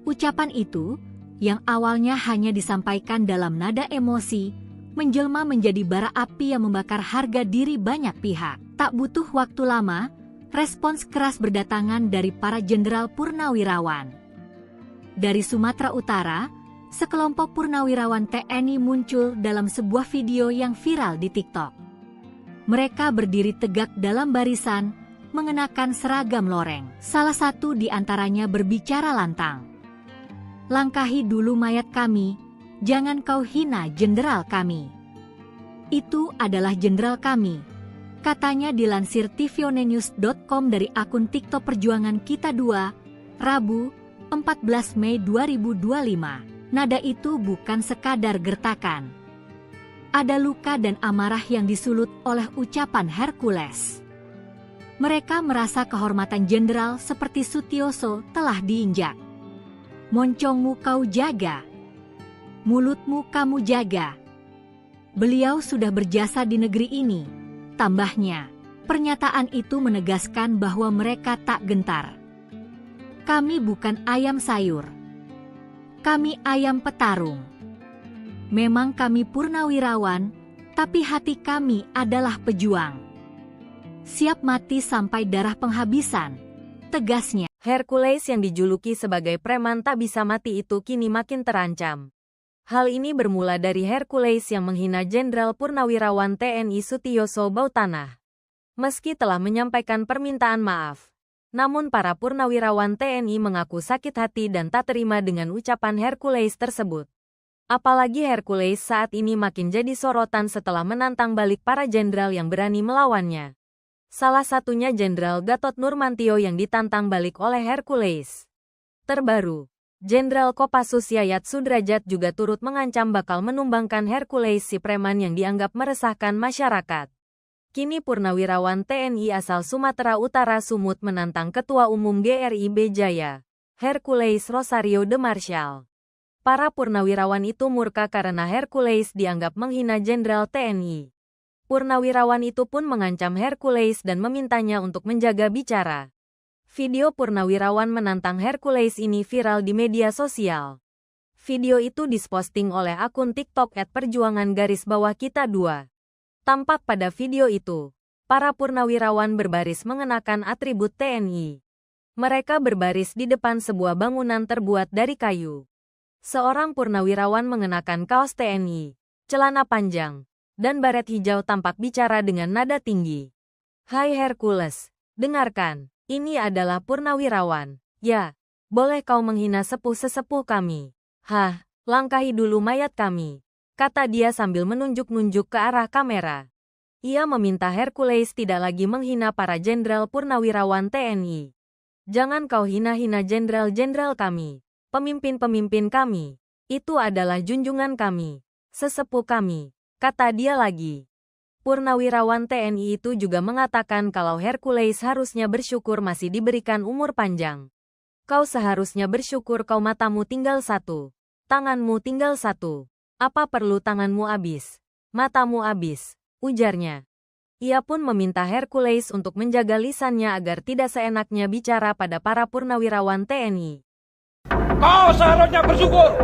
Ucapan itu, yang awalnya hanya disampaikan dalam nada emosi, menjelma menjadi bara api yang membakar harga diri banyak pihak. Tak butuh waktu lama, respons keras berdatangan dari para jenderal purnawirawan. Dari Sumatera Utara, sekelompok purnawirawan TNI muncul dalam sebuah video yang viral di TikTok. Mereka berdiri tegak dalam barisan, mengenakan seragam loreng. Salah satu di antaranya berbicara lantang. Langkahi dulu mayat kami, jangan kau hina jenderal kami. Itu adalah jenderal kami, katanya dilansir tvonnews.com dari akun TikTok Perjuangan Kita 2, Rabu, 14 Mei 2025. Nada itu bukan sekadar gertakan. Ada luka dan amarah yang disulut oleh ucapan Hercules. Mereka merasa kehormatan jenderal seperti Sutioso telah diinjak. Moncongmu kau jaga, mulutmu kamu jaga. Beliau sudah berjasa di negeri ini, tambahnya. Pernyataan itu menegaskan bahwa mereka tak gentar. Kami bukan ayam sayur. Kami ayam petarung. Memang kami purnawirawan, tapi hati kami adalah pejuang. Siap mati sampai darah penghabisan, tegasnya. Hercules yang dijuluki sebagai preman tak bisa mati itu kini makin terancam. Hal ini bermula dari Hercules yang menghina Jenderal Purnawirawan TNI Sutioso Bautanah. Meski telah menyampaikan permintaan maaf, namun para purnawirawan TNI mengaku sakit hati dan tak terima dengan ucapan Hercules tersebut. Apalagi Hercules saat ini makin jadi sorotan setelah menantang balik para jenderal yang berani melawannya. Salah satunya Jenderal Gatot Nurmantio yang ditantang balik oleh Hercules. Terbaru, Jenderal Kopassus Yayat Sudrajat juga turut mengancam bakal menumbangkan Hercules si preman yang dianggap meresahkan masyarakat. Kini purnawirawan TNI asal Sumatera Utara Sumut menantang Ketua Umum GRIB Jaya, Hercules Rosario de Marshall. Para purnawirawan itu murka karena Hercules dianggap menghina Jenderal TNI. Purnawirawan itu pun mengancam Hercules dan memintanya untuk menjaga bicara. Video purnawirawan menantang Hercules ini viral di media sosial. Video itu diposting oleh akun TikTok @perjuangan_kita 2. Tampak pada video itu, para purnawirawan berbaris mengenakan atribut TNI. Mereka berbaris di depan sebuah bangunan terbuat dari kayu. Seorang purnawirawan mengenakan kaos TNI, celana panjang, dan baret hijau tampak bicara dengan nada tinggi. Hai Hercules, dengarkan, ini adalah purnawirawan. Ya, boleh kau menghina sepuh-sesepuh kami. Hah, langkahi dulu mayat kami, kata dia sambil menunjuk-nunjuk ke arah kamera. Ia meminta Hercules tidak lagi menghina para jenderal purnawirawan TNI. Jangan kau hina-hina jenderal-jenderal kami, pemimpin-pemimpin kami. Itu adalah junjungan kami, sesepuh kami, kata dia lagi. Purnawirawan TNI itu juga mengatakan kalau Hercules harusnya bersyukur masih diberikan umur panjang. Kau seharusnya bersyukur kau matamu tinggal satu, tanganmu tinggal satu. Apa perlu tanganmu habis, matamu habis, ujarnya. Ia pun meminta Hercules untuk menjaga lisannya agar tidak seenaknya bicara pada para purnawirawan TNI. Kau seharusnya bersyukur.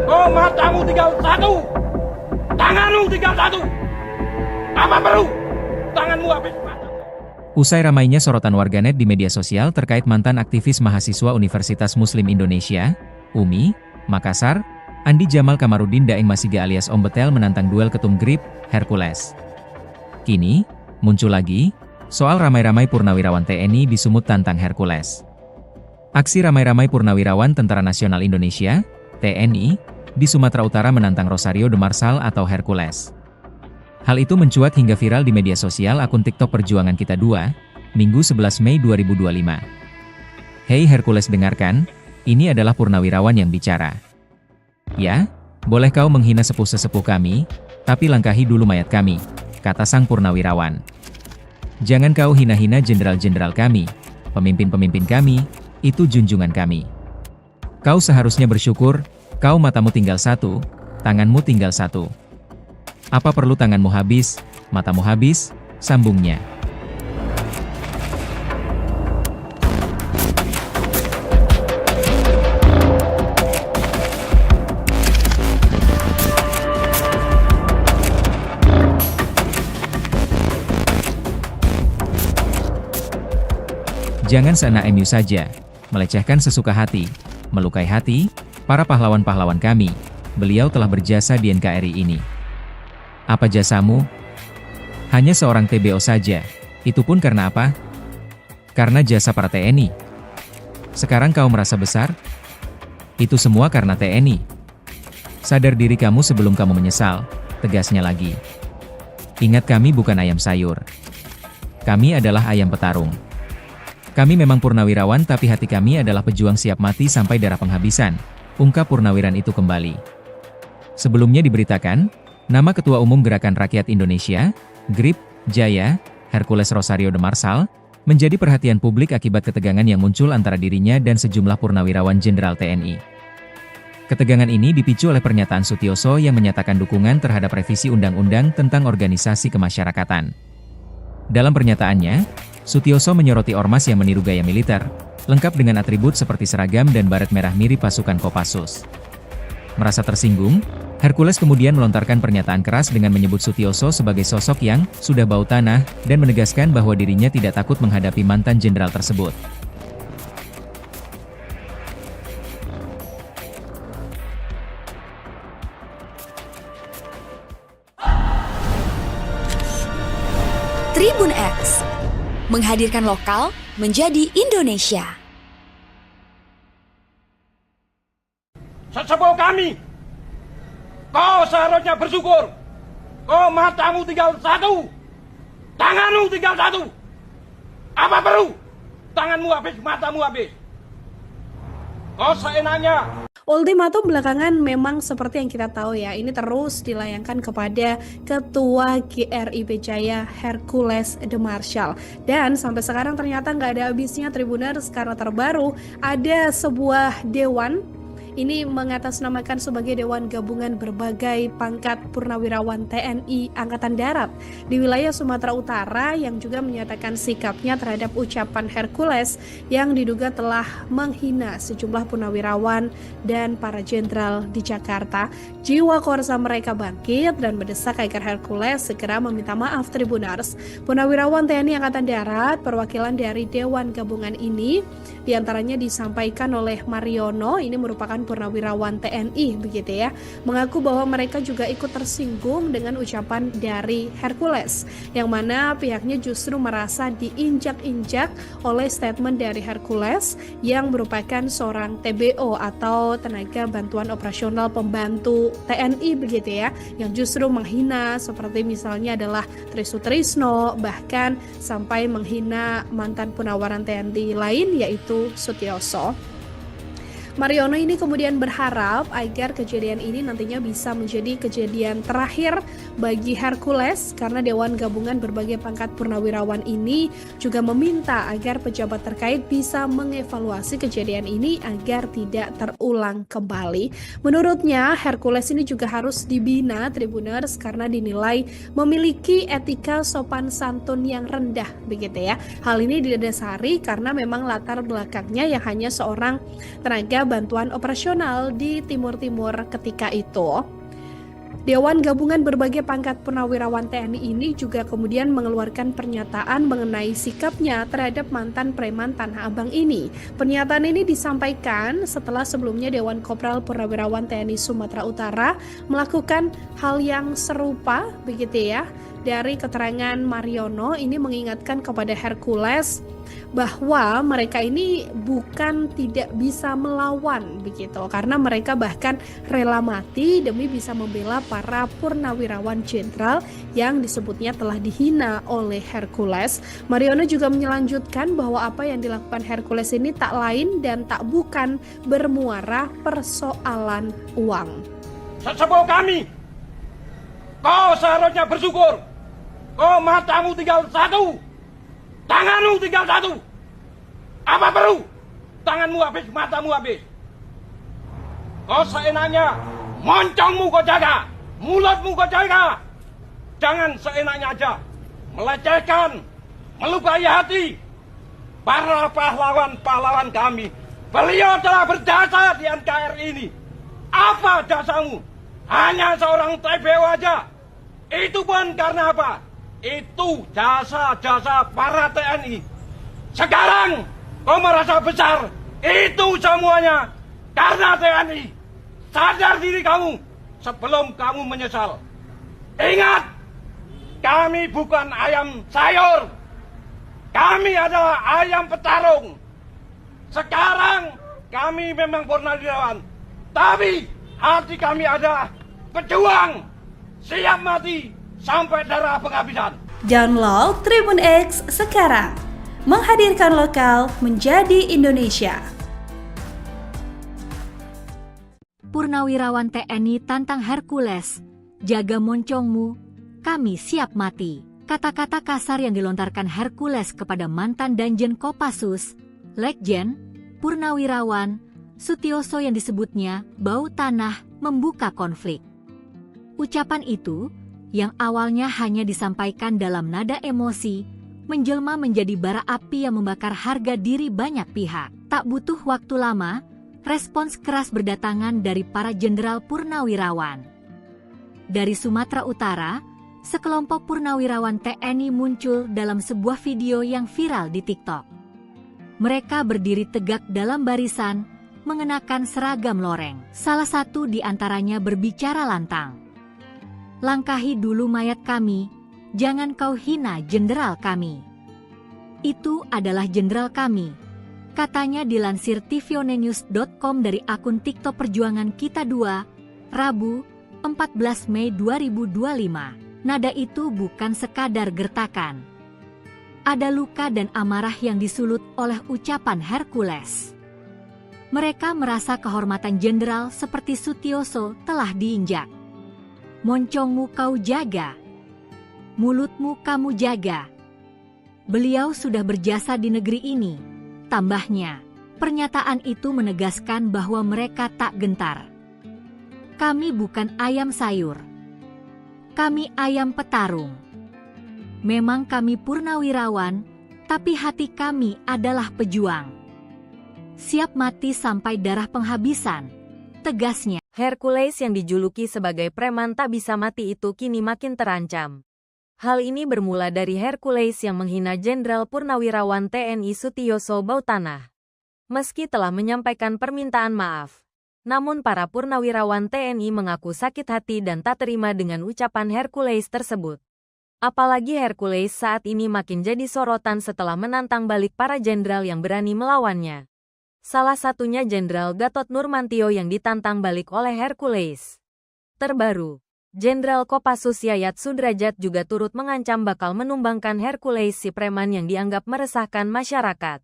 Oh, matamu tinggal satu, tanganmu tinggal satu. Apa perlu tanganmu habis matamu? Usai ramainya sorotan warganet di media sosial terkait mantan aktivis mahasiswa Universitas Muslim Indonesia, UMI, Makassar, Andi Jamal Kamarudin Daeng Masiga alias Om Betel menantang duel ketum GRIP, Hercules. Kini, muncul lagi, soal ramai-ramai purnawirawan TNI disumut tantang Hercules. Aksi ramai-ramai purnawirawan Tentara Nasional Indonesia, TNI, di Sumatera Utara menantang Rosario de Marsal atau Hercules. Hal itu mencuat hingga viral di media sosial akun TikTok Perjuangan Kita 2, Minggu 11 Mei 2025. Hei Hercules, dengarkan, ini adalah purnawirawan yang bicara. Ya, boleh kau menghina sepuh-sesepuh kami, tapi langkahi dulu mayat kami, kata sang purnawirawan. Jangan kau hina-hina jenderal-jenderal kami, pemimpin-pemimpin kami, itu junjungan kami. Kau seharusnya bersyukur, kau matamu tinggal satu, tanganmu tinggal satu. Apa perlu tanganmu habis, matamu habis, sambungnya. Jangan seenak MU saja, melecehkan sesuka hati, melukai hati, para pahlawan-pahlawan kami. Beliau telah berjasa di NKRI ini. Apa jasamu? Hanya seorang TBO saja. Itu pun karena apa? Karena jasa para TNI. Sekarang kau merasa besar? Itu semua karena TNI. Sadar diri kamu sebelum kamu menyesal, tegasnya lagi. Ingat, kami bukan ayam sayur. Kami adalah ayam petarung. Kami memang purnawirawan, tapi hati kami adalah pejuang siap mati sampai darah penghabisan, ungkap purnawiran itu kembali. Sebelumnya diberitakan, nama Ketua Umum Gerakan Rakyat Indonesia, GRIP, Jaya, Hercules Rosario de Marsal, menjadi perhatian publik akibat ketegangan yang muncul antara dirinya dan sejumlah purnawirawan Jenderal TNI. Ketegangan ini dipicu oleh pernyataan Sutioso yang menyatakan dukungan terhadap revisi Undang-Undang tentang Organisasi Kemasyarakatan. Dalam pernyataannya, Sutioso menyoroti ormas yang meniru gaya militer, lengkap dengan atribut seperti seragam dan baret merah mirip pasukan Kopassus. Merasa tersinggung, Hercules kemudian melontarkan pernyataan keras dengan menyebut Sutioso sebagai sosok yang sudah bau tanah dan menegaskan bahwa dirinya tidak takut menghadapi mantan jenderal tersebut. Tribun X menghadirkan lokal menjadi Indonesia. Sesepuh kami, kau seharusnya bersyukur. Oh, matamu tinggal satu, tanganmu tinggal satu. Apa perlu tanganmu habis, matamu habis? Kau seenaknya. Ultimatum belakangan memang seperti yang kita tahu ya, ini terus dilayangkan kepada Ketua GRIP Jaya Hercules de Marsal. Dan sampai sekarang ternyata nggak ada habisnya Tribuners, karena terbaru ada sebuah dewan. Ini mengatasnamakan sebagai Dewan Gabungan Berbagai Pangkat Purnawirawan TNI Angkatan Darat di wilayah Sumatera Utara yang juga menyatakan sikapnya terhadap ucapan Hercules yang diduga telah menghina sejumlah purnawirawan dan para jenderal di Jakarta. Jiwa korsa mereka bangkit dan mendesak agar Hercules segera meminta maaf. Tribuners, purnawirawan TNI Angkatan Darat perwakilan dari Dewan Gabungan ini diantaranya disampaikan oleh Mariono, ini merupakan Purnawirawan TNI begitu ya, mengaku bahwa mereka juga ikut tersinggung dengan ucapan dari Hercules, yang mana pihaknya justru merasa diinjak-injak oleh statement dari Hercules yang merupakan seorang TBO atau tenaga bantuan operasional pembantu TNI begitu ya, yang justru menghina seperti misalnya adalah Trisutrisno, bahkan sampai menghina mantan Purnawiran TNI lain yaitu Sutioso. Mariono ini kemudian berharap agar kejadian ini nantinya bisa menjadi kejadian terakhir bagi Hercules, karena Dewan Gabungan berbagai pangkat purnawirawan ini juga meminta agar pejabat terkait bisa mengevaluasi kejadian ini agar tidak terulang kembali. Menurutnya Hercules ini juga harus dibina Tribuners karena dinilai memiliki etika sopan santun yang rendah begitu ya. Hal ini didasari karena memang latar belakangnya yang hanya seorang tenaga bantuan operasional di Timur-Timur ketika itu. Dewan Gabungan berbagai pangkat purnawirawan TNI ini juga kemudian mengeluarkan pernyataan mengenai sikapnya terhadap mantan preman Tanah Abang ini. Pernyataan ini disampaikan setelah sebelumnya Dewan Kopral Purnawirawan TNI Sumatera Utara melakukan hal yang serupa begitu ya. Dari keterangan Mariono ini mengingatkan kepada Hercules bahwa mereka ini bukan tidak bisa melawan begitu, karena mereka bahkan rela mati demi bisa membela para purnawirawan jenderal yang disebutnya telah dihina oleh Hercules. Mariono juga melanjutkan bahwa apa yang dilakukan Hercules ini tak lain dan tak bukan bermuara persoalan uang. Sesepuh kami, kau seharusnya bersyukur. Kau matamu tinggal satu, tanganmu tinggal satu. Apa perlu? Tanganmu habis, matamu habis. Kau seenaknya, moncongmu kau jaga, mulutmu kau jaga. Jangan seenaknya aja melecehkan, melukai hati para pahlawan-pahlawan kami. Beliau telah berjasa di NKRI ini. Apa jasamu? Hanya seorang TBO aja. Itu pun karena apa? Itu jasa-jasa para TNI. Sekarang kau merasa besar. Itu semuanya karena TNI. Sadar diri kamu sebelum kamu menyesal. Ingat, kami bukan ayam sayur. Kami adalah ayam petarung. Sekarang kami memang purnawirawan, tapi hati kami adalah pejuang, siap mati sampai darah penghabisan. Download Tribun X sekarang. Menghadirkan lokal menjadi Indonesia. Purnawirawan TNI tantang Hercules, jaga moncongmu, kami siap mati. Kata-kata kasar yang dilontarkan Hercules kepada mantan Danjen Kopassus, Legjen, Purnawirawan, Sutioso yang disebutnya bau tanah membuka konflik. Ucapan itu yang awalnya hanya disampaikan dalam nada emosi, menjelma menjadi bara api yang membakar harga diri banyak pihak. Tak butuh waktu lama, respons keras berdatangan dari para jenderal purnawirawan. Dari Sumatera Utara, sekelompok purnawirawan TNI muncul dalam sebuah video yang viral di TikTok. Mereka berdiri tegak dalam barisan, mengenakan seragam loreng. Salah satu di antaranya berbicara lantang. Langkahi dulu mayat kami, jangan kau hina jenderal kami. Itu adalah jenderal kami, katanya dilansir tvonnews.com dari akun TikTok Perjuangan Kita 2, Rabu, 14 Mei 2025. Nada itu bukan sekadar gertakan. Ada luka dan amarah yang disulut oleh ucapan Hercules. Mereka merasa kehormatan jenderal seperti Sutioso telah diinjak. Moncongmu kau jaga, mulutmu kamu jaga. Beliau sudah berjasa di negeri ini, tambahnya. Pernyataan itu menegaskan bahwa mereka tak gentar. Kami bukan ayam sayur. Kami ayam petarung. Memang kami purnawirawan, tapi hati kami adalah pejuang. Siap mati sampai darah penghabisan, tegasnya. Hercules yang dijuluki sebagai preman tak bisa mati itu kini makin terancam. Hal ini bermula dari Hercules yang menghina Jenderal Purnawirawan TNI Sutioso Bautanah. Meski telah menyampaikan permintaan maaf, Namun para purnawirawan TNI mengaku sakit hati dan tak terima dengan ucapan Hercules tersebut. Apalagi Hercules saat ini makin jadi sorotan setelah menantang balik para jenderal yang berani melawannya. Salah satunya Jenderal Gatot Nurmantio yang ditantang balik oleh Hercules. Terbaru, Jenderal Kopassus Yayat Sudrajat juga turut mengancam bakal menumbangkan Hercules si preman yang dianggap meresahkan masyarakat.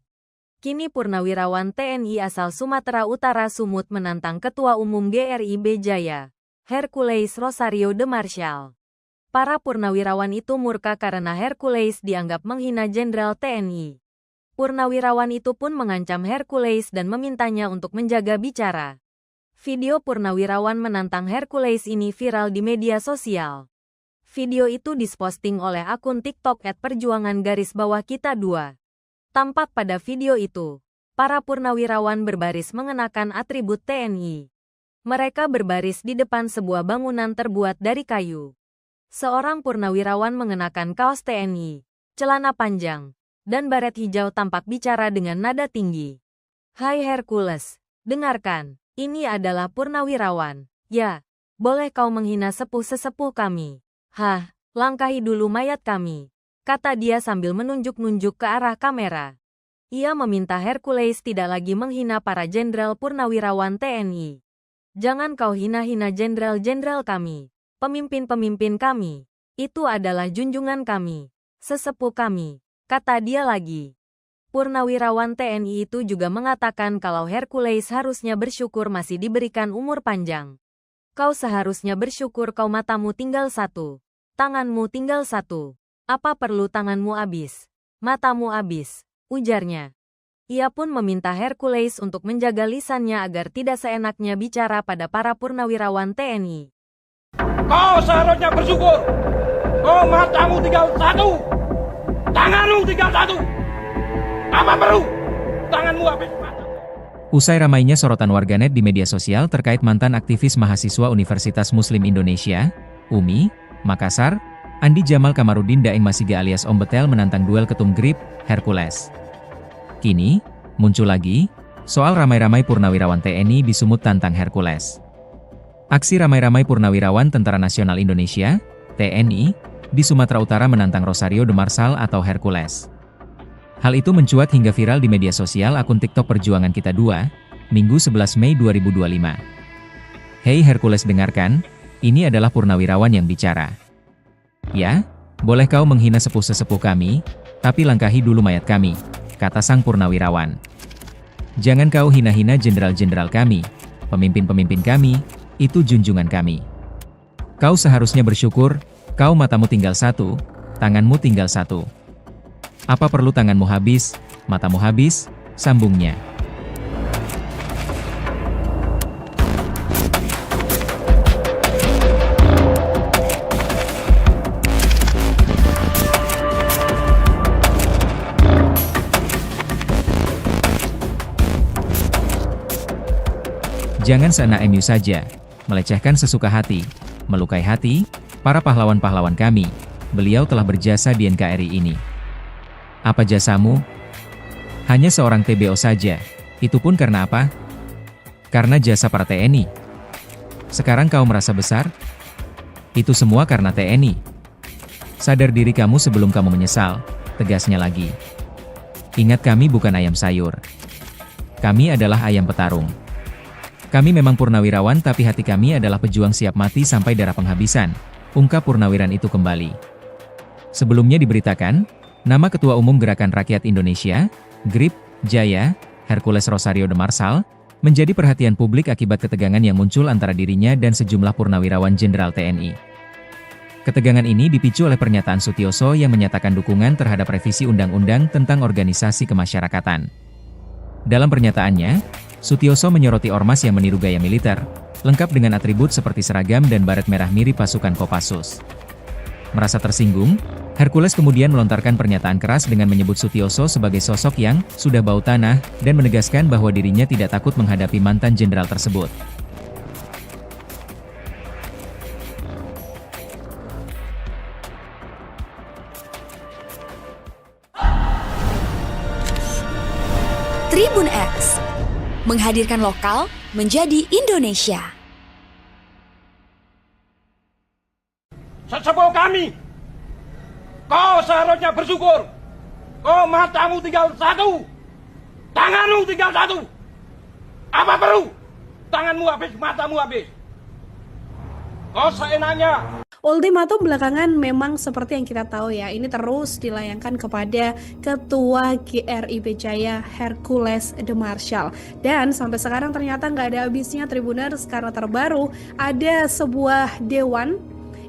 Kini purnawirawan TNI asal Sumatera Utara Sumut menantang Ketua Umum GRIB Jaya, Hercules Rosario de Marshall. Para purnawirawan itu murka karena Hercules dianggap menghina Jenderal TNI. Purnawirawan itu pun mengancam Hercules dan memintanya untuk menjaga bicara. Video purnawirawan menantang Hercules ini viral di media sosial. Video itu diposting oleh akun TikTok @perjuangan_kita2. Tampak pada video itu, para purnawirawan berbaris mengenakan atribut TNI. Mereka berbaris di depan sebuah bangunan terbuat dari kayu. Seorang purnawirawan mengenakan kaos TNI, celana panjang, dan baret hijau tampak bicara dengan nada tinggi. "Hai Hercules, dengarkan, ini adalah purnawirawan. Ya, boleh kau menghina sepuh-sesepuh kami. Hah, langkahi dulu mayat kami," kata dia sambil menunjuk-nunjuk ke arah kamera. Ia meminta Hercules tidak lagi menghina para jenderal purnawirawan TNI. "Jangan kau hina-hina jenderal-jenderal kami, pemimpin-pemimpin kami. Itu adalah junjungan kami, sesepuh kami," kata dia lagi. Purnawirawan TNI itu juga mengatakan kalau Hercules harusnya bersyukur masih diberikan umur panjang. "Kau seharusnya bersyukur kau matamu tinggal satu, tanganmu tinggal satu. Apa perlu tanganmu habis, matamu habis," ujarnya. Ia pun meminta Hercules untuk menjaga lisannya agar tidak seenaknya bicara pada para purnawirawan TNI. Kau seharusnya bersyukur. Oh, matamu tinggal satu. Tanganmu tinggal satu. Apa perlu tanganmu habis mata? Usai ramainya sorotan warganet di media sosial terkait mantan aktivis mahasiswa Universitas Muslim Indonesia, UMI, Makassar, Andi Jamal Kamarudin Daeng Masiga alias Om Betel menantang duel ketum GRIB, Hercules. Kini, muncul lagi, soal ramai-ramai purnawirawan TNI di Sumut tantang Hercules. Aksi ramai-ramai purnawirawan Tentara Nasional Indonesia, TNI, di Sumatera Utara menantang Rosario de Marshall atau Hercules. Hal itu mencuat hingga viral di media sosial akun TikTok Perjuangan Kita 2, Minggu 11 Mei 2025. "Hei Hercules, dengarkan, ini adalah purnawirawan yang bicara. Ya, boleh kau menghina sepuh-sesepuh kami, tapi langkahi dulu mayat kami," kata sang purnawirawan. "Jangan kau hina-hina jenderal-jenderal kami, pemimpin-pemimpin kami, itu junjungan kami. Kau seharusnya bersyukur, kau matamu tinggal satu, tanganmu tinggal satu. Apa perlu tanganmu habis, matamu habis," sambungnya. Jangan seenak MU saja, melecehkan sesuka hati, melukai hati, para pahlawan-pahlawan kami. Beliau telah berjasa di NKRI ini. Apa jasamu? Hanya seorang TBO saja. Itu pun karena apa? Karena jasa para TNI. Sekarang kau merasa besar? Itu semua karena TNI. Sadar diri kamu sebelum kamu menyesal, tegasnya lagi. Ingat, kami bukan ayam sayur. Kami adalah ayam petarung. Kami memang purnawirawan tapi hati kami adalah pejuang siap mati sampai darah penghabisan, ungkap purnawiran itu kembali. Sebelumnya diberitakan, nama Ketua Umum Gerakan Rakyat Indonesia, GRIB, Jaya, Hercules Rosario de Marshall, menjadi perhatian publik akibat ketegangan yang muncul antara dirinya dan sejumlah purnawirawan Jenderal TNI. Ketegangan ini dipicu oleh pernyataan Sutioso yang menyatakan dukungan terhadap revisi Undang-Undang tentang Organisasi Kemasyarakatan. Dalam pernyataannya, Sutioso menyoroti ormas yang meniru gaya militer, lengkap dengan atribut seperti seragam dan baret merah mirip pasukan Kopassus. Merasa tersinggung, Hercules kemudian melontarkan pernyataan keras dengan menyebut Sutioso sebagai sosok yang sudah bau tanah dan menegaskan bahwa dirinya tidak takut menghadapi mantan jenderal tersebut. Tribun X menghadirkan lokal menjadi Indonesia. Sesepuh kami, kau seharusnya bersyukur. Kau matamu tinggal satu, tanganmu tinggal satu. Apa perlu? Tanganmu habis, matamu habis. Kau seenaknya. Ultimatum belakangan memang seperti yang kita tahu ya, ini terus dilayangkan kepada Ketua GRIP Jaya Hercules de Marshall. Dan sampai sekarang ternyata nggak ada habisnya Tribuners, karena terbaru ada sebuah dewan.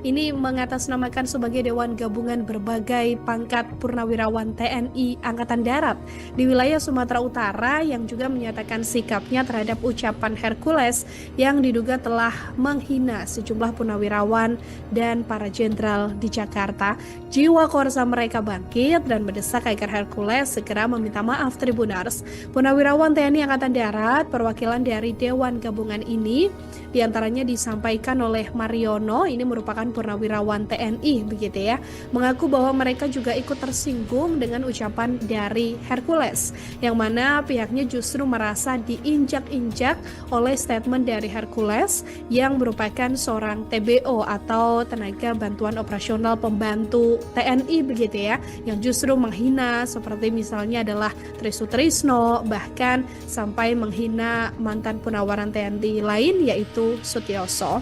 Ini mengatasnamakan sebagai Dewan Gabungan Berbagai Pangkat Purnawirawan TNI Angkatan Darat di wilayah Sumatera Utara yang juga menyatakan sikapnya terhadap ucapan Hercules yang diduga telah menghina sejumlah purnawirawan dan para jenderal di Jakarta. Jiwa korsa mereka bangkit dan mendesak agar Hercules segera meminta maaf Tribuners. Purnawirawan TNI Angkatan Darat, perwakilan dari Dewan Gabungan ini diantaranya disampaikan oleh Mariono, ini merupakan purnawirawan TNI begitu ya, mengaku bahwa mereka juga ikut tersinggung dengan ucapan dari Hercules, yang mana pihaknya justru merasa diinjak-injak oleh statement dari Hercules yang merupakan seorang TBO atau tenaga bantuan operasional pembantu TNI begitu ya, yang justru menghina seperti misalnya adalah Tri Sutrisno, bahkan sampai menghina mantan Purnawiran TNI lain yaitu Sutioso.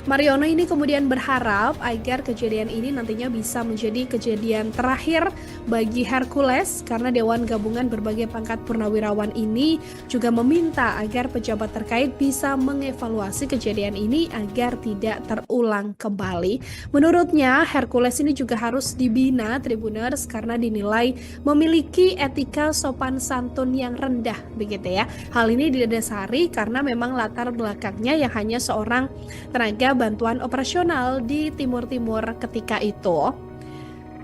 Mariono ini kemudian berharap agar kejadian ini nantinya bisa menjadi kejadian terakhir bagi Hercules, karena Dewan Gabungan Berbagai Pangkat Purnawirawan ini juga meminta agar pejabat terkait bisa mengevaluasi kejadian ini agar tidak terulang kembali. Menurutnya Hercules ini juga harus dibina Tribuners karena dinilai memiliki etika sopan santun yang rendah begitu ya. Hal ini didasari karena memang latar belakangnya yang hanya seorang tenaga bantuan operasional di Timur-Timur ketika itu.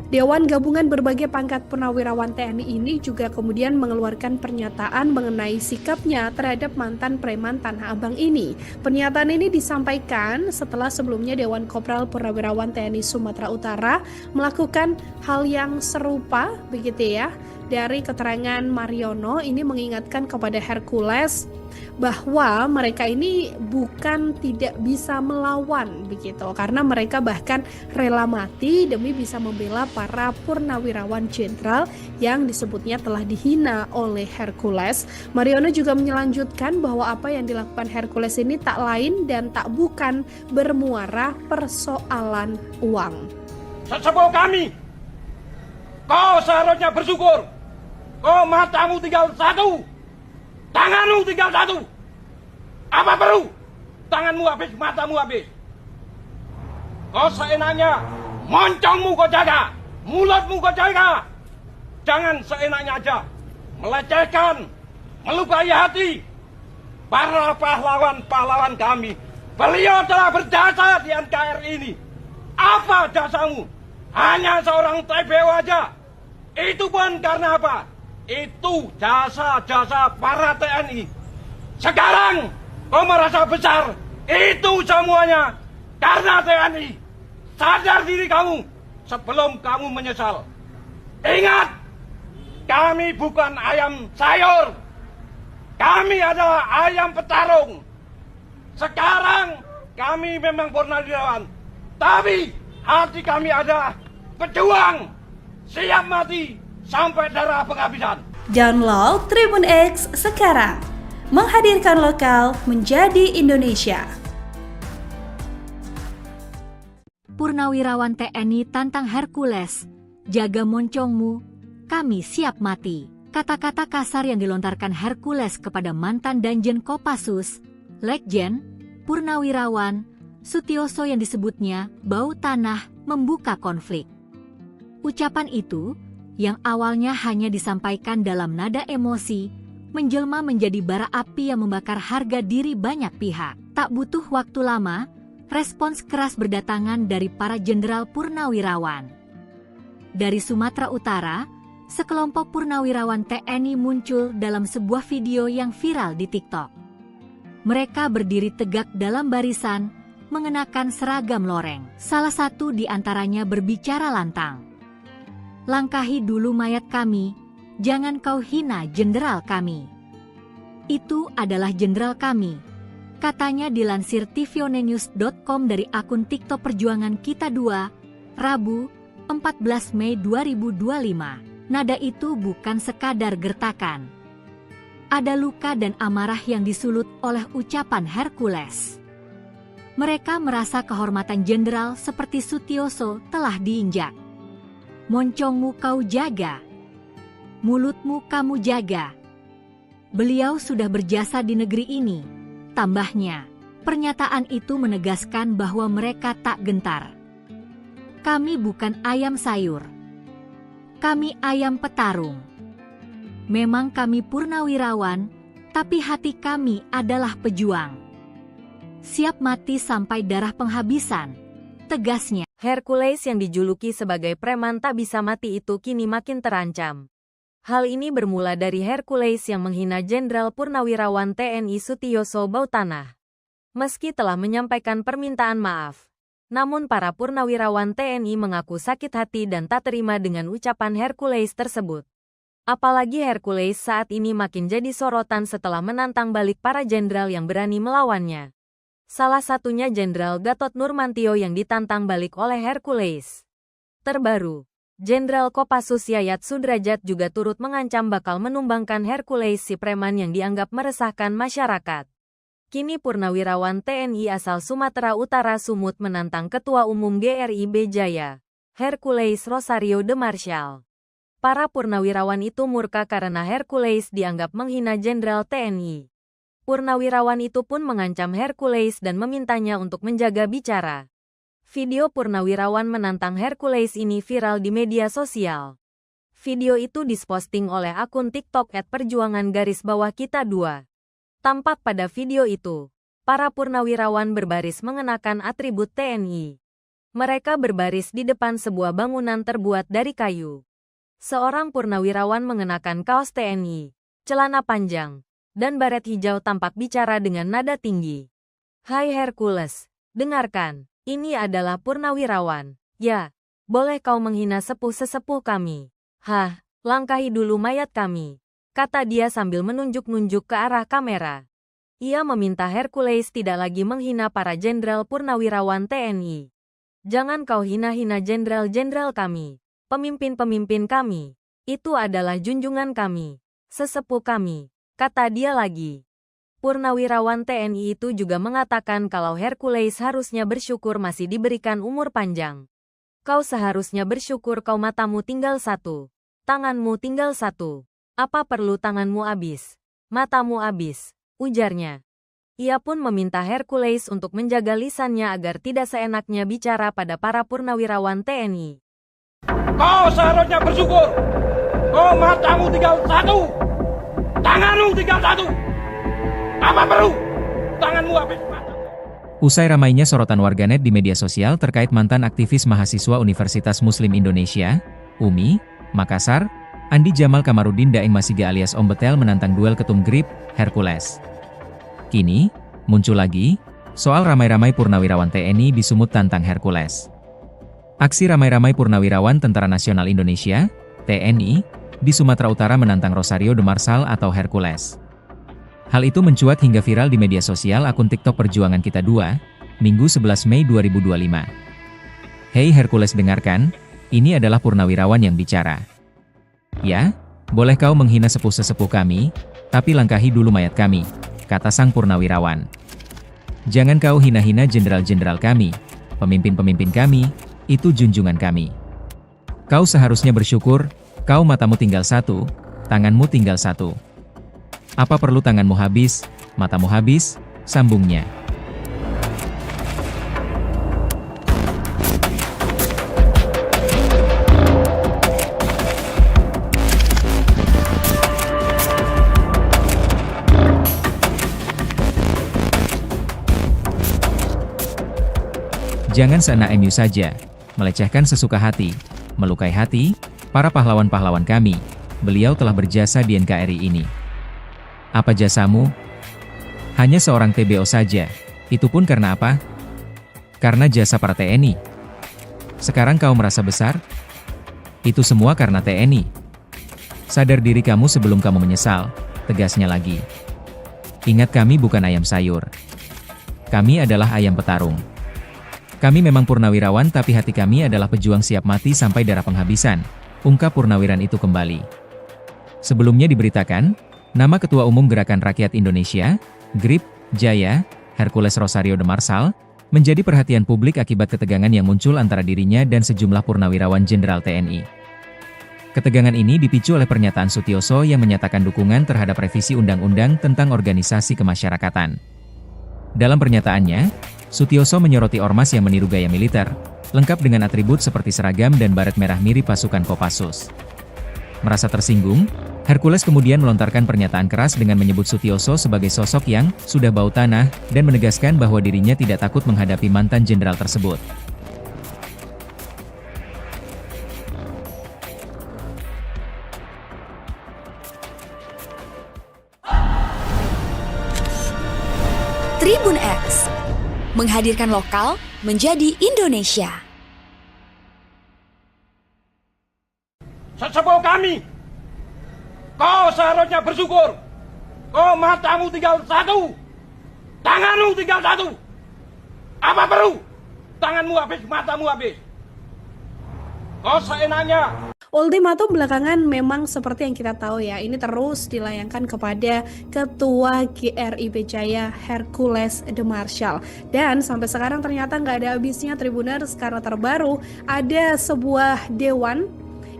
Dewan Gabungan Berbagai Pangkat Purnawirawan TNI ini juga kemudian mengeluarkan pernyataan mengenai sikapnya terhadap mantan preman Tanah Abang ini. Pernyataan ini disampaikan setelah sebelumnya Dewan Kopral Purnawirawan TNI Sumatera Utara melakukan hal yang serupa begitu ya. Dari keterangan Mariono ini mengingatkan kepada Hercules bahwa mereka ini bukan tidak bisa melawan begitu, karena mereka bahkan rela mati demi bisa membela para purnawirawan jenderal yang disebutnya telah dihina oleh Hercules. Mariono juga melanjutkan bahwa apa yang dilakukan Hercules ini tak lain dan tak bukan bermuara persoalan uang. Sesepuh kami, kau seharusnya bersyukur. Kau matamu tinggal satu, tanganmu tinggal satu. Apa perlu? Tanganmu habis, matamu habis. Kau seenaknya, moncongmu kau jaga, mulutmu kau jaga. Jangan seenaknya aja melecehkan, melukai hati para pahlawan-pahlawan kami. Beliau telah berjasa di NKRI ini. Apa jasamu? Hanya seorang TBO aja. Itu pun karena apa? Itu jasa-jasa para TNI. Sekarang kau merasa besar. Itu semuanya karena TNI. Sadar diri kamu sebelum kamu menyesal. Ingat, kami bukan ayam sayur. Kami adalah ayam petarung. Sekarang kami memang purnawirawan, tapi hati kami adalah pejuang, siap mati sampai darah penghabisan. Download Tribun X sekarang. Menghadirkan lokal menjadi Indonesia. Purnawirawan TNI tantang Hercules, jaga moncongmu, kami siap mati. Kata-kata kasar yang dilontarkan Hercules kepada mantan Danjen Kopassus, Legjen, Purnawirawan, Sutioso yang disebutnya bau tanah membuka konflik. Ucapan itu yang awalnya hanya disampaikan dalam nada emosi, menjelma menjadi bara api yang membakar harga diri banyak pihak. Tak butuh waktu lama, respons keras berdatangan dari para jenderal purnawirawan. Dari Sumatera Utara, sekelompok purnawirawan TNI muncul dalam sebuah video yang viral di TikTok. Mereka berdiri tegak dalam barisan, mengenakan seragam loreng. Salah satu di antaranya berbicara lantang. Langkahi dulu mayat kami, jangan kau hina jenderal kami. Itu adalah jenderal kami. Katanya dilansir tvonnews.com dari akun TikTok Perjuangan Kita 2, Rabu, 14 Mei 2025. Nada itu bukan sekadar gertakan. Ada luka dan amarah yang disulut oleh ucapan Hercules. Mereka merasa kehormatan jenderal seperti Sutioso telah diinjak. Moncongmu kau jaga. Mulutmu kamu jaga. Beliau sudah berjasa di negeri ini. Tambahnya, pernyataan itu menegaskan bahwa mereka tak gentar. Kami bukan ayam sayur. Kami ayam petarung. Memang kami purnawirawan, tapi hati kami adalah pejuang. Siap mati sampai darah penghabisan, tegasnya. Hercules yang dijuluki sebagai preman tak bisa mati itu kini makin terancam. Hal ini bermula dari Hercules yang menghina Jenderal Purnawirawan TNI Sutioso Bautanah. Meski telah menyampaikan permintaan maaf, namun para purnawirawan TNI mengaku sakit hati dan tak terima dengan ucapan Hercules tersebut. Apalagi Hercules saat ini makin jadi sorotan setelah menantang balik para jenderal yang berani melawannya. Salah satunya Jenderal Gatot Nurmantio yang ditantang balik oleh Hercules. Terbaru, Jenderal Kopassus Yayat Sudrajat juga turut mengancam bakal menumbangkan Hercules si preman yang dianggap meresahkan masyarakat. Kini purnawirawan TNI asal Sumatera Utara Sumut menantang Ketua Umum GRIB Jaya, Hercules Rosario de Marshall. Para purnawirawan itu murka karena Hercules dianggap menghina Jenderal TNI. Purnawirawan itu pun mengancam Hercules dan memintanya untuk menjaga bicara. Video purnawirawan menantang Hercules ini viral di media sosial. Video itu diposting oleh akun TikTok @perjuangan_kita 2. Tampak pada video itu, para purnawirawan berbaris mengenakan atribut TNI. Mereka berbaris di depan sebuah bangunan terbuat dari kayu. Seorang purnawirawan mengenakan kaos TNI, celana panjang, dan baret hijau tampak bicara dengan nada tinggi. "Hai Hercules, dengarkan. Ini adalah purnawirawan. Ya, boleh kau menghina sepuh-sesepuh kami. Hah, langkahi dulu mayat kami," kata dia sambil menunjuk-nunjuk ke arah kamera. Ia meminta Hercules tidak lagi menghina para jenderal purnawirawan TNI. "Jangan kau hina-hina jenderal-jenderal kami, pemimpin-pemimpin kami. Itu adalah junjungan kami, sesepuh kami," kata dia lagi. Purnawirawan TNI itu juga mengatakan kalau Hercules harusnya bersyukur masih diberikan umur panjang. "Kau seharusnya bersyukur kau matamu tinggal satu, tanganmu tinggal satu. Apa perlu tanganmu habis, matamu habis," ujarnya. Ia pun meminta Hercules untuk menjaga lisannya agar tidak seenaknya bicara pada para purnawirawan TNI. Kau seharusnya bersyukur. Oh, matamu tinggal satu, tanganmu tinggal satu. Apa perlu tanganmu habis mata? Usai ramainya sorotan warganet di media sosial terkait mantan aktivis mahasiswa Universitas Muslim Indonesia, UMI, Makassar, Andi Jamal Kamarudin Daeng Masiga alias Om Betel menantang duel ketum GRIB, Hercules. Kini, muncul lagi, soal ramai-ramai purnawirawan TNI di Sumut tantang Hercules. Aksi ramai-ramai purnawirawan Tentara Nasional Indonesia, TNI, di Sumatera Utara menantang Rosario de Marshall atau Hercules. Hal itu mencuat hingga viral di media sosial akun TikTok Perjuangan Kita 2, Minggu 11 Mei 2025. "Hei Hercules, dengarkan, ini adalah purnawirawan yang bicara. Ya, boleh kau menghina sepuh-sesepuh kami, tapi langkahi dulu mayat kami," kata sang purnawirawan. "Jangan kau hina-hina jenderal-jenderal kami, pemimpin-pemimpin kami, itu junjungan kami. Kau seharusnya bersyukur, kau matamu tinggal satu, tanganmu tinggal satu. Apa perlu tanganmu habis, matamu habis," sambungnya. Jangan seenak MU saja, melecehkan sesuka hati, melukai hati, para pahlawan-pahlawan kami. Beliau telah berjasa di NKRI ini. Apa jasamu? Hanya seorang TBO saja. Itu pun karena apa? Karena jasa para TNI. Sekarang kau merasa besar? Itu semua karena TNI. Sadar diri kamu sebelum kamu menyesal, tegasnya lagi. Ingat, kami bukan ayam sayur. Kami adalah ayam petarung. Kami memang purnawirawan, tapi hati kami adalah pejuang siap mati sampai darah penghabisan, ungkap purnawiran itu kembali. Sebelumnya diberitakan, nama Ketua Umum Gerakan Rakyat Indonesia, GRIP, Jaya, Hercules Rosario de Marsal, menjadi perhatian publik akibat ketegangan yang muncul antara dirinya dan sejumlah purnawirawan Jenderal TNI. Ketegangan ini dipicu oleh pernyataan Sutioso yang menyatakan dukungan terhadap revisi Undang-Undang tentang Organisasi Kemasyarakatan. Dalam pernyataannya, Sutioso menyoroti ormas yang meniru gaya militer, lengkap dengan atribut seperti seragam dan baret merah mirip pasukan Kopassus. Merasa tersinggung, Hercules kemudian melontarkan pernyataan keras dengan menyebut Sutioso sebagai sosok yang sudah bau tanah dan menegaskan bahwa dirinya tidak takut menghadapi mantan jenderal tersebut. Tribun X menghadirkan lokal menjadi Indonesia. Sesepuh kami, kau seharusnya bersyukur. Kau matamu tinggal satu, tanganmu tinggal satu. Apa perlu? Tanganmu habis, matamu habis. Kau seenaknya. Ultimatum belakangan memang seperti yang kita tahu ya, ini terus dilayangkan kepada Ketua GRIP Jaya Hercules de Marsal. Dan sampai sekarang ternyata nggak ada habisnya Tribuners, karena terbaru ada sebuah dewan.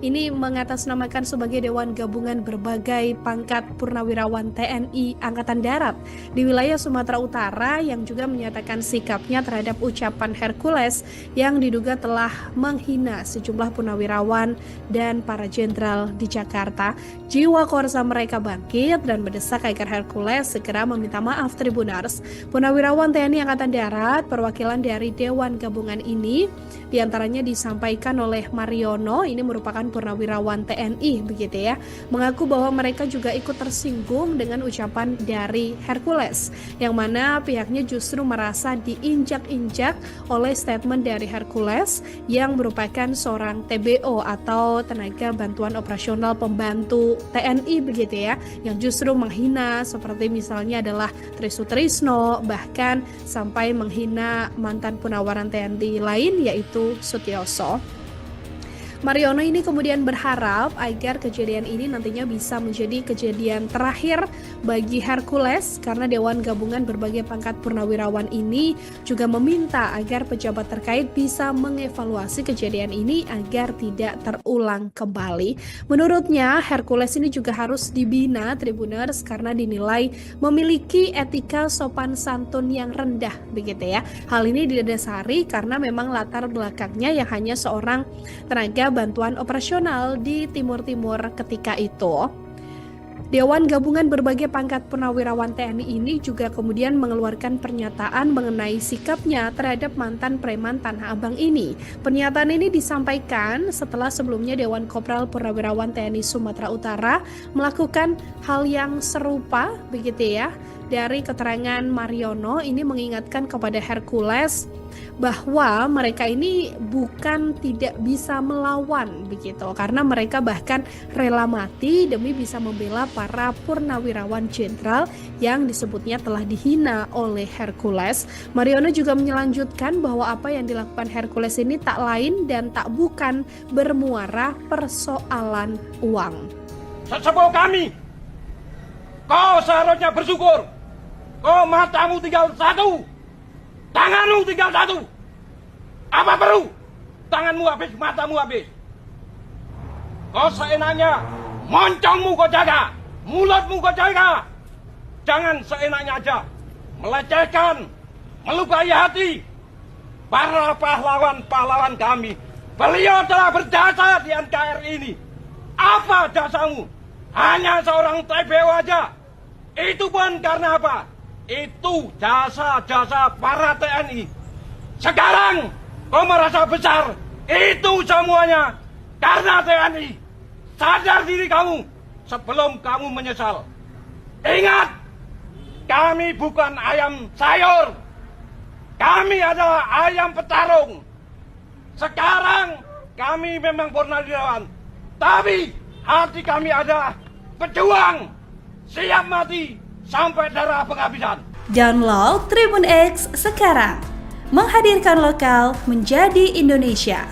Ini mengatasnamakan sebagai Dewan Gabungan Berbagai Pangkat Purnawirawan TNI Angkatan Darat di wilayah Sumatera Utara yang juga menyatakan sikapnya terhadap ucapan Hercules yang diduga telah menghina sejumlah purnawirawan dan para jenderal di Jakarta. Jiwa korsa mereka bangkit dan mendesak agar Hercules segera meminta maaf Tribuners. Purnawirawan TNI Angkatan Darat perwakilan dari Dewan Gabungan ini diantaranya disampaikan oleh Mariono, ini merupakan purnawirawan TNI begitu ya, mengaku bahwa mereka juga ikut tersinggung dengan ucapan dari Hercules, yang mana pihaknya justru merasa diinjak-injak oleh statement dari Hercules yang merupakan seorang TBO atau tenaga bantuan operasional pembantu TNI begitu ya, yang justru menghina seperti misalnya adalah Tri Sutrisno, bahkan sampai menghina mantan Purnawiran TNI lain yaitu Sutioso. Mariono ini kemudian berharap agar kejadian ini nantinya bisa menjadi kejadian terakhir bagi Hercules, karena Dewan Gabungan Berbagai Pangkat Purnawirawan ini juga meminta agar pejabat terkait bisa mengevaluasi kejadian ini agar tidak terulang kembali. Menurutnya Hercules ini juga harus dibina Tribuners karena dinilai memiliki etika sopan santun yang rendah begitu ya. Hal ini didasari karena memang latar belakangnya yang hanya seorang tenaga bantuan operasional di Timur-Timur ketika itu. Dewan Gabungan Berbagai Pangkat Purnawirawan TNI ini juga kemudian mengeluarkan pernyataan mengenai sikapnya terhadap mantan preman Tanah Abang ini. Pernyataan ini disampaikan setelah sebelumnya Dewan Kopral Purnawirawan TNI Sumatera Utara melakukan hal yang serupa begitu ya. Dari keterangan Mariono ini mengingatkan kepada Hercules bahwa mereka ini bukan tidak bisa melawan begitu, karena mereka bahkan rela mati demi bisa membela para purnawirawan jenderal yang disebutnya telah dihina oleh Hercules. Mariono juga melanjutkan bahwa apa yang dilakukan Hercules ini tak lain dan tak bukan bermuara persoalan uang. Sesepuh kami, kau seharusnya bersyukur. Kau matamu tinggal satu, tanganmu tinggal satu. Apa perlu? Tanganmu habis, matamu habis. Kau seenaknya, moncongmu kau jaga, mulutmu kau jaga. Jangan seenaknya aja melecehkan, melukai hati para pahlawan-pahlawan kami. Beliau telah berjasa di NKRI ini. Apa jasamu? Hanya seorang TBO aja. Itu pun karena apa? Itu jasa-jasa para TNI. Sekarang kau merasa besar. Itu semuanya karena TNI. Sadar diri kamu sebelum kamu menyesal. Ingat, kami bukan ayam sayur. Kami adalah ayam petarung. Sekarang kami memang purnawirawan, tapi hati kami adalah pejuang, siap mati sampai darah penghabisan. Download Tribun X sekarang. Menghadirkan lokal menjadi Indonesia.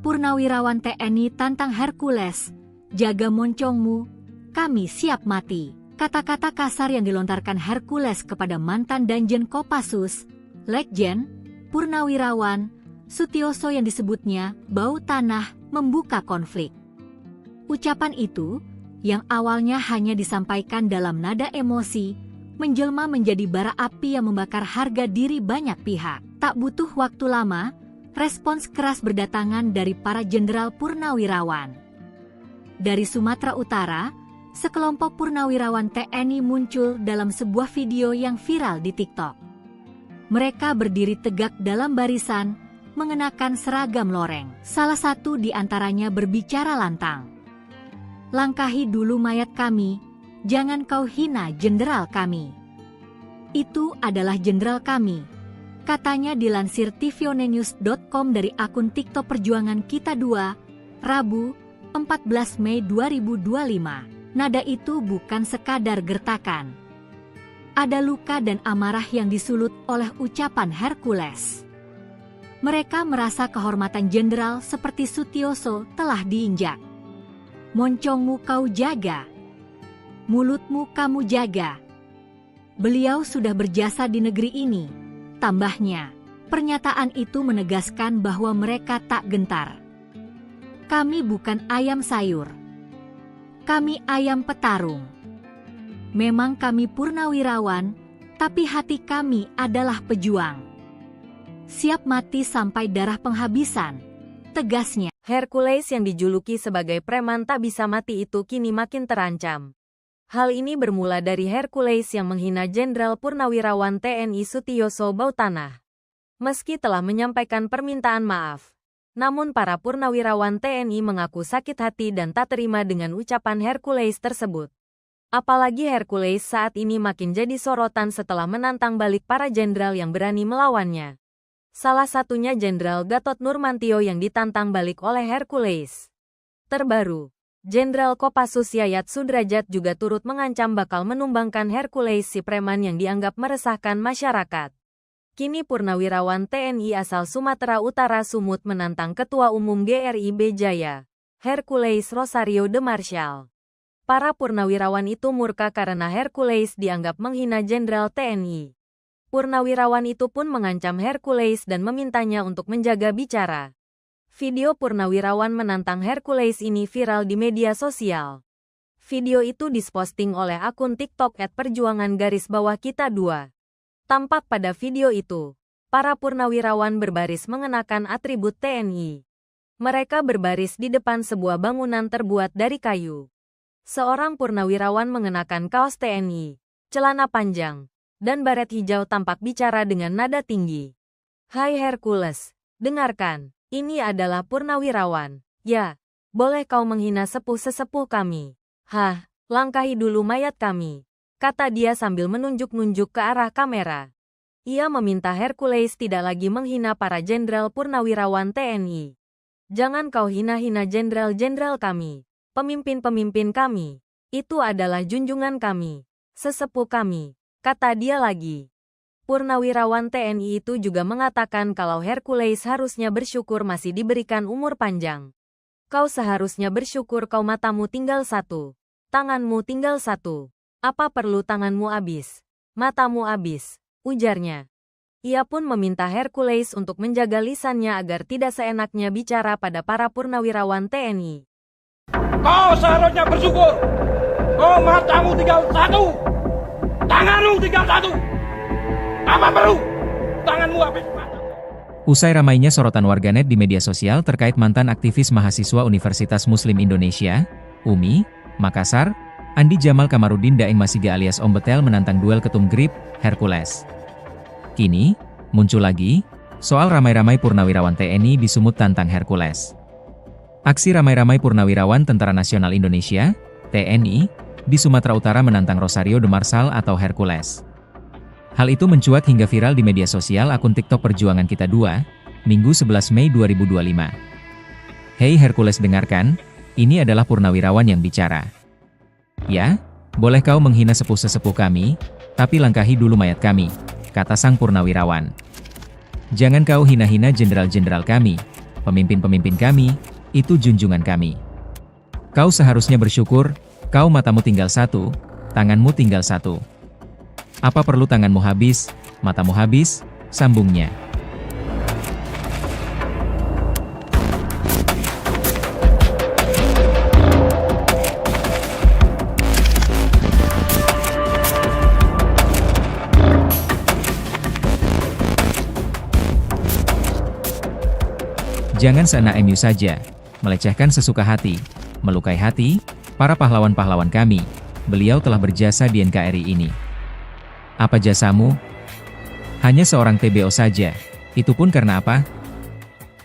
Purnawirawan TNI tantang Hercules, jaga moncongmu, kami siap mati. Kata-kata kasar yang dilontarkan Hercules kepada mantan Danjen Kopassus, Letjen Purnawirawan Sutioso yang disebutnya bau tanah membuka konflik. Ucapan itu, yang awalnya hanya disampaikan dalam nada emosi, menjelma menjadi bara api yang membakar harga diri banyak pihak. Tak butuh waktu lama, respons keras berdatangan dari para jenderal purnawirawan. Dari Sumatera Utara, sekelompok purnawirawan TNI muncul dalam sebuah video yang viral di TikTok. Mereka berdiri tegak dalam barisan, mengenakan seragam loreng. Salah satu di antaranya berbicara lantang. Langkahi dulu mayat kami, jangan kau hina jenderal kami. Itu adalah jenderal kami, katanya dilansir tvonnews.com dari akun TikTok Perjuangan Kita 2, Rabu, 14 Mei 2025. Nada itu bukan sekadar gertakan. Ada luka dan amarah yang disulut oleh ucapan Hercules. Mereka merasa kehormatan jenderal seperti Sutioso telah diinjak. Moncongmu kau jaga, mulutmu kamu jaga. Beliau sudah berjasa di negeri ini, tambahnya. Pernyataan itu menegaskan bahwa mereka tak gentar. Kami bukan ayam sayur. Kami ayam petarung. Memang kami purnawirawan, tapi hati kami adalah pejuang. Siap mati sampai darah penghabisan, tegasnya. Hercules yang dijuluki sebagai preman tak bisa mati itu kini makin terancam. Hal ini bermula dari Hercules yang menghina Jenderal Purnawirawan TNI Sutioso Bautanah. Meski telah menyampaikan permintaan maaf, namun para purnawirawan TNI mengaku sakit hati dan tak terima dengan ucapan Hercules tersebut. Apalagi Hercules saat ini makin jadi sorotan setelah menantang balik para jenderal yang berani melawannya. Salah satunya Jenderal Gatot Nurmantio yang ditantang balik oleh Hercules. Terbaru, Jenderal Kopassus Yayat Sudrajat juga turut mengancam bakal menumbangkan Hercules si preman yang dianggap meresahkan masyarakat. Kini purnawirawan TNI asal Sumatera Utara Sumut menantang Ketua Umum GRIB Jaya, Hercules Rosario de Marshall. Para purnawirawan itu murka karena Hercules dianggap menghina Jenderal TNI. Purnawirawan itu pun mengancam Hercules dan memintanya untuk menjaga bicara. Video purnawirawan menantang Hercules ini viral di media sosial. Video itu diposting oleh akun TikTok @perjuangan_kita2. Tampak pada video itu, para purnawirawan berbaris mengenakan atribut TNI. Mereka berbaris di depan sebuah bangunan terbuat dari kayu. Seorang purnawirawan mengenakan kaos TNI, celana panjang, dan baret hijau tampak bicara dengan nada tinggi. Hai Hercules, dengarkan, ini adalah purnawirawan. Ya, boleh kau menghina sepuh-sesepuh kami. Hah, langkahi dulu mayat kami, kata dia sambil menunjuk-nunjuk ke arah kamera. Ia meminta Hercules tidak lagi menghina para jenderal purnawirawan TNI. Jangan kau hina-hina jenderal-jenderal kami, pemimpin-pemimpin kami. Itu adalah junjungan kami, sesepuh kami, kata dia lagi. Purnawirawan TNI itu juga mengatakan kalau Hercules harusnya bersyukur masih diberikan umur panjang. Kau seharusnya bersyukur kau matamu tinggal satu, tanganmu tinggal satu. Apa perlu tanganmu habis, matamu habis, ujarnya. Ia pun meminta Hercules untuk menjaga lisannya agar tidak seenaknya bicara pada para purnawirawan TNI. Kau seharusnya bersyukur. Oh, matamu tinggal satu, tanganmu tinggal satu. Apa perlu tanganmu habis mata? Usai ramainya sorotan warganet di media sosial terkait mantan aktivis mahasiswa Universitas Muslim Indonesia, UMI, Makassar, Andi Jamal Kamarudin Daeng Masiga alias Om Betel menantang duel ketum GRIB, Hercules. Kini, muncul lagi, soal ramai-ramai purnawirawan TNI di Sumut tantang Hercules. Aksi ramai-ramai purnawirawan Tentara Nasional Indonesia, TNI, di Sumatera Utara menantang Rosario de Marshall atau Hercules. Hal itu mencuat hingga viral di media sosial akun TikTok Perjuangan Kita 2, Minggu 11 Mei 2025. Hei Hercules dengarkan, ini adalah purnawirawan yang bicara. Ya, boleh kau menghina sepuh-sesepuh kami, tapi langkahi dulu mayat kami, kata sang purnawirawan. Jangan kau hina-hina jenderal-jenderal kami, pemimpin-pemimpin kami, itu junjungan kami. Kau seharusnya bersyukur, kau matamu tinggal satu, tanganmu tinggal satu. Apa perlu tanganmu habis, matamu habis, sambungnya. Jangan seenak MU saja, melecehkan sesuka hati, melukai hati, para pahlawan-pahlawan kami. Beliau telah berjasa di NKRI ini. Apa jasamu? Hanya seorang TBO saja. Itu pun karena apa?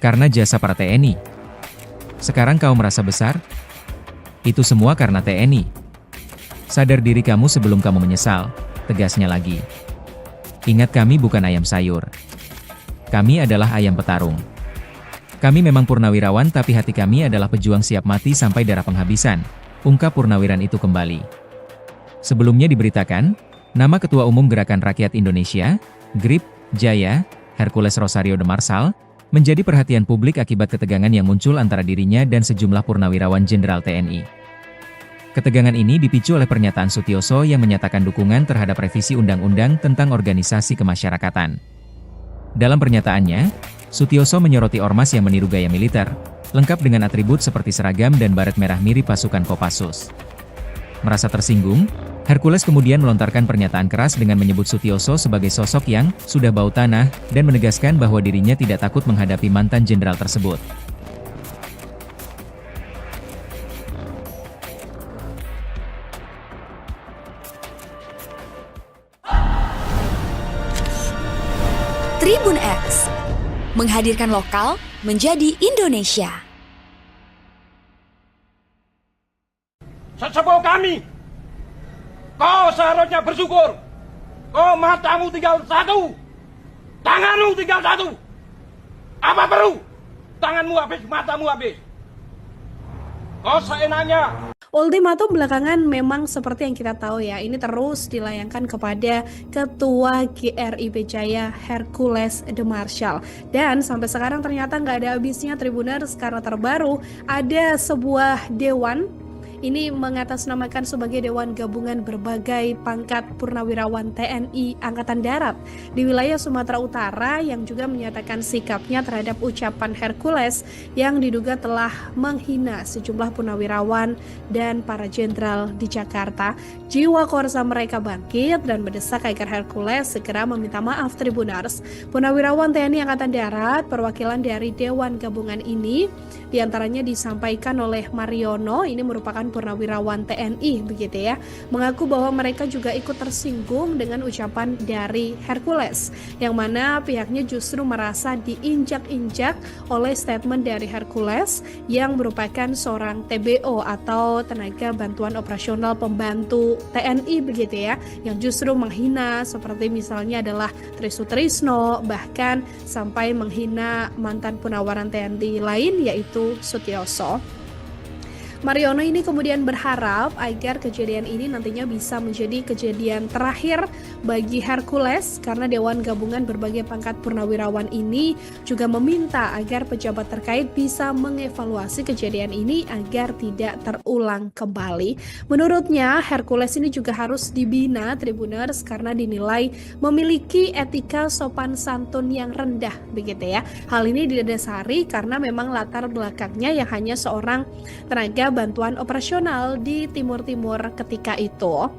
Karena jasa para TNI. Sekarang kau merasa besar? Itu semua karena TNI. Sadar diri kamu sebelum kamu menyesal, tegasnya lagi. Ingat, kami bukan ayam sayur. Kami adalah ayam petarung. Kami memang purnawirawan, tapi hati kami adalah pejuang siap mati sampai darah penghabisan, ungkap purnawiran itu kembali. Sebelumnya diberitakan, nama Ketua Umum Gerakan Rakyat Indonesia, GRIP, Jaya, Hercules Rosario de Marsal, menjadi perhatian publik akibat ketegangan yang muncul antara dirinya dan sejumlah purnawirawan Jenderal TNI. Ketegangan ini dipicu oleh pernyataan Sutioso yang menyatakan dukungan terhadap revisi Undang-Undang tentang Organisasi Kemasyarakatan. Dalam pernyataannya, Sutioso menyoroti ormas yang meniru gaya militer, lengkap dengan atribut seperti seragam dan baret merah mirip pasukan Kopassus. Merasa tersinggung, Hercules kemudian melontarkan pernyataan keras dengan menyebut Sutioso sebagai sosok yang sudah bau tanah dan menegaskan bahwa dirinya tidak takut menghadapi mantan jenderal tersebut. Tribun X menghadirkan lokal menjadi Indonesia. Sesepuh kami, kau seharusnya bersyukur. Kau matamu tinggal satu, tanganmu tinggal satu. Apa perlu? Tanganmu habis, matamu habis. Kau seenaknya. Ultimatum belakangan memang seperti yang kita tahu ya, ini terus dilayangkan kepada Ketua GRIP Jaya Hercules de Marsal. Dan sampai sekarang ternyata nggak ada habisnya Tribuners, karena terbaru ada sebuah dewan. Ini mengatasnamakan sebagai Dewan Gabungan Berbagai Pangkat Purnawirawan TNI Angkatan Darat di wilayah Sumatera Utara yang juga menyatakan sikapnya terhadap ucapan Hercules yang diduga telah menghina sejumlah purnawirawan dan para jenderal di Jakarta. Jiwa korsa mereka bangkit dan mendesak agar Hercules segera meminta maaf Tribuners. Purnawirawan TNI Angkatan Darat perwakilan dari Dewan Gabungan ini diantaranya disampaikan oleh Mariono, ini merupakan purnawirawan TNI begitu ya, mengaku bahwa mereka juga ikut tersinggung dengan ucapan dari Hercules, yang mana pihaknya justru merasa diinjak-injak oleh statement dari Hercules yang merupakan seorang TBO atau tenaga bantuan operasional pembantu TNI begitu ya, yang justru menghina seperti misalnya adalah Trisutrisno, bahkan sampai menghina mantan purnawiran TNI lain yaitu Sutioso. Mariono ini kemudian berharap agar kejadian ini nantinya bisa menjadi kejadian terakhir bagi Hercules, karena Dewan Gabungan Berbagai Pangkat Purnawirawan ini juga meminta agar pejabat terkait bisa mengevaluasi kejadian ini agar tidak terulang kembali. Menurutnya Hercules ini juga harus dibina Tribuners karena dinilai memiliki etika sopan santun yang rendah begitu ya. Hal ini didasari karena memang latar belakangnya yang hanya seorang tenaga bantuan operasional di Timur-Timur ketika itu.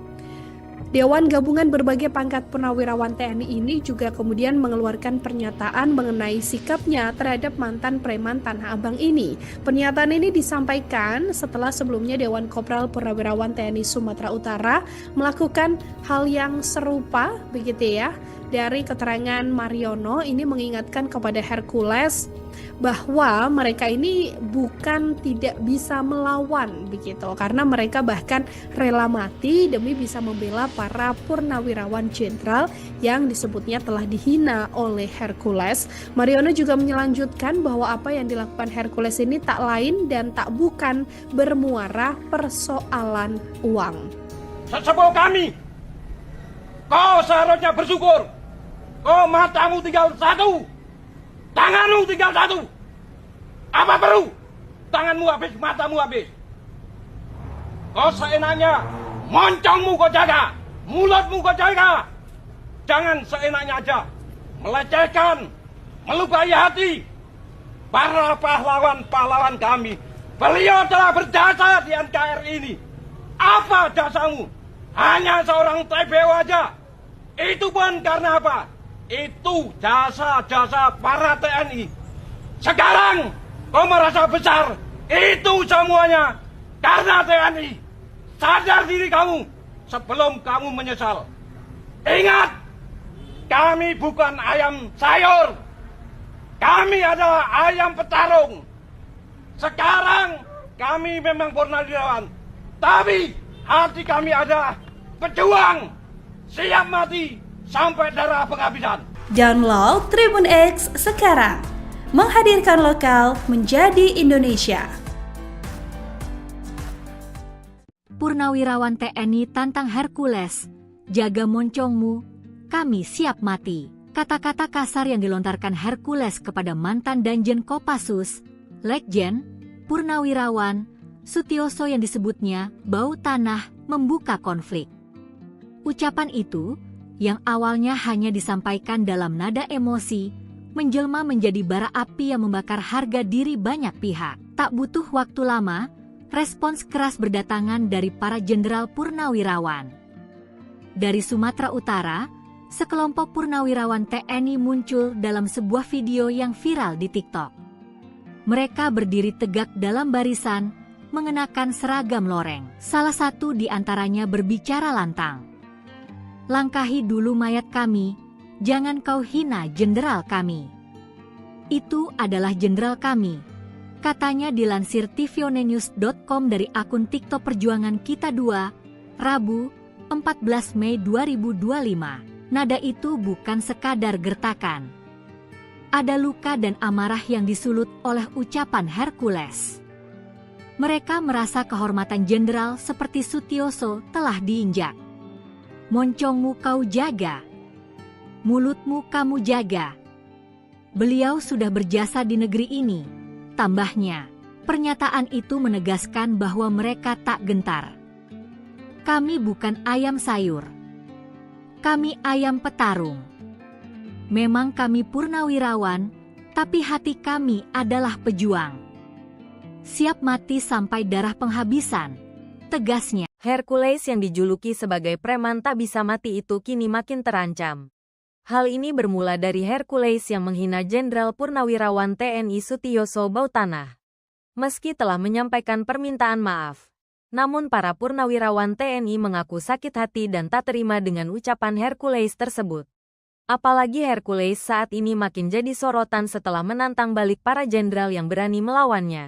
Dewan Gabungan Berbagai Pangkat Purnawirawan TNI ini juga kemudian mengeluarkan pernyataan mengenai sikapnya terhadap mantan preman Tanah Abang ini. Pernyataan ini disampaikan setelah sebelumnya Dewan Kopral Purnawirawan TNI Sumatera Utara melakukan hal yang serupa begitu ya. Dari keterangan Mariono ini mengingatkan kepada Hercules bahwa mereka ini bukan tidak bisa melawan begitu, karena mereka bahkan rela mati demi bisa membela para purnawirawan jenderal yang disebutnya telah dihina oleh Hercules. Mariono juga melanjutkan bahwa apa yang dilakukan Hercules ini tak lain dan tak bukan bermuara persoalan uang. Sesepuh kami, kau seharusnya bersyukur. Kau matamu tinggal satu, tanganmu tinggal satu. Apa perlu? Tanganmu habis, matamu habis. Kau seenaknya, moncongmu kau jaga, mulutmu kau jaga. Jangan seenaknya aja melecehkan, melukai hati para pahlawan-pahlawan kami. Beliau telah berjasa di NKRI ini. Apa jasamu? Hanya seorang TPO aja. Itu pun karena apa? Itu jasa-jasa para TNI. Sekarang kau merasa besar. Itu semuanya karena TNI. Sadar diri kamu sebelum kamu menyesal. Ingat, kami bukan ayam sayur. Kami adalah ayam petarung. Sekarang kami memang purnawirawan, tapi hati kami adalah pejuang, siap mati sampai darah penghabisan. Download Tribun X sekarang, menghadirkan lokal menjadi Indonesia. Purnawirawan TNI tantang Hercules, jaga moncongmu, kami siap mati. Kata-kata kasar yang dilontarkan Hercules kepada mantan Danjen Kopassus, Letjen, Purnawirawan, Sutioso yang disebutnya bau tanah membuka konflik. Ucapan itu, yang awalnya hanya disampaikan dalam nada emosi, menjelma menjadi bara api yang membakar harga diri banyak pihak. Tak butuh waktu lama, respons keras berdatangan dari para jenderal purnawirawan. Dari Sumatera Utara, sekelompok purnawirawan TNI muncul dalam sebuah video yang viral di TikTok. Mereka berdiri tegak dalam barisan, mengenakan seragam loreng. Salah satu di antaranya berbicara lantang. Langkahi dulu mayat kami, jangan kau hina jenderal kami. Itu adalah jenderal kami, katanya dilansir tvonnews.com dari akun TikTok Perjuangan Kita 2, Rabu, 14 Mei 2025. Nada itu bukan sekadar gertakan. Ada luka dan amarah yang disulut oleh ucapan Hercules. Mereka merasa kehormatan jenderal seperti Sutioso telah diinjak. Moncongmu kau jaga, mulutmu kamu jaga. Beliau sudah berjasa di negeri ini, tambahnya. Pernyataan itu menegaskan bahwa mereka tak gentar. Kami bukan ayam sayur. Kami ayam petarung. Memang kami purnawirawan, tapi hati kami adalah pejuang. Siap mati sampai darah penghabisan, tegasnya. Hercules yang dijuluki sebagai preman tak bisa mati itu kini makin terancam. Hal ini bermula dari Hercules yang menghina Jenderal Purnawirawan TNI Sutioso Bautanah. Meski telah menyampaikan permintaan maaf, namun para purnawirawan TNI mengaku sakit hati dan tak terima dengan ucapan Hercules tersebut. Apalagi Hercules saat ini makin jadi sorotan setelah menantang balik para jenderal yang berani melawannya.